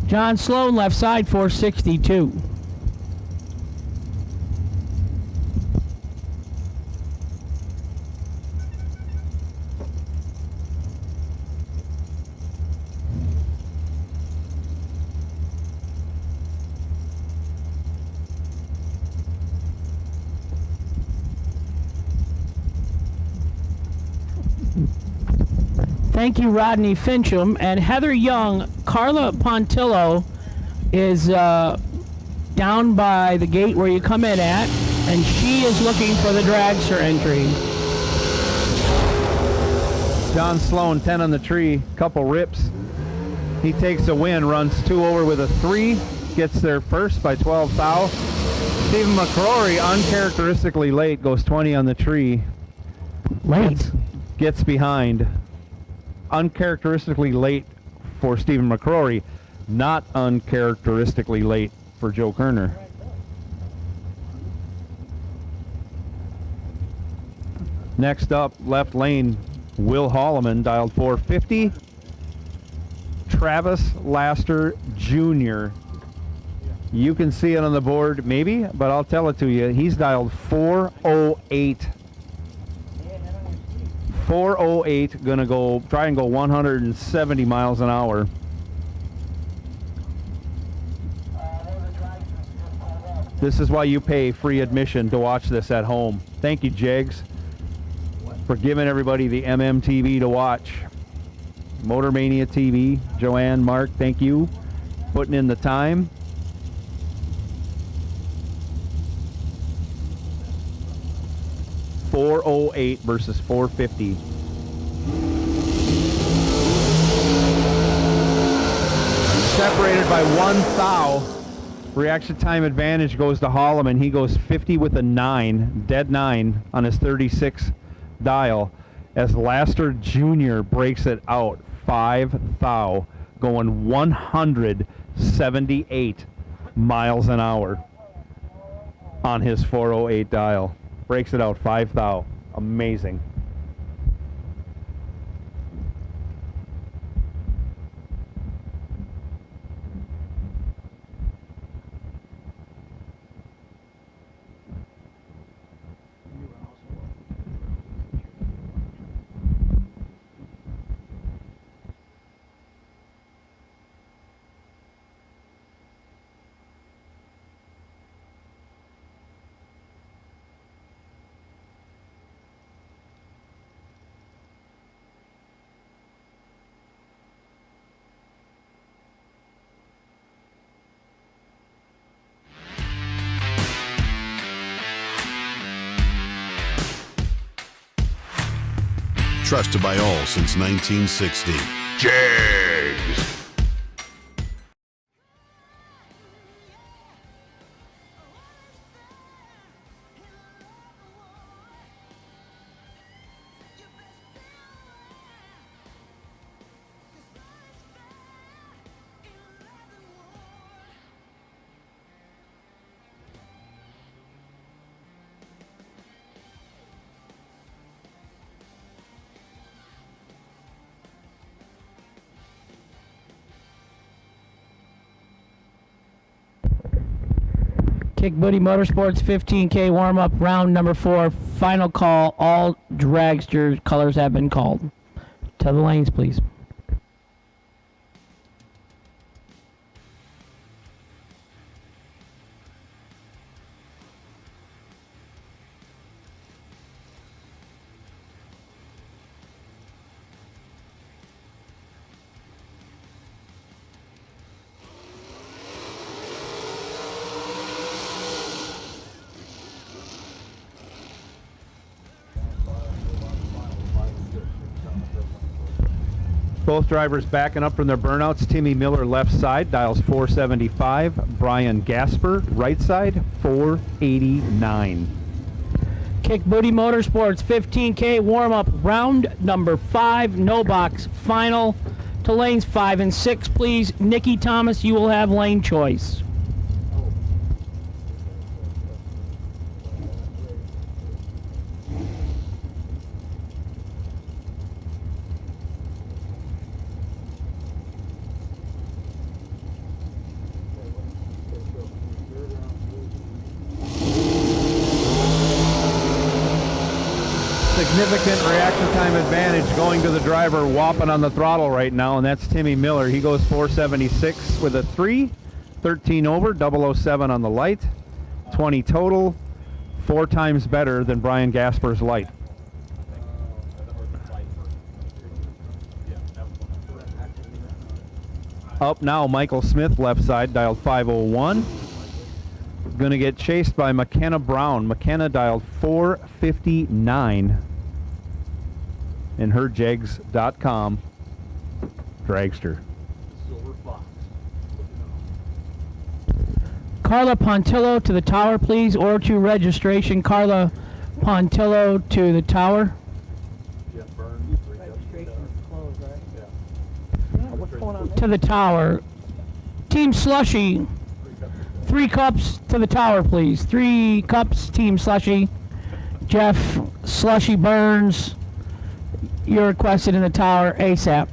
John Sloan, left side, 462. Thank you, Rodney Fincham. And Heather Young, Carla Pontillo is down by the gate where you come in at, and she is looking for the dragster entry. John Sloan, 10 on the tree, couple rips. He takes a win, runs 2 over with a 3, gets there first by 12 thou. Stephen McCrory, uncharacteristically late, goes 20 on the tree. Late? Gets behind. Uncharacteristically late for Stephen McCrory, not uncharacteristically late for Joe Kerner. Next up, left lane, Will Holloman, dialed 450. Travis Laster Jr. You can see it on the board, maybe, but I'll tell it to you. He's dialed 408. 408, gonna try and go 170 miles an hour. This is why you pay free admission to watch this at home. Thank you, Jegs, for giving everybody the MMTV to watch. Motor Mania TV, Joanne, Mark, thank you. Putting in the time. .408 versus 450. Separated by 1 thou. Reaction time advantage goes to Holloman. He goes 50 with a 9, dead 9 on his 36 dial, as Laster Jr. breaks it out 5 thou going 178 miles an hour on his 408 dial. Breaks it out 5 thou. Amazing. Trusted by all since 1960. Jags. Kick Booty Motorsports 15K warm-up round number 4. Final call. All dragster colors have been called. To the lanes, please. Both drivers backing up from their burnouts. Timmy Miller left side, dials 475. Brian Gasper right side, 489. Kick Booty Motorsports 15K warm-up round number 5. No box final. To lanes 5 and 6, please. Nikki Thomas, you will have lane choice. Significant reaction time advantage going to the driver whopping on the throttle right now, and that's Timmy Miller. He goes 476 with a 3, 13 over, 007 on the light, 20 total, 4 times better than Brian Gasper's light. Up now, Michael Smith left side, dialed 501. Going to get chased by McKenna Brown. McKenna dialed 459 in her Jags.com dragster. Carla Pontillo to the tower, please, or to registration. Carla Pontillo to the tower. To the tower. Team Slushy. 3 cups to the tower, please. 3 cups, Team Slushy. Jeff Slushy Burns, you're requested in the tower ASAP.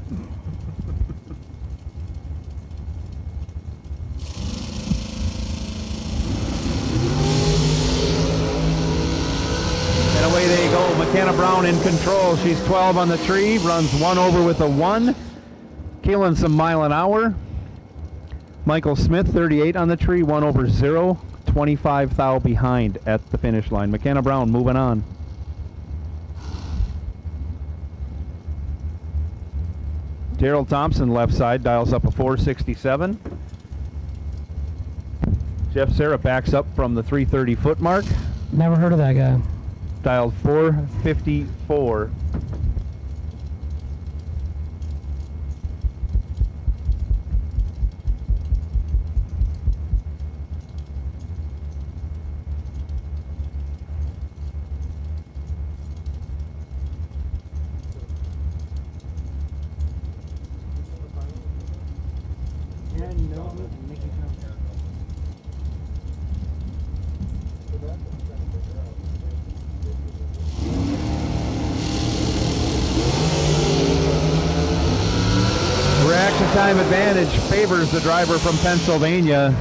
And away they go. McKenna Brown in control. She's 12 on the tree. Runs 1 over with a 1. Killing some mile an hour. Michael Smith, 38 on the tree. 1 over 0. 25 thou behind at the finish line. McKenna Brown moving on. Daryl Thompson left side dials up a 467. Jeff Serra backs up from the 330 foot mark. Never heard of that guy. Dialed 454. Reaction time advantage favors the driver from Pennsylvania.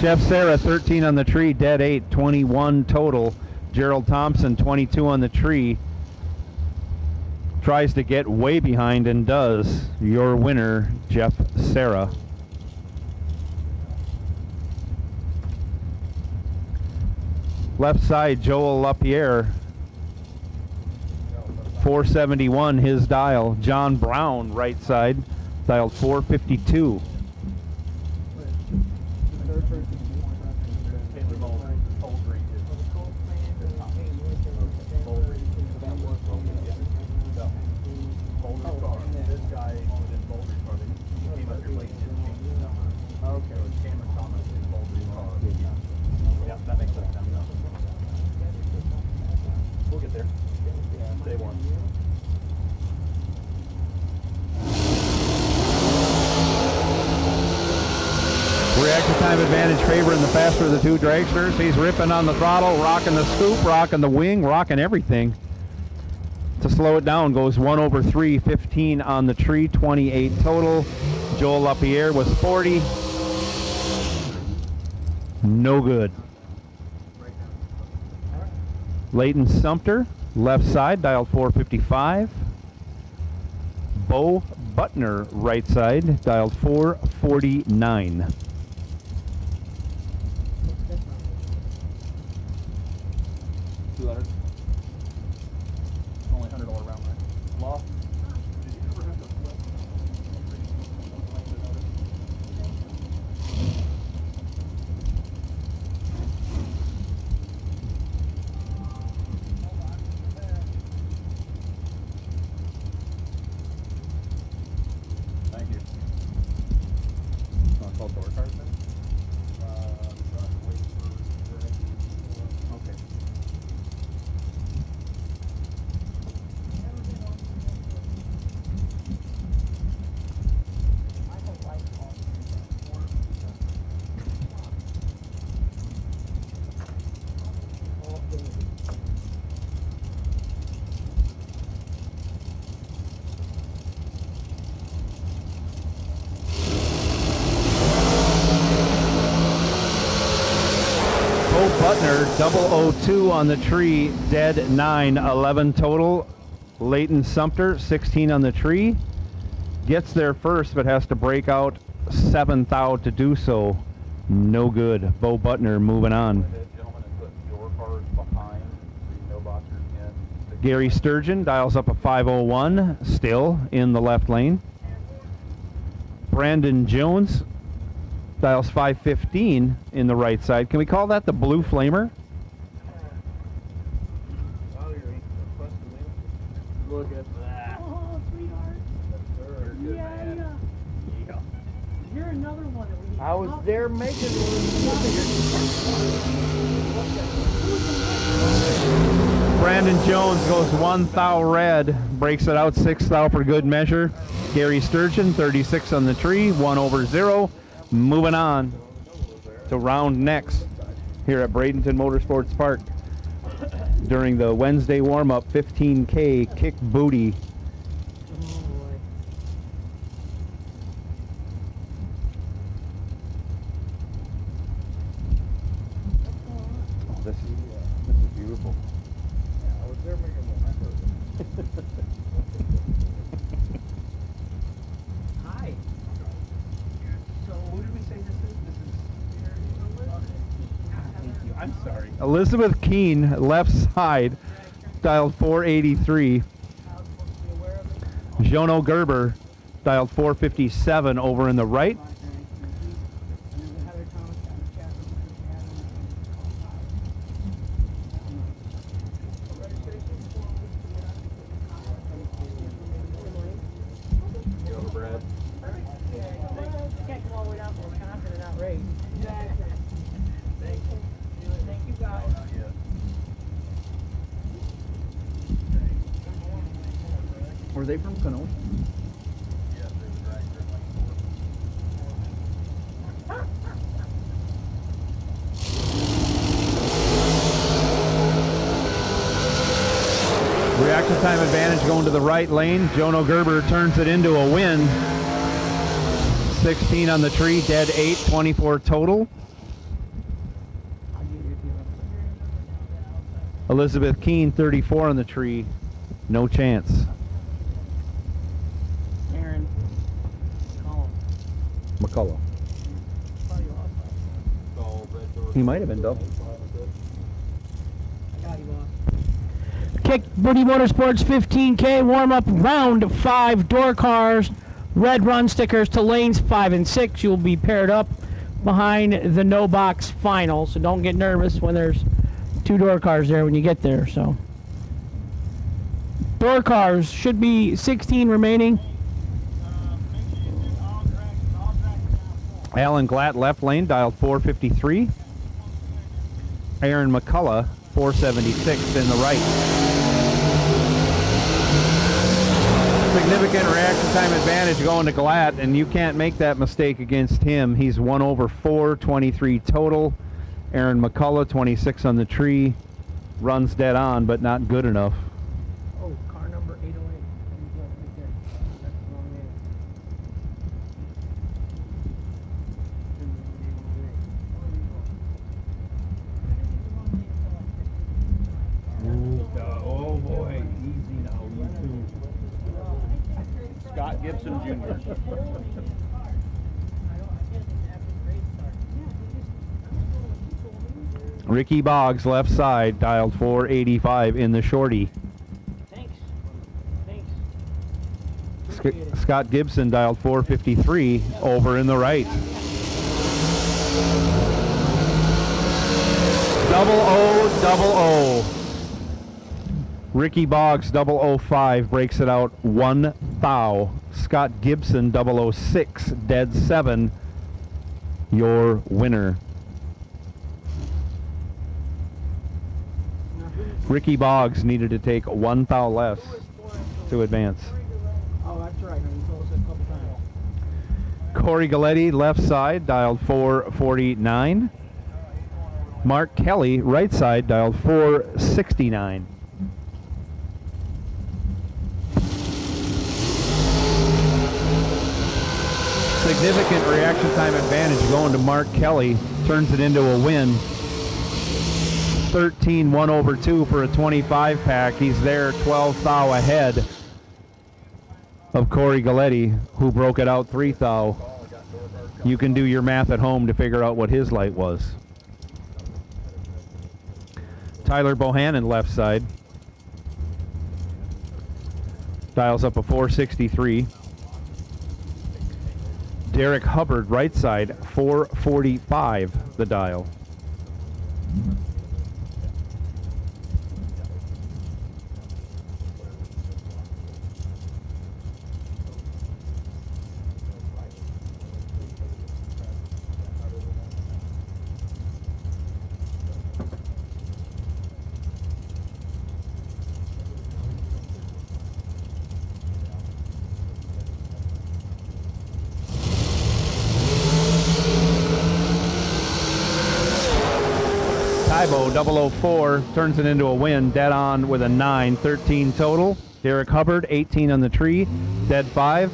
Jeff Serra, 13 on the tree, dead 8, 21 total. Gerald Thompson, 22 on the tree. Tries to get way behind and does. Your winner, Jeff Serra. Left side, Joel LaPierre. 471 his dial. John Brown, right side, dialed 452. We'll get there. Day one. Reaction time advantage favoring the faster of the two dragsters. He's ripping on the throttle, rocking the scoop, rocking the wing, rocking everything. To slow it down, goes 1/3, 15 on the tree, 28 total. Joel LaPierre was 40. No good. Leighton Sumter, left side, dialed 455. Bo Butner, right side, dialed 449. Only $100 round, right? Law? Did you ever have to flip? Thank you. Want to call door card then? Okay. Butner, 002 on the tree, dead 9, 11 total. Leighton Sumter, 16 on the tree. Gets there first, but has to break out 7th out to do so. No good. Bo Butner moving on. Gary Sturgeon dials up a 501, still in the left lane. Brandon Jones dials 515 in the right side. Can we call that the Blue Flamer? Look at that. Oh, sweetheart. Yeah. You're another one that we I was there making Brandon Jones goes 1 thou red, breaks it out 6 thou for good measure. Gary Sturgeon, 36 on the tree, 1/0. Moving on to round next here at Bradenton Motorsports Park during the Wednesday warm-up 15K kick booty. Oh, this is beautiful. I was there making one. Hi. So who did we say this is? Thank you. I'm sorry. Elizabeth Keene, left side, dialed 483. Jono Gerber, dialed 457 over in the right. Were they from Kenosha? Hi. Reaction time advantage going to the right lane. Jono Gerber turns it into a win. 16 on the tree, dead 8, 24 total. Elizabeth Keene, 34 on the tree, no chance. Aaron, McCullough. He might have been double. Kick Booty Motorsports 15K warm-up round 5 door cars. Red run stickers to lanes 5 and 6. You'll be paired up behind the no box final, so don't get nervous when there's 2 door cars there when you get there. So door cars should be 16 remaining. Alan Glatt, left lane, dialed 453. Aaron McCullough, 476 in the right. Significant reaction time advantage going to Glatt, and you can't make that mistake against him. He's 1 over 4, 23 total. Aaron McCullough, 26 on the tree. Runs dead on, but not good enough. oh, car number 808. Right there. That's the wrong name. Oh boy, easy now, you two. Scott Gibson Jr. Ricky Boggs, left side, dialed 485 in the shorty. Scott Gibson, dialed 453, over in the right. Double O. Ricky Boggs, 005, breaks it out 1 thou. Scott Gibson, 006, dead 7, your winner. Ricky Boggs needed to take 1 thou less to advance. Oh, that's right. You told us a couple times. Corey Galletti, left side, dialed 449. Mark Kelly, right side, dialed 469. Significant reaction time advantage going to Mark Kelly. Turns it into a win. 13, 1 over 2 for a 25 pack. He's there 12 thou ahead of Corey Galletti, who broke it out 3 thou. You can do your math at home to figure out what his light was. Tyler Bohannon, left side, dials up a 463. Derek Hubbard, right side, 445 the dial. Tybo 004 turns it into a win, dead on with a 9, 13 total. Derek Hubbard, 18 on the tree, dead 5.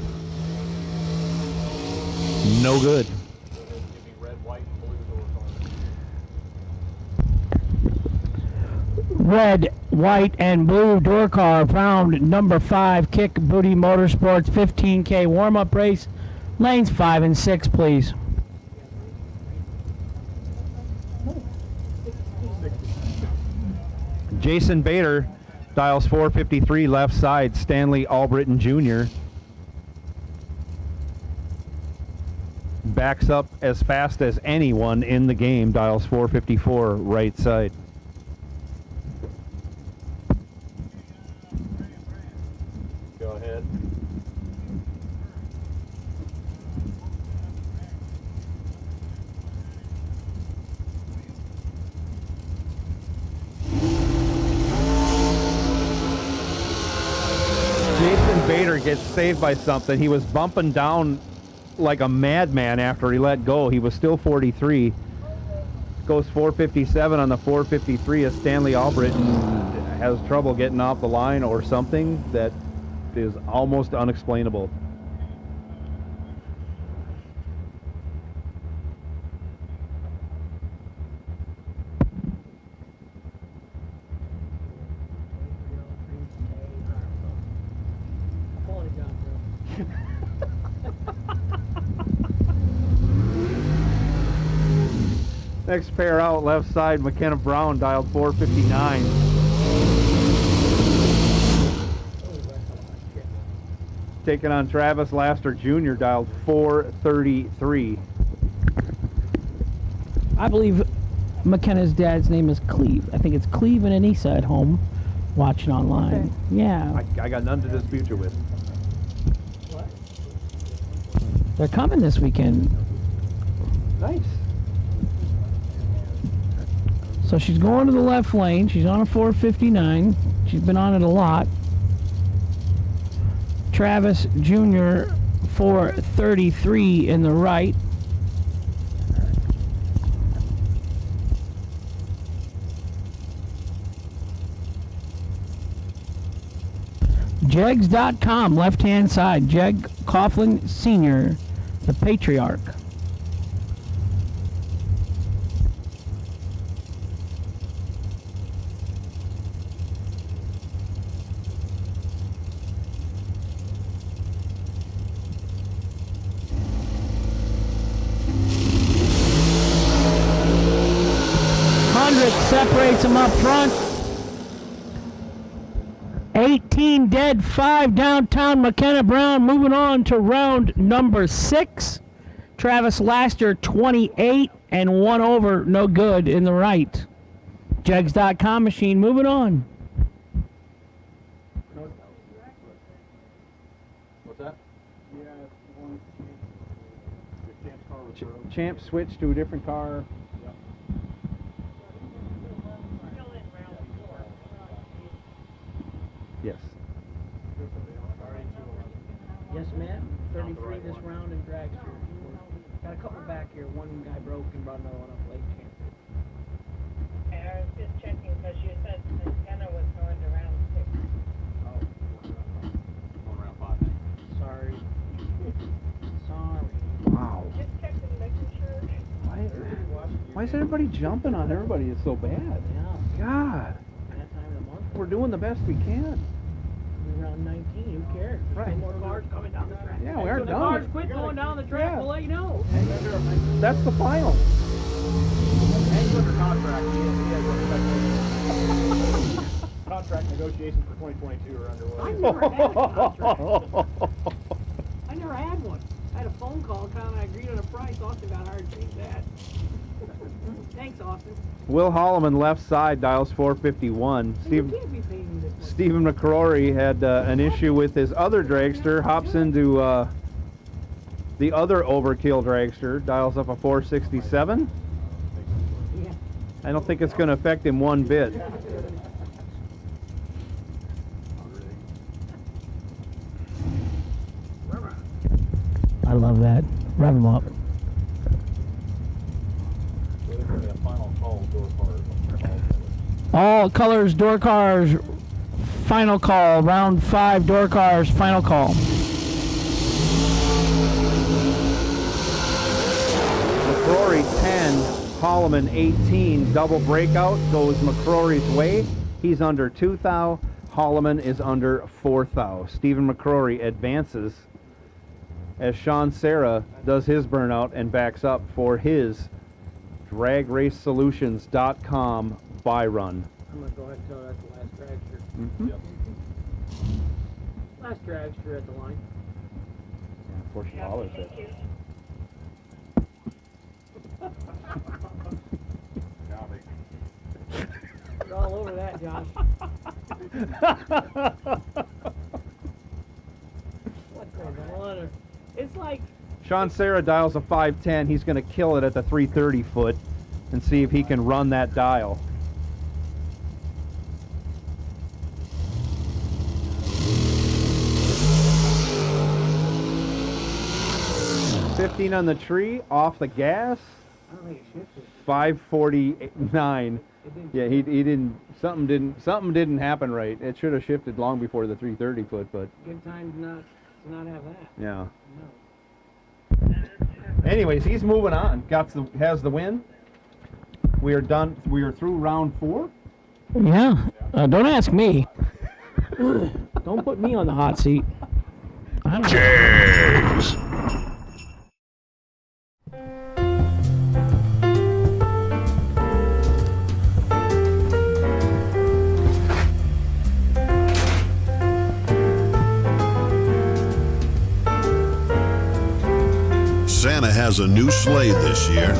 No good. Red, white, and blue door car found number 5, Kick Booty Motorsports 15K warm-up race. Lanes 5 and 6, please. Jason Bader, dials 453, left side, Stanley Albritton Jr. Backs up as fast as anyone in the game, dials 454, right side. Go ahead. Jason Bader gets saved by something. He was bumping down like a madman after he let go. He was still 43. Goes 457 on the 453 as Stanley Albritton has trouble getting off the line or something that is almost unexplainable. Next pair out, left side, McKenna Brown dialed 459. Taking on Travis Laster Jr. dialed 433. I believe McKenna's dad's name is Cleve. I think it's Cleve and Anissa at home watching online. Okay. Yeah. I got none to dispute you with. They're coming this weekend. Nice. So she's going to the left lane. She's on a 459. She's been on it a lot. Travis Jr. 433 in the right. Jegs.com, left-hand side. Jeg Coughlin Sr., the patriarch. Separates them up front. 18 dead, 5 downtown. McKenna Brown moving on to round number 6. Travis Laster 28 and 1 over, no good in the right. Jegs.com machine moving on. What's that? Champ switched to a different car. Yes. Yes, ma'am. 33 this round in dragster. Got a couple back here. One guy broke and brought another one up late. Okay, I was just checking because you said McKenna was going to round 6. Oh, going round 5. Sorry. Sorry. Wow. Just checking, making sure. Why is everybody jumping on everybody? It's so bad. Yeah. God. That time of the month. We're doing the best we can. We're around 19. Who cares? Right. No more cars coming down the track. Yeah, we aren't the done. cars quit going down the track. Yeah. We'll let you know. That's the final. Hank under contract. He has contract negotiations for 2022 are underway. I never had a contract. I never had one. I had a phone call, kind of agreed on a price. Austin got hired to change that. Thanks, Austin. Will Holloman left side dials 451. Stephen McCrory had an issue with his other dragster, hops into the other overkill dragster, dials up a 467. Yeah. I don't think it's going to affect him one bit. I love that. Rev him up. All colors, door cars, final call. Round 5, door cars, final call. McCrory 10, Holloman 18. Double breakout goes McCrory's way. He's under 2 thou. Holloman is under 4 thou. Stephen McCrory advances as Sean Serra does his burnout and backs up for his DragRaceSolutions.com buy run. I'm going to go ahead and tell her that's the last dragster. Mm-hmm. Yep. Last dragster at the line. $40 it. You're all over that, Josh. What goes on? It's like Sean Serra dials a 510. He's going to kill it at the 330 foot and see if he can run that dial. $15 on the tree, off the gas. 549. Yeah, he didn't. Something didn't happen right. It should have shifted long before the 330 foot, but Good time to not have that. yeah. No. Anyways, he's moving on. Has the win. We are done. We are through round 4. Yeah. Don't ask me. Don't put me on the hot seat. I don't James. Santa has a new sleigh this year.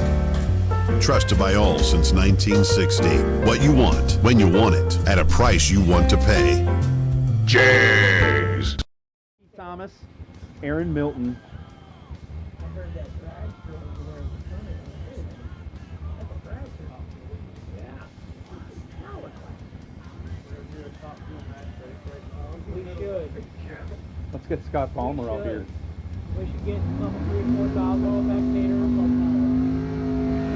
Trusted by all since 1960. What you want, when you want it, at a price you want to pay. James. Thomas, Aaron Milton. I heard that drag show over there in front of you. That's a drag show. Yeah. Now it's like. We should. Let's get Scott Palmer out here. We should get some 3 or 4 thousand spectators sometime.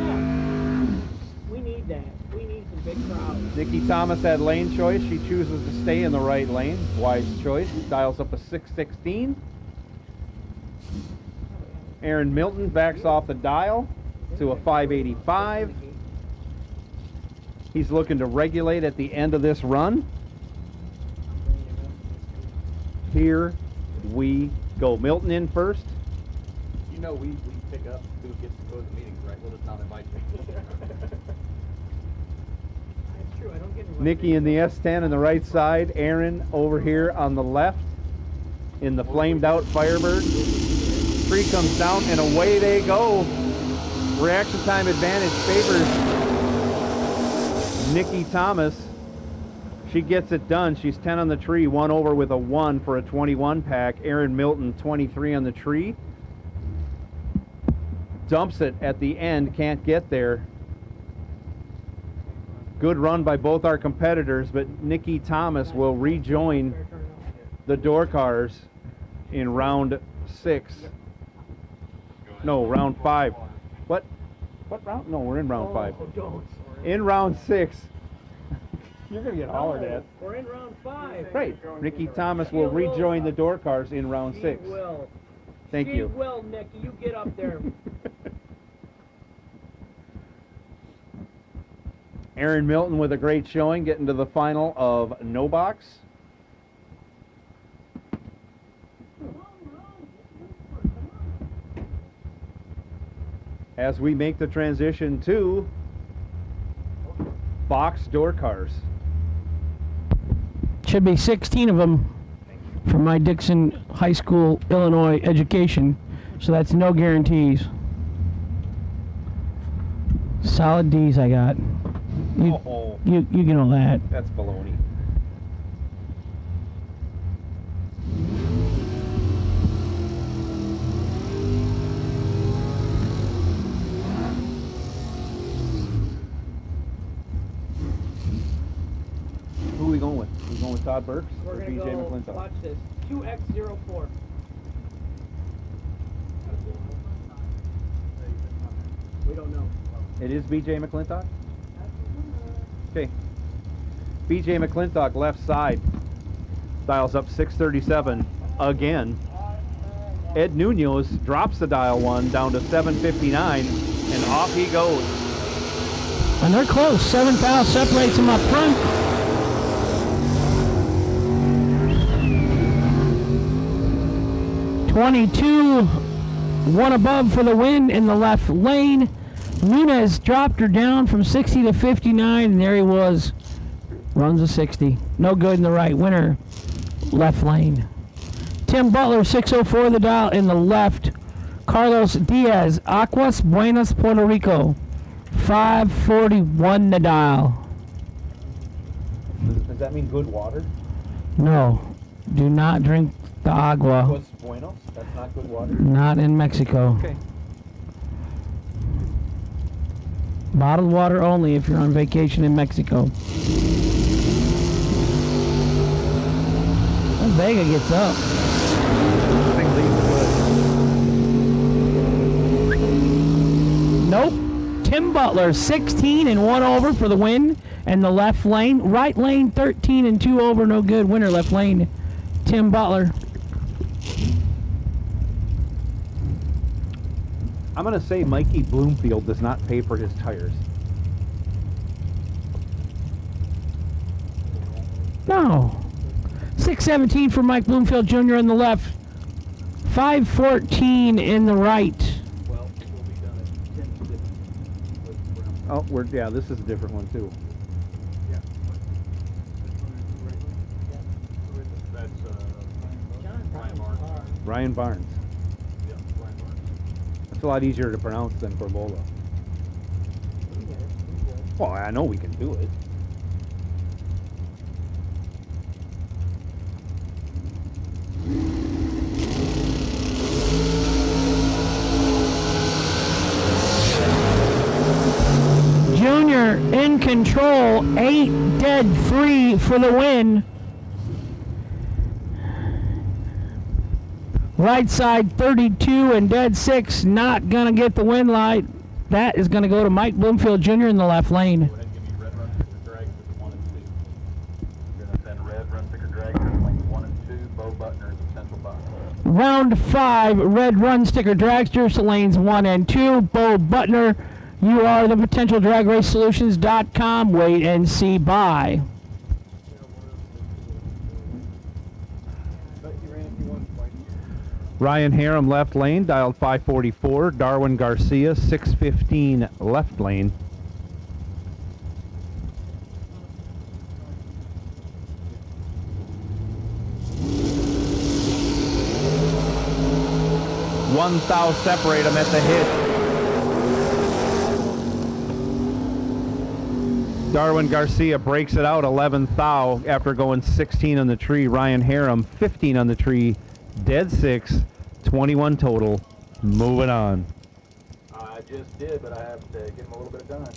Yeah. We need that. We need some big crowds. Nikki Thomas had lane choice. She chooses to stay in the right lane. Wise choice. Dials up a 616. Aaron Milton backs off the dial to a 585. He's looking to regulate at the end of this run. Here we go. Milton in first. You know, we pick up who gets to go to the meetings, right? Well, it's not in my That's true. I don't get invited. Nikki in the S10 on the right side. Aaron over here on the left in the flamed out Firebird. Tree comes down and away they go. Reaction time advantage favors Nikki Thomas. She gets it done. She's 10 on the tree, 1 over with a 1 for a 21 pack. Aaron Milton 23 on the tree. Dumps it at the end, can't get there. Good run by both our competitors, but Nikki Thomas will rejoin the door cars in round 6. No, round 5. What round? No, we're in round 5. In round 6. You're going to get hollered at. We're in round 5. Great. Nikki Thomas will rejoin the door cars in round 6. She will. Thank She you. will, Nikki. You get up there. Aaron Milton with a great showing, getting to the final of no box. As we make the transition to box door cars. Should be 16 of them for my Dixon High School, Illinois education. So that's no guarantees. Solid D's I got. You get all that. That's baloney. Who are we going with? Are we going with Todd Burks We're or going to BJ go, McClintock? watch this, 2X04. We don't know. It is BJ McClintock? Okay. BJ McClintock left side. Dials up 637 again. Ed Nunez drops the dial 1 down to 759 and off he goes. And they're close. 7 fouls separates them up front. .22, 1 above for the win in the left lane. Nunez dropped her down from 60 to 59, and there he was. Runs a 60. No good in the right. Winner, left lane. Tim Butler, 604 the dial in the left. Carlos Diaz, Aguas Buenas, Puerto Rico, 541 the dial. Does that mean good water? No, do not drink the agua. Aguas Buenos? That's not good water? Not in Mexico. Okay. Bottled water only if you're on vacation in Mexico. And Vega gets up. Nope. Tim Butler, 16 and 1 over for the win. And the left lane. Right lane, 13 and 2 over, no good. Winner, left lane, Tim Butler. I'm going to say Mikey Bloomfield does not pay for his tires. No. 617 for Mike Bloomfield Jr. in the left. 514 in the right. Well, we'll be done at 10:50 with Brown. Oh, yeah, this is a different one too. Yeah. That's Ryan Barnes. Ryan Barnes. Yeah, Ryan Barnes. That's a lot easier to pronounce than Corbola. Well, I know we can do it. Junior in control, 8 dead 3 for the win. Right side 32 and dead 6, not gonna get the win light. That is gonna go to Mike Bloomfield Jr. in the left lane. Go ahead and give me red run, sticker drag with 1 and 2. You're going to send red run, sticker drag to lanes 1 and 2. Bo Butner is a potential buy. Round 5, red run sticker dragsters to lanes 1 and 2. Bo Butner, you are the potential dragracesolutions.com. Wait and see buy. Ryan Harem left lane, dialed 544. Darwin Garcia, 615 left lane. One thou separate them at the hit. Darwin Garcia breaks it out, 11 thou after going 16 on the tree. Ryan Harem, 15 on the tree. Dead 6, 21 total. Moving on. I just did, but I have to give him a little bit of time.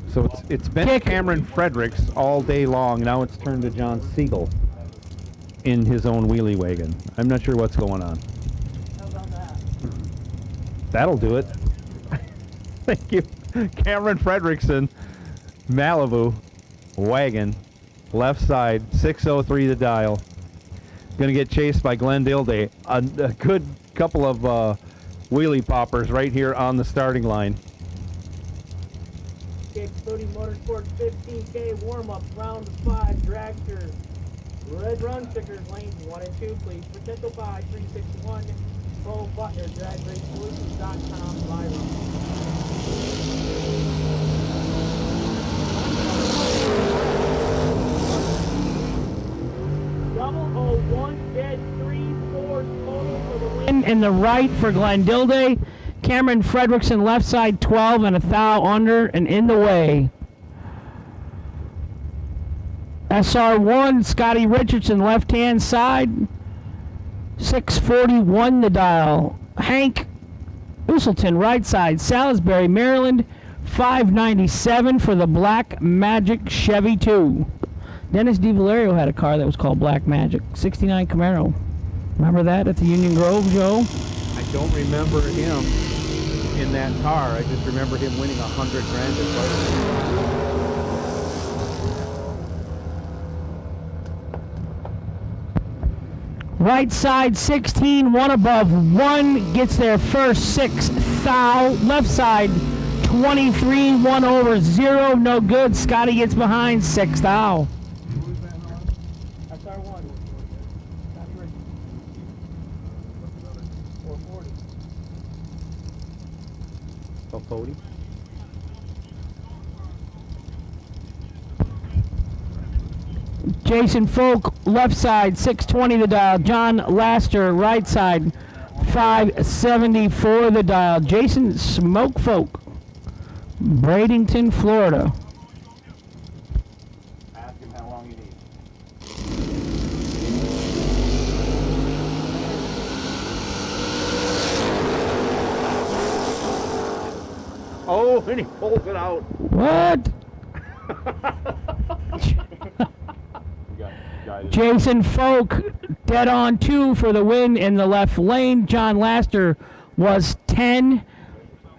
So it's been Cameron Fredericks all day long. Now it's turned to John Siegel in his own wheelie wagon. I'm not sure what's going on. How about that? That'll do it. Thank you. Cameron Fredrickson, Malibu, wagon, left side, 603 the dial. Going to get chased by Glenn Dilday. A good couple of wheelie poppers right here on the starting line. Bradenton Motorsports 15K warm-up, round 5, dragsters. Red run stickers, lanes 1 and 2, please. Potential buy 361. Bo Butner, dragracesolutions.com, live Double 01, dead 3, 4 total for the win. In the right for Glenn Dilday. Cameron Fredrickson left side 12 and a thou under and in the way. SR1, Scotty Richardson left hand side, 641 the dial. Hank Usselton right side, Salisbury, Maryland, 597 for the Black Magic Chevy 2. Dennis DiValerio had a car that was called Black Magic, 69 Camaro. Remember that at the Union Grove, Joe? I don't remember him in that car. I just remember him winning $100,000 at Barber. Right side 16, 1 above, 1 gets there first, 6 thou. Left side 23, 1 over, 0, no good. Scotty gets behind, 6 thou. SR1. Scotty Richardson. 440. Oh, Cody. Jason Folk left side 620 the dial. John Laster right side 574 the dial. Jason Smoke Folk, Bradenton, Florida. Ask him how long you need. Oh, and he pulls it out. What? excited. Jason Folk, dead on 2 for the win in the left lane. John Laster was 10.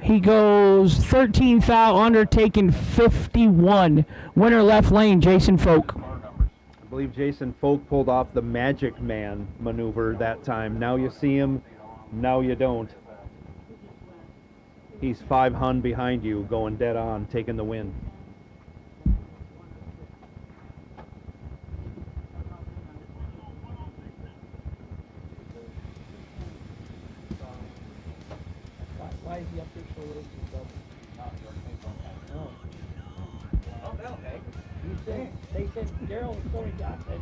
He goes 13 foul, undertaken 51. Winner left lane, Jason Folk. I believe Jason Folk pulled off the Magic Man maneuver that time. Now you see him, now you don't. He's 5 hun behind you, going dead on, taking the win. Why is he up there so late? Oh, no, hey. They said Daryl and Tony Josh said,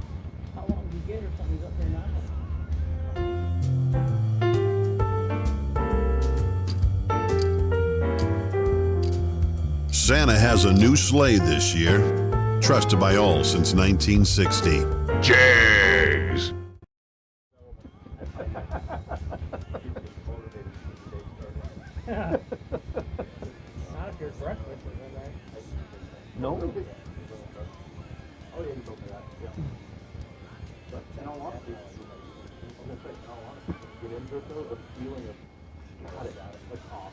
how long did you get or something? He's up there now. Santa has a new sleigh this year, trusted by all since 1960. Jays! Not if you're breakfast, right? No. Oh, yeah, you told me that. Yeah. But in all honesty, I'm gonna say, in all honesty, get into it though, the feeling of got it, like off.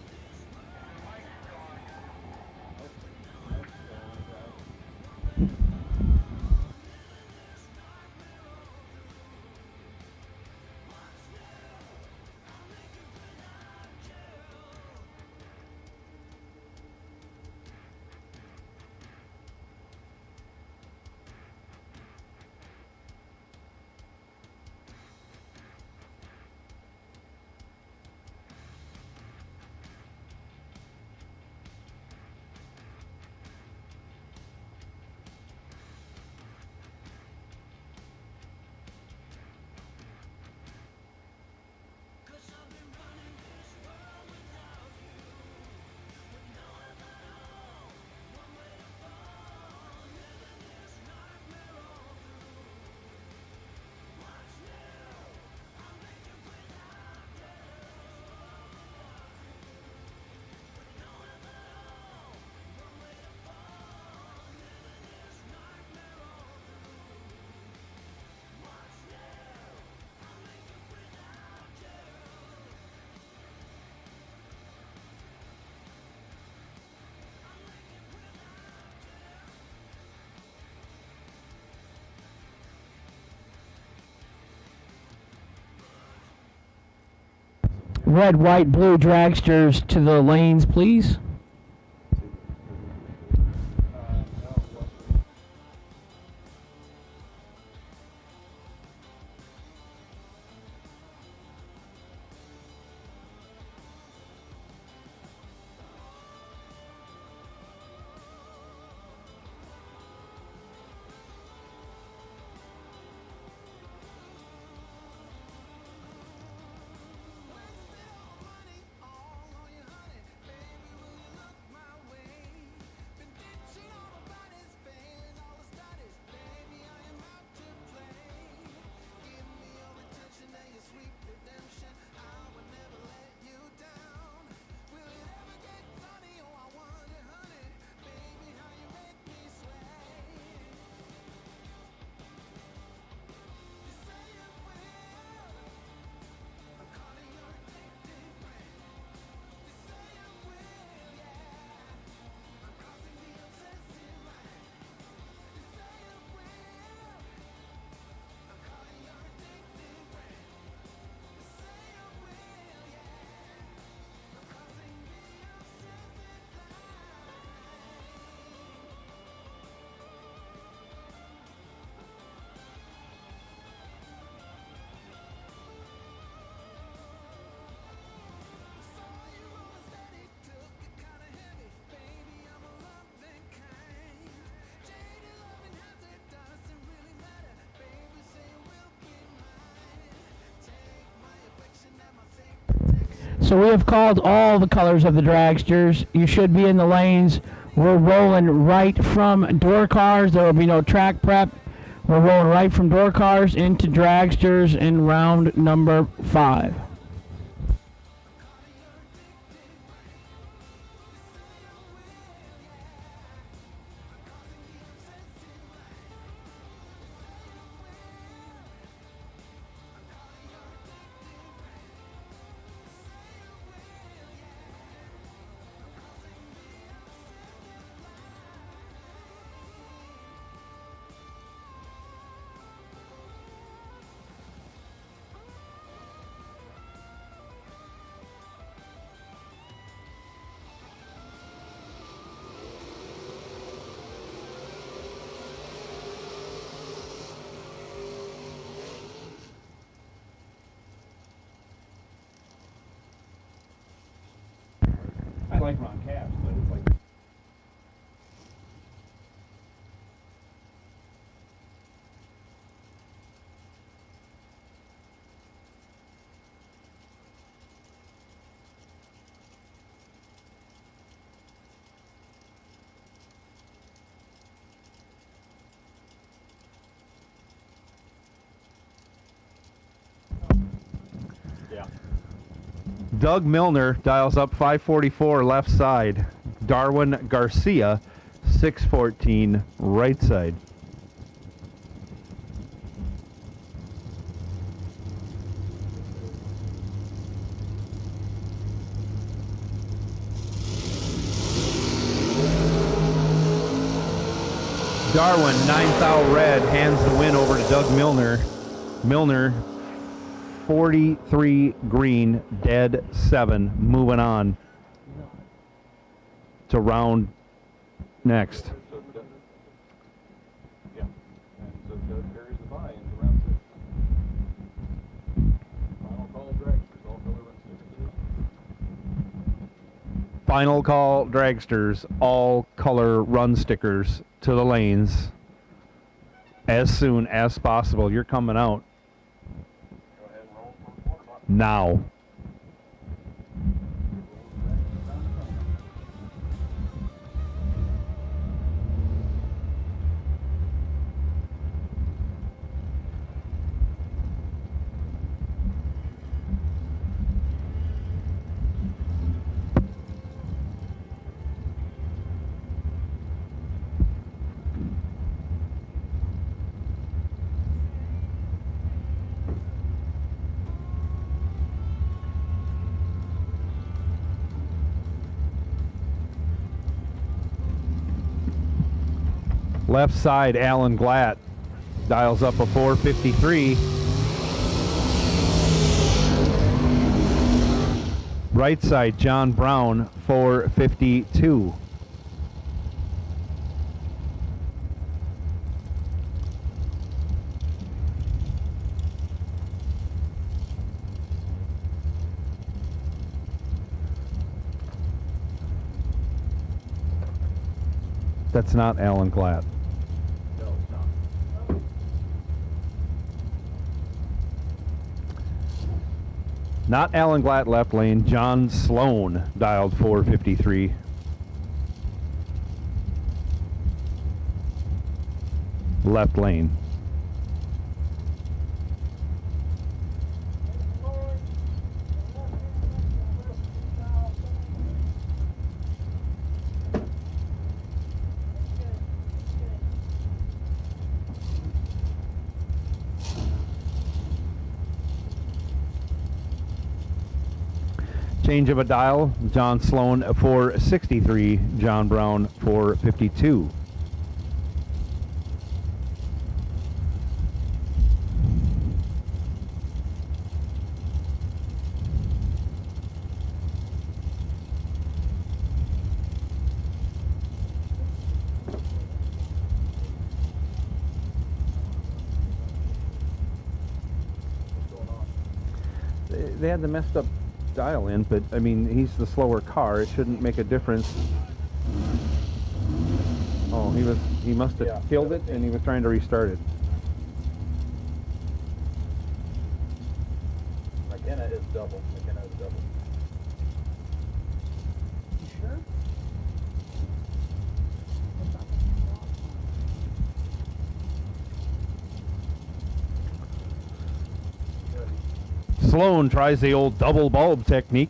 Red, white, blue dragsters to the lanes, please. So we have called all the colors of the dragsters. You should be in the lanes. We're rolling right from door cars. There will be no track prep. We're rolling right from door cars into dragsters in round number 5. like Ron Capps, but it's like. Doug Milner dials up 544 left side. Darwin Garcia 614 right side. Darwin 9th out red hands the win over to Doug Milner. Milner 43 green, dead 7, moving on to round next. Yeah, and so Doug carries the bye into round 6. Final call, dragsters, all color run stickers. Final call, dragsters, all color run stickers to the lanes as soon as possible. You're coming out now. Left side, Alan Glatt dials up a 453. Right side, John Brown, 452. That's not Alan Glatt. Not Alan Glatt left lane. John Sloan dialed 453. Left lane. Change of a dial, John Sloan 463, John Brown 452. They had the messed up dial in, but I mean, he's the slower car. It shouldn't make a difference. Oh, he must have killed it, and he was trying to restart it. McKenna is double. McKenna is double. You sure? Sloan tries the old double bulb technique,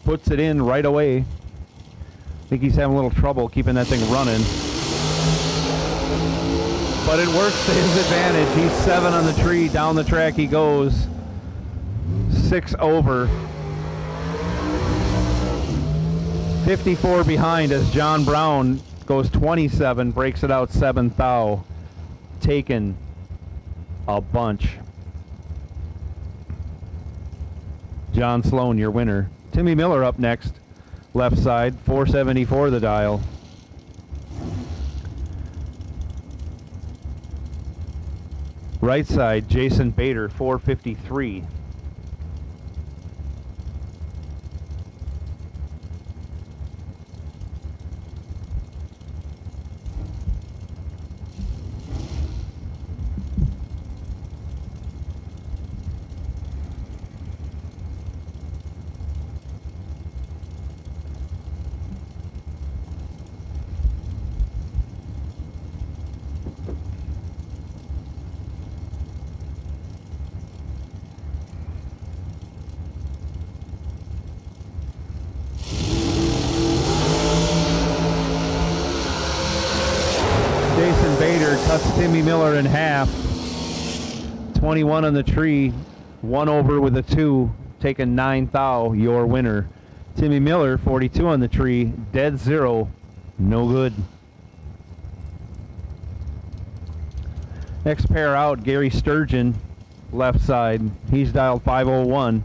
puts it in right away. I think he's having a little trouble keeping that thing running. But it works to his advantage. He's 7 on the tree. Down the track he goes. 6 over. 54 behind as John Brown goes 27, breaks it out 7th thou. Taken a bunch. John Sloan, your winner. Timmy Miller up next. Left side, 474 the dial. Right side, Jason Bader, 453. Timmy Miller in half. 21 on the tree. 1 over with a 2. Taking 9 thou, your winner. Timmy Miller, 42 on the tree. Dead 0. No good. Next pair out, Gary Sturgeon, left side. He's dialed 501.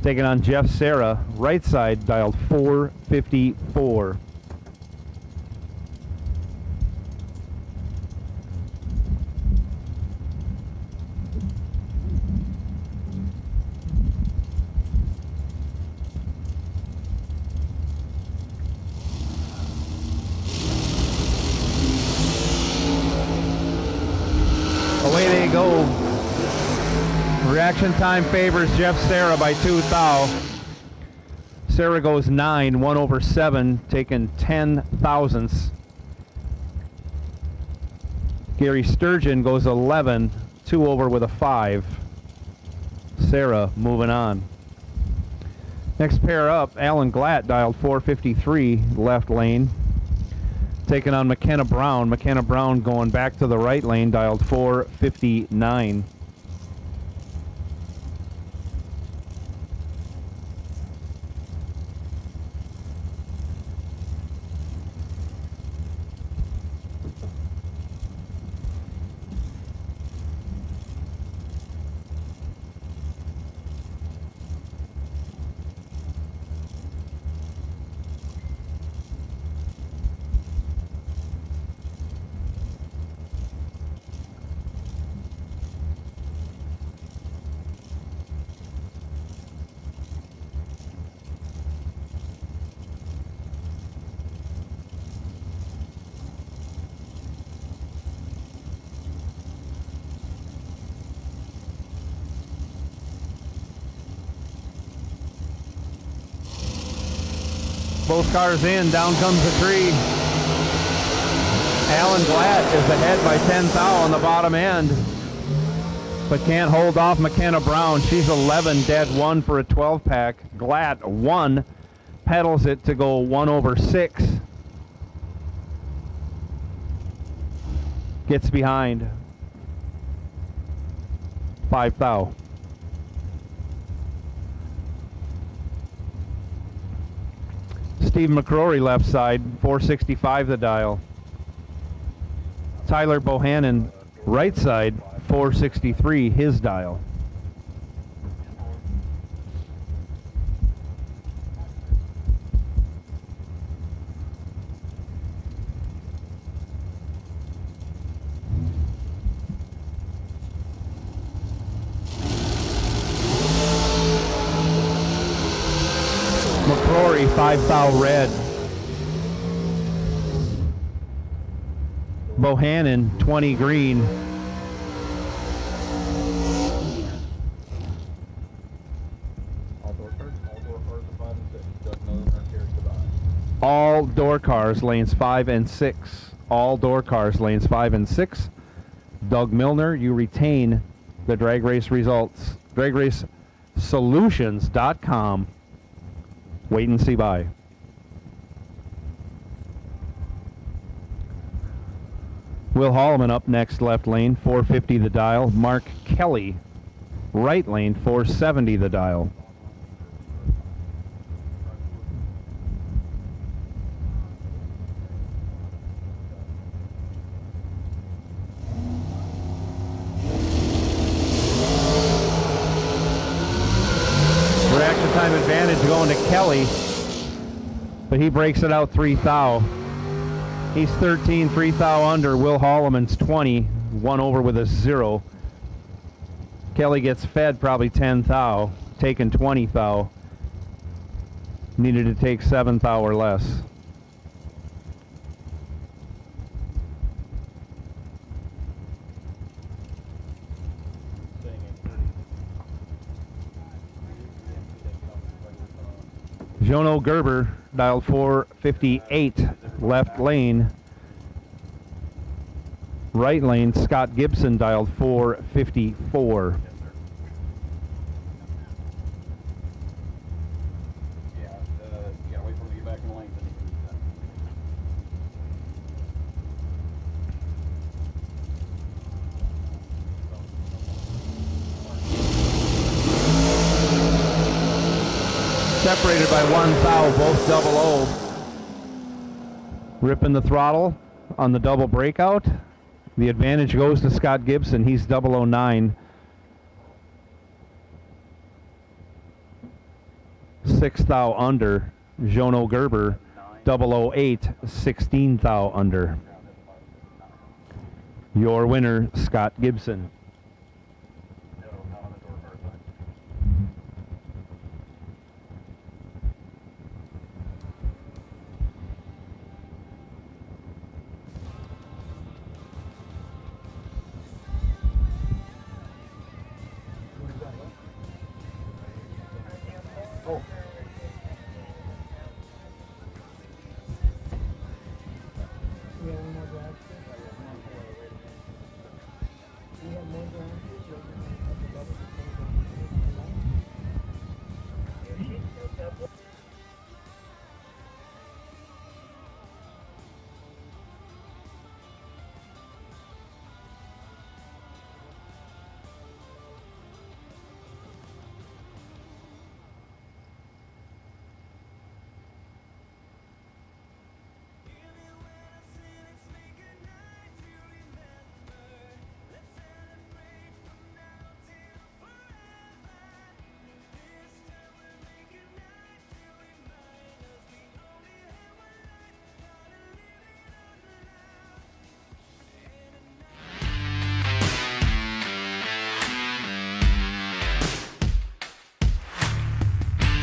Taking on Jeff Serra, right side, dialed 454. Away they go. Reaction time favors Jeff Serra by 2 thou. Serra goes 9, 1 over 7, taking 10 thousandths. Gary Sturgeon goes 11, 2 over with a 5. Serra moving on. Next pair up, Alan Glatt dialed 453, left lane. Taking on McKenna Brown. McKenna Brown going back to the right lane, dialed 459. Both cars in, down comes the tree. Alan Glatt is ahead by 10 thou on the bottom end, but can't hold off McKenna Brown. She's 11, dead 1 for a 12 pack. Glatt 1, pedals it to go 1 over 6. Gets behind 5 thou. Steve McCrory left side, 465 the dial. Tyler Bohannon right side, 463 his dial. McCrory 5 thou red. Bohannon 20 green. All door cars lanes 5 and 6. All door cars lanes 5 and 6. Doug Milner, you retain the drag race results. DragRaceSolutions.com. Wait and see by. Will Holloman up next, left lane, 450 the dial. Mark Kelly, right lane, 470 the dial. Reaction time advantage going to Kelly, but he breaks it out 3 thou. He's 13, 3 thou under. Will Holloman's 20, 1 over with a 0. Kelly gets fed probably 10 thou, taking 20 thou. Needed to take 7 thou or less. Jono Gerber dialed 458, left lane. Right lane, Scott Gibson dialed 454. Yeah, you gotta wait for him to get back in the lane. Separated by 1 thou, both double O. Ripping the throttle on the double breakout. The advantage goes to Scott Gibson. He's 009. 6 thou under. Jono Gerber 008, 16 thou under. Your winner, Scott Gibson.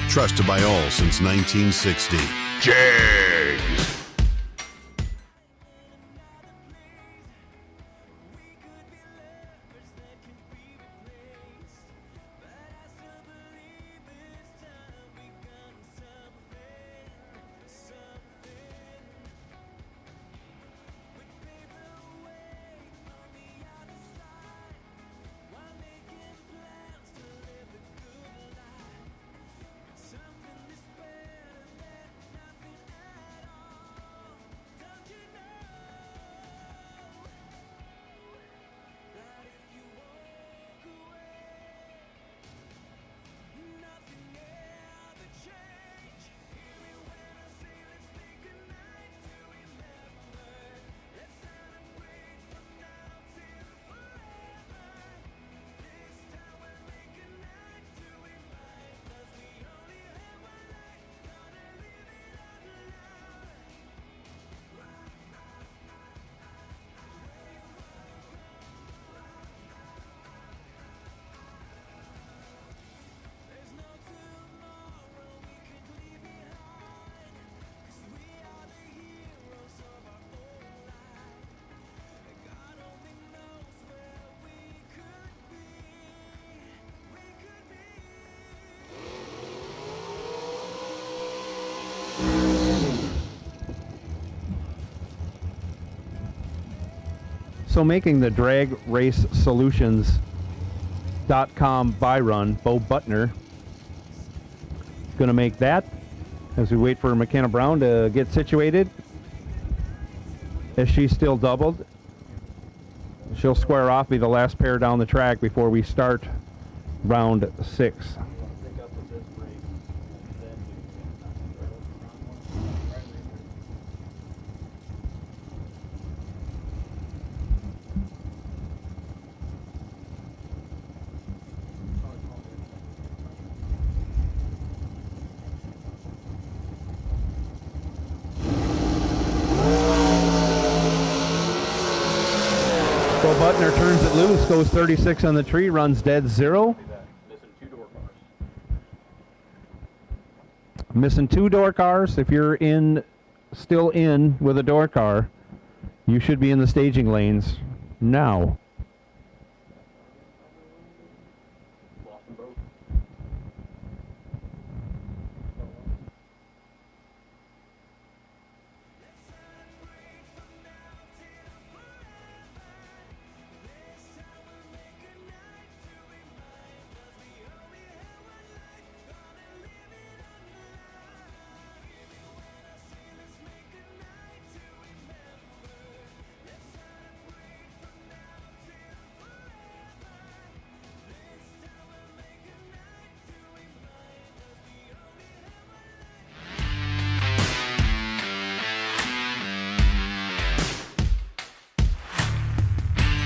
Trusted by all since 1960. Jags. So making the dragracesolutions.com buy run, Bo Butner, going to make that as we wait for McKenna Brown to get situated. As she's still doubled, she'll square off, be the last pair down the track before we start round 6. Butner turns it loose, goes 36 on the tree, runs dead 0. Missing 2 door cars. If you're still in with a door car, you should be in the staging lanes now.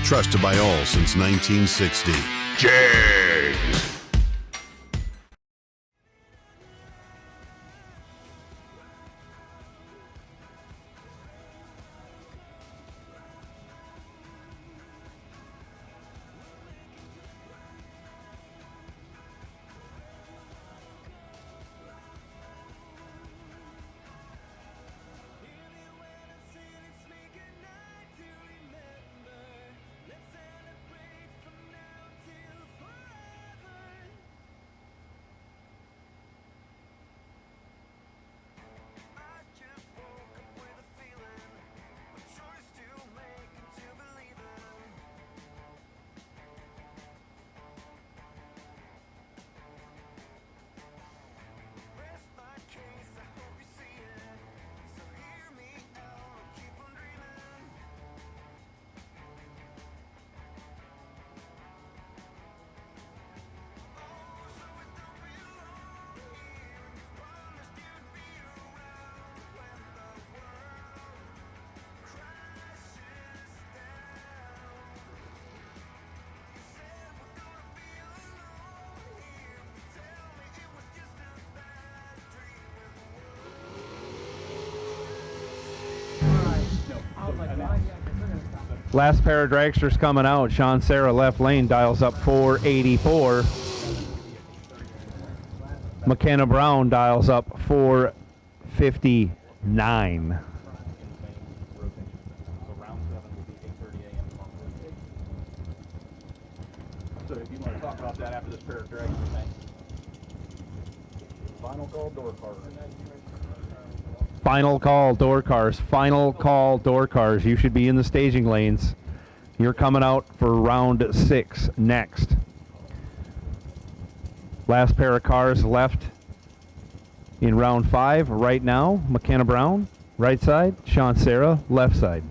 Trusted by all since 1960. Jags! Last pair of dragsters coming out. Sean Sarah left lane dials up 484. McKenna Brown dials up 459. So if you want to talk about that after this pair of dragsters, thanks. Final call, door car. Final call, door cars. Final call, door cars. You should be in the staging lanes. You're coming out for round 6 next. Last pair of cars left in round 5 right now. McKenna Brown, right side. Sean Sarah, left side.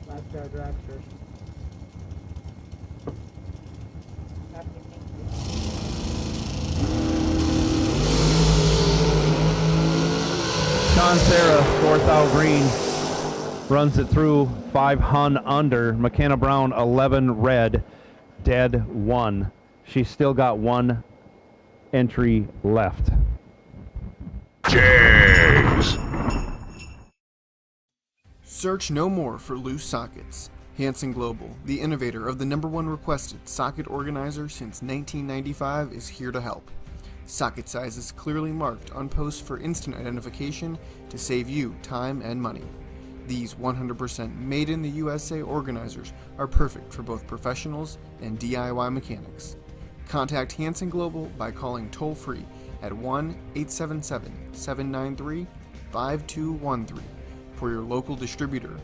Last pair of dragsters. Sean Sarah, 4th out green, runs it through 5 hun under. McKenna Brown, 11 red, dead 1. She's still got 1 entry left. Jags! Search no more for loose sockets. Hanson Global, the innovator of the #1 requested socket organizer since 1995, is here to help. Socket sizes clearly marked on posts for instant identification to save you time and money. These 100% made in the USA organizers are perfect for both professionals and DIY mechanics. Contact Hanson Global by calling toll-free at 1-877-793-5213 for your local distributor.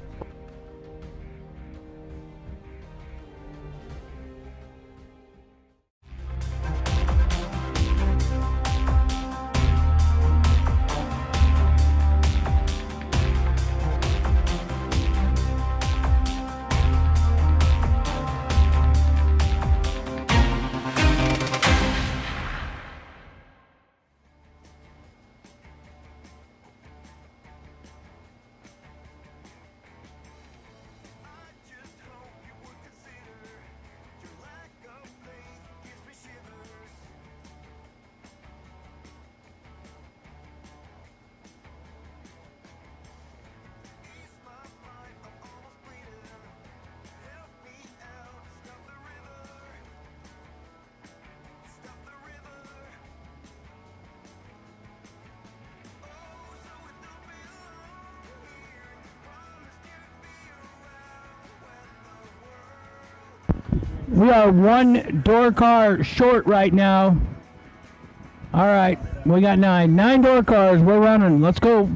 We are 1 door car short right now. All right, we got 9. 9 door cars. We're running. Let's go.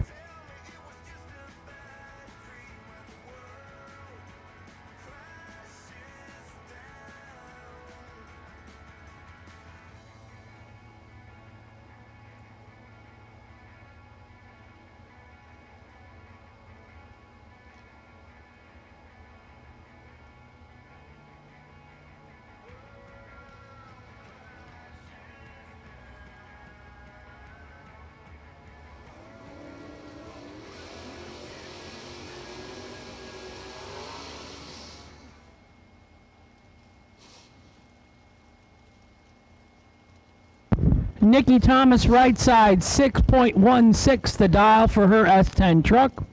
Nikki Thomas, right side, 6.16 the dial for her S10 truck.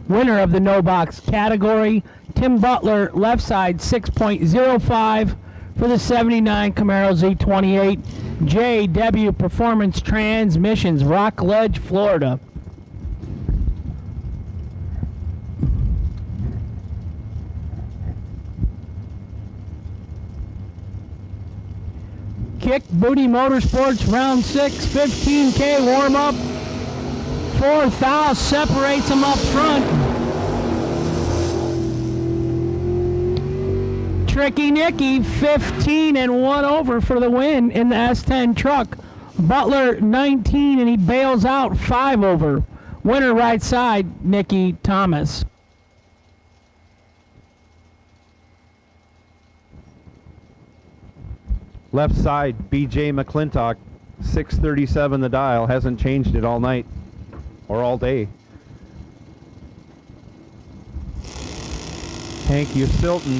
Winner of the no box category. Tim Butler, left side, 6.05 for the 79 Camaro Z28. JW Performance Transmissions, Rockledge, Florida. Kick Booty Motorsports, round 6, 15K warm-up. 4th thou separates them up front. Tricky Nicky, 15 and 1 over for the win in the S10 truck. Butler, 19, and he bails out 5 over. Winner right side, Nikki Thomas. Left side, BJ McClintock, 637 the dial. Hasn't changed it all night or all day. Hank Usilton,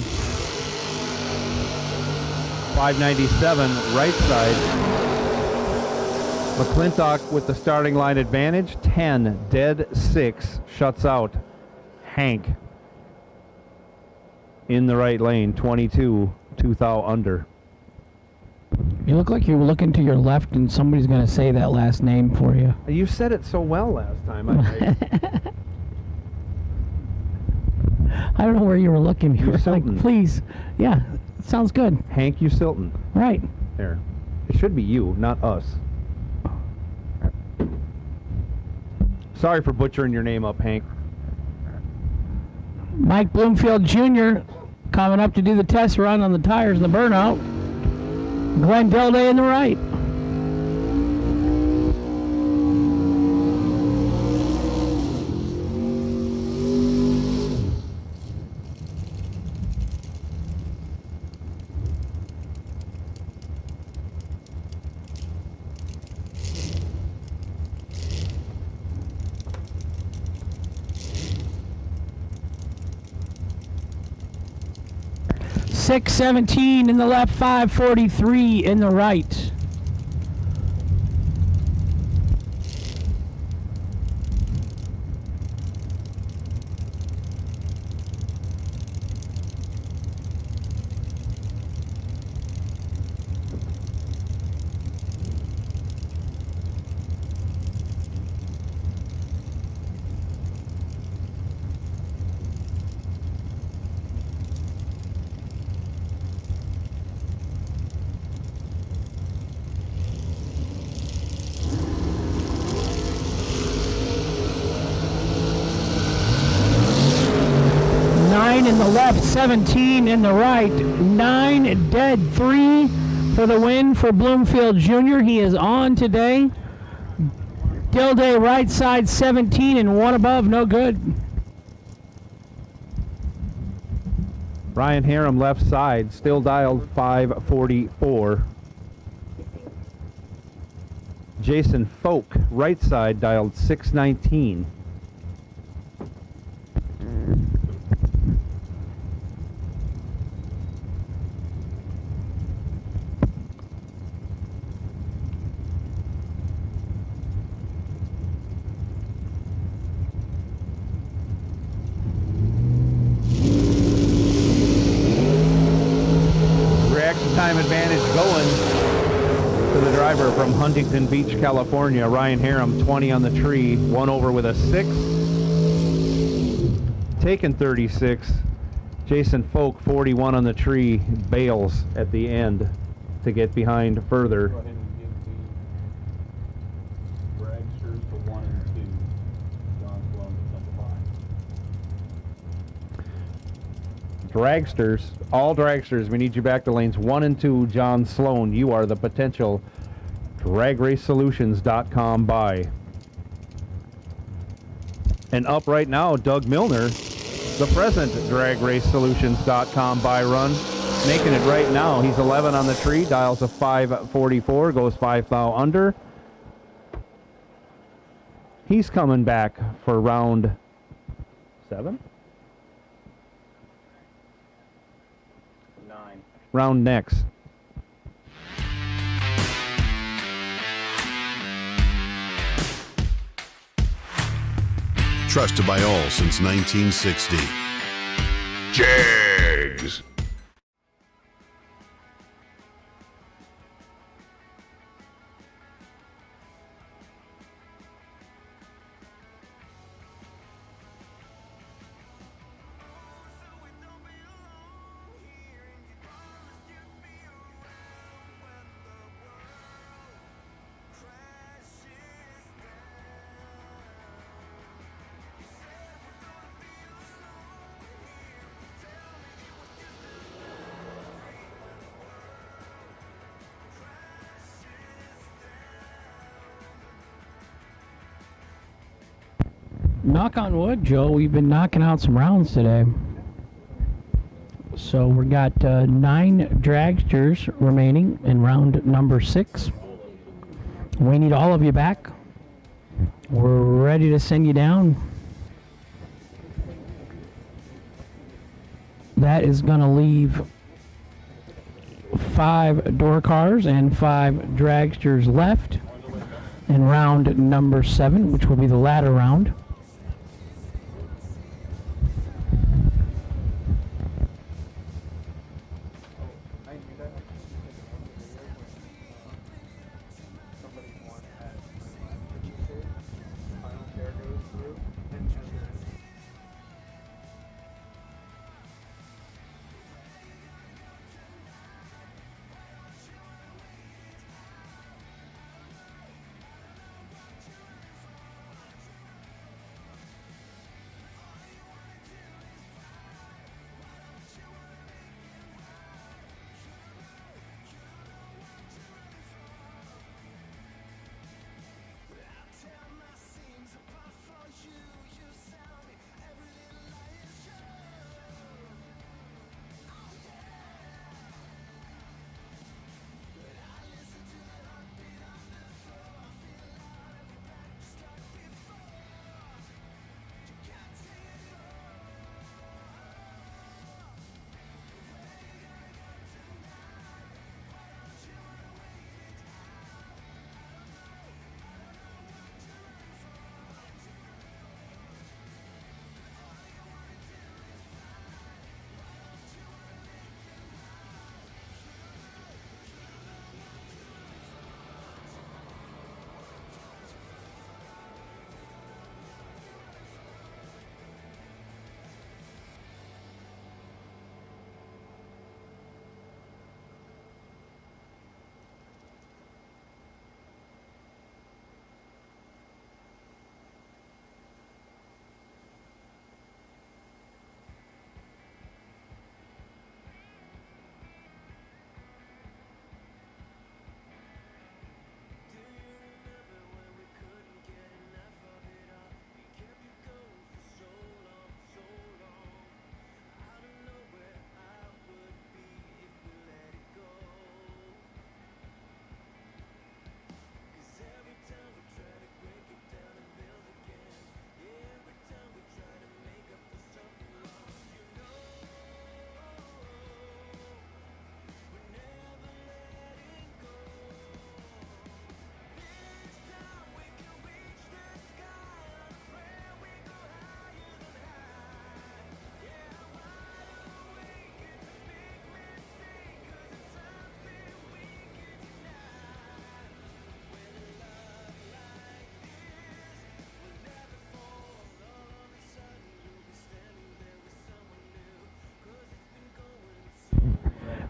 597 right side. McClintock with the starting line advantage, 10, dead 6, shuts out Hank in the right lane, 22, 2 thou under. You look like you're looking to your left and somebody's going to say that last name for you. You said it so well last time. I don't know where you were looking. You were like, please. Yeah, sounds good. Hank Usilton. Right. There. It should be you, not us. Sorry for butchering your name up, Hank. Mike Bloomfield Jr. coming up to do the test run on the tires and the burnout. Glenn Dilday in the right. .617 in the left, 543 in the right. In the left, 17 in the right, 9 dead 3 for the win for Bloomfield Jr. He is on today. Dilday right side, 17 and 1 above, no good. Ryan Harem left side, still dialed 544. Jason Folk right side, dialed 619. Time advantage going to the driver from Huntington Beach, California. Ryan Harem, 20 on the tree, 1 over with a 6. Taking 36. Jason Folk, 41 on the tree, bails at the end to get behind further. Go ahead and give the dragsters to 1 and 2. John Sloan to simplify. Dragsters, all dragsters, we need you back to lanes 1 and 2. John Sloan, you are the potential DragRaceSolutions.com buy. And up right now, Doug Milner, the present DragRaceSolutions.com buy run, making it right now. He's 11 on the tree, dials a 544, goes 5 thou under. He's coming back for round 7? Nine. Round next. Trusted by all since 1960. Jags. Knock on wood, Joe, we've been knocking out some rounds today. So we got 9 dragsters remaining in round number 6. We need all of you back. We're ready to send you down. That is going to leave 5 door cars and 5 dragsters left in round number 7, which will be the ladder round.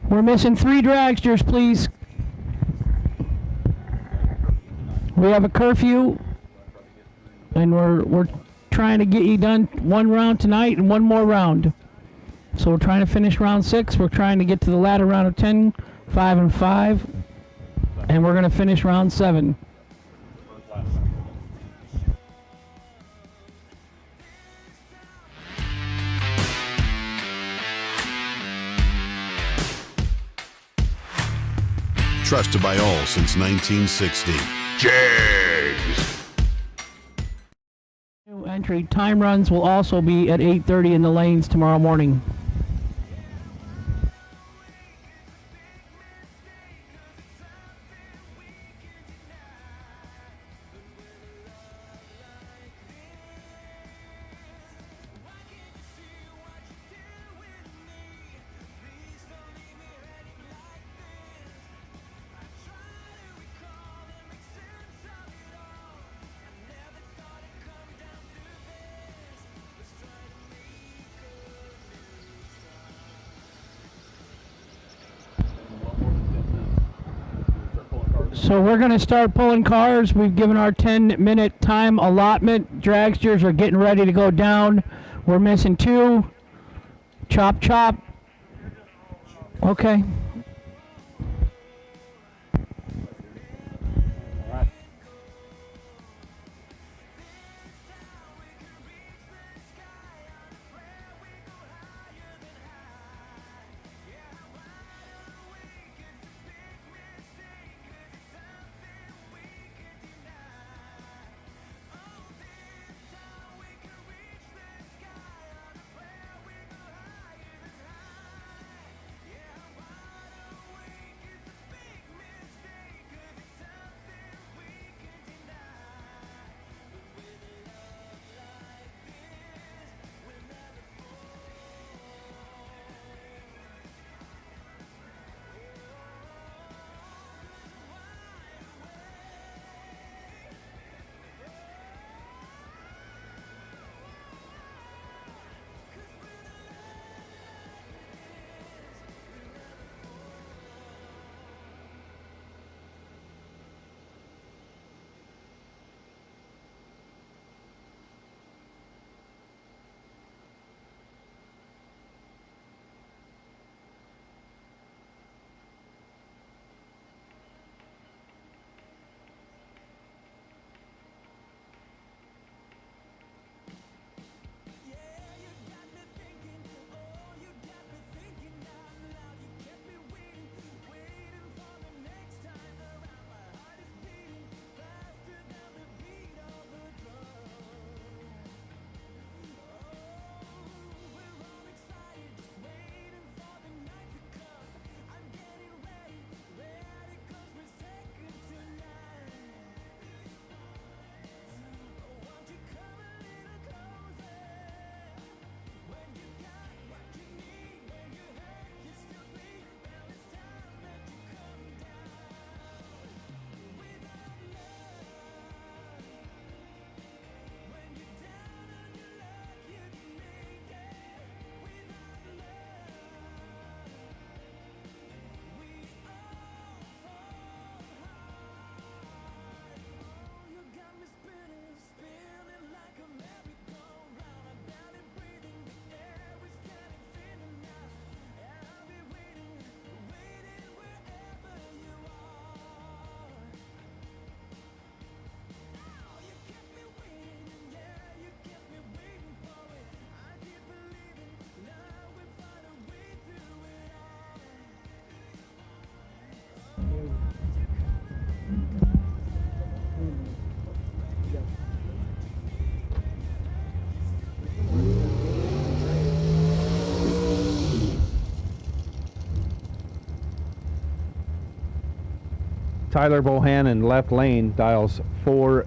We're missing 3 dragsters, please. We have a curfew, and we're trying to get you done 1 round tonight and 1 more round. So we're trying to finish round 6. We're trying to get to the ladder round of 10, 5 and 5, and we're going to finish round 7. Trusted by all since 1960. Jags. New entry time runs will also be at 8:30 in the lanes tomorrow morning. So we're going to start pulling cars. We've given our 10-minute time allotment. Dragsters are getting ready to go down. We're missing 2. Chop, chop. Okay. Tyler Bohannon, left lane, dials 4